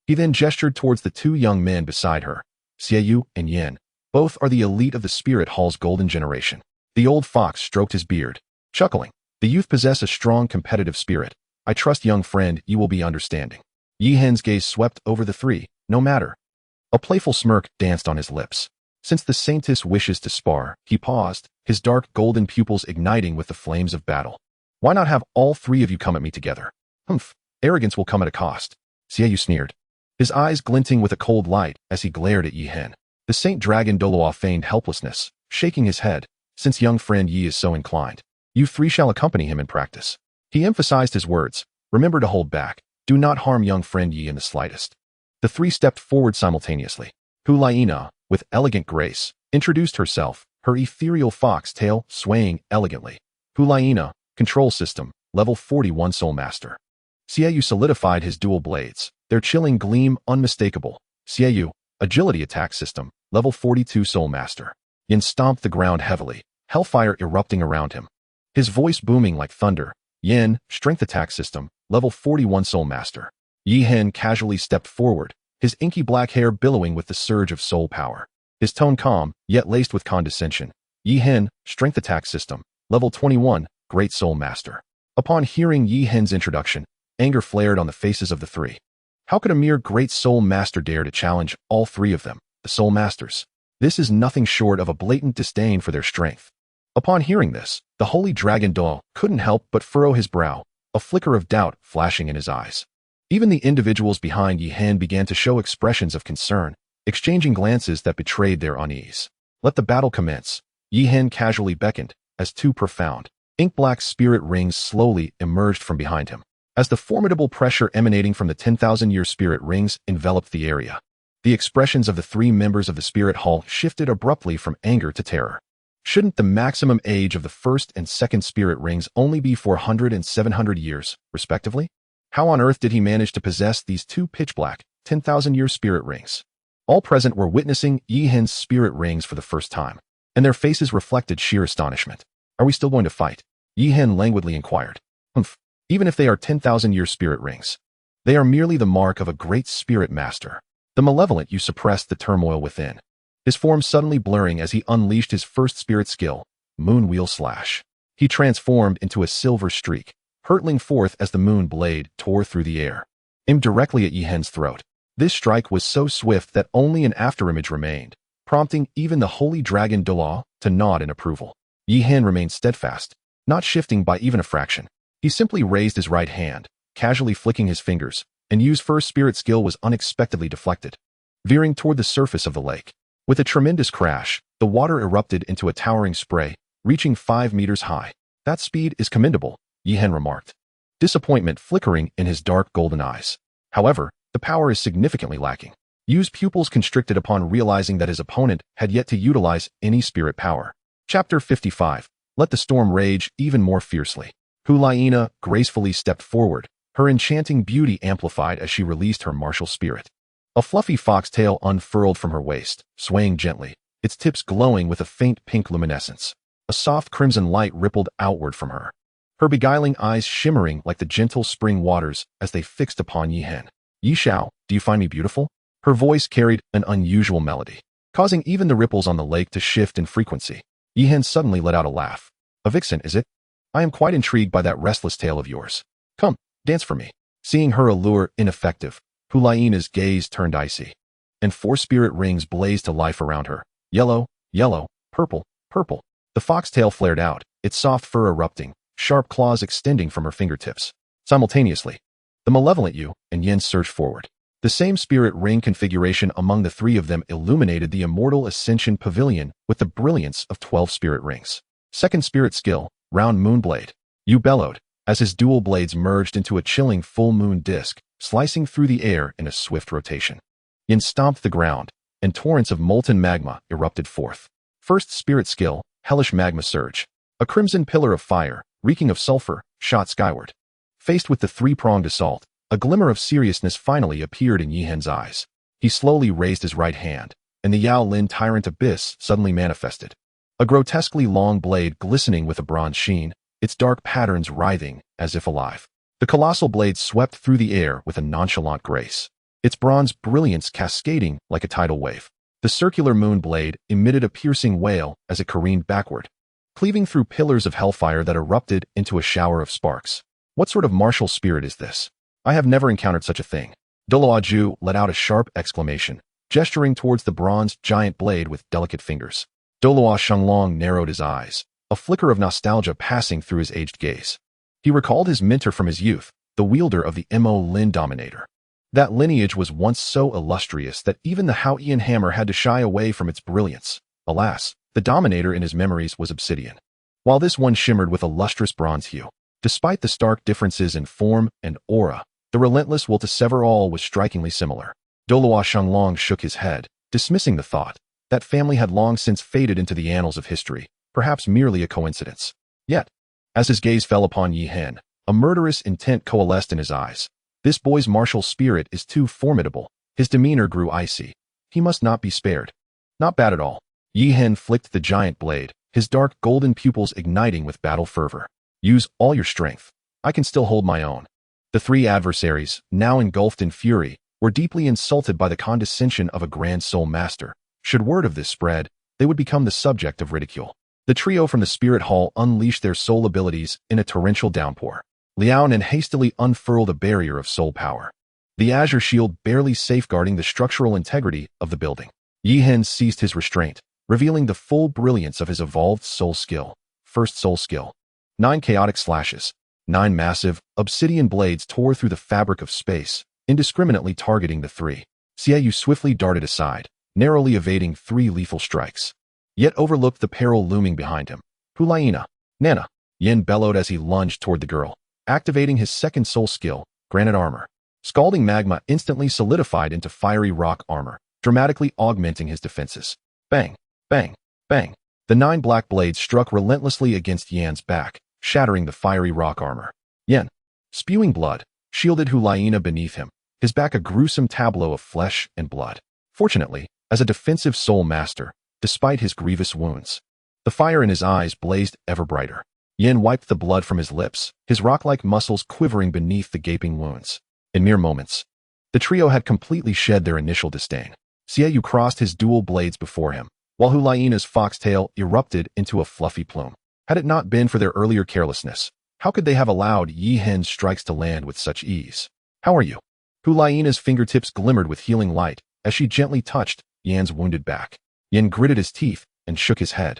He then gestured towards the two young men beside her, Xiaoyu and Yin. Both are the elite of the Spirit Hall's golden generation. The old fox stroked his beard, chuckling. The youth possess a strong competitive spirit. I trust, young friend, you will be understanding. Yihen's gaze swept over the three. No matter. A playful smirk danced on his lips. Since the Saintess wishes to spar, he paused, his dark golden pupils igniting with the flames of battle. Why not have all three of you come at me together? Humph, arrogance will come at a cost. Xiaoyu sneered, his eyes glinting with a cold light as he glared at Yihen. The Saint Dragon Doloa feigned helplessness, shaking his head. Since young friend Yi is so inclined, you three shall accompany him in practice. He emphasized his words. Remember to hold back. Do not harm young friend Yi in the slightest. The three stepped forward simultaneously. Hulaina, with elegant grace, introduced herself, her ethereal fox tail swaying elegantly. Hulaina, control system, level 41 Soul Master. Xiaoyu solidified his dual blades, their chilling gleam unmistakable. Xiaoyu, agility attack system, level 42 Soul Master. Yin stomped the ground heavily, hellfire erupting around him. His voice booming like thunder. Yin, strength attack system, level 41 Soul Master. Yihen casually stepped forward, his inky black hair billowing with the surge of soul power. His tone calm, yet laced with condescension. Yihen, strength attack system, level 21, Great Soul Master. Upon hearing Yihen's introduction, anger flared on the faces of the three. How could a mere Great Soul Master dare to challenge all three of them, the Soul Masters? This is nothing short of a blatant disdain for their strength. Upon hearing this, the Holy Dragon Doll couldn't help but furrow his brow, a flicker of doubt flashing in his eyes. Even the individuals behind Yihen began to show expressions of concern, exchanging glances that betrayed their unease. Let the battle commence. Yihen casually beckoned, as two profound, ink-black spirit rings slowly emerged from behind him. As the formidable pressure emanating from the 10,000-year spirit rings enveloped the area, the expressions of the three members of the Spirit Hall shifted abruptly from anger to terror. Shouldn't the maximum age of the first and second spirit rings only be 400 and 700 years, respectively? How on earth did he manage to possess these two pitch-black, 10,000-year spirit rings? All present were witnessing Yihen's spirit rings for the first time, and their faces reflected sheer astonishment. Are we still going to fight? Yihen languidly inquired. Humph, even if they are 10,000-year spirit rings, they are merely the mark of a great spirit master. The malevolent you suppressed the turmoil within. His form suddenly blurring as he unleashed his first spirit skill, Moonwheel Slash. He transformed into a silver streak, hurtling forth as the moon blade tore through the air, aimed directly at Yihen's throat. This strike was so swift that only an afterimage remained, prompting even the Holy Dragon Doloa to nod in approval. Yihen remained steadfast, not shifting by even a fraction. He simply raised his right hand, casually flicking his fingers, and Yu's first spirit skill was unexpectedly deflected, veering toward the surface of the lake. With a tremendous crash, the water erupted into a towering spray, reaching 5 meters high. That speed is commendable, Yihen remarked, disappointment flickering in his dark golden eyes. However, the power is significantly lacking. Yu's pupils constricted upon realizing that his opponent had yet to utilize any spirit power. Chapter 55. Let the storm rage even more fiercely. Hulaina gracefully stepped forward, her enchanting beauty amplified as she released her martial spirit. A fluffy foxtail unfurled from her waist, swaying gently, its tips glowing with a faint pink luminescence. A soft crimson light rippled outward from her, her beguiling eyes shimmering like the gentle spring waters as they fixed upon Yihen. Yi Xiao, do you find me beautiful? Her voice carried an unusual melody, causing even the ripples on the lake to shift in frequency. Yihen suddenly let out a laugh. A vixen, is it? I am quite intrigued by that restless tail of yours. Come, dance for me. Seeing her allure ineffective, Hulaina's gaze turned icy, and 4 spirit rings blazed to life around her. Yellow, yellow, purple, purple. The foxtail flared out, its soft fur erupting, sharp claws extending from her fingertips. Simultaneously, the malevolent Yu and Yin surged forward. The same spirit ring configuration among the three of them illuminated the immortal Ascension Pavilion with the brilliance of 12 spirit rings. Second spirit skill, Round Moonblade. Yu bellowed, as his dual blades merged into a chilling full moon disk, slicing through the air in a swift rotation. Yin stomped the ground, and torrents of molten magma erupted forth. First spirit skill, Hellish Magma Surge. A crimson pillar of fire, reeking of sulfur, shot skyward. Faced with the three-pronged assault, a glimmer of seriousness finally appeared in Yihen's eyes. He slowly raised his right hand, and the Yao Lin tyrant abyss suddenly manifested. A grotesquely long blade glistening with a bronze sheen, its dark patterns writhing as if alive. The colossal blade swept through the air with a nonchalant grace, its bronze brilliance cascading like a tidal wave. The circular moon blade emitted a piercing wail as it careened backward, cleaving through pillars of hellfire that erupted into a shower of sparks. What sort of martial spirit is this? I have never encountered such a thing. Doloaju let out a sharp exclamation, gesturing towards the bronze giant blade with delicate fingers. Doloa Shenglong narrowed his eyes, a flicker of nostalgia passing through his aged gaze. He recalled his mentor from his youth, the wielder of the Mo Lin Dominator. That lineage was once so illustrious that even the Hao Ian hammer had to shy away from its brilliance. Alas, the Dominator in his memories was obsidian, while this one shimmered with a lustrous bronze hue. Despite the stark differences in form and aura, the relentless will to sever all was strikingly similar. Doloa Shenglong shook his head, dismissing the thought. That family had long since faded into the annals of history, perhaps merely a coincidence. Yet, as his gaze fell upon Yihen, a murderous intent coalesced in his eyes. This boy's martial spirit is too formidable. His demeanor grew icy. He must not be spared. Not bad at all. Yihen flicked the giant blade, his dark golden pupils igniting with battle fervor. Use all your strength. I can still hold my own. The three adversaries, now engulfed in fury, were deeply insulted by the condescension of a grand soul master. Should word of this spread, they would become the subject of ridicule. The trio from the Spirit Hall unleashed their soul abilities in a torrential downpour. Liaonan hastily unfurled a barrier of soul power, the azure shield barely safeguarding the structural integrity of the building. Yihen ceased his restraint, revealing the full brilliance of his evolved soul skill. First soul skill. 9 chaotic slashes. 9 massive, obsidian blades tore through the fabric of space, indiscriminately targeting the three. Xiaoyu swiftly darted aside, narrowly evading 3 lethal strikes, yet overlooked the peril looming behind him. Hulaina, Nana, Yin bellowed as he lunged toward the girl, activating his second soul skill, granite armor. Scalding magma instantly solidified into fiery rock armor, dramatically augmenting his defenses. Bang, bang, bang. The 9 black blades struck relentlessly against Yan's back, shattering the fiery rock armor. Yan, spewing blood, shielded Hulaina beneath him, his back a gruesome tableau of flesh and blood. Fortunately, as a defensive soul master, despite his grievous wounds, the fire in his eyes blazed ever brighter. Yin wiped the blood from his lips, his rock-like muscles quivering beneath the gaping wounds. In mere moments, the trio had completely shed their initial disdain. Xiaoyu crossed his dual blades before him, while Hulaina's foxtail erupted into a fluffy plume. Had it not been for their earlier carelessness, how could they have allowed Yihen's strikes to land with such ease? How are you? Hulaina's fingertips glimmered with healing light as she gently touched Yan's wounded back. Yin gritted his teeth and shook his head,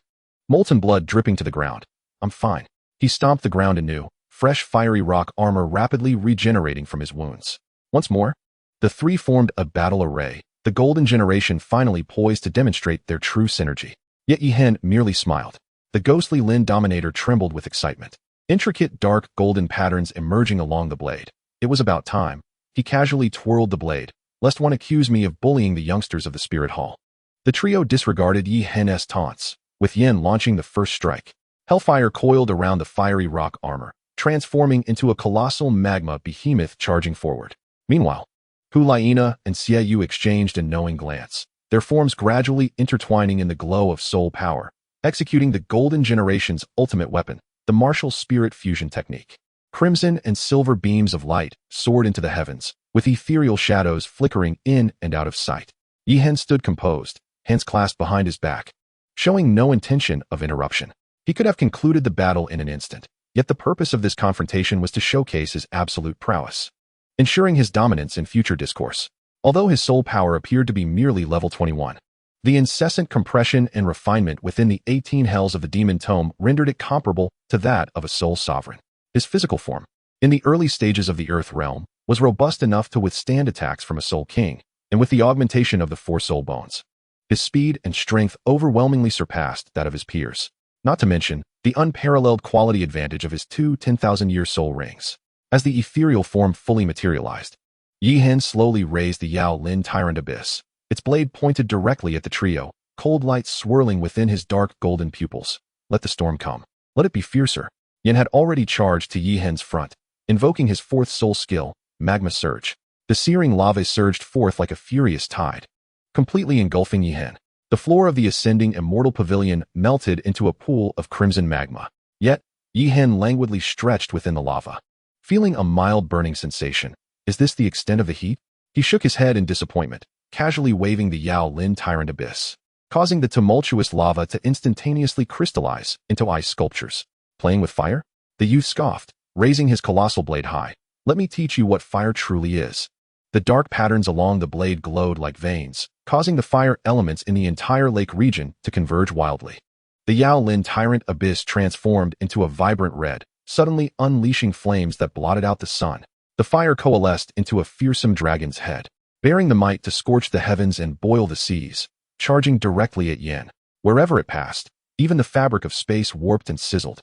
molten blood dripping to the ground. I'm fine. He stomped the ground anew, fresh fiery rock armor rapidly regenerating from his wounds. Once more, the three formed a battle array, the golden generation finally poised to demonstrate their true synergy. Yet Yihen merely smiled. The ghostly Lin Dominator trembled with excitement, intricate dark golden patterns emerging along the blade. It was about time. He casually twirled the blade, lest one accuse me of bullying the youngsters of the Spirit Hall. The trio disregarded Yihen's taunts, with Yin launching the first strike. Hellfire coiled around the fiery rock armor, transforming into a colossal magma behemoth charging forward. Meanwhile, Hulaina and Xiaoyu exchanged a knowing glance, their forms gradually intertwining in the glow of soul power, executing the Golden Generation's ultimate weapon, the martial spirit fusion technique. Crimson and silver beams of light soared into the heavens, with ethereal shadows flickering in and out of sight. Yihen stood composed, hands clasped behind his back, showing no intention of interruption. He could have concluded the battle in an instant, yet the purpose of this confrontation was to showcase his absolute prowess, ensuring his dominance in future discourse. Although his soul power appeared to be merely level 21, the incessant compression and refinement within the 18 hells of the demon tome rendered it comparable to that of a soul sovereign. His physical form, in the early stages of the Earth realm, was robust enough to withstand attacks from a soul king, and with the augmentation of the 4 soul bones, his speed and strength overwhelmingly surpassed that of his peers, not to mention the unparalleled quality advantage of his 2 10,000-year soul rings. As the ethereal form fully materialized, Yihen slowly raised the Yao Lin Tyrant Abyss, its blade pointed directly at the trio, cold light swirling within his dark golden pupils. Let the storm come. Let it be fiercer. Yin had already charged to Yi Hen's front, invoking his fourth soul skill, Magma Surge. The searing lava surged forth like a furious tide, completely engulfing Yi Hen. The floor of the ascending immortal pavilion melted into a pool of crimson magma. Yet, Yi Hen languidly stretched within the lava, feeling a mild burning sensation. Is this the extent of the heat? He shook his head in disappointment, casually waving the Yao Lin Tyrant Abyss, causing the tumultuous lava to instantaneously crystallize into ice sculptures. Playing with fire? The youth scoffed, raising his colossal blade high. Let me teach you what fire truly is. The dark patterns along the blade glowed like veins, causing the fire elements in the entire lake region to converge wildly. The Yao Lin Tyrant Abyss transformed into a vibrant red, suddenly unleashing flames that blotted out the sun. The fire coalesced into a fearsome dragon's head, bearing the might to scorch the heavens and boil the seas, charging directly at Yin. Wherever it passed, even the fabric of space warped and sizzled.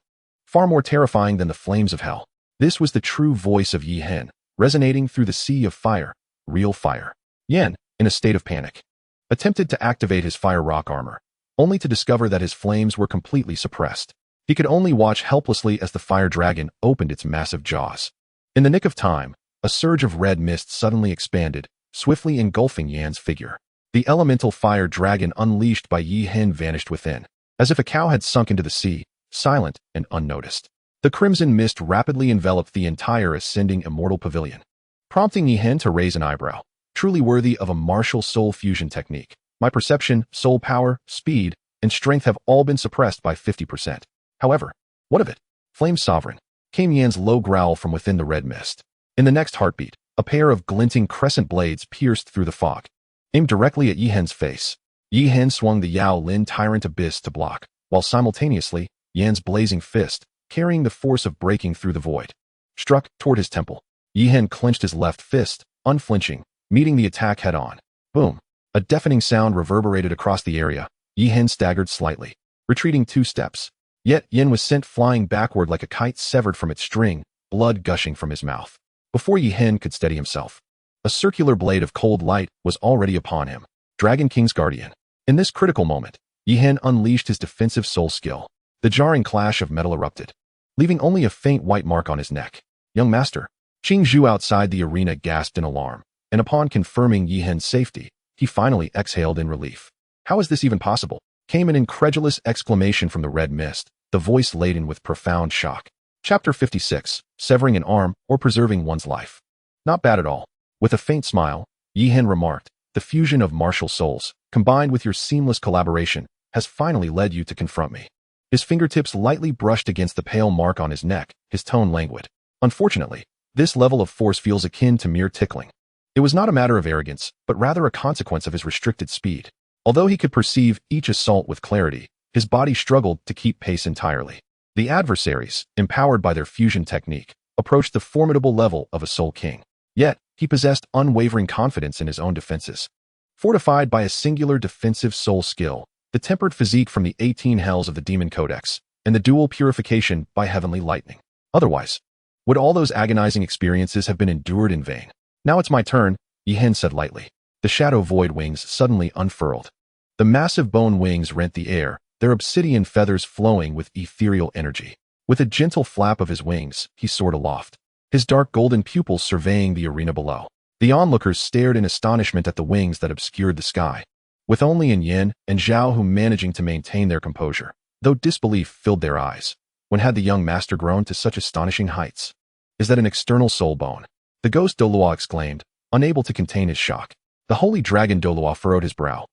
Far more terrifying than the flames of hell. This was the true voice of Yi Hen, resonating through the sea of fire, real fire. Yin, in a state of panic, attempted to activate his fire rock armor, only to discover that his flames were completely suppressed. He could only watch helplessly as the fire dragon opened its massive jaws. In the nick of time, a surge of red mist suddenly expanded, swiftly engulfing Yan's figure. The elemental fire dragon unleashed by Yi Hen vanished within, as if a cow had sunk into the sea, silent and unnoticed. The crimson mist rapidly enveloped the entire ascending immortal pavilion, prompting Yi Hen to raise an eyebrow. Truly worthy of a martial soul fusion technique. My perception, soul power, speed, and strength have all been suppressed by 50%. However, what of it? Flame Sovereign, came Yan's low growl from within the red mist. In the next heartbeat, a pair of glinting crescent blades pierced through the fog, aimed directly at Yi Hen's face. Yi Hen swung the Yao Lin Tyrant Abyss to block, while simultaneously, Yan's blazing fist, carrying the force of breaking through the void, struck toward his temple. Yi Hen clenched his left fist, unflinching, meeting the attack head-on. Boom! A deafening sound reverberated across the area. Yi Hen staggered slightly, retreating 2 steps. Yet Yin was sent flying backward like a kite severed from its string, blood gushing from his mouth. Before Yi Hen could steady himself, a circular blade of cold light was already upon him. Dragon King's Guardian. In this critical moment, Yi Hen unleashed his defensive soul skill. The jarring clash of metal erupted, leaving only a faint white mark on his neck. Young master. Qing Zhu outside the arena gasped in alarm, and upon confirming Yi Hen's safety, he finally exhaled in relief. How is this even possible? Came an incredulous exclamation from the red mist, the voice laden with profound shock. Chapter 56, Severing an Arm or Preserving One's Life. Not bad at all. With a faint smile, Yi Hen remarked, the fusion of martial souls, combined with your seamless collaboration, has finally led you to confront me. His fingertips lightly brushed against the pale mark on his neck, his tone languid. Unfortunately, this level of force feels akin to mere tickling. It was not a matter of arrogance, but rather a consequence of his restricted speed. Although he could perceive each assault with clarity, his body struggled to keep pace entirely. The adversaries, empowered by their fusion technique, approached the formidable level of a Soul King. Yet, he possessed unwavering confidence in his own defenses. Fortified by a singular defensive soul skill, the tempered physique from the 18 hells of the Demon Codex, and the dual purification by heavenly lightning. Otherwise, would all those agonizing experiences have been endured in vain? Now it's my turn, Yi Hen said lightly. The shadow void wings suddenly unfurled. The massive bone wings rent the air, their obsidian feathers flowing with ethereal energy. With a gentle flap of his wings, he soared aloft, his dark golden pupils surveying the arena below. The onlookers stared in astonishment at the wings that obscured the sky, with only Yin and Zhao Hu managing to maintain their composure, though disbelief filled their eyes. When had the young master grown to such astonishing heights? Is that an external soul bone? The ghost Dolua exclaimed, unable to contain his shock. The holy dragon Dolua furrowed his brow,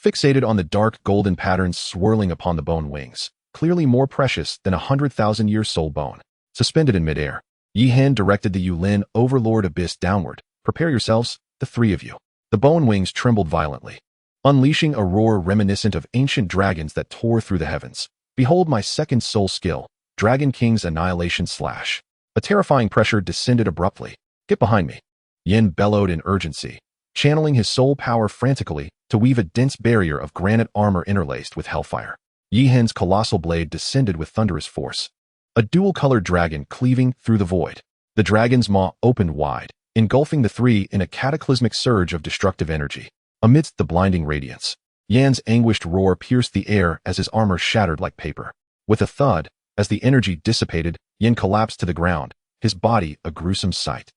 fixated on the dark golden patterns swirling upon the bone wings, clearly more precious than 100,000-year soul bone. Suspended in midair, Yi Hen directed the Yulin Overlord Abyss downward. Prepare yourselves, the 3 of you. The bone wings trembled violently, unleashing a roar reminiscent of ancient dragons that tore through the heavens. Behold my second soul skill, Dragon King's Annihilation Slash. A terrifying pressure descended abruptly. Get behind me. Yin bellowed in urgency, channeling his soul power frantically to weave a dense barrier of granite armor interlaced with hellfire. Yi Hen's colossal blade descended with thunderous force, a dual-colored dragon cleaving through the void. The dragon's maw opened wide, engulfing the 3 in a cataclysmic surge of destructive energy. Amidst the blinding radiance, Yan's anguished roar pierced the air as his armor shattered like paper. With a thud, As the energy dissipated, Yin collapsed to the ground, his body a gruesome sight.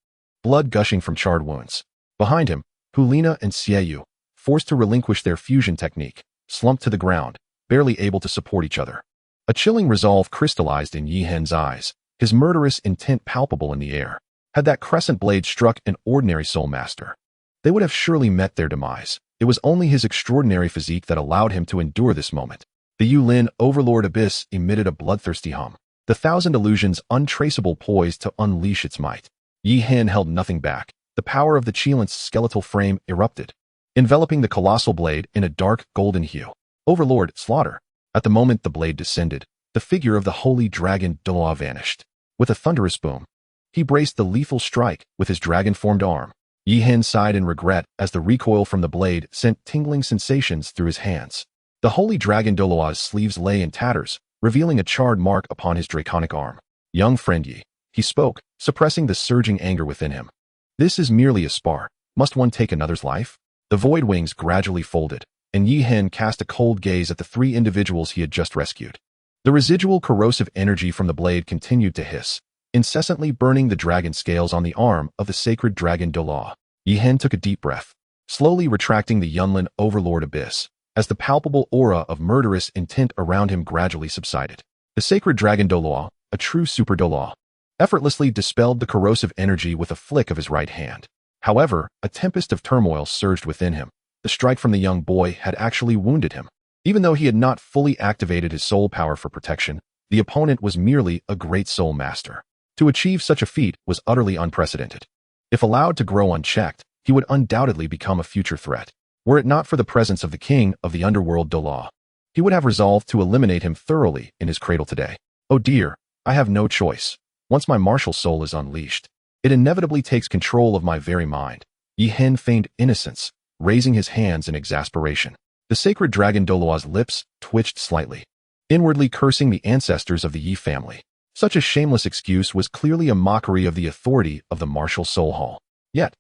Blood gushing from charred wounds. Behind him, Hulina and Xiaoyu, forced to relinquish their fusion technique, slumped to the ground, barely able to support each other. A chilling resolve crystallized in Yi Hen's eyes, his murderous intent palpable in the air. Had that crescent blade struck an ordinary soul master, they would have surely met their demise. It was only his extraordinary physique that allowed him to endure this moment. The Yulin Overlord Abyss emitted a bloodthirsty hum, the thousand illusions untraceable poised to unleash its might. Yi Hen held nothing back. The power of the Qilint's skeletal frame erupted, enveloping the colossal blade in a dark golden hue. Overlord, slaughter. At the moment the blade descended, the figure of the holy dragon Deloa vanished. With a thunderous boom, he braced the lethal strike with his dragon-formed arm. Yi Hen sighed in regret as the recoil from the blade sent tingling sensations through his hands. The holy dragon Deloa's sleeves lay in tatters, revealing a charred mark upon his draconic arm. Young friend Yi, he spoke, suppressing the surging anger within him. This is merely a spar. Must one take another's life? The void wings gradually folded, and Yi Hen cast a cold gaze at the three individuals he had just rescued. The residual corrosive energy from the blade continued to hiss, incessantly burning the dragon scales on the arm of the sacred dragon Deloa. Yi Hen took a deep breath, slowly retracting the Yunlin Overlord Abyss, as the palpable aura of murderous intent around him gradually subsided. The sacred dragon Deloa, a true super Deloa, effortlessly dispelled the corrosive energy with a flick of his right hand. However, a tempest of turmoil surged within him. The strike from the young boy had actually wounded him. Even though he had not fully activated his soul power for protection, the opponent was merely a great soul master. To achieve such a feat was utterly unprecedented. If allowed to grow unchecked, he would undoubtedly become a future threat. Were it not for the presence of the king of the underworld Deloa, he would have resolved to eliminate him thoroughly in his cradle today. Oh dear, I have no choice. Once my martial soul is unleashed, it inevitably takes control of my very mind. Yi Hen feigned innocence, raising his hands in exasperation. The sacred dragon Deloa's lips twitched slightly, inwardly cursing the ancestors of the Yi family. Such a shameless excuse was clearly a mockery of the authority of the martial soul hall. Yet,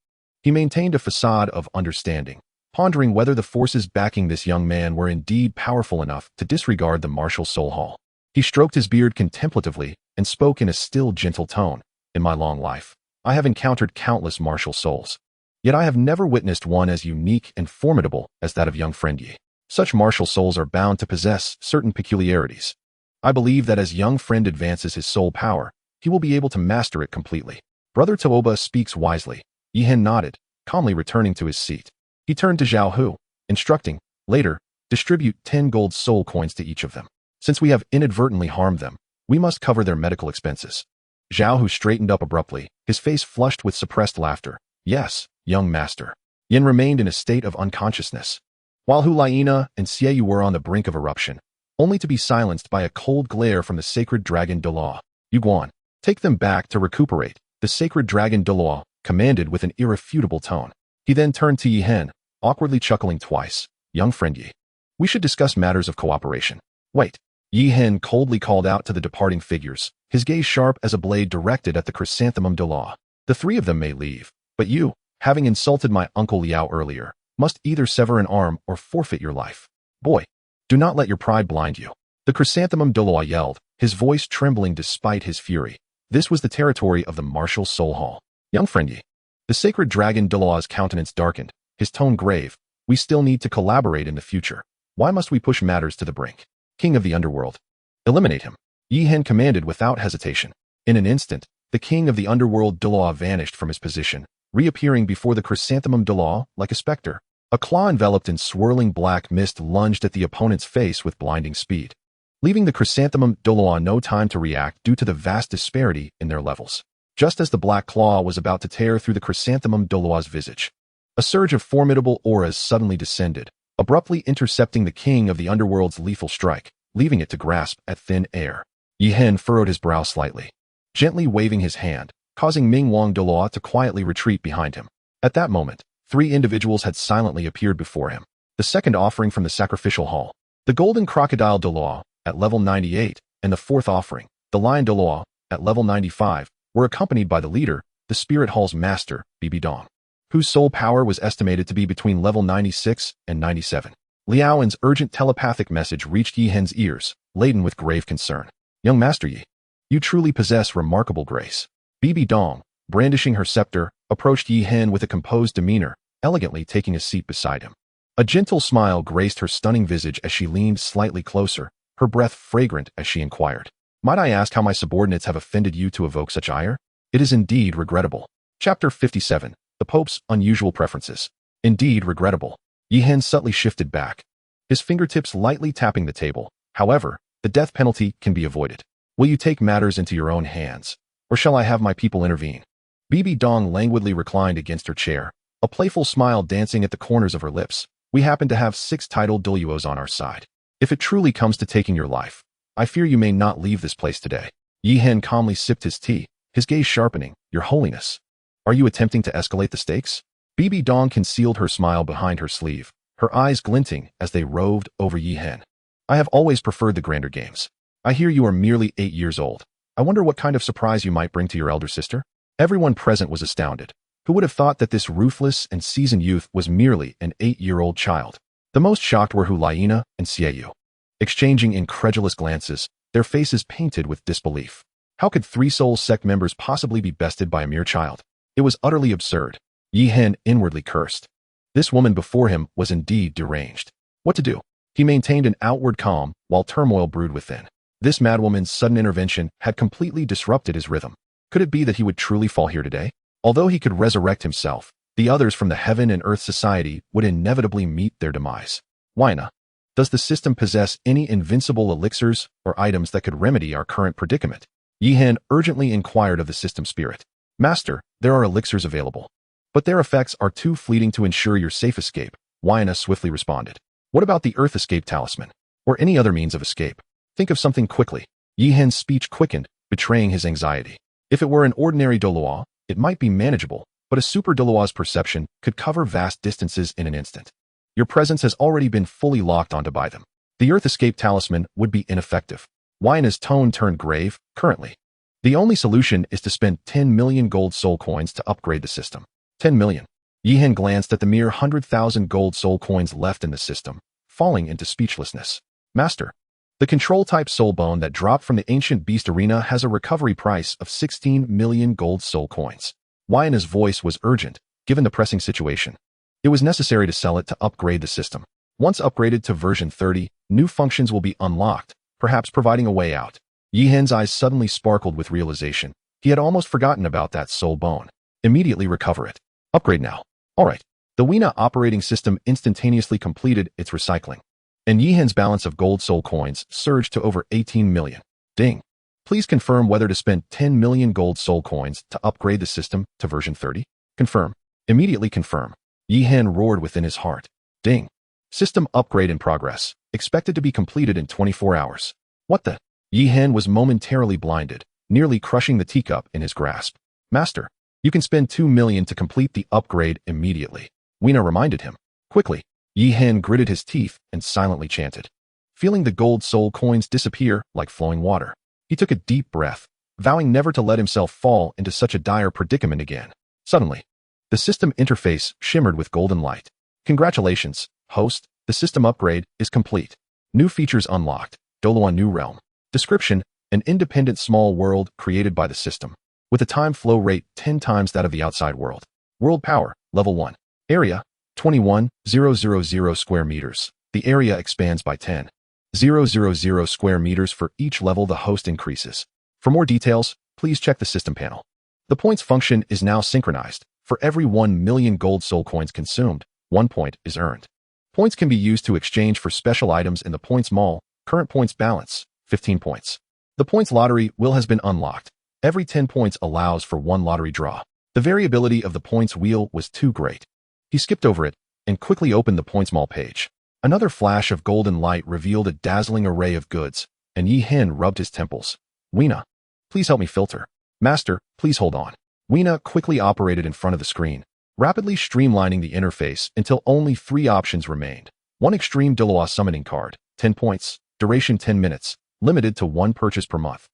he maintained a facade of understanding, pondering whether the forces backing this young man were indeed powerful enough to disregard the martial soul hall. He stroked his beard contemplatively and spoke in a still, gentle tone. In my long life, I have encountered countless martial souls. Yet I have never witnessed one as unique and formidable as that of young friend Yi. Such martial souls are bound to possess certain peculiarities. I believe that as young friend advances his soul power, he will be able to master it completely. Brother Tooba speaks wisely. Yi Hen nodded, calmly returning to his seat. He turned to Zhao Hu, instructing, later, distribute 10 gold soul coins to each of them. Since we have inadvertently harmed them, we must cover their medical expenses. Zhao Hu straightened up abruptly, his face flushed with suppressed laughter. Yes, young master. Yin remained in a state of unconsciousness, while Hulina and Xiaoyu were on the brink of eruption, only to be silenced by a cold glare from the sacred dragon Deloa. Yuguan, take them back to recuperate, the sacred dragon Deloa commanded with an irrefutable tone. He then turned to Yi Hen, awkwardly chuckling twice. Young friend Yi, we should discuss matters of cooperation. Wait. Yi Hen coldly called out to the departing figures, his gaze sharp as a blade directed at the chrysanthemum Deloa. The three of them may leave, but you, having insulted my uncle Liao earlier, must either sever an arm or forfeit your life. Boy, do not let your pride blind you. The chrysanthemum Deloa yelled, his voice trembling despite his fury. This was the territory of the martial soul hall. Young friend Yi. The sacred dragon Deloa's countenance darkened, his tone grave. We still need to collaborate in the future. Why must we push matters to the brink? King of the underworld. Eliminate him. Yi Hen commanded without hesitation. In an instant, the king of the underworld Deloa vanished from his position, reappearing before the chrysanthemum Deloa like a specter. A claw enveloped in swirling black mist lunged at the opponent's face with blinding speed, leaving the chrysanthemum Deloa no time to react due to the vast disparity in their levels. Just as the black claw was about to tear through the chrysanthemum Deloa's visage, a surge of formidable auras suddenly descended, abruptly intercepting the king of the underworld's lethal strike, leaving it to grasp at thin air. Yi Hen furrowed his brow slightly, gently waving his hand, causing Ming Wang Deloa to quietly retreat behind him. At that moment, 3 individuals had silently appeared before him. The second offering from the sacrificial hall, the golden crocodile Deloa, at level 98, and the fourth offering, the lion Deloa, at level 95, were accompanied by the leader, the spirit hall's master, Bibi Dong, whose soul power was estimated to be between level 96 and 97. Liaowen's urgent telepathic message reached Yi Hen's ears, laden with grave concern. Young Master Yi, you truly possess remarkable grace. Bibi Dong, brandishing her scepter, approached Yi Hen with a composed demeanor, elegantly taking a seat beside him. A gentle smile graced her stunning visage as she leaned slightly closer, her breath fragrant as she inquired, "Might I ask how my subordinates have offended you to evoke such ire? It is indeed regrettable." Chapter 57. The Pope's Unusual Preferences. Indeed regrettable. Yi Hen subtly shifted back, his fingertips lightly tapping the table. However, the death penalty can be avoided. Will you take matters into your own hands, or shall I have my people intervene? Bibi Dong languidly reclined against her chair, a playful smile dancing at the corners of her lips. "We happen to have 6 titled Duluos on our side. If it truly comes to taking your life, I fear you may not leave this place today." Yi Hen calmly sipped his tea, his gaze sharpening. "Your Holiness, are you attempting to escalate the stakes?" Bibi Dong concealed her smile behind her sleeve, her eyes glinting as they roved over Yi Hen. "I have always preferred the grander games. I hear you are merely 8 years old. I wonder what kind of surprise you might bring to your elder sister?" Everyone present was astounded. Who would have thought that this ruthless and seasoned youth was merely an 8-year-old child? The most shocked were Hulaina and Xiaoyu, exchanging incredulous glances, their faces painted with disbelief. How could 3 Soul sect members possibly be bested by a mere child? It was utterly absurd. Yi Hen inwardly cursed. This woman before him was indeed deranged. What to do? He maintained an outward calm while turmoil brewed within. This madwoman's sudden intervention had completely disrupted his rhythm. Could it be that he would truly fall here today? Although he could resurrect himself, the others from the Heaven and Earth Society would inevitably meet their demise. Whyna? Does the system possess any invincible elixirs or items that could remedy our current predicament? Yi Hen urgently inquired of the system spirit. "Master, there are elixirs available, but their effects are too fleeting to ensure your safe escape," Whyna swiftly responded. "What about the Earth Escape Talisman, or any other means of escape? Think of something quickly." Yi Hen's speech quickened, betraying his anxiety. If it were an ordinary Dolois, it might be manageable, but a super Dolois' perception could cover vast distances in an instant. Your presence has already been fully locked onto by them. The Earth Escape Talisman would be ineffective. Whyna's tone turned grave. "Currently, the only solution is to spend 10 million gold soul coins to upgrade the system." 10 million. Yi Hen glanced at the mere 100,000 gold soul coins left in the system, falling into speechlessness. "Master, the control-type soul bone that dropped from the ancient beast arena has a recovery price of 16 million gold soul coins." Whyna's voice was urgent, given the pressing situation. It was necessary to sell it to upgrade the system. Once upgraded to version 30, new functions will be unlocked, perhaps providing a way out. Yi Hen's eyes suddenly sparkled with realization. He had almost forgotten about that soul bone. Immediately recover it. Upgrade now. All right. The Wina operating system instantaneously completed its recycling, and Yi Hen's balance of gold soul coins surged to over 18 million. Ding. Please confirm whether to spend 10 million gold soul coins to upgrade the system to version 30. Confirm. Immediately confirm. Yi Hen roared within his heart. Ding. System upgrade in progress. Expected to be completed in 24 hours. What the? Yi Hen was momentarily blinded, nearly crushing the teacup in his grasp. "Master, you can spend 2 million to complete the upgrade immediately," Wina reminded him. Quickly, Yi Hen gritted his teeth and silently chanted, feeling the gold soul coins disappear like flowing water. He took a deep breath, vowing never to let himself fall into such a dire predicament again. Suddenly, the system interface shimmered with golden light. "Congratulations, host, the system upgrade is complete. New features unlocked. Doloan New Realm. Description: an independent small world created by the system, with a time flow rate 10 times that of the outside world. World power, level 1. Area, 21,000 square meters. The area expands by 10,000 square meters for each level the host increases. For more details, please check the system panel. The points function is now synchronized. For every 1 million gold soul coins consumed, 1 point is earned. Points can be used to exchange for special items in the points mall. Current points balance, 15 points. The points lottery wheel has been unlocked. Every 10 points allows for 1 lottery draw. The variability of the points wheel was too great. He skipped over it and quickly opened the points mall page. Another flash of golden light revealed a dazzling array of goods, and Yi Hen rubbed his temples. "Wina, please help me filter." "Master, please hold on." Wina quickly operated in front of the screen, rapidly streamlining the interface until only 3 options remained. 1 Extreme Diloa Summoning Card, 10 points, duration 10 minutes, limited to 1 purchase per month.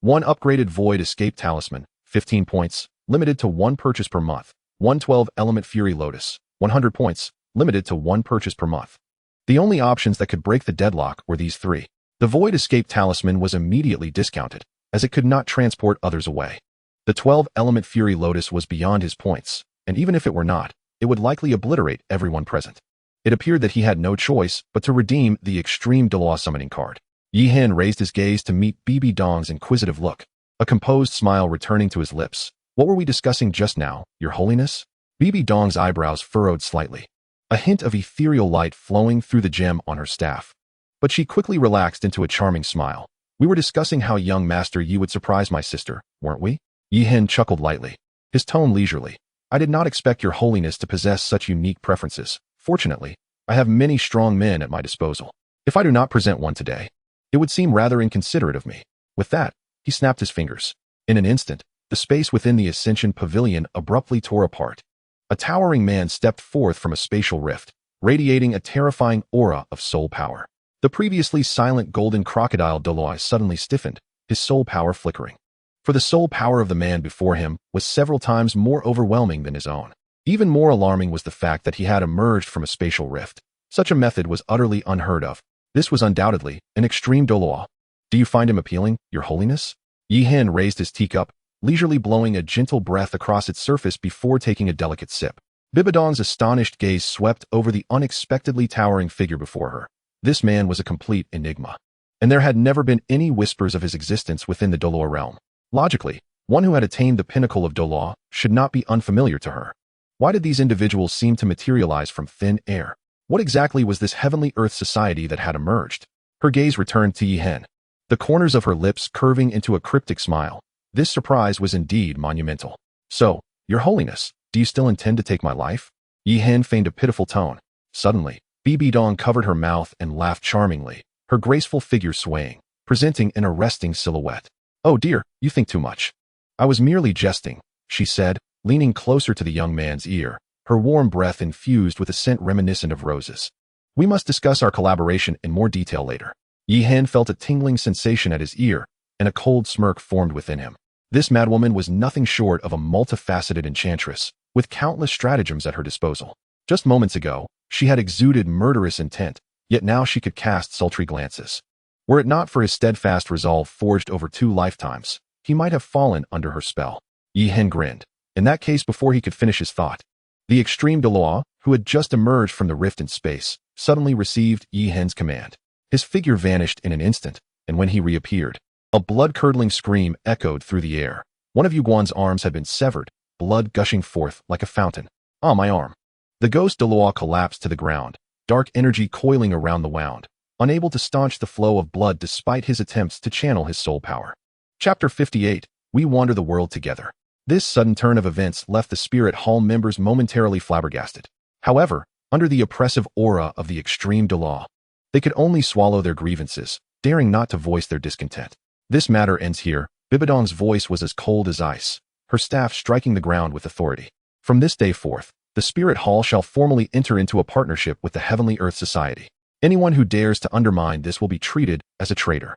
1 Upgraded Void Escape Talisman, 15 points, limited to 1 purchase per month. 112 Element Fury Lotus, 100 points, limited to 1 purchase per month. The only options that could break the deadlock were these 3. The Void Escape Talisman was immediately discounted, as it could not transport others away. The 12-element Fury Lotus was beyond his points, and even if it were not, it would likely obliterate everyone present. It appeared that he had no choice but to redeem the Extreme Delaw summoning card. Yi Hen raised his gaze to meet Bibi Dong's inquisitive look, a composed smile returning to his lips. What were we discussing just now, Your Holiness? Bibi Dong's eyebrows furrowed slightly, a hint of ethereal light flowing through the gem on her staff. But she quickly relaxed into a charming smile. We were discussing how young Master Yi would surprise my sister, weren't we? Yi Hen chuckled lightly, his tone leisurely. I did not expect Your Holiness to possess such unique preferences. Fortunately, I have many strong men at my disposal. If I do not present one today, it would seem rather inconsiderate of me. With that, he snapped his fingers. In an instant, the space within the Ascension Pavilion abruptly tore apart. A towering man stepped forth from a spatial rift, radiating a terrifying aura of soul power. The previously silent golden crocodile Deloy suddenly stiffened, his soul power flickering. For the soul power of the man before him was several times more overwhelming than his own. Even more alarming was the fact that he had emerged from a spatial rift. Such a method was utterly unheard of. This was undoubtedly an extreme Deloy. Do you find him appealing, Your Holiness? Yi Hen raised his teacup, leisurely blowing a gentle breath across its surface before taking a delicate sip. Bibidong's astonished gaze swept over the unexpectedly towering figure before her. This man was a complete enigma, and there had never been any whispers of his existence within the Deloy realm. Logically, one who had attained the pinnacle of Deloy should not be unfamiliar to her. Why did these individuals seem to materialize from thin air? What exactly was this heavenly earth society that had emerged? Her gaze returned to Yi Hen, the corners of her lips curving into a cryptic smile. This surprise was indeed monumental. So, Your Holiness, do you still intend to take my life? Yi Hen feigned a pitiful tone. Suddenly, Bibi Dong covered her mouth and laughed charmingly, her graceful figure swaying, presenting an arresting silhouette. Oh dear, you think too much. I was merely jesting, she said, leaning closer to the young man's ear, her warm breath infused with a scent reminiscent of roses. We must discuss our collaboration in more detail later. Yi Hen felt a tingling sensation at his ear, and a cold smirk formed within him. This madwoman was nothing short of a multifaceted enchantress, with countless stratagems at her disposal. Just moments ago, she had exuded murderous intent, yet now she could cast sultry glances. Were it not for his steadfast resolve forged over 2 lifetimes, he might have fallen under her spell. Yi Hen grinned. In that case, before he could finish his thought, the extreme Deloy, who had just emerged from the rift in space, suddenly received Yi Hen's command. His figure vanished in an instant, and when he reappeared, a blood-curdling scream echoed through the air. One of Yu Guan's arms had been severed, blood gushing forth like a fountain. Ah, my arm. The ghost Deloy collapsed to the ground, dark energy coiling around the wound, unable to staunch the flow of blood despite his attempts to channel his soul power. Chapter 58, We Wander the World Together. This sudden turn of events left the Spirit Hall members momentarily flabbergasted. However, under the oppressive aura of the extreme Deloy, they could only swallow their grievances, daring not to voice their discontent. This matter ends here. Bibidong's voice was as cold as ice, her staff striking the ground with authority. From this day forth, the Spirit Hall shall formally enter into a partnership with the Heavenly Earth Society. Anyone who dares to undermine this will be treated as a traitor.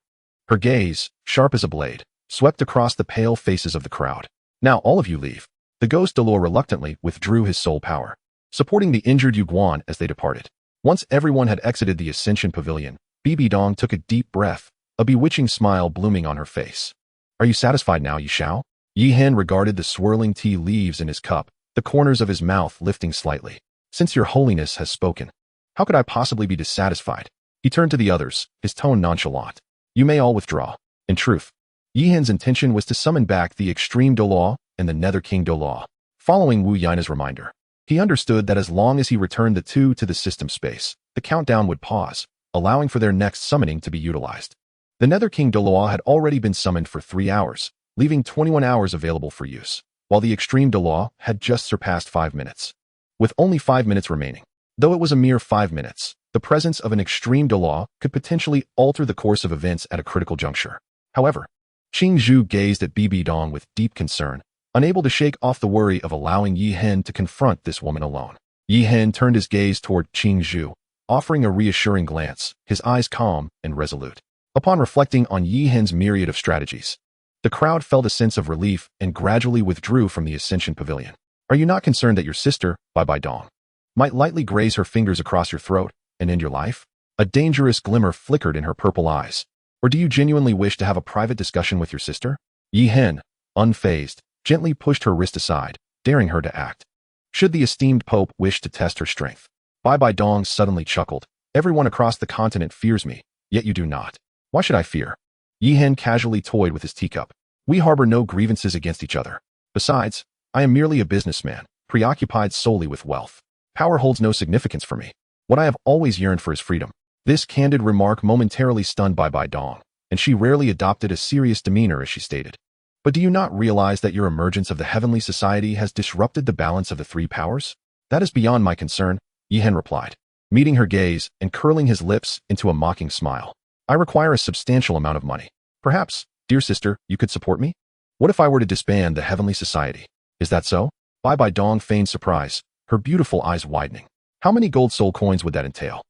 Her gaze, sharp as a blade, swept across the pale faces of the crowd. Now all of you leave. The ghost Deloy reluctantly withdrew his soul power, supporting the injured Yu Guan as they departed. Once everyone had exited the Ascension Pavilion, Bibi Dong took a deep breath, a bewitching smile blooming on her face. Are you satisfied now, Yi Shao? Yi Hen regarded the swirling tea leaves in his cup, the corners of his mouth lifting slightly. Since Your Holiness has spoken, how could I possibly be dissatisfied? He turned to the others, his tone nonchalant. You may all withdraw. In truth, Yi Hen's intention was to summon back the Extreme Deloy and the Nether King Deloy. Following Wu Yina's reminder, he understood that as long as he returned the two to the system space, the countdown would pause, allowing for their next summoning to be utilized. The Nether King Deloy had already been summoned for 3 hours, leaving 21 hours available for use, while the Extreme Deloy had just surpassed 5 minutes. With only 5 minutes remaining, though it was a mere 5 minutes, the presence of an Extreme Deloy could potentially alter the course of events at a critical juncture. However, Qing Zhu gazed at Bibi Dong with deep concern, unable to shake off the worry of allowing Yi Hen to confront this woman alone. Yi Hen turned his gaze toward Qing Zhu, offering a reassuring glance, his eyes calm and resolute. Upon reflecting on Yi Hen's myriad of strategies, the crowd felt a sense of relief and gradually withdrew from the Ascension Pavilion. Are you not concerned that your sister, Bai Dong, might lightly graze her fingers across your throat and end your life? A dangerous glimmer flickered in her purple eyes, Or do you genuinely wish to have a private discussion with your sister? Yi Hen, unfazed, gently pushed her wrist aside, daring her to act. Should the esteemed Pope wish to test her strength? Bai Bai Dong suddenly chuckled. Everyone across the continent fears me, yet you do not. Why should I fear? Yi Hen casually toyed with his teacup. We harbor no grievances against each other. Besides, I am merely a businessman, preoccupied solely with wealth. Power holds no significance for me. What I have always yearned for is freedom. This candid remark momentarily stunned Bai Bai Dong, and she rarely adopted a serious demeanor as she stated. But do you not realize that your emergence of the heavenly society has disrupted the balance of the three powers? That is beyond my concern, Yi Hen replied, meeting her gaze and curling his lips into a mocking smile. I require a substantial amount of money. Perhaps, dear sister, you could support me? What if I were to disband the heavenly society? Is that so? Bai Bai Dong feigned surprise, her beautiful eyes widening. How many gold soul coins would that entail?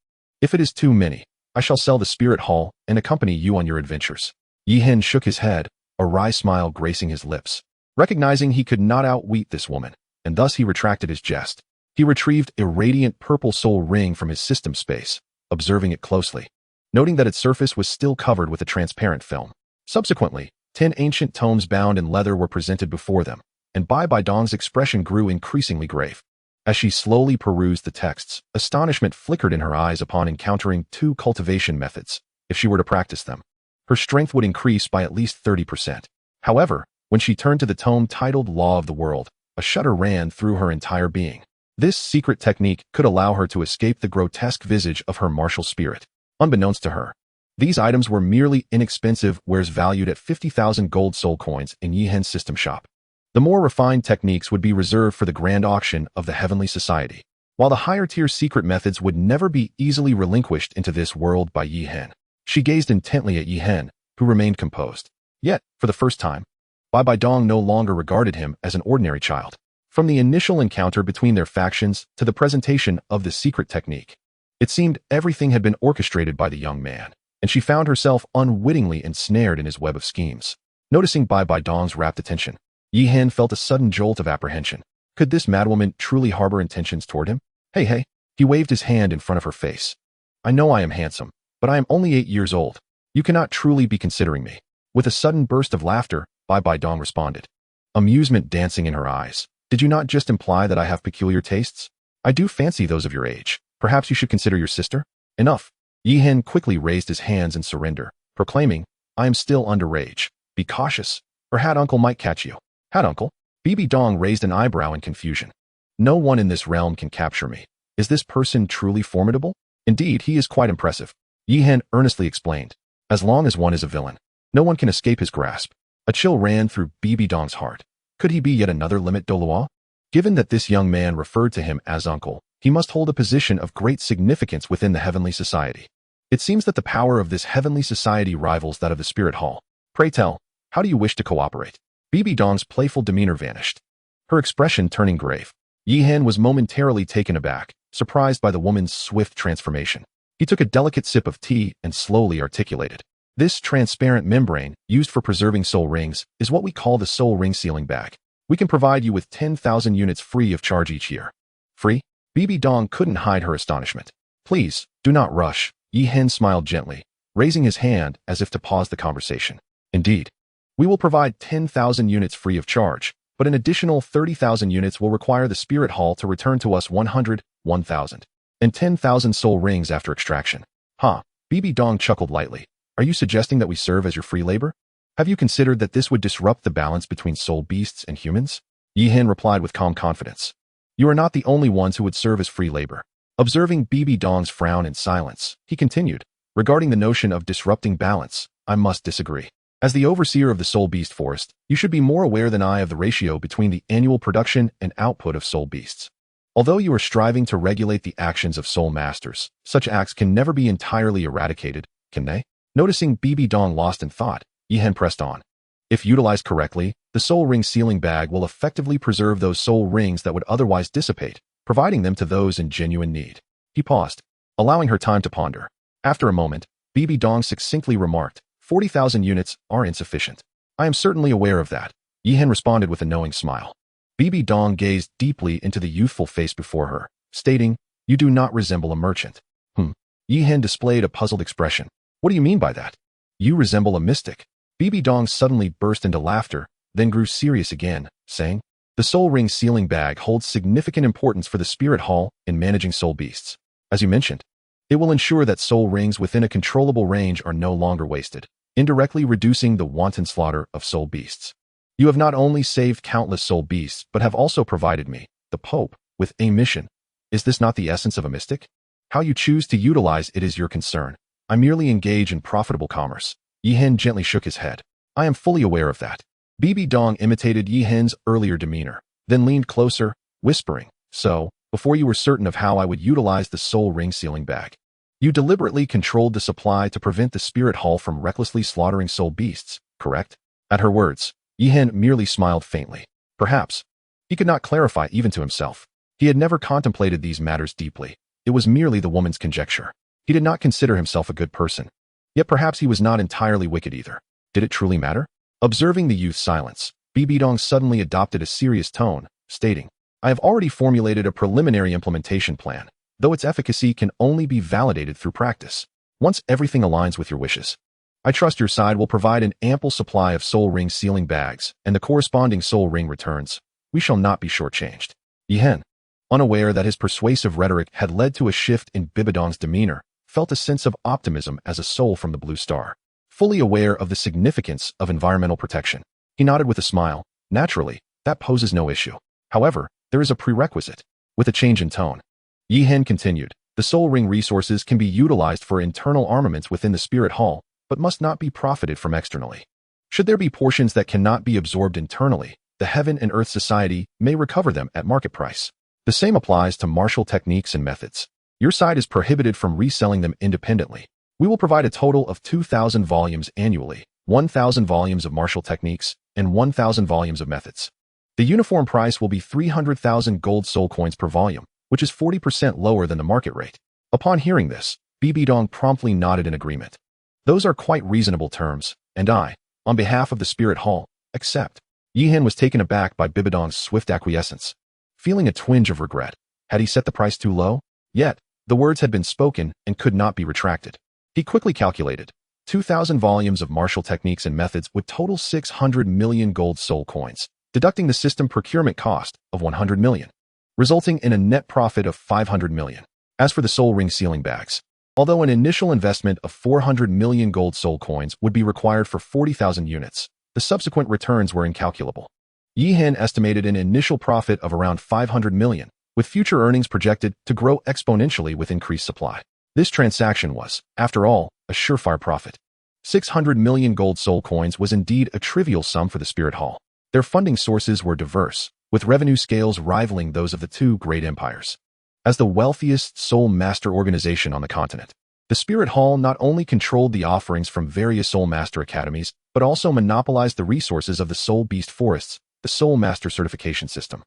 If it is too many, I shall sell the spirit hall and accompany you on your adventures. Yi Hen shook his head, a wry smile gracing his lips. Recognizing he could not outwit this woman, and thus he retracted his jest. He retrieved a radiant purple soul ring from his system space, observing it closely, noting that its surface was still covered with a transparent film. Subsequently, 10 ancient tomes bound in leather were presented before them, and Bai Bai Dong's expression grew increasingly grave. As she slowly perused the texts, astonishment flickered in her eyes upon encountering 2 cultivation methods. If she were to practice them, her strength would increase by at least 30%. However, when she turned to the tome titled Law of the World, a shudder ran through her entire being. This secret technique could allow her to escape the grotesque visage of her martial spirit. Unbeknownst to her, these items were merely inexpensive wares valued at 50,000 gold soul coins in Yi Hen's system shop. The more refined techniques would be reserved for the grand auction of the Heavenly Society, while the higher-tier secret methods would never be easily relinquished into this world by Yi Hen. She gazed intently at Yi Hen, who remained composed. Yet, for the first time, Bai Bai Dong no longer regarded him as an ordinary child. From the initial encounter between their factions to the presentation of the secret technique, it seemed everything had been orchestrated by the young man, and she found herself unwittingly ensnared in his web of schemes. Noticing Bai Bai Dong's rapt attention, Yi Hen felt a sudden jolt of apprehension. Could this madwoman truly harbor intentions toward him? Hey. He waved his hand in front of her face. I know I am handsome, but I am only 8 years old. You cannot truly be considering me. With a sudden burst of laughter, Bai Bai Dong responded, amusement dancing in her eyes. Did you not just imply that I have peculiar tastes? I do fancy those of your age. Perhaps you should consider your sister? Enough. Yi Hen quickly raised his hands in surrender, proclaiming, I am still underage. Be cautious, or Hat Uncle might catch you. Hat Uncle? Bibi Dong raised an eyebrow in confusion. No one in this realm can capture me. Is this person truly formidable? Indeed, he is quite impressive. Yi Hen earnestly explained. As long as one is a villain, no one can escape his grasp. A chill ran through Bibi Dong's heart. Could he be yet another Limit Dolois? Given that this young man referred to him as uncle, he must hold a position of great significance within the Heavenly Society. It seems that the power of this Heavenly Society rivals that of the Spirit Hall. Pray tell, how do you wish to cooperate? Bibi Dong's playful demeanor vanished, her expression turning grave. Yi Hen was momentarily taken aback, surprised by the woman's swift transformation. He took a delicate sip of tea and slowly articulated. This transparent membrane, used for preserving soul rings, is what we call the soul ring sealing bag. We can provide you with 10,000 units free of charge each year. Free? Bibi Dong couldn't hide her astonishment. Please, do not rush. Yi Hen smiled gently, raising his hand as if to pause the conversation. Indeed, we will provide 10,000 units free of charge, but an additional 30,000 units will require the Spirit Hall to return to us 1,000, and 10,000 soul rings after extraction. Bibi Dong chuckled lightly. Are you suggesting that we serve as your free labor? Have you considered that this would disrupt the balance between soul beasts and humans? Yi Hen replied with calm confidence. You are not the only ones who would serve as free labor. Observing Bibi Dong's frown in silence, he continued, regarding the notion of disrupting balance, I must disagree. As the overseer of the soul beast forest, you should be more aware than I of the ratio between the annual production and output of soul beasts. Although you are striving to regulate the actions of soul masters, such acts can never be entirely eradicated, can they? Noticing Bibi Dong lost in thought, Yi Hen pressed on. If utilized correctly, the soul ring sealing bag will effectively preserve those soul rings that would otherwise dissipate, providing them to those in genuine need. He paused, allowing her time to ponder. After a moment, Bibi Dong succinctly remarked, 40,000 units are insufficient. I am certainly aware of that. Yi Hen responded with a knowing smile. Bibi Dong gazed deeply into the youthful face before her, stating, You do not resemble a merchant. Yi Hen displayed a puzzled expression. What do you mean by that? You resemble a mystic. Bibi Dong suddenly burst into laughter, then grew serious again, saying, the soul ring sealing bag holds significant importance for the spirit hall in managing soul beasts. As you mentioned, it will ensure that soul rings within a controllable range are no longer wasted, indirectly reducing the wanton slaughter of soul beasts. You have not only saved countless soul beasts, but have also provided me, the Pope, with a mission. Is this not the essence of a mystic? How you choose to utilize it is your concern. I merely engage in profitable commerce. Yi Hen gently shook his head. I am fully aware of that. Bibi Dong imitated Yi Hen's earlier demeanor, then leaned closer, whispering, so, before you were certain of how I would utilize the soul ring sealing bag, you deliberately controlled the supply to prevent the spirit hall from recklessly slaughtering soul beasts, correct? At her words, Yi Hen merely smiled faintly. Perhaps. He could not clarify even to himself. He had never contemplated these matters deeply. It was merely the woman's conjecture. He did not consider himself a good person. Yet perhaps he was not entirely wicked either. Did it truly matter? Observing the youth's silence, Bibi Dong suddenly adopted a serious tone, stating, I have already formulated a preliminary implementation plan, though its efficacy can only be validated through practice. Once everything aligns with your wishes, I trust your side will provide an ample supply of soul ring sealing bags and the corresponding soul ring returns. We shall not be shortchanged. Yi Hen, unaware that his persuasive rhetoric had led to a shift in Bibi Dong's demeanor, felt a sense of optimism as a soul from the blue star. Fully aware of the significance of environmental protection, he nodded with a smile. Naturally, that poses no issue. However, there is a prerequisite. With a change in tone, Yi Hen continued, the soul ring resources can be utilized for internal armaments within the spirit hall, but must not be profited from externally. Should there be portions that cannot be absorbed internally, the Heaven and Earth Society may recover them at market price. The same applies to martial techniques and methods. Your side is prohibited from reselling them independently. We will provide a total of 2,000 volumes annually, 1,000 volumes of martial techniques, and 1,000 volumes of methods. The uniform price will be 300,000 gold soul coins per volume, which is 40% lower than the market rate. Upon hearing this, Bibi Dong promptly nodded in agreement. Those are quite reasonable terms, and I, on behalf of the Spirit Hall, accept. Yi Hen was taken aback by Bibi Dong's swift acquiescence. Feeling a twinge of regret, had he set the price too low? Yet, the words had been spoken and could not be retracted. He quickly calculated. 2,000 volumes of martial techniques and methods would total 600 million gold soul coins, deducting the system procurement cost of 100 million, resulting in a net profit of 500 million. As for the soul ring sealing bags, although an initial investment of 400 million gold soul coins would be required for 40,000 units, the subsequent returns were incalculable. Yi Hen estimated an initial profit of around 500 million, with future earnings projected to grow exponentially with increased supply. This transaction was, after all, a surefire profit. 600 million gold soul coins was indeed a trivial sum for the Spirit Hall. Their funding sources were diverse, with revenue scales rivaling those of the two great empires. As the wealthiest soul master organization on the continent, the Spirit Hall not only controlled the offerings from various soul master academies, but also monopolized the resources of the soul beast forests, the soul master certification system,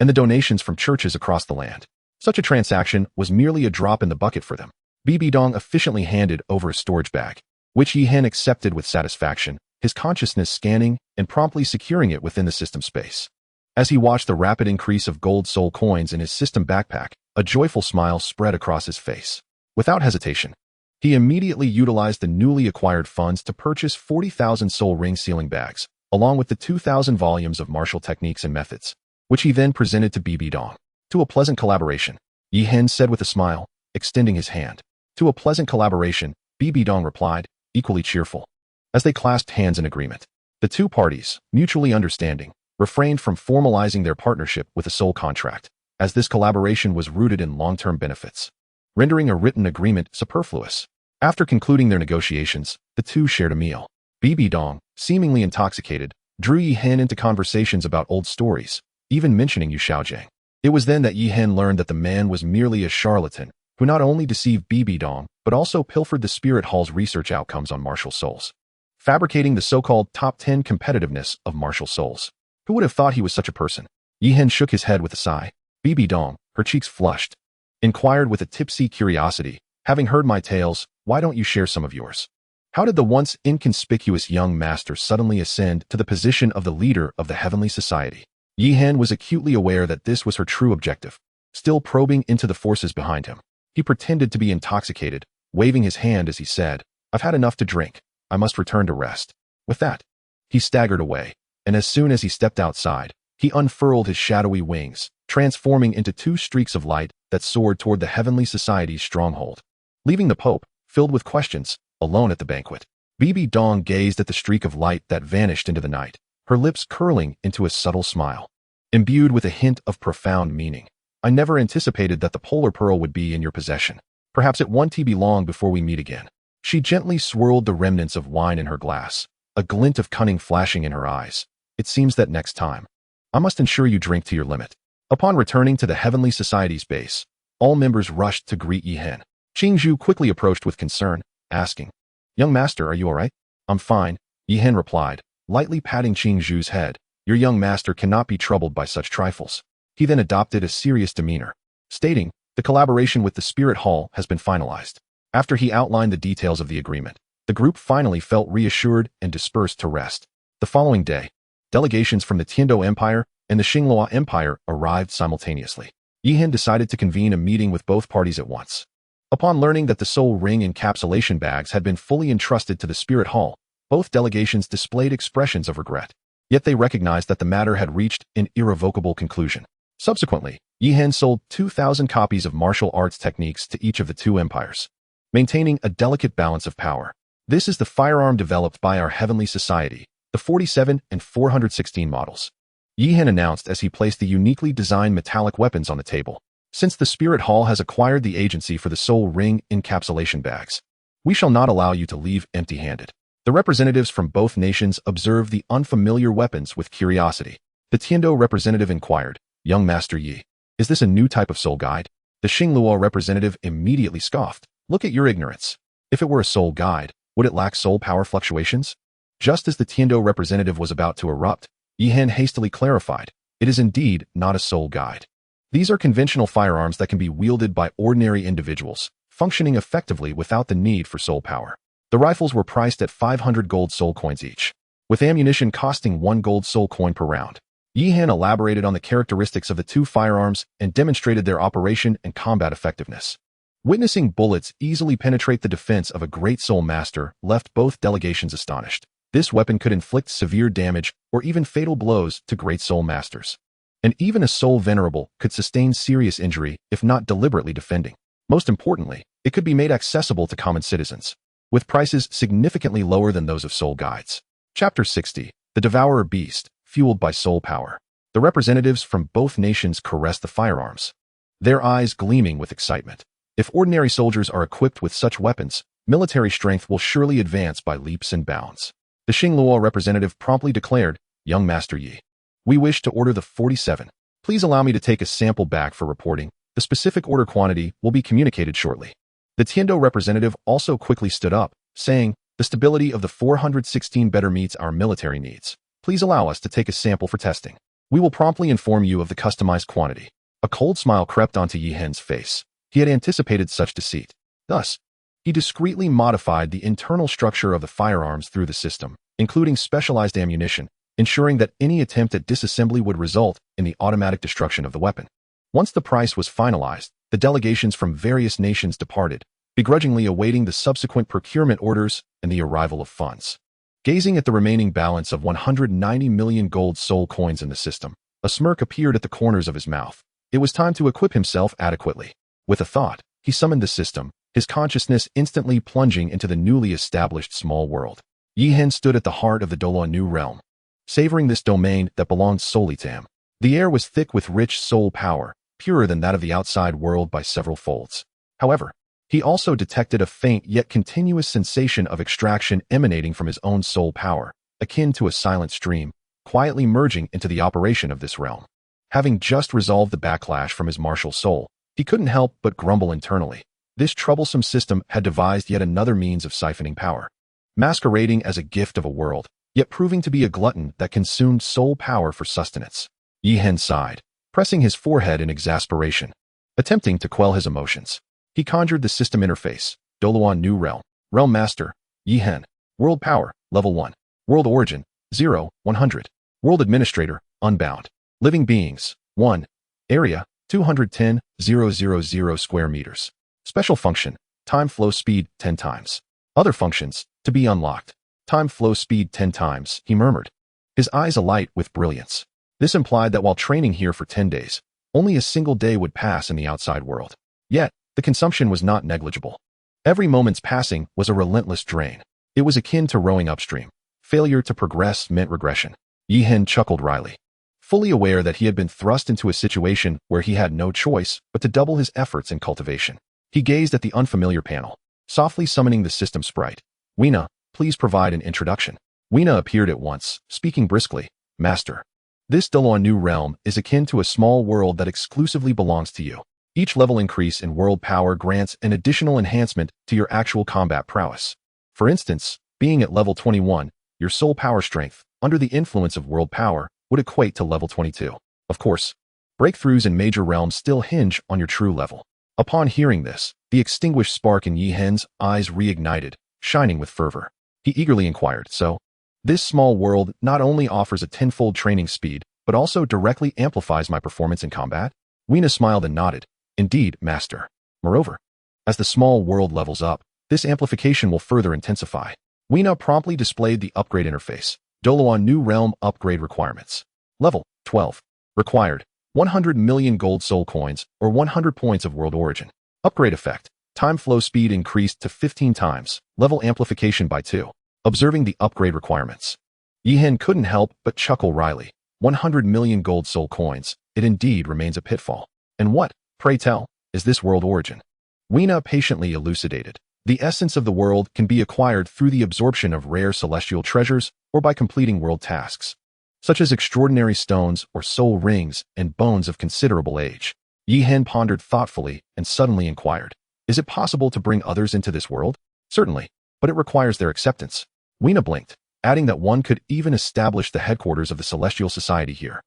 and the donations from churches across the land. Such a transaction was merely a drop in the bucket for them. Bibi Dong efficiently handed over a storage bag, which Yi Hen accepted with satisfaction, his consciousness scanning and promptly securing it within the system space. As he watched the rapid increase of gold soul coins in his system backpack, a joyful smile spread across his face. Without hesitation, he immediately utilized the newly acquired funds to purchase 40,000 soul ring sealing bags, along with the 2,000 volumes of martial techniques and methods, which he then presented to Bibi Dong. To a pleasant collaboration, Yi Hen said with a smile, extending his hand. To a pleasant collaboration, Bibi Dong replied, equally cheerful. As they clasped hands in agreement, the two parties, mutually understanding, refrained from formalizing their partnership with a soul contract, as this collaboration was rooted in long-term benefits, rendering a written agreement superfluous. After concluding their negotiations, the two shared a meal. Bibi Dong, seemingly intoxicated, drew Yi Hen into conversations about old stories, even mentioning Yu Xiaojiang. It was then that Yi Hen learned that the man was merely a charlatan, who not only deceived Bibi Dong, but also pilfered the Spirit Hall's research outcomes on martial souls, fabricating the so-called top 10 competitiveness of martial souls. Who would have thought he was such a person? Yi Hen shook his head with a sigh. Bibi Dong, her cheeks flushed, inquired with a tipsy curiosity, having heard my tales, why don't you share some of yours? How did the once inconspicuous young master suddenly ascend to the position of the leader of the Heavenly Society? Yi Hen was acutely aware that this was her true objective, still probing into the forces behind him. He pretended to be intoxicated, waving his hand as he said, I've had enough to drink. I must return to rest. With that, he staggered away, and as soon as he stepped outside, he unfurled his shadowy wings, transforming into two streaks of light that soared toward the Heavenly Society's stronghold. Leaving the Pope, filled with questions, alone at the banquet, Bibi Dong gazed at the streak of light that vanished into the night, her lips curling into a subtle smile, imbued with a hint of profound meaning. I never anticipated that the polar pearl would be in your possession. Perhaps it won't be long before we meet again. She gently swirled the remnants of wine in her glass, a glint of cunning flashing in her eyes. It seems that next time, I must ensure you drink to your limit. Upon returning to the Heavenly Society's base, all members rushed to greet Yi Hen. Qingzhu quickly approached with concern, asking, "Young master, are you all right?" "I'm fine," Yi Hen replied, lightly patting Qingzhu's head. "Your young master cannot be troubled by such trifles." He then adopted a serious demeanor, stating, "The collaboration with the Spirit Hall has been finalized." After he outlined the details of the agreement, the group finally felt reassured and dispersed to rest. The following day, delegations from the Tiando Empire and the Xinglua Empire arrived simultaneously. Yi Hen decided to convene a meeting with both parties at once. Upon learning that the soul ring encapsulation bags had been fully entrusted to the Spirit Hall, both delegations displayed expressions of regret. Yet they recognized that the matter had reached an irrevocable conclusion. Subsequently, Yi Hen sold 2,000 copies of martial arts techniques to each of the two empires, maintaining a delicate balance of power. This is the firearm developed by our Heavenly Society, the 47 and 416 models. Yi Hen announced as he placed the uniquely designed metallic weapons on the table. Since the Spirit Hall has acquired the agency for the soul ring encapsulation bags, we shall not allow you to leave empty-handed. The representatives from both nations observed the unfamiliar weapons with curiosity. The Tiando representative inquired, "Young Master Yi, is this a new type of soul guide?" The Xinglua representative immediately scoffed. "Look at your ignorance. If it were a soul guide, would it lack soul power fluctuations?" Just as the Tiando representative was about to erupt, Yi Hen hastily clarified, "It is indeed not a soul guide. These are conventional firearms that can be wielded by ordinary individuals, functioning effectively without the need for soul power." The rifles were priced at 500 gold soul coins each, with ammunition costing 1 gold soul coin per round. Yi Hen elaborated on the characteristics of the two firearms and demonstrated their operation and combat effectiveness. Witnessing bullets easily penetrate the defense of a great soul master left both delegations astonished. This weapon could inflict severe damage or even fatal blows to great soul masters. And even a soul venerable could sustain serious injury if not deliberately defending. Most importantly, it could be made accessible to common citizens, with prices significantly lower than those of soul guides. Chapter 60. The Devourer Beast, fueled by soul power. The representatives from both nations caressed the firearms, their eyes gleaming with excitement. If ordinary soldiers are equipped with such weapons, military strength will surely advance by leaps and bounds. The Xinglua representative promptly declared, "Young Master Yi, we wish to order the 47. Please allow me to take a sample back for reporting. The specific order quantity will be communicated shortly." The Tiando representative also quickly stood up, saying, "The stability of the 416 better meets our military needs. Please allow us to take a sample for testing. We will promptly inform you of the customized quantity." A cold smile crept onto Yi Hen's face. He had anticipated such deceit. Thus, he discreetly modified the internal structure of the firearms through the system, including specialized ammunition, ensuring that any attempt at disassembly would result in the automatic destruction of the weapon. Once the price was finalized, the delegations from various nations departed, begrudgingly awaiting the subsequent procurement orders and the arrival of funds. Gazing at the remaining balance of 190 million gold soul coins in the system, a smirk appeared at the corners of his mouth. It was time to equip himself adequately. With a thought, he summoned the system, his consciousness instantly plunging into the newly established small world. Yi Hen stood at the heart of the Dola New Realm, savoring this domain that belonged solely to him. The air was thick with rich soul power, purer than that of the outside world by several folds. However, he also detected a faint yet continuous sensation of extraction emanating from his own soul power, akin to a silent stream, quietly merging into the operation of this realm. Having just resolved the backlash from his martial soul, he couldn't help but grumble internally. This troublesome system had devised yet another means of siphoning power, masquerading as a gift of a world, yet proving to be a glutton that consumed soul power for sustenance. Yi Hen sighed, pressing his forehead in exasperation. Attempting to quell his emotions, he conjured the system interface. Doluan New Realm. Realm Master, Yi Hen. World Power, Level 1. World Origin, 0, 100. World Administrator, Unbound. Living Beings, 1. Area, 210,000 square meters. Special Function, Time Flow Speed 10 times. Other functions, to be unlocked. Time flow speed 10 times, he murmured, his eyes alight with brilliance. This implied that while training here for 10 days, only a single day would pass in the outside world. Yet, the consumption was not negligible. Every moment's passing was a relentless drain. It was akin to rowing upstream. Failure to progress meant regression. Yi-Hen chuckled wryly, fully aware that he had been thrust into a situation where he had no choice but to double his efforts in cultivation. He gazed at the unfamiliar panel, softly summoning the system sprite. Weena, please provide an introduction. Weena appeared at once, speaking briskly. Master, this Doloan new realm is akin to a small world that exclusively belongs to you. Each level increase in world power grants an additional enhancement to your actual combat prowess. For instance, being at level 21, your soul power strength, under the influence of world power, would equate to level 22. Of course, breakthroughs in major realms still hinge on your true level. Upon hearing this, the extinguished spark in Yi-Hen's eyes reignited, shining with fervor. He eagerly inquired, so, this small world not only offers a tenfold training speed, but also directly amplifies my performance in combat? Weena smiled and nodded. Indeed, Master. Moreover, as the small world levels up, this amplification will further intensify. Weena promptly displayed the upgrade interface. Doloan New Realm Upgrade Requirements. Level 12. Required 100 million gold soul coins or 100 points of world origin. Upgrade effect. Time flow speed increased to 15 times. Level amplification by 2. Observing the upgrade requirements, Yi-Hen couldn't help but chuckle wryly. 100 million gold soul coins. It indeed remains a pitfall. And what, pray tell, is this world origin? Weena patiently elucidated. The essence of the world can be acquired through the absorption of rare celestial treasures or by completing world tasks, such as extraordinary stones or soul rings and bones of considerable age. Yi-Hen pondered thoughtfully and suddenly inquired, is it possible to bring others into this world? Certainly, but it requires their acceptance. Weena blinked, adding that one could even establish the headquarters of the Celestial Society here.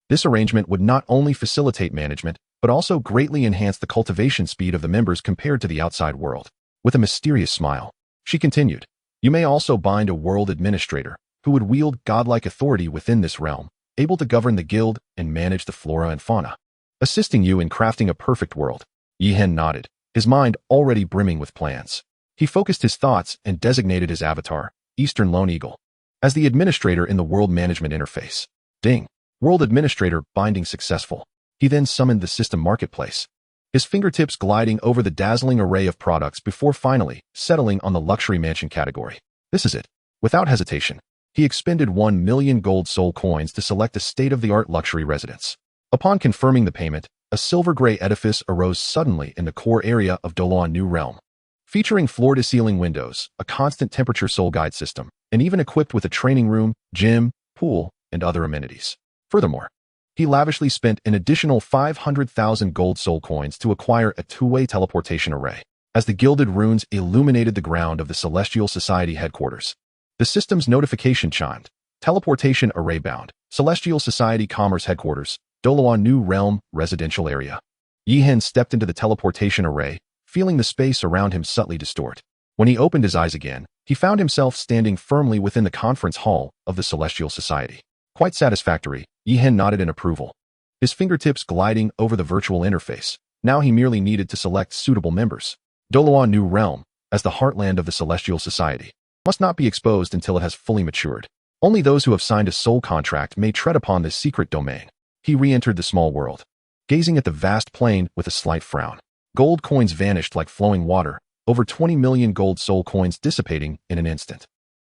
This arrangement would not only facilitate management, but also greatly enhance the cultivation speed of the members compared to the outside world. With a mysterious smile, she continued, you may also bind a world administrator who would wield godlike authority within this realm, able to govern the guild and manage the flora and fauna, assisting you in crafting a perfect world. Yi-Hen nodded, his mind already brimming with plans. He focused his thoughts and designated his avatar, Eastern Lone Eagle, as the administrator in the world management interface. Ding! World administrator binding successful. He then summoned the system marketplace, his fingertips gliding over the dazzling array of products before finally settling on the luxury mansion category. This is it. Without hesitation, he expended 1 million gold soul coins to select a state-of-the-art luxury residence. Upon confirming the payment, a silver-gray edifice arose suddenly in the core area of Doloan New Realm, featuring floor-to-ceiling windows, a constant temperature soul guide system, and even equipped with a training room, gym, pool, and other amenities. Furthermore, he lavishly spent an additional 500,000 gold soul coins to acquire a two-way teleportation array. As the gilded runes illuminated the ground of the Celestial Society headquarters, the system's notification chimed. Teleportation array bound. Celestial Society Commerce Headquarters, Doloan New Realm Residential Area. Yi-Hen stepped into the teleportation array, feeling the space around him subtly distort. When he opened his eyes again, he found himself standing firmly within the conference hall of the Celestial Society. Quite satisfactory, Yi-Hen nodded in approval, his fingertips gliding over the virtual interface. Now he merely needed to select suitable members. Doloan New Realm, as the heartland of the Celestial Society, must not be exposed until it has fully matured. Only those who have signed a soul contract may tread upon this secret domain. He re-entered the small world, gazing at the vast plain with a slight frown. Gold coins vanished like flowing water, over 20 million gold soul coins dissipating in an instant.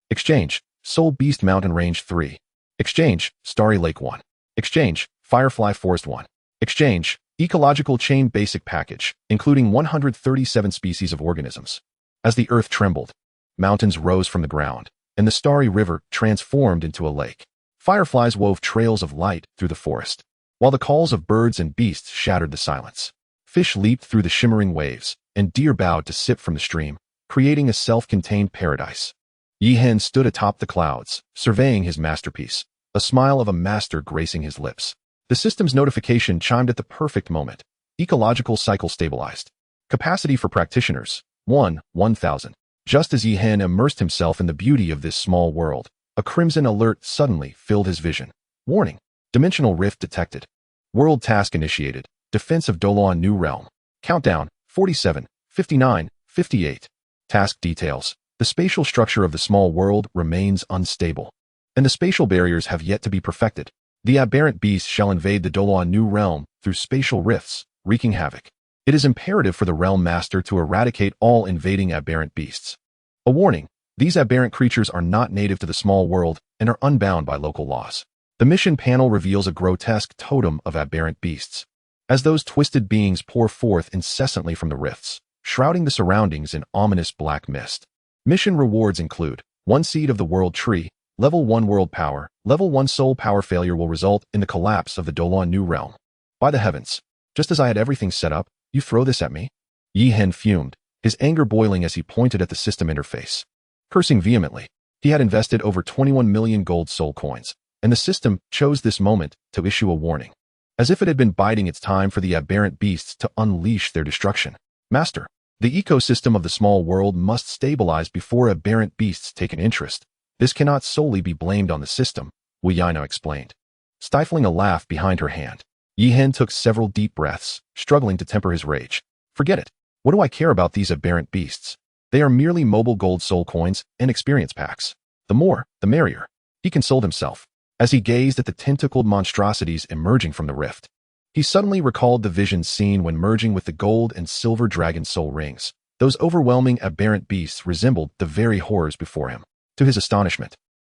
Exchange, Soul Beast Mountain Range 3. Exchange, Starry Lake 1. Exchange, Firefly Forest 1. Exchange, Ecological Chain Basic Package, including 137 species of organisms. As the earth trembled, mountains rose from the ground, and the starry river transformed into a lake. Fireflies wove trails of light through the forest, while the calls of birds and beasts shattered the silence. Fish leaped through the shimmering waves, and deer bowed to sip from the stream, creating a self-contained paradise. Yi-Hen stood atop the clouds, surveying his masterpiece, a smile of a master gracing his lips. The system's notification chimed at the perfect moment. Ecological cycle stabilized. Capacity for practitioners, 1,000. Just as Yi-Hen immersed himself in the beauty of this small world, a crimson alert suddenly filled his vision. Warning. Dimensional rift detected. World task initiated. Defense of Doloan New Realm. Countdown, 47, 59, 58. Task details. The spatial structure of the small world remains unstable, and the spatial barriers have yet to be perfected. The aberrant beast shall invade the Doloa new realm through spatial rifts, wreaking havoc. It is imperative for the realm master to eradicate all invading aberrant beasts. A warning: these aberrant creatures are not native to the small world and are unbound by local laws. The mission panel reveals a grotesque totem of aberrant beasts, as those twisted beings pour forth incessantly from the rifts, shrouding the surroundings in ominous black mist. Mission rewards include 1 seed of the world tree, level 1 world power, level 1 soul power. Failure will result in the collapse of the Doloa new realm. By the heavens, just as I had everything set up, you throw this at me? Yi Hen fumed, his anger boiling as he pointed at the system interface. Cursing vehemently, he had invested over 21 million gold soul coins, and the system chose this moment to issue a warning, as if it had been biding its time for the aberrant beasts to unleash their destruction. Master, the ecosystem of the small world must stabilize before aberrant beasts take an interest. This cannot solely be blamed on the system, Wu Yaina explained. Stifling a laugh behind her hand, Yi Hen took several deep breaths, struggling to temper his rage. Forget it. What do I care about these aberrant beasts? They are merely mobile gold soul coins and experience packs. The more, the merrier, he consoled himself, as he gazed at the tentacled monstrosities emerging from the rift. He suddenly recalled the vision seen when merging with the gold and silver dragon soul rings. Those overwhelming aberrant beasts resembled the very horrors before him. To his astonishment,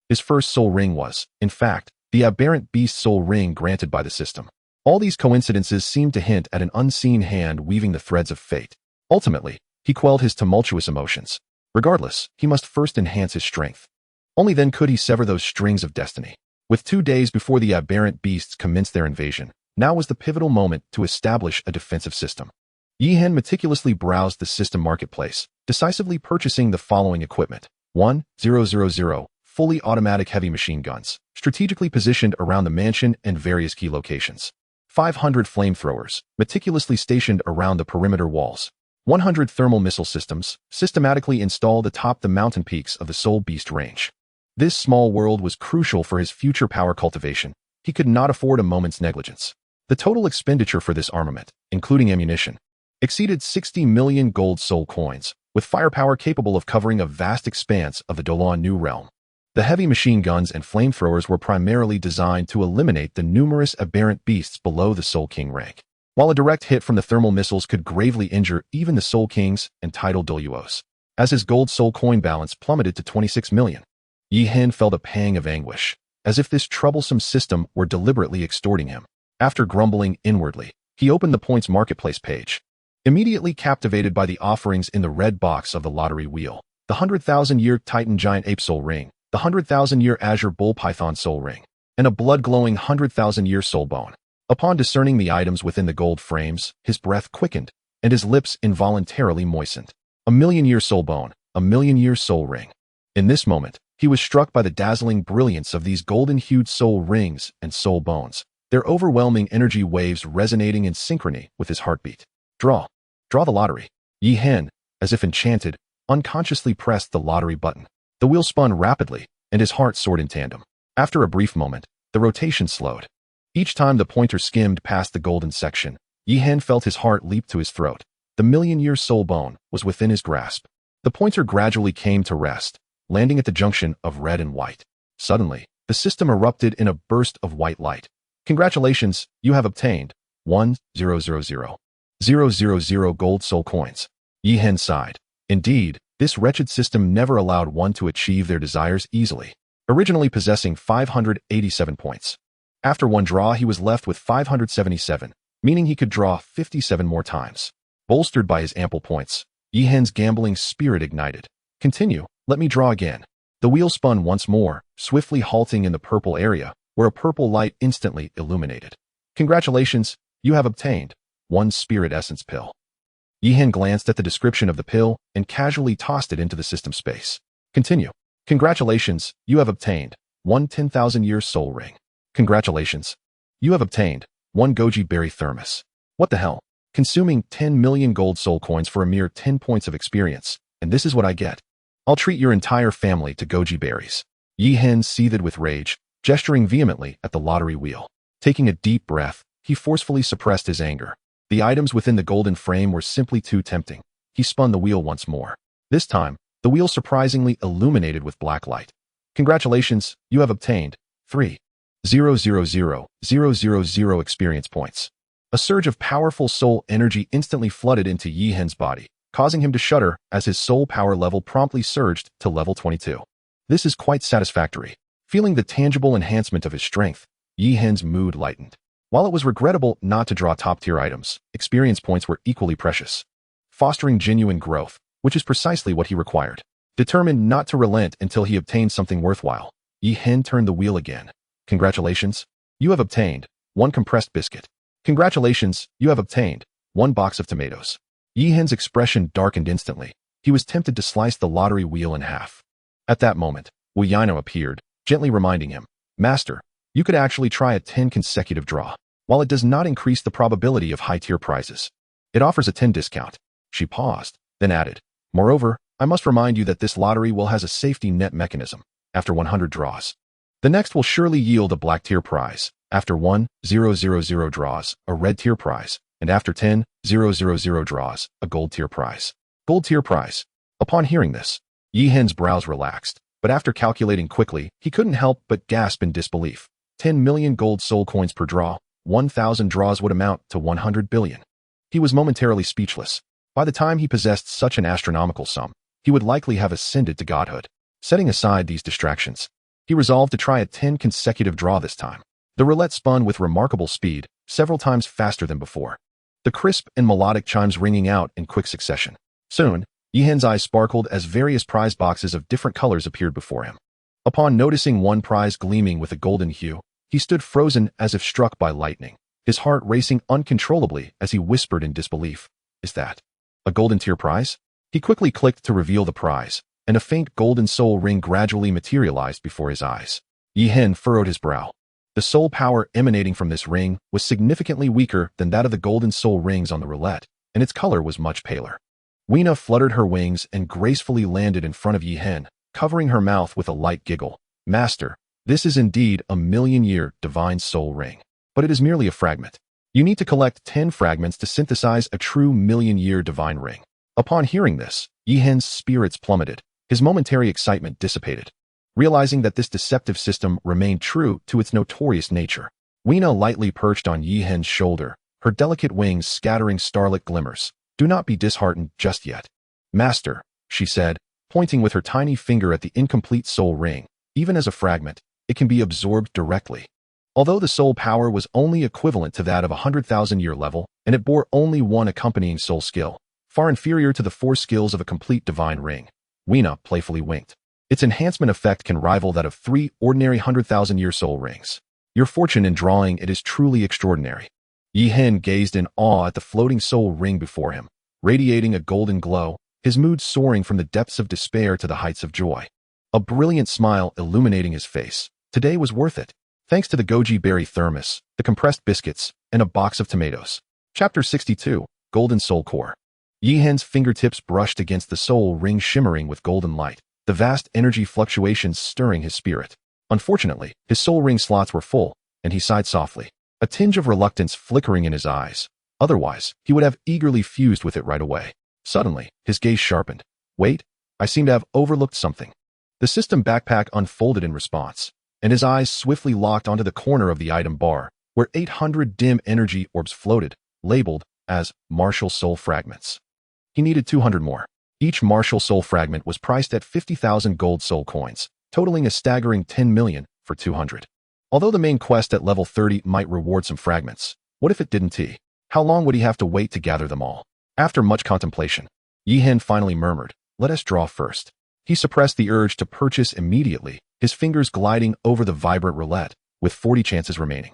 his first soul ring was, in fact, the aberrant beast soul ring granted by the system. All these coincidences seemed to hint at an unseen hand weaving the threads of fate. Ultimately, he quelled his tumultuous emotions. Regardless, he must first enhance his strength. Only then could he sever those strings of destiny. With 2 days before the aberrant beasts commenced their invasion, now was the pivotal moment to establish a defensive system. Yi Hen meticulously browsed the system marketplace, decisively purchasing the following equipment. 1000 fully automatic heavy machine guns, strategically positioned around the mansion and various key locations. 500 flamethrowers, meticulously stationed around the perimeter walls. 100 thermal missile systems, systematically installed atop the mountain peaks of the Soul Beast range. This small world was crucial for his future power cultivation. He could not afford a moment's negligence. The total expenditure for this armament, including ammunition, exceeded 60 million gold soul coins, with firepower capable of covering a vast expanse of the Doloa new realm. The heavy machine guns and flamethrowers were primarily designed to eliminate the numerous aberrant beasts below the Soul King rank, while a direct hit from the thermal missiles could gravely injure even the Soul Kings and title Doluos. As his gold soul coin balance plummeted to 26 million, Yi Hen felt a pang of anguish, as if this troublesome system were deliberately extorting him. After grumbling inwardly, he opened the points marketplace page, immediately captivated by the offerings in the red box of the lottery wheel. The 100,000-year Titan Giant Ape Soul Ring, the 100,000-year Azure Bull Python Soul Ring, and a blood-glowing 100,000-year Soul Bone. Upon discerning the items within the gold frames, his breath quickened, and his lips involuntarily moistened. A 1,000,000-year Soul Bone, a 1,000,000-year Soul Ring. In this moment, he was struck by the dazzling brilliance of these golden-hued soul rings and soul bones, their overwhelming energy waves resonating in synchrony with his heartbeat. Draw the lottery. Yi Hen, as if enchanted, unconsciously pressed the lottery button. The wheel spun rapidly, and his heart soared in tandem. After a brief moment, the rotation slowed. Each time the pointer skimmed past the golden section, Yi Hen felt his heart leap to his throat. The 1,000,000-year soul bone was within his grasp. The pointer gradually came to rest, landing at the junction of red and white. Suddenly, the system erupted in a burst of white light. Congratulations, you have obtained 1,000,000 gold soul coins. Yi Hen sighed. Indeed, this wretched system never allowed one to achieve their desires easily, originally possessing 587 points. After one draw, he was left with 577, meaning he could draw 57 more times. Bolstered by his ample points, Yi Hen's gambling spirit ignited. Continue, let me draw again. The wheel spun once more, swiftly halting in the purple area, where a purple light instantly illuminated. Congratulations, you have obtained 1 spirit essence pill. Yi Hen glanced at the description of the pill and casually tossed it into the system space. Continue. Congratulations, you have obtained 1 10,000-year soul ring. Congratulations. You have obtained 1 goji berry thermos. What the hell? Consuming 10 million gold soul coins for a mere 10 points of experience, and this is what I get. I'll treat your entire family to goji berries. Yi Hen seethed with rage, gesturing vehemently at the lottery wheel. Taking a deep breath, he forcefully suppressed his anger. The items within the golden frame were simply too tempting. He spun the wheel once more. This time, the wheel surprisingly illuminated with black light. Congratulations, you have obtained 3,000,000 experience points. A surge of powerful soul energy instantly flooded into Yi Hen's body, causing him to shudder as his soul power level promptly surged to level 22. This is quite satisfactory. Feeling the tangible enhancement of his strength, Yi Hen's mood lightened. While it was regrettable not to draw top-tier items, experience points were equally precious, fostering genuine growth, which is precisely what he required. Determined not to relent until he obtained something worthwhile, Yi Hen turned the wheel again. Congratulations, you have obtained 1 compressed biscuit. Congratulations, you have obtained 1 box of tomatoes. Yi Hen's expression darkened instantly. He was tempted to slice the lottery wheel in half. At that moment, Wu Yino appeared, gently reminding him, Master, you could actually try a 10 consecutive draw. While it does not increase the probability of high-tier prizes, it offers a 10 discount. She paused, then added, Moreover, I must remind you that this lottery will has a safety net mechanism. After 100 draws, the next will surely yield a black tier prize. After 1,000 draws, a red tier prize, and after 10,000 draws, a gold tier prize. Gold tier prize. Upon hearing this, Yi Hen's brows relaxed, but after calculating quickly, he couldn't help but gasp in disbelief. 10 million gold soul coins per draw, 1,000 draws would amount to 100 billion. He was momentarily speechless. By the time he possessed such an astronomical sum, he would likely have ascended to godhood. Setting aside these distractions, he resolved to try a 10 consecutive draw this time. The roulette spun with remarkable speed, several times faster than before, the crisp and melodic chimes ringing out in quick succession. Soon, Yi Hen's eyes sparkled as various prize boxes of different colors appeared before him. Upon noticing one prize gleaming with a golden hue, he stood frozen as if struck by lightning, his heart racing uncontrollably as he whispered in disbelief, Is that a golden tier prize? He quickly clicked to reveal the prize, and a faint golden soul ring gradually materialized before his eyes. Yi Hen furrowed his brow. The soul power emanating from this ring was significantly weaker than that of the golden soul rings on the roulette, and its color was much paler. Weena fluttered her wings and gracefully landed in front of Yi Hen, covering her mouth with a light giggle. Master, this is indeed a million-year divine soul ring, but it is merely a fragment. You need to collect 10 fragments to synthesize a true million-year divine ring. Upon hearing this, Yi Hen's spirits plummeted. His momentary excitement dissipated. Realizing that this deceptive system remained true to its notorious nature, Weena lightly perched on Yi Hen's shoulder, her delicate wings scattering starlit glimmers. Do not be disheartened just yet. Master, she said, pointing with her tiny finger at the incomplete soul ring. Even as a fragment, it can be absorbed directly. Although the soul power was only equivalent to that of a 100,000-year level, and it bore only one accompanying soul skill, far inferior to the 4 skills of a complete divine ring, Weena playfully winked. Its enhancement effect can rival that of 3 ordinary 100,000-year soul rings. Your fortune in drawing it is truly extraordinary. Yi Hen gazed in awe at the floating soul ring before him, radiating a golden glow, his mood soaring from the depths of despair to the heights of joy. A brilliant smile illuminating his face. Today was worth it, thanks to the goji berry thermos, the compressed biscuits, and a box of tomatoes. Chapter 62, Golden Soul Core. Yi Hen's fingertips brushed against the soul ring shimmering with golden light, the vast energy fluctuations stirring his spirit. Unfortunately, his soul ring slots were full, and he sighed softly, a tinge of reluctance flickering in his eyes. Otherwise, he would have eagerly fused with it right away. Suddenly, his gaze sharpened. Wait, I seem to have overlooked something. The system backpack unfolded in response, and his eyes swiftly locked onto the corner of the item bar, where 800 dim energy orbs floated, labeled as Martial Soul Fragments. He needed 200 more. Each Martial Soul Fragment was priced at 50,000 gold soul coins, totaling a staggering 10 million for 200. Although the main quest at level 30 might reward some fragments, what if it didn't? How long would he have to wait to gather them all? After much contemplation, Yi Hen finally murmured, Let us draw first. He suppressed the urge to purchase immediately, his fingers gliding over the vibrant roulette, with 40 chances remaining.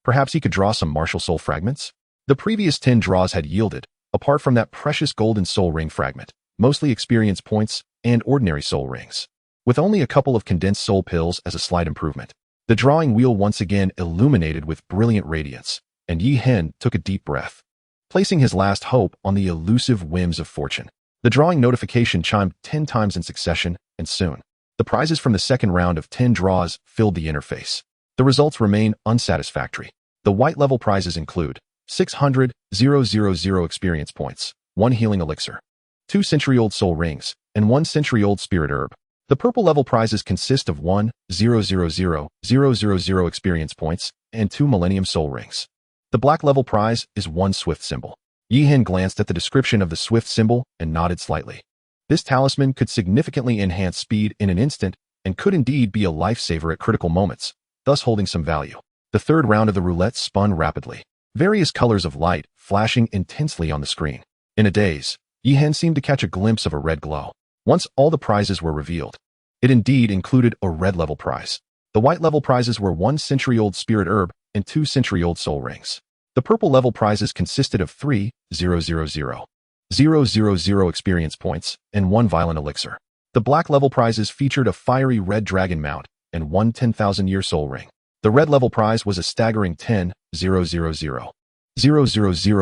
Perhaps he could draw some Martial Soul Fragments? The previous 10 draws had yielded, apart from that precious golden soul ring fragment, mostly experience points and ordinary soul rings, with only a couple of condensed soul pills as a slight improvement. The drawing wheel once again illuminated with brilliant radiance, and Yi Hen took a deep breath, placing his last hope on the elusive whims of fortune. The drawing notification chimed 10 times in succession, and soon, the prizes from the second round of 10 draws filled the interface. The results remain unsatisfactory. The white level prizes include 600,000 experience points, 1 healing elixir, 2 century-old soul rings, and 1 century-old spirit herb. The purple level prizes consist of 1,000,000 experience points and 2 Millennium Soul Rings. The black level prize is 1 Swift symbol. Yihen glanced at the description of the Swift symbol and nodded slightly. This talisman could significantly enhance speed in an instant and could indeed be a lifesaver at critical moments, thus holding some value. The third round of the roulette spun rapidly, various colors of light flashing intensely on the screen. In a daze, Yihen seemed to catch a glimpse of a red glow. Once all the prizes were revealed, it indeed included a red level prize. The white level prizes were 1 century-old spirit herb and 2 century-old soul rings. The purple level prizes consisted of 3,000,000 experience points and 1 violent elixir. The black level prizes featured a fiery red dragon mount and 1 10,000-year soul ring. The red level prize was a staggering 10,000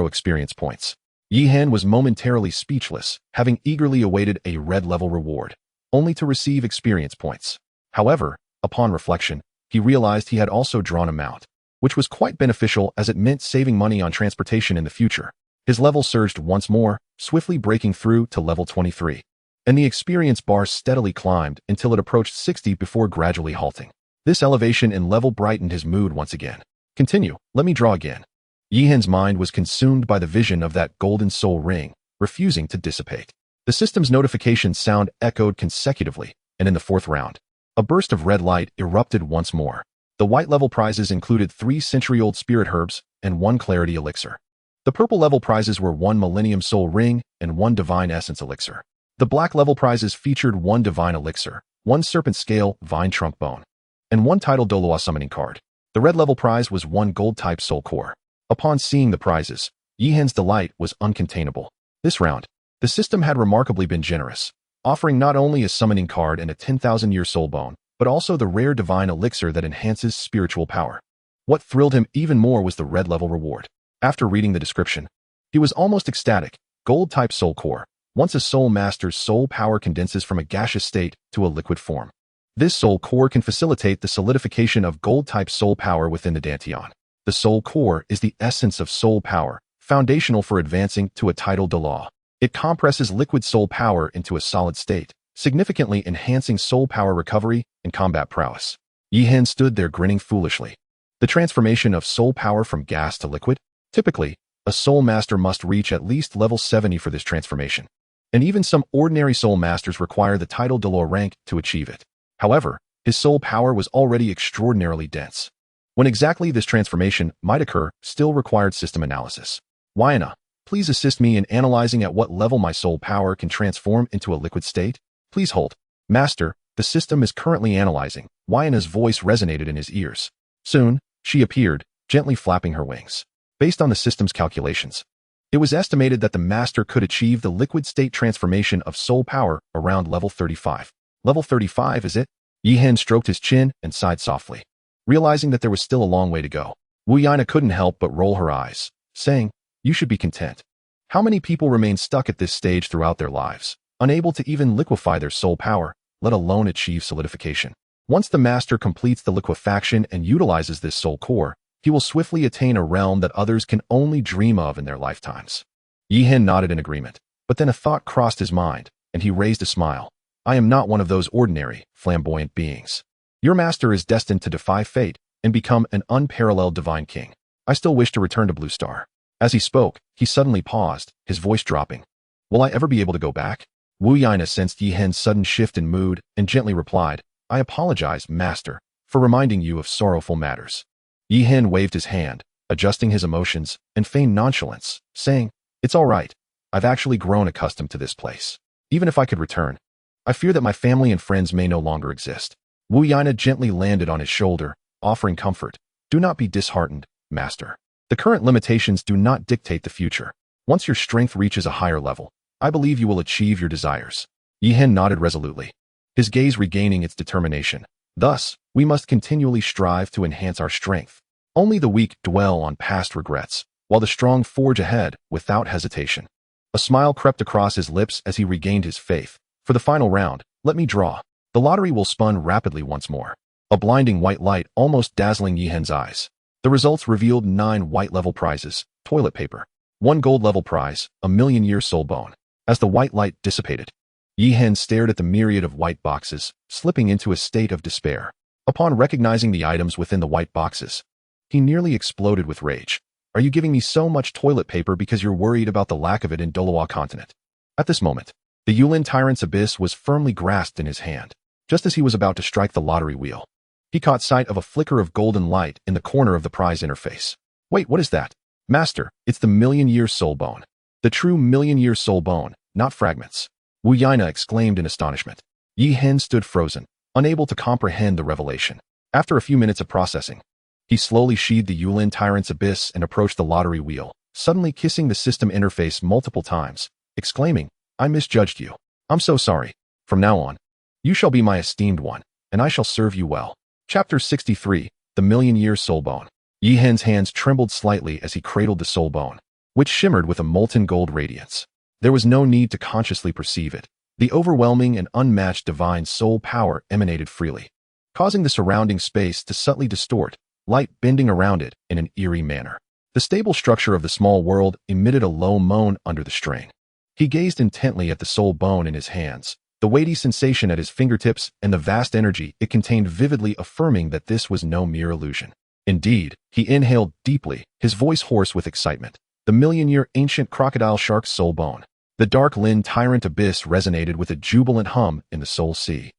experience points. Yihen was momentarily speechless, having eagerly awaited a red level reward, only to receive experience points. However, upon reflection, he realized he had also drawn a mount, which was quite beneficial as it meant saving money on transportation in the future. His level surged once more, swiftly breaking through to level 23. And the experience bar steadily climbed until it approached 60 before gradually halting. This elevation in level brightened his mood once again. Continue, let me draw again. Yihen's mind was consumed by the vision of that golden soul ring, refusing to dissipate. The system's notification sound echoed consecutively, and in the fourth round, a burst of red light erupted once more. The white level prizes included 3 century-old spirit herbs and 1 clarity elixir. The purple level prizes were 1 Millennium Soul Ring and 1 Divine Essence elixir. The black level prizes featured 1 Divine Elixir, 1 Serpent Scale Vine Trunk Bone, and 1 Tidal Doloa Summoning Card. The red level prize was 1 Gold-type Soul Core. Upon seeing the prizes, Yihen's delight was uncontainable. This round, the system had remarkably been generous, offering not only a summoning card and a 10,000-year soul bone, but also the rare divine elixir that enhances spiritual power. What thrilled him even more was the red level reward. After reading the description, he was almost ecstatic. Gold-type Soul Core. Once a soul master's soul power condenses from a gaseous state to a liquid form. This soul core can facilitate the solidification of gold-type soul power within the Dantian. The soul core is the essence of soul power, foundational for advancing to a Tidal Doloa. It compresses liquid soul power into a solid state, significantly enhancing soul power recovery and combat prowess. Yihen stood there grinning foolishly. The transformation of soul power from gas to liquid? Typically, a soul master must reach at least level 70 for this transformation. And even some ordinary soul masters require the Tidal Doloa rank to achieve it. However, his soul power was already extraordinarily dense. When exactly this transformation might occur still required system analysis. Wayana, please assist me in analyzing at what level my soul power can transform into a liquid state. Please hold. Master, the system is currently analyzing. Wayana's voice resonated in his ears. Soon, she appeared, gently flapping her wings. Based on the system's calculations, it was estimated that the master could achieve the liquid state transformation of soul power around level 35. Level 35, is it? Yihen stroked his chin and sighed softly, realizing that there was still a long way to go. Wuyana couldn't help but roll her eyes, saying, "You should be content." How many people remain stuck at this stage throughout their lives, unable to even liquefy their soul power, let alone achieve solidification? Once the master completes the liquefaction and utilizes this soul core, he will swiftly attain a realm that others can only dream of in their lifetimes. Yihen nodded in agreement, but then a thought crossed his mind, and he raised a smile. I am not one of those ordinary, flamboyant beings. Your master is destined to defy fate and become an unparalleled divine king. I still wish to return to Blue Star. As he spoke, he suddenly paused, his voice dropping. Will I ever be able to go back? Wu Yaina sensed Yihen's sudden shift in mood and gently replied, I apologize, master, for reminding you of sorrowful matters. Yihen waved his hand, adjusting his emotions, and feigned nonchalance, saying, It's all right. I've actually grown accustomed to this place. Even if I could return, I fear that my family and friends may no longer exist. Wu Yaina gently landed on his shoulder, offering comfort. Do not be disheartened, master. The current limitations do not dictate the future. Once your strength reaches a higher level, I believe you will achieve your desires. Yihen nodded resolutely, his gaze regaining its determination. Thus, we must continually strive to enhance our strength. Only the weak dwell on past regrets, while the strong forge ahead without hesitation. A smile crept across his lips as he regained his faith. For the final round, let me draw. The lottery will spun rapidly once more, a blinding white light almost dazzling Yihen's eyes. The results revealed 9 white-level prizes, toilet paper, 1 gold-level prize, a 1,000,000-year soul bone. As the white light dissipated, Yi Hen stared at the myriad of white boxes, slipping into a state of despair. Upon recognizing the items within the white boxes, he nearly exploded with rage. Are you giving me so much toilet paper because you're worried about the lack of it in Dolawa continent? At this moment, the Yulin Tyrant's abyss was firmly grasped in his hand. Just as he was about to strike the lottery wheel, he caught sight of a flicker of golden light in the corner of the prize interface. Wait, what is that? Master, it's the million-year soul bone. The true million-year soul bone, not fragments. Wu Yaina exclaimed in astonishment. Yi Hen stood frozen, unable to comprehend the revelation. After a few minutes of processing, he slowly sheathed the Yulin Tyrant's abyss and approached the lottery wheel, suddenly kissing the system interface multiple times, exclaiming, I misjudged you. I'm so sorry. From now on, you shall be my esteemed one, and I shall serve you well. Chapter 63, The Million-Year Soul Bone. Yi Hen's hands trembled slightly as he cradled the soul bone, which shimmered with a molten gold radiance. There was no need to consciously perceive it. The overwhelming and unmatched divine soul power emanated freely, causing the surrounding space to subtly distort, light bending around it in an eerie manner. The stable structure of the small world emitted a low moan under the strain. He gazed intently at the soul bone in his hands, the weighty sensation at his fingertips and the vast energy it contained vividly affirming that this was no mere illusion. Indeed, he inhaled deeply, his voice hoarse with excitement. The million-year ancient crocodile shark's soul bone. The dark Lin Tyrant abyss resonated with a jubilant hum in the soul sea,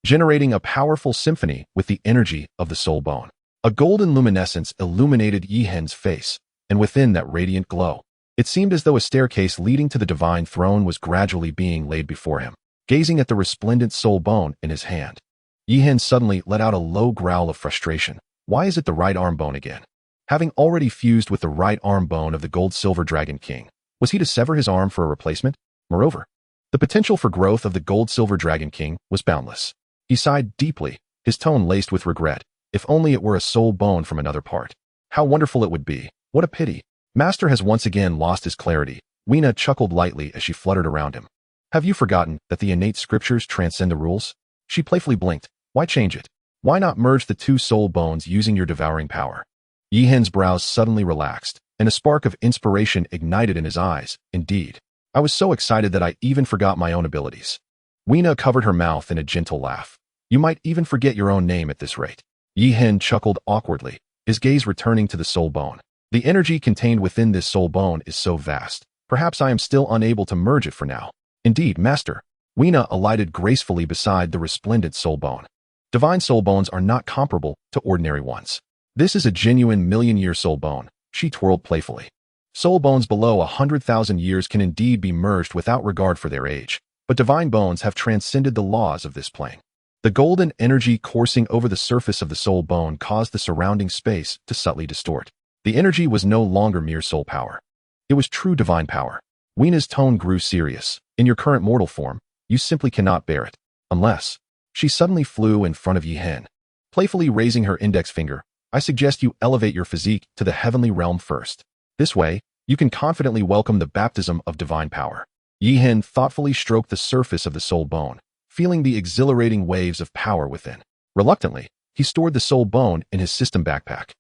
generating a powerful symphony with the energy of the soul bone. A golden luminescence illuminated Yi Hen's face, and within that radiant glow, it seemed as though a staircase leading to the divine throne was gradually being laid before him. Gazing at the resplendent soul bone in his hand, Yi Hen suddenly let out a low growl of frustration. Why is it the right arm bone again? Having already fused with the right arm bone of the gold-silver dragon king, was he to sever his arm for a replacement? Moreover, the potential for growth of the gold-silver dragon king was boundless. He sighed deeply, his tone laced with regret. If only it were a soul bone from another part. How wonderful it would be. What a pity. Master has once again lost his clarity. Weena chuckled lightly as she fluttered around him. Have you forgotten that the innate scriptures transcend the rules? She playfully blinked. Why change it? Why not merge the two soul bones using your devouring power? Yi Hen's brows suddenly relaxed, and a spark of inspiration ignited in his eyes. Indeed, I was so excited that I even forgot my own abilities. Weena covered her mouth in a gentle laugh. You might even forget your own name at this rate. Yi Hen chuckled awkwardly, his gaze returning to the soul bone. The energy contained within this soul bone is so vast. Perhaps I am still unable to merge it for now. Indeed, Master. Weena alighted gracefully beside the resplendent soul bone. Divine soul bones are not comparable to ordinary ones. This is a genuine million-year soul bone, she twirled playfully. Soul bones below 100,000 years can indeed be merged without regard for their age, but divine bones have transcended the laws of this plane. The golden energy coursing over the surface of the soul bone caused the surrounding space to subtly distort. The energy was no longer mere soul power. It was true divine power. Weena's tone grew serious. In your current mortal form, you simply cannot bear it. Unless... She suddenly flew in front of Yi Hen. Playfully raising her index finger, I suggest you elevate your physique to the heavenly realm first. This way, you can confidently welcome the baptism of divine power. Yi Hen thoughtfully stroked the surface of the soul bone, feeling the exhilarating waves of power within. Reluctantly, he stored the soul bone in his system backpack.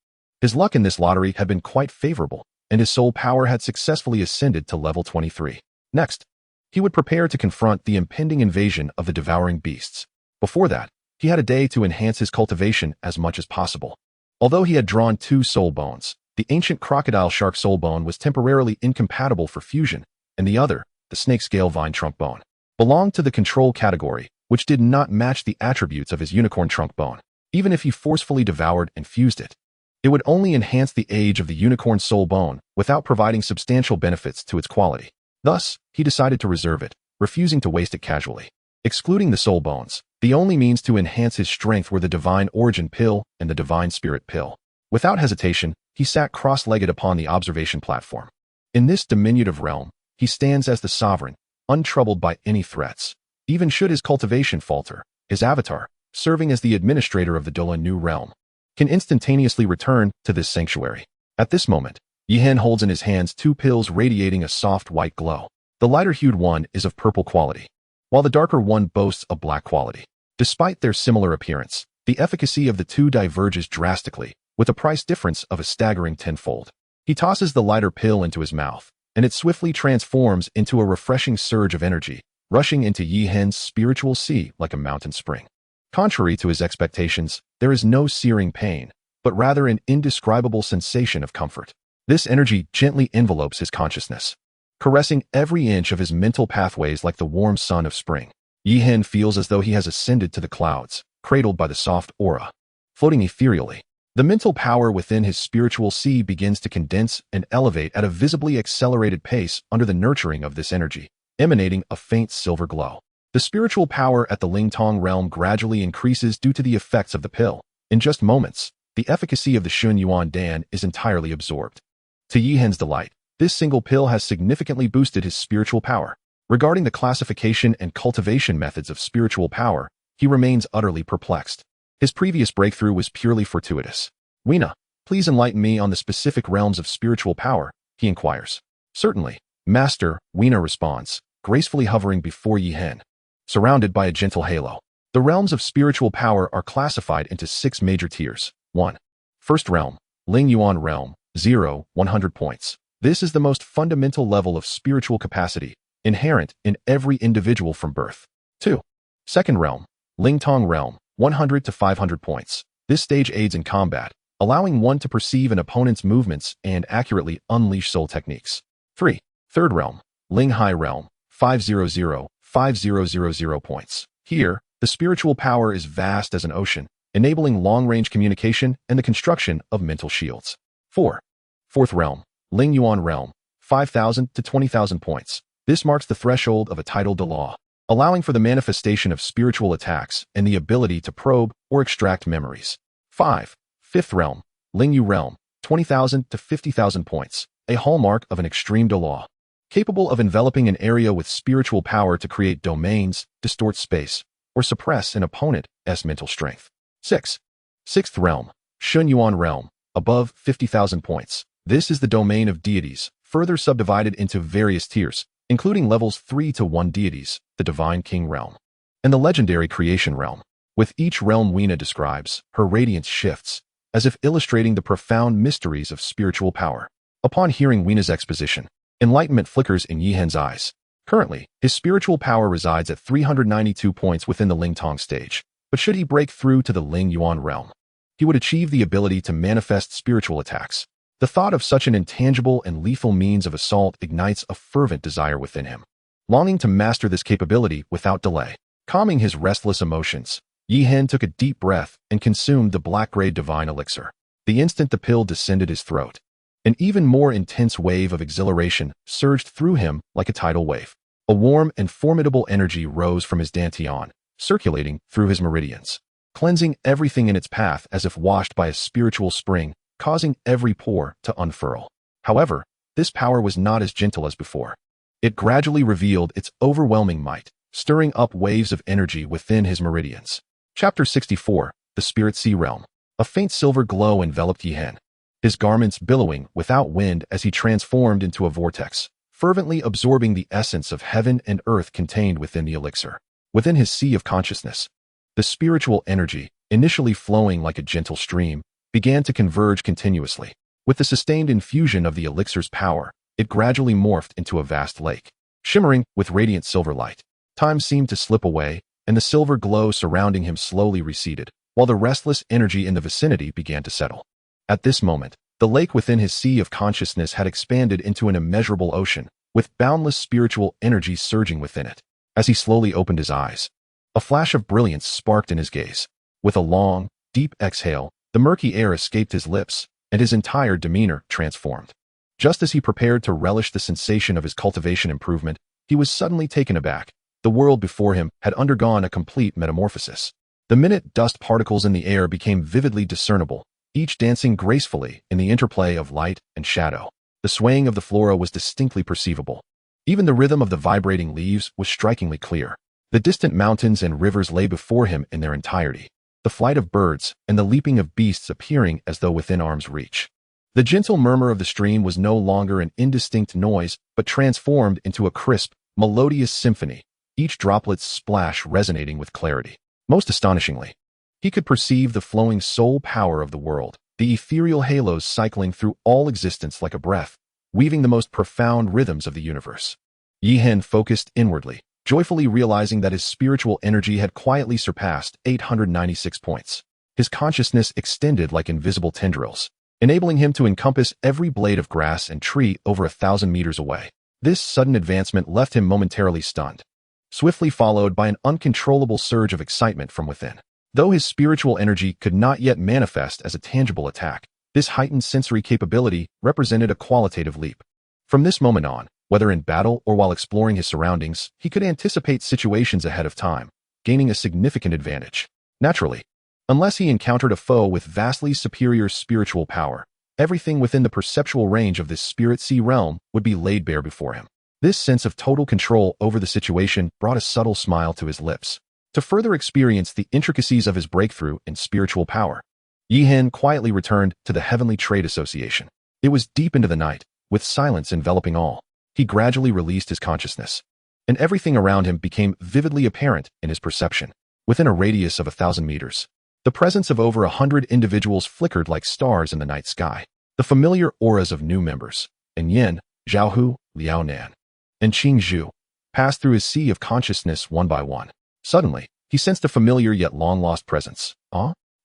His luck in this lottery had been quite favorable, and his soul power had successfully ascended to level 23. Next, he would prepare to confront the impending invasion of the devouring beasts. Before that, he had a day to enhance his cultivation as much as possible. Although he had drawn 2 soul bones, the ancient crocodile shark soul bone was temporarily incompatible for fusion, and the other, the snake scale vine trunk bone, belonged to the control category, which did not match the attributes of his unicorn trunk bone. Even if he forcefully devoured and fused it, it would only enhance the age of the unicorn soul bone without providing substantial benefits to its quality. Thus, he decided to reserve it, refusing to waste it casually. Excluding the soul bones, the only means to enhance his strength were the divine origin pill and the divine spirit pill. Without hesitation, he sat cross-legged upon the observation platform. In this diminutive realm, he stands as the sovereign, untroubled by any threats. Even should his cultivation falter, his avatar, serving as the administrator of the Dola New Realm, can instantaneously return to this sanctuary. At this moment, Yi Hen holds in his hands 2 pills radiating a soft white glow. The lighter-hued one is of purple quality, while the darker one boasts a black quality. Despite their similar appearance, the efficacy of the 2 diverges drastically, with a price difference of a staggering 10-fold. He tosses the lighter pill into his mouth, and it swiftly transforms into a refreshing surge of energy, rushing into Yi Hen's spiritual sea like a mountain spring. Contrary to his expectations, there is no searing pain, but rather an indescribable sensation of comfort. This energy gently envelopes his consciousness, caressing every inch of his mental pathways like the warm sun of spring. Yi Hen feels as though he has ascended to the clouds, cradled by the soft aura. Floating ethereally, the mental power within his spiritual sea begins to condense and elevate at a visibly accelerated pace under the nurturing of this energy, emanating a faint silver glow. The spiritual power at the Lingtong realm gradually increases due to the effects of the pill. In just moments, the efficacy of the Shun Yuan Dan is entirely absorbed. To Yi Hen's delight, this single pill has significantly boosted his spiritual power. Regarding the classification and cultivation methods of spiritual power, he remains utterly perplexed. His previous breakthrough was purely fortuitous. "Weena, please enlighten me on the specific realms of spiritual power," he inquires. "Certainly, Master," Weena responds, gracefully hovering before Yi Hen, surrounded by a gentle halo. The realms of spiritual power are classified into 6 major tiers. 1. First realm, Ling Yuan realm, 0, 100 points. This is the most fundamental level of spiritual capacity, inherent in every individual from birth. 2. Second realm, Ling Tong realm, 100 to 500 points. This stage aids in combat, allowing one to perceive an opponent's movements and accurately unleash soul techniques. 3. Third realm, Ling Hai realm, 500 points. Here, the spiritual power is vast as an ocean, enabling long-range communication and the construction of mental shields. 4. Fourth realm, Ling Yuan realm, 5,000 to 20,000 points. This marks the threshold of a title de law, allowing for the manifestation of spiritual attacks and the ability to probe or extract memories. 5. Fifth realm, Ling Yu realm, 20,000 to 50,000 points, a hallmark of an extreme de law, capable of enveloping an area with spiritual power to create domains, distort space, or suppress an opponent's mental strength. 6. Sixth realm, Shun Yuan realm, above 50,000 points. This is the domain of deities, further subdivided into various tiers, including levels 3 to 1 deities, the Divine King realm, and the legendary Creation realm. With each realm Weena describes, her radiance shifts, as if illustrating the profound mysteries of spiritual power. Upon hearing Weena's exposition, enlightenment flickers in Yi Hen's eyes. Currently, his spiritual power resides at 392 points within the Ling Tong stage, but should he break through to the Ling Yuan realm, he would achieve the ability to manifest spiritual attacks. The thought of such an intangible and lethal means of assault ignites a fervent desire within him, longing to master this capability without delay. Calming his restless emotions, Yi Hen took a deep breath and consumed the black-gray divine elixir. The instant the pill descended his throat, an even more intense wave of exhilaration surged through him like a tidal wave. A warm and formidable energy rose from his dantian, circulating through his meridians, cleansing everything in its path as if washed by a spiritual spring, causing every pore to unfurl. However, this power was not as gentle as before. It gradually revealed its overwhelming might, stirring up waves of energy within his meridians. Chapter 64, The Spirit Sea Realm. A faint silver glow enveloped Yi Hen, his garments billowing without wind as he transformed into a vortex, fervently absorbing the essence of heaven and earth contained within the elixir. Within his sea of consciousness, the spiritual energy, initially flowing like a gentle stream, began to converge continuously. With the sustained infusion of the elixir's power, it gradually morphed into a vast lake, shimmering with radiant silver light. Time seemed to slip away, and the silver glow surrounding him slowly receded, while the restless energy in the vicinity began to settle. At this moment, the lake within his sea of consciousness had expanded into an immeasurable ocean, with boundless spiritual energy surging within it. As he slowly opened his eyes, a flash of brilliance sparked in his gaze. With a long, deep exhale, the murky air escaped his lips, and his entire demeanor transformed. Just as he prepared to relish the sensation of his cultivation improvement, he was suddenly taken aback. The world before him had undergone a complete metamorphosis. The minute dust particles in the air became vividly discernible, each dancing gracefully in the interplay of light and shadow. The swaying of the flora was distinctly perceivable. Even the rhythm of the vibrating leaves was strikingly clear. The distant mountains and rivers lay before him in their entirety, the flight of birds and the leaping of beasts appearing as though within arm's reach. The gentle murmur of the stream was no longer an indistinct noise, but transformed into a crisp, melodious symphony, each droplet's splash resonating with clarity. Most astonishingly, he could perceive the flowing soul power of the world, the ethereal halos cycling through all existence like a breath, weaving the most profound rhythms of the universe. Yi Hen focused inwardly, joyfully realizing that his spiritual energy had quietly surpassed 896 points. His consciousness extended like invisible tendrils, enabling him to encompass every blade of grass and tree over 1,000 meters away. This sudden advancement left him momentarily stunned, swiftly followed by an uncontrollable surge of excitement from within. Though his spiritual energy could not yet manifest as a tangible attack, this heightened sensory capability represented a qualitative leap. From this moment on, whether in battle or while exploring his surroundings, he could anticipate situations ahead of time, gaining a significant advantage. Naturally, unless he encountered a foe with vastly superior spiritual power, everything within the perceptual range of this spirit sea realm would be laid bare before him. This sense of total control over the situation brought a subtle smile to his lips. To further experience the intricacies of his breakthrough in spiritual power, Yi Hen quietly returned to the Heavenly Trade Association. It was deep into the night, with silence enveloping all. He gradually released his consciousness, and everything around him became vividly apparent in his perception. Within a radius of 1,000 meters, the presence of over 100 individuals flickered like stars in the night sky. The familiar auras of new members, and Yin, Zhaohu, Liao Nan, and Qing Zhu, passed through his sea of consciousness one by one. Suddenly, he sensed a familiar yet long-lost presence.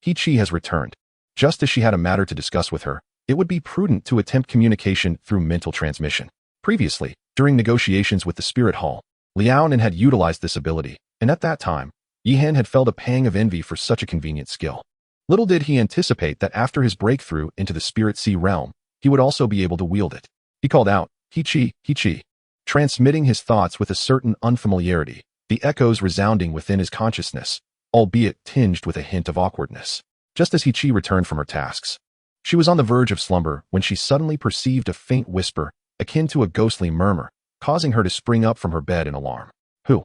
He Chi has returned. Just as she had a matter to discuss with her, it would be prudent to attempt communication through mental transmission. Previously, during negotiations with the Spirit Hall, Liao Nan had utilized this ability, and at that time, Yi Hen had felt a pang of envy for such a convenient skill. Little did he anticipate that after his breakthrough into the Spirit Sea realm, he would also be able to wield it. He called out, He Chi, transmitting his thoughts with a certain unfamiliarity, the echoes resounding within his consciousness, albeit tinged with a hint of awkwardness. Just as He Chi returned from her tasks, she was on the verge of slumber when she suddenly perceived a faint whisper, akin to a ghostly murmur, causing her to spring up from her bed in alarm. Who?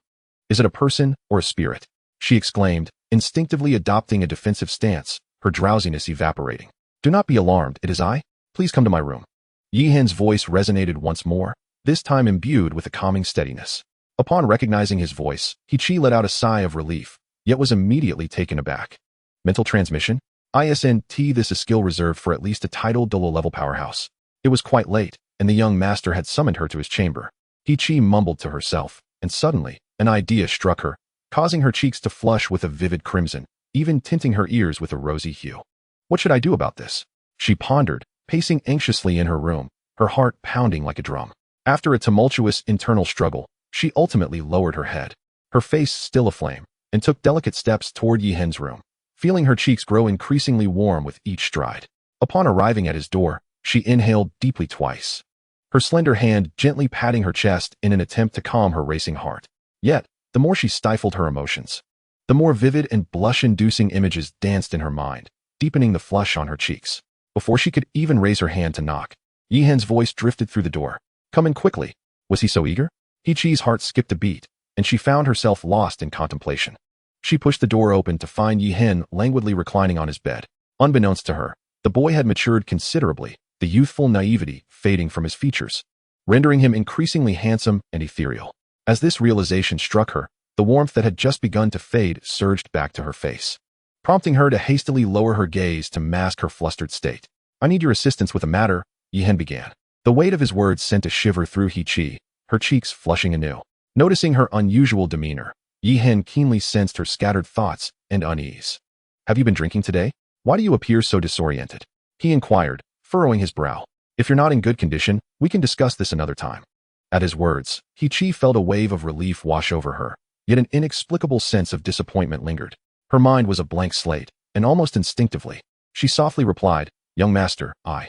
Is it a person or a spirit? She exclaimed, instinctively adopting a defensive stance, her drowsiness evaporating. Do not be alarmed, it is I. Please come to my room. Yi Hen's voice resonated once more, this time imbued with a calming steadiness. Upon recognizing his voice, He Chi let out a sigh of relief, yet was immediately taken aback. Mental transmission? ISNT. This is a skill reserved for at least a titled low-level powerhouse. It was quite late, and the young master had summoned her to his chamber. He Chi mumbled to herself, and suddenly, an idea struck her, causing her cheeks to flush with a vivid crimson, even tinting her ears with a rosy hue. What should I do about this? She pondered, pacing anxiously in her room, her heart pounding like a drum. After a tumultuous internal struggle, she ultimately lowered her head, her face still aflame, and took delicate steps toward Yi Hen's room, feeling her cheeks grow increasingly warm with each stride. Upon arriving at his door, she inhaled deeply twice, her slender hand gently patting her chest in an attempt to calm her racing heart. Yet, the more she stifled her emotions, the more vivid and blush-inducing images danced in her mind, deepening the flush on her cheeks. Before she could even raise her hand to knock, Yi Hen's voice drifted through the door. Come in quickly. Was he so eager? He Chi's heart skipped a beat, and she found herself lost in contemplation. She pushed the door open to find Yi Hen languidly reclining on his bed. Unbeknownst to her, the boy had matured considerably, the youthful naivety fading from his features, rendering him increasingly handsome and ethereal. As this realization struck her, the warmth that had just begun to fade surged back to her face, prompting her to hastily lower her gaze to mask her flustered state. I need your assistance with a matter, Yi Hen began. The weight of his words sent a shiver through He Chi, her cheeks flushing anew. Noticing her unusual demeanor, Yi Hen keenly sensed her scattered thoughts and unease. Have you been drinking today? Why do you appear so disoriented? He inquired, furrowing his brow. If you're not in good condition, we can discuss this another time. At his words, He Chi felt a wave of relief wash over her, yet an inexplicable sense of disappointment lingered. Her mind was a blank slate, and almost instinctively, she softly replied, Young master, I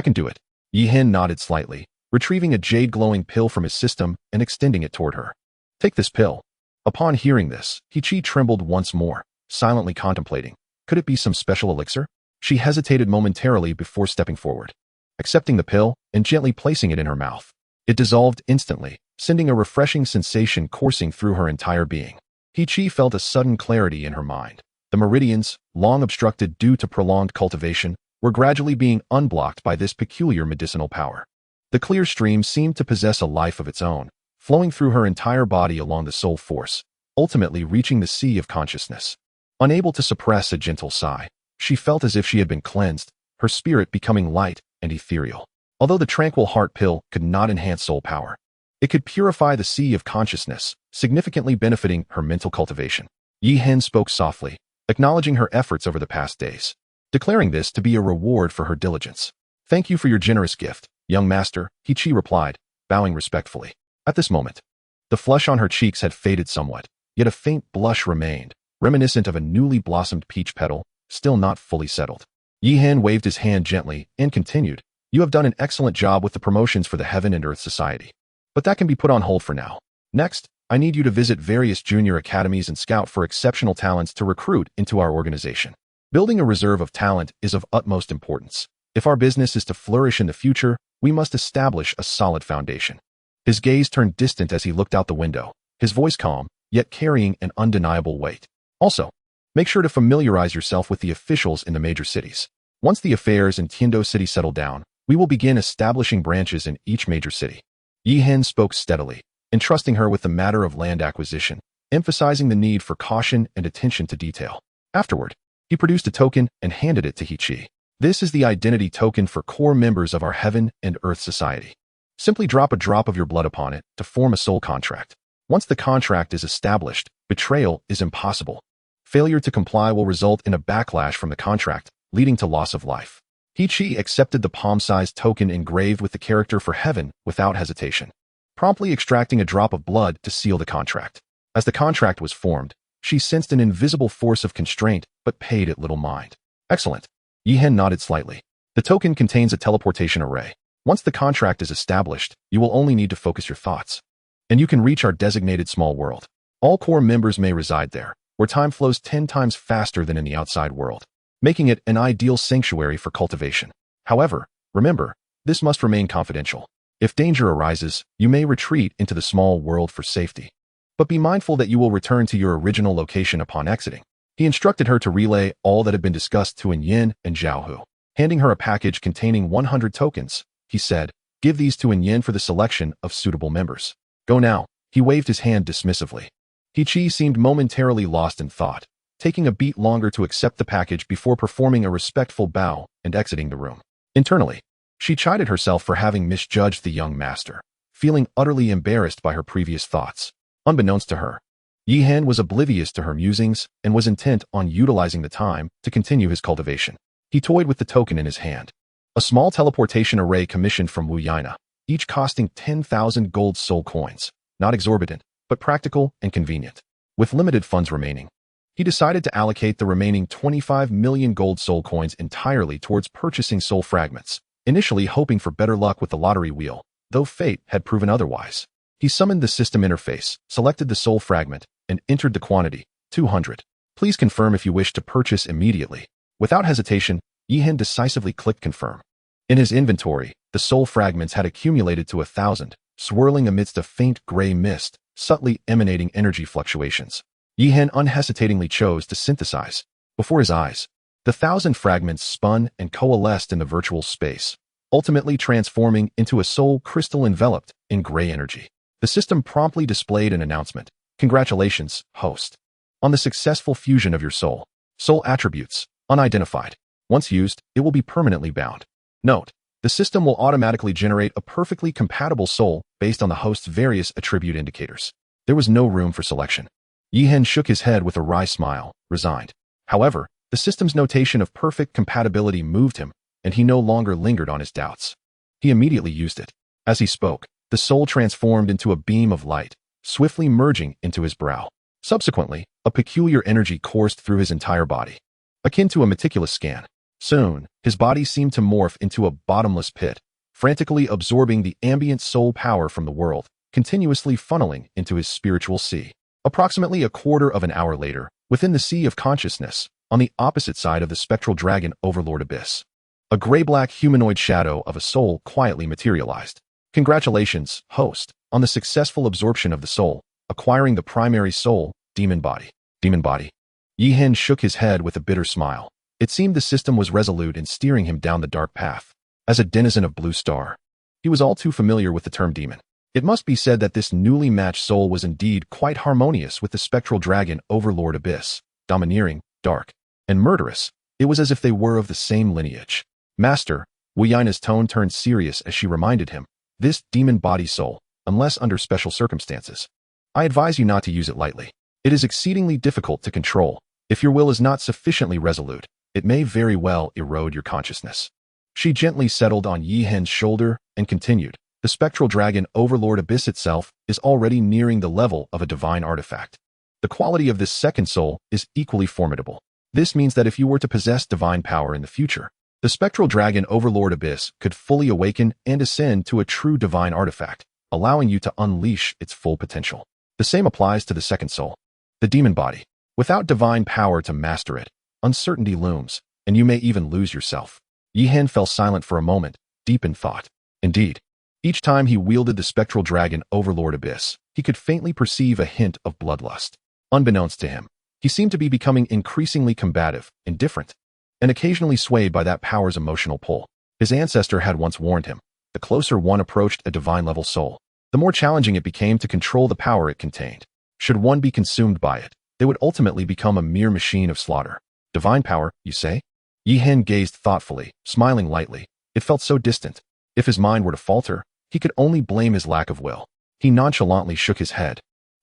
can do it. Yi Hen nodded slightly, retrieving a jade-glowing pill from his system and extending it toward her. Take this pill. Upon hearing this, He Chi trembled once more, silently contemplating. Could it be some special elixir? She hesitated momentarily before stepping forward, accepting the pill and gently placing it in her mouth. It dissolved instantly, sending a refreshing sensation coursing through her entire being. He Chi felt a sudden clarity in her mind. The meridians, long obstructed due to prolonged cultivation, were gradually being unblocked by this peculiar medicinal power. The clear stream seemed to possess a life of its own, flowing through her entire body along the soul force, ultimately reaching the sea of consciousness. Unable to suppress a gentle sigh, she felt as if she had been cleansed, her spirit becoming light and ethereal. Although the tranquil heart pill could not enhance soul power, it could purify the sea of consciousness, significantly benefiting her mental cultivation. Yi Hen spoke softly, acknowledging her efforts over the past days, declaring this to be a reward for her diligence. "Thank you for your generous gift, young master," He Chi replied, bowing respectfully. At this moment, the flush on her cheeks had faded somewhat, yet a faint blush remained, reminiscent of a newly blossomed peach petal, still not fully settled. Yi Hen waved his hand gently and continued, "You have done an excellent job with the promotions for the Heaven and Earth Society. But that can be put on hold for now. Next, I need you to visit various junior academies and scout for exceptional talents to recruit into our organization. Building a reserve of talent is of utmost importance. If our business is to flourish in the future, we must establish a solid foundation." His gaze turned distant as he looked out the window, his voice calm, yet carrying an undeniable weight. "Also, make sure to familiarize yourself with the officials in the major cities. Once the affairs in Tiando City settle down, we will begin establishing branches in each major city." Yi Hen spoke steadily, entrusting her with the matter of land acquisition, emphasizing the need for caution and attention to detail. Afterward, he produced a token and handed it to He Chi. "This is the identity token for core members of our Heaven and Earth Society. Simply drop a drop of your blood upon it to form a soul contract. Once the contract is established, betrayal is impossible. Failure to comply will result in a backlash from the contract, leading to loss of life." He Chi accepted the palm-sized token engraved with the character for heaven without hesitation, promptly extracting a drop of blood to seal the contract. As the contract was formed, she sensed an invisible force of constraint but paid it little mind. "Excellent." Yi Hen nodded slightly. "The token contains a teleportation array. Once the contract is established, you will only need to focus your thoughts, and you can reach our designated small world. All core members may reside there, where time flows 10 times faster than in the outside world, making it an ideal sanctuary for cultivation. However, remember, this must remain confidential. If danger arises, you may retreat into the small world for safety. But be mindful that you will return to your original location upon exiting." He instructed her to relay all that had been discussed to Yin and Zhao. Handing her a package containing 100 tokens, he said, "Give these to Yin for the selection of suitable members. Go now." He waved his hand dismissively. He Chi seemed momentarily lost in thought, taking a beat longer to accept the package before performing a respectful bow and exiting the room. Internally, she chided herself for having misjudged the young master, feeling utterly embarrassed by her previous thoughts. Unbeknownst to her, Yi Hen was oblivious to her musings and was intent on utilizing the time to continue his cultivation. He toyed with the token in his hand. A small teleportation array commissioned from Wu Yaina, each costing 10,000 gold soul coins. Not exorbitant, but practical and convenient. With limited funds remaining, he decided to allocate the remaining 25 million gold soul coins entirely towards purchasing soul fragments, initially hoping for better luck with the lottery wheel, though fate had proven otherwise. He summoned the system interface, selected the soul fragment, and entered the quantity, 200. "Please confirm if you wish to purchase immediately." Without hesitation, Yi Hen decisively clicked confirm. In his inventory, the soul fragments had accumulated to 1,000, swirling amidst a faint gray mist, subtly emanating energy fluctuations. Yi Hen unhesitatingly chose to synthesize. Before his eyes, the 1,000 fragments spun and coalesced in the virtual space, ultimately transforming into a soul crystal enveloped in gray energy. The system promptly displayed an announcement. "Congratulations, host, on the successful fusion of your soul. Soul attributes, unidentified. Once used, it will be permanently bound. Note, the system will automatically generate a perfectly compatible soul based on the host's various attribute indicators." There was no room for selection. Yi Hen shook his head with a wry smile, resigned. However, the system's notation of perfect compatibility moved him, and he no longer lingered on his doubts. He immediately used it. As he spoke, the soul transformed into a beam of light, swiftly merging into his brow. Subsequently, a peculiar energy coursed through his entire body, akin to a meticulous scan. Soon, his body seemed to morph into a bottomless pit, frantically absorbing the ambient soul power from the world, continuously funneling into his spiritual sea. Approximately a quarter of an hour later, within the sea of consciousness, on the opposite side of the spectral dragon overlord abyss, a gray-black humanoid shadow of a soul quietly materialized. "Congratulations, host, on the successful absorption of the soul, acquiring the primary soul, demon body." Demon body? Yi Hen shook his head with a bitter smile. It seemed the system was resolute in steering him down the dark path. As a denizen of Blue Star, he was all too familiar with the term demon. It must be said that this newly matched soul was indeed quite harmonious with the spectral dragon overlord abyss, domineering, dark, and murderous. It was as if they were of the same lineage. "Master," Wu Yaina's tone turned serious as she reminded him, "this demon body soul, unless under special circumstances, I advise you not to use it lightly. It is exceedingly difficult to control. If your will is not sufficiently resolute, it may very well erode your consciousness. She gently settled on Yi Hen's shoulder and continued. The spectral dragon overlord abyss itself is already nearing the level of a divine artifact. The quality of this second soul is equally formidable. This means that if you were to possess divine power in the future, the spectral dragon overlord abyss could fully awaken and ascend to a true divine artifact, allowing you to unleash its full potential. The same applies to the second soul, the demon body. Without divine power to master it, uncertainty looms, and you may even lose yourself. Yi Hen fell silent for a moment, deep in thought. Indeed, each time he wielded the spectral dragon overlord abyss, he could faintly perceive a hint of bloodlust. Unbeknownst to him, he seemed to be becoming increasingly combative, indifferent, and occasionally swayed by that power's emotional pull. His ancestor had once warned him, the closer one approached a divine-level soul, the more challenging it became to control the power it contained. Should one be consumed by it, they would ultimately become a mere machine of slaughter. Divine power, you say? Yi Hen gazed thoughtfully, smiling lightly. It felt so distant. If his mind were to falter, he could only blame his lack of will. He nonchalantly shook his head.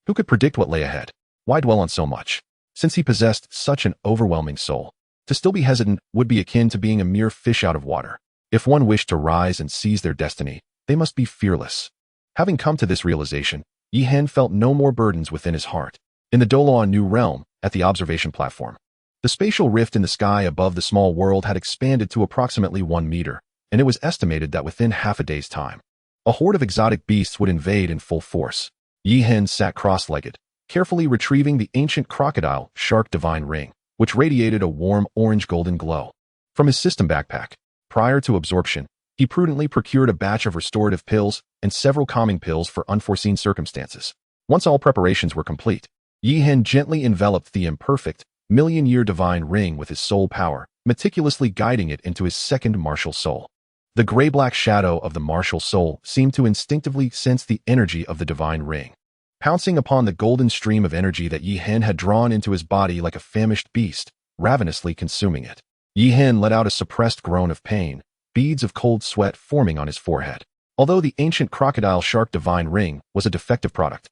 Who could predict what lay ahead? Why dwell on so much? Since he possessed such an overwhelming soul, to still be hesitant would be akin to being a mere fish out of water. If one wished to rise and seize their destiny, they must be fearless. Having come to this realization, Yi Hen felt no more burdens within his heart. In the Doloa New Realm, at the observation platform, the spatial rift in the sky above the small world had expanded to approximately 1 meter, and it was estimated that within half a day's time, a horde of exotic beasts would invade in full force. Yi Hen sat cross-legged, carefully retrieving the ancient crocodile shark divine ring, which radiated a warm orange-golden glow. From his system backpack, prior to absorption, he prudently procured a batch of restorative pills and several calming pills for unforeseen circumstances. Once all preparations were complete, Yi Hen gently enveloped the imperfect, million-year divine ring with his soul power, meticulously guiding it into his second martial soul. The gray-black shadow of the martial soul seemed to instinctively sense the energy of the divine ring, pouncing upon the golden stream of energy that Yi Hen had drawn into his body like a famished beast, ravenously consuming it. Yi Hen let out a suppressed groan of pain, beads of cold sweat forming on his forehead. Although the ancient crocodile shark divine ring was a defective product,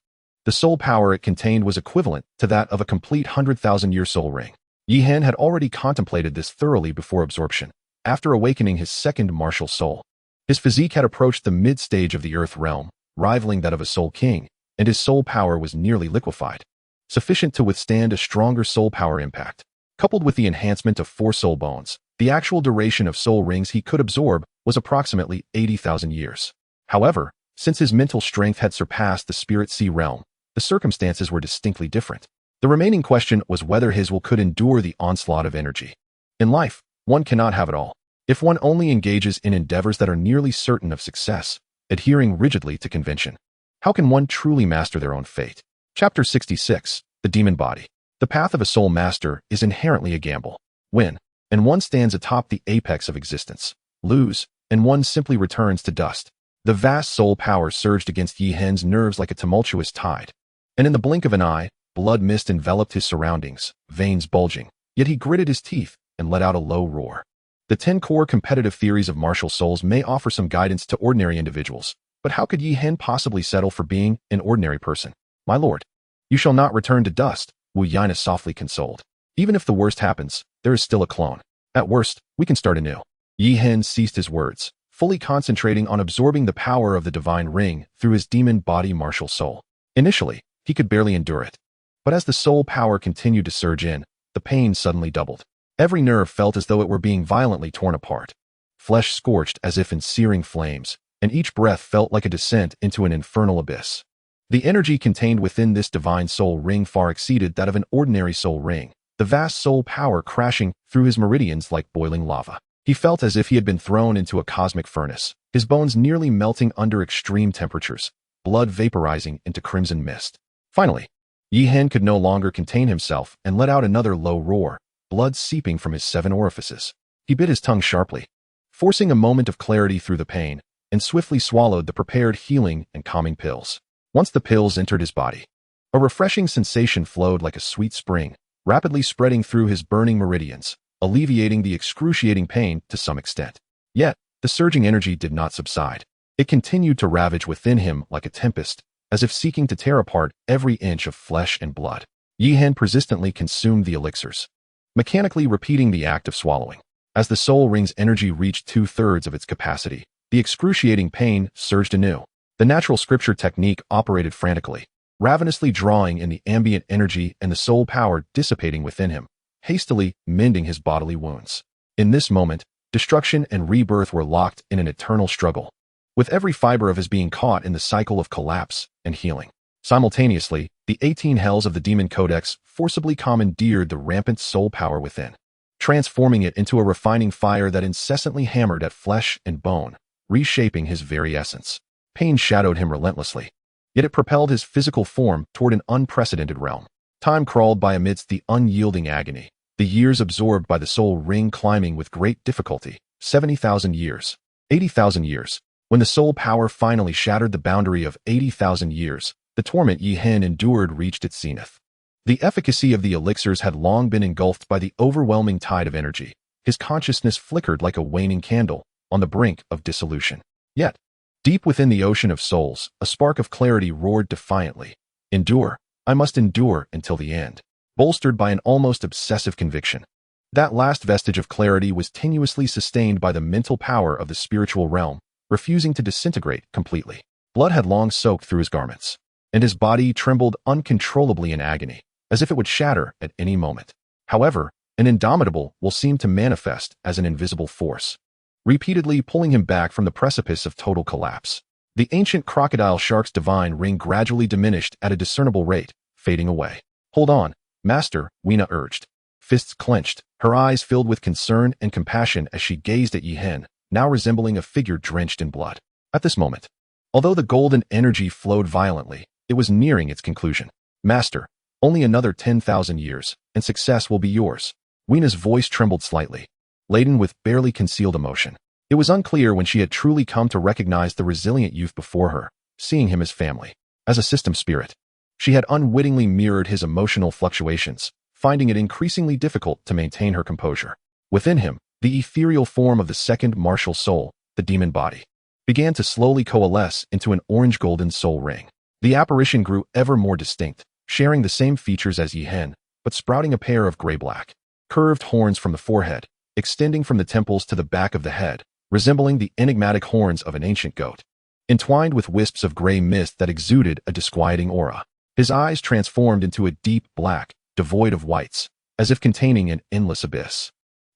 the soul power it contained was equivalent to that of a complete 100,000-year soul ring. Yi Hen had already contemplated this thoroughly before absorption, after awakening his second martial soul. His physique had approached the mid-stage of the Earth realm, rivaling that of a soul king, and his soul power was nearly liquefied, sufficient to withstand a stronger soul power impact. Coupled with the enhancement of 4 soul bones, the actual duration of soul rings he could absorb was approximately 80,000 years. However, since his mental strength had surpassed the Spirit Sea realm, the circumstances were distinctly different. The remaining question was whether his will could endure the onslaught of energy. In life, one cannot have it all. If one only engages in endeavors that are nearly certain of success, adhering rigidly to convention, how can one truly master their own fate? Chapter 66, The Demon Body. The path of a soul master is inherently a gamble. Win, and one stands atop the apex of existence. Lose, and one simply returns to dust. The vast soul power surged against Yi Hen's nerves like a tumultuous tide, and in the blink of an eye, blood mist enveloped his surroundings, veins bulging, yet he gritted his teeth and let out a low roar. The 10 core competitive theories of martial souls may offer some guidance to ordinary individuals, but how could Yi Hen possibly settle for being an ordinary person? My lord, you shall not return to dust, Wu Yana softly consoled. Even if the worst happens, there is still a clone. At worst, we can start anew. Yi Hen ceased his words, fully concentrating on absorbing the power of the divine ring through his demon body martial soul. Initially, he could barely endure it. But as the soul power continued to surge in, the pain suddenly doubled. Every nerve felt as though it were being violently torn apart. Flesh scorched as if in searing flames, and each breath felt like a descent into an infernal abyss. The energy contained within this divine soul ring far exceeded that of an ordinary soul ring, the vast soul power crashing through his meridians like boiling lava. He felt as if he had been thrown into a cosmic furnace, his bones nearly melting under extreme temperatures, blood vaporizing into crimson mist. Finally, Yi Hen could no longer contain himself and let out another low roar, blood seeping from his 7 orifices. He bit his tongue sharply, forcing a moment of clarity through the pain, and swiftly swallowed the prepared healing and calming pills. Once the pills entered his body, a refreshing sensation flowed like a sweet spring, rapidly spreading through his burning meridians, alleviating the excruciating pain to some extent. Yet, the surging energy did not subside. It continued to ravage within him like a tempest, as if seeking to tear apart every inch of flesh and blood. Yihen persistently consumed the elixirs, mechanically repeating the act of swallowing. As the soul ring's energy reached 2/3 of its capacity, the excruciating pain surged anew. The natural scripture technique operated frantically, ravenously drawing in the ambient energy and the soul power dissipating within him, hastily mending his bodily wounds. In this moment, destruction and rebirth were locked in an eternal struggle, with every fiber of his being caught in the cycle of collapse and healing. Simultaneously, the 18 hells of the Demon Codex forcibly commandeered the rampant soul power within, transforming it into a refining fire that incessantly hammered at flesh and bone, reshaping his very essence. Pain shadowed him relentlessly, yet it propelled his physical form toward an unprecedented realm. Time crawled by amidst the unyielding agony, the years absorbed by the soul ring climbing with great difficulty. 70,000 years, 80,000 years. When the soul power finally shattered the boundary of 80,000 years, the torment Yihen endured reached its zenith. The efficacy of the elixirs had long been engulfed by the overwhelming tide of energy. His consciousness flickered like a waning candle, on the brink of dissolution. Yet, deep within the ocean of souls, a spark of clarity roared defiantly. Endure, I must endure until the end, bolstered by an almost obsessive conviction. That last vestige of clarity was tenuously sustained by the mental power of the spiritual realm, refusing to disintegrate completely. Blood had long soaked through his garments, and his body trembled uncontrollably in agony, as if it would shatter at any moment. However, an indomitable will seemed to manifest as an invisible force, repeatedly pulling him back from the precipice of total collapse. The ancient crocodile shark's divine ring gradually diminished at a discernible rate, fading away. Hold on, Master, Weena urged, fists clenched, her eyes filled with concern and compassion as she gazed at Yihen, now resembling a figure drenched in blood. At this moment, although the golden energy flowed violently, it was nearing its conclusion. Master, only another 10,000 years, and success will be yours. Weena's voice trembled slightly, laden with barely concealed emotion. It was unclear when she had truly come to recognize the resilient youth before her, seeing him as family, as a system spirit. She had unwittingly mirrored his emotional fluctuations, finding it increasingly difficult to maintain her composure. Within him, the ethereal form of the second martial soul, the demon body, began to slowly coalesce into an orange-golden soul ring. The apparition grew ever more distinct, sharing the same features as Yihen, but sprouting a pair of gray-black, curved horns from the forehead, extending from the temples to the back of the head, resembling the enigmatic horns of an ancient goat, entwined with wisps of gray mist that exuded a disquieting aura. His eyes transformed into a deep black, devoid of whites, as if containing an endless abyss.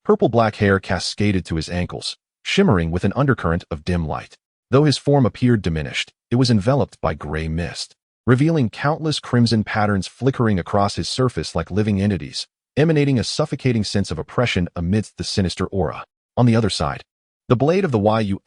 Purple-black hair cascaded to his ankles, shimmering with an undercurrent of dim light. Though his form appeared diminished, it was enveloped by gray mist, revealing countless crimson patterns flickering across his surface like living entities, emanating a suffocating sense of oppression amidst the sinister aura. On the other side, the blade of the YULNBWNUN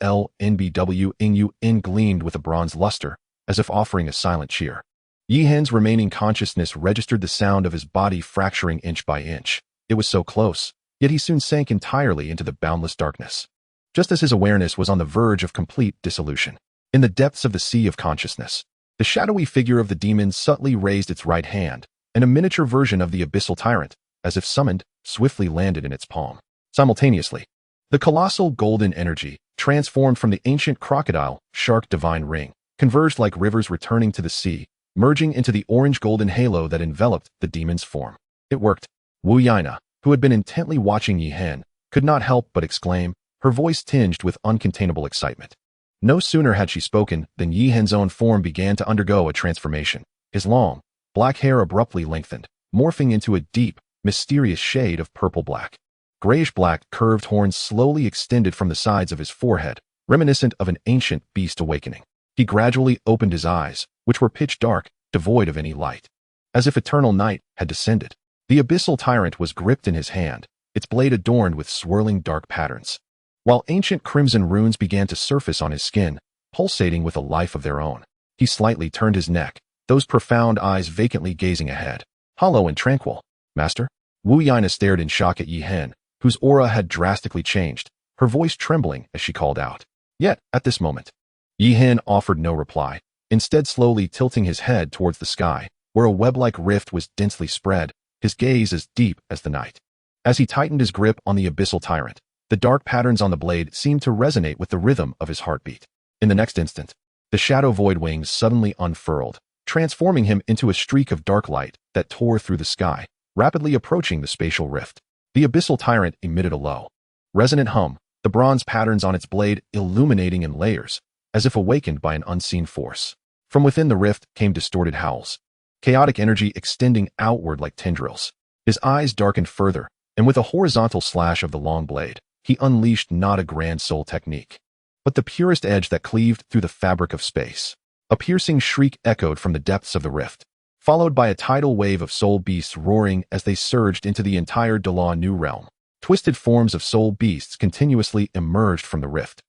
gleamed with a bronze luster, as if offering a silent cheer. Yihen's remaining consciousness registered the sound of his body fracturing inch by inch. It was so close, yet he soon sank entirely into the boundless darkness, just as his awareness was on the verge of complete dissolution. In the depths of the sea of consciousness, the shadowy figure of the demon subtly raised its right hand, and a miniature version of the abyssal tyrant, as if summoned, swiftly landed in its palm. Simultaneously, the colossal golden energy, transformed from the ancient crocodile shark divine ring, converged like rivers returning to the sea, merging into the orange-golden halo that enveloped the demon's form. It worked. Wu Yaina, who had been intently watching Yihen, could not help but exclaim, her voice tinged with uncontainable excitement. No sooner had she spoken than Yihen's own form began to undergo a transformation. His long, black hair abruptly lengthened, morphing into a deep, mysterious shade of purple-black. Grayish-black curved horns slowly extended from the sides of his forehead, reminiscent of an ancient beast awakening. He gradually opened his eyes, which were pitch dark, devoid of any light. As if eternal night had descended, the abyssal tyrant was gripped in his hand, its blade adorned with swirling dark patterns, while ancient crimson runes began to surface on his skin, pulsating with a life of their own. He slightly turned his neck, those profound eyes vacantly gazing ahead, hollow and tranquil. Master? Wu Yaina stared in shock at Yihen, whose aura had drastically changed, her voice trembling as she called out. Yet, at this moment, Yihen offered no reply, instead slowly tilting his head towards the sky, where a web-like rift was densely spread, his gaze as deep as the night. As he tightened his grip on the abyssal tyrant, the dark patterns on the blade seemed to resonate with the rhythm of his heartbeat. In the next instant, The shadow void wings suddenly unfurled, transforming him into a streak of dark light that tore through the sky, rapidly approaching the spatial rift. The abyssal tyrant emitted a low, resonant hum, the bronze patterns on its blade illuminating in layers, as if awakened by an unseen force. From within the rift came distorted howls, chaotic energy extending outward like tendrils. His eyes darkened further, and with a horizontal slash of the long blade, he unleashed not a grand soul technique, but the purest edge that cleaved through the fabric of space. A piercing shriek echoed from the depths of the rift, followed by a tidal wave of soul beasts roaring as they surged into the entire Dalaw new realm. Twisted forms of soul beasts continuously emerged from the rift,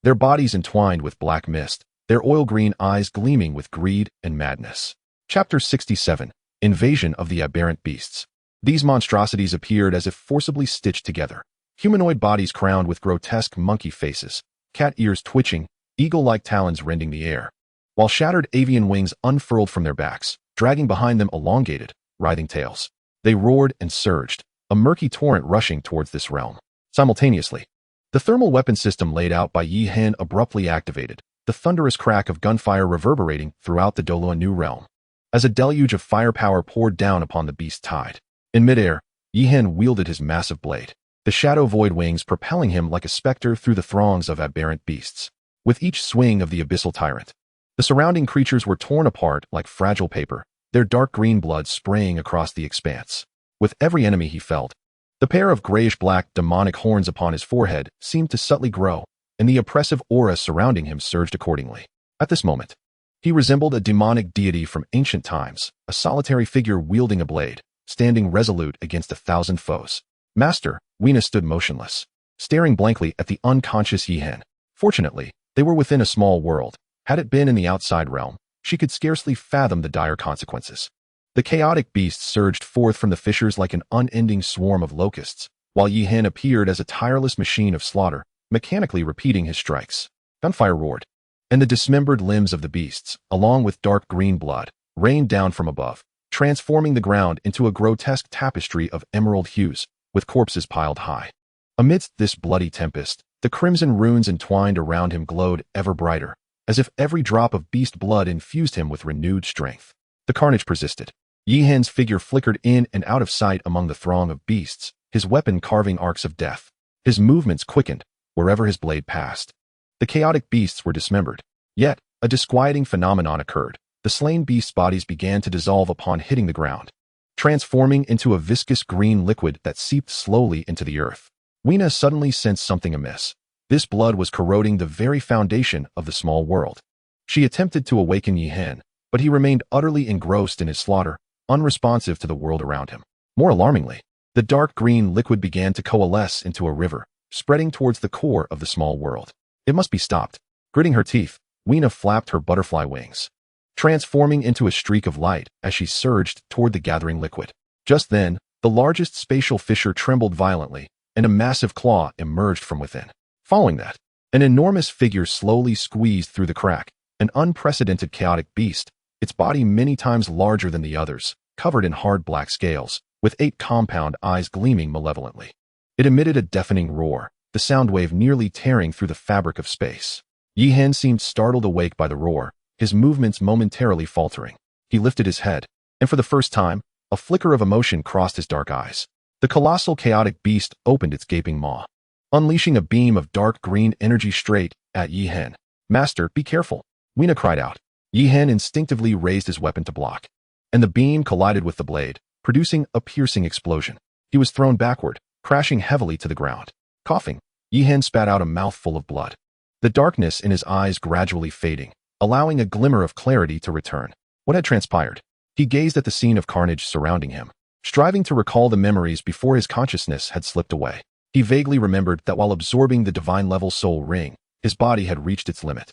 their bodies entwined with black mist, their oil-green eyes gleaming with greed and madness. Chapter 67. Invasion of the Aberrant Beasts. These monstrosities appeared as if forcibly stitched together, humanoid bodies crowned with grotesque monkey faces, cat ears twitching, eagle-like talons rending the air, while shattered avian wings unfurled from their backs, dragging behind them elongated, writhing tails. They roared and surged, a murky torrent rushing towards this realm. Simultaneously, the thermal weapon system laid out by Yi Hen abruptly activated, the thunderous crack of gunfire reverberating throughout the Doloa new realm, as a deluge of firepower poured down upon the beast tide. In midair, Yi Hen wielded his massive blade, the shadow void wings propelling him like a specter through the throngs of aberrant beasts. With each swing of the abyssal tyrant, the surrounding creatures were torn apart like fragile paper, their dark green blood spraying across the expanse. With every enemy he felled, the pair of grayish-black demonic horns upon his forehead seemed to subtly grow, and the oppressive aura surrounding him surged accordingly. At this moment, he resembled a demonic deity from ancient times, a solitary figure wielding a blade, standing resolute against 1,000 foes. Master, Weena stood motionless, staring blankly at the unconscious Yi Hen. Fortunately, they were within a small world. Had it been in the outside realm, she could scarcely fathom the dire consequences. The chaotic beasts surged forth from the fissures like an unending swarm of locusts, while Yi Hen appeared as a tireless machine of slaughter, mechanically repeating his strikes. Gunfire roared, and the dismembered limbs of the beasts, along with dark green blood, rained down from above, transforming the ground into a grotesque tapestry of emerald hues, with corpses piled high. Amidst this bloody tempest, the crimson runes entwined around him glowed ever brighter, as if every drop of beast blood infused him with renewed strength. The carnage persisted. Yi Hen's figure flickered in and out of sight among the throng of beasts, his weapon carving arcs of death. His movements quickened wherever his blade passed. The chaotic beasts were dismembered. Yet, a disquieting phenomenon occurred. The slain beasts' bodies began to dissolve upon hitting the ground, transforming into a viscous green liquid that seeped slowly into the earth. Weena suddenly sensed something amiss. This blood was corroding the very foundation of the small world. She attempted to awaken Yi Hen, but he remained utterly engrossed in his slaughter, unresponsive to the world around him. More alarmingly, the dark green liquid began to coalesce into a river, spreading towards the core of the small world. It must be stopped. Gritting her teeth, Weena flapped her butterfly wings, transforming into a streak of light as she surged toward the gathering liquid. Just then, the largest spatial fissure trembled violently, and a massive claw emerged from within. Following that, an enormous figure slowly squeezed through the crack, an unprecedented chaotic beast, its body many times larger than the others, covered in hard black scales, with 8 compound eyes gleaming malevolently. It emitted a deafening roar, the sound wave nearly tearing through the fabric of space. Yi Hen seemed startled awake by the roar, his movements momentarily faltering. He lifted his head, and for the first time, a flicker of emotion crossed his dark eyes. The colossal chaotic beast opened its gaping maw, unleashing a beam of dark green energy straight at Yi Hen. Master, be careful, Weena cried out. Yi Hen instinctively raised his weapon to block, and the beam collided with the blade, producing a piercing explosion. He was thrown backward, crashing heavily to the ground. Coughing, Yi Hen spat out a mouthful of blood, the darkness in his eyes gradually fading, allowing a glimmer of clarity to return. What had transpired? He gazed at the scene of carnage surrounding him, striving to recall the memories before his consciousness had slipped away. He vaguely remembered that while absorbing the divine-level soul ring, his body had reached its limit.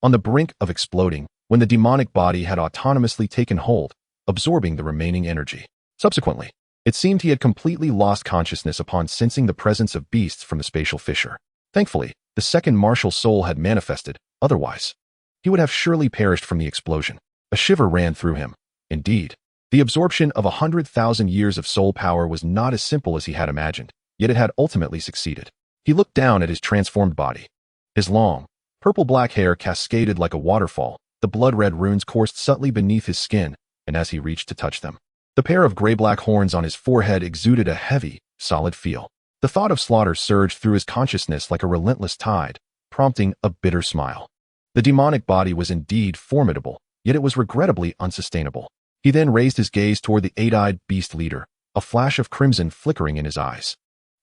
On the brink of exploding, when the demonic body had autonomously taken hold, absorbing the remaining energy. Subsequently, it seemed he had completely lost consciousness upon sensing the presence of beasts from the spatial fissure. Thankfully, the second martial soul had manifested, otherwise, he would have surely perished from the explosion. A shiver ran through him. Indeed, the absorption of 100,000 years of soul power was not as simple as he had imagined, yet it had ultimately succeeded. He looked down at his transformed body. His long, Purple-black hair cascaded like a waterfall, the blood-red runes coursed subtly beneath his skin, and as he reached to touch them, the pair of gray-black horns on his forehead exuded a heavy, solid feel. The thought of slaughter surged through his consciousness like a relentless tide, prompting a bitter smile. The demonic body was indeed formidable, yet it was regrettably unsustainable. He then raised his gaze toward the eight-eyed beast leader, a flash of crimson flickering in his eyes.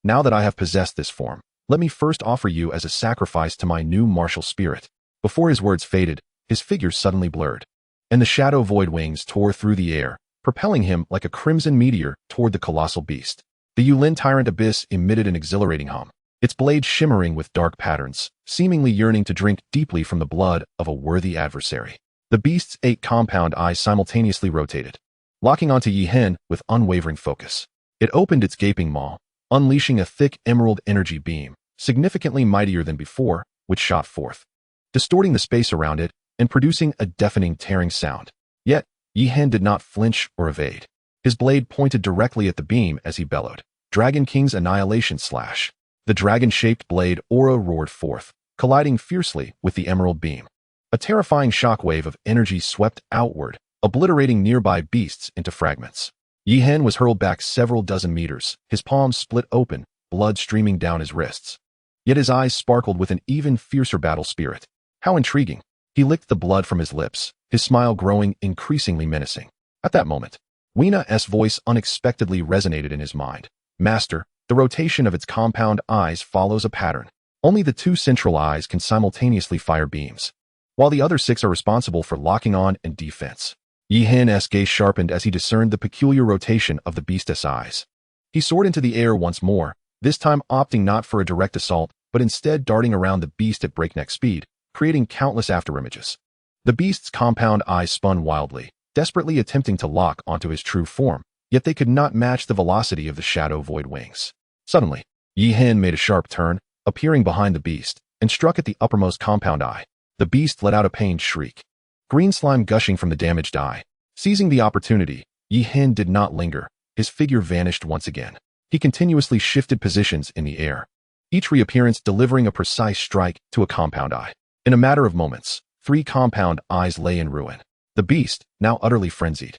Now that I have possessed this form, let me first offer you as a sacrifice to my new martial spirit. Before his words faded, his figure suddenly blurred, and the shadow void wings tore through the air, propelling him like a crimson meteor toward the colossal beast. The Yulin Tyrant Abyss emitted an exhilarating hum, its blade shimmering with dark patterns, seemingly yearning to drink deeply from the blood of a worthy adversary. The beast's 8 compound eyes simultaneously rotated, locking onto Yi Hen with unwavering focus. It opened its gaping maw, unleashing a thick emerald energy beam, significantly mightier than before, which shot forth, distorting the space around it and producing a deafening tearing sound. Yet, Yi Hen did not flinch or evade. His blade pointed directly at the beam as he bellowed, Dragon King's Annihilation Slash. The dragon-shaped blade aura roared forth, colliding fiercely with the emerald beam. A terrifying shockwave of energy swept outward, obliterating nearby beasts into fragments. Yi Hen was hurled back several dozen meters, his palms split open, blood streaming down his wrists. Yet his eyes sparkled with an even fiercer battle spirit. How intriguing. He licked the blood from his lips, his smile growing increasingly menacing. At that moment, Wena's voice unexpectedly resonated in his mind. Master, the rotation of its compound eyes follows a pattern. Only the 2 central eyes can simultaneously fire beams, while the other 6 are responsible for locking on and defense. Yi Hen's gaze sharpened as he discerned the peculiar rotation of the beast's eyes. He soared into the air once more, this time opting not for a direct assault, but instead darting around the beast at breakneck speed, creating countless afterimages. The beast's compound eyes spun wildly, desperately attempting to lock onto his true form, yet they could not match the velocity of the shadow void wings. Suddenly, Yi Hen made a sharp turn, appearing behind the beast, and struck at the uppermost compound eye. The beast let out a pained shriek, green slime gushing from the damaged eye. Seizing the opportunity, Yi Hen did not linger. His figure vanished once again. He continuously shifted positions in the air, each reappearance delivering a precise strike to a compound eye. In a matter of moments, 3 compound eyes lay in ruin. The beast, now utterly frenzied,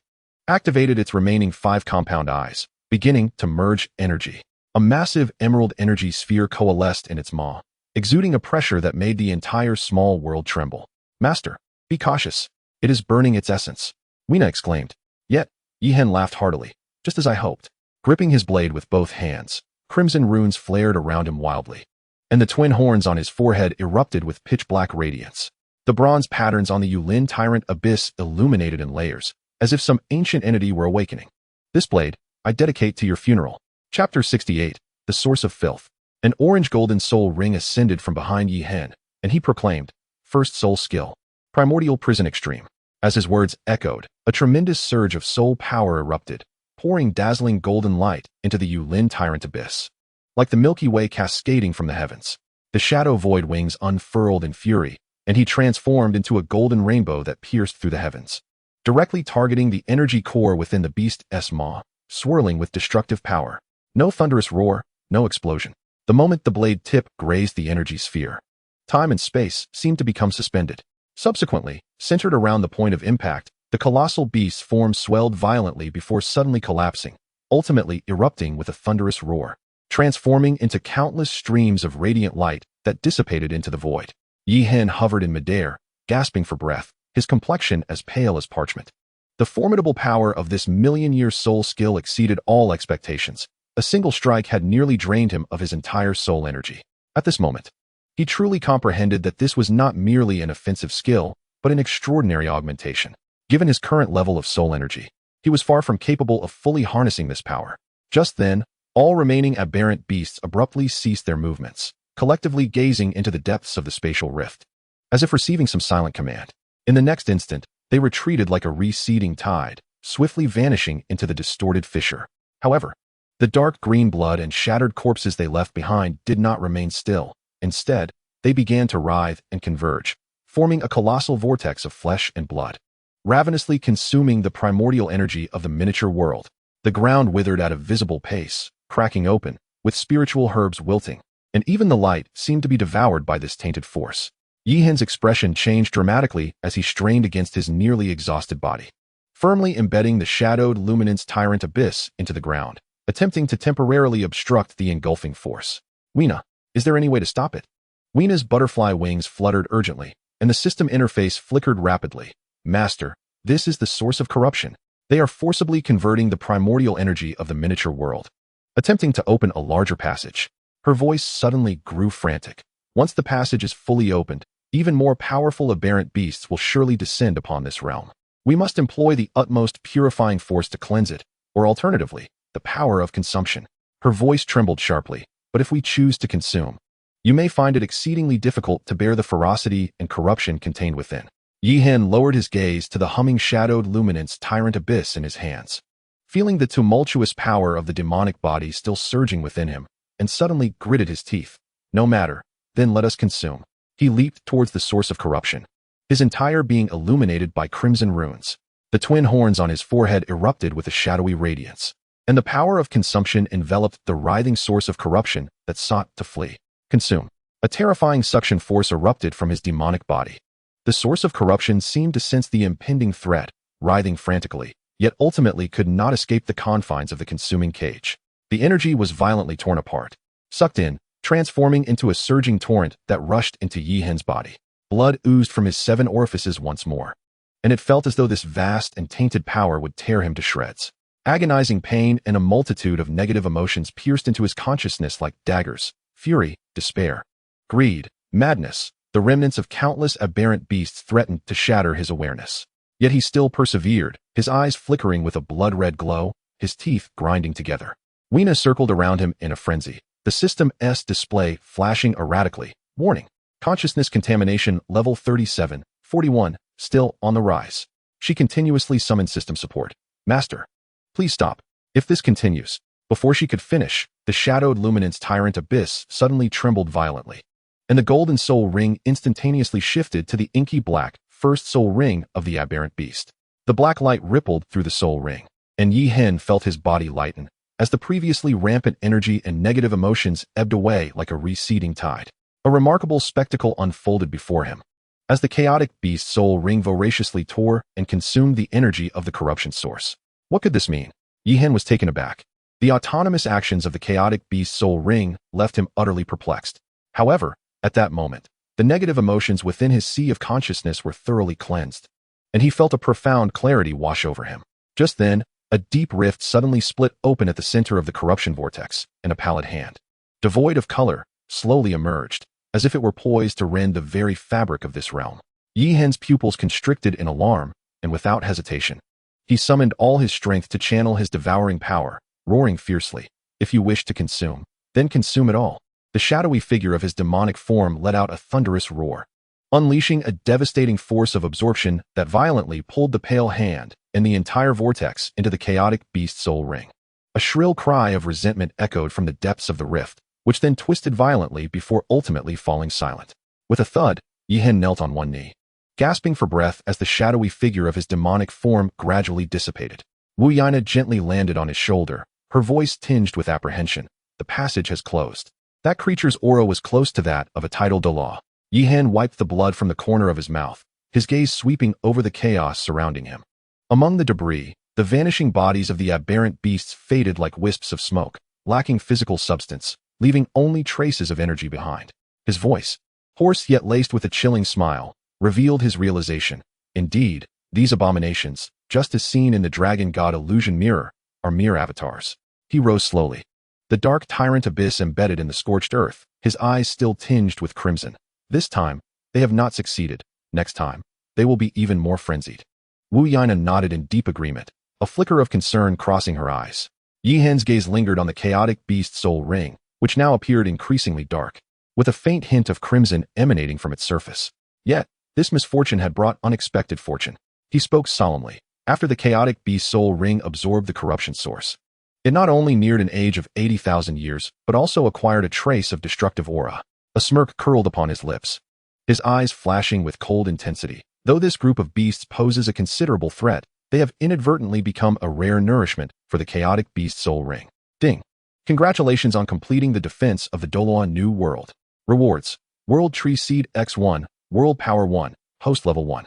activated its remaining 5 compound eyes, beginning to merge energy. A massive emerald energy sphere coalesced in its maw, exuding a pressure that made the entire small world tremble. Master, be cautious. It is burning its essence, Wena exclaimed. Yet, Yi Hen laughed heartily, just as I hoped. Gripping his blade with both hands, crimson runes flared around him wildly, and the twin horns on his forehead erupted with pitch-black radiance. The bronze patterns on the Yulin Tyrant Abyss illuminated in layers, as if some ancient entity were awakening. This blade, I dedicate to your funeral. Chapter 68, The Source of Filth. An orange-golden soul ring ascended from behind Yi Hen, and he proclaimed, First soul skill, Primordial Prison Extreme. As his words echoed, a tremendous surge of soul power erupted, pouring dazzling golden light into the Yulin Tyrant Abyss. Like the Milky Way cascading from the heavens, the shadow void wings unfurled in fury, and he transformed into a golden rainbow that pierced through the heavens, directly targeting the energy core within the beast's maw, swirling with destructive power. No thunderous roar, no explosion. The moment the blade tip grazed the energy sphere, time and space seemed to become suspended. Subsequently, centered around the point of impact, the colossal beast's form swelled violently before suddenly collapsing, ultimately erupting with a thunderous roar, transforming into countless streams of radiant light that dissipated into the void. Yi Hen hovered in midair, gasping for breath, his complexion as pale as parchment. The formidable power of this million-year soul skill exceeded all expectations. A single strike had nearly drained him of his entire soul energy. At this moment, he truly comprehended that this was not merely an offensive skill, but an extraordinary augmentation. Given his current level of soul energy, he was far from capable of fully harnessing this power. Just then, all remaining aberrant beasts abruptly ceased their movements, collectively gazing into the depths of the spatial rift, as if receiving some silent command. In the next instant, they retreated like a receding tide, swiftly vanishing into the distorted fissure. However, the dark green blood and shattered corpses they left behind did not remain still. Instead, they began to writhe and converge, forming a colossal vortex of flesh and blood, ravenously consuming the primordial energy of the miniature world. The ground withered at a visible pace, cracking open, with spiritual herbs wilting, and even the light seemed to be devoured by this tainted force. Yihen's expression changed dramatically as he strained against his nearly exhausted body, firmly embedding the shadowed luminance tyrant abyss into the ground, attempting to temporarily obstruct the engulfing force. Weena, is there any way to stop it? Weena's butterfly wings fluttered urgently, and the system interface flickered rapidly. Master, this is the source of corruption. They are forcibly converting the primordial energy of the miniature world, attempting to open a larger passage. Her voice suddenly grew frantic. Once the passage is fully opened, even more powerful aberrant beasts will surely descend upon this realm. We must employ the utmost purifying force to cleanse it, or alternatively, the power of consumption. Her voice trembled sharply. But if we choose to consume, you may find it exceedingly difficult to bear the ferocity and corruption contained within. Yihen lowered his gaze to the humming shadowed luminance tyrant abyss in his hands, feeling the tumultuous power of the demonic body still surging within him, and suddenly gritted his teeth. No matter, then let us consume. He leaped towards the source of corruption, his entire being illuminated by crimson runes. The twin horns on his forehead erupted with a shadowy radiance, and the power of consumption enveloped the writhing source of corruption that sought to flee. Consume. A terrifying suction force erupted from his demonic body. The source of corruption seemed to sense the impending threat, writhing frantically, yet ultimately could not escape the confines of the consuming cage. The energy was violently torn apart, sucked in, transforming into a surging torrent that rushed into Yihen's body. Blood oozed from his 7 orifices once more, and it felt as though this vast and tainted power would tear him to shreds. Agonizing pain and a multitude of negative emotions pierced into his consciousness like daggers: fury, despair, greed, madness. The remnants of countless aberrant beasts threatened to shatter his awareness. Yet he still persevered, his eyes flickering with a blood-red glow, his teeth grinding together. Weena circled around him in a frenzy, the system's display flashing erratically. Warning: consciousness contamination level 3741, still on the rise. She continuously summoned system support. Master, please stop. If this continues. Before she could finish, the shadowed luminance tyrant abyss suddenly trembled violently, and the golden soul ring instantaneously shifted to the inky black first soul ring of the aberrant beast. The black light rippled through the soul ring, and Yihen felt his body lighten as the previously rampant energy and negative emotions ebbed away like a receding tide. A remarkable spectacle unfolded before him, as the chaotic beast soul ring voraciously tore and consumed the energy of the corruption source. What could this mean? Yihen was taken aback. The autonomous actions of the chaotic beast soul ring left him utterly perplexed. However, at that moment, the negative emotions within his sea of consciousness were thoroughly cleansed, and he felt a profound clarity wash over him. Just then, a deep rift suddenly split open at the center of the corruption vortex, and a pallid hand, devoid of color, slowly emerged, as if it were poised to rend the very fabric of this realm. Yihen's pupils constricted in alarm, and without hesitation, he summoned all his strength to channel his devouring power, roaring fiercely. If you wish to consume, then consume it all. The shadowy figure of his demonic form let out a thunderous roar, unleashing a devastating force of absorption that violently pulled the pale hand and the entire vortex into the chaotic beast soul ring. A shrill cry of resentment echoed from the depths of the rift, which then twisted violently before ultimately falling silent. With a thud, Yihen knelt on one knee, gasping for breath as the shadowy figure of his demonic form gradually dissipated. Wu Yaina gently landed on his shoulder, her voice tinged with apprehension. The passage has closed. That creature's aura was close to that of a tidal Dalaw. Yihen wiped the blood from the corner of his mouth, his gaze sweeping over the chaos surrounding him. Among the debris, the vanishing bodies of the aberrant beasts faded like wisps of smoke, lacking physical substance, leaving only traces of energy behind. His voice, hoarse yet laced with a chilling smile, revealed his realization. Indeed, these abominations, just as seen in the dragon god illusion mirror, are mere avatars. He rose slowly, the dark tyrant abyss embedded in the scorched earth, his eyes still tinged with crimson. This time, they have not succeeded. Next time, they will be even more frenzied. Wu Yaina nodded in deep agreement, a flicker of concern crossing her eyes. Yihen's gaze lingered on the chaotic beast soul ring, which now appeared increasingly dark, with a faint hint of crimson emanating from its surface. Yet, this misfortune had brought unexpected fortune. He spoke solemnly. After the chaotic beast soul ring absorbed the corruption source, it not only neared an age of 80,000 years, but also acquired a trace of destructive aura. A smirk curled upon his lips, his eyes flashing with cold intensity. Though this group of beasts poses a considerable threat, they have inadvertently become a rare nourishment for the chaotic beast soul ring. Ding! Congratulations on completing the defense of the Doloan New World. Rewards: World Tree Seed X1, World Power 1, Host Level 1.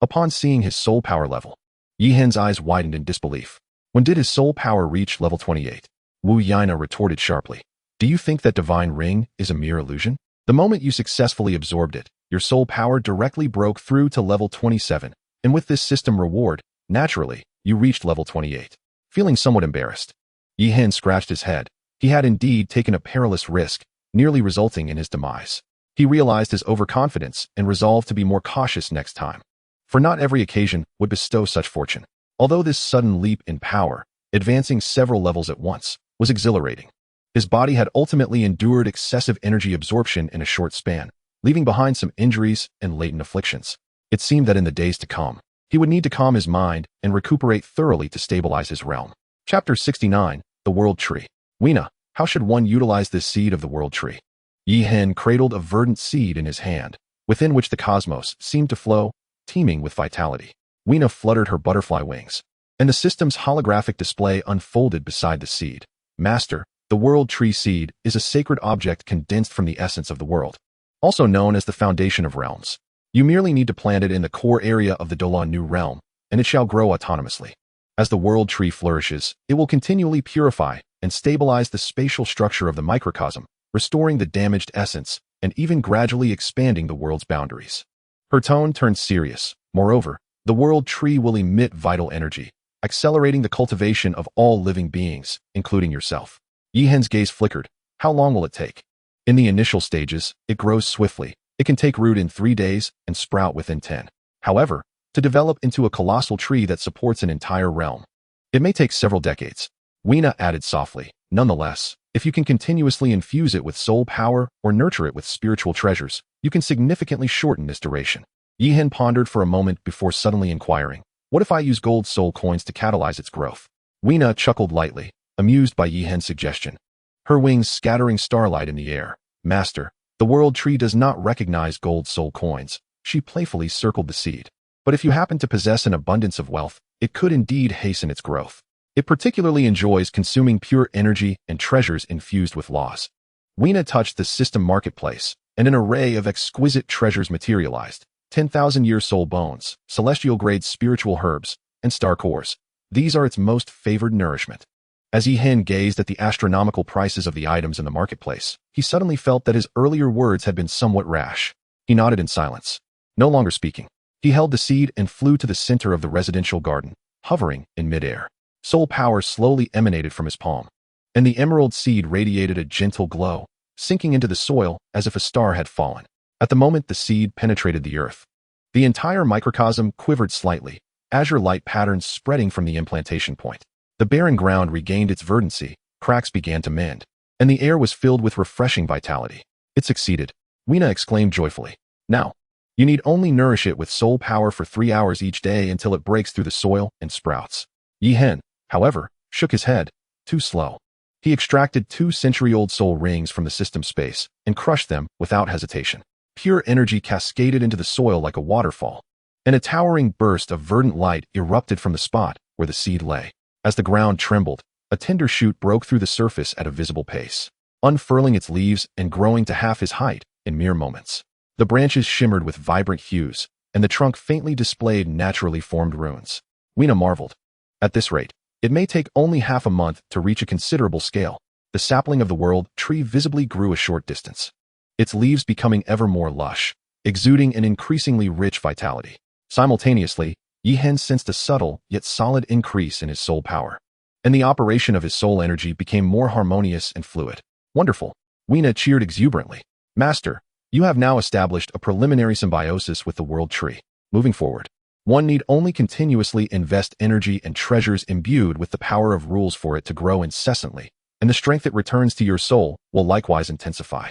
Upon seeing his soul power level, Yi Hen's eyes widened in disbelief. When did his soul power reach level 28? Wu Yina retorted sharply. Do you think that divine ring is a mere illusion? The moment you successfully absorbed it, your soul power directly broke through to level 27, and with this system reward, naturally, you reached level 28. Feeling somewhat embarrassed, Yi Hen scratched his head. He had indeed taken a perilous risk, nearly resulting in his demise. He realized his overconfidence and resolved to be more cautious next time. For not every occasion would bestow such fortune. Although this sudden leap in power, advancing several levels at once, was exhilarating. His body had ultimately endured excessive energy absorption in a short span, leaving behind some injuries and latent afflictions. It seemed that in the days to come, he would need to calm his mind and recuperate thoroughly to stabilize his realm. Chapter 69, The World Tree. Weena, how should one utilize this seed of the World Tree? Yi Hen cradled a verdant seed in his hand, within which the cosmos seemed to flow, teeming with vitality. Weena fluttered her butterfly wings, and the system's holographic display unfolded beside the seed. Master, the World Tree seed is a sacred object condensed from the essence of the world, also known as the foundation of realms. You merely need to plant it in the core area of the Dola New Realm, and it shall grow autonomously. As the World Tree flourishes, it will continually purify and stabilize the spatial structure of the microcosm, restoring the damaged essence and even gradually expanding the world's boundaries. Her tone turned serious. Moreover, the World Tree will emit vital energy, accelerating the cultivation of all living beings, including yourself. Yi Hen's gaze flickered. How long will it take? In the initial stages, it grows swiftly. It can take root in 3 days and sprout within 10. However, to develop into a colossal tree that supports an entire realm, it may take several decades. Weena added softly. Nonetheless, if you can continuously infuse it with soul power or nurture it with spiritual treasures, you can significantly shorten this duration. Yi Hen pondered for a moment before suddenly inquiring, what if I use gold soul coins to catalyze its growth? Weena chuckled lightly, amused by Yi Hen's suggestion. Her wings scattering starlight in the air. Master, the World Tree does not recognize gold soul coins. She playfully circled the seed. But if you happen to possess an abundance of wealth, it could indeed hasten its growth. It particularly enjoys consuming pure energy and treasures infused with laws. Weena touched the system marketplace, and an array of exquisite treasures materialized. 10,000-year soul bones, celestial-grade spiritual herbs, and star cores. These are its most favored nourishment. As Yi Hen gazed at the astronomical prices of the items in the marketplace, he suddenly felt that his earlier words had been somewhat rash. He nodded in silence. No longer speaking, he held the seed and flew to the center of the residential garden, hovering in midair. Soul power slowly emanated from his palm, and the emerald seed radiated a gentle glow, sinking into the soil as if a star had fallen. At the moment the seed penetrated the earth, the entire microcosm quivered slightly, azure light patterns spreading from the implantation point. The barren ground regained its verdancy, cracks began to mend, and the air was filled with refreshing vitality. It succeeded, Weena exclaimed joyfully. Now, you need only nourish it with soul power for 3 hours each day until it breaks through the soil and sprouts. Yi Hen, however, shook his head. Too slow. He extracted 2 century-old soul rings from the system space and crushed them without hesitation. Pure energy cascaded into the soil like a waterfall, and a towering burst of verdant light erupted from the spot where the seed lay. As the ground trembled, a tender shoot broke through the surface at a visible pace, unfurling its leaves and growing to half his height in mere moments. The branches shimmered with vibrant hues, and the trunk faintly displayed naturally formed runes. Weena marveled. At this rate, it may take only half a month to reach a considerable scale. The sapling of the World Tree visibly grew a short distance, its leaves becoming ever more lush, exuding an increasingly rich vitality. Simultaneously, Yi Hen sensed a subtle yet solid increase in his soul power, and the operation of his soul energy became more harmonious and fluid. Wonderful! Weena cheered exuberantly. Master, you have now established a preliminary symbiosis with the World Tree. Moving forward, one need only continuously invest energy and treasures imbued with the power of rules for it to grow incessantly, and the strength it returns to your soul will likewise intensify.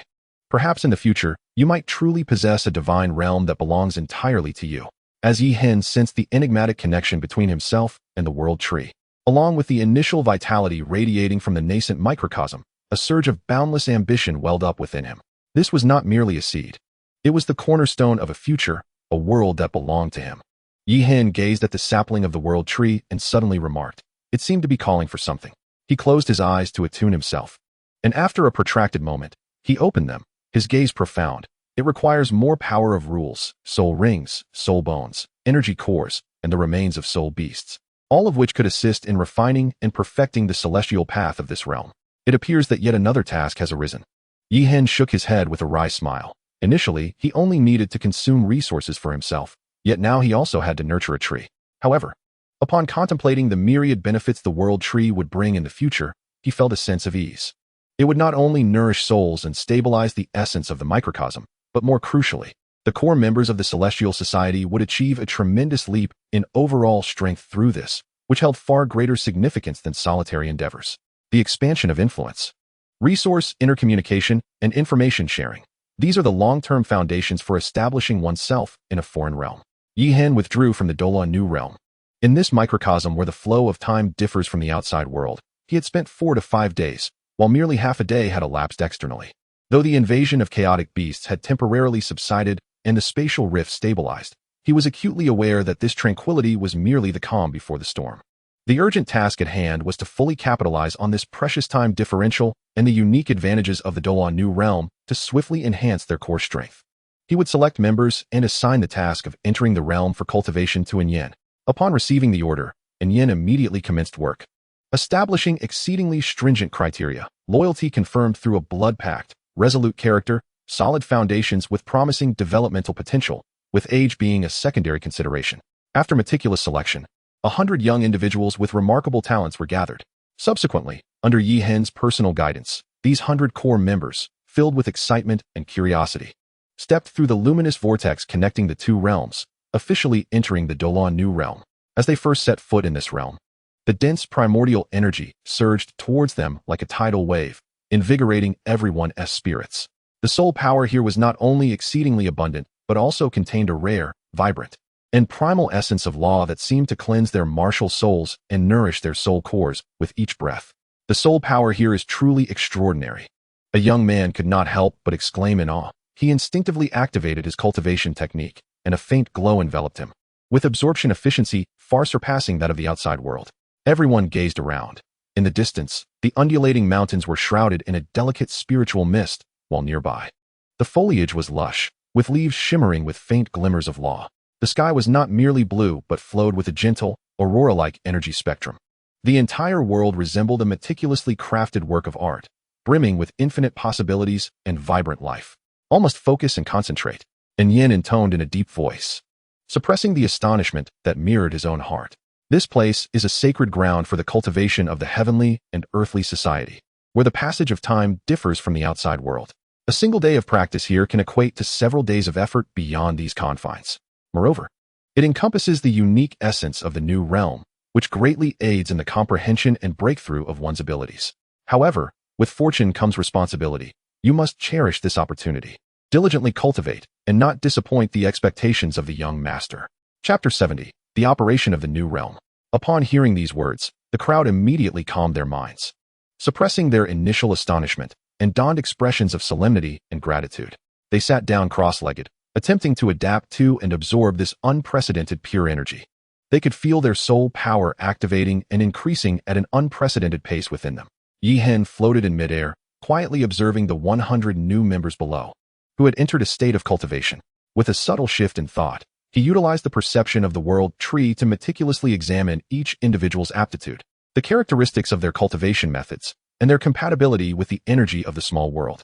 Perhaps in the future, you might truly possess a divine realm that belongs entirely to you. As Yi Hen sensed the enigmatic connection between himself and the World Tree, along with the initial vitality radiating from the nascent microcosm, a surge of boundless ambition welled up within him. This was not merely a seed. It was the cornerstone of a future, a world that belonged to him. Yi Hen gazed at the sapling of the World Tree and suddenly remarked, it seemed to be calling for something. He closed his eyes to attune himself, and after a protracted moment, he opened them, his gaze profound, It requires more power of rules, soul rings, soul bones, energy cores, and the remains of soul beasts, all of which could assist in refining and perfecting the celestial path of this realm. It appears that yet another task has arisen. Yi Hen shook his head with a wry smile. Initially, he only needed to consume resources for himself, yet now he also had to nurture a tree. However, upon contemplating the myriad benefits the world tree would bring in the future, he felt a sense of ease. It would not only nourish souls and stabilize the essence of the microcosm, but more crucially, the core members of the Celestial Society would achieve a tremendous leap in overall strength through this, which held far greater significance than solitary endeavors. The expansion of influence, resource, intercommunication, and information sharing. These are the long-term foundations for establishing oneself in a foreign realm. Yi Hen withdrew from the Dola New Realm. In this microcosm where the flow of time differs from the outside world, he had spent 4 to 5 days, while merely half a day had elapsed externally. Though the invasion of chaotic beasts had temporarily subsided and the spatial rift stabilized, he was acutely aware that this tranquility was merely the calm before the storm. The urgent task at hand was to fully capitalize on this precious time differential and the unique advantages of the Dola New Realm to swiftly enhance their core strength. He would select members and assign the task of entering the realm for cultivation to Yin. Upon receiving the order, Yin immediately commenced work, establishing exceedingly stringent criteria, loyalty confirmed through a blood pact, resolute character, solid foundations with promising developmental potential, with age being a secondary consideration. After meticulous selection, 100 young individuals with remarkable talents were gathered. Subsequently, under Yi Hen's personal guidance, these 100 core members, filled with excitement and curiosity, stepped through the luminous vortex connecting the two realms, officially entering the Dola New Realm. As they first set foot in this realm, the dense primordial energy surged towards them like a tidal wave, invigorating everyone's spirits. The soul power here was not only exceedingly abundant, but also contained a rare, vibrant, and primal essence of law that seemed to cleanse their martial souls and nourish their soul cores with each breath. The soul power here is truly extraordinary. A young man could not help but exclaim in awe. He instinctively activated his cultivation technique, and a faint glow enveloped him, with absorption efficiency far surpassing that of the outside world. Everyone gazed around. In the distance, the undulating mountains were shrouded in a delicate spiritual mist, while nearby, the foliage was lush, with leaves shimmering with faint glimmers of law. The sky was not merely blue but flowed with a gentle, aurora-like energy spectrum. The entire world resembled a meticulously crafted work of art, brimming with infinite possibilities and vibrant life. Almost focus and concentrate, and Yin intoned in a deep voice, suppressing the astonishment that mirrored his own heart. This place is a sacred ground for the cultivation of the heavenly and earthly society, where the passage of time differs from the outside world. A single day of practice here can equate to several days of effort beyond these confines. Moreover, it encompasses the unique essence of the new realm, which greatly aids in the comprehension and breakthrough of one's abilities. However, with fortune comes responsibility. You must cherish this opportunity, diligently cultivate, and not disappoint the expectations of the young master. Chapter 70. The Operation of the New Realm. Upon hearing these words, the crowd immediately calmed their minds, suppressing their initial astonishment, and donned expressions of solemnity and gratitude. They sat down cross-legged, attempting to adapt to and absorb this unprecedented pure energy. They could feel their soul power activating and increasing at an unprecedented pace within them. Yi Hen floated in midair, quietly observing the 100 new members below, who had entered a state of cultivation. With a subtle shift in thought, he utilized the perception of the world tree to meticulously examine each individual's aptitude, the characteristics of their cultivation methods, and their compatibility with the energy of the small world.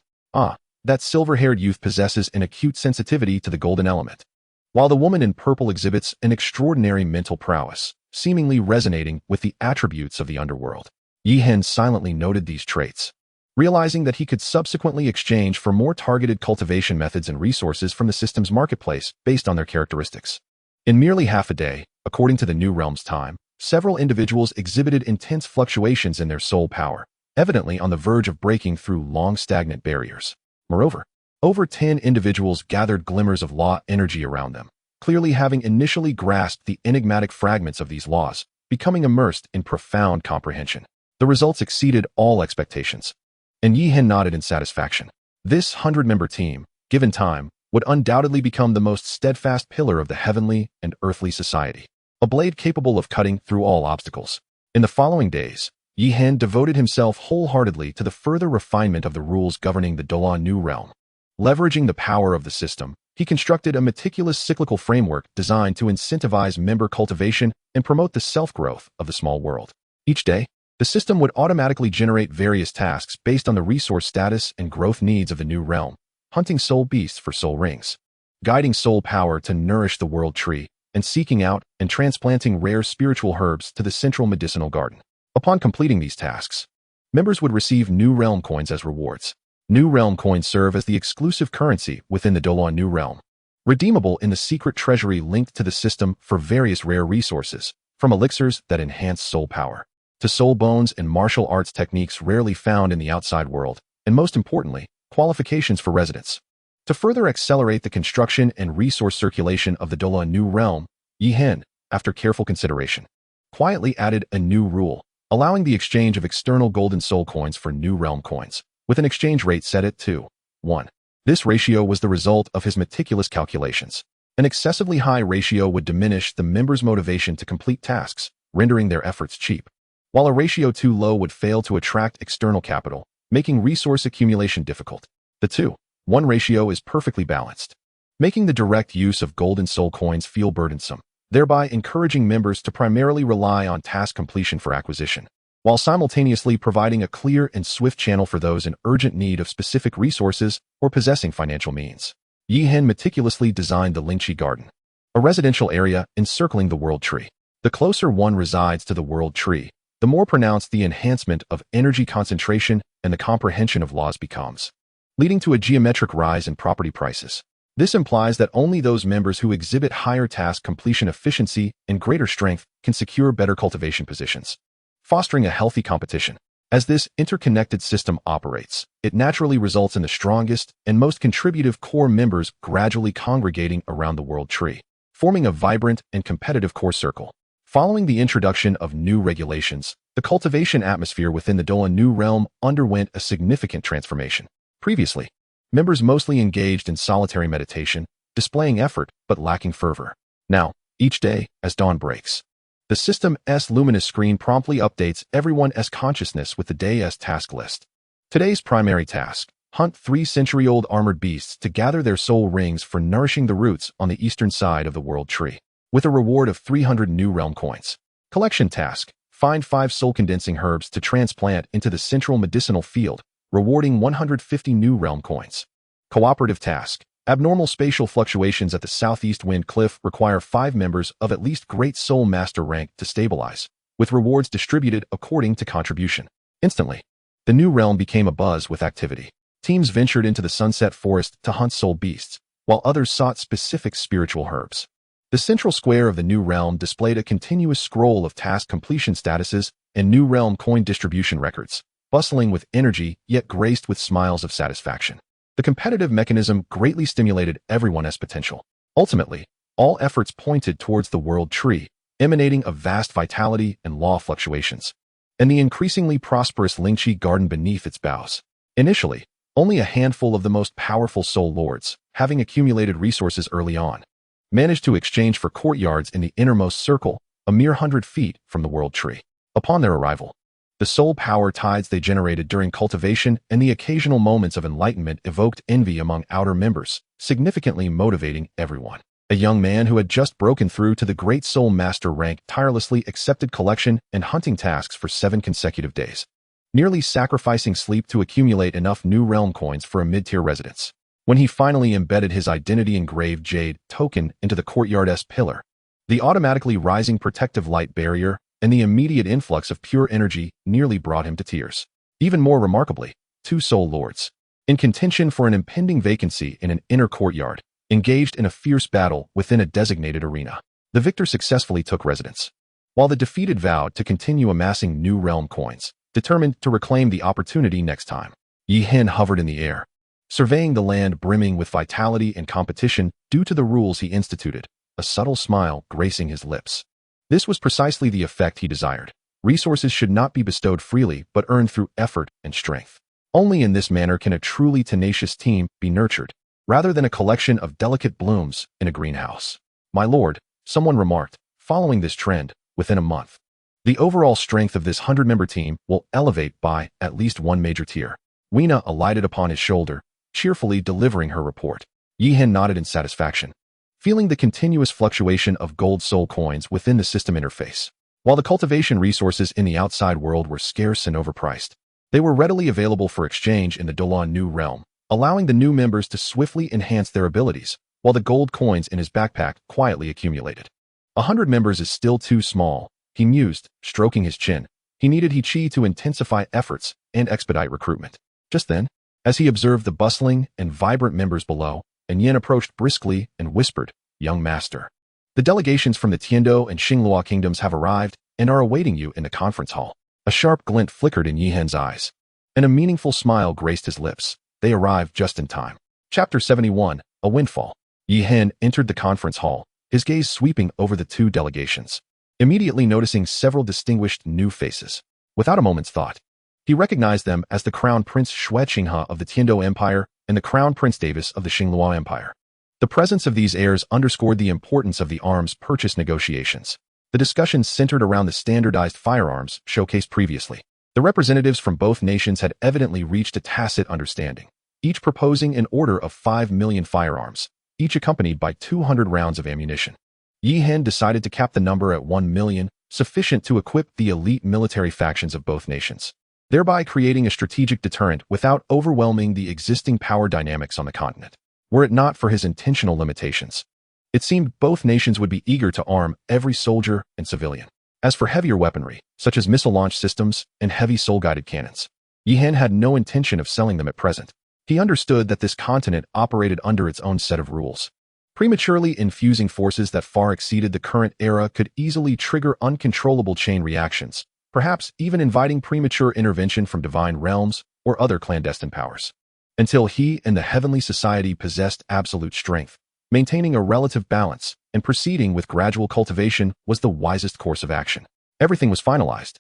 That silver-haired youth possesses an acute sensitivity to the golden element, while the woman in purple exhibits an extraordinary mental prowess, seemingly resonating with the attributes of the underworld. Yi Hen silently noted these traits, realizing that he could subsequently exchange for more targeted cultivation methods and resources from the system's marketplace based on their characteristics. In merely half a day, according to the New Realm's time, several individuals exhibited intense fluctuations in their soul power, evidently on the verge of breaking through long stagnant barriers. Moreover, over 10 individuals gathered glimmers of law energy around them, clearly having initially grasped the enigmatic fragments of these laws, becoming immersed in profound comprehension. The results exceeded all expectations, and Yi Hen nodded in satisfaction. This 100-member team, given time, would undoubtedly become the most steadfast pillar of the heavenly and earthly society, a blade capable of cutting through all obstacles. In the following days, Yi Hen devoted himself wholeheartedly to the further refinement of the rules governing the Dola New Realm. Leveraging the power of the system, he constructed a meticulous cyclical framework designed to incentivize member cultivation and promote the self-growth of the small world. Each day, the system would automatically generate various tasks based on the resource status and growth needs of the new realm, hunting soul beasts for soul rings, guiding soul power to nourish the world tree, and seeking out and transplanting rare spiritual herbs to the central medicinal garden. Upon completing these tasks, members would receive New Realm coins as rewards. New Realm coins serve as the exclusive currency within the Dolan New Realm, redeemable in the secret treasury linked to the system for various rare resources, from elixirs that enhance soul power, to soul bones and martial arts techniques rarely found in the outside world, and most importantly, qualifications for residence. To further accelerate the construction and resource circulation of the Dolan New Realm, Yi Hen, after careful consideration, quietly added a new rule, allowing the exchange of external golden soul coins for New Realm coins, with an exchange rate set at 2:1. This ratio was the result of his meticulous calculations. An excessively high ratio would diminish the members' motivation to complete tasks, rendering their efforts cheap, while a ratio too low would fail to attract external capital, making resource accumulation difficult. The 2:1 ratio is perfectly balanced, making the direct use of golden soul coins feel burdensome, thereby encouraging members to primarily rely on task completion for acquisition, while simultaneously providing a clear and swift channel for those in urgent need of specific resources or possessing financial means. Yi Hen meticulously designed the Lingqi Garden, a residential area encircling the world tree. The closer one resides to the world tree, the more pronounced the enhancement of energy concentration and the comprehension of laws becomes, leading to a geometric rise in property prices. This implies that only those members who exhibit higher task completion efficiency and greater strength can secure better cultivation positions, fostering a healthy competition. As this interconnected system operates, it naturally results in the strongest and most contributive core members gradually congregating around the world tree, forming a vibrant and competitive core circle. Following the introduction of new regulations, the cultivation atmosphere within the Dolan New Realm underwent a significant transformation. Previously, members mostly engaged in solitary meditation, displaying effort but lacking fervor. Now, each day, as dawn breaks, the system's luminous screen promptly updates everyone's consciousness with the day's task list. Today's primary task: hunt 3-century-old armored beasts to gather their soul rings for nourishing the roots on the eastern side of the world tree, with a reward of 300 New Realm coins. Collection task: find 5 soul-condensing herbs to transplant into the central medicinal field, rewarding 150 New Realm coins. Cooperative task: abnormal spatial fluctuations at the southeast wind cliff require 5 members of at least Great Soul Master rank to stabilize, with rewards distributed according to contribution. Instantly, the new realm became abuzz with activity. Teams ventured into the Sunset Forest to hunt soul beasts, while others sought specific spiritual herbs. The central square of the new realm displayed a continuous scroll of task completion statuses and New Realm coin distribution records, bustling with energy yet graced with smiles of satisfaction. The competitive mechanism greatly stimulated everyone's potential. Ultimately, all efforts pointed towards the world tree, emanating of vast vitality and law fluctuations, and the increasingly prosperous Lingqi garden beneath its boughs. Initially, only a handful of the most powerful soul lords, having accumulated resources early on, managed to exchange for courtyards in the innermost circle, a mere 100 feet from the world tree. Upon their arrival, the soul power tides they generated during cultivation and the occasional moments of enlightenment evoked envy among outer members, significantly motivating everyone. A young man who had just broken through to the Great Soul Master rank tirelessly accepted collection and hunting tasks for 7 consecutive days, nearly sacrificing sleep to accumulate enough New Realm coins for a mid-tier residence. When he finally embedded his identity-engraved jade token into the courtyard's pillar, the automatically rising protective light barrier and the immediate influx of pure energy nearly brought him to tears. Even more remarkably, 2 soul lords, in contention for an impending vacancy in an inner courtyard, engaged in a fierce battle within a designated arena. The victor successfully took residence, while the defeated vowed to continue amassing New Realm coins, determined to reclaim the opportunity next time. Yi Hen hovered in the air, surveying the land brimming with vitality and competition due to the rules he instituted, a subtle smile gracing his lips. This was precisely the effect he desired. Resources should not be bestowed freely but earned through effort and strength. Only in this manner can a truly tenacious team be nurtured, rather than a collection of delicate blooms in a greenhouse. My lord, someone remarked, following this trend, within a month, the overall strength of this 100-member team will elevate by at least 1 major tier. Weena alighted upon his shoulder, cheerfully delivering her report. Yi Hen nodded in satisfaction, feeling the continuous fluctuation of gold soul coins within the system interface. While the cultivation resources in the outside world were scarce and overpriced, they were readily available for exchange in the Dolan New Realm, allowing the new members to swiftly enhance their abilities, while the gold coins in his backpack quietly accumulated. 100 members is still too small, he mused, stroking his chin. He needed Chi to intensify efforts and expedite recruitment. Just then, as he observed the bustling and vibrant members below, and Yin approached briskly and whispered, "Young master, the delegations from the Tiando and Xinglua kingdoms have arrived and are awaiting you in the conference hall." A sharp glint flickered in Yi Hen's eyes, and a meaningful smile graced his lips. They arrived just in time. Chapter 71, A Windfall. Yi Hen entered the conference hall, his gaze sweeping over the two delegations, immediately noticing several distinguished new faces. Without a moment's thought, he recognized them as the Crown Prince Xue Qinghe of the Tiando Empire and the Crown Prince Davis of the Xinglua Empire. The presence of these heirs underscored the importance of the arms purchase negotiations. The discussions centered around the standardized firearms showcased previously. The representatives from both nations had evidently reached a tacit understanding, each proposing an order of 5 million firearms, each accompanied by 200 rounds of ammunition. Yi Hen decided to cap the number at 1 million, sufficient to equip the elite military factions of both nations, thereby creating a strategic deterrent without overwhelming the existing power dynamics on the continent. Were it not for his intentional limitations, it seemed both nations would be eager to arm every soldier and civilian. As for heavier weaponry, such as missile launch systems and heavy soul-guided cannons, Yi Hen had no intention of selling them at present. He understood that this continent operated under its own set of rules. Prematurely infusing forces that far exceeded the current era could easily trigger uncontrollable chain reactions, perhaps even inviting premature intervention from divine realms or other clandestine powers. Until he and the heavenly society possessed absolute strength, maintaining a relative balance and proceeding with gradual cultivation was the wisest course of action. Everything was finalized.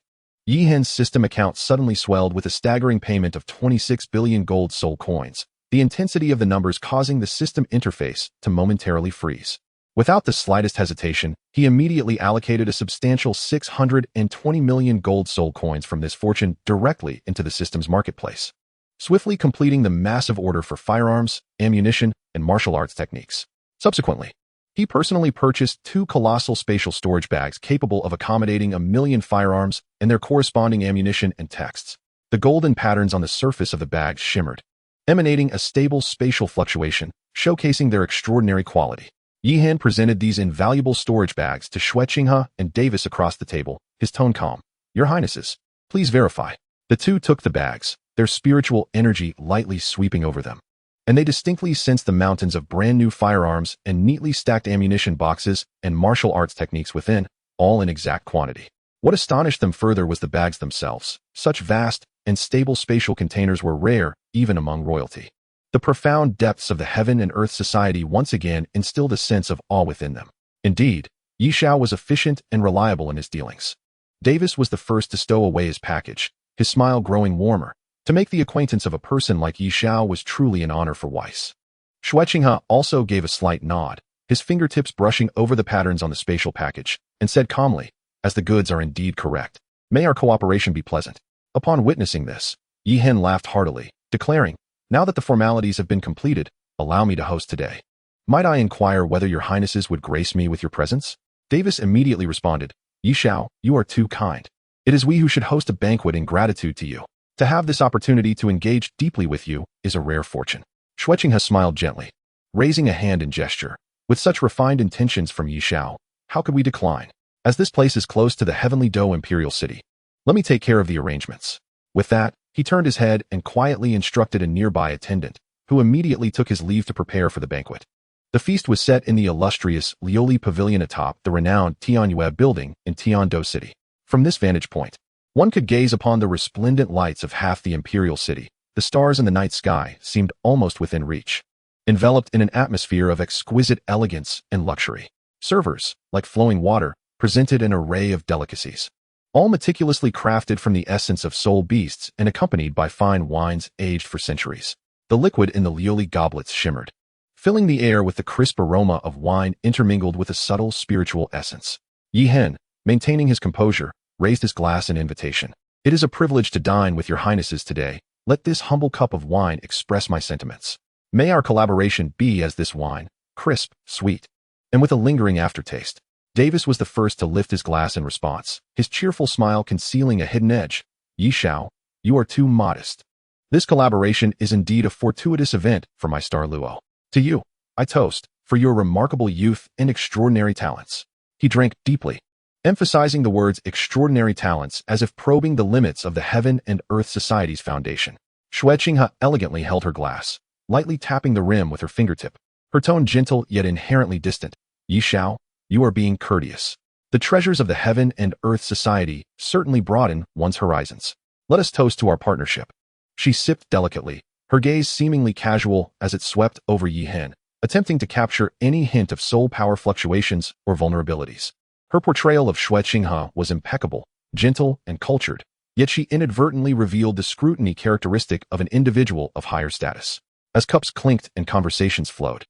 Yi Hen's system account suddenly swelled with a staggering payment of 26 billion gold soul coins, the intensity of the numbers causing the system interface to momentarily freeze. Without the slightest hesitation, he immediately allocated a substantial 620 million gold soul coins from this fortune directly into the system's marketplace, swiftly completing the massive order for firearms, ammunition, and martial arts techniques. Subsequently, he personally purchased 2 colossal spatial storage bags capable of accommodating 1 million firearms and their corresponding ammunition and texts. The golden patterns on the surface of the bags shimmered, emanating a stable spatial fluctuation, showcasing their extraordinary quality. Yi Hen presented these invaluable storage bags to Xue Qinghe and Davis across the table, his tone calm. "Your Highnesses, please verify." The two took the bags, their spiritual energy lightly sweeping over them, and they distinctly sensed the mountains of brand new firearms and neatly stacked ammunition boxes and martial arts techniques within, all in exact quantity. What astonished them further was the bags themselves. Such vast and stable spatial containers were rare, even among royalty. The profound depths of the heaven and earth society once again instilled a sense of awe within them. Indeed, Yi Xiao was efficient and reliable in his dealings. Davis was the first to stow away his package, his smile growing warmer. To make the acquaintance of a person like Yi Xiao was truly an honor for Weiss. Xue Qinghe also gave a slight nod, his fingertips brushing over the patterns on the spatial package, and said calmly, "As the goods are indeed correct, may our cooperation be pleasant." Upon witnessing this, Yi Hen laughed heartily, declaring, "Now that the formalities have been completed, allow me to host today. Might I inquire whether your Highnesses would grace me with your presence?" Davis immediately responded, "Yi Xiao, you are too kind. It is we who should host a banquet in gratitude to you. To have this opportunity to engage deeply with you is a rare fortune." Xue Qinghe smiled gently, raising a hand in gesture. "With such refined intentions from Yi Xiao, how could we decline? As this place is close to the heavenly Dou Imperial City, let me take care of the arrangements." With that, he turned his head and quietly instructed a nearby attendant, who immediately took his leave to prepare for the banquet. The feast was set in the illustrious Lioli Pavilion atop the renowned Tianyue building in Tiando City. From this vantage point, one could gaze upon the resplendent lights of half the imperial city. The stars in the night sky seemed almost within reach, enveloped in an atmosphere of exquisite elegance and luxury. Servers, like flowing water, presented an array of delicacies, all meticulously crafted from the essence of soul beasts and accompanied by fine wines aged for centuries. The liquid in the Lioli goblets shimmered, filling the air with the crisp aroma of wine intermingled with a subtle spiritual essence. Yi Hen, maintaining his composure, raised his glass in invitation. "It is a privilege to dine with your Highnesses today, Let this humble cup of wine express my sentiments. May our collaboration be as this wine, crisp, sweet, and with a lingering aftertaste. Davis was the first to lift his glass in response, his cheerful smile concealing a hidden edge. Yi Xiao, you are too modest. This collaboration is indeed a fortuitous event for my star Luo. To you, I toast, for your remarkable youth and extraordinary talents. He drank deeply, emphasizing the words extraordinary talents as if probing the limits of the Heaven and Earth Society's foundation. Xue Qinghe elegantly held her glass, lightly tapping the rim with her fingertip, her tone gentle yet inherently distant. Yi Xiao, you are being courteous. The treasures of the Heaven and Earth Society certainly broaden one's horizons. Let us toast to our partnership. She sipped delicately, her gaze seemingly casual as it swept over Yi Hen, attempting to capture any hint of soul power fluctuations or vulnerabilities. Her portrayal of Xue Qinghe was impeccable, gentle, and cultured, yet she inadvertently revealed the scrutiny characteristic of an individual of higher status. As cups clinked and conversations flowed,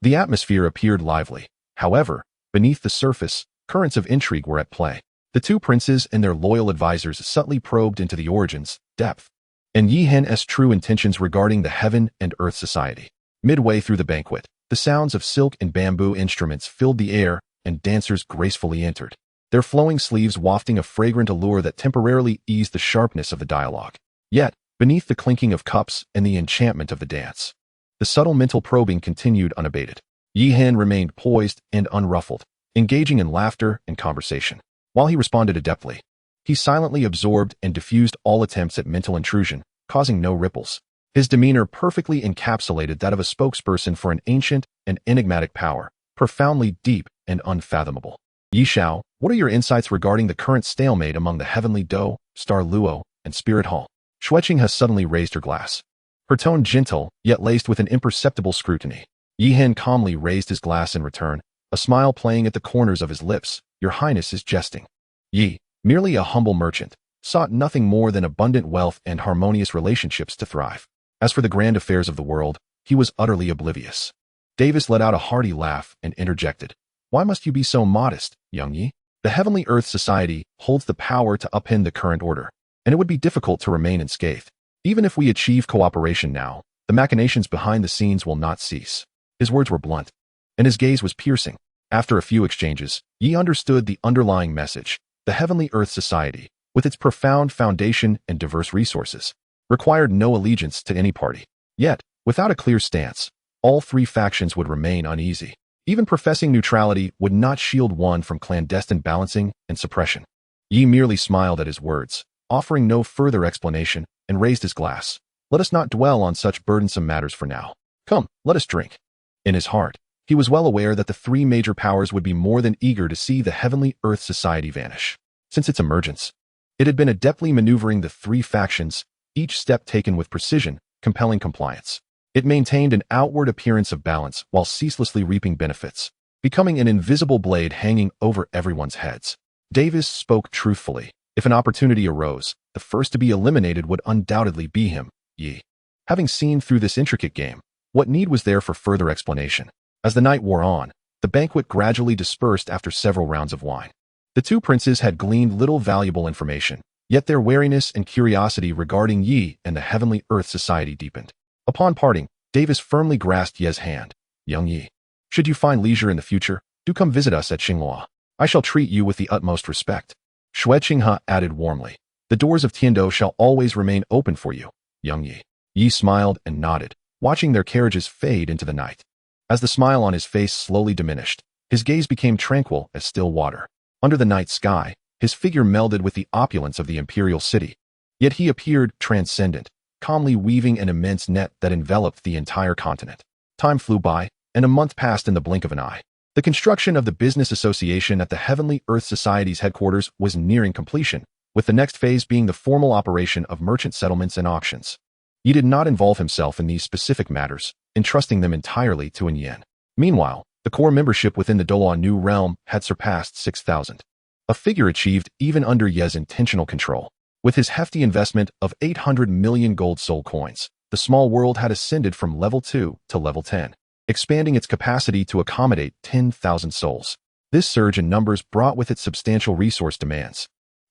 the atmosphere appeared lively. However, beneath the surface, currents of intrigue were at play. The two princes and their loyal advisors subtly probed into the origins, depth, and Yi Hen's true intentions regarding the Heaven and Earth Society. Midway through the banquet, the sounds of silk and bamboo instruments filled the air, and dancers gracefully entered, their flowing sleeves wafting a fragrant allure that temporarily eased the sharpness of the dialogue. Yet, beneath the clinking of cups and the enchantment of the dance, the subtle mental probing continued unabated. Yi Hen remained poised and unruffled, engaging in laughter and conversation. While he responded adeptly, he silently absorbed and diffused all attempts at mental intrusion, causing no ripples. His demeanor perfectly encapsulated that of a spokesperson for an ancient and enigmatic power, profoundly deep and unfathomable. Yi Xiao, what are your insights regarding the current stalemate among the Heavenly Doe, Star Luo, and Spirit Hall? Xue Qinghe suddenly raised her glass, her tone gentle, yet laced with an imperceptible scrutiny. Yi Hen calmly raised his glass in return, a smile playing at the corners of his lips. Your Highness is jesting. Yi, merely a humble merchant, sought nothing more than abundant wealth and harmonious relationships to thrive. As for the grand affairs of the world, he was utterly oblivious. Davis let out a hearty laugh and interjected. Why must you be so modest, young Yi? The Heavenly Earth Society holds the power to upend the current order, and it would be difficult to remain unscathed. Even if we achieve cooperation now, the machinations behind the scenes will not cease. His words were blunt, and his gaze was piercing. After a few exchanges, Yi understood the underlying message. The Heavenly Earth Society, with its profound foundation and diverse resources, required no allegiance to any party. Yet, without a clear stance, all three factions would remain uneasy. Even professing neutrality would not shield one from clandestine balancing and suppression. Yi merely smiled at his words, offering no further explanation, and raised his glass. Let us not dwell on such burdensome matters for now. Come, let us drink. In his heart, he was well aware that the three major powers would be more than eager to see the Heavenly Earth Society vanish. Since its emergence, it had been adeptly maneuvering the three factions, each step taken with precision, compelling compliance. It maintained an outward appearance of balance while ceaselessly reaping benefits, becoming an invisible blade hanging over everyone's heads. Davis spoke truthfully. If an opportunity arose, the first to be eliminated would undoubtedly be him, Yi. Having seen through this intricate game, what need was there for further explanation? As the night wore on, the banquet gradually dispersed after several rounds of wine. The two princes had gleaned little valuable information, yet their wariness and curiosity regarding Yi and the Heavenly Earth Society deepened. Upon parting, Davis firmly grasped Ye's hand. Young Yi, should you find leisure in the future, do come visit us at Xinghua. I shall treat you with the utmost respect. Xue Qinghe added warmly. The doors of Tiando shall always remain open for you, young Yi. Yi smiled and nodded, watching their carriages fade into the night. As the smile on his face slowly diminished, his gaze became tranquil as still water. Under the night sky, his figure melded with the opulence of the imperial city. Yet he appeared transcendent, calmly weaving an immense net that enveloped the entire continent. Time flew by, and a month passed in the blink of an eye. The construction of the business association at the Heavenly Earth Society's headquarters was nearing completion, with the next phase being the formal operation of merchant settlements and auctions. He did not involve himself in these specific matters, entrusting them entirely to Yen. Meanwhile, the core membership within the Dolan New Realm had surpassed 6,000. A figure achieved even under Ye's intentional control. With his hefty investment of 800 million gold soul coins, the small world had ascended from level 2 to level 10, expanding its capacity to accommodate 10,000 souls. This surge in numbers brought with it substantial resource demands.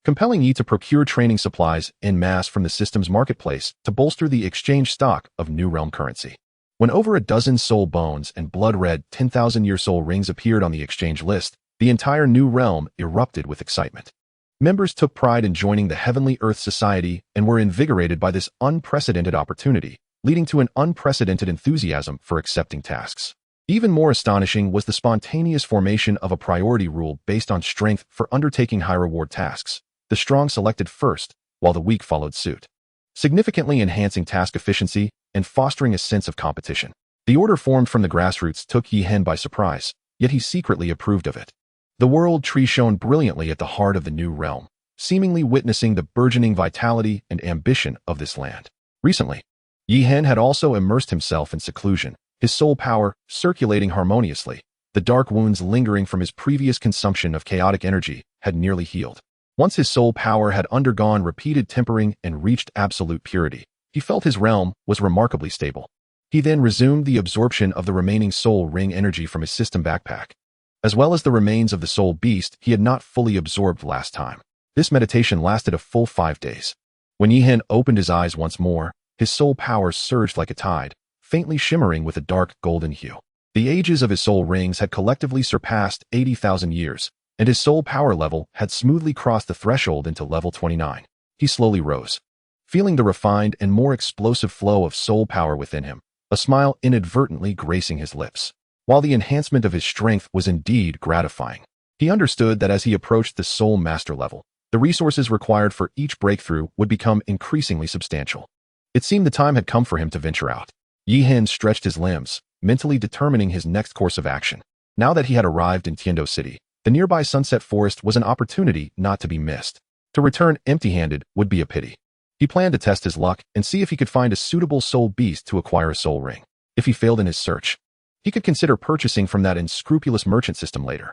compelling Yi to procure training supplies en masse from the system's marketplace to bolster the exchange stock of new realm currency. When over a dozen soul bones and blood-red 10,000-year soul rings appeared on the exchange list, the entire new realm erupted with excitement. Members took pride in joining the Heavenly Earth Society and were invigorated by this unprecedented opportunity, leading to an unprecedented enthusiasm for accepting tasks. Even more astonishing was the spontaneous formation of a priority rule based on strength for undertaking high-reward tasks. The strong selected first, while the weak followed suit, significantly enhancing task efficiency and fostering a sense of competition. The order formed from the grassroots took Yi Hen by surprise, yet he secretly approved of it. The world tree shone brilliantly at the heart of the new realm, seemingly witnessing the burgeoning vitality and ambition of this land. Recently, Yi Hen had also immersed himself in seclusion, his soul power circulating harmoniously. The dark wounds lingering from his previous consumption of chaotic energy had nearly healed. Once his soul power had undergone repeated tempering and reached absolute purity, he felt his realm was remarkably stable. He then resumed the absorption of the remaining soul ring energy from his system backpack, as well as the remains of the soul beast he had not fully absorbed last time. This meditation lasted a full 5 days. When Yi Hen opened his eyes once more, his soul power surged like a tide, faintly shimmering with a dark golden hue. The ages of his soul rings had collectively surpassed 80,000 years, and his soul power level had smoothly crossed the threshold into level 29. He slowly rose, feeling the refined and more explosive flow of soul power within him, a smile inadvertently gracing his lips. While the enhancement of his strength was indeed gratifying, he understood that as he approached the soul master level, the resources required for each breakthrough would become increasingly substantial. It seemed the time had come for him to venture out. Yi Hen stretched his limbs, mentally determining his next course of action. Now that he had arrived in Tiando City, the nearby Sunset Forest was an opportunity not to be missed. To return empty-handed would be a pity. He planned to test his luck and see if he could find a suitable soul beast to acquire a soul ring. If he failed in his search, he could consider purchasing from that unscrupulous merchant system later.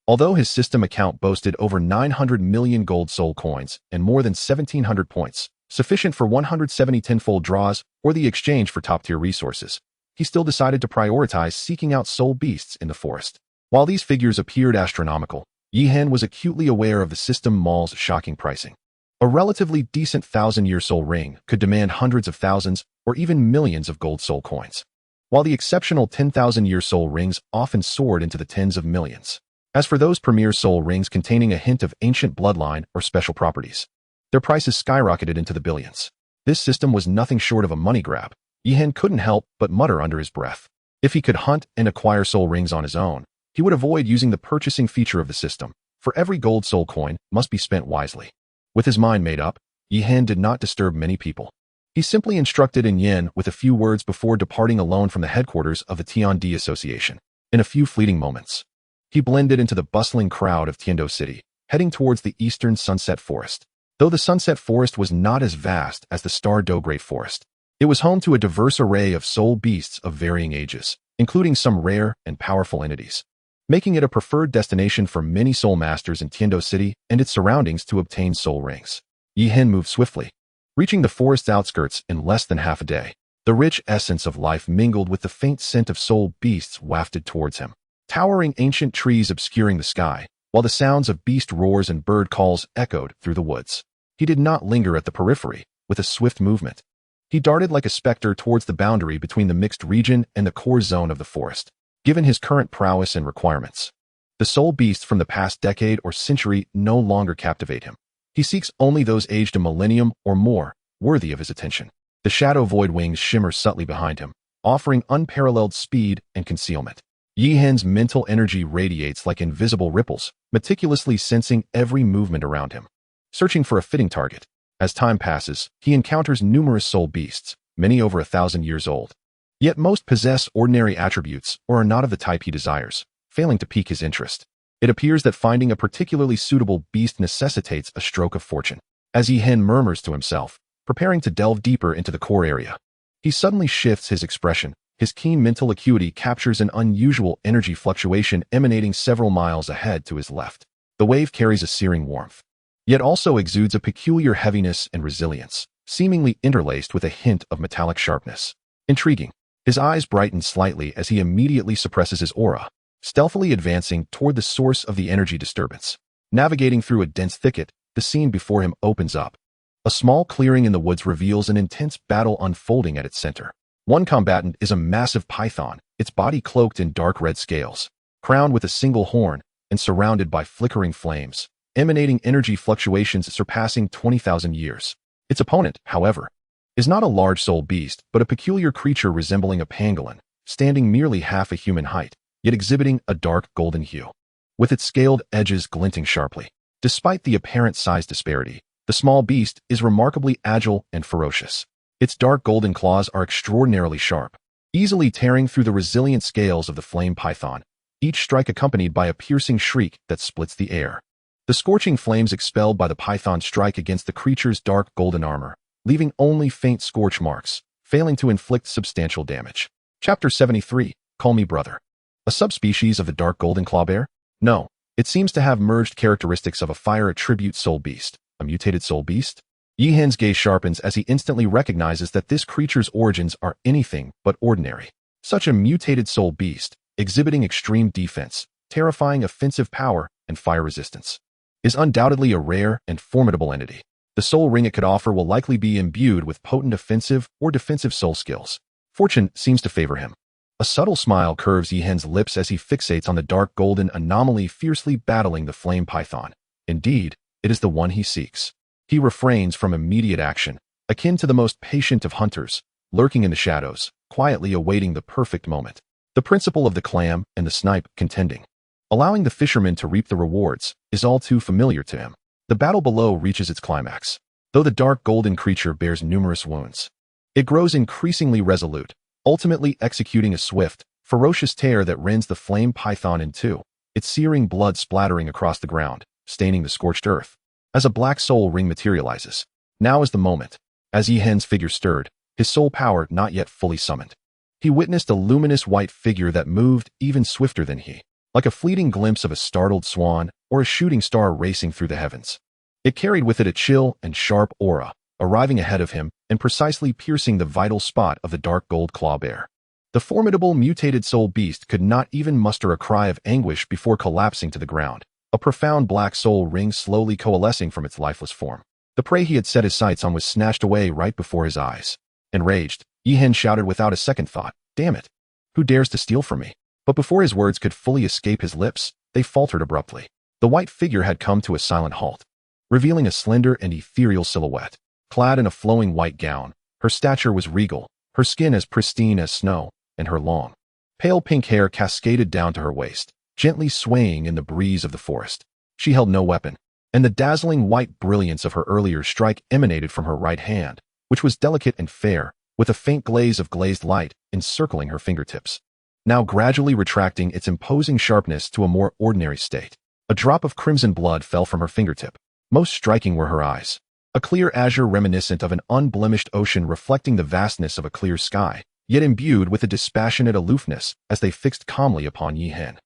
Although his system account boasted over 900 million gold soul coins and more than 1,700 points, sufficient for 170 tenfold draws or the exchange for top-tier resources, he still decided to prioritize seeking out soul beasts in the forest. While these figures appeared astronomical, Yi Hen was acutely aware of the system mall's shocking pricing. A relatively decent 1,000-year soul ring could demand hundreds of thousands or even millions of gold soul coins, while the exceptional 10,000-year soul rings often soared into the tens of millions. As for those premier soul rings containing a hint of ancient bloodline or special properties, their prices skyrocketed into the billions. This system was nothing short of a money grab. Yi Hen couldn't help but mutter under his breath. If he could hunt and acquire soul rings on his own, he would avoid using the purchasing feature of the system, for every gold soul coin must be spent wisely. With his mind made up, Yi Hen did not disturb many people. He simply instructed in Yen with a few words before departing alone from the headquarters of the Tiandi Association. In a few fleeting moments, he blended into the bustling crowd of Tiando City, heading towards the eastern Sunset Forest. Though the Sunset Forest was not as vast as the Star Do Great Forest, it was home to a diverse array of soul beasts of varying ages, including some rare and powerful entities, making it a preferred destination for many soul masters in Tiando City and its surroundings to obtain soul rings. Yi Hen moved swiftly, reaching the forest's outskirts in less than half a day. The rich essence of life mingled with the faint scent of soul beasts wafted towards him. Towering ancient trees obscuring the sky, while the sounds of beast roars and bird calls echoed through the woods. He did not linger at the periphery. With a swift movement, he darted like a specter towards the boundary between the mixed region and the core zone of the forest. Given his current prowess and requirements, the soul beasts from the past decade or century no longer captivate him. He seeks only those aged a millennium or more, worthy of his attention. The shadow void wings shimmer subtly behind him, offering unparalleled speed and concealment. Yi Hen's mental energy radiates like invisible ripples, meticulously sensing every movement around him, searching for a fitting target. As time passes, he encounters numerous soul beasts, many over 1,000 years old. Yet most possess ordinary attributes or are not of the type he desires, failing to pique his interest. It appears that finding a particularly suitable beast necessitates a stroke of fortune. As Yi Hen murmurs to himself, preparing to delve deeper into the core area, he suddenly shifts his expression. His keen mental acuity captures an unusual energy fluctuation emanating several miles ahead to his left. The wave carries a searing warmth, yet also exudes a peculiar heaviness and resilience, seemingly interlaced with a hint of metallic sharpness. Intriguing. His eyes brighten slightly as he immediately suppresses his aura, stealthily advancing toward the source of the energy disturbance. Navigating through a dense thicket, the scene before him opens up. A small clearing in the woods reveals an intense battle unfolding at its center. One combatant is a massive python, its body cloaked in dark red scales, crowned with a single horn, and surrounded by flickering flames, emanating energy fluctuations surpassing 20,000 years. Its opponent, however, is not a large soul beast, but a peculiar creature resembling a pangolin, standing merely half a human height, yet exhibiting a dark golden hue, with its scaled edges glinting sharply. Despite the apparent size disparity, the small beast is remarkably agile and ferocious. Its dark golden claws are extraordinarily sharp, easily tearing through the resilient scales of the flame python, each strike accompanied by a piercing shriek that splits the air. The scorching flames expelled by the python strike against the creature's dark golden armor, leaving only faint scorch marks, failing to inflict substantial damage. Chapter 73, Call Me Brother. A subspecies of the dark golden clawbear? No, it seems to have merged characteristics of a fire attribute soul beast. A mutated soul beast? Yihen's gaze sharpens as he instantly recognizes that this creature's origins are anything but ordinary. Such a mutated soul beast, exhibiting extreme defense, terrifying offensive power, and fire resistance, is undoubtedly a rare and formidable entity. The soul ring it could offer will likely be imbued with potent offensive or defensive soul skills. Fortune seems to favor him. A subtle smile curves Yihen's lips as he fixates on the dark golden anomaly fiercely battling the flame python. Indeed, it is the one he seeks. He refrains from immediate action, akin to the most patient of hunters, lurking in the shadows, quietly awaiting the perfect moment. The principle of the clam and the snipe contending, allowing the fisherman to reap the rewards, is all too familiar to him. The battle below reaches its climax. Though the dark golden creature bears numerous wounds, it grows increasingly resolute, ultimately executing a swift, ferocious tear that rends the flame python in two, its searing blood splattering across the ground, staining the scorched earth. As a black soul ring materializes, now is the moment. As Yihen's figure stirred, his soul power not yet fully summoned, he witnessed a luminous white figure that moved even swifter than he, like a fleeting glimpse of a startled swan or a shooting star racing through the heavens. It carried with it a chill and sharp aura, arriving ahead of him and precisely piercing the vital spot of the dark gold clawbear. The formidable mutated soul beast could not even muster a cry of anguish before collapsing to the ground, a profound black soul ring slowly coalescing from its lifeless form. The prey he had set his sights on was snatched away right before his eyes. Enraged, Yihen shouted without a second thought, "Damn it! Who dares to steal from me?" But before his words could fully escape his lips, they faltered abruptly. The white figure had come to a silent halt, revealing a slender and ethereal silhouette. Clad in a flowing white gown, her stature was regal, her skin as pristine as snow, and her long, pale pink hair cascaded down to her waist, gently swaying in the breeze of the forest. She held no weapon, and the dazzling white brilliance of her earlier strike emanated from her right hand, which was delicate and fair, with a faint glaze of glazed light encircling her fingertips, now gradually retracting its imposing sharpness to a more ordinary state. A drop of crimson blood fell from her fingertip. Most striking were her eyes, a clear azure reminiscent of an unblemished ocean reflecting the vastness of a clear sky, yet imbued with a dispassionate aloofness as they fixed calmly upon Yihen,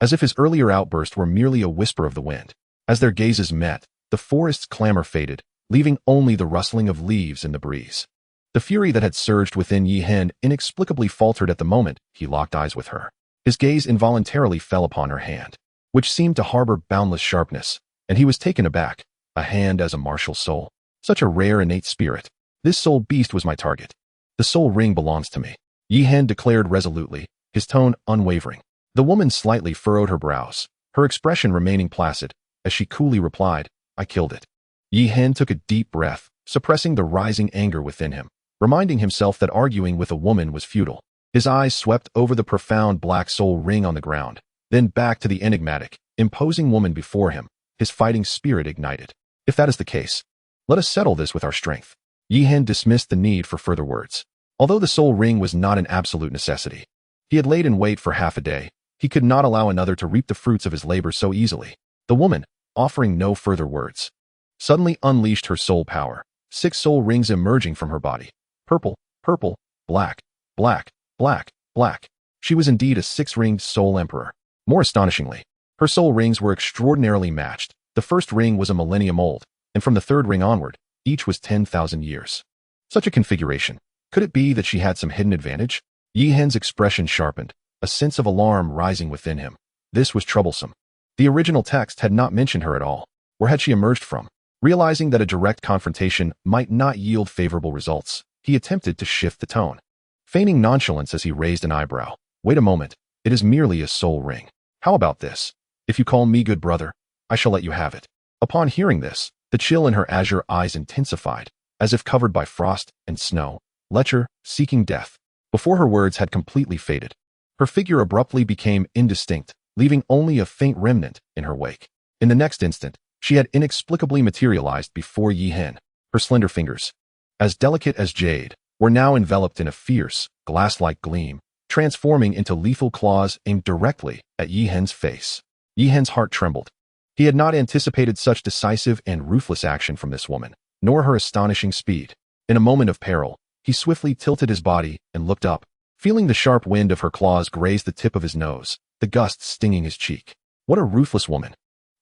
as if his earlier outburst were merely a whisper of the wind. As their gazes met, the forest's clamor faded, leaving only the rustling of leaves in the breeze. The fury that had surged within Yihen inexplicably faltered at the moment he locked eyes with her. His gaze involuntarily fell upon her hand, which seemed to harbor boundless sharpness, and he was taken aback. A hand as a martial soul. Such a rare innate spirit. This soul beast was my target. The soul ring belongs to me, Yihen declared resolutely, his tone unwavering. The woman slightly furrowed her brows, her expression remaining placid, as she coolly replied, "I killed it." Yihen took a deep breath, suppressing the rising anger within him, reminding himself that arguing with a woman was futile. His eyes swept over the profound black soul ring on the ground, then back to the enigmatic, imposing woman before him, his fighting spirit ignited. If that is the case, let us settle this with our strength. Yihen dismissed the need for further words. Although the soul ring was not an absolute necessity, he had laid in wait for half a day. He could not allow another to reap the fruits of his labor so easily. The woman, offering no further words, suddenly unleashed her soul power, 6 soul rings emerging from her body. Purple, purple, black, black, black, black. She was indeed a 6-ringed soul emperor. More astonishingly, her soul rings were extraordinarily matched. The first ring was a millennium old, and from the 3rd ring onward, each was 10,000 years. Such a configuration. Could it be that she had some hidden advantage? Yihen's expression sharpened, a sense of alarm rising within him. This was troublesome. The original text had not mentioned her at all. Where had she emerged from? Realizing that a direct confrontation might not yield favorable results, he attempted to shift the tone, feigning nonchalance as he raised an eyebrow. Wait a moment, it is merely a soul ring. How about this? If you call me good brother, I shall let you have it. Upon hearing this, the chill in her azure eyes intensified, as if covered by frost and snow. Lecher, seeking death. Before her words had completely faded, her figure abruptly became indistinct, leaving only a faint remnant in her wake. In the next instant, she had inexplicably materialized before Yi Hen. Her slender fingers, as delicate as jade, were now enveloped in a fierce, glass-like gleam, transforming into lethal claws aimed directly at Yi Hen's face. Yi Hen's heart trembled. He had not anticipated such decisive and ruthless action from this woman, nor her astonishing speed. In a moment of peril, he swiftly tilted his body and looked up, feeling the sharp wind of her claws graze the tip of his nose, the gust stinging his cheek. What a ruthless woman!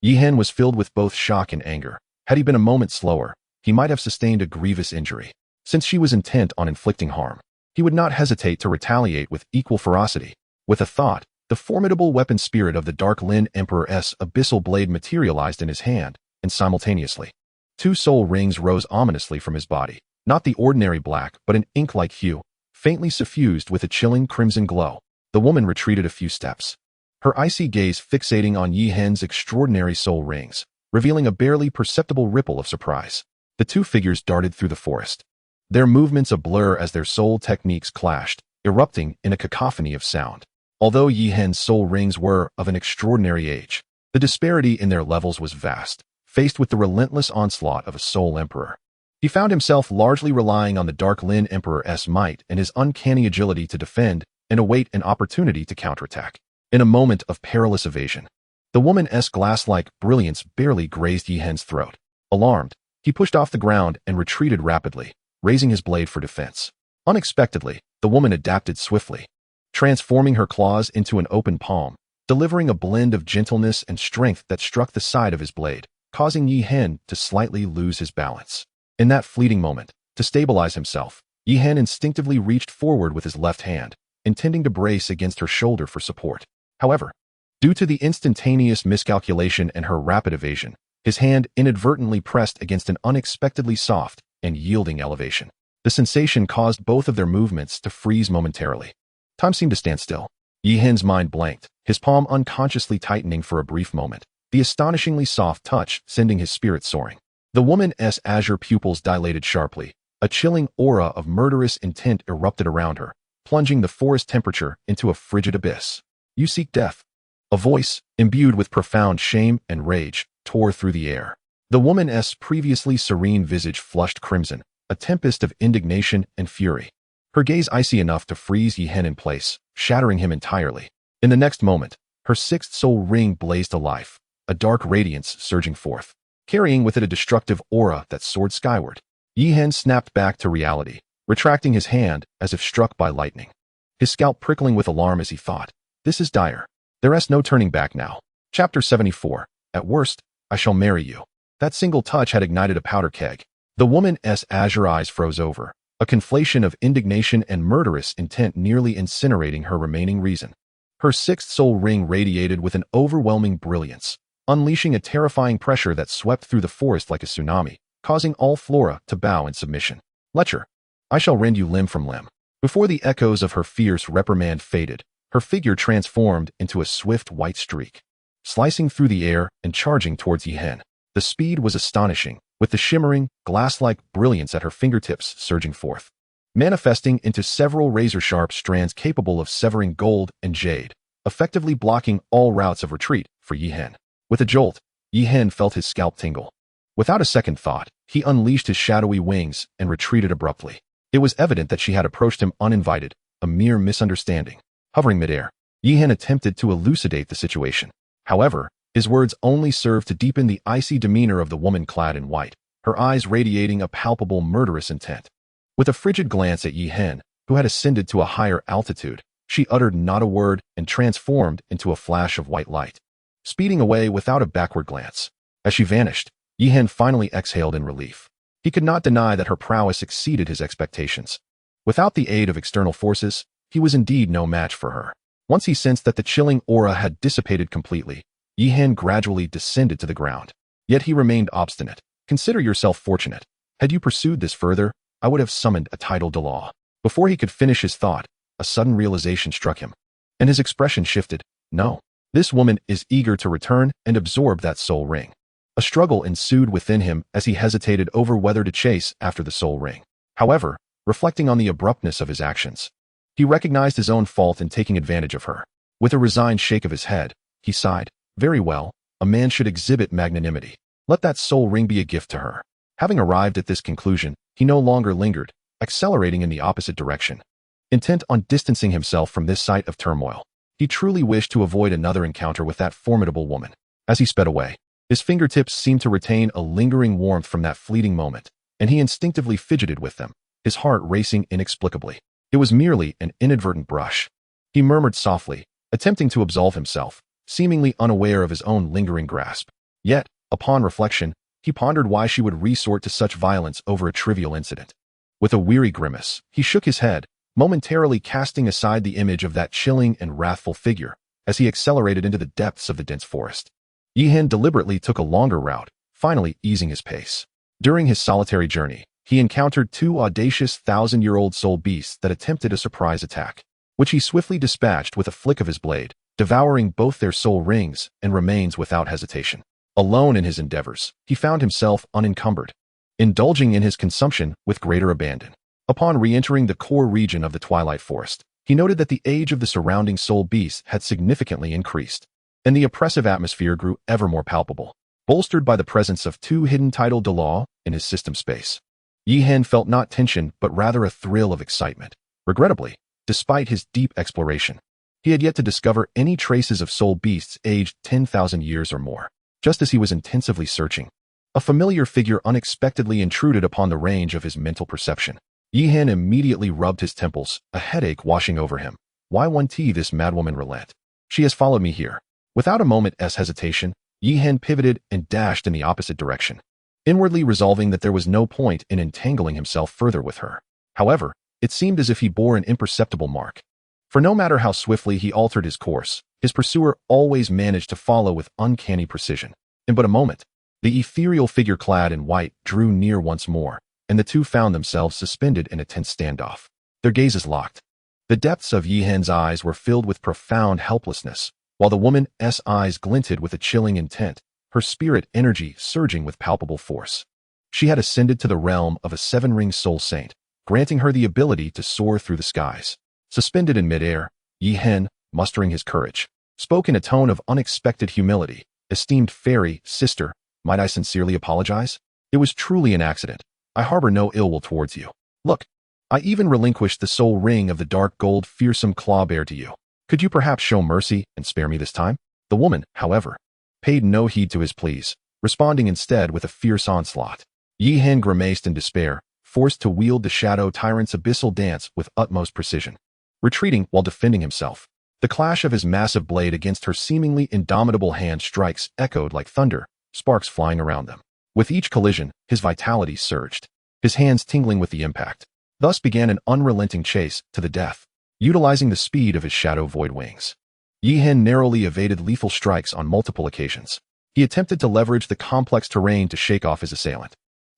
Yi Hen was filled with both shock and anger. Had he been a moment slower, he might have sustained a grievous injury. Since she was intent on inflicting harm, he would not hesitate to retaliate with equal ferocity. With a thought, the formidable weapon spirit of the Dark Lin Emperor's abyssal blade materialized in his hand, and simultaneously, two soul rings rose ominously from his body, not the ordinary black but an ink-like hue, faintly suffused with a chilling crimson glow. The woman retreated a few steps, her icy gaze fixating on Yi Hen's extraordinary soul rings, revealing a barely perceptible ripple of surprise. The two figures darted through the forest, their movements a blur as their soul techniques clashed, erupting in a cacophony of sound. Although Yi Hen's soul rings were of an extraordinary age, the disparity in their levels was vast. Faced with the relentless onslaught of a soul emperor, he found himself largely relying on the Dark Lin Emperor's might and his uncanny agility to defend and await an opportunity to counterattack. In a moment of perilous evasion, the woman's glass-like brilliance barely grazed Yi Hen's throat. Alarmed, he pushed off the ground and retreated rapidly, raising his blade for defense. Unexpectedly, the woman adapted swiftly, transforming her claws into an open palm, delivering a blend of gentleness and strength that struck the side of his blade, causing Yi Hen to slightly lose his balance. In that fleeting moment, to stabilize himself, Yi Hen instinctively reached forward with his left hand, intending to brace against her shoulder for support. However, due to the instantaneous miscalculation and her rapid evasion, his hand inadvertently pressed against an unexpectedly soft and yielding elevation. The sensation caused both of their movements to freeze momentarily. Time seemed to stand still. Yi Hen's mind blanked, his palm unconsciously tightening for a brief moment, the astonishingly soft touch sending his spirit soaring. The woman's azure pupils dilated sharply. A chilling aura of murderous intent erupted around her, plunging the forest temperature into a frigid abyss. You seek death. A voice, imbued with profound shame and rage, tore through the air. The woman's previously serene visage flushed crimson, a tempest of indignation and fury. Her gaze icy enough to freeze Yi Hen in place, shattering him entirely. In the next moment, her sixth soul ring blazed to life, a dark radiance surging forth, carrying with it a destructive aura that soared skyward. Yi Hen snapped back to reality, retracting his hand as if struck by lightning. His scalp prickling with alarm as he thought, this is dire. There's no turning back now. Chapter 74. At worst, I shall marry you. That single touch had ignited a powder keg. The woman's azure eyes froze over, a conflation of indignation and murderous intent nearly incinerating her remaining reason. Her sixth soul ring radiated with an overwhelming brilliance, unleashing a terrifying pressure that swept through the forest like a tsunami, causing all flora to bow in submission. Lecher, I shall rend you limb from limb. Before the echoes of her fierce reprimand faded, her figure transformed into a swift white streak, slicing through the air and charging towards Yi Hen. The speed was astonishing, with the shimmering, glass-like brilliance at her fingertips surging forth, manifesting into several razor-sharp strands capable of severing gold and jade, effectively blocking all routes of retreat for Yi Hen. With a jolt, Yi Hen felt his scalp tingle. Without a second thought, he unleashed his shadowy wings and retreated abruptly. It was evident that she had approached him uninvited, a mere misunderstanding. Hovering midair, Yi Hen attempted to elucidate the situation. However, his words only served to deepen the icy demeanor of the woman clad in white, her eyes radiating a palpable murderous intent. With a frigid glance at Yi Hen, who had ascended to a higher altitude, she uttered not a word and transformed into a flash of white light, speeding away without a backward glance. As she vanished, Yi Hen finally exhaled in relief. He could not deny that her prowess exceeded his expectations. Without the aid of external forces, he was indeed no match for her. Once he sensed that the chilling aura had dissipated completely, Yi Hen gradually descended to the ground. Yet he remained obstinate, Consider yourself fortunate. Had you pursued this further, I would have summoned a title de law. Before he could finish his thought, a sudden realization struck him, and his expression shifted. No, this woman is eager to return and absorb that soul ring. A struggle ensued within him as he hesitated over whether to chase after the soul ring. However, reflecting on the abruptness of his actions, he recognized his own fault in taking advantage of her. With a resigned shake of his head, he sighed. Very well, a man should exhibit magnanimity. Let that soul ring be a gift to her. Having arrived at this conclusion, he no longer lingered, accelerating in the opposite direction. Intent on distancing himself from this site of turmoil, he truly wished to avoid another encounter with that formidable woman. As he sped away, his fingertips seemed to retain a lingering warmth from that fleeting moment, and he instinctively fidgeted with them, his heart racing inexplicably. It was merely an inadvertent brush. He murmured softly, attempting to absolve himself, seemingly unaware of his own lingering grasp. Yet, upon reflection, he pondered why she would resort to such violence over a trivial incident. With a weary grimace, he shook his head, momentarily casting aside the image of that chilling and wrathful figure as he accelerated into the depths of the dense forest. Yihan deliberately took a longer route, finally easing his pace. During his solitary journey, he encountered two audacious 1,000-year-old soul beasts that attempted a surprise attack, which he swiftly dispatched with a flick of his blade, devouring both their soul rings and remains without hesitation. Alone in his endeavors, he found himself unencumbered, indulging in his consumption with greater abandon. Upon re-entering the core region of the Twilight Forest, he noted that the age of the surrounding soul beasts had significantly increased, and the oppressive atmosphere grew ever more palpable, bolstered by the presence of two hidden title de law in his system space. Yihan felt not tension but rather a thrill of excitement. Regrettably, despite his deep exploration, he had yet to discover any traces of soul beasts aged 10,000 years or more. Just as he was intensively searching, a familiar figure unexpectedly intruded upon the range of his mental perception. Yihan immediately rubbed his temples, a headache washing over him. Why won't this madwoman relent? She has followed me here. Without a moment's hesitation, Yihan pivoted and dashed in the opposite direction, inwardly resolving that there was no point in entangling himself further with her. However, it seemed as if he bore an imperceptible mark. For no matter how swiftly he altered his course, his pursuer always managed to follow with uncanny precision. In but a moment, the ethereal figure clad in white drew near once more, and the two found themselves suspended in a tense standoff. Their gazes locked. The depths of Yihan's eyes were filled with profound helplessness, while the woman's eyes glinted with a chilling intent, her spirit energy surging with palpable force. She had ascended to the realm of a seven-ring soul saint, granting her the ability to soar through the skies. Suspended in midair, Yihan, mustering his courage, spoke in a tone of unexpected humility. Esteemed fairy, sister, might I sincerely apologize? It was truly an accident. I harbor no ill will towards you. Look, I even relinquished the soul ring of the dark gold fearsome claw bear to you. Could you perhaps show mercy and spare me this time? The woman, however, paid no heed to his pleas, responding instead with a fierce onslaught. Yihan grimaced in despair, forced to wield the shadow tyrant's abyssal dance with utmost precision. Retreating while defending himself, the clash of his massive blade against her seemingly indomitable hand strikes echoed like thunder, sparks flying around them. With each collision, his vitality surged, his hands tingling with the impact. Thus began an unrelenting chase to the death, utilizing the speed of his shadow void wings. Yihan narrowly evaded lethal strikes on multiple occasions. He attempted to leverage the complex terrain to shake off his assailant.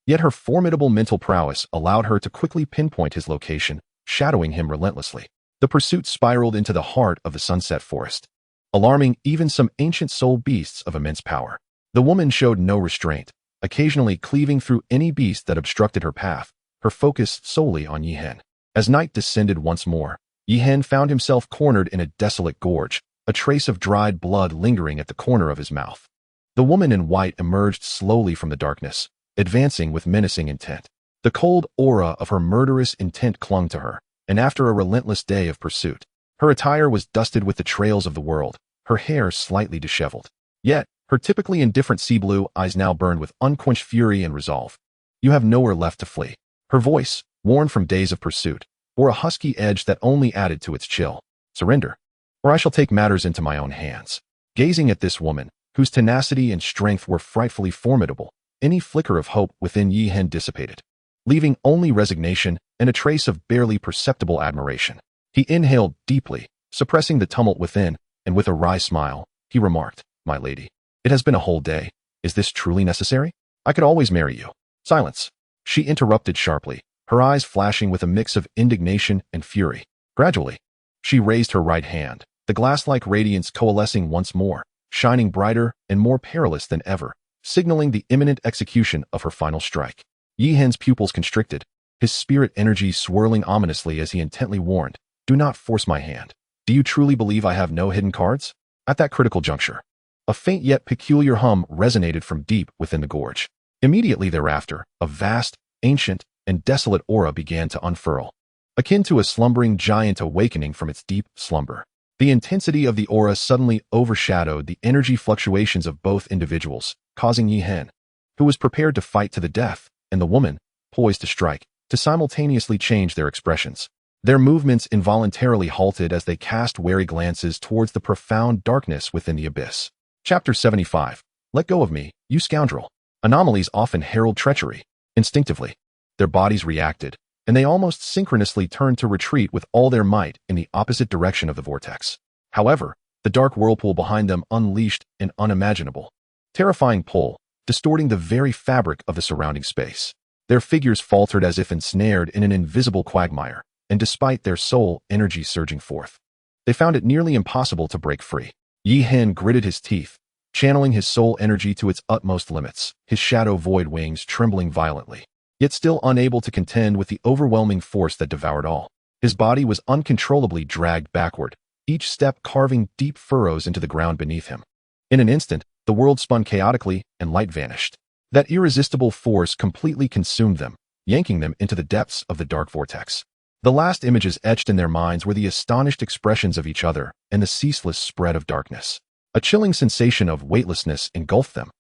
Yet her formidable mental prowess allowed her to quickly pinpoint his location, shadowing him relentlessly. The pursuit spiraled into the heart of the sunset forest, alarming even some ancient soul beasts of immense power. The woman showed no restraint, occasionally cleaving through any beast that obstructed her path, her focus solely on Yihan. As night descended once more, Yihan found himself cornered in a desolate gorge, a trace of dried blood lingering at the corner of his mouth. The woman in white emerged slowly from the darkness, advancing with menacing intent. The cold aura of her murderous intent clung to her, and after a relentless day of pursuit, her attire was dusted with the trails of the world, her hair slightly disheveled. Yet, her typically indifferent sea blue eyes now burned with unquenched fury and resolve. You have nowhere left to flee. Her voice, worn from days of pursuit, bore a husky edge that only added to its chill. Surrender, or I shall take matters into my own hands. Gazing at this woman, whose tenacity and strength were frightfully formidable, any flicker of hope within Yihan dissipated, leaving only resignation and a trace of barely perceptible admiration. He inhaled deeply, suppressing the tumult within, and with a wry smile, he remarked, "My lady, it has been a whole day. Is this truly necessary? I could always marry you. Silence. She interrupted sharply, her eyes flashing with a mix of indignation and fury. Gradually, she raised her right hand, the glass-like radiance coalescing once more, shining brighter and more perilous than ever, signaling the imminent execution of her final strike. Yi Hen's pupils constricted, his spirit energy swirling ominously as he intently warned, "Do not force my hand. Do you truly believe I have no hidden cards?" At that critical juncture, a faint yet peculiar hum resonated from deep within the gorge. Immediately thereafter, a vast, ancient, and desolate aura began to unfurl, akin to a slumbering giant awakening from its deep slumber. The intensity of the aura suddenly overshadowed the energy fluctuations of both individuals, causing Yi Hen, who was prepared to fight to the death, and the woman, poised to strike, to simultaneously change their expressions. Their movements involuntarily halted as they cast wary glances towards the profound darkness within the abyss. Chapter 75. Let go of me, you scoundrel. Anomalies often herald treachery. Instinctively, their bodies reacted, and they almost synchronously turned to retreat with all their might in the opposite direction of the vortex. However, the dark whirlpool behind them unleashed an unimaginable, terrifying pull, distorting the very fabric of the surrounding space. Their figures faltered as if ensnared in an invisible quagmire, and despite their soul energy surging forth, they found it nearly impossible to break free. Yi Hen gritted his teeth, channeling his soul energy to its utmost limits, his shadow void wings trembling violently, yet still unable to contend with the overwhelming force that devoured all. His body was uncontrollably dragged backward, each step carving deep furrows into the ground beneath him. In an instant, the world spun chaotically, and light vanished. That irresistible force completely consumed them, yanking them into the depths of the dark vortex. The last images etched in their minds were the astonished expressions of each other and the ceaseless spread of darkness. A chilling sensation of weightlessness engulfed them,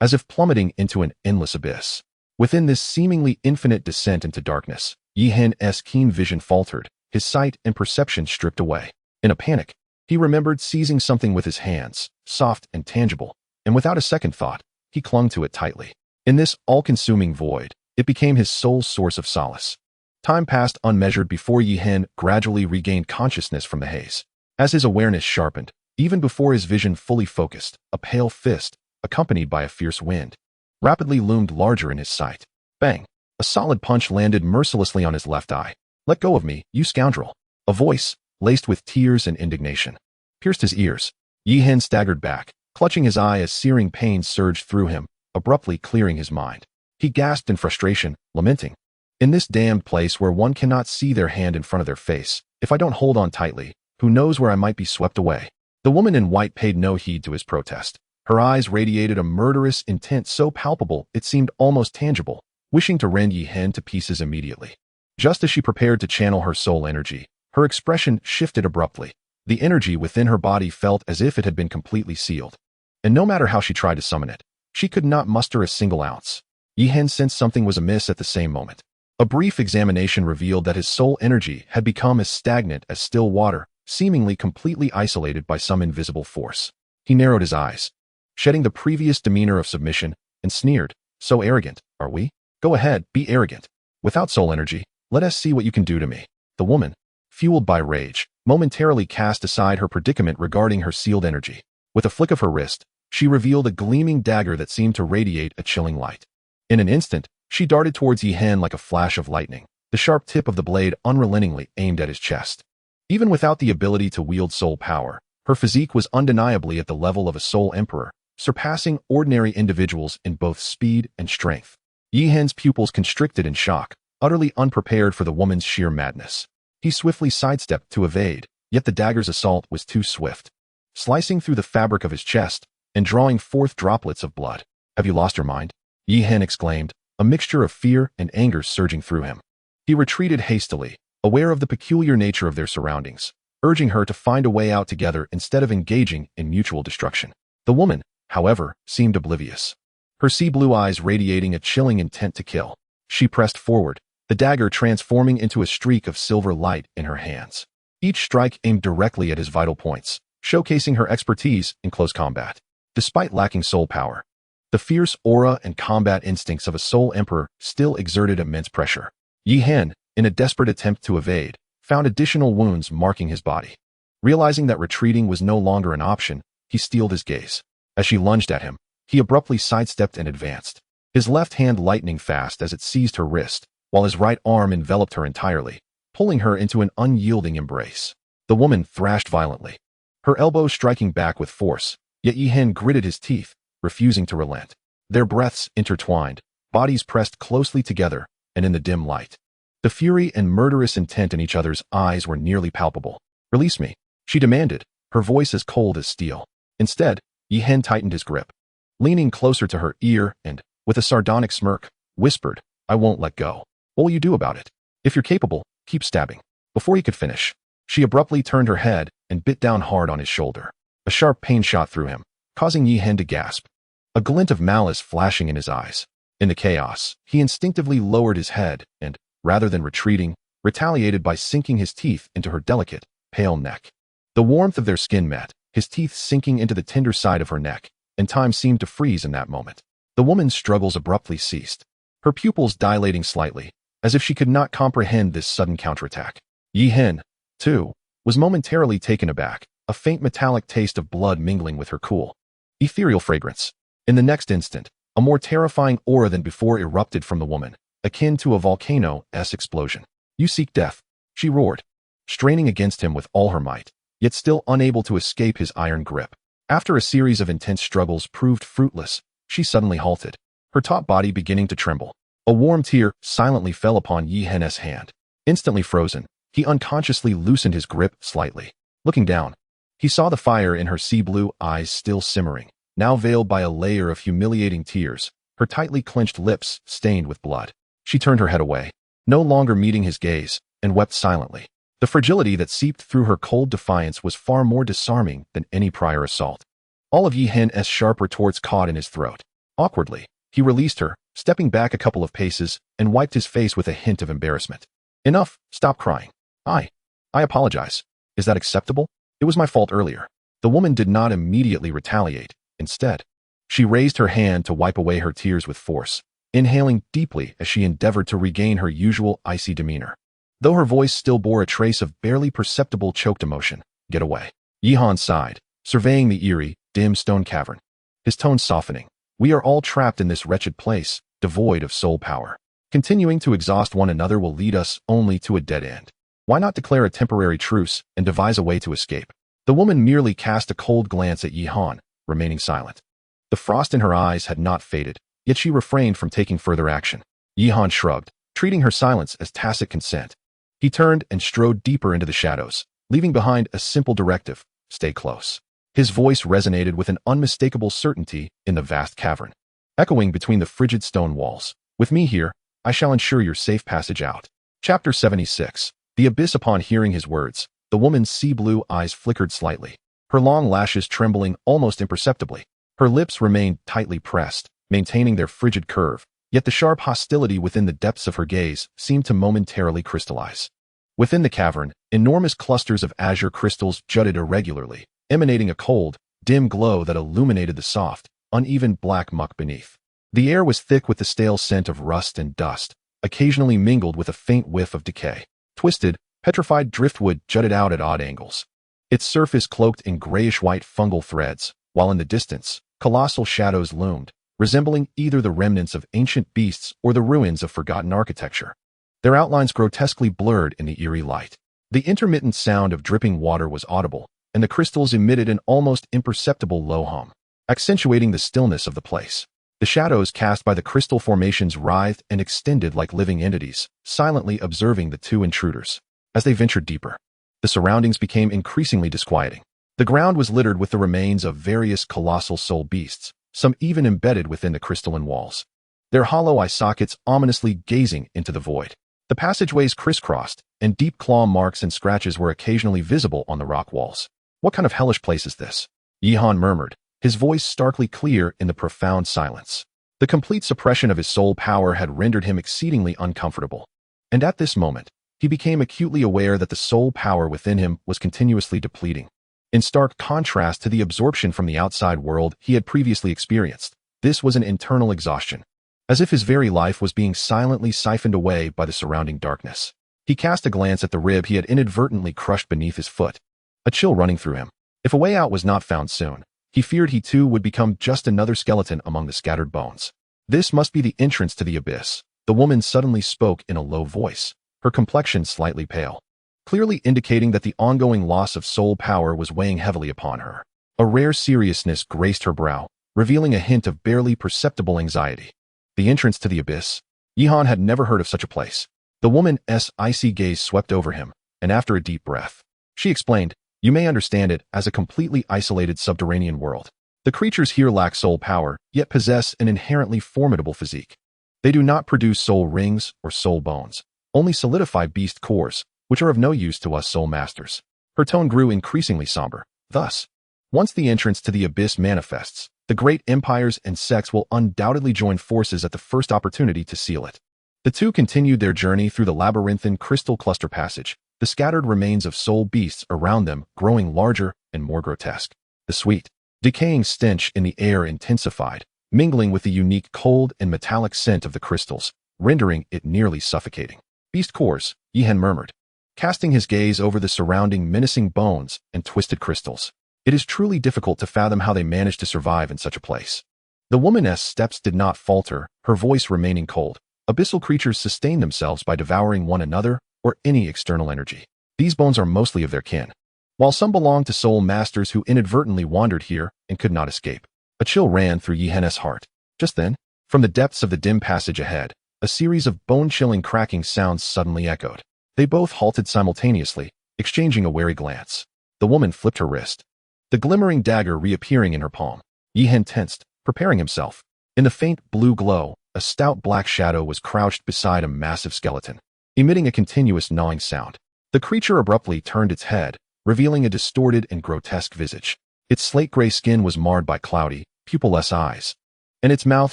as if plummeting into an endless abyss. Within this seemingly infinite descent into darkness, Yi Hen's keen vision faltered, his sight and perception stripped away. In a panic, he remembered seizing something with his hands, soft and tangible, and without a second thought, he clung to it tightly. In this all-consuming void, it became his sole source of solace. Time passed unmeasured before Yi Hen gradually regained consciousness from the haze. As his awareness sharpened, even before his vision fully focused, a pale fist, accompanied by a fierce wind, rapidly loomed larger in his sight. Bang! A solid punch landed mercilessly on his left eye. "Let go of me, you scoundrel." A voice, laced with tears and indignation, pierced his ears. Yi Hen staggered back, clutching his eye as searing pain surged through him, abruptly clearing his mind. He gasped in frustration, lamenting, "In this damned place where one cannot see their hand in front of their face, if I don't hold on tightly, who knows where I might be swept away." The woman in white paid no heed to his protest. Her eyes radiated a murderous intent so palpable it seemed almost tangible, wishing to rend Yi Hen to pieces immediately. Just as she prepared to channel her soul energy, her expression shifted abruptly. The energy within her body felt as if it had been completely sealed, and no matter how she tried to summon it, she could not muster a single ounce. Yi Hen sensed something was amiss at the same moment. A brief examination revealed that his soul energy had become as stagnant as still water, seemingly completely isolated by some invisible force. He narrowed his eyes, shedding the previous demeanor of submission, and sneered, "So arrogant, are we? Go ahead, be arrogant. Without soul energy, let us see what you can do to me." The woman, fueled by rage, momentarily cast aside her predicament regarding her sealed energy. With a flick of her wrist, she revealed a gleaming dagger that seemed to radiate a chilling light. In an instant, she darted towards Yi Hen like a flash of lightning, the sharp tip of the blade unrelentingly aimed at his chest. Even without the ability to wield soul power, her physique was undeniably at the level of a soul emperor, surpassing ordinary individuals in both speed and strength. Yi Hen's pupils constricted in shock, utterly unprepared for the woman's sheer madness. He swiftly sidestepped to evade, yet the dagger's assault was too swift, slicing through the fabric of his chest and drawing forth droplets of blood. "Have you lost your mind?" Yi Hen exclaimed, a mixture of fear and anger surging through him. He retreated hastily, aware of the peculiar nature of their surroundings, urging her to find a way out together instead of engaging in mutual destruction. The woman, however, seemed oblivious, her sea-blue eyes radiating a chilling intent to kill. She pressed forward, the dagger transforming into a streak of silver light in her hands. Each strike aimed directly at his vital points, showcasing her expertise in close combat. Despite lacking soul power, the fierce aura and combat instincts of a soul emperor still exerted immense pressure. Yi Hen, in a desperate attempt to evade, found additional wounds marking his body. Realizing that retreating was no longer an option, he steeled his gaze. As she lunged at him, he abruptly sidestepped and advanced, his left hand lightning fast as it seized her wrist, while his right arm enveloped her entirely, pulling her into an unyielding embrace. The woman thrashed violently, her elbows striking back with force, yet Yi Hen gritted his teeth, refusing to relent. Their breaths intertwined, bodies pressed closely together, and in the dim light, the fury and murderous intent in each other's eyes were nearly palpable. "Release me," she demanded, her voice as cold as steel. Instead, Yi Hen tightened his grip, leaning closer to her ear and, with a sardonic smirk, whispered, "I won't let go. What will you do about it? If you're capable, keep stabbing." Before he could finish, she abruptly turned her head and bit down hard on his shoulder. A sharp pain shot through him, causing Yi Hen to gasp, a glint of malice flashing in his eyes. In the chaos, he instinctively lowered his head and, rather than retreating, retaliated by sinking his teeth into her delicate, pale neck. The warmth of their skin met, his teeth sinking into the tender side of her neck, and time seemed to freeze in that moment. The woman's struggles abruptly ceased, her pupils dilating slightly, as if she could not comprehend this sudden counterattack. Yi Hen, too, was momentarily taken aback, a faint metallic taste of blood mingling with her cool, ethereal fragrance. In the next instant, a more terrifying aura than before erupted from the woman, akin to a volcano-esque explosion. "You seek death," she roared, straining against him with all her might, yet still unable to escape his iron grip. After a series of intense struggles proved fruitless, she suddenly halted, her taut body beginning to tremble. A warm tear silently fell upon Yi Hen's hand. Instantly frozen, he unconsciously loosened his grip slightly. Looking down, he saw the fire in her sea-blue eyes still simmering, now veiled by a layer of humiliating tears, her tightly clenched lips stained with blood. She turned her head away, no longer meeting his gaze, and wept silently. The fragility that seeped through her cold defiance was far more disarming than any prior assault. All of Yi Hen's sharp retorts caught in his throat. Awkwardly, he released her, stepping back a couple of paces, and wiped his face with a hint of embarrassment. "Enough, stop crying. I apologize. Is that acceptable? It was my fault earlier." The woman did not immediately retaliate. Instead, she raised her hand to wipe away her tears with force, inhaling deeply as she endeavored to regain her usual icy demeanor. Though her voice still bore a trace of barely perceptible choked emotion. "Get away." Yi Han sighed, surveying the eerie, dim stone cavern, his tone softening. "We are all trapped in this wretched place, devoid of soul power. Continuing to exhaust one another will lead us only to a dead end. Why not declare a temporary truce and devise a way to escape?" The woman merely cast a cold glance at Yi Han, remaining silent. The frost in her eyes had not faded, yet she refrained from taking further action. Yi Han shrugged, treating her silence as tacit consent. He turned and strode deeper into the shadows, leaving behind a simple directive: stay close. His voice resonated with an unmistakable certainty in the vast cavern, echoing between the frigid stone walls. "With me here, I shall ensure your safe passage out." Chapter 76. The abyss. Upon hearing his words, the woman's sea-blue eyes flickered slightly, her long lashes trembling almost imperceptibly. Her lips remained tightly pressed, maintaining their frigid curve, yet the sharp hostility within the depths of her gaze seemed to momentarily crystallize. Within the cavern, enormous clusters of azure crystals jutted irregularly, emanating a cold, dim glow that illuminated the soft, uneven black muck beneath. The air was thick with the stale scent of rust and dust, occasionally mingled with a faint whiff of decay. Twisted, petrified driftwood jutted out at odd angles, its surface cloaked in grayish-white fungal threads, while in the distance, colossal shadows loomed, resembling either the remnants of ancient beasts or the ruins of forgotten architecture, their outlines grotesquely blurred in the eerie light. The intermittent sound of dripping water was audible, and the crystals emitted an almost imperceptible low hum, accentuating the stillness of the place. The shadows cast by the crystal formations writhed and extended like living entities, silently observing the two intruders. As they ventured deeper, the surroundings became increasingly disquieting. The ground was littered with the remains of various colossal soul beasts, some even embedded within the crystalline walls, their hollow eye sockets ominously gazing into the void. The passageways crisscrossed, and deep claw marks and scratches were occasionally visible on the rock walls. "What kind of hellish place is this?" Yi Han murmured, his voice starkly clear in the profound silence. The complete suppression of his soul power had rendered him exceedingly uncomfortable, and at this moment, he became acutely aware that the soul power within him was continuously depleting. In stark contrast to the absorption from the outside world he had previously experienced, this was an internal exhaustion, as if his very life was being silently siphoned away by the surrounding darkness. He cast a glance at the rib he had inadvertently crushed beneath his foot, a chill running through him. If a way out was not found soon, he feared he too would become just another skeleton among the scattered bones. This must be the entrance to the abyss. The woman suddenly spoke in a low voice, her complexion slightly pale, clearly indicating that the ongoing loss of soul power was weighing heavily upon her. A rare seriousness graced her brow, revealing a hint of barely perceptible anxiety. The entrance to the abyss? Yihan had never heard of such a place. The woman's icy gaze swept over him, and after a deep breath, she explained, "You may understand it as a completely isolated subterranean world. The creatures here lack soul power, yet possess an inherently formidable physique. They do not produce soul rings or soul bones, only solidify beast cores, which are of no use to us soul masters." Her tone grew increasingly somber. Thus, once the entrance to the abyss manifests, the great empires and sects will undoubtedly join forces at the first opportunity to seal it. The two continued their journey through the labyrinthine crystal cluster passage, the scattered remains of soul beasts around them growing larger and more grotesque. The sweet, decaying stench in the air intensified, mingling with the unique cold and metallic scent of the crystals, rendering it nearly suffocating. "Beast cores," Yihan murmured, casting his gaze over the surrounding menacing bones and twisted crystals. "It is truly difficult to fathom how they managed to survive in such a place." The woman's steps did not falter, her voice remaining cold. "Abyssal creatures sustain themselves by devouring one another or any external energy. These bones are mostly of their kin, while some belong to soul masters who inadvertently wandered here and could not escape." A chill ran through Yihan's heart. Just then, from the depths of the dim passage ahead, a series of bone-chilling cracking sounds suddenly echoed. They both halted simultaneously, exchanging a wary glance. The woman flipped her wrist, the glimmering dagger reappearing in her palm. Yihan tensed, preparing himself. In the faint blue glow, a stout black shadow was crouched beside a massive skeleton, emitting a continuous gnawing sound. The creature abruptly turned its head, revealing a distorted and grotesque visage. Its slate-gray skin was marred by cloudy, pupilless eyes, and its mouth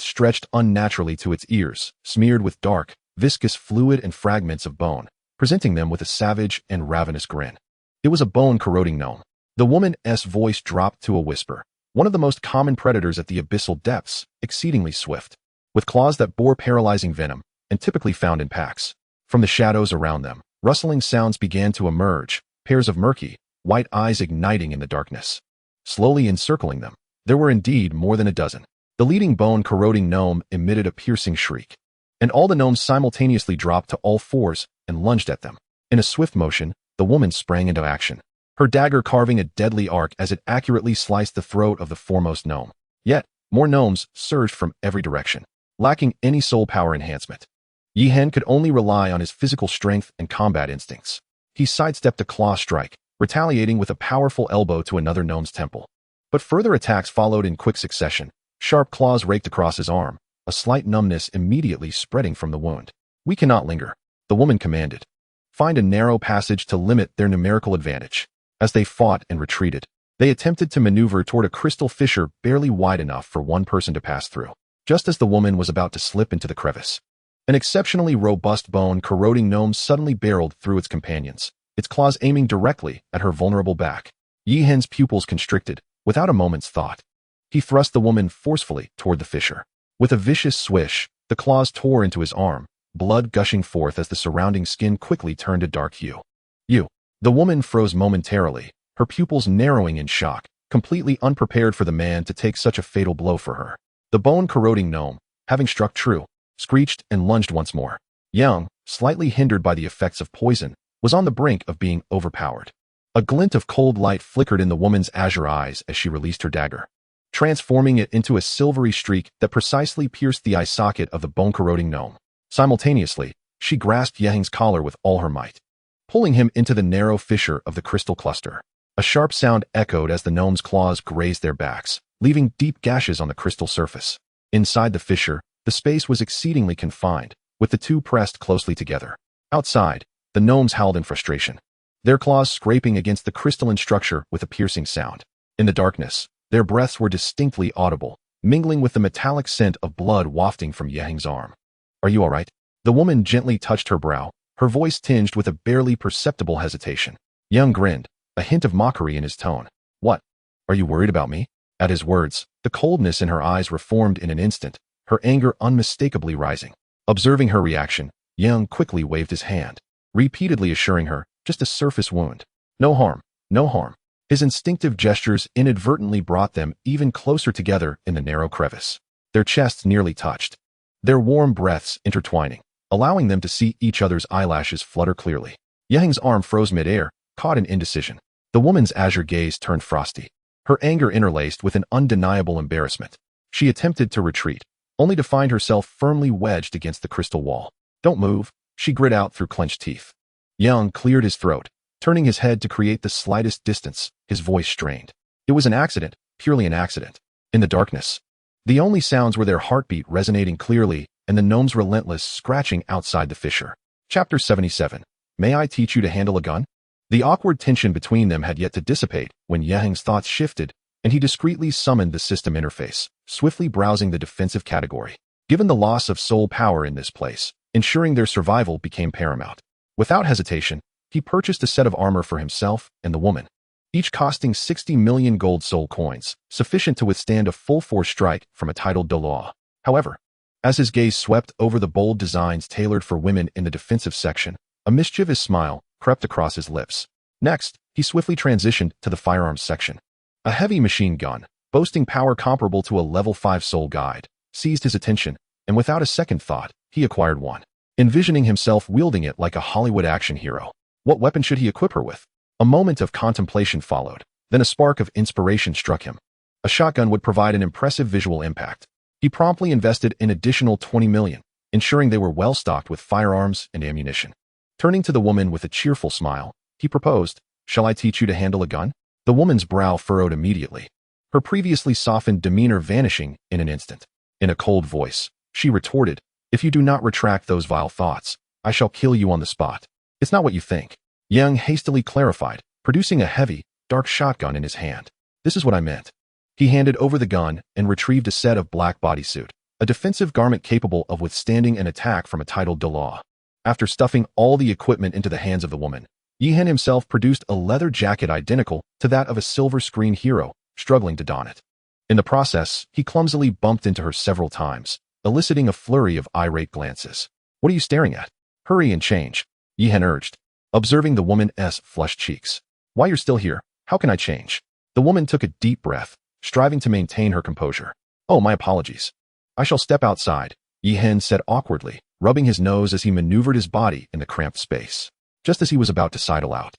stretched unnaturally to its ears, smeared with dark, viscous fluid and fragments of bone, presenting them with a savage and ravenous grin. It was a bone-corroding gnome. The woman's voice dropped to a whisper, one of the most common predators at the abyssal depths, exceedingly swift, with claws that bore paralyzing venom, and typically found in packs. From the shadows around them, rustling sounds began to emerge, pairs of murky, white eyes igniting in the darkness. Slowly encircling them, there were indeed more than a dozen. The leading bone-corroding gnome emitted a piercing shriek, and all the gnomes simultaneously dropped to all fours and lunged at them. In a swift motion, the woman sprang into action, her dagger carving a deadly arc as it accurately sliced the throat of the foremost gnome. Yet, more gnomes surged from every direction, lacking any soul power enhancement. Yihan could only rely on his physical strength and combat instincts. He sidestepped a claw strike, retaliating with a powerful elbow to another gnome's temple. But further attacks followed in quick succession. Sharp claws raked across his arm, a slight numbness immediately spreading from the wound. "We cannot linger," the woman commanded. "Find a narrow passage to limit their numerical advantage." As they fought and retreated, they attempted to maneuver toward a crystal fissure barely wide enough for one person to pass through. Just as the woman was about to slip into the crevice, an exceptionally robust bone-corroding gnome suddenly barreled through its companions, its claws aiming directly at her vulnerable back. Yihan's pupils constricted, without a moment's thought. He thrust the woman forcefully toward the fissure. With a vicious swish, the claws tore into his arm, blood gushing forth as the surrounding skin quickly turned a dark hue. "You." The woman froze momentarily, her pupils narrowing in shock, completely unprepared for the man to take such a fatal blow for her. The bone-corroding gnome, having struck true, screeched and lunged once more. Young, slightly hindered by the effects of poison, was on the brink of being overpowered. A glint of cold light flickered in the woman's azure eyes as she released her dagger, transforming it into a silvery streak that precisely pierced the eye socket of the bone-corroding gnome. Simultaneously, she grasped Yehang's collar with all her might, pulling him into the narrow fissure of the crystal cluster. A sharp sound echoed as the gnome's claws grazed their backs, leaving deep gashes on the crystal surface. Inside the fissure, the space was exceedingly confined, with the two pressed closely together. Outside, the gnomes howled in frustration, their claws scraping against the crystalline structure with a piercing sound. In the darkness, their breaths were distinctly audible, mingling with the metallic scent of blood wafting from Yehang's arm. "Are you all right?" The woman gently touched her brow, her voice tinged with a barely perceptible hesitation. Young grinned, a hint of mockery in his tone. "What? Are you worried about me?" At his words, the coldness in her eyes reformed in an instant, her anger unmistakably rising. Observing her reaction, Young quickly waved his hand, repeatedly assuring her, "Just a surface wound. No harm, no harm." His instinctive gestures inadvertently brought them even closer together in the narrow crevice. Their chests nearly touched, their warm breaths intertwining, allowing them to see each other's eyelashes flutter clearly. Yang's arm froze mid-air, caught in indecision. The woman's azure gaze turned frosty, her anger interlaced with an undeniable embarrassment. She attempted to retreat, only to find herself firmly wedged against the crystal wall. "Don't move," she grit out through clenched teeth. Yang cleared his throat, turning his head to create the slightest distance, his voice strained. It was an accident, purely an accident. In the darkness, the only sounds were their heartbeat resonating clearly and the gnome's relentless scratching outside the fissure. Chapter 77. May I teach you to handle a gun? The awkward tension between them had yet to dissipate when Yang's thoughts shifted, and he discreetly summoned the system interface, swiftly browsing the defensive category. Given the loss of soul power in this place, ensuring their survival became paramount. Without hesitation, he purchased a set of armor for himself and the woman, each costing 60 million gold soul coins, sufficient to withstand a full-force strike from a titled Doloa. However, as his gaze swept over the bold designs tailored for women in the defensive section, a mischievous smile crept across his lips. Next, he swiftly transitioned to the firearms section. A heavy machine gun, boasting power comparable to a level 5 soul guide, seized his attention, and without a second thought, he acquired one, envisioning himself wielding it like a Hollywood action hero. What weapon should he equip her with? A moment of contemplation followed, then a spark of inspiration struck him. A shotgun would provide an impressive visual impact. He promptly invested an additional 20 million, ensuring they were well stocked with firearms and ammunition. Turning to the woman with a cheerful smile, he proposed, "Shall I teach you to handle a gun?" The woman's brow furrowed immediately, her previously softened demeanor vanishing in an instant. In a cold voice, she retorted, "If you do not retract those vile thoughts, I shall kill you on the spot." "It's not what you think," Yang hastily clarified, producing a heavy, dark shotgun in his hand. "This is what I meant." He handed over the gun and retrieved a set of black bodysuit, a defensive garment capable of withstanding an attack from a titled Doloa. After stuffing all the equipment into the hands of the woman, Yihan himself produced a leather jacket identical to that of a silver screen hero, struggling to don it. In the process, he clumsily bumped into her several times, eliciting a flurry of irate glances. "What are you staring at? Hurry and change," Yihan urged, observing the woman's flushed cheeks. "Why you're still here? How can I change?" The woman took a deep breath, striving to maintain her composure. "Oh, my apologies. I shall step outside," Yihan said awkwardly, rubbing his nose as he maneuvered his body in the cramped space. Just as he was about to sidle out,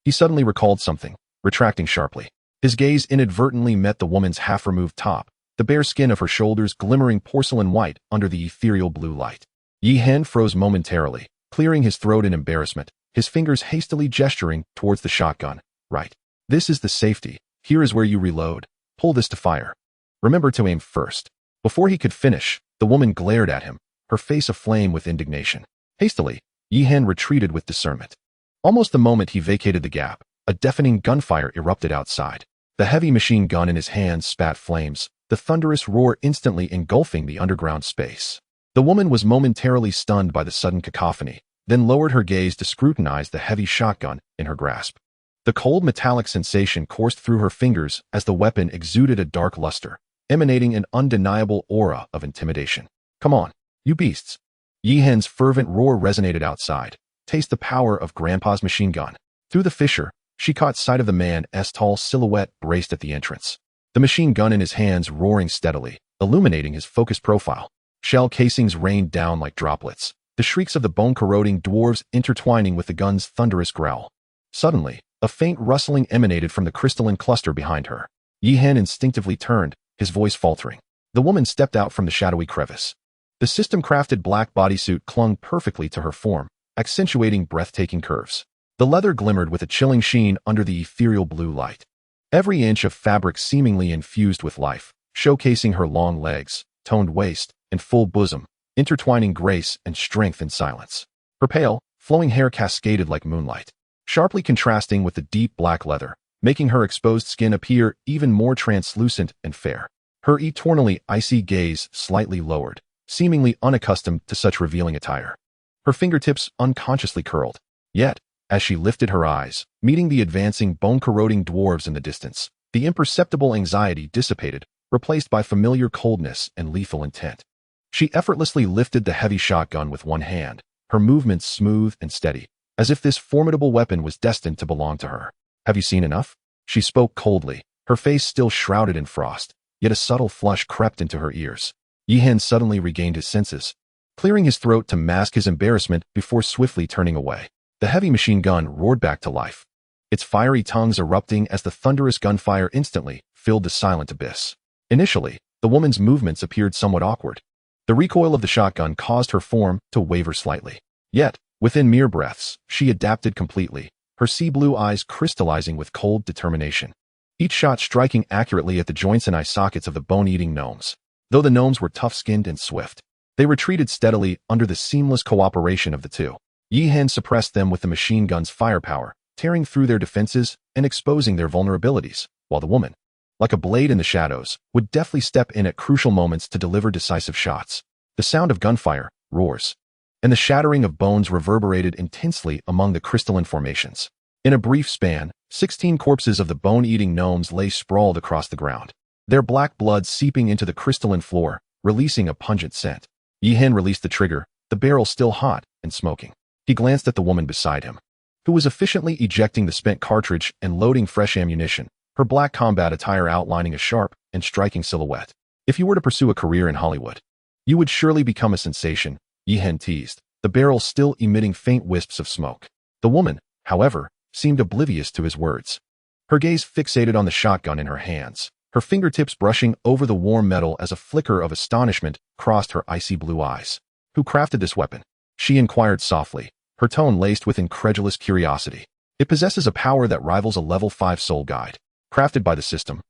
he suddenly recalled something, retracting sharply. His gaze inadvertently met the woman's half-removed top, the bare skin of her shoulders glimmering porcelain white under the ethereal blue light. Yihan froze momentarily, clearing his throat in embarrassment, his fingers hastily gesturing towards the shotgun. "Right. This is the safety. Here is where you reload. Pull this to fire. Remember to aim first." Before he could finish, the woman glared at him, her face aflame with indignation. Hastily, Yihan retreated with discernment. Almost the moment he vacated the gap, a deafening gunfire erupted outside. The heavy machine gun in his hands spat flames, the thunderous roar instantly engulfing the underground space. The woman was momentarily stunned by the sudden cacophony, then lowered her gaze to scrutinize the heavy shotgun in her grasp. The cold metallic sensation coursed through her fingers as the weapon exuded a dark luster, emanating an undeniable aura of intimidation. "Come on, you beasts." Yihan's fervent roar resonated outside. "Taste the power of Grandpa's machine gun." Through the fissure, she caught sight of the man's tall silhouette braced at the entrance, the machine gun in his hands roaring steadily, illuminating his focused profile. Shell casings rained down like droplets, the shrieks of the bone-corroding dwarves intertwining with the gun's thunderous growl. Suddenly, a faint rustling emanated from the crystalline cluster behind her. Yihan instinctively turned, his voice faltering. The woman stepped out from the shadowy crevice. The system-crafted black bodysuit clung perfectly to her form, accentuating breathtaking curves. The leather glimmered with a chilling sheen under the ethereal blue light. Every inch of fabric seemingly infused with life, showcasing her long legs, toned waist, and full bosom, intertwining grace and strength in silence. Her pale, flowing hair cascaded like moonlight, sharply contrasting with the deep black leather, making her exposed skin appear even more translucent and fair. Her eternally icy gaze slightly lowered, seemingly unaccustomed to such revealing attire. Her fingertips unconsciously curled. Yet, as she lifted her eyes, meeting the advancing bone-corroding dwarves in the distance, the imperceptible anxiety dissipated, replaced by familiar coldness and lethal intent. She effortlessly lifted the heavy shotgun with one hand, her movements smooth and steady, as if this formidable weapon was destined to belong to her. "Have you seen enough?" She spoke coldly, her face still shrouded in frost, yet a subtle flush crept into her ears. Yihan suddenly regained his senses, clearing his throat to mask his embarrassment before swiftly turning away. The heavy machine gun roared back to life, its fiery tongues erupting as the thunderous gunfire instantly filled the silent abyss. Initially, the woman's movements appeared somewhat awkward. The recoil of the shotgun caused her form to waver slightly. Yet, within mere breaths, she adapted completely, her sea-blue eyes crystallizing with cold determination. Each shot striking accurately at the joints and eye sockets of the bone-eating gnomes. Though the gnomes were tough-skinned and swift, they retreated steadily under the seamless cooperation of the two. Yihan suppressed them with the machine gun's firepower, tearing through their defenses and exposing their vulnerabilities, while the woman, like a blade in the shadows, would deftly step in at crucial moments to deliver decisive shots. The sound of gunfire, roars, and the shattering of bones reverberated intensely among the crystalline formations. In a brief span, 16 corpses of the bone-eating gnomes lay sprawled across the ground, their black blood seeping into the crystalline floor, releasing a pungent scent. Yihan released the trigger, the barrel still hot and smoking. He glanced at the woman beside him, who was efficiently ejecting the spent cartridge and loading fresh ammunition, her black combat attire outlining a sharp and striking silhouette. If you were to pursue a career in Hollywood, you would surely become a sensation, Yihan teased, the barrel still emitting faint wisps of smoke. The woman, however, seemed oblivious to his words. Her gaze fixated on the shotgun in her hands, her fingertips brushing over the warm metal as a flicker of astonishment crossed her icy blue eyes. Who crafted this weapon? She inquired softly, her tone laced with incredulous curiosity. It possesses a power that rivals a level 5 soul guide. Crafted by the system.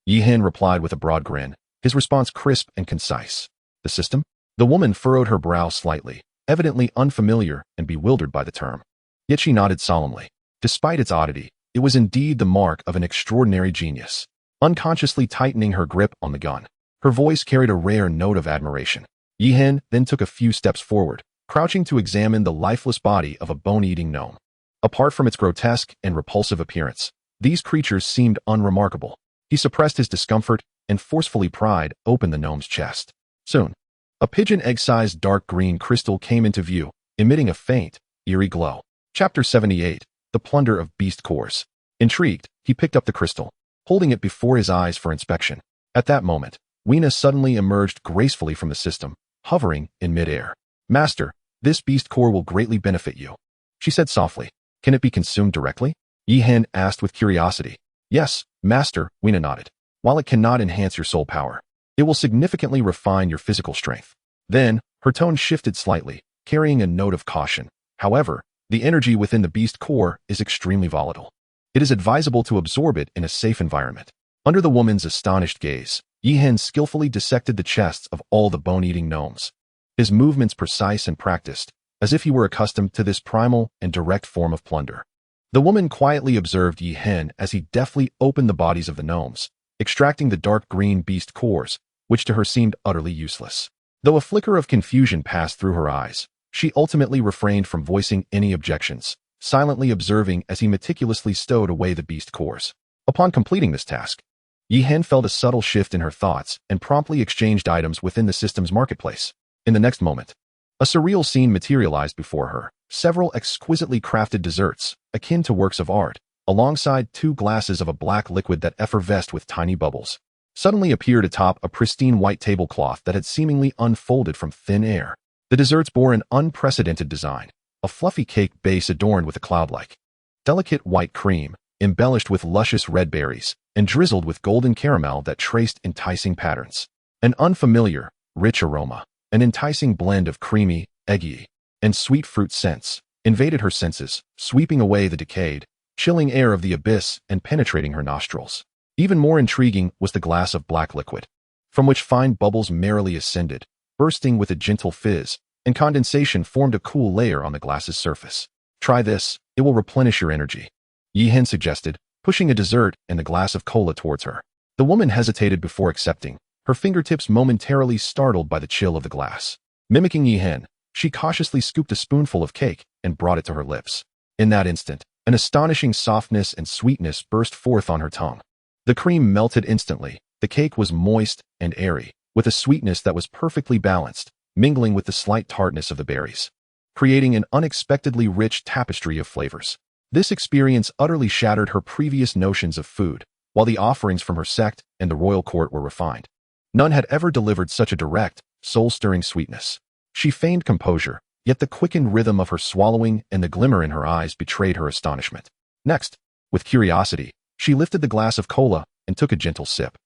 Yihan replied with a broad grin, his response crisp and concise. The system? The woman furrowed her brow slightly, evidently unfamiliar and bewildered by the term. Yet she nodded solemnly. Despite its oddity, it was indeed the mark of an extraordinary genius. Unconsciously tightening her grip on the gun, her voice carried a rare note of admiration. Yihan then took a few steps forward, crouching to examine the lifeless body of a bone-eating gnome. Apart from its grotesque and repulsive appearance, these creatures seemed unremarkable. He suppressed his discomfort and forcefully pried open the gnome's chest. Soon, a pigeon egg-sized dark green crystal came into view, emitting a faint, eerie glow. Chapter 78. The Plunder of Beast Cores. Intrigued, he picked up the crystal, holding it before his eyes for inspection. At that moment, Weena suddenly emerged gracefully from the system, hovering in midair. Master, this beast core will greatly benefit you, she said softly. Can it be consumed directly? Yihan asked with curiosity. Yes, Master, Weena nodded. While it cannot enhance your soul power, it will significantly refine your physical strength. Then, her tone shifted slightly, carrying a note of caution. However, the energy within the beast core is extremely volatile. It is advisable to absorb it in a safe environment. Under the woman's astonished gaze, Yihan skillfully dissected the chests of all the bone-eating gnomes, his movements precise and practiced, as if he were accustomed to this primal and direct form of plunder. The woman quietly observed Yihan as he deftly opened the bodies of the gnomes, extracting the dark green beast cores, which to her seemed utterly useless. Though a flicker of confusion passed through her eyes, she ultimately refrained from voicing any objections, silently observing as he meticulously stowed away the beast cores. Upon completing this task, Yihan felt a subtle shift in her thoughts and promptly exchanged items within the system's marketplace. In the next moment, a surreal scene materialized before her. Several exquisitely crafted desserts, akin to works of art, alongside 2 glasses of a black liquid that effervesced with tiny bubbles, suddenly appeared atop a pristine white tablecloth that had seemingly unfolded from thin air. The desserts bore an unprecedented design, a fluffy cake base adorned with a cloud-like, delicate white cream, embellished with luscious red berries, and drizzled with golden caramel that traced enticing patterns. An unfamiliar, rich aroma, an enticing blend of creamy, eggy, and sweet fruit scents, invaded her senses, sweeping away the decayed, chilling air of the abyss and penetrating her nostrils. Even more intriguing was the glass of black liquid, from which fine bubbles merrily ascended, bursting with a gentle fizz, and condensation formed a cool layer on the glass's surface. Try this, it will replenish your energy, Yihan suggested, pushing a dessert and a glass of cola towards her. The woman hesitated before accepting, her fingertips momentarily startled by the chill of the glass. Mimicking Yihan, she cautiously scooped a spoonful of cake and brought it to her lips. In that instant, an astonishing softness and sweetness burst forth on her tongue. The cream melted instantly, the cake was moist and airy, with a sweetness that was perfectly balanced, mingling with the slight tartness of the berries, creating an unexpectedly rich tapestry of flavors. This experience utterly shattered her previous notions of food, while the offerings from her sect and the royal court were refined. None had ever delivered such a direct, soul-stirring sweetness. She feigned composure, yet the quickened rhythm of her swallowing and the glimmer in her eyes betrayed her astonishment. Next, with curiosity, she lifted the glass of cola and took a gentle sip.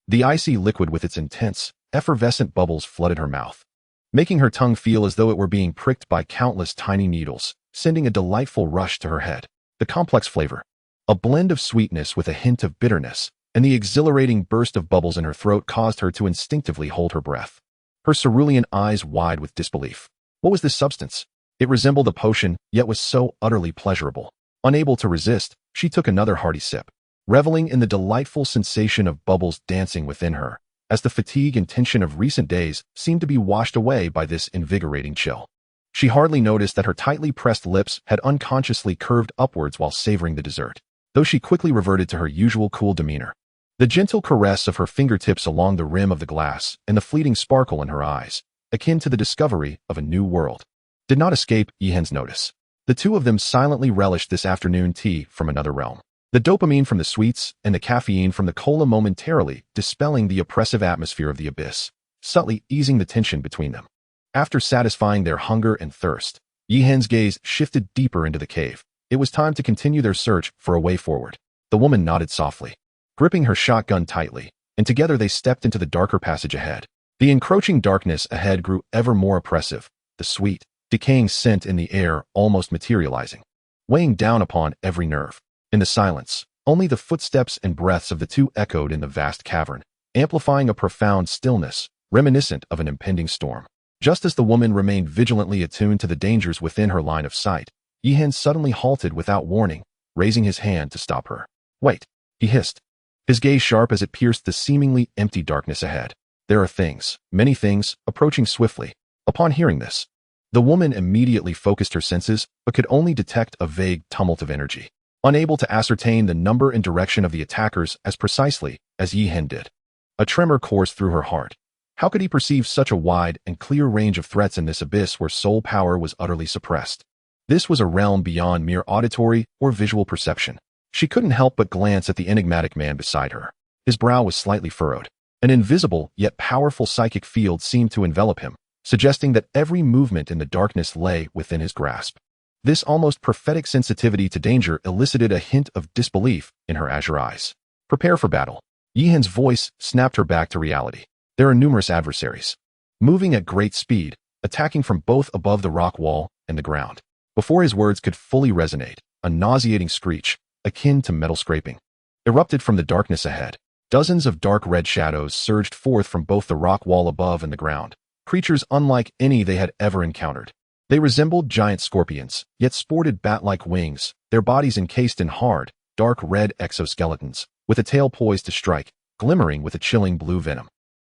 The icy liquid with its intense, effervescent bubbles flooded her mouth, making her tongue feel as though it were being pricked by countless tiny needles, sending a delightful rush to her head. The complex flavor, a blend of sweetness with a hint of bitterness, and the exhilarating burst of bubbles in her throat caused her to instinctively hold her breath, her cerulean eyes wide with disbelief. What was this substance? It resembled a potion, yet was so utterly pleasurable. Unable to resist, she took another hearty sip, reveling in the delightful sensation of bubbles dancing within her, as the fatigue and tension of recent days seemed to be washed away by this invigorating chill. She hardly noticed that her tightly pressed lips had unconsciously curved upwards while savoring the dessert, though she quickly reverted to her usual cool demeanor. The gentle caress of her fingertips along the rim of the glass and the fleeting sparkle in her eyes, akin to the discovery of a new world, did not escape Yihen's notice. The two of them silently relished this afternoon tea from another realm. The dopamine from the sweets and the caffeine from the cola momentarily dispelling the oppressive atmosphere of the abyss, subtly easing the tension between them. After satisfying their hunger and thirst, Yihen's gaze shifted deeper into the cave. It was time to continue their search for a way forward. The woman nodded softly, gripping her shotgun tightly, and together they stepped into the darker passage ahead. The encroaching darkness ahead grew ever more oppressive, the sweet, decaying scent in the air almost materializing, weighing down upon every nerve. In the silence, only the footsteps and breaths of the two echoed in the vast cavern, amplifying a profound stillness, reminiscent of an impending storm. Just as the woman remained vigilantly attuned to the dangers within her line of sight, Yihen suddenly halted without warning, raising his hand to stop her. "Wait," he hissed, his gaze sharp as it pierced the seemingly empty darkness ahead. "There are things, many things, approaching swiftly." Upon hearing this, the woman immediately focused her senses, but could only detect a vague tumult of energy, unable to ascertain the number and direction of the attackers as precisely as Yihen did. A tremor coursed through her heart. How could he perceive such a wide and clear range of threats in this abyss where soul power was utterly suppressed? This was a realm beyond mere auditory or visual perception. She couldn't help but glance at the enigmatic man beside her. His brow was slightly furrowed. An invisible yet powerful psychic field seemed to envelop him, suggesting that every movement in the darkness lay within his grasp. This almost prophetic sensitivity to danger elicited a hint of disbelief in her azure eyes. "Prepare for battle." Yihen's voice snapped her back to reality. There are numerous adversaries, moving at great speed, attacking from both above the rock wall and the ground. Before his words could fully resonate, a nauseating screech, akin to metal scraping, erupted from the darkness ahead. Dozens of dark red shadows surged forth from both the rock wall above and the ground, creatures unlike any they had ever encountered. They resembled giant scorpions, yet sported bat-like wings, their bodies encased in hard, dark red exoskeletons, with a tail poised to strike, glimmering with a chilling blue venom.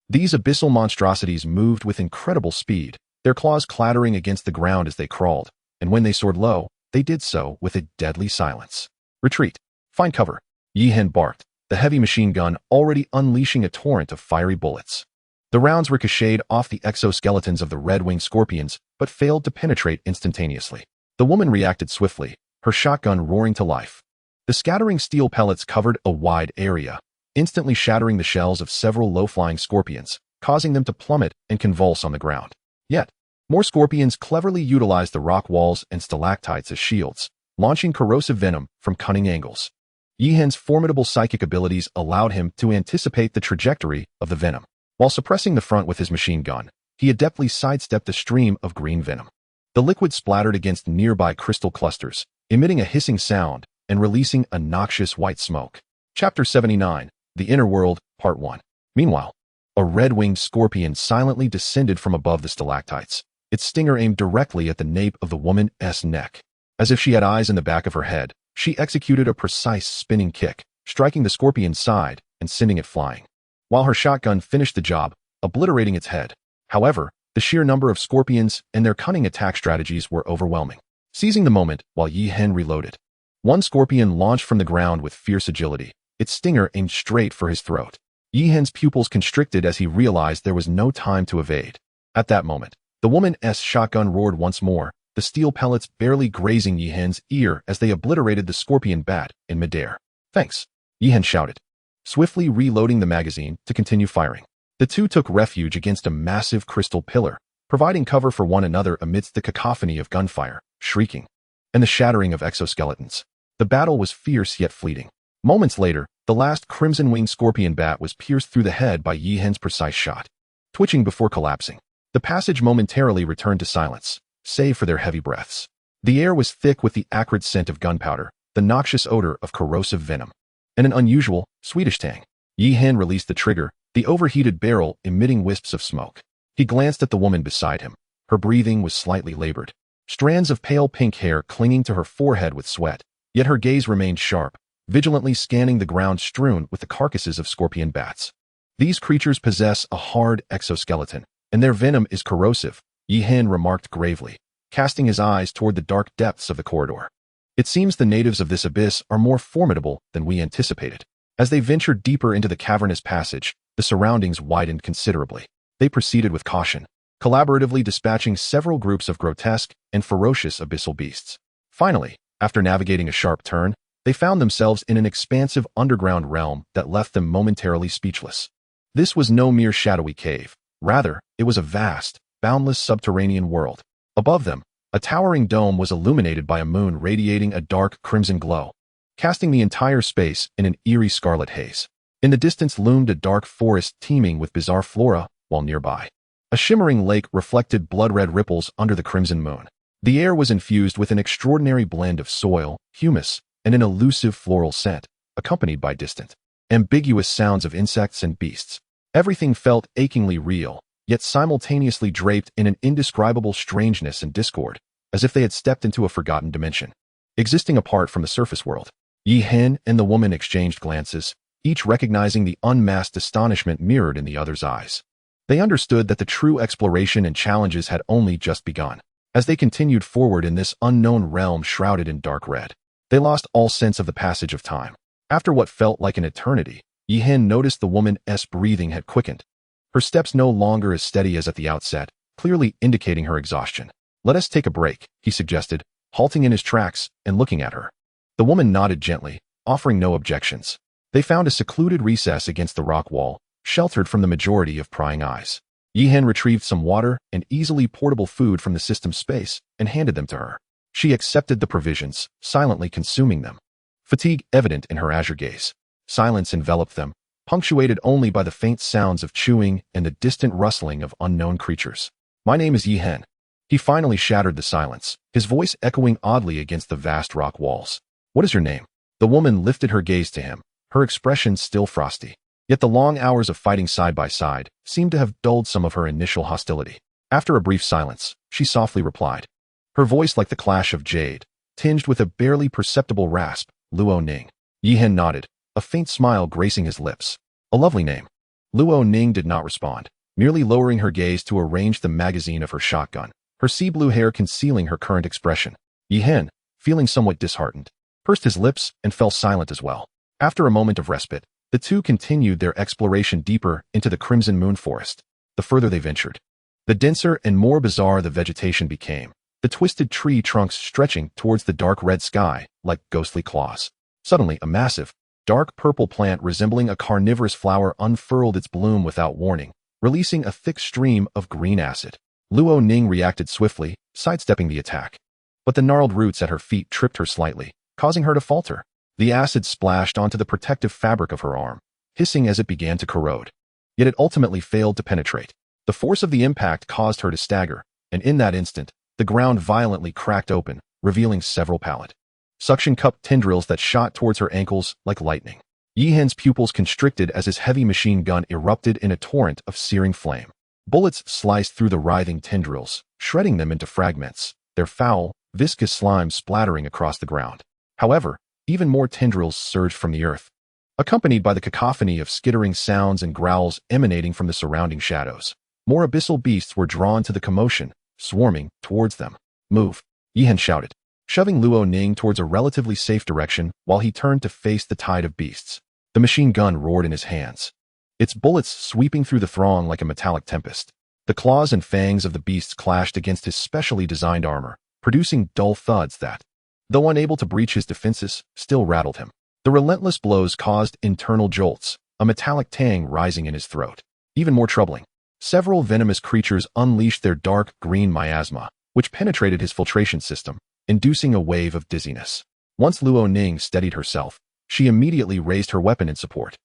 These abyssal monstrosities moved with incredible speed, their claws clattering against the ground as they crawled, and when they soared low, they did so with a deadly silence. "Retreat. Find cover," Yihen barked, the heavy machine gun already unleashing a torrent of fiery bullets. The rounds ricocheted off the exoskeletons of the red-winged scorpions, but failed to penetrate instantaneously. The woman reacted swiftly, her shotgun roaring to life. The scattering steel pellets covered a wide area, instantly shattering the shells of several low-flying scorpions, causing them to plummet and convulse on the ground. Yet, more scorpions cleverly utilized the rock walls and stalactites as shields, launching corrosive venom from cunning angles. Yihen's formidable psychic abilities allowed him to anticipate the trajectory of the venom. While suppressing the front with his machine gun, he adeptly sidestepped a stream of green venom. The liquid splattered against nearby crystal clusters, emitting a hissing sound and releasing a noxious white smoke. Chapter 79, The Inner World, Part 1. Meanwhile, a red-winged scorpion silently descended from above the stalactites, its stinger aimed directly at the nape of the woman's neck. As if she had eyes in the back of her head, she executed a precise spinning kick, striking the scorpion's side and sending it flying, while her shotgun finished the job, obliterating its head. However, the sheer number of scorpions and their cunning attack strategies were overwhelming. Seizing the moment while Yihen reloaded, one scorpion launched from the ground with fierce agility, its stinger aimed straight for his throat. Yihen's pupils constricted as he realized there was no time to evade. At that moment, the woman's shotgun roared once more, the steel pellets barely grazing Yihen's ear as they obliterated the scorpion bat in midair. "Thanks," Yihen shouted, swiftly reloading the magazine to continue firing. The two took refuge against a massive crystal pillar, providing cover for one another amidst the cacophony of gunfire, shrieking, and the shattering of exoskeletons. The battle was fierce yet fleeting. Moments later, the last crimson-winged scorpion bat was pierced through the head by Yi Hen's precise shot, twitching before collapsing. The passage momentarily returned to silence, save for their heavy breaths. The air was thick with the acrid scent of gunpowder, the noxious odor of corrosive venom, and an unusual, sweetish tang. Yi Hen released the trigger, the overheated barrel emitting wisps of smoke. He glanced at the woman beside him. Her breathing was slightly labored, strands of pale pink hair clinging to her forehead with sweat, yet her gaze remained sharp, vigilantly scanning the ground strewn with the carcasses of scorpion bats. These creatures possess a hard exoskeleton, and their venom is corrosive, Yi Hen remarked gravely, casting his eyes toward the dark depths of the corridor. It seems the natives of this abyss are more formidable than we anticipated. As they ventured deeper into the cavernous passage, the surroundings widened considerably. They proceeded with caution, collaboratively dispatching several groups of grotesque and ferocious abyssal beasts. Finally, after navigating a sharp turn, they found themselves in an expansive underground realm that left them momentarily speechless. This was no mere shadowy cave. Rather, it was a vast, boundless subterranean world. Above them, a towering dome was illuminated by a moon radiating a dark crimson glow, casting the entire space in an eerie scarlet haze. In the distance loomed a dark forest teeming with bizarre flora, while nearby, a shimmering lake reflected blood-red ripples under the crimson moon. The air was infused with an extraordinary blend of soil, humus, and an elusive floral scent, accompanied by distant, ambiguous sounds of insects and beasts. Everything felt achingly real, yet simultaneously draped in an indescribable strangeness and discord, as if they had stepped into a forgotten dimension, existing apart from the surface world. Yi Hen and the woman exchanged glances, each recognizing the unmasked astonishment mirrored in the other's eyes. They understood that the true exploration and challenges had only just begun. As they continued forward in this unknown realm shrouded in dark red, they lost all sense of the passage of time. After what felt like an eternity, Yi Hen noticed the woman's breathing had quickened. Her steps no longer as steady as at the outset, clearly indicating her exhaustion. "Let us take a break," he suggested, halting in his tracks and looking at her. The woman nodded gently, offering no objections. They found a secluded recess against the rock wall, sheltered from the majority of prying eyes. Yi Hen retrieved some water and easily portable food from the system's space and handed them to her. She accepted the provisions, silently consuming them, fatigue evident in her azure gaze. Silence enveloped them, punctuated only by the faint sounds of chewing and the distant rustling of unknown creatures. "My name is Yi Hen." He finally shattered the silence, his voice echoing oddly against the vast rock walls. "What is your name?" The woman lifted her gaze to him, her expression still frosty. Yet the long hours of fighting side by side seemed to have dulled some of her initial hostility. After a brief silence, she softly replied, her voice like the clash of jade, tinged with a barely perceptible rasp, "Luo Ning." Yi Hen nodded, a faint smile gracing his lips. "A lovely name." Luo Ning did not respond, merely lowering her gaze to arrange the magazine of her shotgun, her sea blue hair concealing her current expression. Yi Hen, feeling somewhat disheartened, pursed his lips and fell silent as well. After a moment of respite, the two continued their exploration deeper into the crimson moon forest. The further they ventured, the denser and more bizarre the vegetation became, the twisted tree trunks stretching towards the dark red sky like ghostly claws. Suddenly, a massive, dark purple plant resembling a carnivorous flower unfurled its bloom without warning, releasing a thick stream of green acid. Luo Ning reacted swiftly, sidestepping the attack. But the gnarled roots at her feet tripped her slightly, causing her to falter. The acid splashed onto the protective fabric of her arm, hissing as it began to corrode. Yet it ultimately failed to penetrate. The force of the impact caused her to stagger, and in that instant, the ground violently cracked open, revealing several pallid, suction cup tendrils that shot towards her ankles like lightning. Yi Hen's pupils constricted as his heavy machine gun erupted in a torrent of searing flame. Bullets sliced through the writhing tendrils, shredding them into fragments, their foul, viscous slime splattering across the ground. However, even more tendrils surged from the earth, accompanied by the cacophony of skittering sounds and growls emanating from the surrounding shadows. More abyssal beasts were drawn to the commotion, swarming towards them. "Move," Yi Hen shouted, shoving Luo Ning towards a relatively safe direction while he turned to face the tide of beasts. The machine gun roared in his hands, its bullets sweeping through the throng like a metallic tempest. The claws and fangs of the beasts clashed against his specially designed armor, producing dull thuds that, though unable to breach his defenses, still rattled him. The relentless blows caused internal jolts, a metallic tang rising in his throat. Even more troubling, several venomous creatures unleashed their dark green miasma, which penetrated his filtration system, inducing a wave of dizziness. Once Luo Ning steadied herself, she immediately raised her weapon in support.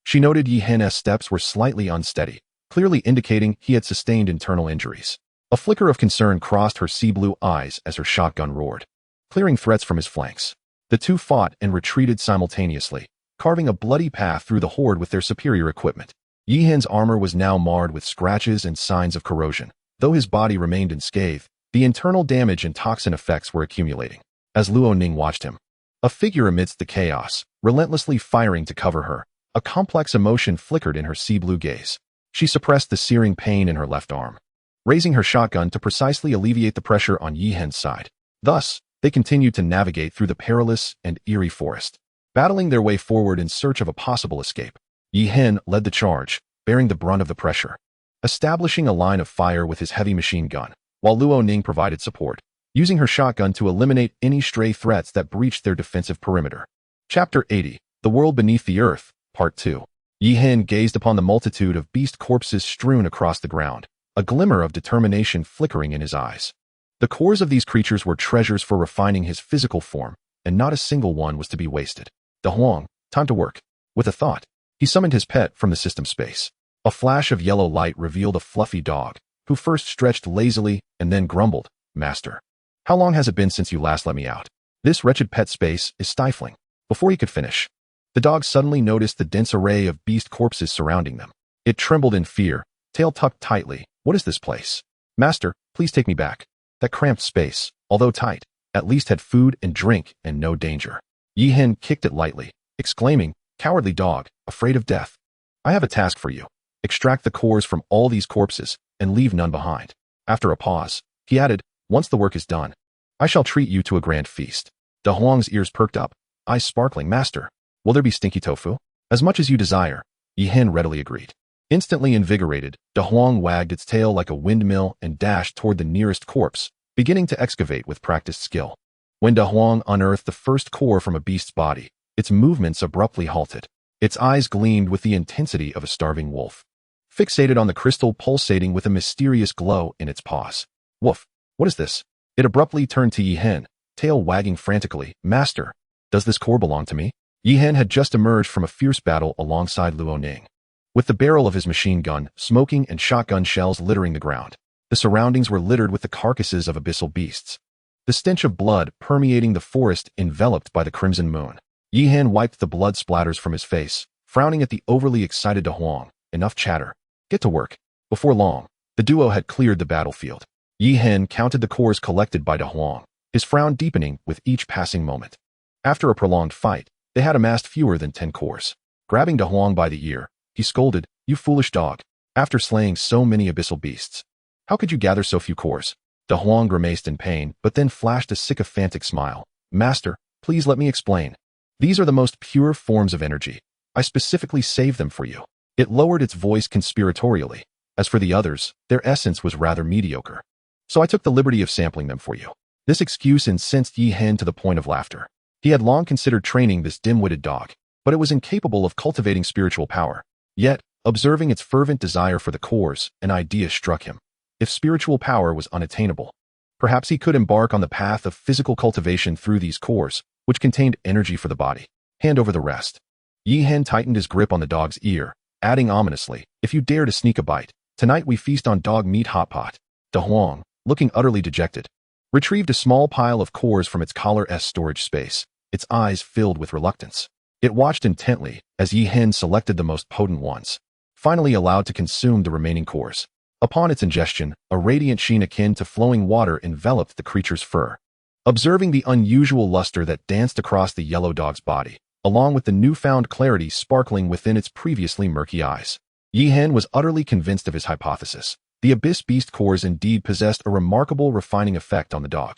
She noted Yi Hen's steps were slightly unsteady, clearly indicating he had sustained internal injuries. A flicker of concern crossed her sea-blue eyes as her shotgun roared, clearing threats from his flanks. The two fought and retreated simultaneously, carving a bloody path through the horde with their superior equipment. Yi Hen's armor was now marred with scratches and signs of corrosion. Though his body remained unscathed, the internal damage and toxin effects were accumulating. As Luo Ning watched him, a figure amidst the chaos, relentlessly firing to cover her, a complex emotion flickered in her sea-blue gaze. She suppressed the searing pain in her left arm, raising her shotgun to precisely alleviate the pressure on Yi Hen's side. Thus, they continued to navigate through the perilous and eerie forest, battling their way forward in search of a possible escape. Yi Hen led the charge, bearing the brunt of the pressure, establishing a line of fire with his heavy machine gun, while Luo Ning provided support, using her shotgun to eliminate any stray threats that breached their defensive perimeter. Chapter 80, The World Beneath the Earth, Part 2. Yi Hen gazed upon the multitude of beast corpses strewn across the ground, a glimmer of determination flickering in his eyes. The cores of these creatures were treasures for refining his physical form, and not a single one was to be wasted. De Huang, time to work. With a thought, he summoned his pet from the system space. A flash of yellow light revealed a fluffy dog, who first stretched lazily and then grumbled, "Master, how long has it been since you last let me out? This wretched pet space is stifling." Before he could finish, the dog suddenly noticed the dense array of beast corpses surrounding them. It trembled in fear, tail tucked tightly. "What is this place? Master, please take me back." That cramped space, although tight, at least had food and drink and no danger. Yi Hen kicked it lightly, exclaiming, "Cowardly dog, afraid of death. I have a task for you. Extract the cores from all these corpses and leave none behind." After a pause, he added, "Once the work is done, I shall treat you to a grand feast." De Huang's ears perked up, eyes sparkling. "Master, will there be stinky tofu?" "As much as you desire," Yi Hen readily agreed. Instantly invigorated, De Huang wagged its tail like a windmill and dashed toward the nearest corpse, beginning to excavate with practiced skill. When De Huang unearthed the first core from a beast's body, its movements abruptly halted. Its eyes gleamed with the intensity of a starving wolf, fixated on the crystal pulsating with a mysterious glow in its paws. "Woof, what is this?" It abruptly turned to Yi Hen, tail wagging frantically. "Master, does this core belong to me?" Yi Hen had just emerged from a fierce battle alongside Luo Ning, with the barrel of his machine gun smoking and shotgun shells littering the ground. The surroundings were littered with the carcasses of abyssal beasts, the stench of blood permeating the forest enveloped by the crimson moon. Yi Hen wiped the blood splatters from his face, frowning at the overly excited De Huang. "Enough chatter. Get to work." Before long, the duo had cleared the battlefield. Yi Hen counted the cores collected by De Huang, his frown deepening with each passing moment. After a prolonged fight, they had amassed fewer than 10 cores. Grabbing De Huang by the ear, he scolded, "You foolish dog. After slaying so many abyssal beasts, how could you gather so few cores?" De Huang grimaced in pain, but then flashed a sycophantic smile. "Master, please let me explain. These are the most pure forms of energy. I specifically saved them for you." It lowered its voice conspiratorially. "As for the others, their essence was rather mediocre. So I took the liberty of sampling them for you." This excuse incensed Yi Hen to the point of laughter. He had long considered training this dim-witted dog, but it was incapable of cultivating spiritual power. Yet, observing its fervent desire for the cores, an idea struck him. If spiritual power was unattainable, perhaps he could embark on the path of physical cultivation through these cores, which contained energy for the body. "Hand over the rest." Yi Hen tightened his grip on the dog's ear, adding ominously, "If you dare to sneak a bite, tonight we feast on dog meat hot pot." De Huang, looking utterly dejected, retrieved a small pile of cores from its collar's storage space, its eyes filled with reluctance. It watched intently as Yi Hen selected the most potent ones, finally allowed to consume the remaining cores. Upon its ingestion, a radiant sheen akin to flowing water enveloped the creature's fur. Observing the unusual luster that danced across the yellow dog's body, along with the newfound clarity sparkling within its previously murky eyes, Yi Hen was utterly convinced of his hypothesis. The abyss beast cores indeed possessed a remarkable refining effect on the dog.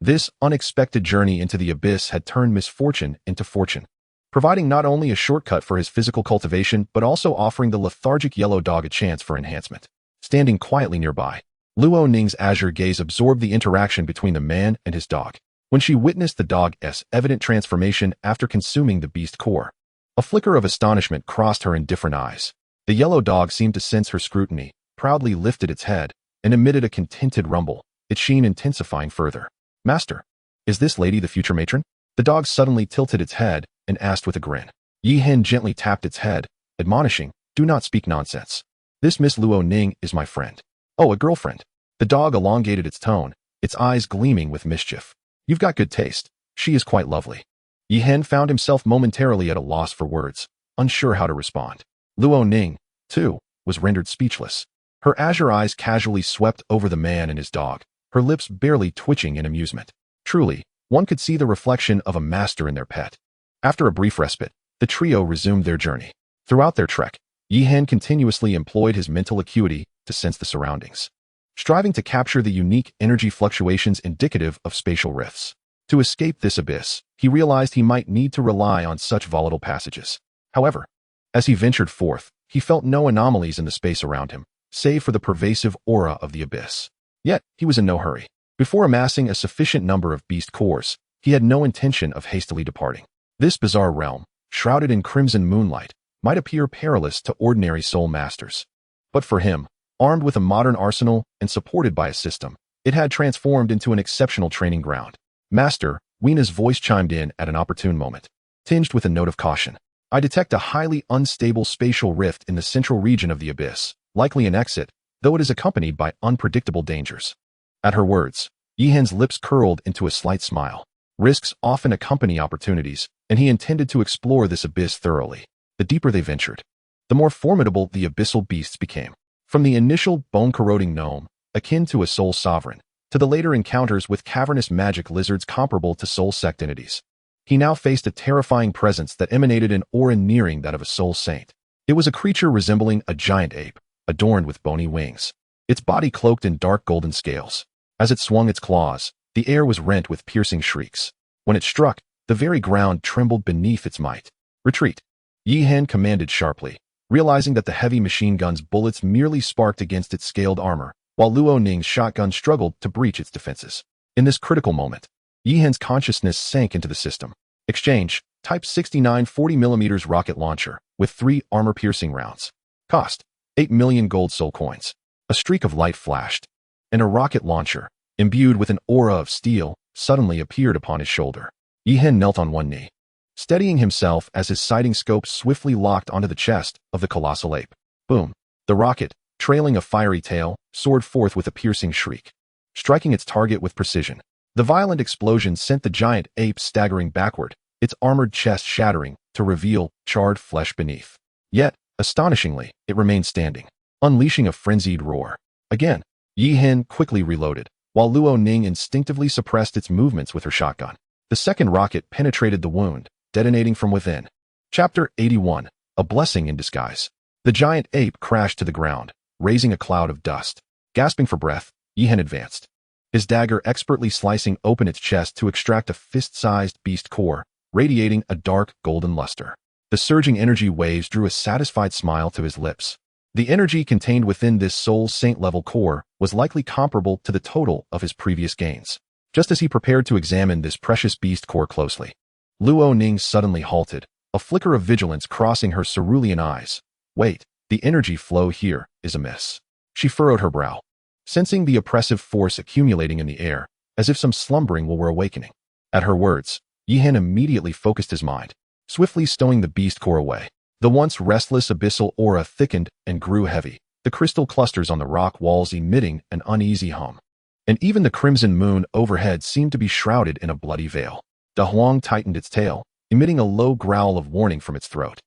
This unexpected journey into the abyss had turned misfortune into fortune, providing not only a shortcut for his physical cultivation but also offering the lethargic yellow dog a chance for enhancement. Standing quietly nearby, Luo Ning's azure gaze absorbed the interaction between the man and his dog. When she witnessed the dog's evident transformation after consuming the beast core, a flicker of astonishment crossed her indifferent eyes. The yellow dog seemed to sense her scrutiny, proudly lifted its head, and emitted a contented rumble, its sheen intensifying further. Master, is this lady the future matron? The dog suddenly tilted its head and asked with a grin. Yi Hen gently tapped its head, admonishing, do not speak nonsense. This Miss Luo Ning is my friend. Oh, a girlfriend. The dog elongated its tone, its eyes gleaming with mischief. You've got good taste. She is quite lovely. Yi Hen found himself momentarily at a loss for words, unsure how to respond. Luo Ning, too, was rendered speechless. Her azure eyes casually swept over the man and his dog, her lips barely twitching in amusement. Truly, one could see the reflection of a master in their pet. After a brief respite, the trio resumed their journey. Throughout their trek, Yi Hen continuously employed his mental acuity to sense the surroundings, striving to capture the unique energy fluctuations indicative of spatial rifts. To escape this abyss, he realized he might need to rely on such volatile passages. However, as he ventured forth, he felt no anomalies in the space around him, save for the pervasive aura of the abyss. Yet, he was in no hurry. Before amassing a sufficient number of beast cores, he had no intention of hastily departing. This bizarre realm, shrouded in crimson moonlight, might appear perilous to ordinary soul masters. But for him, armed with a modern arsenal and supported by a system, it had transformed into an exceptional training ground. Master, Weena's voice chimed in at an opportune moment, tinged with a note of caution. I detect a highly unstable spatial rift in the central region of the abyss, likely an exit, though it is accompanied by unpredictable dangers. At her words, Yi Hen's lips curled into a slight smile. Risks often accompany opportunities, and he intended to explore this abyss thoroughly. The deeper they ventured, the more formidable the abyssal beasts became. From the initial bone-corroding gnome, akin to a soul sovereign, to the later encounters with cavernous magic lizards comparable to soul sect entities, he now faced a terrifying presence that emanated an aura nearing that of a soul saint. It was a creature resembling a giant ape, adorned with bony wings, its body cloaked in dark golden scales. As it swung its claws, the air was rent with piercing shrieks. When it struck, the very ground trembled beneath its might. Retreat, Yi Hen commanded sharply, realizing that the heavy machine gun's bullets merely sparked against its scaled armor, while Luo Ning's shotgun struggled to breach its defenses. In this critical moment, Yi Hen's consciousness sank into the system. Exchange, Type 69 40mm rocket launcher, with 3 armor-piercing rounds. Cost, 8 million gold soul coins. A streak of light flashed, and a rocket launcher, imbued with an aura of steel, suddenly appeared upon his shoulder. Yi Hen knelt on one knee, steadying himself as his sighting scope swiftly locked onto the chest of the colossal ape. Boom! The rocket, trailing a fiery tail, soared forth with a piercing shriek, striking its target with precision. The violent explosion sent the giant ape staggering backward, its armored chest shattering to reveal charred flesh beneath. Yet, astonishingly, it remained standing, unleashing a frenzied roar. Again, Yi Hen quickly reloaded, while Luo Ning instinctively suppressed its movements with her shotgun. The second rocket penetrated the wound, detonating from within. Chapter 81, A Blessing in Disguise. The giant ape crashed to the ground, raising a cloud of dust. Gasping for breath, Yi Hen advanced, his dagger expertly slicing open its chest to extract a fist-sized beast core, radiating a dark golden luster. The surging energy waves drew a satisfied smile to his lips. The energy contained within this soul saint-level core was likely comparable to the total of his previous gains. Just as he prepared to examine this precious beast core closely, Luo Ning suddenly halted, a flicker of vigilance crossing her cerulean eyes. Wait, the energy flow here is amiss. She furrowed her brow, sensing the oppressive force accumulating in the air, as if some slumbering will were awakening. At her words, Yi Hen immediately focused his mind, swiftly stowing the beast core away. The once restless abyssal aura thickened and grew heavy, the crystal clusters on the rock walls emitting an uneasy hum. And even the crimson moon overhead seemed to be shrouded in a bloody veil. Da Huang tightened its tail, emitting a low growl of warning from its throat.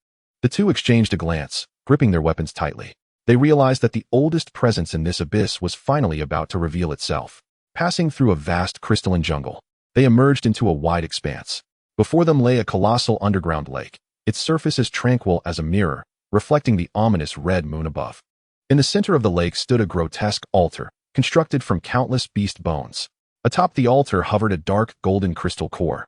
The two exchanged a glance, gripping their weapons tightly. They realized that the oldest presence in this abyss was finally about to reveal itself. Passing through a vast crystalline jungle, they emerged into a wide expanse. Before them lay a colossal underground lake, its surface as tranquil as a mirror, reflecting the ominous red moon above. In the center of the lake stood a grotesque altar, constructed from countless beast bones. Atop the altar hovered a dark golden crystal core,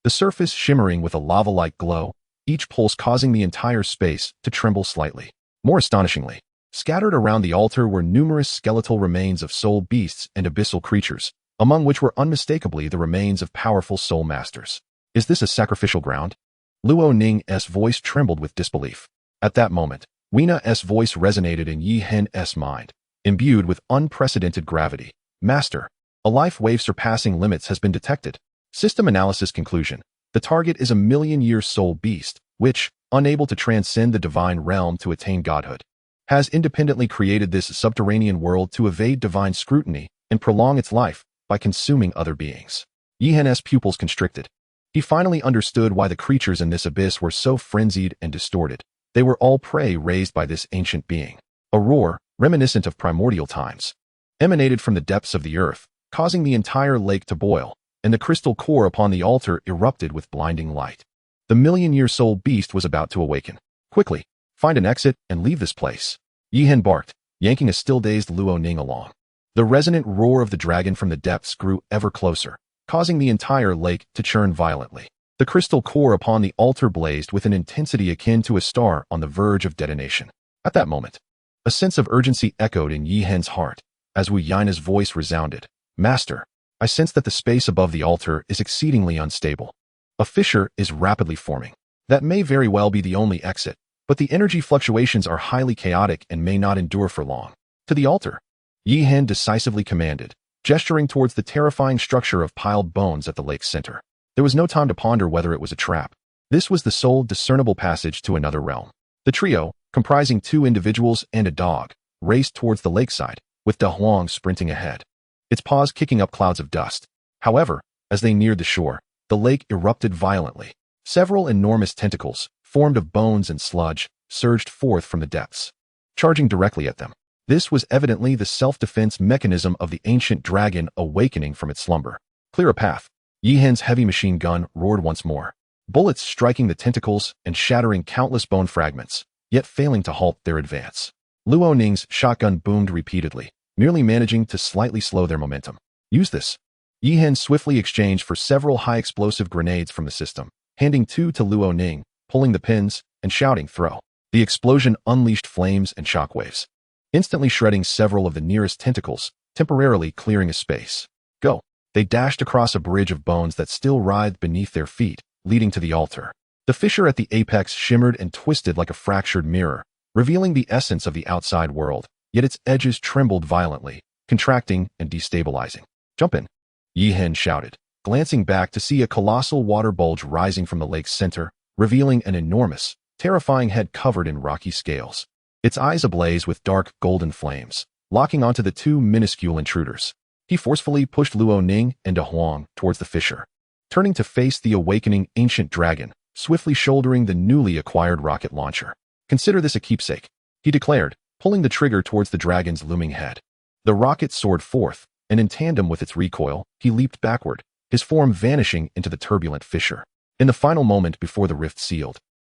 the surface shimmering with a lava-like glow, each pulse causing the entire space to tremble slightly. More astonishingly, scattered around the altar were numerous skeletal remains of soul beasts and abyssal creatures, among which were unmistakably the remains of powerful soul masters. Is this a sacrificial ground? Luo Ning's voice trembled with disbelief. At that moment, Wena's voice resonated in Yi Hen's mind, imbued with unprecedented gravity. Master, a life wave surpassing limits has been detected. System analysis conclusion. The target is a million-year soul beast, which, unable to transcend the divine realm to attain godhood, has independently created this subterranean world to evade divine scrutiny and prolong its life by consuming other beings. Yi Hen's pupils constricted. He finally understood why the creatures in this abyss were so frenzied and distorted. They were all prey raised by this ancient being. A roar, reminiscent of primordial times, emanated from the depths of the earth, causing the entire lake to boil, and the crystal core upon the altar erupted with blinding light. The million-year soul beast was about to awaken. Quickly, find an exit and leave this place. Yi Hen barked, yanking a still-dazed Luo Ning along. The resonant roar of the dragon from the depths grew ever closer, causing the entire lake to churn violently. The crystal core upon the altar blazed with an intensity akin to a star on the verge of detonation. At that moment, a sense of urgency echoed in Yi Hen's heart, as Wu Yaina's voice resounded. Master, I sense that the space above the altar is exceedingly unstable. A fissure is rapidly forming. That may very well be the only exit, but the energy fluctuations are highly chaotic and may not endure for long. To the altar, Yi Hen decisively commanded, gesturing towards the terrifying structure of piled bones at the lake's center. There was no time to ponder whether it was a trap. This was the sole discernible passage to another realm. The trio, comprising 2 individuals and a dog, raced towards the lakeside, with Da Huang sprinting ahead, its paws kicking up clouds of dust. However, as they neared the shore, the lake erupted violently. Several enormous tentacles, formed of bones and sludge, surged forth from the depths, charging directly at them. This was evidently the self-defense mechanism of the ancient dragon awakening from its slumber. Clear a path. Yi Hen's heavy machine gun roared once more, bullets striking the tentacles and shattering countless bone fragments, yet failing to halt their advance. Luo Ning's shotgun boomed repeatedly, merely managing to slightly slow their momentum. Use this. Yi Hen swiftly exchanged for several high-explosive grenades from the system, handing 2 to Luo Ning, pulling the pins, and shouting, throw. The explosion unleashed flames and shockwaves, instantly shredding several of the nearest tentacles, temporarily clearing a space. Go. They dashed across a bridge of bones that still writhed beneath their feet, leading to the altar. The fissure at the apex shimmered and twisted like a fractured mirror, revealing the essence of the outside world, yet its edges trembled violently, contracting and destabilizing. Jump in, Yi Hen shouted, glancing back to see a colossal water bulge rising from the lake's center, revealing an enormous, terrifying head covered in rocky scales. Its eyes ablaze with dark golden flames, locking onto the 2 minuscule intruders. He forcefully pushed Luo Ning and Da Huang towards the fissure, turning to face the awakening ancient dragon, swiftly shouldering the newly acquired rocket launcher. Consider this a keepsake, he declared, pulling the trigger towards the dragon's looming head. The rocket soared forth, and in tandem with its recoil, he leaped backward, his form vanishing into the turbulent fissure. In the final moment before the rift sealed,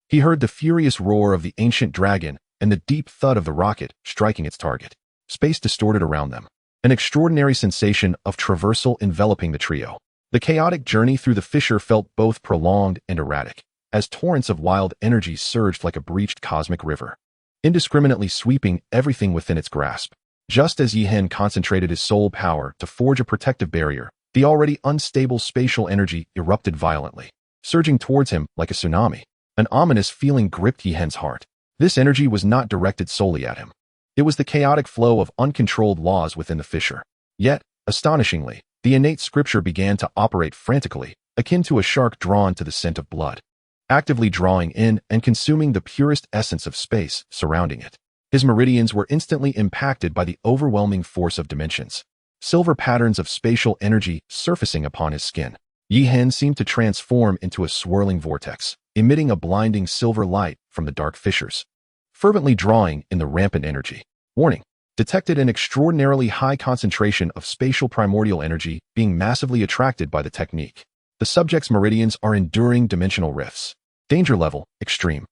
he heard the furious roar of the ancient dragon and the deep thud of the rocket striking its target. Space distorted around them, an extraordinary sensation of traversal enveloping the trio. The chaotic journey through the fissure felt both prolonged and erratic, as torrents of wild energy surged like a breached cosmic river, indiscriminately sweeping everything within its grasp. Just as Yi Hen concentrated his soul power to forge a protective barrier, the already unstable spatial energy erupted violently, surging towards him like a tsunami. An ominous feeling gripped Yi Hen's heart. This energy was not directed solely at him. It was the chaotic flow of uncontrolled laws within the fissure. Yet, astonishingly, the innate scripture began to operate frantically, akin to a shark drawn to the scent of blood, actively drawing in and consuming the purest essence of space surrounding it. His meridians were instantly impacted by the overwhelming force of dimensions, silver patterns of spatial energy surfacing upon his skin. Yi Hen seemed to transform into a swirling vortex, emitting a blinding silver light from the dark fissures, fervently drawing in the rampant energy. Warning: detected an extraordinarily high concentration of spatial primordial energy being massively attracted by the technique. The subject's meridians are enduring dimensional rifts. Danger level: extreme.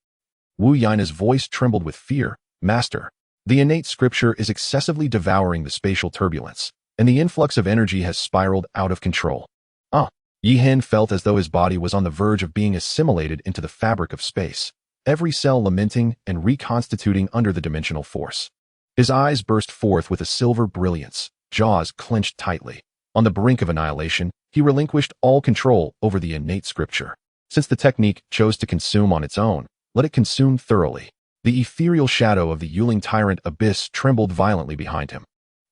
Wu Yaina's voice trembled with fear. Master, the innate scripture is excessively devouring the spatial turbulence, and the influx of energy has spiraled out of control. Yi Hen felt as though his body was on the verge of being assimilated into the fabric of space, every cell lamenting and reconstituting under the dimensional force. His eyes burst forth with a silver brilliance, jaws clenched tightly. On the brink of annihilation, he relinquished all control over the innate scripture. Since the technique chose to consume on its own, let it consume thoroughly. The ethereal shadow of the Yuling tyrant abyss trembled violently behind him,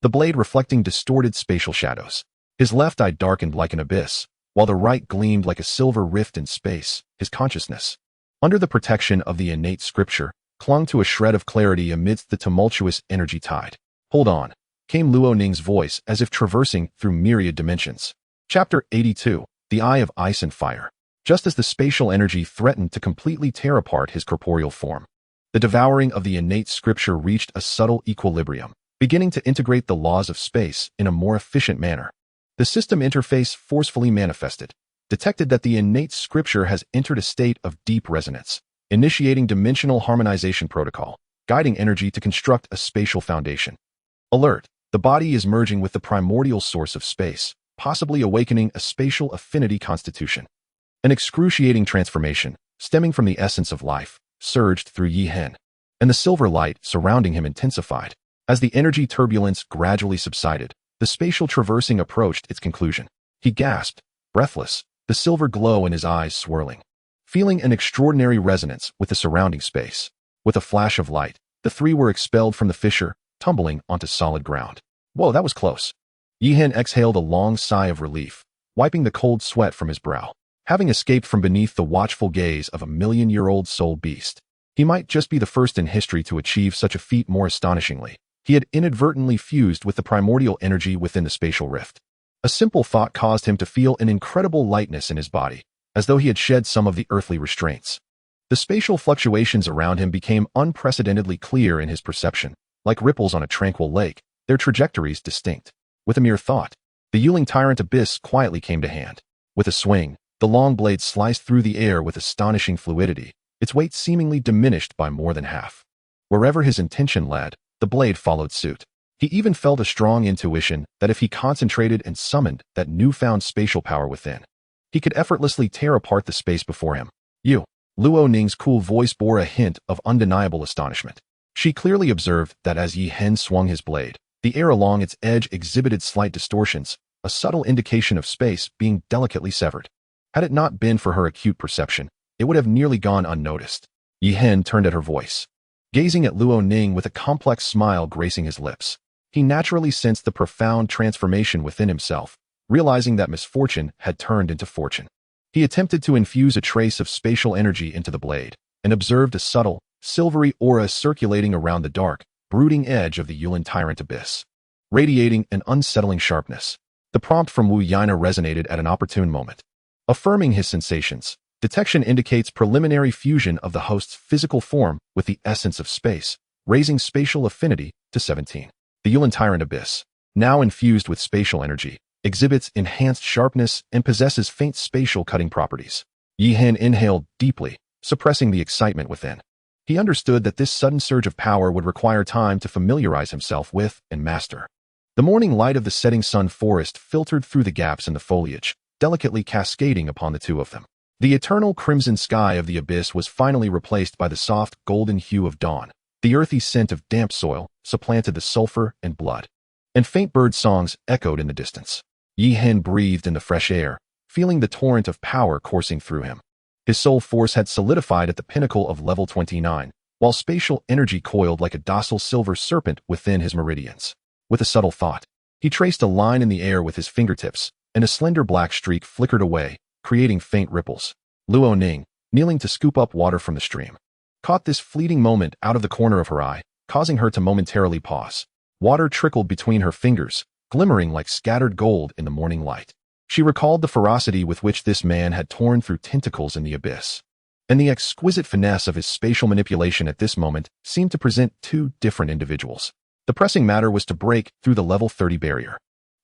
the blade reflecting distorted spatial shadows. His left eye darkened like an abyss, while the right gleamed like a silver rift in space. His consciousness, under the protection of the innate scripture, clung to a shred of clarity amidst the tumultuous energy tide. Hold on, came Luo Ning's voice as if traversing through myriad dimensions. Chapter 82, The Eye of Ice and Fire. Just as the spatial energy threatened to completely tear apart his corporeal form, the devouring of the innate scripture reached a subtle equilibrium, beginning to integrate the laws of space in a more efficient manner. The system interface forcefully manifested, detected that the innate scripture has entered a state of deep resonance, initiating dimensional harmonization protocol, guiding energy to construct a spatial foundation. Alert! The body is merging with the primordial source of space, possibly awakening a spatial affinity constitution. An excruciating transformation, stemming from the essence of life, surged through Yi Hen, and the silver light surrounding him intensified. As the energy turbulence gradually subsided, the spatial traversing approached its conclusion. He gasped, breathless, the silver glow in his eyes swirling, feeling an extraordinary resonance with the surrounding space. With a flash of light, the three were expelled from the fissure, tumbling onto solid ground. Whoa, that was close. Yi Hen exhaled a long sigh of relief, wiping the cold sweat from his brow. Having escaped from beneath the watchful gaze of a million-year-old soul beast, he might just be the first in history to achieve such a feat. More astonishingly, he had inadvertently fused with the primordial energy within the spatial rift. A simple thought caused him to feel an incredible lightness in his body, as though he had shed some of the earthly restraints. The spatial fluctuations around him became unprecedentedly clear in his perception, like ripples on a tranquil lake, their trajectories distinct. With a mere thought, the Yuling tyrant abyss quietly came to hand. With a swing, the long blade sliced through the air with astonishing fluidity, its weight seemingly diminished by more than half. Wherever his intention led, the blade followed suit. He even felt a strong intuition that if he concentrated and summoned that newfound spatial power within, he could effortlessly tear apart the space before him. Luo Ning's cool voice bore a hint of undeniable astonishment. She clearly observed that as Yi Hen swung his blade, the air along its edge exhibited slight distortions, a subtle indication of space being delicately severed. Had it not been for her acute perception, it would have nearly gone unnoticed. Yi Hen turned at her voice, gazing at Luo Ning with a complex smile gracing his lips. He naturally sensed the profound transformation within himself, realizing that misfortune had turned into fortune. He attempted to infuse a trace of spatial energy into the blade, and observed a subtle, silvery aura circulating around the dark, brooding edge of the Yuling tyrant abyss, radiating an unsettling sharpness. The prompt from Wu Yaina resonated at an opportune moment. Affirming his sensations, detection indicates preliminary fusion of the host's physical form with the essence of space, raising spatial affinity to 17. The Yuling tyrant abyss, now infused with spatial energy, exhibits enhanced sharpness and possesses faint spatial cutting properties. Yi Hen inhaled deeply, suppressing the excitement within. He understood that this sudden surge of power would require time to familiarize himself with and master. The morning light of the setting sun forest filtered through the gaps in the foliage, delicately cascading upon the two of them. The eternal crimson sky of the abyss was finally replaced by the soft golden hue of dawn. The earthy scent of damp soil supplanted the sulfur and blood, and faint bird songs echoed in the distance. Yi Hen breathed in the fresh air, feeling the torrent of power coursing through him. His soul force had solidified at the pinnacle of level 29, while spatial energy coiled like a docile silver serpent within his meridians. With a subtle thought, he traced a line in the air with his fingertips, and a slender black streak flickered away, creating faint ripples. Luo Ning, kneeling to scoop up water from the stream, caught this fleeting moment out of the corner of her eye, causing her to momentarily pause. Water trickled between her fingers, glimmering like scattered gold in the morning light. She recalled the ferocity with which this man had torn through tentacles in the abyss, and the exquisite finesse of his spatial manipulation at this moment seemed to present two different individuals. The pressing matter was to break through the level 30 barrier.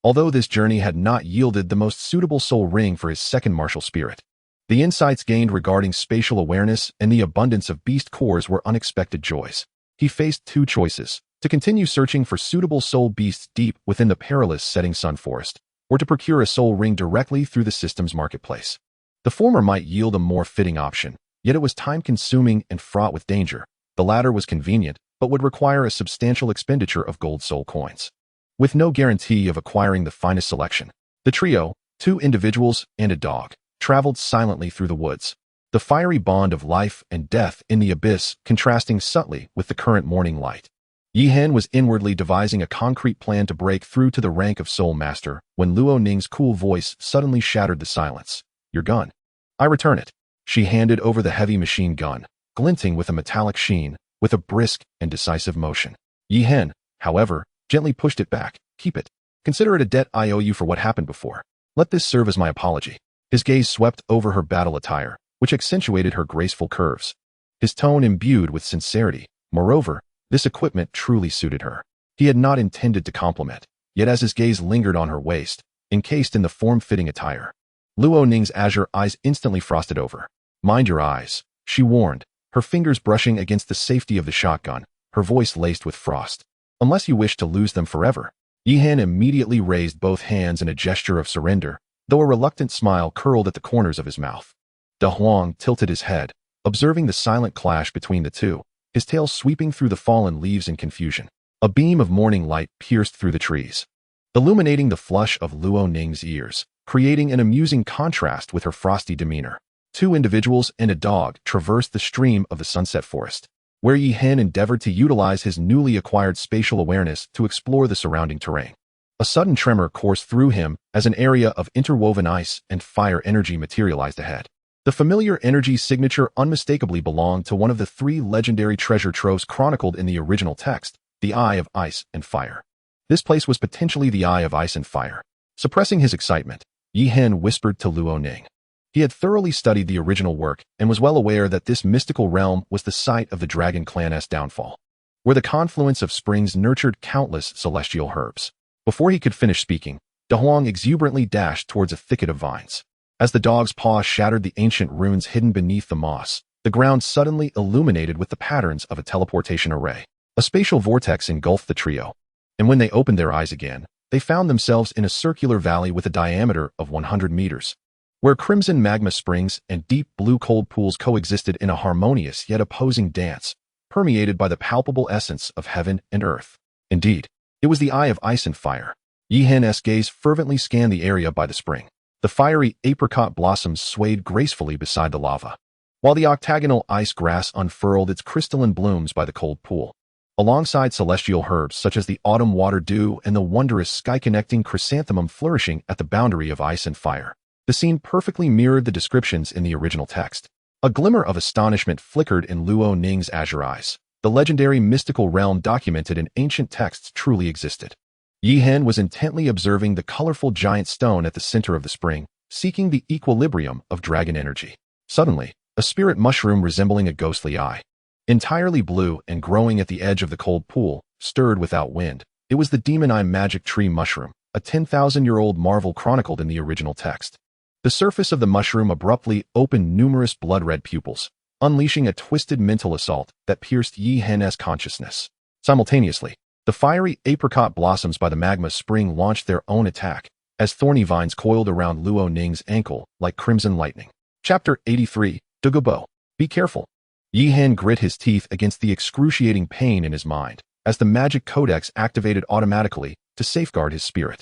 Although this journey had not yielded the most suitable soul ring for his second martial spirit, the insights gained regarding spatial awareness and the abundance of beast cores were unexpected joys. He faced two choices: to continue searching for suitable soul beasts deep within the perilous setting sun forest, or to procure a soul ring directly through the system's marketplace. The former might yield a more fitting option, yet it was time-consuming and fraught with danger. The latter was convenient, but would require a substantial expenditure of gold soul coins. With no guarantee of acquiring the finest selection, the trio, 2 individuals and a dog, traveled silently through the woods. the fiery bond of life and death in the abyss contrasting subtly with the current morning light. Yi Hen was inwardly devising a concrete plan to break through to the rank of Soul Master when Luo Ning's cool voice suddenly shattered the silence. Your gun. I return it. She handed over the heavy machine gun, glinting with a metallic sheen, with a brisk and decisive motion. Yi Hen, however, gently pushed it back. Keep it. Consider it a debt I owe you for what happened before. Let this serve as my apology. His gaze swept over her battle attire, which accentuated her graceful curves. His tone imbued with sincerity. Moreover, this equipment truly suited her. He had not intended to compliment, yet as his gaze lingered on her waist, encased in the form-fitting attire, Luo Ning's azure eyes instantly frosted over. Mind your eyes, she warned, her fingers brushing against the safety of the shotgun, her voice laced with frost. Unless you wish to lose them forever. Yi Hen immediately raised both hands in a gesture of surrender, though a reluctant smile curled at the corners of his mouth. De Huang tilted his head, observing the silent clash between the two, his tail sweeping through the fallen leaves in confusion. A beam of morning light pierced through the trees, illuminating the flush of Luo Ning's ears, creating an amusing contrast with her frosty demeanor. Two individuals and a dog traversed the stream of the sunset forest, where Yi Hen endeavored to utilize his newly acquired spatial awareness to explore the surrounding terrain. A sudden tremor coursed through him as an area of interwoven ice and fire energy materialized ahead. The familiar energy signature unmistakably belonged to one of the three legendary treasure troves chronicled in the original text, the Eye of Ice and Fire. This place was potentially the Eye of Ice and Fire. Suppressing his excitement, Yi Hen whispered to Luo Ning. He had thoroughly studied the original work and was well aware that this mystical realm was the site of the Dragon Clan's downfall, where the confluence of springs nurtured countless celestial herbs. Before he could finish speaking, De Huang exuberantly dashed towards a thicket of vines. As the dog's paw shattered the ancient runes hidden beneath the moss, the ground suddenly illuminated with the patterns of a teleportation array. A spatial vortex engulfed the trio, and when they opened their eyes again, they found themselves in a circular valley with a diameter of 100 meters, where crimson magma springs and deep blue cold pools coexisted in a harmonious yet opposing dance, permeated by the palpable essence of heaven and earth. Indeed, it was the Eye of Ice and Fire. Yi Hen's gaze fervently scanned the area by the spring. The fiery apricot blossoms swayed gracefully beside the lava, while the octagonal ice grass unfurled its crystalline blooms by the cold pool. Alongside celestial herbs such as the autumn water dew and the wondrous sky-connecting chrysanthemum flourishing at the boundary of ice and fire, the scene perfectly mirrored the descriptions in the original text. A glimmer of astonishment flickered in Luo Ning's azure eyes. The legendary mystical realm documented in ancient texts truly existed. Yi Hen was intently observing the colorful giant stone at the center of the spring, seeking the equilibrium of dragon energy. Suddenly, a spirit mushroom resembling a ghostly eye, entirely blue and growing at the edge of the cold pool, stirred without wind. It was the demon eye magic tree mushroom, a 10,000-year-old marvel chronicled in the original text. The surface of the mushroom abruptly opened numerous blood-red pupils, unleashing a twisted mental assault that pierced Yi Hen's consciousness. Simultaneously, the fiery apricot blossoms by the magma spring launched their own attack, as thorny vines coiled around Luo Ning's ankle like crimson lightning. Chapter 83, Dugubo. Be careful. Yi Hen grit his teeth against the excruciating pain in his mind, as the magic codex activated automatically to safeguard his spirit.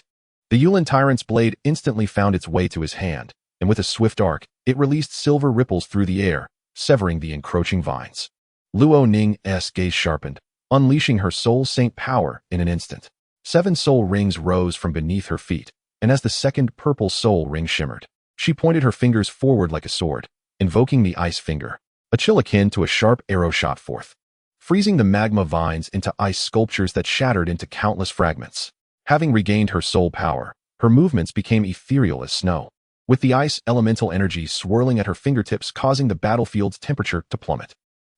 The Yulin Tyrant's blade instantly found its way to his hand, and with a swift arc, it released silver ripples through the air, severing the encroaching vines. Luo Ning's gaze sharpened, unleashing her soul saint power in an instant. 7 soul rings rose from beneath her feet, and as the second purple soul ring shimmered, she pointed her fingers forward like a sword, invoking the ice finger. A chill akin to a sharp arrow shot forth, freezing the magma vines into ice sculptures that shattered into countless fragments. Having regained her soul power, her movements became ethereal as snow, with the ice elemental energy swirling at her fingertips causing the battlefield's temperature to plummet.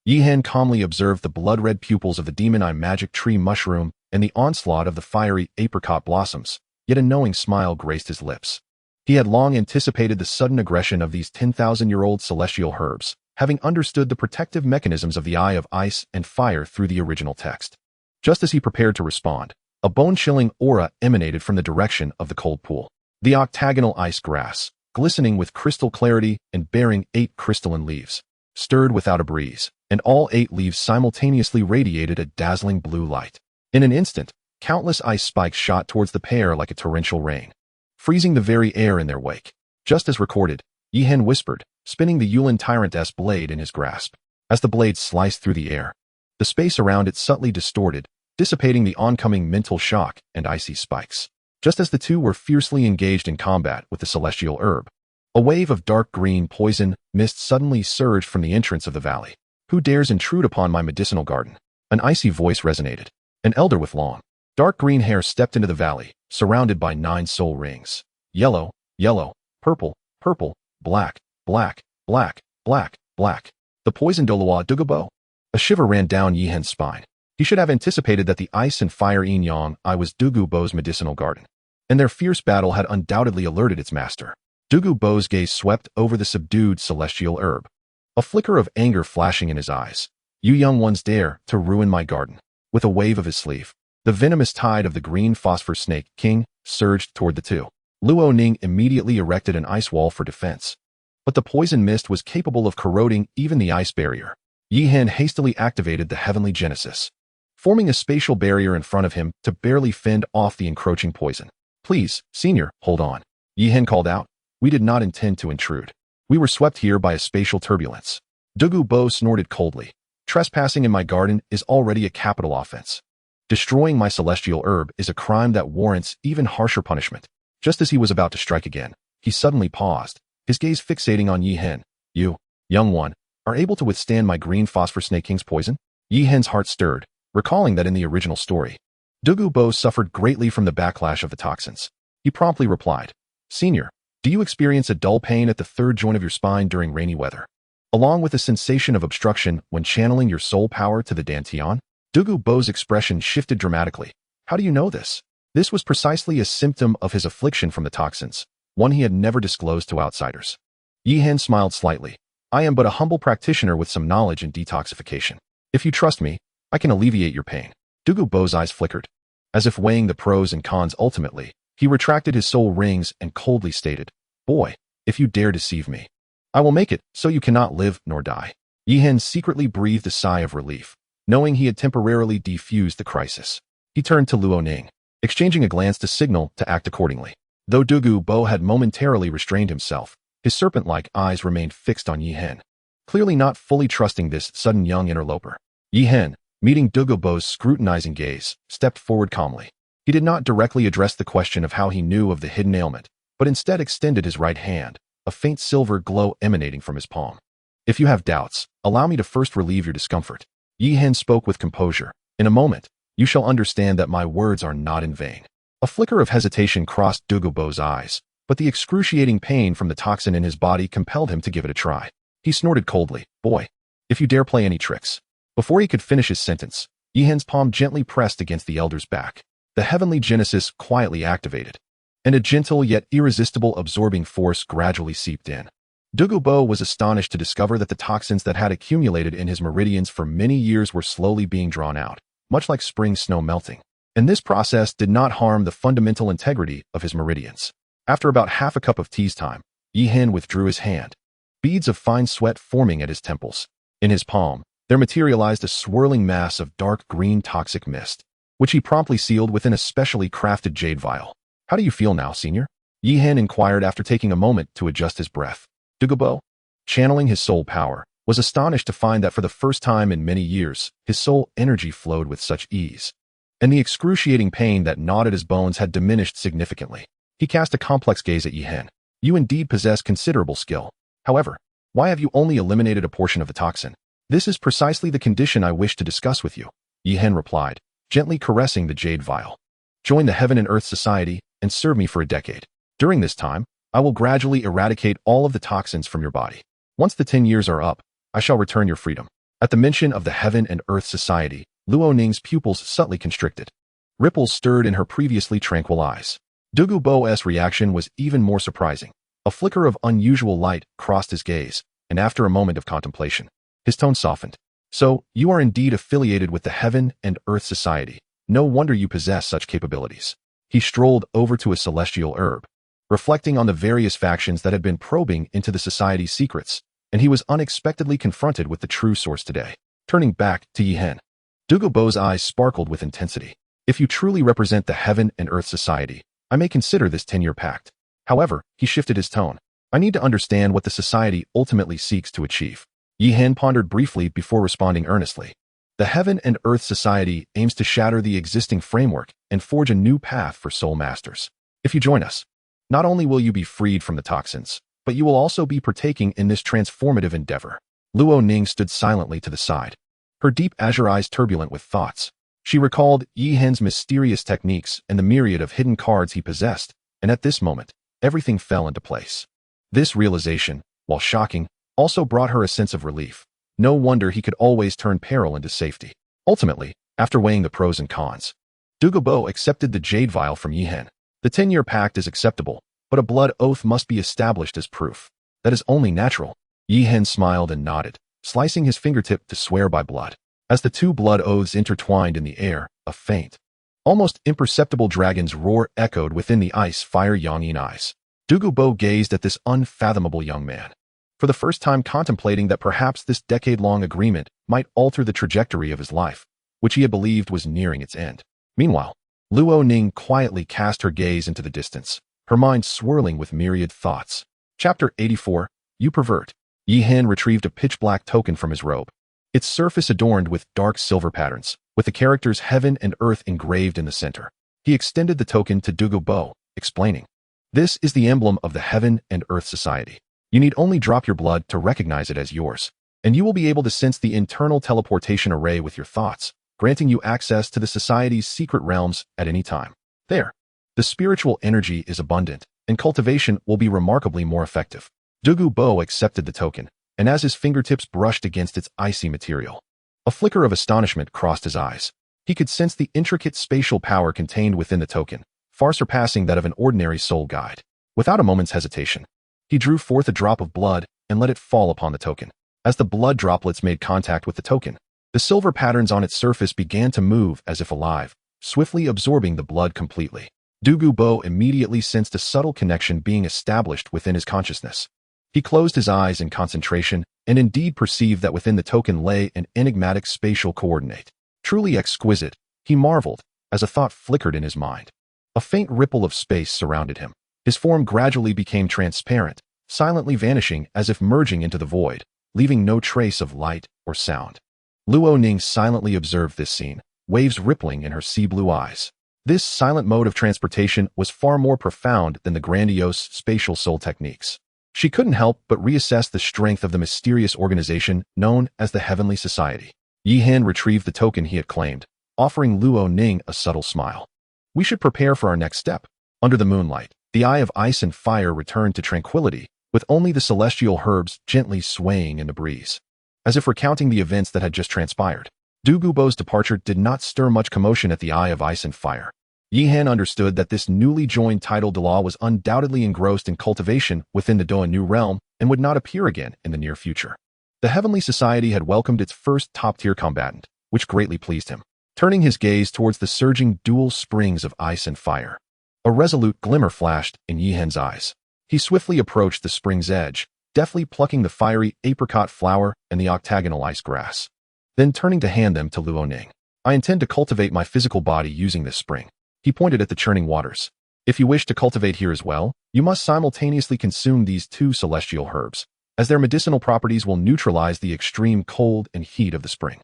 Yi Hen calmly observed the blood-red pupils of the demon eye magic tree mushroom and the onslaught of the fiery apricot blossoms, yet a knowing smile graced his lips. He had long anticipated the sudden aggression of these 10,000-year-old celestial herbs, having understood the protective mechanisms of the Eye of Ice and Fire through the original text. Just as he prepared to respond, a bone-chilling aura emanated from the direction of the cold pool. The octagonal ice grass, glistening with crystal clarity and bearing 8 crystalline leaves, stirred without a breeze, and all 8 leaves simultaneously radiated a dazzling blue light. In an instant, countless ice spikes shot towards the pair like a torrential rain, freezing the very air in their wake. Just as recorded, Yi Hen whispered, spinning the Yulin Tyrant-S blade in his grasp. As the blade sliced through the air, the space around it subtly distorted, dissipating the oncoming mental shock and icy spikes. Just as the two were fiercely engaged in combat with the celestial herb, a wave of dark green poison mist suddenly surged from the entrance of the valley. "Who dares intrude upon my medicinal garden?" An icy voice resonated. An elder with long, dark green hair stepped into the valley, surrounded by 9 soul rings. Yellow, yellow, purple, purple, black, black, black, black, black. The poisoned Doloa Dugubo? A shiver ran down Yihen's spine. He should have anticipated that the ice and fire yin yang I was Dugubo's medicinal garden, and their fierce battle had undoubtedly alerted its master. Dugubo's gaze swept over the subdued celestial herb, a flicker of anger flashing in his eyes. "You young ones dare to ruin my garden." With a wave of his sleeve, the venomous tide of the green phosphor snake king surged toward the two. Luo Ning immediately erected an ice wall for defense, but the poison mist was capable of corroding even the ice barrier. Yihen hastily activated the heavenly genesis, forming a spatial barrier in front of him to barely fend off the encroaching poison. "Please, senior, hold on," Yihen called out. "We did not intend to intrude. We were swept here by a spatial turbulence." Dugu Bo snorted coldly. "Trespassing in my garden is already a capital offense. Destroying my celestial herb is a crime that warrants even harsher punishment." Just as he was about to strike again, he suddenly paused, his gaze fixating on Yihen. "You, young one, are able to withstand my green phosphor snake king's poison?" Yihen's heart stirred, recalling that in the original story, Dugu Bo suffered greatly from the backlash of the toxins. He promptly replied, "Senior, do you experience a dull pain at the third joint of your spine during rainy weather, along with a sensation of obstruction when channeling your soul power to the Dantian?" Dugu Bo's expression shifted dramatically. "How do you know this?" This was precisely a symptom of his affliction from the toxins, one he had never disclosed to outsiders. Yihen smiled slightly. "I am but a humble practitioner with some knowledge in detoxification. If you trust me, I can alleviate your pain." Dugu Bo's eyes flickered. As if weighing the pros and cons ultimately, he retracted his soul rings and coldly stated, "Boy, if you dare deceive me, I will make it so you cannot live nor die." Yihen secretly breathed a sigh of relief, knowing he had temporarily defused the crisis. He turned to Luo Ning, exchanging a glance to signal to act accordingly. Though Dugu Bo had momentarily restrained himself, his serpent-like eyes remained fixed on Yihen, clearly not fully trusting this sudden young interloper. Yihen, meeting Dugu Bo's scrutinizing gaze, stepped forward calmly. He did not directly address the question of how he knew of the hidden ailment, but instead extended his right hand, a faint silver glow emanating from his palm. "If you have doubts, allow me to first relieve your discomfort." Yihen spoke with composure. "In a moment, you shall understand that my words are not in vain." A flicker of hesitation crossed Dugu Bo's eyes, but the excruciating pain from the toxin in his body compelled him to give it a try. He snorted coldly, "Boy, if you dare play any tricks." Before he could finish his sentence, Yihen's palm gently pressed against the elder's back. The heavenly genesis quietly activated, and a gentle yet irresistible absorbing force gradually seeped in. Dugu Bo was astonished to discover that the toxins that had accumulated in his meridians for many years were slowly being drawn out, much like spring snow melting. And this process did not harm the fundamental integrity of his meridians. After about half a cup of tea's time, Yihen withdrew his hand, beads of fine sweat forming at his temples. In his palm, there materialized a swirling mass of dark green toxic mist, which he promptly sealed within a specially crafted jade vial. "How do you feel now, senior?" Yihen inquired after taking a moment to adjust his breath. Dugu Bo, channeling his soul power, was astonished to find that for the first time in many years, his soul energy flowed with such ease, and the excruciating pain that gnawed at his bones had diminished significantly. He cast a complex gaze at Yihen. "You indeed possess considerable skill. However, why have you only eliminated a portion of the toxin?" "This is precisely the condition I wish to discuss with you," Yihen replied, gently caressing the jade vial. "Join the Heaven and Earth Society and serve me for a decade. During this time, I will gradually eradicate all of the toxins from your body. Once the 10 years are up, I shall return your freedom." At the mention of the Heaven and Earth Society, Luo Ning's pupils subtly constricted. Ripples stirred in her previously tranquil eyes. Dugu Bo's reaction was even more surprising. A flicker of unusual light crossed his gaze, and after a moment of contemplation, his tone softened. "So, you are indeed affiliated with the Heaven and Earth Society. No wonder you possess such capabilities." He strolled over to a celestial herb, reflecting on the various factions that had been probing into the society's secrets, and he was unexpectedly confronted with the true source today. Turning back to Yihen, Dugu Bo's eyes sparkled with intensity. "If you truly represent the Heaven and Earth Society, I may consider this 10-year pact." However, he shifted his tone. I need to understand what the society ultimately seeks to achieve. Yi Hen pondered briefly before responding earnestly. The Heaven and Earth Society aims to shatter the existing framework and forge a new path for soul masters. If you join us, not only will you be freed from the toxins, but you will also be partaking in this transformative endeavor. Luo Ning stood silently to the side, her deep azure eyes turbulent with thoughts. She recalled Yi Hen's mysterious techniques and the myriad of hidden cards he possessed, and at this moment, everything fell into place. This realization, while shocking, also brought her a sense of relief. No wonder he could always turn peril into safety. Ultimately, after weighing the pros and cons, Dugubo accepted the jade vial from Yi Hen. The 10-year pact is acceptable, but a blood oath must be established as proof. That is only natural. Yi Hen smiled and nodded, slicing his fingertip to swear by blood. As the two blood oaths intertwined in the air, a faint, almost imperceptible dragon's roar echoed within the ice-fire yanging eyes. Dugubo gazed at this unfathomable young man, for the first time contemplating that perhaps this decade-long agreement might alter the trajectory of his life, which he had believed was nearing its end. Meanwhile, Luo Ning quietly cast her gaze into the distance, her mind swirling with myriad thoughts. Chapter 84, You Pervert. Yi Hen retrieved a pitch-black token from his robe, its surface adorned with dark silver patterns, with the characters Heaven and Earth engraved in the center. He extended the token to Dugubo, explaining, "This is the emblem of the Heaven and Earth Society. You need only drop your blood to recognize it as yours, and you will be able to sense the internal teleportation array with your thoughts, granting you access to the Society's secret realms at any time. There, the spiritual energy is abundant, and cultivation will be remarkably more effective." Dugubo accepted the token, and as his fingertips brushed against its icy material, a flicker of astonishment crossed his eyes. He could sense the intricate spatial power contained within the token, far surpassing that of an ordinary soul guide. Without a moment's hesitation, he drew forth a drop of blood and let it fall upon the token. As the blood droplets made contact with the token, the silver patterns on its surface began to move as if alive, swiftly absorbing the blood completely. Dugubo immediately sensed a subtle connection being established within his consciousness. He closed his eyes in concentration and indeed perceived that within the token lay an enigmatic spatial coordinate. Truly exquisite, he marveled, as a thought flickered in his mind. A faint ripple of space surrounded him. His form gradually became transparent, silently vanishing as if merging into the void, leaving no trace of light or sound. Luo Ning silently observed this scene, waves rippling in her sea-blue eyes. This silent mode of transportation was far more profound than the grandiose spatial soul techniques. She couldn't help but reassess the strength of the mysterious organization known as the Heavenly Society. Yi Hen retrieved the token he had claimed, offering Luo Ning a subtle smile. "We should prepare for our next step." Under the moonlight, the Eye of Ice and Fire returned to tranquility, with only the celestial herbs gently swaying in the breeze, as if recounting the events that had just transpired. Dugubo's departure did not stir much commotion at the Eye of Ice and Fire. Yi Hen understood that this newly joined title Dala was undoubtedly engrossed in cultivation within the Doa New Realm and would not appear again in the near future. The Heavenly Society had welcomed its first top-tier combatant, which greatly pleased him. Turning his gaze towards the surging dual springs of ice and fire, a resolute glimmer flashed in Yi Hen's eyes. He swiftly approached the spring's edge, deftly plucking the fiery apricot flower and the octagonal ice grass. Then turning to hand them to Luo Ning. "I intend to cultivate my physical body using this spring." He pointed at the churning waters. "If you wish to cultivate here as well, you must simultaneously consume these two celestial herbs, as their medicinal properties will neutralize the extreme cold and heat of the spring."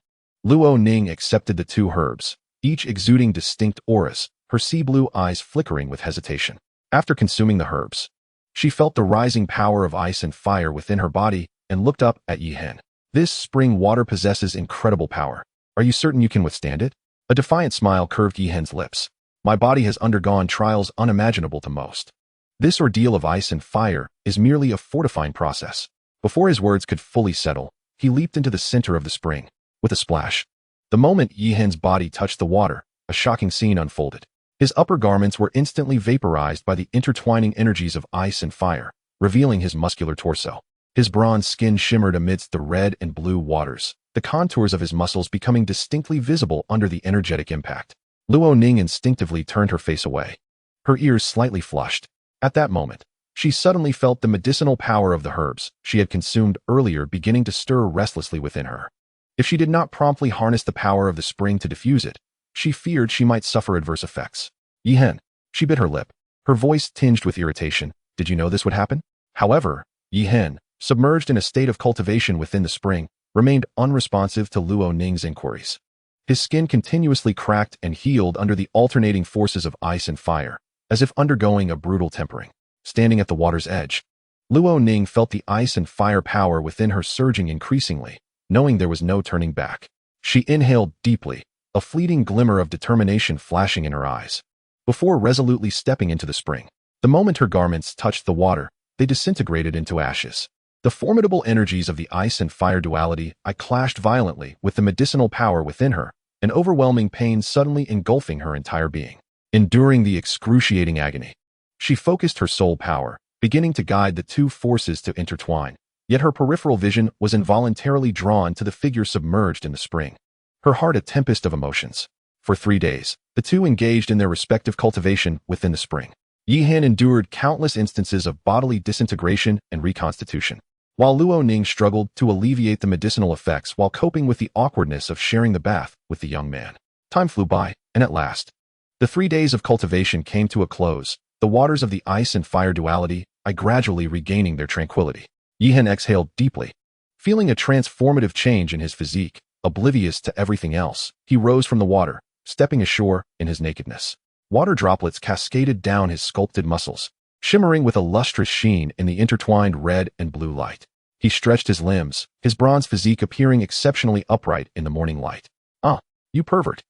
Luo Ning accepted the two herbs, each exuding distinct auras, her sea-blue eyes flickering with hesitation. After consuming the herbs, she felt the rising power of ice and fire within her body and looked up at Yi Hen. "This spring water possesses incredible power. Are you certain you can withstand it?" A defiant smile curved Yi Hen's lips. "My body has undergone trials unimaginable to most. This ordeal of ice and fire is merely a fortifying process." Before his words could fully settle, he leaped into the center of the spring. With a splash, the moment Yi Hen's body touched the water, a shocking scene unfolded. His upper garments were instantly vaporized by the intertwining energies of ice and fire, revealing his muscular torso. His bronze skin shimmered amidst the red and blue waters, the contours of his muscles becoming distinctly visible under the energetic impact. Luo Ning instinctively turned her face away, her ears slightly flushed. At that moment, she suddenly felt the medicinal power of the herbs she had consumed earlier beginning to stir restlessly within her. If she did not promptly harness the power of the spring to diffuse it, she feared she might suffer adverse effects. "Yi Hen," she bit her lip, her voice tinged with irritation, "did you know this would happen? However, Yi Hen, submerged in a state of cultivation within the spring, remained unresponsive to Luo Ning's inquiries. His skin continuously cracked and healed under the alternating forces of ice and fire, as if undergoing a brutal tempering. Standing at the water's edge, Luo Ning felt the ice and fire power within her surging increasingly, knowing there was no turning back. She inhaled deeply, a fleeting glimmer of determination flashing in her eyes, before resolutely stepping into the spring. The moment her garments touched the water, they disintegrated into ashes. The formidable energies of the ice and fire duality clashed violently with the medicinal power within her, an overwhelming pain suddenly engulfing her entire being. Enduring the excruciating agony, she focused her soul power, beginning to guide the two forces to intertwine, yet her peripheral vision was involuntarily drawn to the figure submerged in the spring. Her heart a tempest of emotions. For 3 days, the two engaged in their respective cultivation within the spring. Yi Hen endured countless instances of bodily disintegration and reconstitution, while Luo Ning struggled to alleviate the medicinal effects while coping with the awkwardness of sharing the bath with the young man. Time flew by, and at last, the 3 days of cultivation came to a close, the waters of the ice and fire duality gradually regaining their tranquility. Yi Hen exhaled deeply. Feeling a transformative change in his physique, oblivious to everything else, he rose from the water, stepping ashore in his nakedness. Water droplets cascaded down his sculpted muscles, shimmering with a lustrous sheen in the intertwined red and blue light. He stretched his limbs, his bronze physique appearing exceptionally upright in the morning light. "Ah, you pervert!"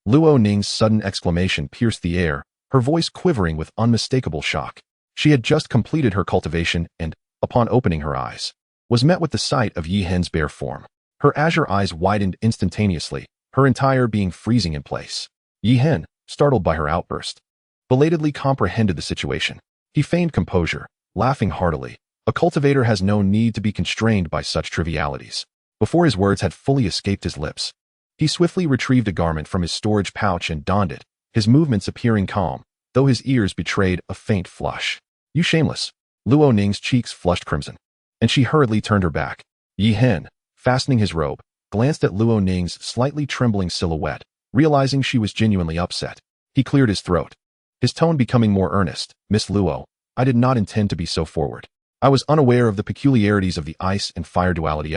Luo Ning's sudden exclamation pierced the air, her voice quivering with unmistakable shock. She had just completed her cultivation and, upon opening her eyes, was met with the sight of Yi Hen's bare form. Her azure eyes widened instantaneously, her entire being freezing in place. Yi Hen, startled by her outburst, belatedly comprehended the situation. He feigned composure, laughing heartily. A cultivator has no need to be constrained by such trivialities. Before his words had fully escaped his lips, he swiftly retrieved a garment from his storage pouch and donned it, his movements appearing calm, though his ears betrayed a faint flush. "You shameless!" Luo Ning's cheeks flushed crimson, and she hurriedly turned her back. Yi Hen, fastening his robe, glanced at Luo Ning's slightly trembling silhouette, realizing she was genuinely upset. He cleared his throat, his tone becoming more earnest. "Miss Luo, I did not intend to be so forward. I was unaware of the peculiarities of the ice and fire duality."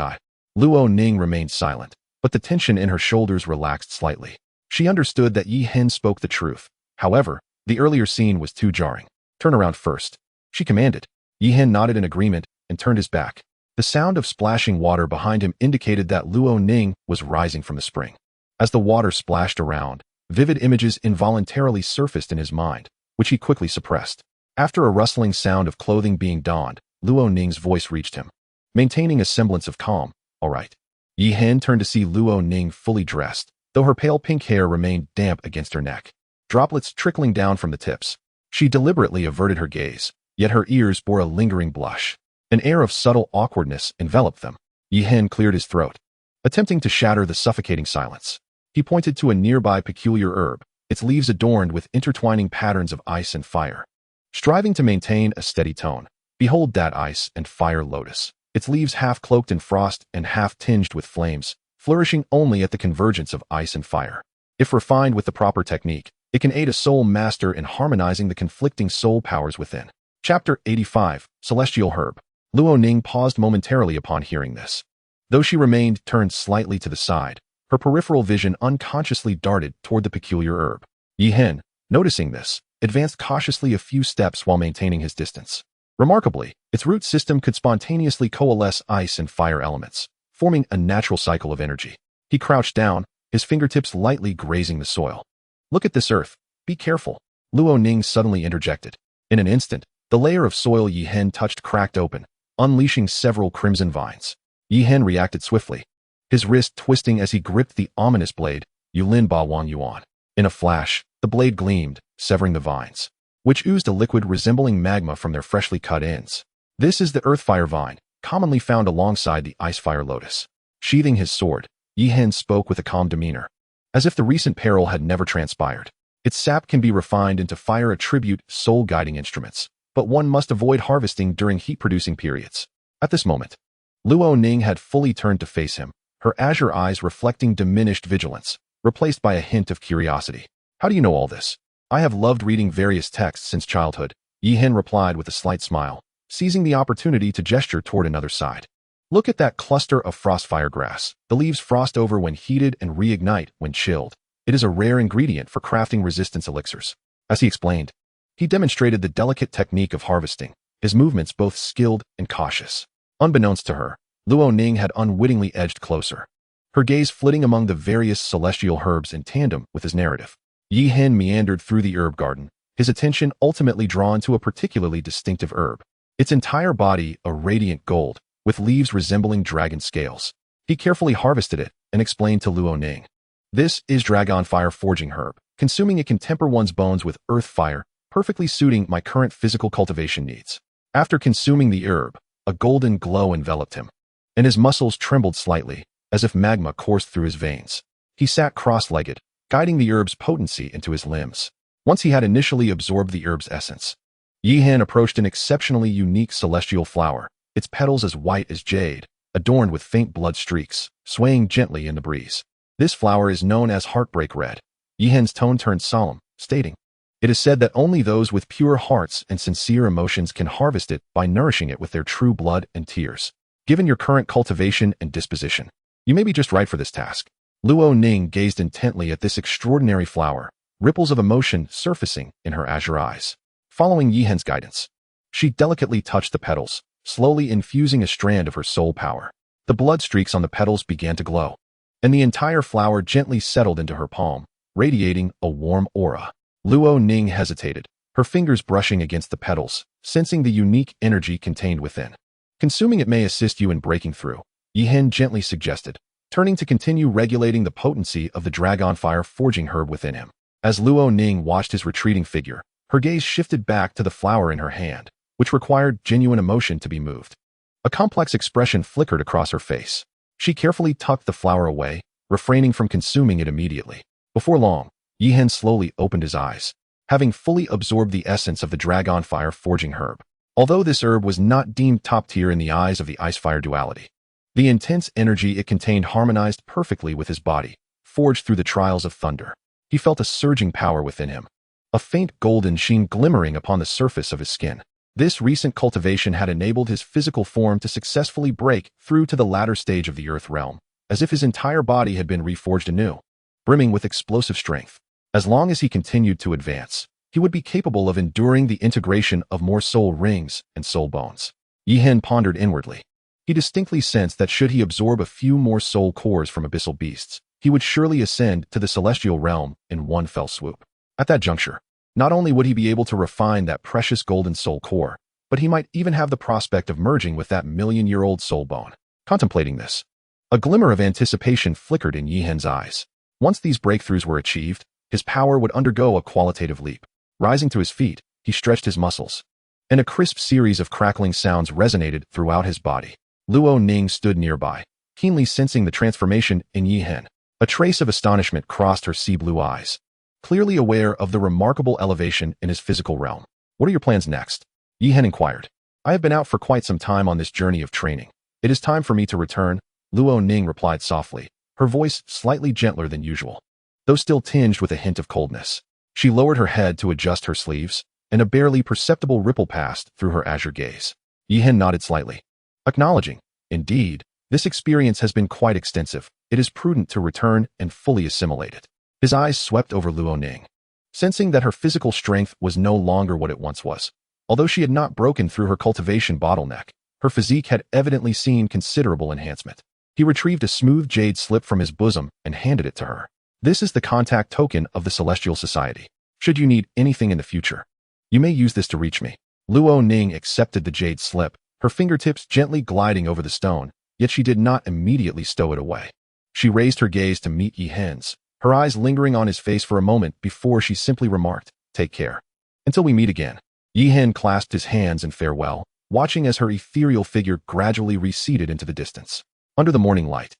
Luo Ning remained silent, but the tension in her shoulders relaxed slightly. She understood that Yi Hen spoke the truth. However, the earlier scene was too jarring. "Turn around first," she commanded. Yi Hen nodded in agreement and turned his back. The sound of splashing water behind him indicated that Luo Ning was rising from the spring. As the water splashed around, vivid images involuntarily surfaced in his mind, which he quickly suppressed. After a rustling sound of clothing being donned, Luo Ning's voice reached him, maintaining a semblance of calm. "All right." Yi Hen turned to see Luo Ning fully dressed, though her pale pink hair remained damp against her neck, droplets trickling down from the tips. She deliberately averted her gaze, yet her ears bore a lingering blush. An air of subtle awkwardness enveloped them. Yi Hen cleared his throat, attempting to shatter the suffocating silence. He pointed to a nearby peculiar herb, its leaves adorned with intertwining patterns of ice and fire. Striving to maintain a steady tone, "Behold that ice and fire lotus, its leaves half cloaked in frost and half tinged with flames, flourishing only at the convergence of ice and fire. If refined with the proper technique, it can aid a soul master in harmonizing the conflicting soul powers within." Chapter 85, Celestial Herb. Luo Ning paused momentarily upon hearing this. Though she remained turned slightly to the side, her peripheral vision unconsciously darted toward the peculiar herb. Yi Hen, noticing this, advanced cautiously a few steps while maintaining his distance. Remarkably, its root system could spontaneously coalesce ice and fire elements, forming a natural cycle of energy. He crouched down, his fingertips lightly grazing the soil. "Look at this earth. Be careful," Luo Ning suddenly interjected. In an instant, the layer of soil Yi Hen touched cracked open, unleashing several crimson vines. Yi Hen reacted swiftly, his wrist twisting as he gripped the ominous blade, Yulin Ba Wang Yuan. In a flash, the blade gleamed, severing the vines, which oozed a liquid resembling magma from their freshly cut ends. "This is the earth-fire vine, commonly found alongside the ice-fire lotus." Sheathing his sword, Yi Hen spoke with a calm demeanor, as if the recent peril had never transpired. "Its sap can be refined into fire attribute soul-guiding instruments, but one must avoid harvesting during heat-producing periods." At this moment, Luo Ning had fully turned to face him, her azure eyes reflecting diminished vigilance, replaced by a hint of curiosity. "How do you know all this?" "I have loved reading various texts since childhood," Yi Hen replied with a slight smile. seizing the opportunity to gesture toward another side. Look at that cluster of frostfire grass. The leaves frost over when heated and reignite when chilled. It is a rare ingredient for crafting resistance elixirs. As he explained, he demonstrated the delicate technique of harvesting, his movements both skilled and cautious. Unbeknownst to her, Luo Ning had unwittingly edged closer, her gaze flitting among the various celestial herbs in tandem with his narrative. Yi Hen meandered through the herb garden, his attention ultimately drawn to a particularly distinctive herb. Its entire body a radiant gold, with leaves resembling dragon scales. He carefully harvested it and explained to Luo Ning. This is dragon fire forging herb. Consuming it can temper one's bones with earth fire, perfectly suiting my current physical cultivation needs. After consuming the herb, a golden glow enveloped him, and his muscles trembled slightly, as if magma coursed through his veins. He sat cross-legged, guiding the herb's potency into his limbs. Once he had initially absorbed the herb's essence, Yi Hen approached an exceptionally unique celestial flower, its petals as white as jade, adorned with faint blood streaks, swaying gently in the breeze. This flower is known as Heartbreak Red. Yi Hen's tone turned solemn, stating, "It is said that only those with pure hearts and sincere emotions can harvest it by nourishing it with their true blood and tears. Given your current cultivation and disposition, you may be just right for this task." Luo Ning gazed intently at this extraordinary flower, ripples of emotion surfacing in her azure eyes. Following Yi Hen's guidance, she delicately touched the petals, slowly infusing a strand of her soul power. The blood streaks on the petals began to glow, and the entire flower gently settled into her palm, radiating a warm aura. Luo Ning hesitated, her fingers brushing against the petals, sensing the unique energy contained within. "Consuming it may assist you in breaking through," Yi Hen gently suggested, turning to continue regulating the potency of the dragon fire forging herb within him. As Luo Ning watched his retreating figure, her gaze shifted back to the flower in her hand, which required genuine emotion to be moved. A complex expression flickered across her face. She carefully tucked the flower away, refraining from consuming it immediately. Before long, Yi Hen slowly opened his eyes, having fully absorbed the essence of the dragon fire forging herb. Although this herb was not deemed top tier in the eyes of the ice-fire duality, the intense energy it contained harmonized perfectly with his body, forged through the trials of thunder. He felt a surging power within him, a faint golden sheen glimmering upon the surface of his skin. This recent cultivation had enabled his physical form to successfully break through to the latter stage of the earth realm, as if his entire body had been reforged anew, brimming with explosive strength. As long as he continued to advance, he would be capable of enduring the integration of more soul rings and soul bones. Yi Hen pondered inwardly. He distinctly sensed that should he absorb a few more soul cores from abyssal beasts, he would surely ascend to the celestial realm in one fell swoop. At that juncture, not only would he be able to refine that precious golden soul core, but he might even have the prospect of merging with that million-year-old soul bone. Contemplating this, a glimmer of anticipation flickered in Yi Hen's eyes. Once these breakthroughs were achieved, his power would undergo a qualitative leap. Rising to his feet, he stretched his muscles, and a crisp series of crackling sounds resonated throughout his body. Luo Ning stood nearby, keenly sensing the transformation in Yi Hen. A trace of astonishment crossed her sea-blue eyes, clearly aware of the remarkable elevation in his physical realm. "What are your plans next?" Yi Hen inquired. "I have been out for quite some time on this journey of training. It is time for me to return," Luo Ning replied softly, her voice slightly gentler than usual, though still tinged with a hint of coldness. She lowered her head to adjust her sleeves, and a barely perceptible ripple passed through her azure gaze. Yi Hen nodded slightly, acknowledging, "Indeed, this experience has been quite extensive. It is prudent to return and fully assimilate it." His eyes swept over Luo Ning, sensing that her physical strength was no longer what it once was. Although she had not broken through her cultivation bottleneck, her physique had evidently seen considerable enhancement. He retrieved a smooth jade slip from his bosom and handed it to her. "This is the contact token of the Celestial Society. Should you need anything in the future, you may use this to reach me." Luo Ning accepted the jade slip, her fingertips gently gliding over the stone, yet she did not immediately stow it away. She raised her gaze to meet Yi Hen's, her eyes lingering on his face for a moment before she simply remarked, "Take care. Until we meet again." Yi Hen clasped his hands in farewell, watching as her ethereal figure gradually receded into the distance. Under the morning light,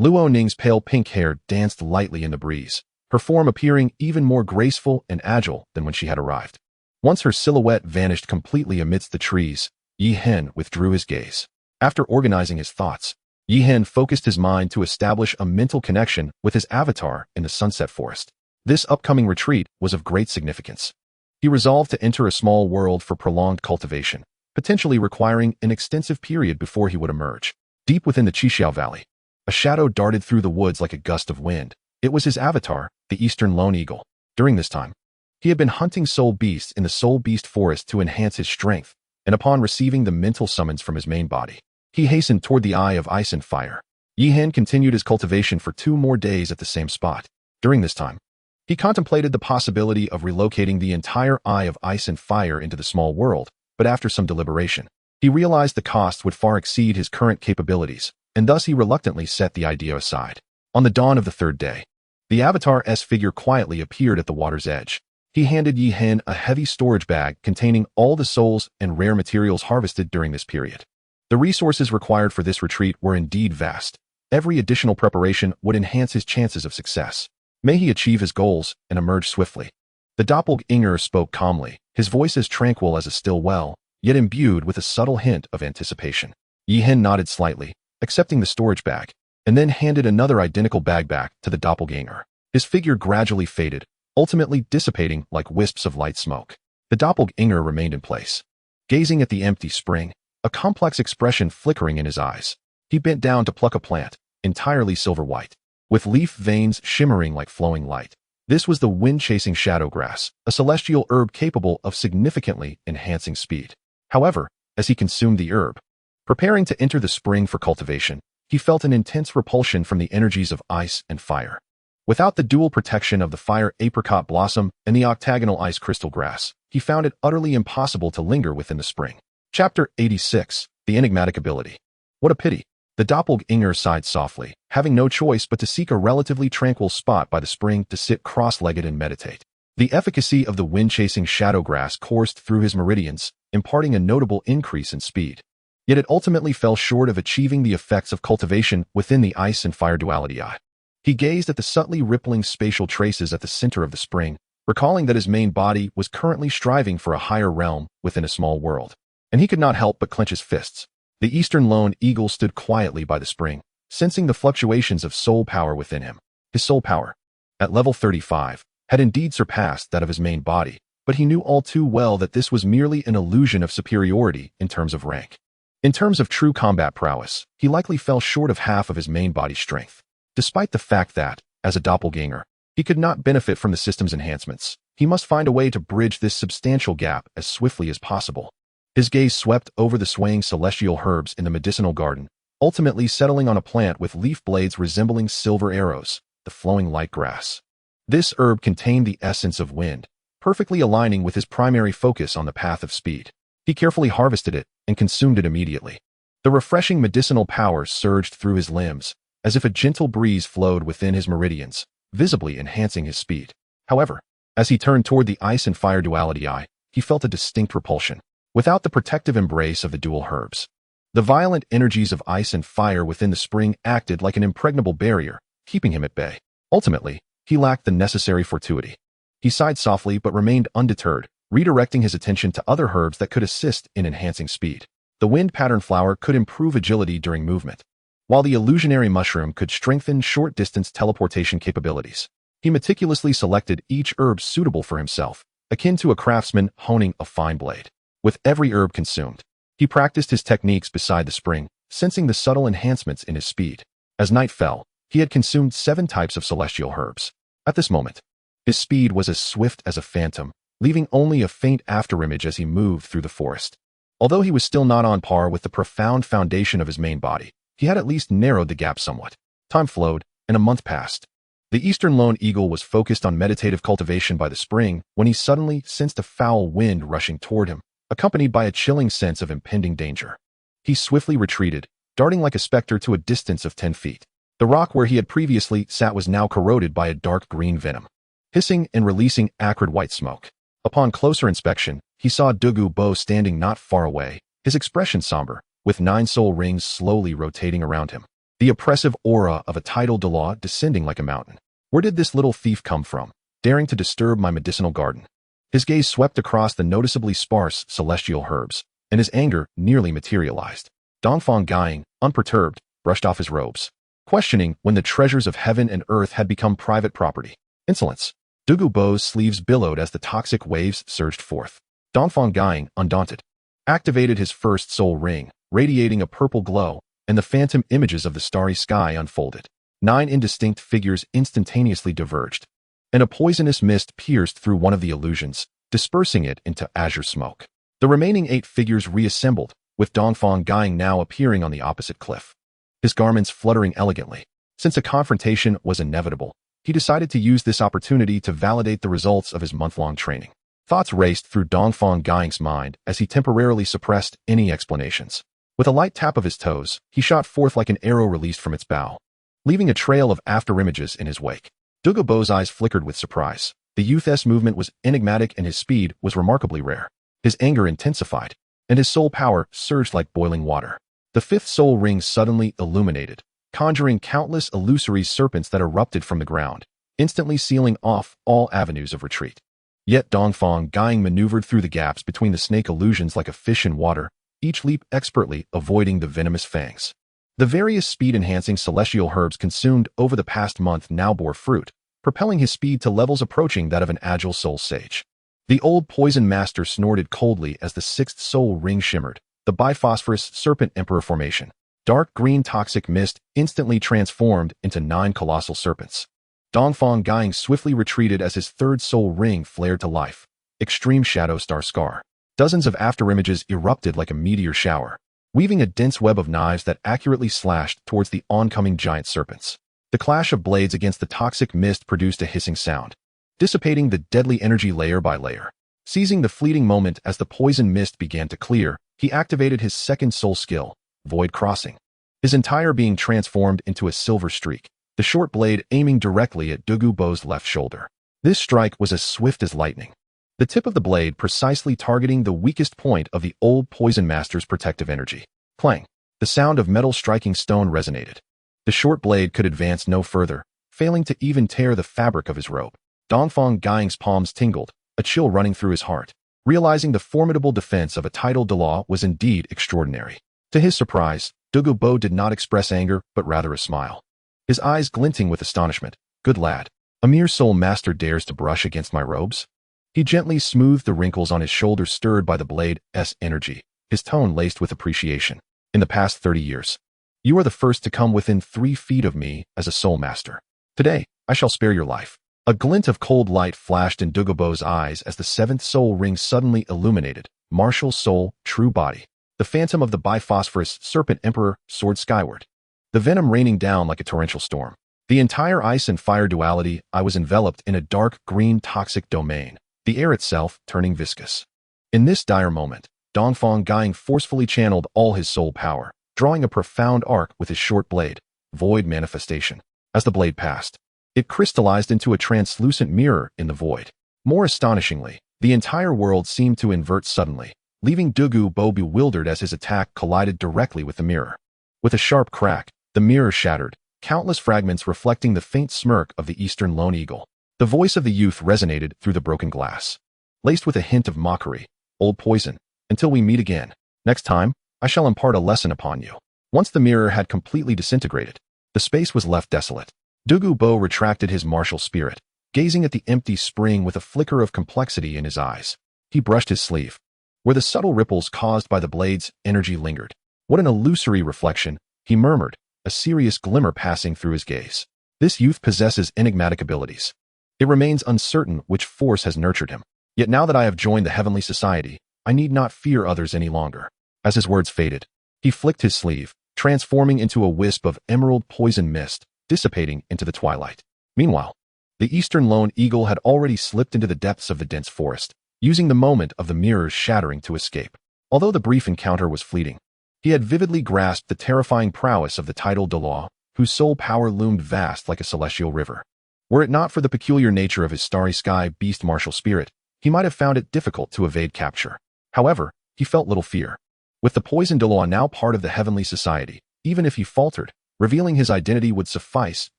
Luo Ning's pale pink hair danced lightly in the breeze, her form appearing even more graceful and agile than when she had arrived. Once her silhouette vanished completely amidst the trees, Yi Hen withdrew his gaze. After organizing his thoughts, Yi Hen focused his mind to establish a mental connection with his avatar in the Sunset Forest. This upcoming retreat was of great significance. He resolved to enter a small world for prolonged cultivation, potentially requiring an extensive period before he would emerge. Deep within the Chixiao Valley, a shadow darted through the woods like a gust of wind. It was his avatar, the Eastern Lone Eagle. During this time, he had been hunting soul beasts in the Soul Beast Forest to enhance his strength, and upon receiving the mental summons from his main body, he hastened toward the Eye of Ice and Fire. Yihen continued his cultivation for 2 more days at the same spot. During this time, he contemplated the possibility of relocating the entire Eye of Ice and Fire into the small world, but after some deliberation, he realized the cost would far exceed his current capabilities, and thus he reluctantly set the idea aside. On the dawn of the 3rd day, the Avatar's figure quietly appeared at the water's edge. He handed Yihen a heavy storage bag containing all the souls and rare materials harvested during this period. The resources required for this retreat were indeed vast. Every additional preparation would enhance his chances of success. May he achieve his goals and emerge swiftly. The doppelganger spoke calmly, his voice as tranquil as a still well, yet imbued with a subtle hint of anticipation. Yihen nodded slightly, accepting the storage bag, and then handed another identical bag back to the doppelganger. His figure gradually faded, ultimately dissipating like wisps of light smoke. The doppelganger remained in place, gazing at the empty spring, a complex expression flickering in his eyes. He bent down to pluck a plant, entirely silver white, with leaf veins shimmering like flowing light. This was the wind-chasing shadowgrass, a celestial herb capable of significantly enhancing speed. However, as he consumed the herb, preparing to enter the spring for cultivation, he felt an intense repulsion from the energies of ice and fire. Without the dual protection of the fire apricot blossom and the octagonal ice crystal grass, he found it utterly impossible to linger within the spring. Chapter 86. The Enigmatic Ability. What a pity. The doppelganger sighed softly, having no choice but to seek a relatively tranquil spot by the spring to sit cross-legged and meditate. The efficacy of the wind-chasing shadowgrass coursed through his meridians, imparting a notable increase in speed. Yet it ultimately fell short of achieving the effects of cultivation within the ice and fire duality eye. He gazed at the subtly rippling spatial traces at the center of the spring, recalling that his main body was currently striving for a higher realm within a small world. And he could not help but clench his fists. The Eastern Lone Eagle stood quietly by the spring, sensing the fluctuations of soul power within him. His soul power, at level 35, had indeed surpassed that of his main body, but he knew all too well that this was merely an illusion of superiority in terms of rank. In terms of true combat prowess, he likely fell short of half of his main body's strength. Despite the fact that, as a doppelganger, he could not benefit from the system's enhancements, he must find a way to bridge this substantial gap as swiftly as possible. His gaze swept over the swaying celestial herbs in the medicinal garden, ultimately settling on a plant with leaf blades resembling silver arrows, the flowing light grass. This herb contained the essence of wind, perfectly aligning with his primary focus on the path of speed. He carefully harvested it and consumed it immediately. The refreshing medicinal power surged through his limbs, as if a gentle breeze flowed within his meridians, visibly enhancing his speed. However, as he turned toward the ice and fire duality eye, he felt a distinct repulsion. Without the protective embrace of the dual herbs, the violent energies of ice and fire within the spring acted like an impregnable barrier, keeping him at bay. Ultimately, he lacked the necessary fortitude. He sighed softly but remained undeterred, redirecting his attention to other herbs that could assist in enhancing speed. The wind pattern flower could improve agility during movement, while the illusionary mushroom could strengthen short-distance teleportation capabilities. He meticulously selected each herb suitable for himself, akin to a craftsman honing a fine blade. With every herb consumed, he practiced his techniques beside the spring, sensing the subtle enhancements in his speed. As night fell, he had consumed 7 types of celestial herbs. At this moment, his speed was as swift as a phantom, leaving only a faint afterimage as he moved through the forest. Although he was still not on par with the profound foundation of his main body, he had at least narrowed the gap somewhat. Time flowed, and a month passed. The Eastern Lone Eagle was focused on meditative cultivation by the spring when he suddenly sensed a foul wind rushing toward him, accompanied by a chilling sense of impending danger. He swiftly retreated, darting like a specter to a distance of 10 feet. The rock where he had previously sat was now corroded by a dark green venom, hissing and releasing acrid white smoke. Upon closer inspection, he saw Dugu Bo standing not far away, his expression somber, with 9 soul rings slowly rotating around him. The oppressive aura of a tidal Delaw descending like a mountain. Where did this little thief come from, daring to disturb my medicinal garden? His gaze swept across the noticeably sparse celestial herbs, and his anger nearly materialized. Dongfang Gying, unperturbed, brushed off his robes, questioning when the treasures of heaven and earth had become private property. Insolence. Dugu Bo's sleeves billowed as the toxic waves surged forth. Dongfang Gying, undaunted, activated his first soul ring, radiating a purple glow, and the phantom images of the starry sky unfolded. 9 indistinct figures instantaneously diverged, and a poisonous mist pierced through one of the illusions, dispersing it into azure smoke. The remaining 8 figures reassembled, with Dongfang Gying now appearing on the opposite cliff, his garments fluttering elegantly. Since a confrontation was inevitable, he decided to use this opportunity to validate the results of his month-long training. Thoughts raced through Dongfang Gying's mind as he temporarily suppressed any explanations. With a light tap of his toes, he shot forth like an arrow released from its bow, leaving a trail of afterimages in his wake. Dugu Bo's eyes flickered with surprise. The youth's movement was enigmatic and his speed was remarkably rare. His anger intensified, and his soul power surged like boiling water. The 5th soul ring suddenly illuminated, conjuring countless illusory serpents that erupted from the ground, instantly sealing off all avenues of retreat. Yet Dongfang Gying maneuvered through the gaps between the snake illusions like a fish in water, each leap expertly avoiding the venomous fangs. The various speed-enhancing celestial herbs consumed over the past month now bore fruit, propelling his speed to levels approaching that of an agile soul sage. The old poison master snorted coldly as the 6th soul ring shimmered, the biphosphorus serpent emperor formation. Dark green toxic mist instantly transformed into 9 colossal serpents. Dongfang Gying swiftly retreated as his 3rd soul ring flared to life. Extreme Shadow Star Scar. Dozens of afterimages erupted like a meteor shower, weaving a dense web of knives that accurately slashed towards the oncoming giant serpents. The clash of blades against the toxic mist produced a hissing sound, dissipating the deadly energy layer by layer. Seizing the fleeting moment as the poison mist began to clear, he activated his 2nd soul skill, Void Crossing. His entire being transformed into a silver streak, the short blade aiming directly at Dugu Bo's left shoulder. This strike was as swift as lightning, the tip of the blade precisely targeting the weakest point of the old poison master's protective energy. Clang! The sound of metal striking stone resonated. The short blade could advance no further, failing to even tear the fabric of his robe. Dongfang Gying's palms tingled, a chill running through his heart, realizing the formidable defense of a title de law was indeed extraordinary. To his surprise, Dugu Bo did not express anger, but rather a smile, his eyes glinting with astonishment. Good lad, a mere soul master dares to brush against my robes? He gently smoothed the wrinkles on his shoulders stirred by the blade's energy, his tone laced with appreciation. In the past 30 years, you are the first to come within 3 feet of me as a soul master. Today, I shall spare your life. A glint of cold light flashed in Dugu Bo's eyes as the 7th soul ring suddenly illuminated. Martial soul, true body. The phantom of the biphosphorus serpent emperor soared skyward, the venom raining down like a torrential storm. The entire ice and fire duality, I was enveloped in a dark green toxic domain, the air itself turning viscous. In this dire moment, Dongfang Gying forcefully channeled all his soul power, drawing a profound arc with his short blade, Void Manifestation. As the blade passed, it crystallized into a translucent mirror in the void. More astonishingly, the entire world seemed to invert suddenly, leaving Dugu Bo bewildered as his attack collided directly with the mirror. With a sharp crack, the mirror shattered, countless fragments reflecting the faint smirk of the Eastern Lone Eagle. The voice of the youth resonated through the broken glass, laced with a hint of mockery. Old poison, until we meet again. Next time, I shall impart a lesson upon you. Once the mirror had completely disintegrated, the space was left desolate. Dugu Bo retracted his martial spirit, gazing at the empty spring with a flicker of complexity in his eyes. He brushed his sleeve, where the subtle ripples caused by the blade's energy lingered. What an illusory reflection, he murmured, a serious glimmer passing through his gaze. This youth possesses enigmatic abilities. It remains uncertain which force has nurtured him. Yet now that I have joined the Heavenly Society, I need not fear others any longer. As his words faded, he flicked his sleeve, transforming into a wisp of emerald poison mist, dissipating into the twilight. Meanwhile, the Eastern Lone Eagle had already slipped into the depths of the dense forest, using the moment of the mirror's shattering to escape. Although the brief encounter was fleeting, he had vividly grasped the terrifying prowess of the title de law, whose soul power loomed vast like a celestial river. Were it not for the peculiar nature of his starry sky beast martial spirit, he might have found it difficult to evade capture. However, he felt little fear. With the poison de law now part of the Heavenly Society, even if he faltered, revealing his identity would suffice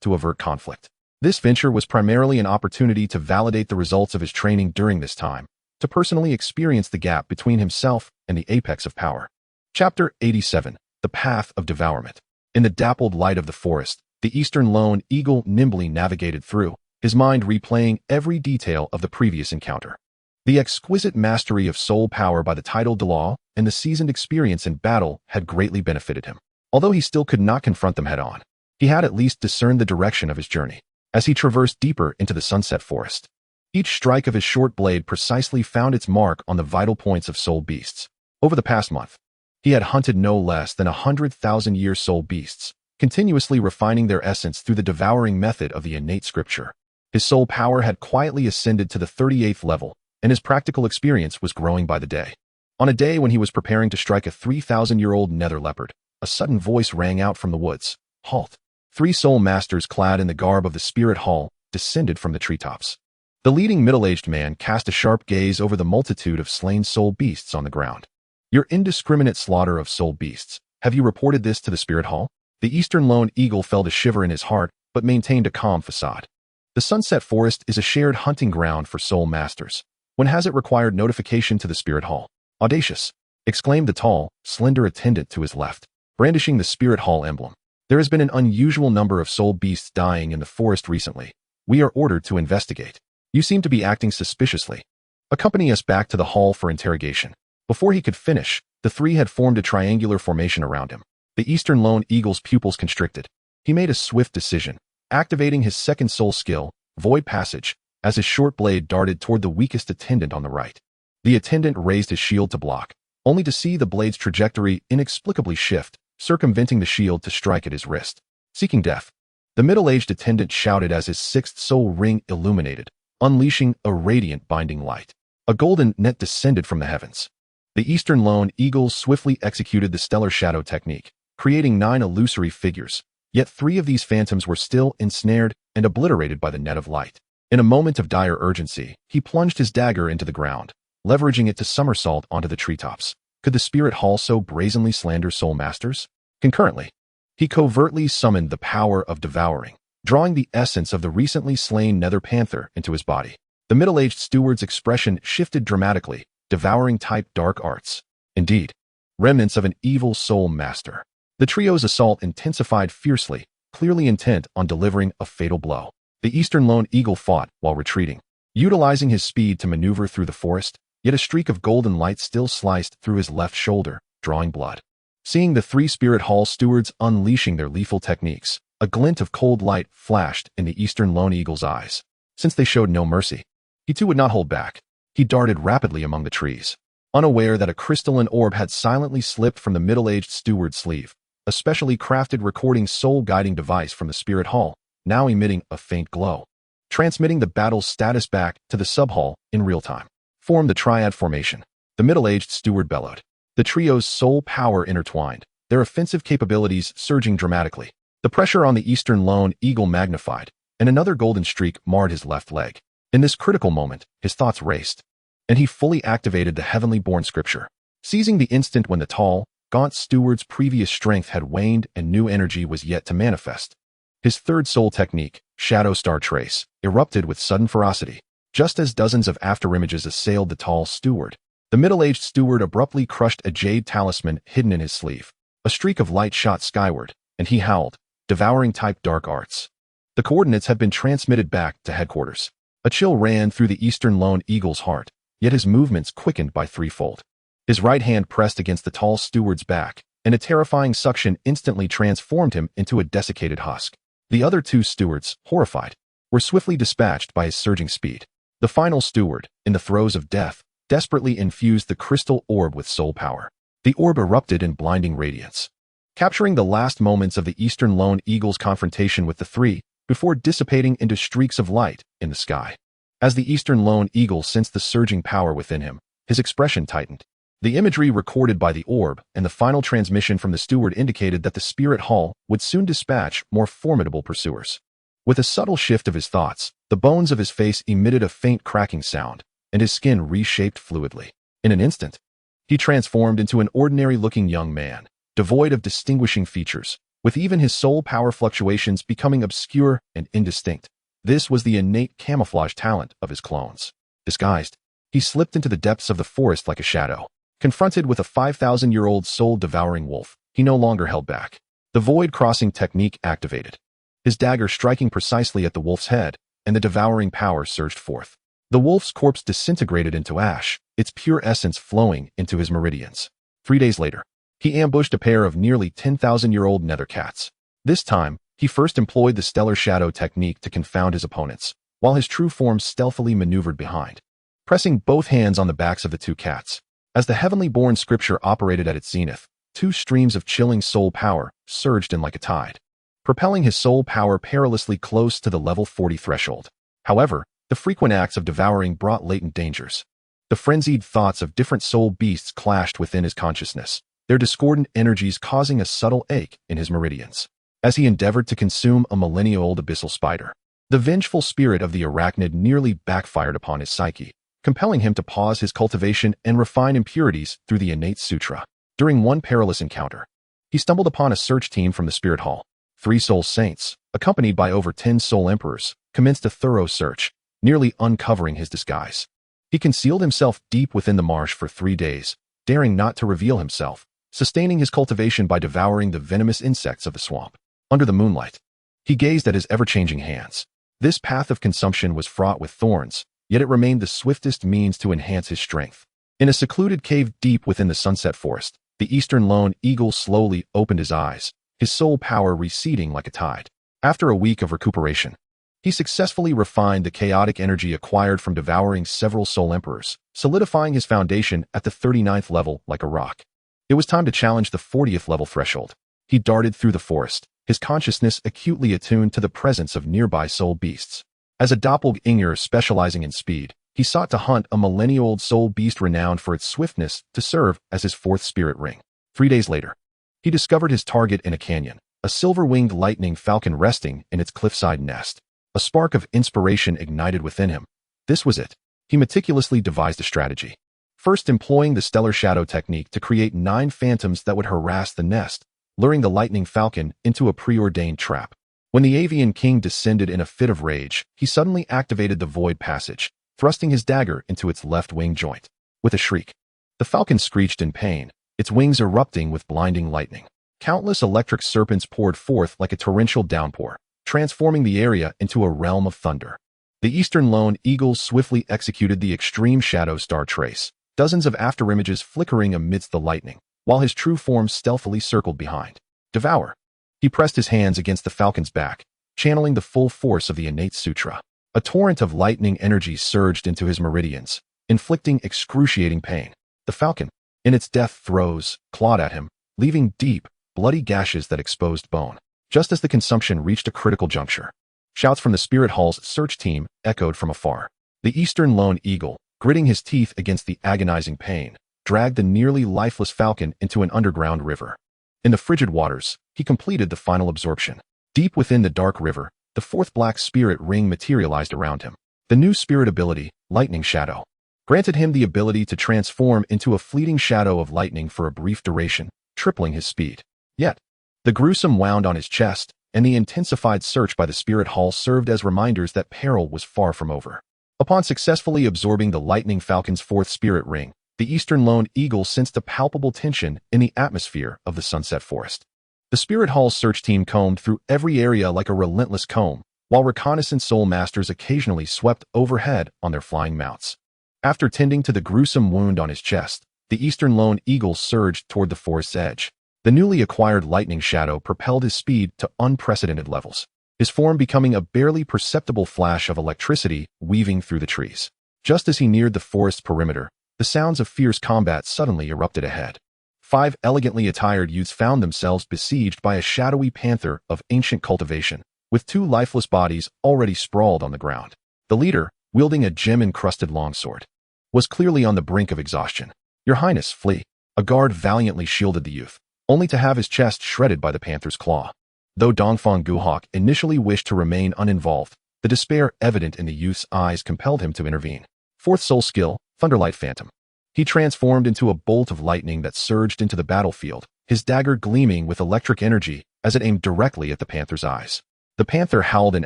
to avert conflict. This venture was primarily an opportunity to validate the results of his training during this time, to personally experience the gap between himself and the apex of power. Chapter 87, The Path of Devourment. In the dappled light of the forest, the Eastern Lone Eagle nimbly navigated through, his mind replaying every detail of the previous encounter. The exquisite mastery of soul power by the titled Delaw and the seasoned experience in battle had greatly benefited him. Although he still could not confront them head-on, he had at least discerned the direction of his journey as he traversed deeper into the sunset forest. Each strike of his short blade precisely found its mark on the vital points of soul beasts. Over the past month, he had hunted no less than 100,000-year soul beasts, continuously refining their essence through the devouring method of the innate scripture. His soul power had quietly ascended to the 38th level, and his practical experience was growing by the day. On a day when he was preparing to strike a 3,000-year-old nether leopard, a sudden voice rang out from the woods. Halt! 3 soul masters clad in the garb of the spirit hall descended from the treetops. The leading middle-aged man cast a sharp gaze over the multitude of slain soul beasts on the ground. Your indiscriminate slaughter of soul beasts, have you reported this to the spirit hall? The eastern lone eagle felt a shiver in his heart, but maintained a calm facade. The sunset forest is a shared hunting ground for soul masters. When has it required notification to the spirit hall? Audacious! Exclaimed the tall, slender attendant to his left, brandishing the spirit hall emblem. There has been an unusual number of soul beasts dying in the forest recently. We are ordered to investigate. You seem to be acting suspiciously. Accompany us back to the hall for interrogation. Before he could finish, the 3 had formed a triangular formation around him. The eastern lone eagle's pupils constricted. He made a swift decision, activating his second soul skill, Void Passage, as his short blade darted toward the weakest attendant on the right. The attendant raised his shield to block, only to see the blade's trajectory inexplicably shift, circumventing the shield to strike at his wrist. Seeking death. The middle-aged attendant shouted as his 6th soul ring illuminated, unleashing a radiant binding light. A golden net descended from the heavens. The eastern lone eagle swiftly executed the stellar shadow technique, creating 9 illusory figures, yet 3 of these phantoms were still ensnared and obliterated by the net of light. In a moment of dire urgency, he plunged his dagger into the ground, leveraging it to somersault onto the treetops. Could the spirit hall so brazenly slander soul masters? Concurrently, he covertly summoned the power of devouring, drawing the essence of the recently slain nether panther into his body. The middle-aged steward's expression shifted dramatically, devouring-type dark arts. Indeed, remnants of an evil soul master. The trio's assault intensified fiercely, clearly intent on delivering a fatal blow. The eastern lone eagle fought while retreating, utilizing his speed to maneuver through the forest, yet a streak of golden light still sliced through his left shoulder, drawing blood. Seeing the 3 spirit hall stewards unleashing their lethal techniques, a glint of cold light flashed in the eastern lone eagle's eyes. Since they showed no mercy, he too would not hold back. He darted rapidly among the trees, unaware that a crystalline orb had silently slipped from the middle-aged steward's sleeve, a specially crafted recording soul-guiding device from the spirit hall, now emitting a faint glow, transmitting the battle's status back to the sub-hall in real time. Form the triad formation. The middle-aged steward bellowed. The trio's soul power intertwined, their offensive capabilities surging dramatically. The pressure on the eastern lone eagle magnified, and another golden streak marred his left leg. In this critical moment, his thoughts raced, and he fully activated the heavenly-born scripture, seizing the instant when the tall, gaunt steward's previous strength had waned and new energy was yet to manifest. His 3rd soul technique, Shadow Star Trace, erupted with sudden ferocity. Just as dozens of afterimages assailed the tall steward, the middle-aged steward abruptly crushed a jade talisman hidden in his sleeve. A streak of light shot skyward, and he howled, devouring-type dark arts. The coordinates had been transmitted back to headquarters. A chill ran through the eastern lone eagle's heart, yet his movements quickened by threefold. His right hand pressed against the tall steward's back, and a terrifying suction instantly transformed him into a desiccated husk. The other 2 stewards, horrified, were swiftly dispatched by his surging speed. The final steward, in the throes of death, desperately infused the crystal orb with soul power. The orb erupted in blinding radiance, capturing the last moments of the eastern lone eagle's confrontation with the 3, before dissipating into streaks of light in the sky. As the eastern lone eagle sensed the surging power within him, his expression tightened. The imagery recorded by the orb and the final transmission from the steward indicated that the spirit hall would soon dispatch more formidable pursuers. With a subtle shift of his thoughts, the bones of his face emitted a faint cracking sound, and his skin reshaped fluidly. In an instant, he transformed into an ordinary-looking young man, devoid of distinguishing features, with even his soul power fluctuations becoming obscure and indistinct. This was the innate camouflage talent of his clones. Disguised, he slipped into the depths of the forest like a shadow. Confronted with a 5,000-year-old soul-devouring wolf, he no longer held back. The void-crossing technique activated, his dagger striking precisely at the wolf's head, and the devouring power surged forth. The wolf's corpse disintegrated into ash, its pure essence flowing into his meridians. 3 days later, he ambushed a pair of nearly 10,000-year-old nether cats. This time, he first employed the stellar shadow technique to confound his opponents, while his true form stealthily maneuvered behind, pressing both hands on the backs of the two cats. As the heavenly-born scripture operated at its zenith, two streams of chilling soul power surged in like a tide, propelling his soul power perilously close to the level 40 threshold. However, the frequent acts of devouring brought latent dangers. The frenzied thoughts of different soul beasts clashed within his consciousness, their discordant energies causing a subtle ache in his meridians. As he endeavored to consume a millennia-old abyssal spider, the vengeful spirit of the arachnid nearly backfired upon his psyche, compelling him to pause his cultivation and refine impurities through the innate sutra. During one perilous encounter, he stumbled upon a search team from the Spirit Hall. 3 soul saints, accompanied by over 10 soul emperors, commenced a thorough search, nearly uncovering his disguise. He concealed himself deep within the marsh for 3 days, daring not to reveal himself, sustaining his cultivation by devouring the venomous insects of the swamp. Under the moonlight, he gazed at his ever-changing hands. This path of consumption was fraught with thorns, yet it remained the swiftest means to enhance his strength. In a secluded cave deep within the sunset forest, the eastern lone eagle slowly opened his eyes, his soul power receding like a tide. After a week of recuperation, he successfully refined the chaotic energy acquired from devouring several soul emperors, solidifying his foundation at the 39th level like a rock. It was time to challenge the 40th level threshold. He darted through the forest, his consciousness acutely attuned to the presence of nearby soul beasts. As a doppelganger specializing in speed, he sought to hunt a millennia-old soul beast renowned for its swiftness to serve as his 4th spirit ring. 3 days later, he discovered his target in a canyon, a silver-winged lightning falcon resting in its cliffside nest. A spark of inspiration ignited within him. This was it. He meticulously devised a strategy. First, employing the stellar shadow technique to create 9 phantoms that would harass the nest, luring the lightning falcon into a preordained trap. When the avian king descended in a fit of rage, he suddenly activated the void passage, thrusting his dagger into its left wing joint. With a shriek, the falcon screeched in pain, its wings erupting with blinding lightning. Countless electric serpents poured forth like a torrential downpour, transforming the area into a realm of thunder. The eastern lone eagle swiftly executed the extreme shadow star trace, dozens of afterimages flickering amidst the lightning, while his true form stealthily circled behind. Devour. He pressed his hands against the falcon's back, channeling the full force of the innate sutra. A torrent of lightning energy surged into his meridians, inflicting excruciating pain. The falcon, in its death throes, clawed at him, leaving deep, bloody gashes that exposed bone. Just as the consumption reached a critical juncture, shouts from the Spirit Hall's search team echoed from afar. The eastern lone eagle, gritting his teeth against the agonizing pain, dragged the nearly lifeless falcon into an underground river. In the frigid waters, he completed the final absorption. Deep within the dark river, the 4th black spirit ring materialized around him. The new spirit ability, Lightning Shadow, granted him the ability to transform into a fleeting shadow of lightning for a brief duration, tripling his speed. Yet, the gruesome wound on his chest and the intensified search by the Spirit Hall served as reminders that peril was far from over. Upon successfully absorbing the Lightning Falcon's 4th spirit ring, the eastern lone eagle sensed a palpable tension in the atmosphere of the sunset forest. The Spirit Hall's search team combed through every area like a relentless comb, while reconnaissance soul masters occasionally swept overhead on their flying mounts. After tending to the gruesome wound on his chest, the eastern lone eagle surged toward the forest's edge. The newly acquired lightning shadow propelled his speed to unprecedented levels, his form becoming a barely perceptible flash of electricity weaving through the trees. Just as he neared the forest's perimeter, the sounds of fierce combat suddenly erupted ahead. 5 elegantly attired youths found themselves besieged by a shadowy panther of ancient cultivation, with 2 lifeless bodies already sprawled on the ground. The leader, wielding a gem-encrusted longsword, was clearly on the brink of exhaustion. "Your Highness, flee." A guard valiantly shielded the youth, only to have his chest shredded by the panther's claw. Though Dongfang Guhawk initially wished to remain uninvolved, the despair evident in the youth's eyes compelled him to intervene. 4th soul skill, Thunderlight Phantom. He transformed into a bolt of lightning that surged into the battlefield, his dagger gleaming with electric energy as it aimed directly at the panther's eyes. The panther howled in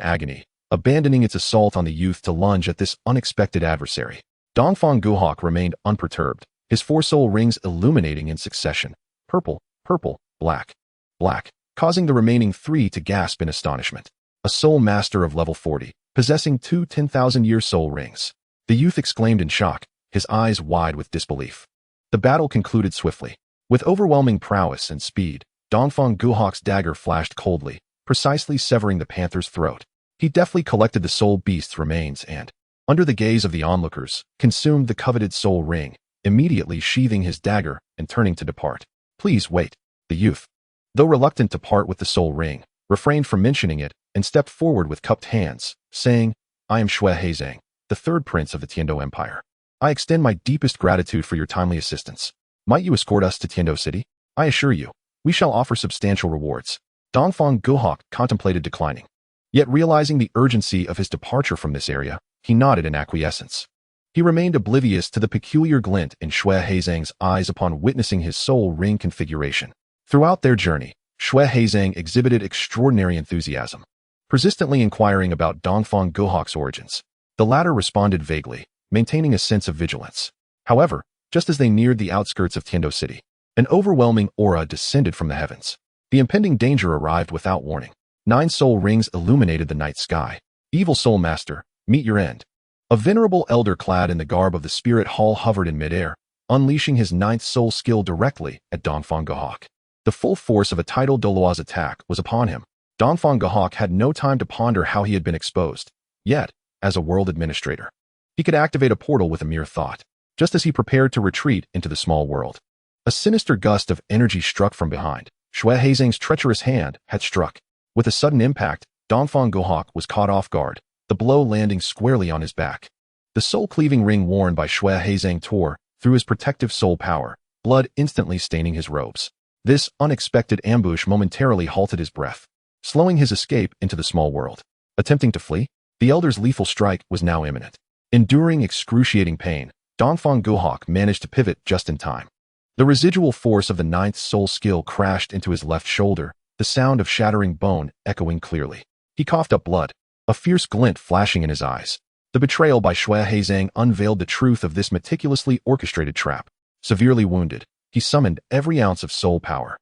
agony, abandoning its assault on the youth to lunge at this unexpected adversary. Dongfang Guhawk remained unperturbed, his 4 soul rings illuminating in succession, purple, purple, black, black, causing the remaining 3 to gasp in astonishment. A soul master of level 40, possessing 2 10,000-year soul rings. The youth exclaimed in shock, his eyes wide with disbelief. The battle concluded swiftly. With overwhelming prowess and speed, Dongfang Guhok's dagger flashed coldly, precisely severing the panther's throat. He deftly collected the soul beast's remains and, under the gaze of the onlookers, consumed the coveted soul ring, immediately sheathing his dagger and turning to depart. Please wait. The youth, though reluctant to part with the soul ring, refrained from mentioning it and stepped forward with cupped hands, saying, I am Shui Heizang, the third prince of the Tiando Empire. I extend my deepest gratitude for your timely assistance. Might you escort us to Tiando City? I assure you, we shall offer substantial rewards. Dongfang Guhok contemplated declining. Yet realizing the urgency of his departure from this area, he nodded in acquiescence. He remained oblivious to the peculiar glint in Shui Heizang's eyes upon witnessing his soul ring configuration. Throughout their journey, Shui Heizang exhibited extraordinary enthusiasm, persistently inquiring about Dongfang Guhok's origins. The latter responded vaguely, maintaining a sense of vigilance. However, just as they neared the outskirts of Tiando City, an overwhelming aura descended from the heavens. The impending danger arrived without warning. 9 soul rings illuminated the night sky. Evil Soul Master, meet your end. A venerable elder clad in the garb of the Spirit Hall hovered in midair, unleashing his 9th soul skill directly at Dongfang Guhok. The full force of a tidal Doloa's attack was upon him. Dongfang Guhok had no time to ponder how he had been exposed. Yet, as a world administrator, he could activate a portal with a mere thought, just as he prepared to retreat into the small world. A sinister gust of energy struck from behind. Shui Heizang's treacherous hand had struck. With a sudden impact, Dongfang Guhok was caught off guard, the blow landing squarely on his back. The soul-cleaving ring worn by Shui Heizang tore through his protective soul power, blood instantly staining his robes. This unexpected ambush momentarily halted his breath, slowing his escape into the small world. Attempting to flee, the elder's lethal strike was now imminent. Enduring excruciating pain, Dongfang Guhok managed to pivot just in time. The residual force of the 9th soul skill crashed into his left shoulder, the sound of shattering bone echoing clearly. He coughed up blood, a fierce glint flashing in his eyes. The betrayal by Shui Heizang unveiled the truth of this meticulously orchestrated trap. Severely wounded, he summoned every ounce of soul power,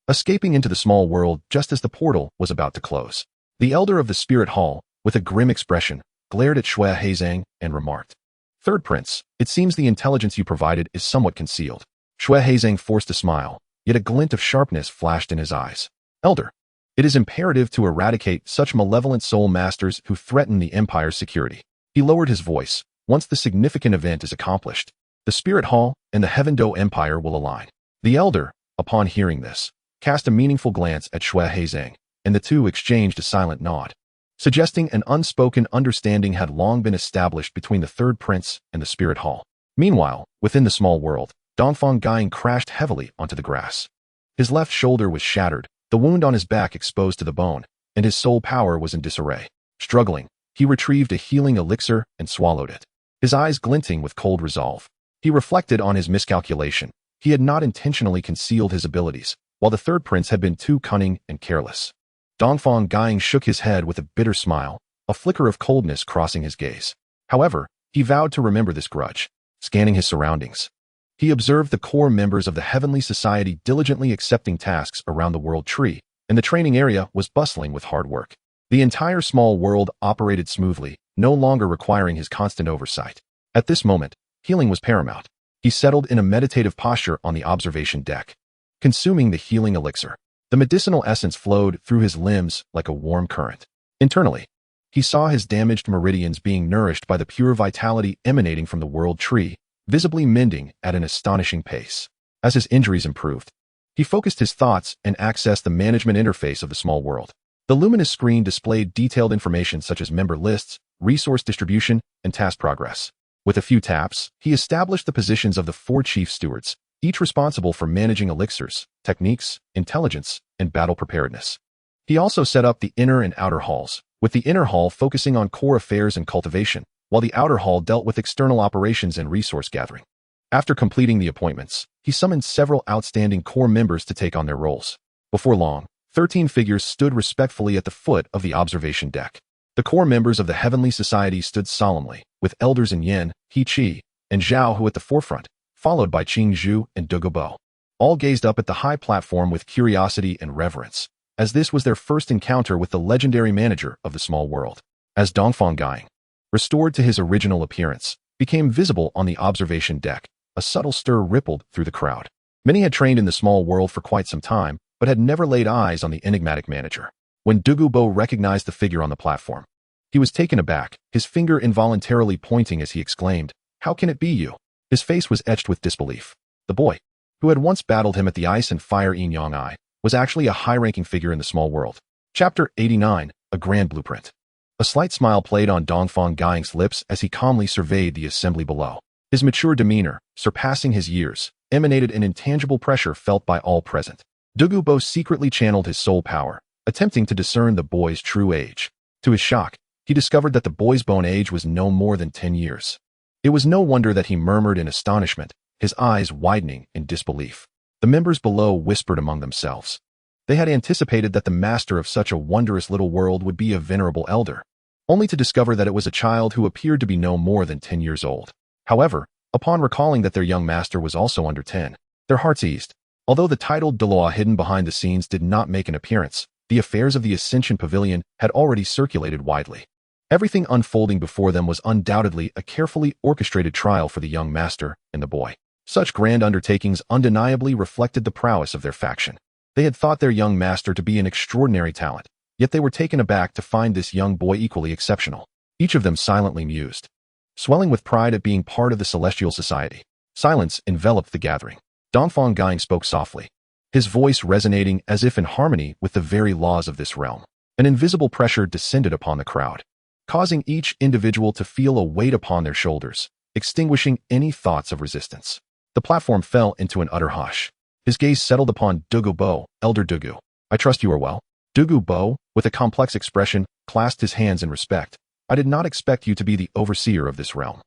escaping into the small world just as the portal was about to close. The elder of the Spirit Hall, with a grim expression, glared at Shui Heizang and remarked, Third Prince, it seems the intelligence you provided is somewhat concealed. Shui Heizang forced a smile, yet a glint of sharpness flashed in his eyes. Elder, it is imperative to eradicate such malevolent soul masters who threaten the Empire's security. He lowered his voice. Once the significant event is accomplished, the Spirit Hall and the Heavendo Empire will align. The elder, upon hearing this, cast a meaningful glance at Shui Heizang, and the two exchanged a silent nod, suggesting an unspoken understanding had long been established between the Third Prince and the Spirit Hall. Meanwhile, within the small world, Dongfang Guhok crashed heavily onto the grass. His left shoulder was shattered, the wound on his back exposed to the bone, and his soul power was in disarray. Struggling, he retrieved a healing elixir and swallowed it, his eyes glinting with cold resolve. He reflected on his miscalculation. He had not intentionally concealed his abilities, while the Third Prince had been too cunning and careless. Dongfang Guhok shook his head with a bitter smile, a flicker of coldness crossing his gaze. However, he vowed to remember this grudge. Scanning his surroundings, he observed the core members of the Heavenly Society diligently accepting tasks around the World Tree, and the training area was bustling with hard work. The entire small world operated smoothly, no longer requiring his constant oversight. At this moment, healing was paramount. He settled in a meditative posture on the observation deck, consuming the healing elixir. The medicinal essence flowed through his limbs like a warm current. Internally, he saw his damaged meridians being nourished by the pure vitality emanating from the World Tree, visibly mending at an astonishing pace. As his injuries improved, he focused his thoughts and accessed the management interface of the small world. The luminous screen displayed detailed information such as member lists, resource distribution, and task progress. With a few taps, he established the positions of the 4 chief stewards, each responsible for managing elixirs, techniques, intelligence, and battle preparedness. He also set up the inner and outer halls, with the inner hall focusing on core affairs and cultivation, while the outer hall dealt with external operations and resource gathering. After completing the appointments, he summoned several outstanding core members to take on their roles. Before long, 13 figures stood respectfully at the foot of the observation deck. The core members of the Heavenly Society stood solemnly, with elders in Yen, He Qi, and Zhao Hu at the forefront, followed by Qing Zhu and Dugobo. All gazed up at the high platform with curiosity and reverence, as this was their first encounter with the legendary manager of the small world. As Dongfang Guhok restored to his original appearance, became visible on the observation deck. A subtle stir rippled through the crowd. Many had trained in the small world for quite some time, but had never laid eyes on the enigmatic manager. When Dugubo recognized the figure on the platform, he was taken aback, his finger involuntarily pointing as he exclaimed, "How can it be you?" His face was etched with disbelief. The boy, who had once battled him at the Ice and Fire Yin Yang Eye, was actually a high-ranking figure in the small world. Chapter 89, A Grand Blueprint. A slight smile played on Dongfang Gaiying's lips as he calmly surveyed the assembly below. His mature demeanor, surpassing his years, emanated an intangible pressure felt by all present. Dugubo secretly channeled his soul power, attempting to discern the boy's true age. To his shock, he discovered that the boy's bone age was no more than 10 years. It was no wonder that he murmured in astonishment, his eyes widening in disbelief. The members below whispered among themselves. They had anticipated that the master of such a wondrous little world would be a venerable elder, only to discover that it was a child who appeared to be no more than 10 years old. However, upon recalling that their young master was also under 10, their hearts eased. Although the titled Deloa hidden behind the scenes did not make an appearance, the affairs of the Ascension Pavilion had already circulated widely. Everything unfolding before them was undoubtedly a carefully orchestrated trial for the young master and the boy. Such grand undertakings undeniably reflected the prowess of their faction. They had thought their young master to be an extraordinary talent, yet they were taken aback to find this young boy equally exceptional. Each of them silently mused, swelling with pride at being part of the Celestial Society. Silence enveloped the gathering. Dongfang Gaiying spoke softly, his voice resonating as if in harmony with the very laws of this realm. An invisible pressure descended upon the crowd, causing each individual to feel a weight upon their shoulders, extinguishing any thoughts of resistance. The platform fell into an utter hush. His gaze settled upon Dugu Bo, Elder Dugu. "I trust you are well." Dugu Bo, with a complex expression, clasped his hands in respect. "I did not expect you to be the overseer of this realm.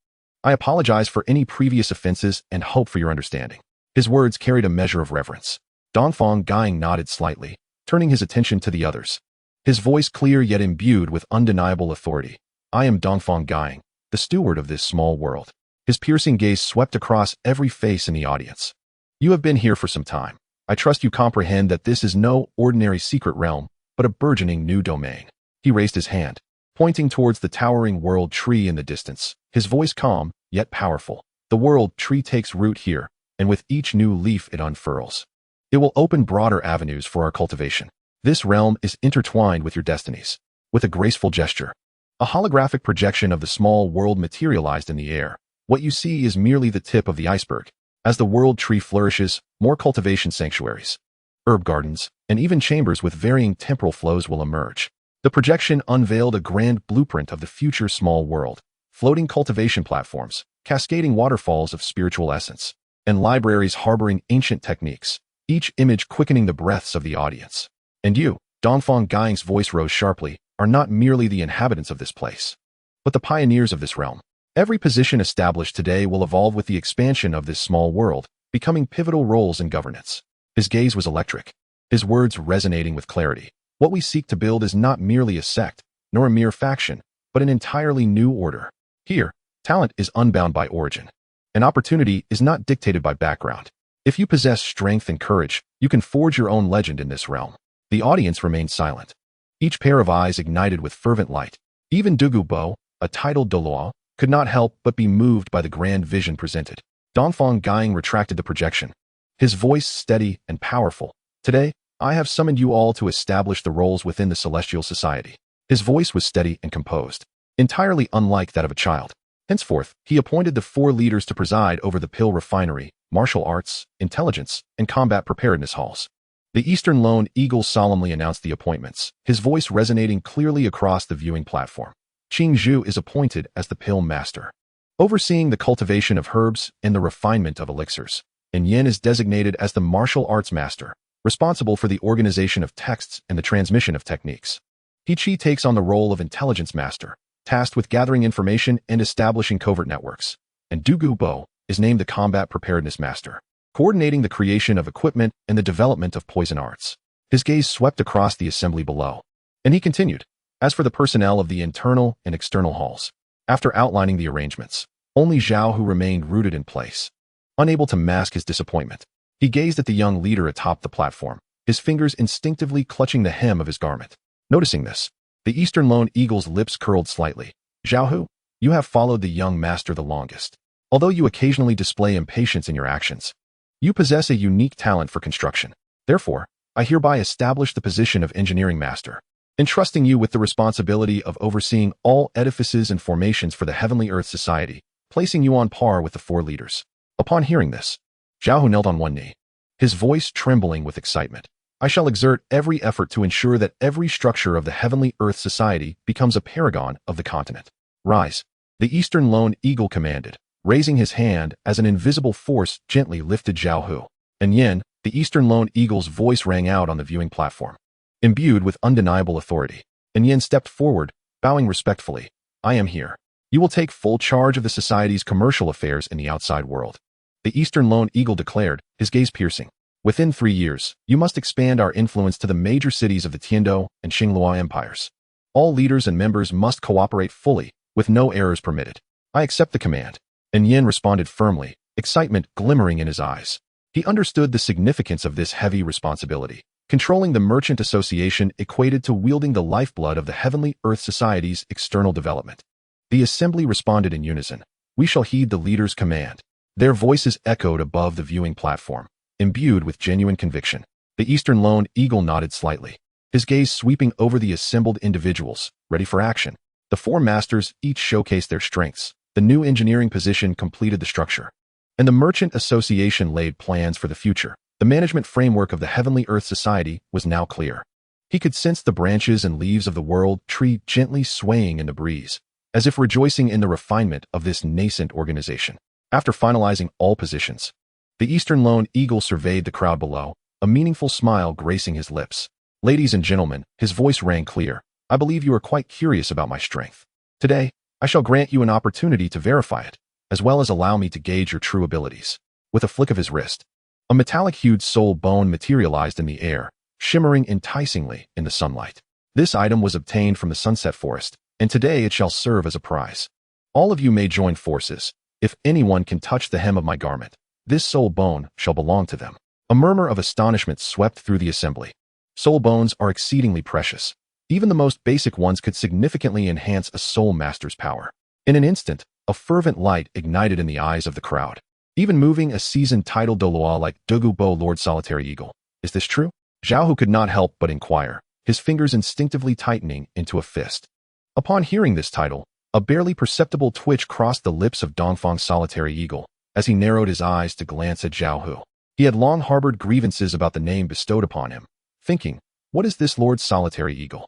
I apologize for any previous offenses and hope for your understanding." His words carried a measure of reverence. Dongfang Gaiying nodded slightly, turning his attention to the others. His voice clear yet imbued with undeniable authority. "I am Dongfang Gaiying, the steward of this small world." His piercing gaze swept across every face in the audience. "You have been here for some time. I trust you comprehend that this is no ordinary secret realm, but a burgeoning new domain." He raised his hand, pointing towards the towering world tree in the distance, his voice calm, yet powerful. "The world tree takes root here, and with each new leaf it unfurls. It will open broader avenues for our cultivation. This realm is intertwined with your destinies." With a graceful gesture, a holographic projection of the small world materialized in the air. What you see is merely the tip of the iceberg. As the world tree flourishes, more cultivation sanctuaries, herb gardens, and even chambers with varying temporal flows will emerge. The projection unveiled a grand blueprint of the future small world, floating cultivation platforms, cascading waterfalls of spiritual essence, and libraries harboring ancient techniques, each image quickening the breaths of the audience. "And you," Dongfang Gaiying's voice rose sharply, "are not merely the inhabitants of this place, but the pioneers of this realm. Every position established today will evolve with the expansion of this small world, becoming pivotal roles in governance." His gaze was electric, his words resonating with clarity. "What we seek to build is not merely a sect, nor a mere faction, but an entirely new order. Here, talent is unbound by origin, and opportunity is not dictated by background. If you possess strength and courage, you can forge your own legend in this realm." The audience remained silent, each pair of eyes ignited with fervent light. Even Dugu Bo, a titled Deloa, could not help but be moved by the grand vision presented. Dongfang Gaiying retracted the projection, his voice steady and powerful. "Today, I have summoned you all to establish the roles within the Celestial Society." His voice was steady and composed, entirely unlike that of a child. Henceforth, he appointed the 4 leaders to preside over the pill refinery, martial arts, intelligence, and combat preparedness halls. The Eastern Lone Eagle solemnly announced the appointments, his voice resonating clearly across the viewing platform. Qing Zhu is appointed as the pill master, overseeing the cultivation of herbs and the refinement of elixirs. And Yin is designated as the martial arts master, responsible for the organization of texts and the transmission of techniques. He Qi takes on the role of intelligence master, tasked with gathering information and establishing covert networks. And Dugu Bo is named the combat preparedness master, coordinating the creation of equipment and the development of poison arts. His gaze swept across the assembly below, and he continued, "As for the personnel of the internal and external halls," after outlining the arrangements, only Zhao Hu remained rooted in place, unable to mask his disappointment. He gazed at the young leader atop the platform, his fingers instinctively clutching the hem of his garment. Noticing this, the Eastern Lone Eagle's lips curled slightly. "Zhao Hu, You have followed the young master the longest. Although you occasionally display impatience in your actions, you possess a unique talent for construction. Therefore, I hereby establish the position of engineering master, entrusting you with the responsibility of overseeing all edifices and formations for the Heavenly Earth Society, placing you on par with the 4 leaders. Upon hearing this, Zhao Hu knelt on one knee, his voice trembling with excitement. I shall exert every effort to ensure that every structure of the Heavenly Earth Society becomes a paragon of the continent. Rise, the Eastern Lone Eagle commanded, raising his hand as an invisible force gently lifted Zhao Hu. And Yin, the Eastern Lone Eagle's voice rang out on the viewing platform, imbued with undeniable authority. And Yin stepped forward, bowing respectfully. I am here. You will take full charge of the Society's commercial affairs in the outside world. The Eastern Lone Eagle declared, his gaze piercing. Within 3 years, you must expand our influence to the major cities of the Tiandou and Xinglua empires. All leaders and members must cooperate fully, with no errors permitted. I accept the command. And Yin responded firmly, excitement glimmering in his eyes. He understood the significance of this heavy responsibility. Controlling the Merchant Association equated to wielding the lifeblood of the Heavenly Earth Society's external development. The assembly responded in unison. We shall heed the leader's command. Their voices echoed above the viewing platform, imbued with genuine conviction. The Eastern Lone Eagle nodded slightly, his gaze sweeping over the assembled individuals, ready for action. The 4 masters each showcased their strengths. The new engineering position completed the structure, and the Merchant Association laid plans for the future. The management framework of the Heavenly Earth Society was now clear. He could sense the branches and leaves of the world tree gently swaying in the breeze, as if rejoicing in the refinement of this nascent organization. After finalizing all positions, the Eastern Lone Eagle surveyed the crowd below, a meaningful smile gracing his lips. Ladies and gentlemen, his voice rang clear. I believe you are quite curious about my strength. Today, I shall grant you an opportunity to verify it, as well as allow me to gauge your true abilities. With a flick of his wrist, a metallic-hued soul bone materialized in the air, shimmering enticingly in the sunlight. This item was obtained from the Sunset Forest, and today it shall serve as a prize. All of you may join forces. If anyone can touch the hem of my garment, this soul bone shall belong to them. A murmur of astonishment swept through the assembly. Soul bones are exceedingly precious. Even the most basic ones could significantly enhance a soul master's power. In an instant, a fervent light ignited in the eyes of the crowd, even moving a seasoned titled Doloa like Dugubo Lord Solitary Eagle. Is this true? Zhao Hu could not help but inquire, his fingers instinctively tightening into a fist. Upon hearing this title, a barely perceptible twitch crossed the lips of Dongfang's Solitary Eagle, as he narrowed his eyes to glance at Zhao Hu. He had long harbored grievances about the name bestowed upon him, thinking, what is this Lord Solitary Eagle?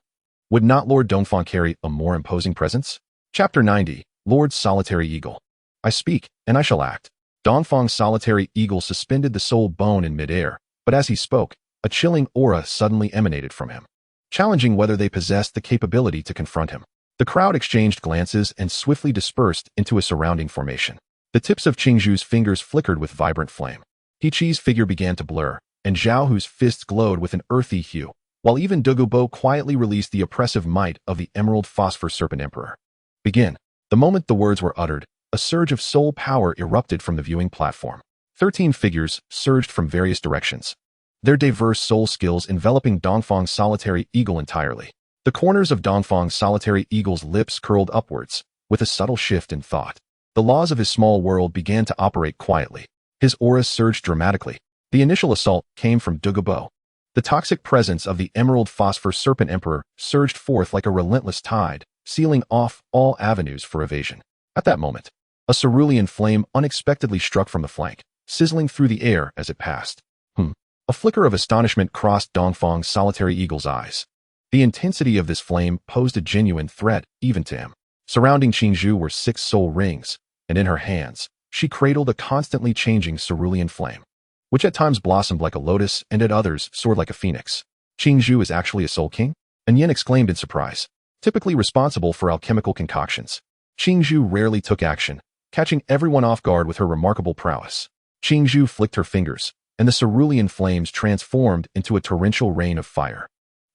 Would not Lord Dongfang carry a more imposing presence? Chapter 90, Lord Solitary Eagle. I speak, and I shall act. Dongfang's Solitary Eagle suspended the soul bone in midair, but as he spoke, a chilling aura suddenly emanated from him, challenging whether they possessed the capability to confront him. The crowd exchanged glances and swiftly dispersed into a surrounding formation. The tips of Qingzhu's fingers flickered with vibrant flame. He-Chi's figure began to blur, and Zhao Hu's fists glowed with an earthy hue, while even Dugubo quietly released the oppressive might of the Emerald Phosphor Serpent Emperor. Begin. The moment the words were uttered, a surge of soul power erupted from the viewing platform. 13 figures surged from various directions, their diverse soul skills enveloping Dongfang's Solitary Eagle entirely. The corners of Dongfang's Solitary Eagle's lips curled upwards, with a subtle shift in thought. The laws of his small world began to operate quietly. His aura surged dramatically. The initial assault came from Dugubo. The toxic presence of the Emerald Phosphor Serpent Emperor surged forth like a relentless tide, sealing off all avenues for evasion. At that moment, a cerulean flame unexpectedly struck from the flank, sizzling through the air as it passed. A flicker of astonishment crossed Dongfang's Solitary Eagle's eyes. The intensity of this flame posed a genuine threat even to him. Surrounding Qingzhu were 6 soul rings, and in her hands, she cradled a constantly changing cerulean flame, which at times blossomed like a lotus and at others soared like a phoenix. Qingzhu is actually a soul king? And Yin exclaimed in surprise. Typically responsible for alchemical concoctions, Qingzhu rarely took action, catching everyone off guard with her remarkable prowess. Qingzhu flicked her fingers, and the cerulean flames transformed into a torrential rain of fire,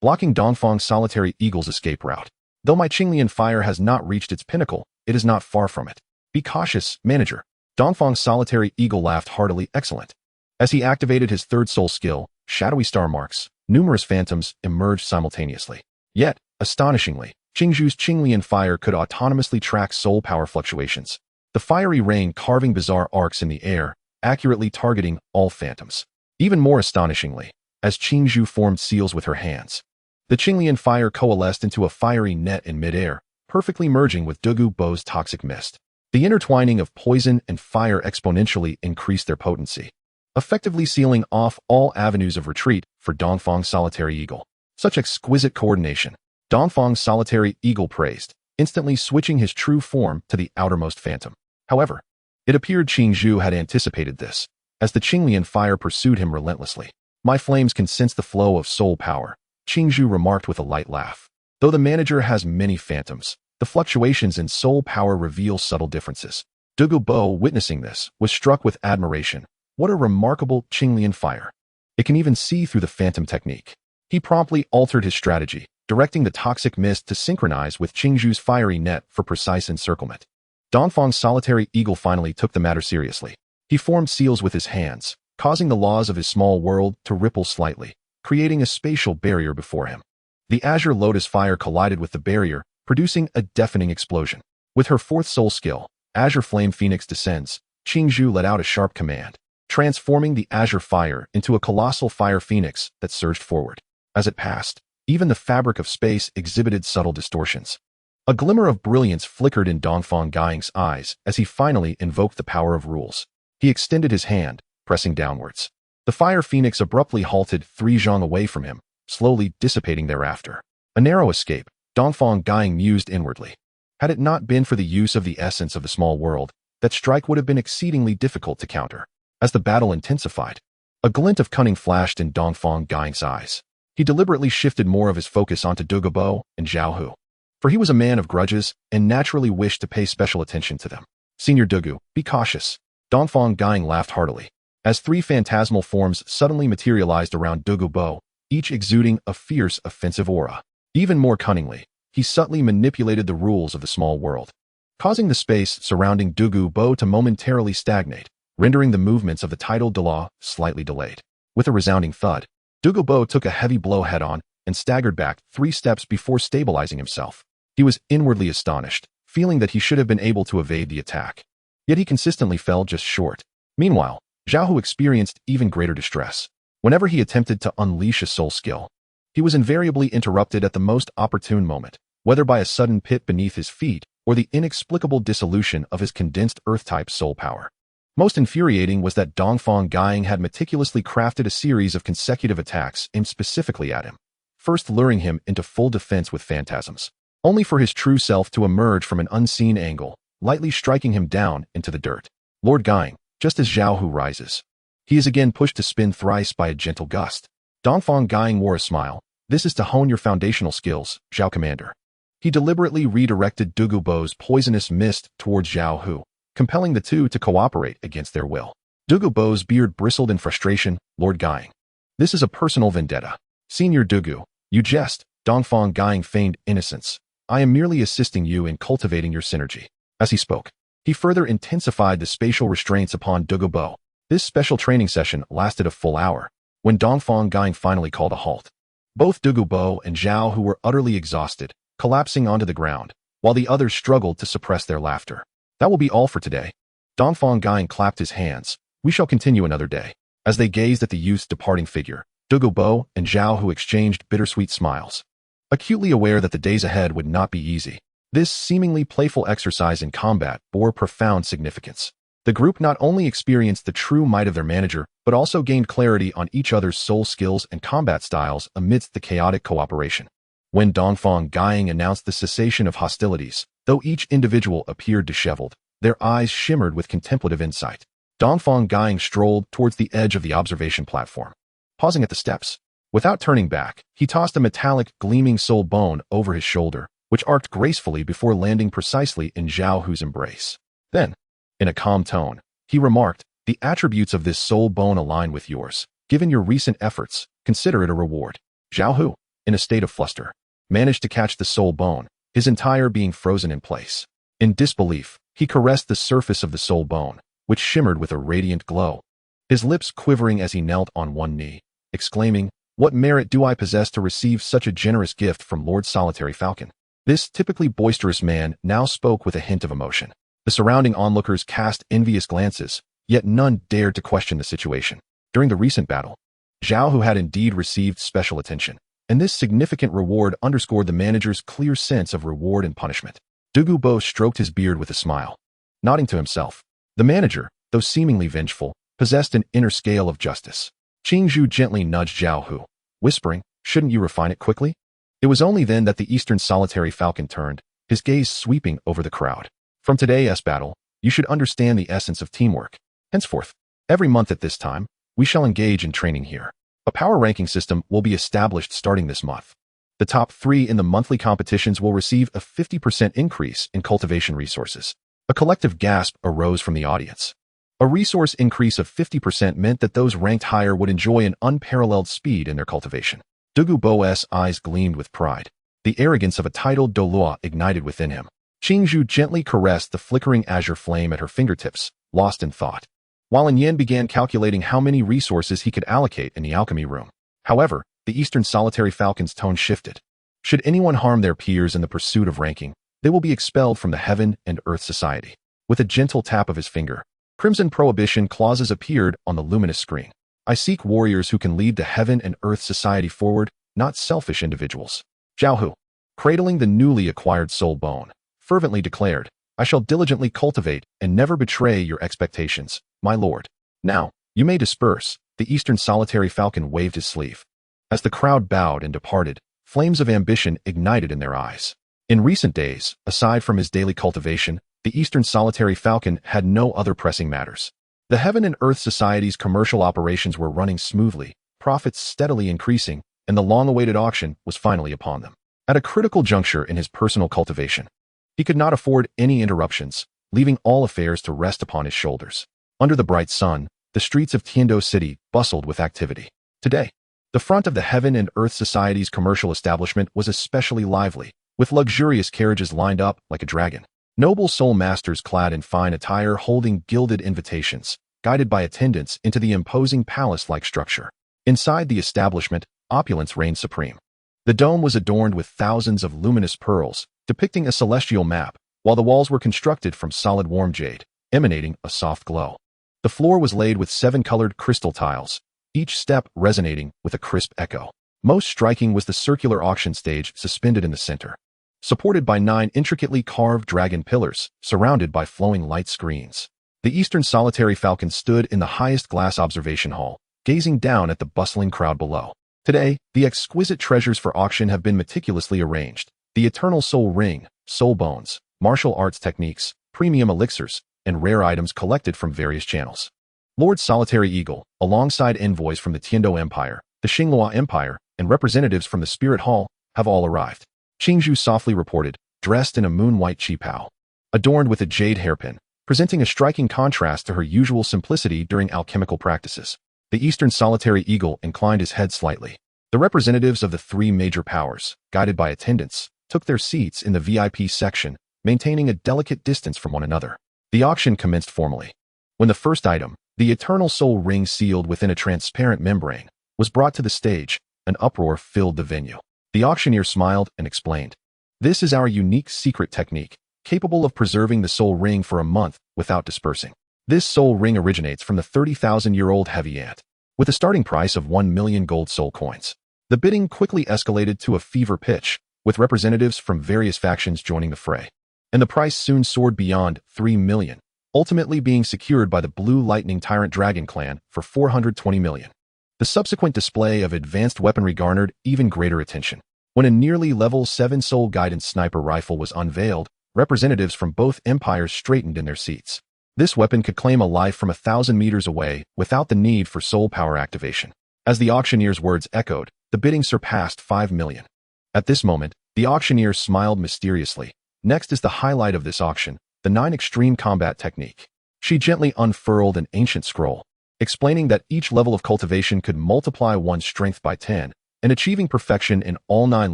blocking Dongfang's Solitary Eagle's escape route. Though my Qinglian fire has not reached its pinnacle, it is not far from it. Be cautious, manager. Dongfang's Solitary Eagle laughed heartily. Excellent. As he activated his third soul skill, Shadowy Star Marks, numerous phantoms emerged simultaneously. Yet, astonishingly, Qingzhu's Qinglian fire could autonomously track soul power fluctuations. The fiery rain carving bizarre arcs in the air, accurately targeting all phantoms. Even more astonishingly, as Qingzhu formed seals with her hands, the Qinglian fire coalesced into a fiery net in midair, perfectly merging with Dugu Bo's toxic mist. The intertwining of poison and fire exponentially increased their potency, effectively sealing off all avenues of retreat for Dongfang's solitary eagle. Such exquisite coordination, Dongfang's solitary eagle praised, instantly switching his true form to the outermost phantom. However, it appeared Qingzhu had anticipated this, as the Qinglian fire pursued him relentlessly. My flames can sense the flow of soul power, Qingzhu remarked with a light laugh. Though the manager has many phantoms, the fluctuations in soul power reveal subtle differences. Dugu Bo, witnessing this, was struck with admiration. What a remarkable Qinglian fire. It can even see through the phantom technique. He promptly altered his strategy, directing the toxic mist to synchronize with Qingzhu's fiery net for precise encirclement. Dongfang's solitary eagle finally took the matter seriously. He formed seals with his hands, causing the laws of his small world to ripple slightly, creating a spatial barrier before him. The azure lotus fire collided with the barrier, producing a deafening explosion. With her fourth soul skill, Azure Flame Phoenix descends, Qingzhu let out a sharp command, transforming the azure fire into a colossal fire phoenix that surged forward. As it passed, even the fabric of space exhibited subtle distortions. A glimmer of brilliance flickered in Dongfang Gaiying's eyes as he finally invoked the power of rules. He extended his hand, pressing downwards. The fire phoenix abruptly halted 3 zhang away from him, slowly dissipating thereafter. A narrow escape, Dongfang Gaiying mused inwardly. Had it not been for the use of the essence of the small world, that strike would have been exceedingly difficult to counter. As the battle intensified, a glint of cunning flashed in Dongfang Gaiying's eyes. He deliberately shifted more of his focus onto Dugu Bo and Zhao Hu, for he was a man of grudges and naturally wished to pay special attention to them. Senior Dugu, be cautious. Dongfang Gaiying laughed heartily, as 3 phantasmal forms suddenly materialized around Dugu Bo, each exuding a fierce, offensive aura. Even more cunningly, he subtly manipulated the rules of the small world, causing the space surrounding Dugu Bo to momentarily stagnate, rendering the movements of the tidal Dala slightly delayed. With a resounding thud, Dugu Bo took a heavy blow head-on and staggered back 3 steps before stabilizing himself. He was inwardly astonished, feeling that he should have been able to evade the attack. Yet he consistently fell just short. Meanwhile, Zhao Hu experienced even greater distress. Whenever he attempted to unleash a soul skill, he was invariably interrupted at the most opportune moment, whether by a sudden pit beneath his feet or the inexplicable dissolution of his condensed earth-type soul power. Most infuriating was that Dongfang Gaiying had meticulously crafted a series of consecutive attacks aimed specifically at him, first luring him into full defense with phantasms, only for his true self to emerge from an unseen angle, lightly striking him down into the dirt. Lord Gaiying, just as Zhao Hu rises, he is again pushed to spin thrice by a gentle gust. Dongfang Gaiying wore a smile. This is to hone your foundational skills, Zhao Commander. He deliberately redirected Dugu Bo's poisonous mist towards Zhao Hu, compelling the two to cooperate against their will. Dugu Bo's beard bristled in frustration. Lord Gaiying, this is a personal vendetta. Senior Dugu, you jest. Dongfang Gaiying feigned innocence. I am merely assisting you in cultivating your synergy. As he spoke, he further intensified the spatial restraints upon Dugu Bo. This special training session lasted a full hour, when Dongfang Gaiying finally called a halt. Both Dugu Bo and Zhao Hu were utterly exhausted, collapsing onto the ground, while the others struggled to suppress their laughter. That will be all for today. Dongfang Gaiying clapped his hands. We shall continue another day. As they gazed at the youth's departing figure, Dugu Bo and Zhao Hu exchanged bittersweet smiles, acutely aware that the days ahead would not be easy. This seemingly playful exercise in combat bore profound significance. The group not only experienced the true might of their manager, but also gained clarity on each other's soul skills and combat styles amidst the chaotic cooperation. When Dongfang Gaiying announced the cessation of hostilities, though each individual appeared disheveled, their eyes shimmered with contemplative insight. Dongfang Gaiying strolled towards the edge of the observation platform. Pausing at the steps, without turning back, he tossed a metallic, gleaming soul bone over his shoulder, which arced gracefully before landing precisely in Zhao Hu's embrace. Then, in a calm tone, he remarked, the attributes of this soul bone align with yours. Given your recent efforts, consider it a reward. Zhao Hu, in a state of fluster, managed to catch the soul bone, his entire being frozen in place. In disbelief, he caressed the surface of the soul bone, which shimmered with a radiant glow, his lips quivering as he knelt on one knee, exclaiming, what merit do I possess to receive such a generous gift from Lord Solitary Falcon? This typically boisterous man now spoke with a hint of emotion. The surrounding onlookers cast envious glances, yet none dared to question the situation. During the recent battle, Zhao Hu had indeed received special attention, and this significant reward underscored the manager's clear sense of reward and punishment. Dugu Bo stroked his beard with a smile, nodding to himself. The manager, though seemingly vengeful, possessed an inner scale of justice. Qingzhu gently nudged Zhao Hu, whispering, "Shouldn't you refine it quickly?" It was only then that the Eastern Solitary Falcon turned, his gaze sweeping over the crowd. "From today's battle, you should understand the essence of teamwork. Henceforth, every month at this time, we shall engage in training here. A power ranking system will be established starting this month. The top 3 in the monthly competitions will receive a 50% increase in cultivation resources." A collective gasp arose from the audience. A resource increase of 50% meant that those ranked higher would enjoy an unparalleled speed in their cultivation. Dugu Bo's eyes gleamed with pride. The arrogance of a titled Dolua ignited within him. Qingzhu gently caressed the flickering azure flame at her fingertips, lost in thought, while Yin began calculating how many resources he could allocate in the alchemy room. However, the Eastern Solitary Falcon's tone shifted. Should anyone harm their peers in the pursuit of ranking, they will be expelled from the Heaven and Earth Society. With a gentle tap of his finger, crimson prohibition clauses appeared on the luminous screen. "I seek warriors who can lead the Heaven and Earth Society forward, not selfish individuals." Zhao Hu, cradling the newly acquired soul bone, fervently declared, "I shall diligently cultivate and never betray your expectations, my lord. Now, you may disperse." The Eastern Solitary Falcon waved his sleeve. As the crowd bowed and departed, flames of ambition ignited in their eyes. In recent days, aside from his daily cultivation, the Eastern Solitary Falcon had no other pressing matters. The Heaven and Earth Society's commercial operations were running smoothly, profits steadily increasing, and the long-awaited auction was finally upon them. At a critical juncture in his personal cultivation, he could not afford any interruptions, leaving all affairs to rest upon his shoulders. Under the bright sun, the streets of Tiando City bustled with activity. Today, the front of the Heaven and Earth Society's commercial establishment was especially lively, with luxurious carriages lined up like a dragon. Noble soul masters clad in fine attire holding gilded invitations, guided by attendants into the imposing palace-like structure. Inside the establishment, opulence reigned supreme. The dome was adorned with thousands of luminous pearls, depicting a celestial map, while the walls were constructed from solid warm jade, emanating a soft glow. The floor was laid with 7-colored crystal tiles, each step resonating with a crisp echo. Most striking was the circular auction stage suspended in the center, supported by 9 intricately carved dragon pillars, surrounded by flowing light screens. The Eastern Solitary Falcon stood in the highest glass observation hall, gazing down at the bustling crowd below. Today, the exquisite treasures for auction have been meticulously arranged. The Eternal Soul Ring, soul bones, martial arts techniques, premium elixirs, and rare items collected from various channels. Lord Solitary Eagle, alongside envoys from the Tiando Empire, the Xinghua Empire, and representatives from the Spirit Hall, have all arrived. Qingzhu softly reported, dressed in a moon-white qipao, adorned with a jade hairpin, presenting a striking contrast to her usual simplicity during alchemical practices. The Eastern Solitary Eagle inclined his head slightly. The representatives of the 3 major powers, guided by attendants, took their seats in the VIP section, maintaining a delicate distance from one another. The auction commenced formally. When the first item, the Eternal Soul Ring sealed within a transparent membrane, was brought to the stage, an uproar filled the venue. The auctioneer smiled and explained, "This is our unique secret technique, capable of preserving the soul ring for a month without dispersing. This soul ring originates from the 30,000-year-old heavy ant, with a starting price of 1 million gold soul coins." The bidding quickly escalated to a fever pitch, with representatives from various factions joining the fray. And the price soon soared beyond 3 million, ultimately being secured by the Blue Lightning Tyrant Dragon clan for 420 million. The subsequent display of advanced weaponry garnered even greater attention. When a nearly level 7 soul guidance sniper rifle was unveiled, representatives from both empires straightened in their seats. This weapon could claim a life from 1,000 meters away without the need for soul power activation. As the auctioneer's words echoed, the bidding surpassed 5 million. At this moment, the auctioneer smiled mysteriously. Next is the highlight of this auction, the 9 extreme combat technique. She gently unfurled an ancient scroll, explaining that each level of cultivation could multiply one's strength by 10, and achieving perfection in all 9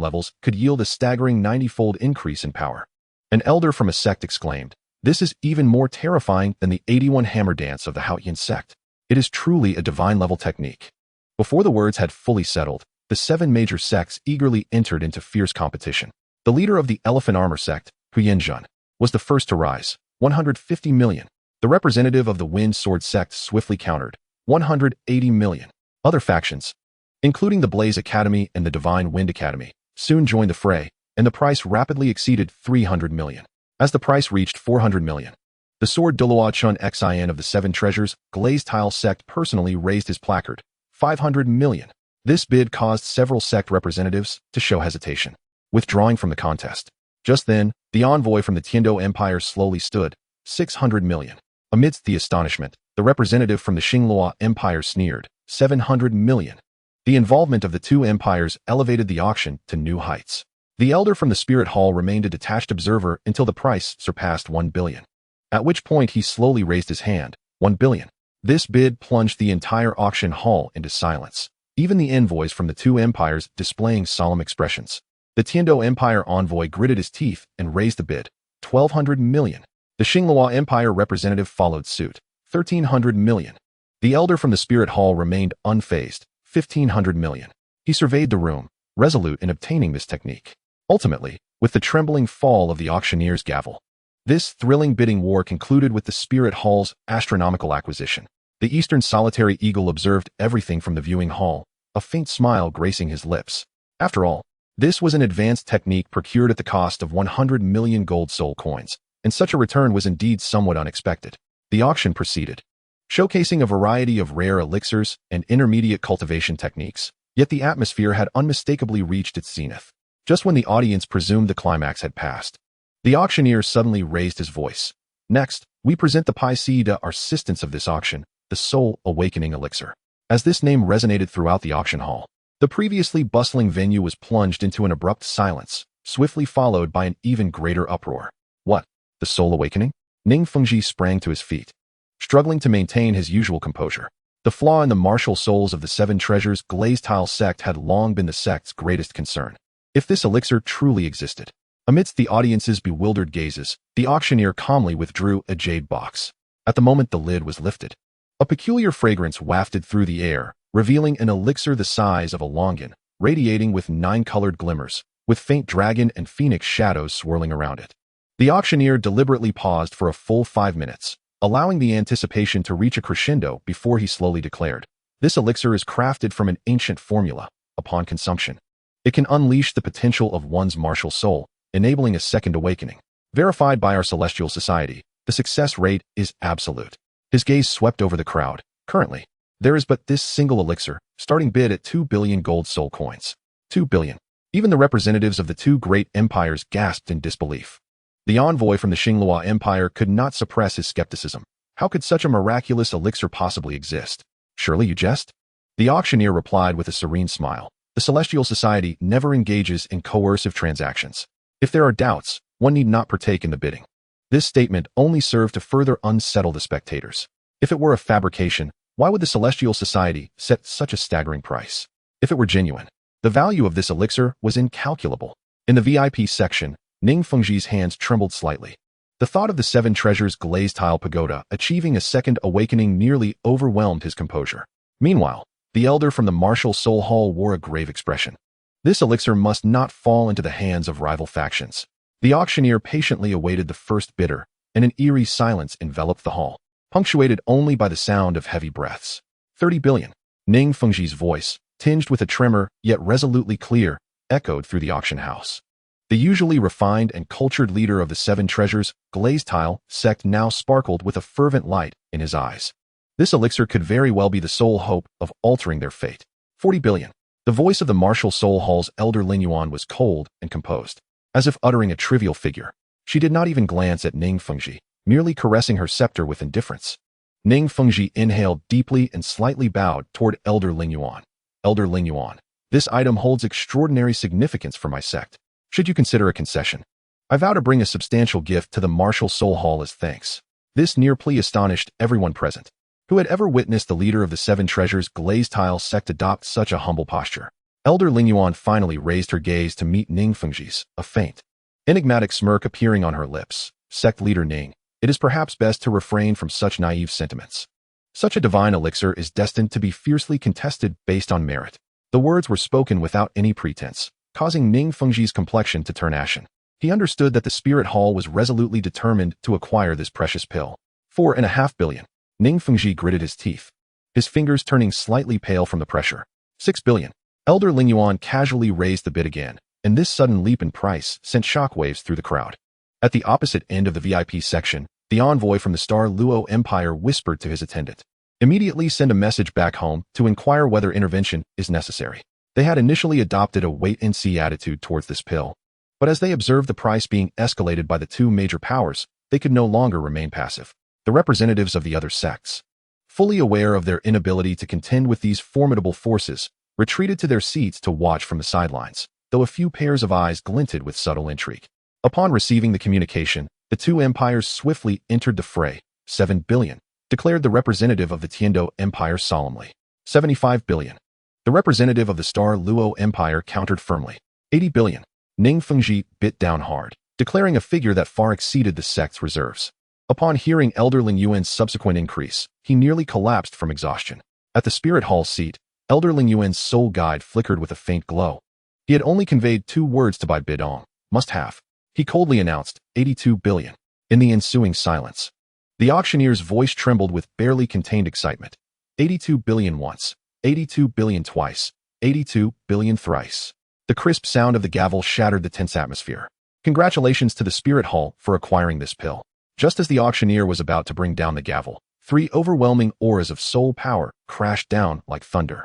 levels could yield a staggering 90-fold increase in power. An elder from a sect exclaimed, "This is even more terrifying than the 81 hammer dance of the Haotian sect. It is truly a divine-level technique." Before the words had fully settled, the 7 major sects eagerly entered into fierce competition. The leader of the Elephant Armor sect, Hu Yinjun, was the first to rise, 150 million. The representative of the Wind Sword sect swiftly countered, 180 million. Other factions, including the Blaze Academy and the Divine Wind Academy, soon joined the fray, and the price rapidly exceeded 300 million. As the price reached 400 million, the Sword Duluo Chun Xin of the Seven Treasures Glazed Tile sect personally raised his placard, 500 million. This bid caused several sect representatives to show hesitation, withdrawing from the contest. Just then, the envoy from the Tiando Empire slowly stood, 600 million. Amidst the astonishment, the representative from the Xinglua Empire sneered, 700 million. The involvement of the two empires elevated the auction to new heights. The elder from the Spirit Hall remained a detached observer until the price surpassed 1 billion. At which point he slowly raised his hand, 1 billion. This bid plunged the entire auction hall into silence, even the envoys from the two empires displaying solemn expressions. The Tiando Empire envoy gritted his teeth and raised the bid, 1,200 million. The Xinglua Empire representative followed suit, 1,300 million. The elder from the Spirit Hall remained unfazed, 1,500 million. He surveyed the room, resolute in obtaining this technique. Ultimately, with the trembling fall of the auctioneer's gavel, this thrilling bidding war concluded with the Spirit Hall's astronomical acquisition. The Eastern Solitary Eagle observed everything from the viewing hall, a faint smile gracing his lips. After all, this was an advanced technique procured at the cost of 100 million gold soul coins, and such a return was indeed somewhat unexpected. The auction proceeded, showcasing a variety of rare elixirs and intermediate cultivation techniques, yet the atmosphere had unmistakably reached its zenith. Just when the audience presumed the climax had passed, the auctioneer suddenly raised his voice. Next, we present the Paisida assistants of this auction, the Soul Awakening Elixir. As this name resonated throughout the auction hall, the previously bustling venue was plunged into an abrupt silence, swiftly followed by an even greater uproar. What? The Soul Awakening? Ning Fengji sprang to his feet, struggling to maintain his usual composure. The flaw in the martial souls of the Seven Treasures Glazed Tile sect had long been the sect's greatest concern. If this elixir truly existed, amidst the audience's bewildered gazes, the auctioneer calmly withdrew a jade box. At the moment the lid was lifted, a peculiar fragrance wafted through the air, revealing an elixir the size of a longan, radiating with 9-colored glimmers, with faint dragon and phoenix shadows swirling around it. The auctioneer deliberately paused for a full 5 minutes, allowing the anticipation to reach a crescendo before he slowly declared, "This elixir is crafted from an ancient formula. Upon consumption, it can unleash the potential of one's martial soul, enabling a second awakening. Verified by our celestial society, the success rate is absolute." His gaze swept over the crowd. Currently, there is but this single elixir, starting bid at 2 billion gold soul coins. 2 billion. Even the representatives of the two great empires gasped in disbelief. The envoy from the Xinglua Empire could not suppress his skepticism. How could such a miraculous elixir possibly exist? Surely you jest? The auctioneer replied with a serene smile. The Celestial Society never engages in coercive transactions. If there are doubts, one need not partake in the bidding. This statement only served to further unsettle the spectators. If it were a fabrication, why would the Celestial Society set such a staggering price? If it were genuine, the value of this elixir was incalculable. In the VIP section, Ning Fengji's hands trembled slightly. The thought of the Seven Treasures Glazed Tile Pagoda achieving a second awakening nearly overwhelmed his composure. Meanwhile, the elder from the Martial Soul Hall wore a grave expression. This elixir must not fall into the hands of rival factions. The auctioneer patiently awaited the first bidder, and an eerie silence enveloped the hall, punctuated only by the sound of heavy breaths. 30 billion. Ning Fengji's voice, tinged with a tremor, yet resolutely clear, echoed through the auction house. The usually refined and cultured leader of the Seven Treasures Glazed Tile sect now sparkled with a fervent light in his eyes. This elixir could very well be the sole hope of altering their fate. 40 billion. The voice of the Martial Soul Hall's elder Lin Yuan was cold and composed, as if uttering a trivial figure. She did not even glance at Ning Fengji, merely caressing her scepter with indifference. Ning Fengji inhaled deeply and slightly bowed toward elder Lin Yuan. Elder Lin Yuan, this item holds extraordinary significance for my sect. Should you consider a concession? I vow to bring a substantial gift to the Martial Soul Hall as thanks. This near plea astonished everyone present, who had ever witnessed the leader of the Seven Treasures Glazed Tile sect adopt such a humble posture. Elder Lin Yuan finally raised her gaze to meet Ning Fengji's, a faint, enigmatic smirk appearing on her lips. Sect leader Ning, it is perhaps best to refrain from such naive sentiments. Such a divine elixir is destined to be fiercely contested based on merit. The words were spoken without any pretense, causing Ning Fengji's complexion to turn ashen. He understood that the spirit hall was resolutely determined to acquire this precious pill. 4.5 billion. Ning Fengji gritted his teeth, his fingers turning slightly pale from the pressure. 6 billion. Elder Ling Yuan casually raised the bid again, and this sudden leap in price sent shockwaves through the crowd. At the opposite end of the VIP section, the envoy from the Star Luo Empire whispered to his attendant, "Immediately send a message back home to inquire whether intervention is necessary." They had initially adopted a wait-and-see attitude towards this pill, but as they observed the price being escalated by the two major powers, they could no longer remain passive. The representatives of the other sects, fully aware of their inability to contend with these formidable forces, retreated to their seats to watch from the sidelines, though a few pairs of eyes glinted with subtle intrigue. Upon receiving the communication, the two empires swiftly entered the fray. 7 billion, declared the representative of the Tiando Empire solemnly. 75 billion. The representative of the Star Luo Empire countered firmly. 80 billion. Ning Fengji bit down hard, declaring a figure that far exceeded the sect's reserves. Upon hearing Elder Ling Yuan's subsequent increase, he nearly collapsed from exhaustion. At the Spirit Hall seat, Elder Ling Yuan's soul guide flickered with a faint glow. He had only conveyed 2 words to Bai Bidong, must have. He coldly announced, 82 billion. In the ensuing silence, the auctioneer's voice trembled with barely contained excitement. 82 billion once, 82 billion twice, 82 billion thrice. The crisp sound of the gavel shattered the tense atmosphere. Congratulations to the Spirit Hall for acquiring this pill. Just as the auctioneer was about to bring down the gavel, 3 overwhelming auras of soul power crashed down like thunder.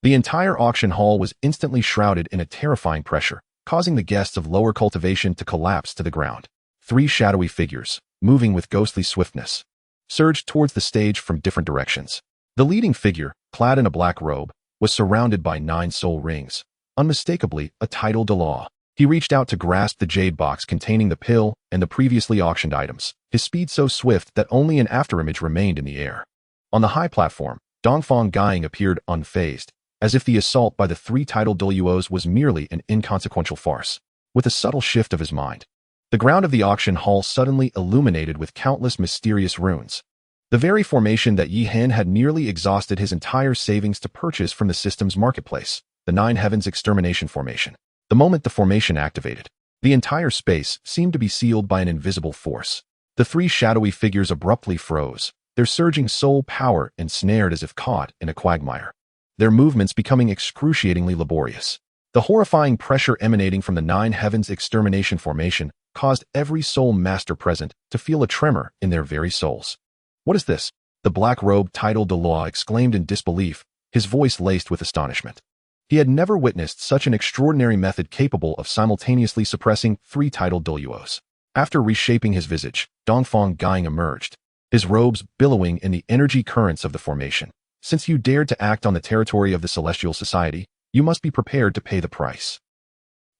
The entire auction hall was instantly shrouded in a terrifying pressure, causing the guests of lower cultivation to collapse to the ground. 3 shadowy figures, moving with ghostly swiftness, surged towards the stage from different directions. The leading figure, clad in a black robe, was surrounded by 9 soul rings, unmistakably a title de law. He reached out to grasp the jade box containing the pill and the previously auctioned items, his speed so swift that only an afterimage remained in the air. On the high platform, Dongfang Guiying appeared unfazed, as if the assault by the 3 title Doluos was merely an inconsequential farce. With a subtle shift of his mind, the ground of the auction hall suddenly illuminated with countless mysterious runes. The very formation that Yi Han had nearly exhausted his entire savings to purchase from the system's marketplace, the 9 Heavens Extermination Formation. The moment the formation activated, the entire space seemed to be sealed by an invisible force. The 3 shadowy figures abruptly froze, their surging soul power ensnared as if caught in a quagmire, their movements becoming excruciatingly laborious. The horrifying pressure emanating from the 9 Heavens Extermination Formation caused every soul master present to feel a tremor in their very souls. "What is this?" the black-robed title de law exclaimed in disbelief, his voice laced with astonishment. He had never witnessed such an extraordinary method capable of simultaneously suppressing 3 title Doluos. After reshaping his visage, Dongfang Guiying emerged, his robes billowing in the energy currents of the formation. "Since you dared to act on the territory of the Celestial Society, you must be prepared to pay the price."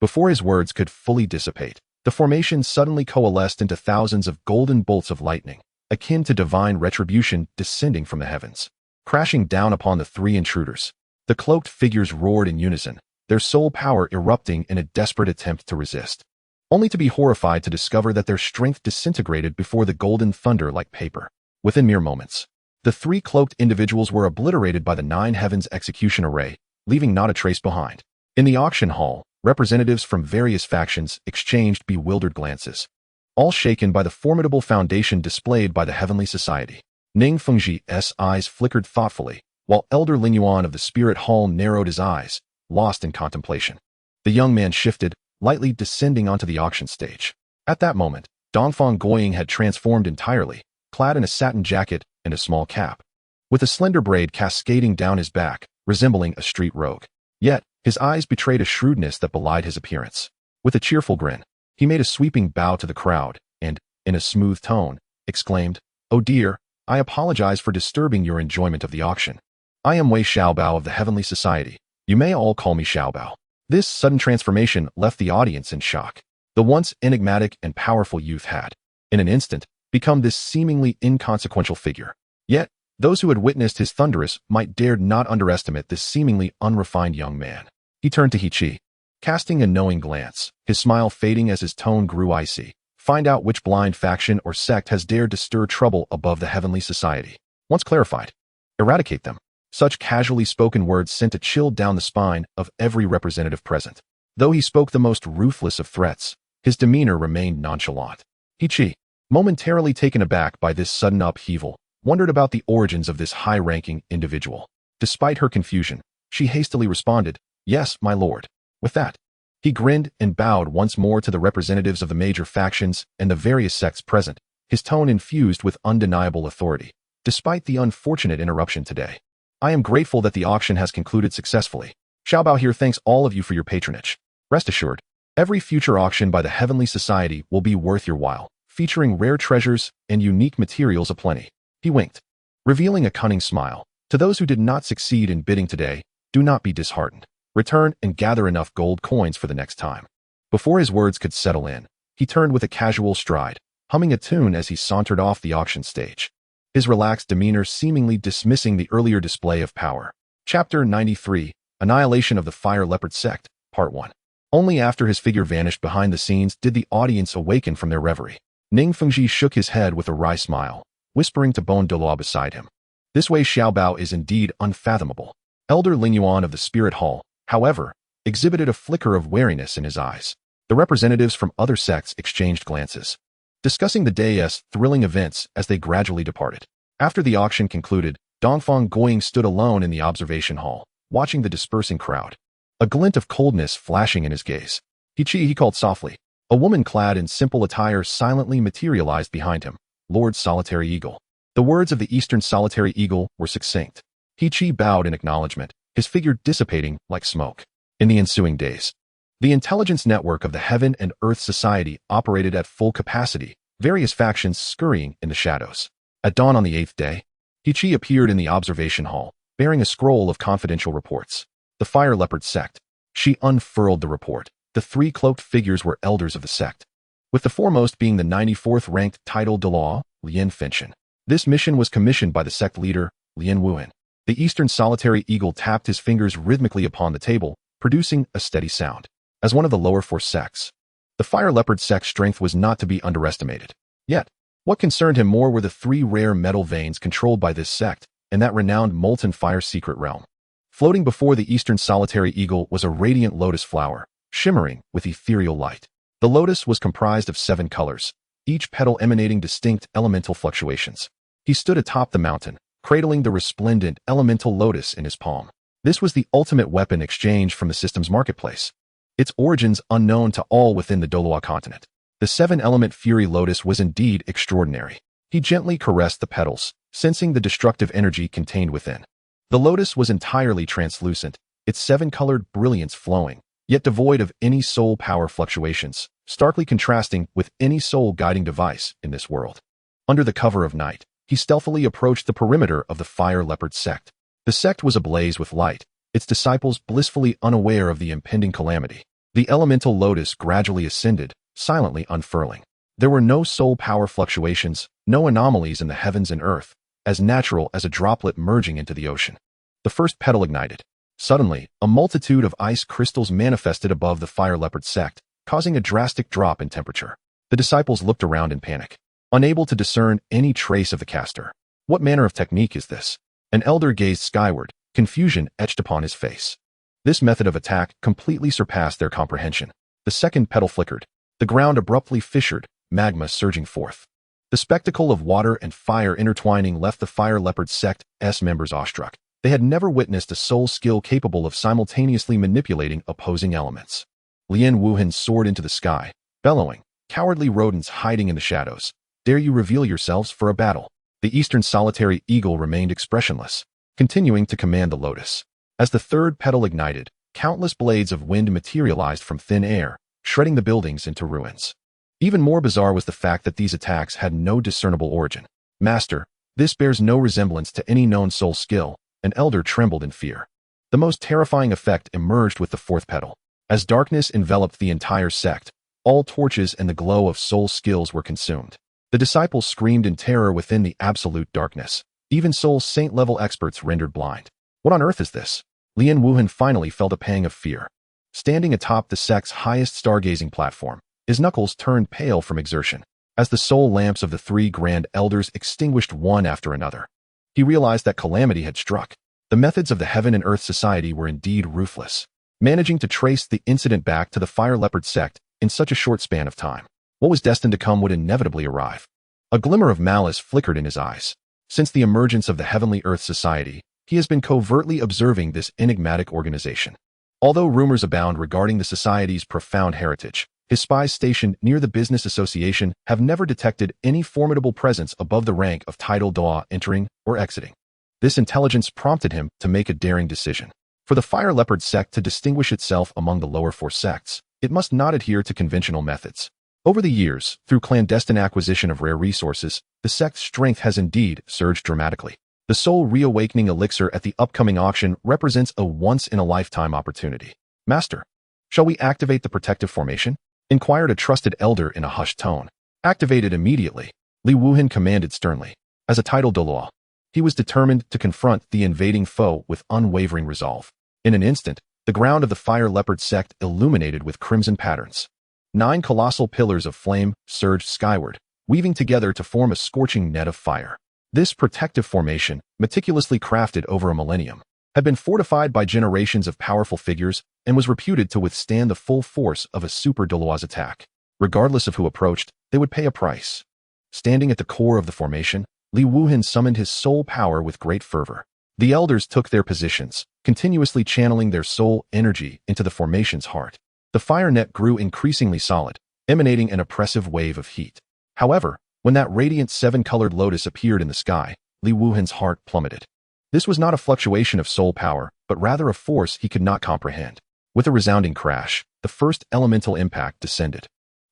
Before his words could fully dissipate, the formation suddenly coalesced into thousands of golden bolts of lightning, akin to divine retribution descending from the heavens, crashing down upon the 3 intruders. The cloaked figures roared in unison, their soul power erupting in a desperate attempt to resist, only to be horrified to discover that their strength disintegrated before the golden thunder like paper. Within mere moments, the 3 cloaked individuals were obliterated by the 9 Heavens Execution Array, leaving not a trace behind. In the auction hall, representatives from various factions exchanged bewildered glances, all shaken by the formidable foundation displayed by the Heavenly Society. Ning Fengji's eyes flickered thoughtfully, while Elder Ling Yuan of the Spirit Hall narrowed his eyes, lost in contemplation. The young man shifted, lightly descending onto the auction stage. At that moment, Dongfang Guiying had transformed entirely, clad in a satin jacket and a small cap, with a slender braid cascading down his back, resembling a street rogue. Yet, his eyes betrayed a shrewdness that belied his appearance. With a cheerful grin, he made a sweeping bow to the crowd and, in a smooth tone, exclaimed, "Oh dear, I apologize for disturbing your enjoyment of the auction. I am Wei Xiaobao of the Heavenly Society. You may all call me Xiaobao." This sudden transformation left the audience in shock. The once enigmatic and powerful youth had, in an instant, become this seemingly inconsequential figure. Yet, those who had witnessed his thunderous might dared not underestimate this seemingly unrefined young man. He turned to He-Chi, casting a knowing glance, his smile fading as his tone grew icy. "Find out which blind faction or sect has dared to stir trouble above the Heavenly Society. Once clarified, eradicate them." Such casually spoken words sent a chill down the spine of every representative present. Though he spoke the most ruthless of threats, his demeanor remained nonchalant. He, momentarily taken aback by this sudden upheaval, wondered about the origins of this high-ranking individual. Despite her confusion, she hastily responded, "Yes, my lord." With that, he grinned and bowed once more to the representatives of the major factions and the various sects present, his tone infused with undeniable authority. "Despite the unfortunate interruption today, I am grateful that the auction has concluded successfully. Xiaobao here thanks all of you for your patronage. Rest assured, every future auction by the Heavenly Society will be worth your while, featuring rare treasures and unique materials aplenty." He winked, revealing a cunning smile. "To those who did not succeed in bidding today, do not be disheartened. Return and gather enough gold coins for the next time." Before his words could settle in, he turned with a casual stride, humming a tune as he sauntered off the auction stage, his relaxed demeanor seemingly dismissing the earlier display of power. Chapter 93, Annihilation of the Fire Leopard Sect, Part 1. Only after his figure vanished behind the scenes did the audience awaken from their reverie. Ning Fengji shook his head with a wry smile, whispering to Bon Doloa beside him, "This way Xiaobao is indeed unfathomable." Elder Lingyuan of the Spirit Hall, however, exhibited a flicker of wariness in his eyes. The representatives from other sects exchanged glances, discussing the day's thrilling events as they gradually departed. After the auction concluded, Dongfang Guiying stood alone in the observation hall, watching the dispersing crowd, a glint of coldness flashing in his gaze. He called softly. A woman clad in simple attire silently materialized behind him, Lord Solitary Eagle. The words of the Eastern Solitary Eagle were succinct. He bowed in acknowledgement, his figure dissipating like smoke. In the ensuing days, the intelligence network of the Heaven and Earth Society operated at full capacity, various factions scurrying in the shadows. At dawn on the 8th day, He appeared in the observation hall, bearing a scroll of confidential reports. The Fire Leopard Sect. She unfurled the report. The three cloaked figures were elders of the sect, with the foremost being the 94th ranked title Delaw, Lien Finchen. This mission was commissioned by the sect leader, Lien Wuhan. The Eastern Solitary Eagle tapped his fingers rhythmically upon the table, producing a steady sound. As one of the lower four sects, the Fire Leopard sect's strength was not to be underestimated. Yet, what concerned him more were the three rare metal veins controlled by this sect and that renowned molten fire secret realm. Floating before the Eastern Solitary Eagle was a radiant lotus flower, shimmering with ethereal light. The lotus was comprised of 7 colors, each petal emanating distinct elemental fluctuations. He stood atop the mountain, cradling the resplendent elemental lotus in his palm. This was the ultimate weapon exchange from the system's marketplace, its origins unknown to all within the Doloa continent. The 7-element Fury Lotus was indeed extraordinary. He gently caressed the petals, sensing the destructive energy contained within. The lotus was entirely translucent, its 7-colored brilliance flowing, yet devoid of any soul power fluctuations, starkly contrasting with any soul-guiding device in this world. Under the cover of night, he stealthily approached the perimeter of the Fire Leopard sect. The sect was ablaze with light, its disciples blissfully unaware of the impending calamity. The elemental lotus gradually ascended, silently unfurling. There were no soul power fluctuations, no anomalies in the heavens and earth, as natural as a droplet merging into the ocean. The first petal ignited. Suddenly, a multitude of ice crystals manifested above the Fire Leopard sect, causing a drastic drop in temperature. The disciples looked around in panic, unable to discern any trace of the caster. What manner of technique is this? An elder gazed skyward, confusion etched upon his face. This method of attack completely surpassed their comprehension. The second petal flickered. The ground abruptly fissured, magma surging forth. The spectacle of water and fire intertwining left the Fire Leopard sect's members awestruck. They had never witnessed a soul skill capable of simultaneously manipulating opposing elements. Lien Wuhan soared into the sky, bellowing, "Cowardly rodents hiding in the shadows, dare you reveal yourselves for a battle?" The Eastern Solitary Eagle remained expressionless, continuing to command the lotus. As the third petal ignited, countless blades of wind materialized from thin air, shredding the buildings into ruins. Even more bizarre was the fact that these attacks had no discernible origin. "Master, this bears no resemblance to any known soul skill." An elder trembled in fear. The most terrifying effect emerged with the fourth petal. As darkness enveloped the entire sect, all torches and the glow of soul skills were consumed. The disciples screamed in terror within the absolute darkness. Even soul saint-level experts rendered blind. What on earth is this? Lien Wuhan finally felt a pang of fear. Standing atop the sect's highest stargazing platform, his knuckles turned pale from exertion. As the soul lamps of the 3 grand elders extinguished one after another, he realized that calamity had struck. The methods of the Heaven and Earth Society were indeed ruthless. managing to trace the incident back to the Fire Leopard sect in such a short span of time. What was destined to come would inevitably arrive. A glimmer of malice flickered in his eyes. Since the emergence of the Heavenly Earth Society, he has been covertly observing this enigmatic organization. Although rumors abound regarding the society's profound heritage, his spies stationed near the business association have never detected any formidable presence above the rank of Title Daw entering or exiting. This intelligence prompted him to make a daring decision. For the Fire Leopard sect to distinguish itself among the lower four sects, it must not adhere to conventional methods. Over the years, through clandestine acquisition of rare resources, the sect's strength has indeed surged dramatically. The soul reawakening elixir at the upcoming auction represents a once-in-a-lifetime opportunity. Master, shall we activate the protective formation? Inquired a trusted elder in a hushed tone. Activate it immediately, Li Wuhan commanded sternly. As a title de law, he was determined to confront the invading foe with unwavering resolve. In an instant, the ground of the Fire Leopard sect illuminated with crimson patterns. 9 colossal pillars of flame surged skyward, weaving together to form a scorching net of fire. This protective formation, meticulously crafted over a millennium, had been fortified by generations of powerful figures and was reputed to withstand the full force of a super Deloise attack. Regardless of who approached, they would pay a price. Standing at the core of the formation, Li Wuhan summoned his soul power with great fervor. The elders took their positions, continuously channeling their soul energy into the formation's heart. The fire net grew increasingly solid, emanating an oppressive wave of heat. However, when that radiant 7-colored lotus appeared in the sky, Li Wuhan's heart plummeted. This was not a fluctuation of soul power, but rather a force he could not comprehend. With a resounding crash, the first elemental impact descended.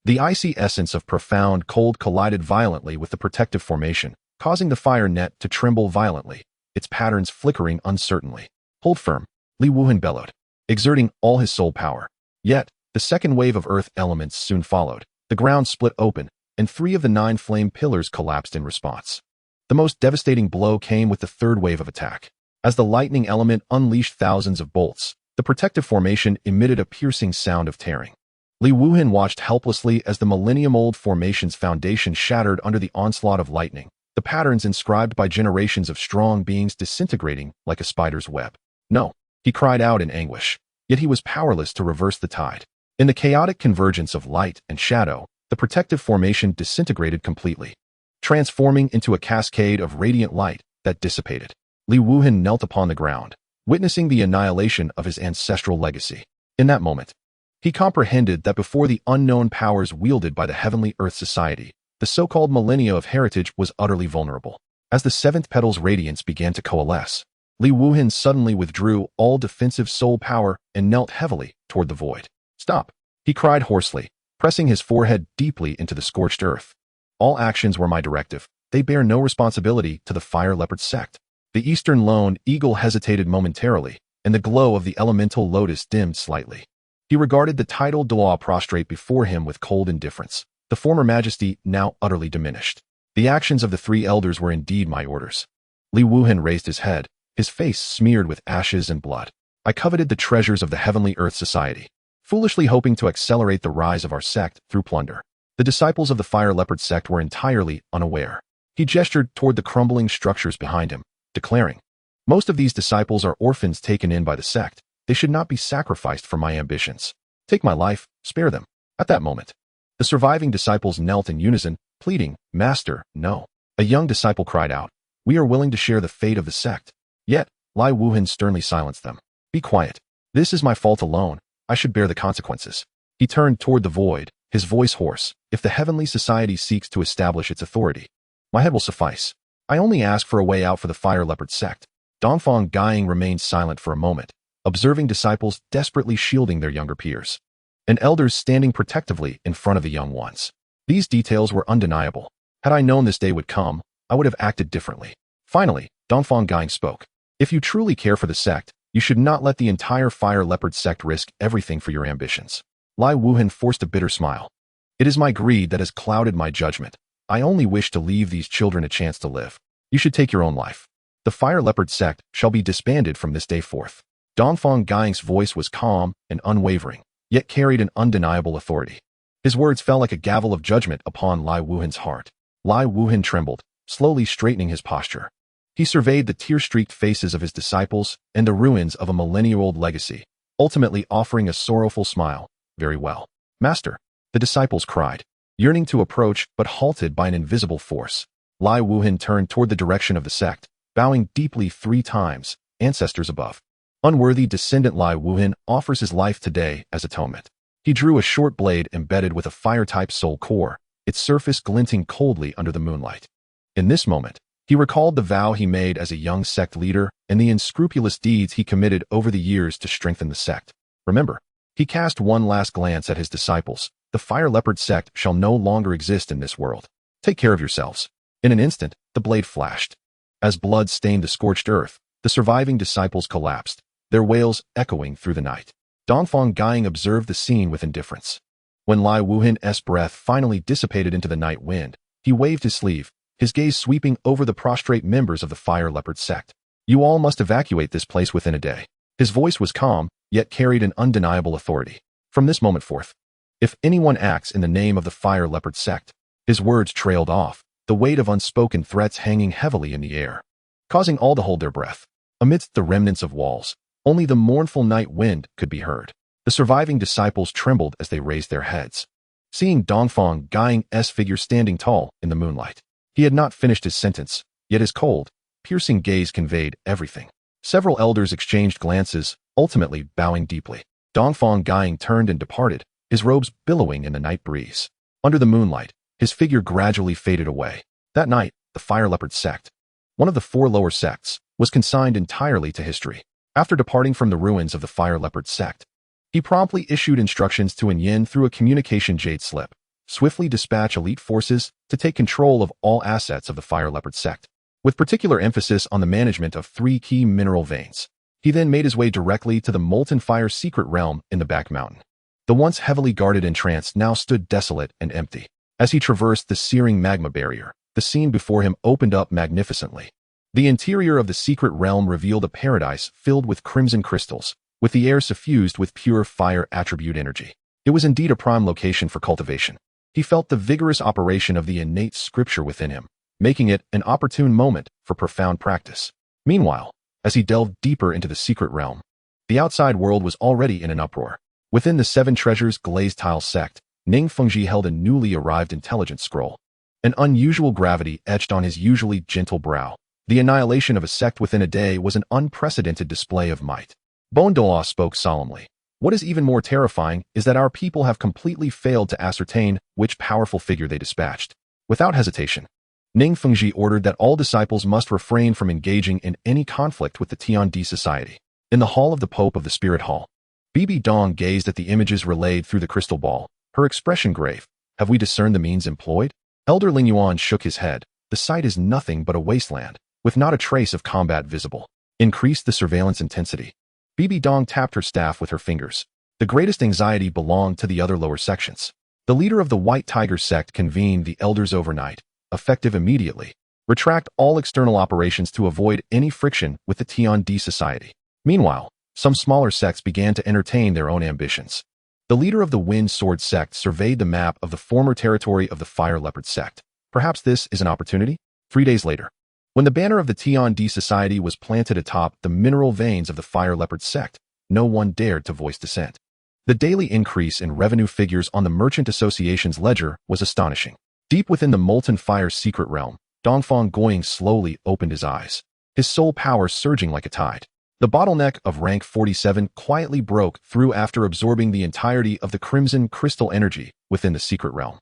The icy essence of profound cold collided violently with the protective formation, causing the fire net to tremble violently, its patterns flickering uncertainly. Hold firm, Li Wuhan bellowed, exerting all his soul power. Yet, the second wave of earth elements soon followed. The ground split open, and 3 of the 9 flame pillars collapsed in response. The most devastating blow came with the third wave of attack. As the lightning element unleashed thousands of bolts, the protective formation emitted a piercing sound of tearing. Li Wuhan watched helplessly as the millennium-old formation's foundation shattered under the onslaught of lightning, the patterns inscribed by generations of strong beings disintegrating like a spider's web. No, he cried out in anguish, yet he was powerless to reverse the tide. In the chaotic convergence of light and shadow, the protective formation disintegrated completely, transforming into a cascade of radiant light that dissipated. Li Wuhan knelt upon the ground, witnessing the annihilation of his ancestral legacy. In that moment, he comprehended that before the unknown powers wielded by the Heavenly Earth Society, the so-called millennia of heritage was utterly vulnerable. As the 7th petal's radiance began to coalesce, Li Wuhan suddenly withdrew all defensive soul power and knelt heavily toward the void. Stop, he cried hoarsely, pressing his forehead deeply into the scorched earth. All actions were my directive. They bear no responsibility to the Fire Leopard sect. The Eastern Lone Eagle hesitated momentarily, and the glow of the elemental lotus dimmed slightly. He regarded the title Dwa prostrate before him with cold indifference, the former majesty now utterly diminished. The actions of the 3 elders were indeed my orders. Li Wuhan raised his head, his face smeared with ashes and blood. I coveted the treasures of the Heavenly Earth Society, foolishly hoping to accelerate the rise of our sect through plunder. The disciples of the Fire Leopard sect were entirely unaware. He gestured toward the crumbling structures behind him, declaring, "Most of these disciples are orphans taken in by the sect. They should not be sacrificed for my ambitions. Take my life, spare them." At that moment, the surviving disciples knelt in unison, pleading, "Master, no." A young disciple cried out, "We are willing to share the fate of the sect." Yet, Li Wuhan sternly silenced them. "Be quiet. This is my fault alone. I should bear the consequences." He turned toward the void, his voice hoarse. "If the Heavenly Society seeks to establish its authority, my head will suffice. I only ask for a way out for the Fire Leopard sect." Dongfang Gying remained silent for a moment, observing disciples desperately shielding their younger peers, and elders standing protectively in front of the young ones. These details were undeniable. Had I known this day would come, I would have acted differently. Finally, Dongfang Gying spoke. "If you truly care for the sect, you should not let the entire Fire Leopard sect risk everything for your ambitions." Li Wuhan forced a bitter smile. "It is my greed that has clouded my judgment. I only wish to leave these children a chance to live. You should take your own life. The Fire Leopard sect shall be disbanded from this day forth." Dongfang Gying's voice was calm and unwavering, yet carried an undeniable authority. His words fell like a gavel of judgment upon Li Wuhan's heart. Li Wuhan trembled, slowly straightening his posture. He surveyed the tear-streaked faces of his disciples and the ruins of a millennia-old legacy, ultimately offering a sorrowful smile. Very well, Master, the disciples cried, yearning to approach but halted by an invisible force. Lai Wuhan turned toward the direction of the sect, bowing deeply 3 times, ancestors above. Unworthy descendant Lai Wuhan offers his life today as atonement. He drew a short blade embedded with a fire-type soul core, its surface glinting coldly under the moonlight. In this moment, he recalled the vow he made as a young sect leader and the unscrupulous deeds he committed over the years to strengthen the sect. Remember, he cast one last glance at his disciples. The Fire Leopard sect shall no longer exist in this world. Take care of yourselves. In an instant, the blade flashed. As blood stained the scorched earth, the surviving disciples collapsed, their wails echoing through the night. Dongfang Guiying observed the scene with indifference. When Lai Wuhan's breath finally dissipated into the night wind, he waved his sleeve, his gaze sweeping over the prostrate members of the Fire Leopard sect. You all must evacuate this place within a day. His voice was calm, yet carried an undeniable authority. From this moment forth, if anyone acts in the name of the Fire Leopard sect, his words trailed off, the weight of unspoken threats hanging heavily in the air, causing all to hold their breath. Amidst the remnants of walls, only the mournful night wind could be heard. The surviving disciples trembled as they raised their heads, seeing Dongfang Guiying's figure standing tall in the moonlight. He had not finished his sentence, yet his cold, piercing gaze conveyed everything. Several elders exchanged glances, ultimately bowing deeply. Dongfang Guiying turned and departed, his robes billowing in the night breeze. Under the moonlight, his figure gradually faded away. That night, the Fire Leopard sect, one of the 4 lower sects, was consigned entirely to history. After departing from the ruins of the Fire Leopard sect, he promptly issued instructions to Yin through a communication jade slip. Swiftly dispatch elite forces to take control of all assets of the Fire Leopard sect, with particular emphasis on the management of 3 key mineral veins. He then made his way directly to the Molten Fire secret realm in the back mountain. The once heavily guarded entrance now stood desolate and empty. As he traversed the searing magma barrier, the scene before him opened up magnificently. The interior of the secret realm revealed a paradise filled with crimson crystals, with the air suffused with pure fire attribute energy. It was indeed a prime location for cultivation. He felt the vigorous operation of the innate scripture within him, making it an opportune moment for profound practice. Meanwhile, as he delved deeper into the secret realm, the outside world was already in an uproar. Within the 7 Treasures glazed tile sect, Ning Fengji held a newly arrived intelligence scroll. An unusual gravity etched on his usually gentle brow. The annihilation of a sect within a day was an unprecedented display of might. Bondola spoke solemnly. What is even more terrifying is that our people have completely failed to ascertain which powerful figure they dispatched. Without hesitation, Ning Fengji ordered that all disciples must refrain from engaging in any conflict with the Tiandi Society. In the hall of the Pope of the Spirit Hall, Bibi Dong gazed at the images relayed through the crystal ball, her expression grave. Have we discerned the means employed? Elder Ling Yuan shook his head. The site is nothing but a wasteland, with not a trace of combat visible. Increase the surveillance intensity. Bibi Dong tapped her staff with her fingers. The greatest anxiety belonged to the other lower sections. The leader of the White Tiger sect convened the elders overnight, effective immediately. Retract all external operations to avoid any friction with the Tiandi Society. Meanwhile, some smaller sects began to entertain their own ambitions. The leader of the Wind Sword sect surveyed the map of the former territory of the Fire Leopard sect. Perhaps this is an opportunity? 3 days later, when the banner of the Tiandi Society was planted atop the mineral veins of the Fire Leopard sect, no one dared to voice dissent. The daily increase in revenue figures on the Merchant Association's ledger was astonishing. Deep within the Molten Fire secret realm, Dongfang Guiying slowly opened his eyes, his soul power surging like a tide. The bottleneck of rank 47 quietly broke through after absorbing the entirety of the crimson crystal energy within the secret realm.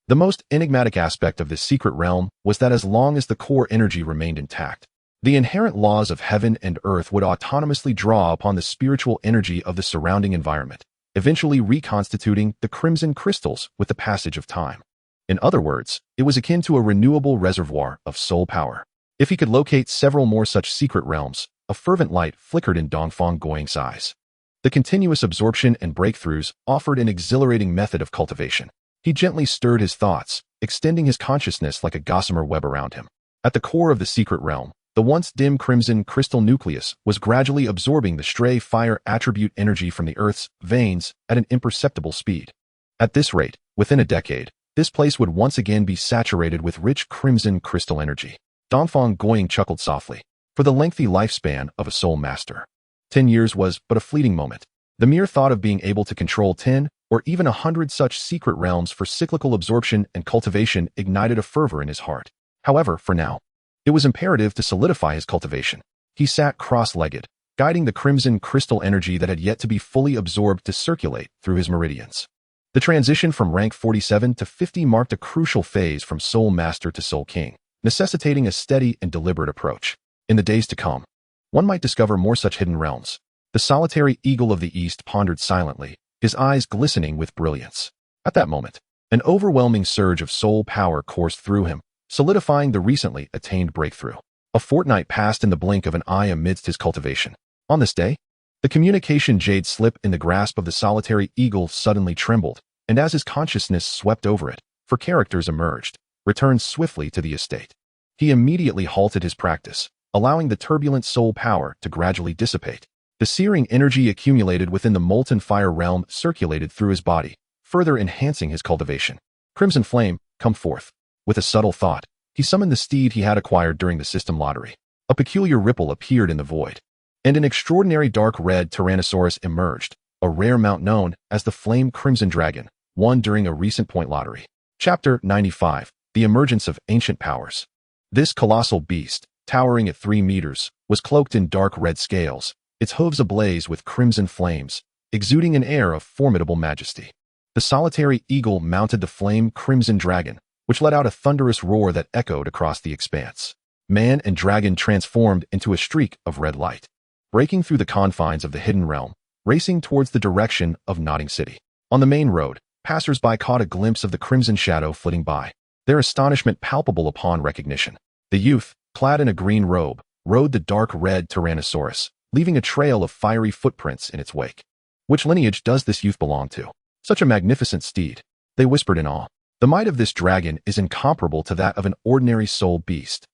The most enigmatic aspect of this secret realm was that as long as the core energy remained intact, the inherent laws of heaven and earth would autonomously draw upon the spiritual energy of the surrounding environment, eventually reconstituting the crimson crystals with the passage of time. In other words, it was akin to a renewable reservoir of soul power. If he could locate several more such secret realms, a fervent light flickered in Dongfang Guiying's eyes. The continuous absorption and breakthroughs offered an exhilarating method of cultivation. He gently stirred his thoughts, extending his consciousness like a gossamer web around him. At the core of the secret realm, the once dim crimson crystal nucleus was gradually absorbing the stray fire attribute energy from the Earth's veins at an imperceptible speed. At this rate, within a decade, this place would once again be saturated with rich crimson crystal energy. Dongfang Guiying chuckled softly. For the lengthy lifespan of a soul master, 10 years was but a fleeting moment. The mere thought of being able to control 10 or even 100 such secret realms for cyclical absorption and cultivation ignited a fervor in his heart. However, for now, it was imperative to solidify his cultivation. He sat cross-legged, guiding the crimson crystal energy that had yet to be fully absorbed to circulate through his meridians. The transition from rank 47 to 50 marked a crucial phase from Soul Master to Soul King, necessitating a steady and deliberate approach. In the days to come, one might discover more such hidden realms. The solitary eagle of the East pondered silently, his eyes glistening with brilliance. At that moment, an overwhelming surge of soul power coursed through him, solidifying the recently attained breakthrough. A fortnight passed in the blink of an eye amidst his cultivation. On this day, the communication jade slip in the grasp of the solitary eagle suddenly trembled, and as his consciousness swept over it, for characters emerged, returned swiftly to the estate. He immediately halted his practice, allowing the turbulent soul power to gradually dissipate. The searing energy accumulated within the molten fire realm circulated through his body, further enhancing his cultivation. Crimson Flame, come forth. With a subtle thought, he summoned the steed he had acquired during the system lottery. A peculiar ripple appeared in the void, and an extraordinary dark red Tyrannosaurus emerged, a rare mount known as the Flame Crimson Dragon, won during a recent point lottery. Chapter 95, The Emergence of Ancient Powers. This colossal beast, towering at 3 meters, was cloaked in dark red scales, its hooves ablaze with crimson flames, exuding an air of formidable majesty. The solitary eagle mounted the Flame Crimson Dragon, which let out a thunderous roar that echoed across the expanse. Man and dragon transformed into a streak of red light, breaking through the confines of the hidden realm, racing towards the direction of Nodding City. On the main road, passers-by caught a glimpse of the crimson shadow flitting by, their astonishment palpable upon recognition. The youth, clad in a green robe, rode the dark red Tyrannosaurus, leaving a trail of fiery footprints in its wake. Which lineage does this youth belong to? Such a magnificent steed, they whispered in awe. The might of this dragon is incomparable to that of an ordinary soul beast.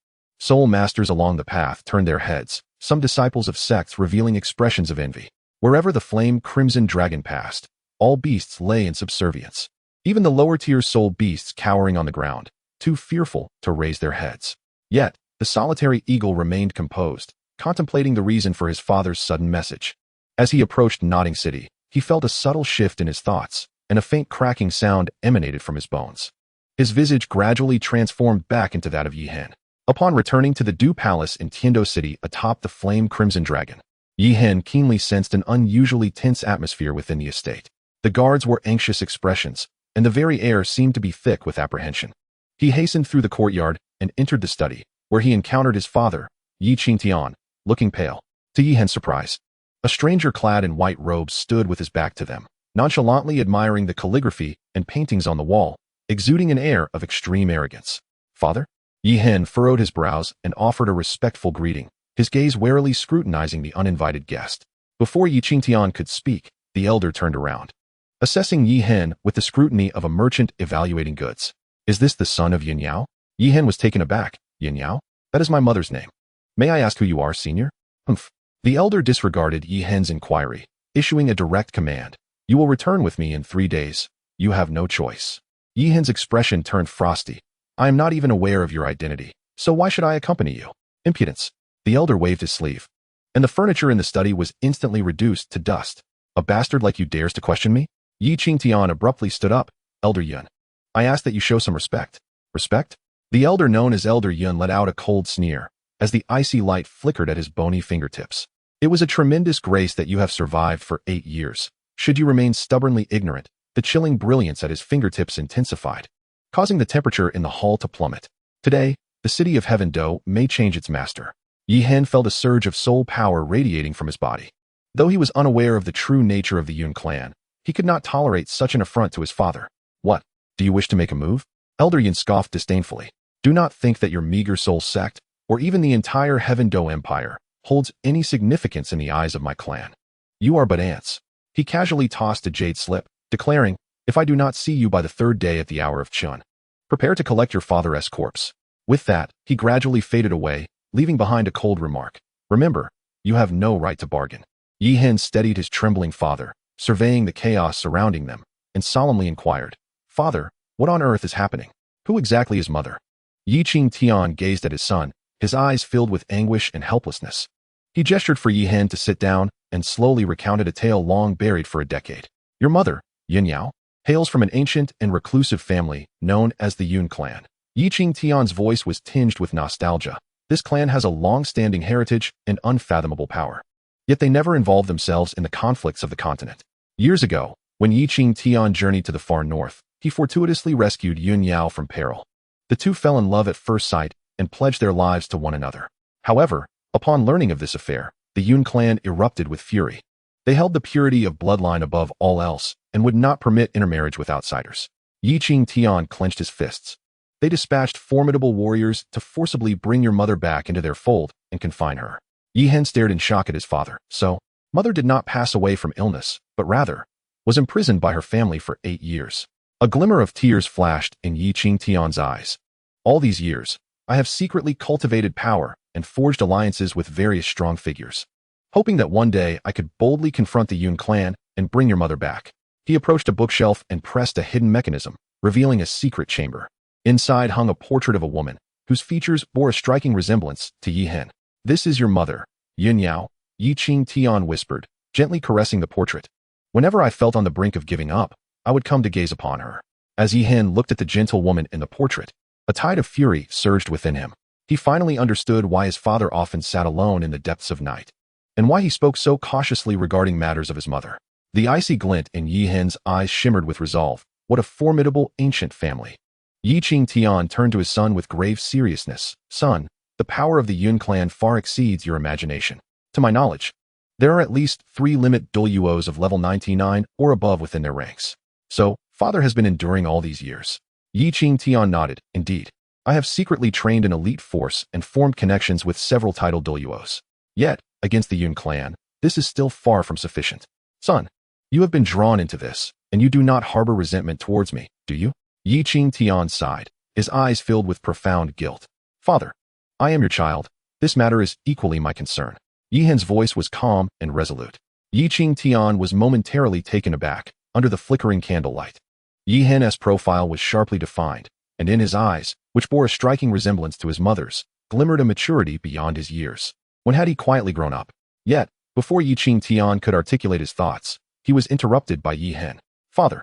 Soul masters along the path turned their heads, some disciples of sects revealing expressions of envy. Wherever the Flame Crimson Dragon passed, all beasts lay in subservience. Even the lower-tier soul beasts cowering on the ground, too fearful to raise their heads. Yet, the solitary eagle remained composed, contemplating the reason for his father's sudden message. As he approached Nodding City, he felt a subtle shift in his thoughts, and a faint cracking sound emanated from his bones. His visage gradually transformed back into that of Yi Hen. Upon returning to the Dew Palace in Tiendo City atop the Flame Crimson Dragon, Yi Hen keenly sensed an unusually tense atmosphere within the estate. The guards wore anxious expressions, and the very air seemed to be thick with apprehension. He hastened through the courtyard and entered the study, where he encountered his father, Yi Qingtian, looking pale. To Yi Hen's surprise, a stranger clad in white robes stood with his back to them, nonchalantly admiring the calligraphy and paintings on the wall, exuding an air of extreme arrogance. Father? Yi Hen furrowed his brows and offered a respectful greeting, his gaze warily scrutinizing the uninvited guest. Before Yi Qingtian could speak, the elder turned around, assessing Yi Hen with the scrutiny of a merchant evaluating goods. Is this the son of Yin Yao? Yi Hen was taken aback. Yin Yao? That is my mother's name. May I ask who you are, senior? Humph. The elder disregarded Yi Hen's inquiry, issuing a direct command. You will return with me in 3 days. You have no choice. Yi Hen's expression turned frosty. I am not even aware of your identity, so why should I accompany you? Impudence. The elder waved his sleeve, and the furniture in the study was instantly reduced to dust. A bastard like you dares to question me? Yi Qingtian abruptly stood up. Elder Yun, I ask that you show some respect. Respect? The elder known as Elder Yun let out a cold sneer, as the icy light flickered at his bony fingertips. It was a tremendous grace that you have survived for 8 years. Should you remain stubbornly ignorant, the chilling brilliance at his fingertips intensified, causing the temperature in the hall to plummet. Today, the city of Heaven Do may change its master. Yi Hen felt a surge of soul power radiating from his body. Though he was unaware of the true nature of the Yun clan, he could not tolerate such an affront to his father. What? Do you wish to make a move? Elder Yun scoffed disdainfully. Do not think that your meager soul sect, or even the entire Heaven Do Empire, holds any significance in the eyes of my clan. You are but ants. He casually tossed a jade slip, declaring, if I do not see you by the 3rd day at the hour of Chun, prepare to collect your father's corpse. With that, he gradually faded away, leaving behind a cold remark. Remember, you have no right to bargain. Yi Hen steadied his trembling father, surveying the chaos surrounding them, and solemnly inquired, Father, what on earth is happening? Who exactly is mother? Yi Qingtian gazed at his son, his eyes filled with anguish and helplessness. He gestured for Yi Hen to sit down, and slowly recounted a tale long buried for a decade. Your mother, Yin Yao, hails from an ancient and reclusive family known as the Yun clan. Yi Ching Tian's voice was tinged with nostalgia. This clan has a long-standing heritage and unfathomable power. Yet they never involved themselves in the conflicts of the continent. Years ago, when Yi Ching Tian journeyed to the far north, he fortuitously rescued Yun Yao from peril. The two fell in love at first sight and pledged their lives to one another. However, upon learning of this affair, the Yun clan erupted with fury. They held the purity of bloodline above all else and would not permit intermarriage with outsiders. Yi Ching Tian clenched his fists. They dispatched formidable warriors to forcibly bring your mother back into their fold and confine her. Yi Hen stared in shock at his father. So, mother did not pass away from illness, but rather was imprisoned by her family for 8 years. A glimmer of tears flashed in Yi Ching Tian's eyes. All these years, I have secretly cultivated power and forged alliances with various strong figures, hoping that one day I could boldly confront the Yun clan and bring your mother back. He approached a bookshelf and pressed a hidden mechanism, revealing a secret chamber. Inside hung a portrait of a woman, whose features bore a striking resemblance to Yi Hen. This is your mother, Yin Yao, Yi Ching Tian whispered, gently caressing the portrait. Whenever I felt on the brink of giving up, I would come to gaze upon her. As Yi Hen looked at the gentle woman in the portrait, a tide of fury surged within him. He finally understood why his father often sat alone in the depths of night, and why he spoke so cautiously regarding matters of his mother. The icy glint in Yi Hen's eyes shimmered with resolve. What a formidable ancient family. Yi Ching Tian turned to his son with grave seriousness. Son, the power of the Yun clan far exceeds your imagination. To my knowledge, there are at least 3 limit Doluos of level 99 or above within their ranks. So, father has been enduring all these years. Yi Ching Tian nodded. Indeed, I have secretly trained an elite force and formed connections with several titled Doluos. Yet, against the Yun clan, this is still far from sufficient. Son, you have been drawn into this, and you do not harbor resentment towards me, do you? Yi Ching Tian sighed, his eyes filled with profound guilt. Father, I am your child. This matter is equally my concern. Yi Hen's voice was calm and resolute. Yi Ching Tian was momentarily taken aback under the flickering candlelight. Yi Hen's profile was sharply defined, and in his eyes, which bore a striking resemblance to his mother's, glimmered a maturity beyond his years. When had he quietly grown up? Yet, before Yi Ching Tian could articulate his thoughts, he was interrupted by Yi Hen. Father,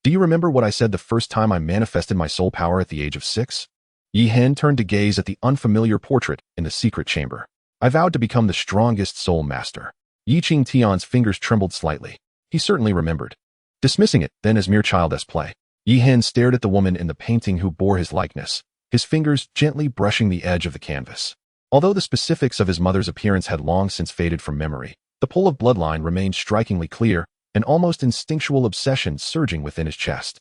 do you remember what I said the first time I manifested my soul power at the age of 6? Yi Hen turned to gaze at the unfamiliar portrait in the secret chamber. I vowed to become the strongest soul master. Yi Ching Tian's fingers trembled slightly. He certainly remembered. Dismissing it then as mere childish play, Yi Hen stared at the woman in the painting who bore his likeness, his fingers gently brushing the edge of the canvas. Although the specifics of his mother's appearance had long since faded from memory, the pull of bloodline remained strikingly clear, an almost instinctual obsession surging within his chest.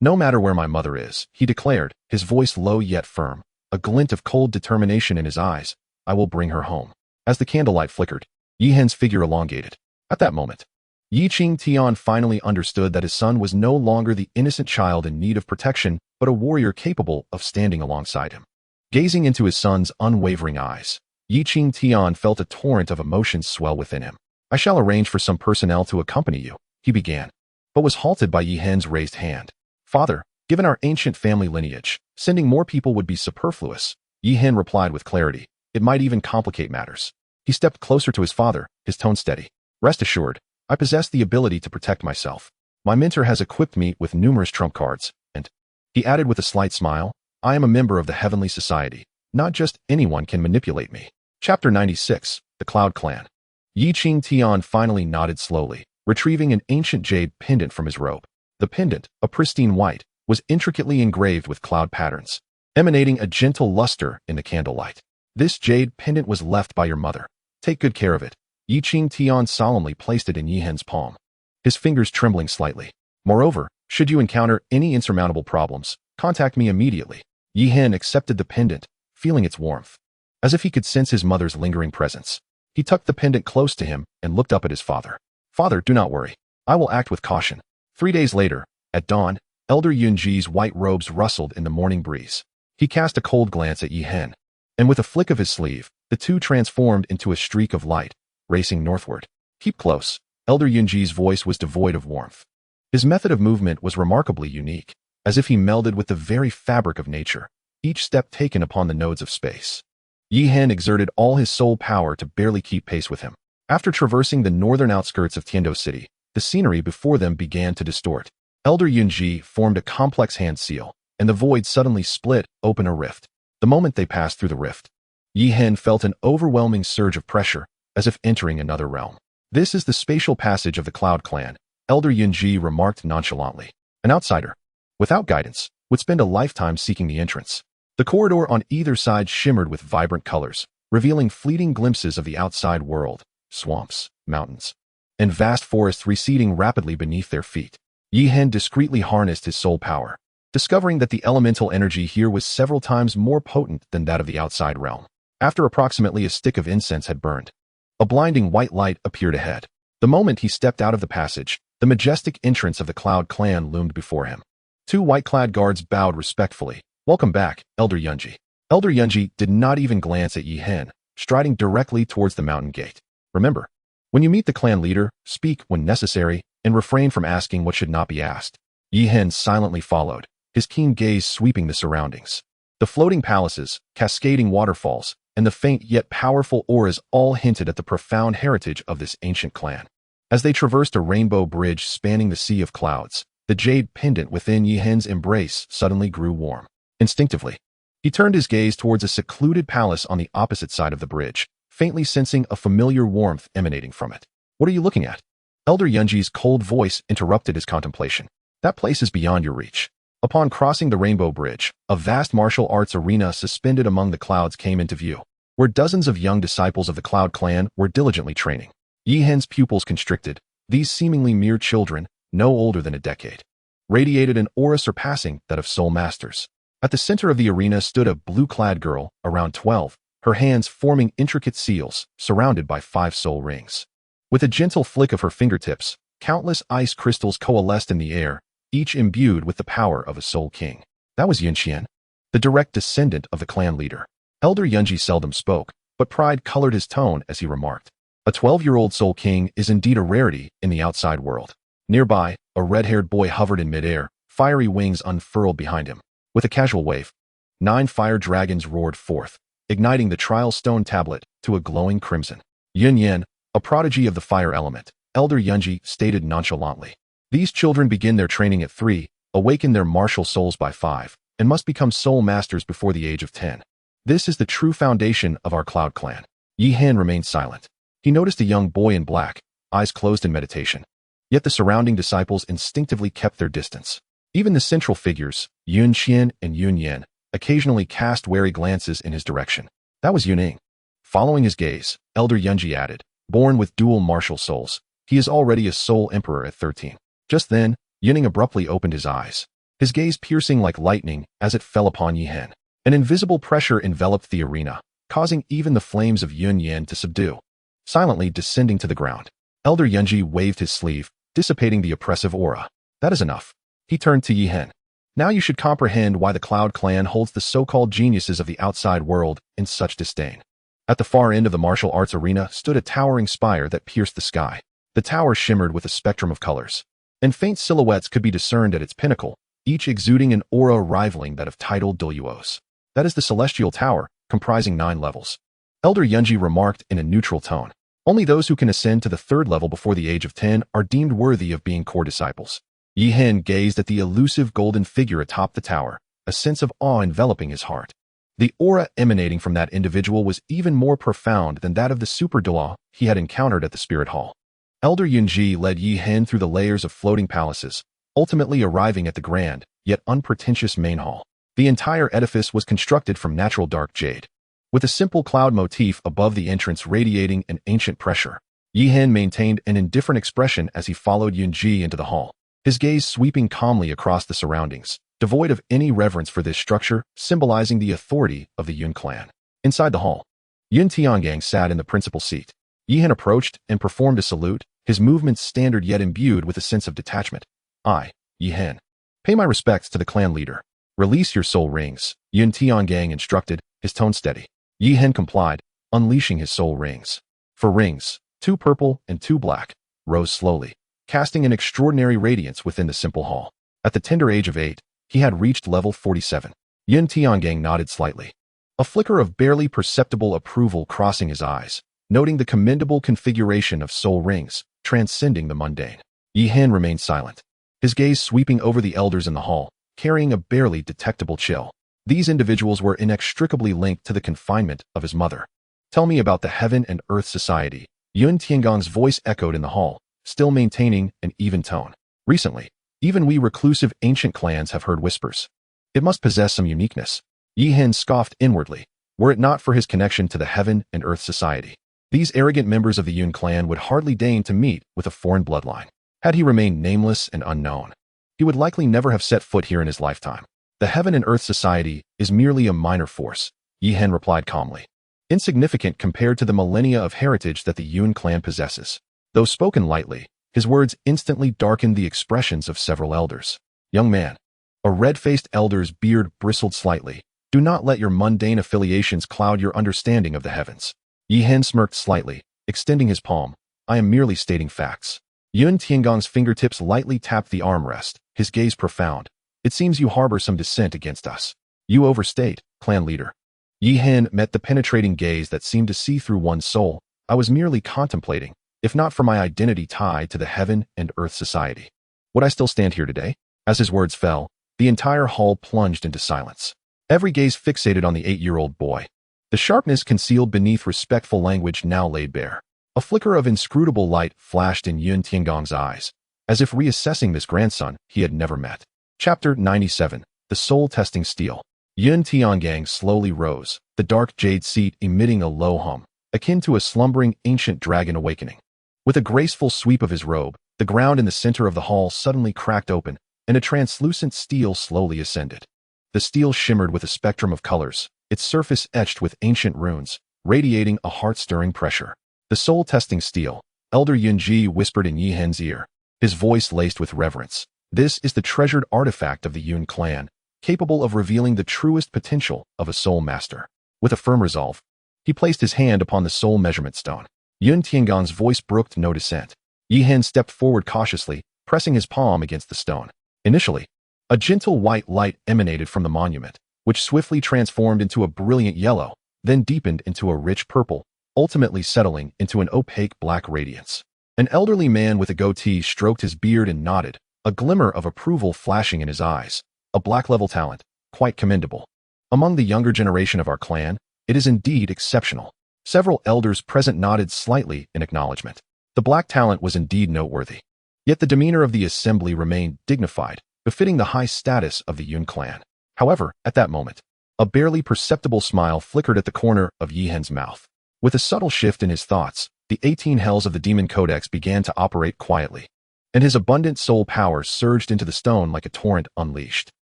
No matter where my mother is, he declared, his voice low yet firm, a glint of cold determination in his eyes, I will bring her home. As the candlelight flickered, Yi Hen's figure elongated. At that moment, Yi Ching Tian finally understood that his son was no longer the innocent child in need of protection, but a warrior capable of standing alongside him. Gazing into his son's unwavering eyes, Yi Ching Tian felt a torrent of emotions swell within him. I shall arrange for some personnel to accompany you, he began, but was halted by Yi Hen's raised hand. Father, given our ancient family lineage, sending more people would be superfluous. Yi Hen replied with clarity. It might even complicate matters. He stepped closer to his father, his tone steady. Rest assured, I possess the ability to protect myself. My mentor has equipped me with numerous trump cards, and, he added with a slight smile, I am a member of the Heavenly Society. Not just anyone can manipulate me. Chapter 96, The Cloud Clan. Yi Ching Tian finally nodded slowly, retrieving an ancient jade pendant from his robe. The pendant, a pristine white, was intricately engraved with cloud patterns, emanating a gentle luster in the candlelight. This jade pendant was left by your mother. Take good care of it. Yi Ching Tian solemnly placed it in Yi Hen's palm, his fingers trembling slightly. Moreover, should you encounter any insurmountable problems, contact me immediately. Yi Hen accepted the pendant, feeling its warmth, as if he could sense his mother's lingering presence. He tucked the pendant close to him and looked up at his father. Father, do not worry. I will act with caution. 3 days later, at dawn, Elder Yunji's white robes rustled in the morning breeze. He cast a cold glance at Yi Hen, and with a flick of his sleeve, the two transformed into a streak of light, racing northward. Keep close. Elder Yunji's voice was devoid of warmth. His method of movement was remarkably unique, as if he melded with the very fabric of nature, each step taken upon the nodes of space. Yi Hen exerted all his soul power to barely keep pace with him. After traversing the northern outskirts of Tiando City, the scenery before them began to distort. Elder Yunji formed a complex hand seal, and the void suddenly split open a rift. The moment they passed through the rift, Yi Hen felt an overwhelming surge of pressure, as if entering another realm. This is the spatial passage of the Cloud Clan, Elder Yunji remarked nonchalantly. An outsider, without guidance, would spend a lifetime seeking the entrance. The corridor on either side shimmered with vibrant colors, revealing fleeting glimpses of the outside world, swamps, mountains, and vast forests receding rapidly beneath their feet. Yi Hen discreetly harnessed his soul power, discovering that the elemental energy here was several times more potent than that of the outside realm. After approximately a stick of incense had burned, a blinding white light appeared ahead. The moment he stepped out of the passage, the majestic entrance of the Cloud Clan loomed before him. Two white-clad guards bowed respectfully. "Welcome back, Elder Yunji." Elder Yunji did not even glance at Yi Hen, striding directly towards the mountain gate. "Remember, when you meet the clan leader, speak when necessary, and refrain from asking what should not be asked." Yi Hen silently followed, his keen gaze sweeping the surroundings. The floating palaces, cascading waterfalls, and the faint yet powerful auras all hinted at the profound heritage of this ancient clan. As they traversed a rainbow bridge spanning the sea of clouds, the jade pendant within Yi Hen's embrace suddenly grew warm. Instinctively, he turned his gaze towards a secluded palace on the opposite side of the bridge, faintly sensing a familiar warmth emanating from it. "What are you looking at?" Elder Yunji's cold voice interrupted his contemplation. "That place is beyond your reach." Upon crossing the rainbow bridge, a vast martial arts arena suspended among the clouds came into view, where dozens of young disciples of the Cloud Clan were diligently training. Yi Hen's pupils constricted. These seemingly mere children, no older than a decade, radiated an aura surpassing that of soul masters. At the center of the arena stood a blue-clad girl, around 12, her hands forming intricate seals, surrounded by 5 soul rings. With a gentle flick of her fingertips, countless ice crystals coalesced in the air, each imbued with the power of a soul king. That was Yunqian, the direct descendant of the clan leader. Elder Yunji seldom spoke, but pride colored his tone as he remarked, "A 12-year-old soul king is indeed a rarity in the outside world." Nearby, a red-haired boy hovered in midair, fiery wings unfurled behind him. With a casual wave, 9 fire dragons roared forth, igniting the trial stone tablet to a glowing crimson. Yun Yan, a prodigy of the fire element, Elder Yunji stated nonchalantly. "These children begin their training at 3, awaken their martial souls by 5, and must become soul masters before the age of 10. This is the true foundation of our Cloud Clan." Yi Hen remained silent. He noticed a young boy in black, eyes closed in meditation. Yet the surrounding disciples instinctively kept their distance. Even the central figures, Yun Qian and Yun Yan, occasionally cast wary glances in his direction. That was Yuning. Following his gaze, Elder Yunji added, "Born with dual martial souls, he is already a soul emperor at 13. Just then, Yuning abruptly opened his eyes, his gaze piercing like lightning as it fell upon Yi Hen. An invisible pressure enveloped the arena, causing even the flames of Yun Yan to subdue. Silently descending to the ground, Elder Yunji waved his sleeve, dissipating the oppressive aura. "That is enough." He turned to Yi Hen. "Now you should comprehend why the Cloud Clan holds the so-called geniuses of the outside world in such disdain." At the far end of the martial arts arena stood a towering spire that pierced the sky. The tower shimmered with a spectrum of colors, and faint silhouettes could be discerned at its pinnacle, each exuding an aura rivaling that of tidal deluos. "That is the Celestial Tower, comprising 9 levels." Elder Yunji remarked in a neutral tone. "Only those who can ascend to the 3rd level before the age of 10 are deemed worthy of being core disciples." Yi Hen gazed at the elusive golden figure atop the tower, a sense of awe enveloping his heart. The aura emanating from that individual was even more profound than that of the super dua he had encountered at the Spirit Hall. Elder Yunji led Yi Hen through the layers of floating palaces, ultimately arriving at the grand, yet unpretentious main hall. The entire edifice was constructed from natural dark jade, with a simple cloud motif above the entrance radiating an ancient pressure. Yi Hen maintained an indifferent expression as he followed Yunji into the hall, his gaze sweeping calmly across the surroundings, devoid of any reverence for this structure, symbolizing the authority of the Yun clan. Inside the hall, Yun Tiangang sat in the principal seat. Yi Hen approached and performed a salute, his movements standard yet imbued with a sense of detachment. "I, Yi Hen, pay my respects to the clan leader. Release your soul rings," Yun Tiangang instructed, his tone steady. Yi Hen complied, unleashing his soul rings. For rings, 2 purple and 2 black, rose slowly, casting an extraordinary radiance within the simple hall. At the tender age of 8, he had reached level 47. Yun Tiangang nodded slightly, a flicker of barely perceptible approval crossing his eyes. noting the commendable configuration of soul rings, transcending the mundane. Yi Hen remained silent, his gaze sweeping over the elders in the hall, carrying a barely detectable chill. These individuals were inextricably linked to the confinement of his mother. "Tell me about the Heaven and Earth Society." Yun Tiangong's voice echoed in the hall, still maintaining an even tone. "Recently, even we reclusive ancient clans have heard whispers. It must possess some uniqueness." Yi Hen scoffed inwardly, were it not for his connection to the Heaven and Earth Society. These arrogant members of the Yun clan would hardly deign to meet with a foreign bloodline. Had he remained nameless and unknown, he would likely never have set foot here in his lifetime. "The Heaven and Earth Society is merely a minor force," Yi Hen replied calmly. "Insignificant compared to the millennia of heritage that the Yun clan possesses." Though spoken lightly, his words instantly darkened the expressions of several elders. "Young man," a red-faced elder's beard bristled slightly, "do not let your mundane affiliations cloud your understanding of the heavens." Yi Hen smirked slightly, extending his palm. "I am merely stating facts." Yun Tiangong's fingertips lightly tapped the armrest, his gaze profound. "It seems you harbor some dissent against us." "You overstate, clan leader." Yi Hen met the penetrating gaze that seemed to see through one's soul. "I was merely contemplating, if not for my identity tied to the Heaven and Earth Society, would I still stand here today?" As his words fell, the entire hall plunged into silence. Every gaze fixated on the 8-year-old boy. The sharpness concealed beneath respectful language now laid bare. A flicker of inscrutable light flashed in Yun Tiangong's eyes, as if reassessing this grandson he had never met. Chapter 97. The Soul-Testing Steel. Yun Tiangong slowly rose, the dark jade seat emitting a low hum, akin to a slumbering ancient dragon awakening. With a graceful sweep of his robe, the ground in the center of the hall suddenly cracked open, and a translucent steel slowly ascended. The steel shimmered with a spectrum of colors, its surface etched with ancient runes, radiating a heart-stirring pressure. "The soul-testing steel," Elder Yunji whispered in Yi Hen's ear, his voice laced with reverence. "This is the treasured artifact of the Yun clan, capable of revealing the truest potential of a soul master." With a firm resolve, he placed his hand upon the soul measurement stone. Yun Tiangong's voice brooked no dissent. Yi Hen stepped forward cautiously, pressing his palm against the stone. Initially, a gentle white light emanated from the monument, which swiftly transformed into a brilliant yellow, then deepened into a rich purple, ultimately settling into an opaque black radiance. An elderly man with a goatee stroked his beard and nodded, a glimmer of approval flashing in his eyes. "A black-level talent, quite commendable. Among the younger generation of our clan, it is indeed exceptional." Several elders present nodded slightly in acknowledgement. The black talent was indeed noteworthy. Yet the demeanor of the assembly remained dignified, befitting the high status of the Yun clan. However, at that moment, a barely perceptible smile flickered at the corner of Yi Hen's mouth. With a subtle shift in his thoughts, the 18 hells of the Demon Codex began to operate quietly, and his abundant soul power surged into the stone like a torrent unleashed.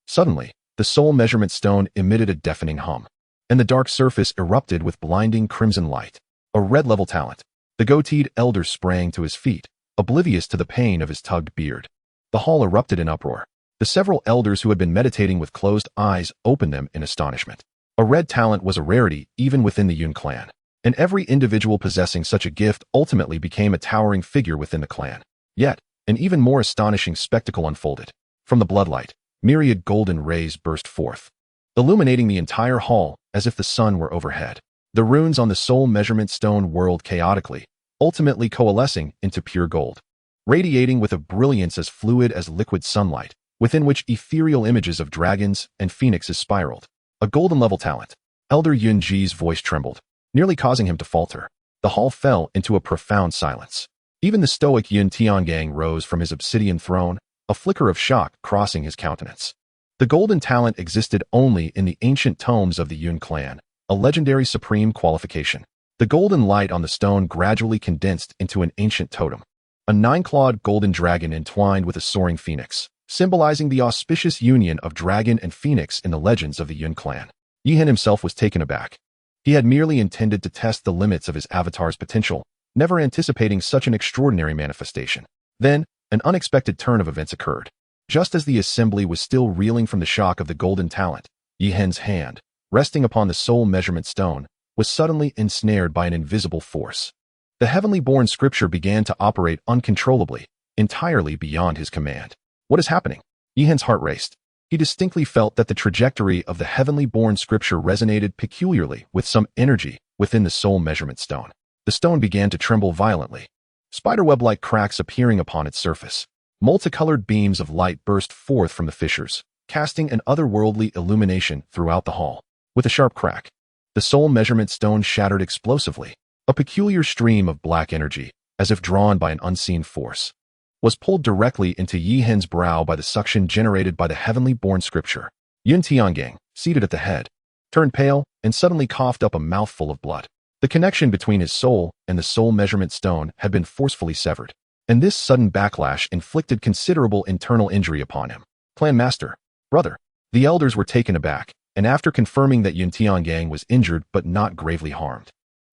Suddenly, the soul measurement stone emitted a deafening hum, and the dark surface erupted with blinding crimson light. A red-level talent. The goateed elder sprang to his feet, oblivious to the pain of his tugged beard. The hall erupted in uproar. The several elders who had been meditating with closed eyes opened them in astonishment. A red talent was a rarity even within the Yun clan, and every individual possessing such a gift ultimately became a towering figure within the clan. Yet, an even more astonishing spectacle unfolded. From the bloodlight, myriad golden rays burst forth, illuminating the entire hall as if the sun were overhead. The runes on the soul measurement stone whirled chaotically, ultimately coalescing into pure gold, radiating with a brilliance as fluid as liquid sunlight, within which ethereal images of dragons and phoenixes spiraled. A golden-level talent. Elder Yunji's voice trembled, nearly causing him to falter. The hall fell into a profound silence. Even the stoic Yun Tiangong rose from his obsidian throne, a flicker of shock crossing his countenance. The golden talent existed only in the ancient tomes of the Yun clan, a legendary supreme qualification. The golden light on the stone gradually condensed into an ancient totem, a 9-clawed golden dragon entwined with a soaring phoenix, symbolizing the auspicious union of dragon and phoenix in the legends of the Yun clan. Yi Hen himself was taken aback. He had merely intended to test the limits of his avatar's potential, never anticipating such an extraordinary manifestation. Then, an unexpected turn of events occurred. Just as the assembly was still reeling from the shock of the golden talent, Yi Hen's hand, resting upon the soul measurement stone, was suddenly ensnared by an invisible force. The heavenly-born scripture began to operate uncontrollably, entirely beyond his command. "What is happening?" Yi Hen's heart raced. He distinctly felt that the trajectory of the heavenly-born scripture resonated peculiarly with some energy within the soul measurement stone. The stone began to tremble violently, spiderweb-like cracks appearing upon its surface. Multicolored beams of light burst forth from the fissures, casting an otherworldly illumination throughout the hall. With a sharp crack, the soul measurement stone shattered explosively. A peculiar stream of black energy, as if drawn by an unseen force, was pulled directly into Yi Hen's brow by the suction generated by the heavenly-born scripture. Yun Tiangang, seated at the head, turned pale and suddenly coughed up a mouthful of blood. The connection between his soul and the soul measurement stone had been forcefully severed, and this sudden backlash inflicted considerable internal injury upon him. Clan Master, brother. The elders were taken aback, and after confirming that Yun Tiangang was injured but not gravely harmed,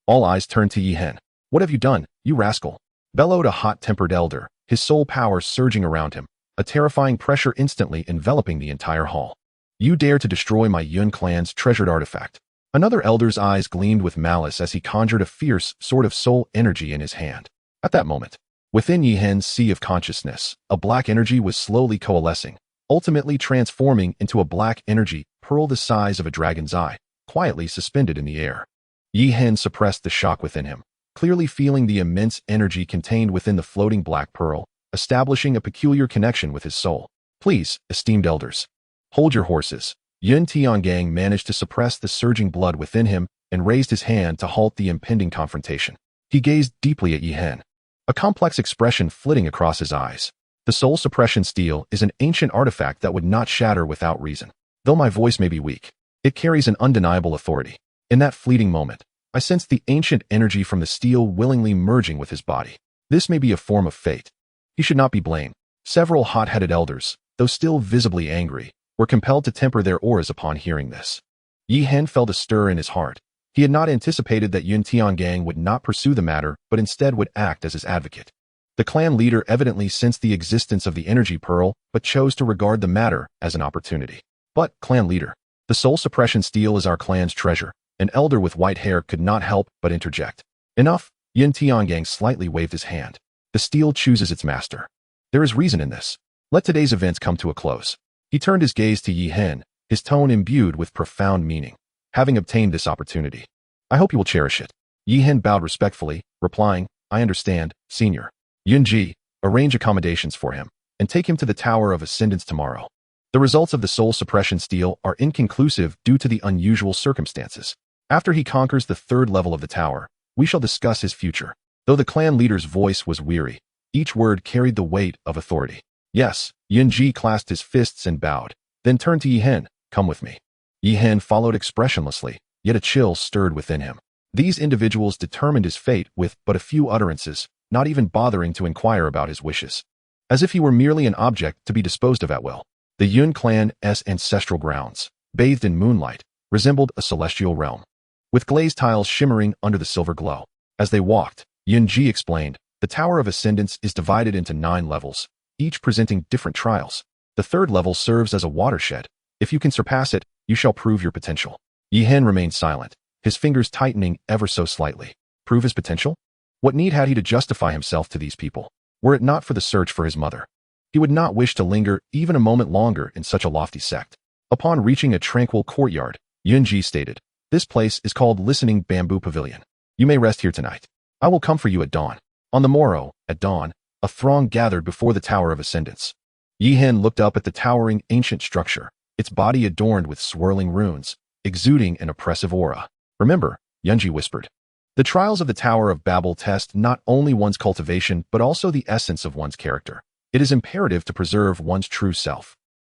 all eyes turned to Yi Hen. What have you done, you rascal? Bellowed a hot-tempered elder, his soul power surging around him, a terrifying pressure instantly enveloping the entire hall. You dare to destroy my Yun clan's treasured artifact. Another elder's eyes gleamed with malice as he conjured a fierce sort of soul energy in his hand. At that moment, within Yi Hen's sea of consciousness, a black energy was slowly coalescing, ultimately transforming into a black energy pearl the size of a dragon's eye, quietly suspended in the air. Yi Hen suppressed the shock within him, clearly feeling the immense energy contained within the floating black pearl, establishing a peculiar connection with his soul. Please, esteemed elders, hold your horses. Yun Tiangang managed to suppress the surging blood within him and raised his hand to halt the impending confrontation. He gazed deeply at Yi Hen, a complex expression flitting across his eyes. The soul suppression steel is an ancient artifact that would not shatter without reason. Though my voice may be weak, it carries an undeniable authority. In that fleeting moment, I sensed the ancient energy from the steel willingly merging with his body. This may be a form of fate. He should not be blamed. Several hot-headed elders, though still visibly angry, were compelled to temper their auras upon hearing this. Yi Hen felt a stir in his heart. He had not anticipated that Yun Tiangang would not pursue the matter, but instead would act as his advocate. The clan leader evidently sensed the existence of the energy pearl, but chose to regard the matter as an opportunity. But, clan leader, the soul suppression steel is our clan's treasure. An elder with white hair could not help but interject. Enough. Yun Tiangang slightly waved his hand. The steel chooses its master. There is reason in this. Let today's events come to a close. He turned his gaze to Yi Hen, his tone imbued with profound meaning. Having obtained this opportunity, I hope you will cherish it. Yi Hen bowed respectfully, replying, I understand, senior. Yun Ji, arrange accommodations for him, and take him to the Tower of Ascendance tomorrow. The results of the soul suppression steel are inconclusive due to the unusual circumstances. After he conquers the third level of the tower, we shall discuss his future. Though the clan leader's voice was weary, each word carried the weight of authority. Yes, Yun Ji clasped his fists and bowed, then turned to Yi Hen. Come with me. Yi Hen followed expressionlessly, yet a chill stirred within him. These individuals determined his fate with but a few utterances, not even bothering to inquire about his wishes. As if he were merely an object to be disposed of at will. The Yun clan's ancestral grounds, bathed in moonlight, resembled a celestial realm, with glazed tiles shimmering under the silver glow. As they walked, Yun Ji explained, the Tower of Ascendance is divided into 9 levels, each presenting different trials. The third level serves as a watershed. If you can surpass it, you shall prove your potential. Yi Hen remained silent, his fingers tightening ever so slightly. Prove his potential? What need had he to justify himself to these people? Were it not for the search for his mother, he would not wish to linger even a moment longer in such a lofty sect. Upon reaching a tranquil courtyard, Yun Ji stated, this place is called Listening Bamboo Pavilion. You may rest here tonight. I will come for you at dawn. On the morrow, at dawn, a throng gathered before the Tower of Ascendance. Yi Hen looked up at the towering ancient structure, its body adorned with swirling runes, exuding an oppressive aura. Remember, Yunji whispered. The trials of the Tower of Babel test not only one's cultivation but also the essence of one's character. It is imperative to preserve one's true self.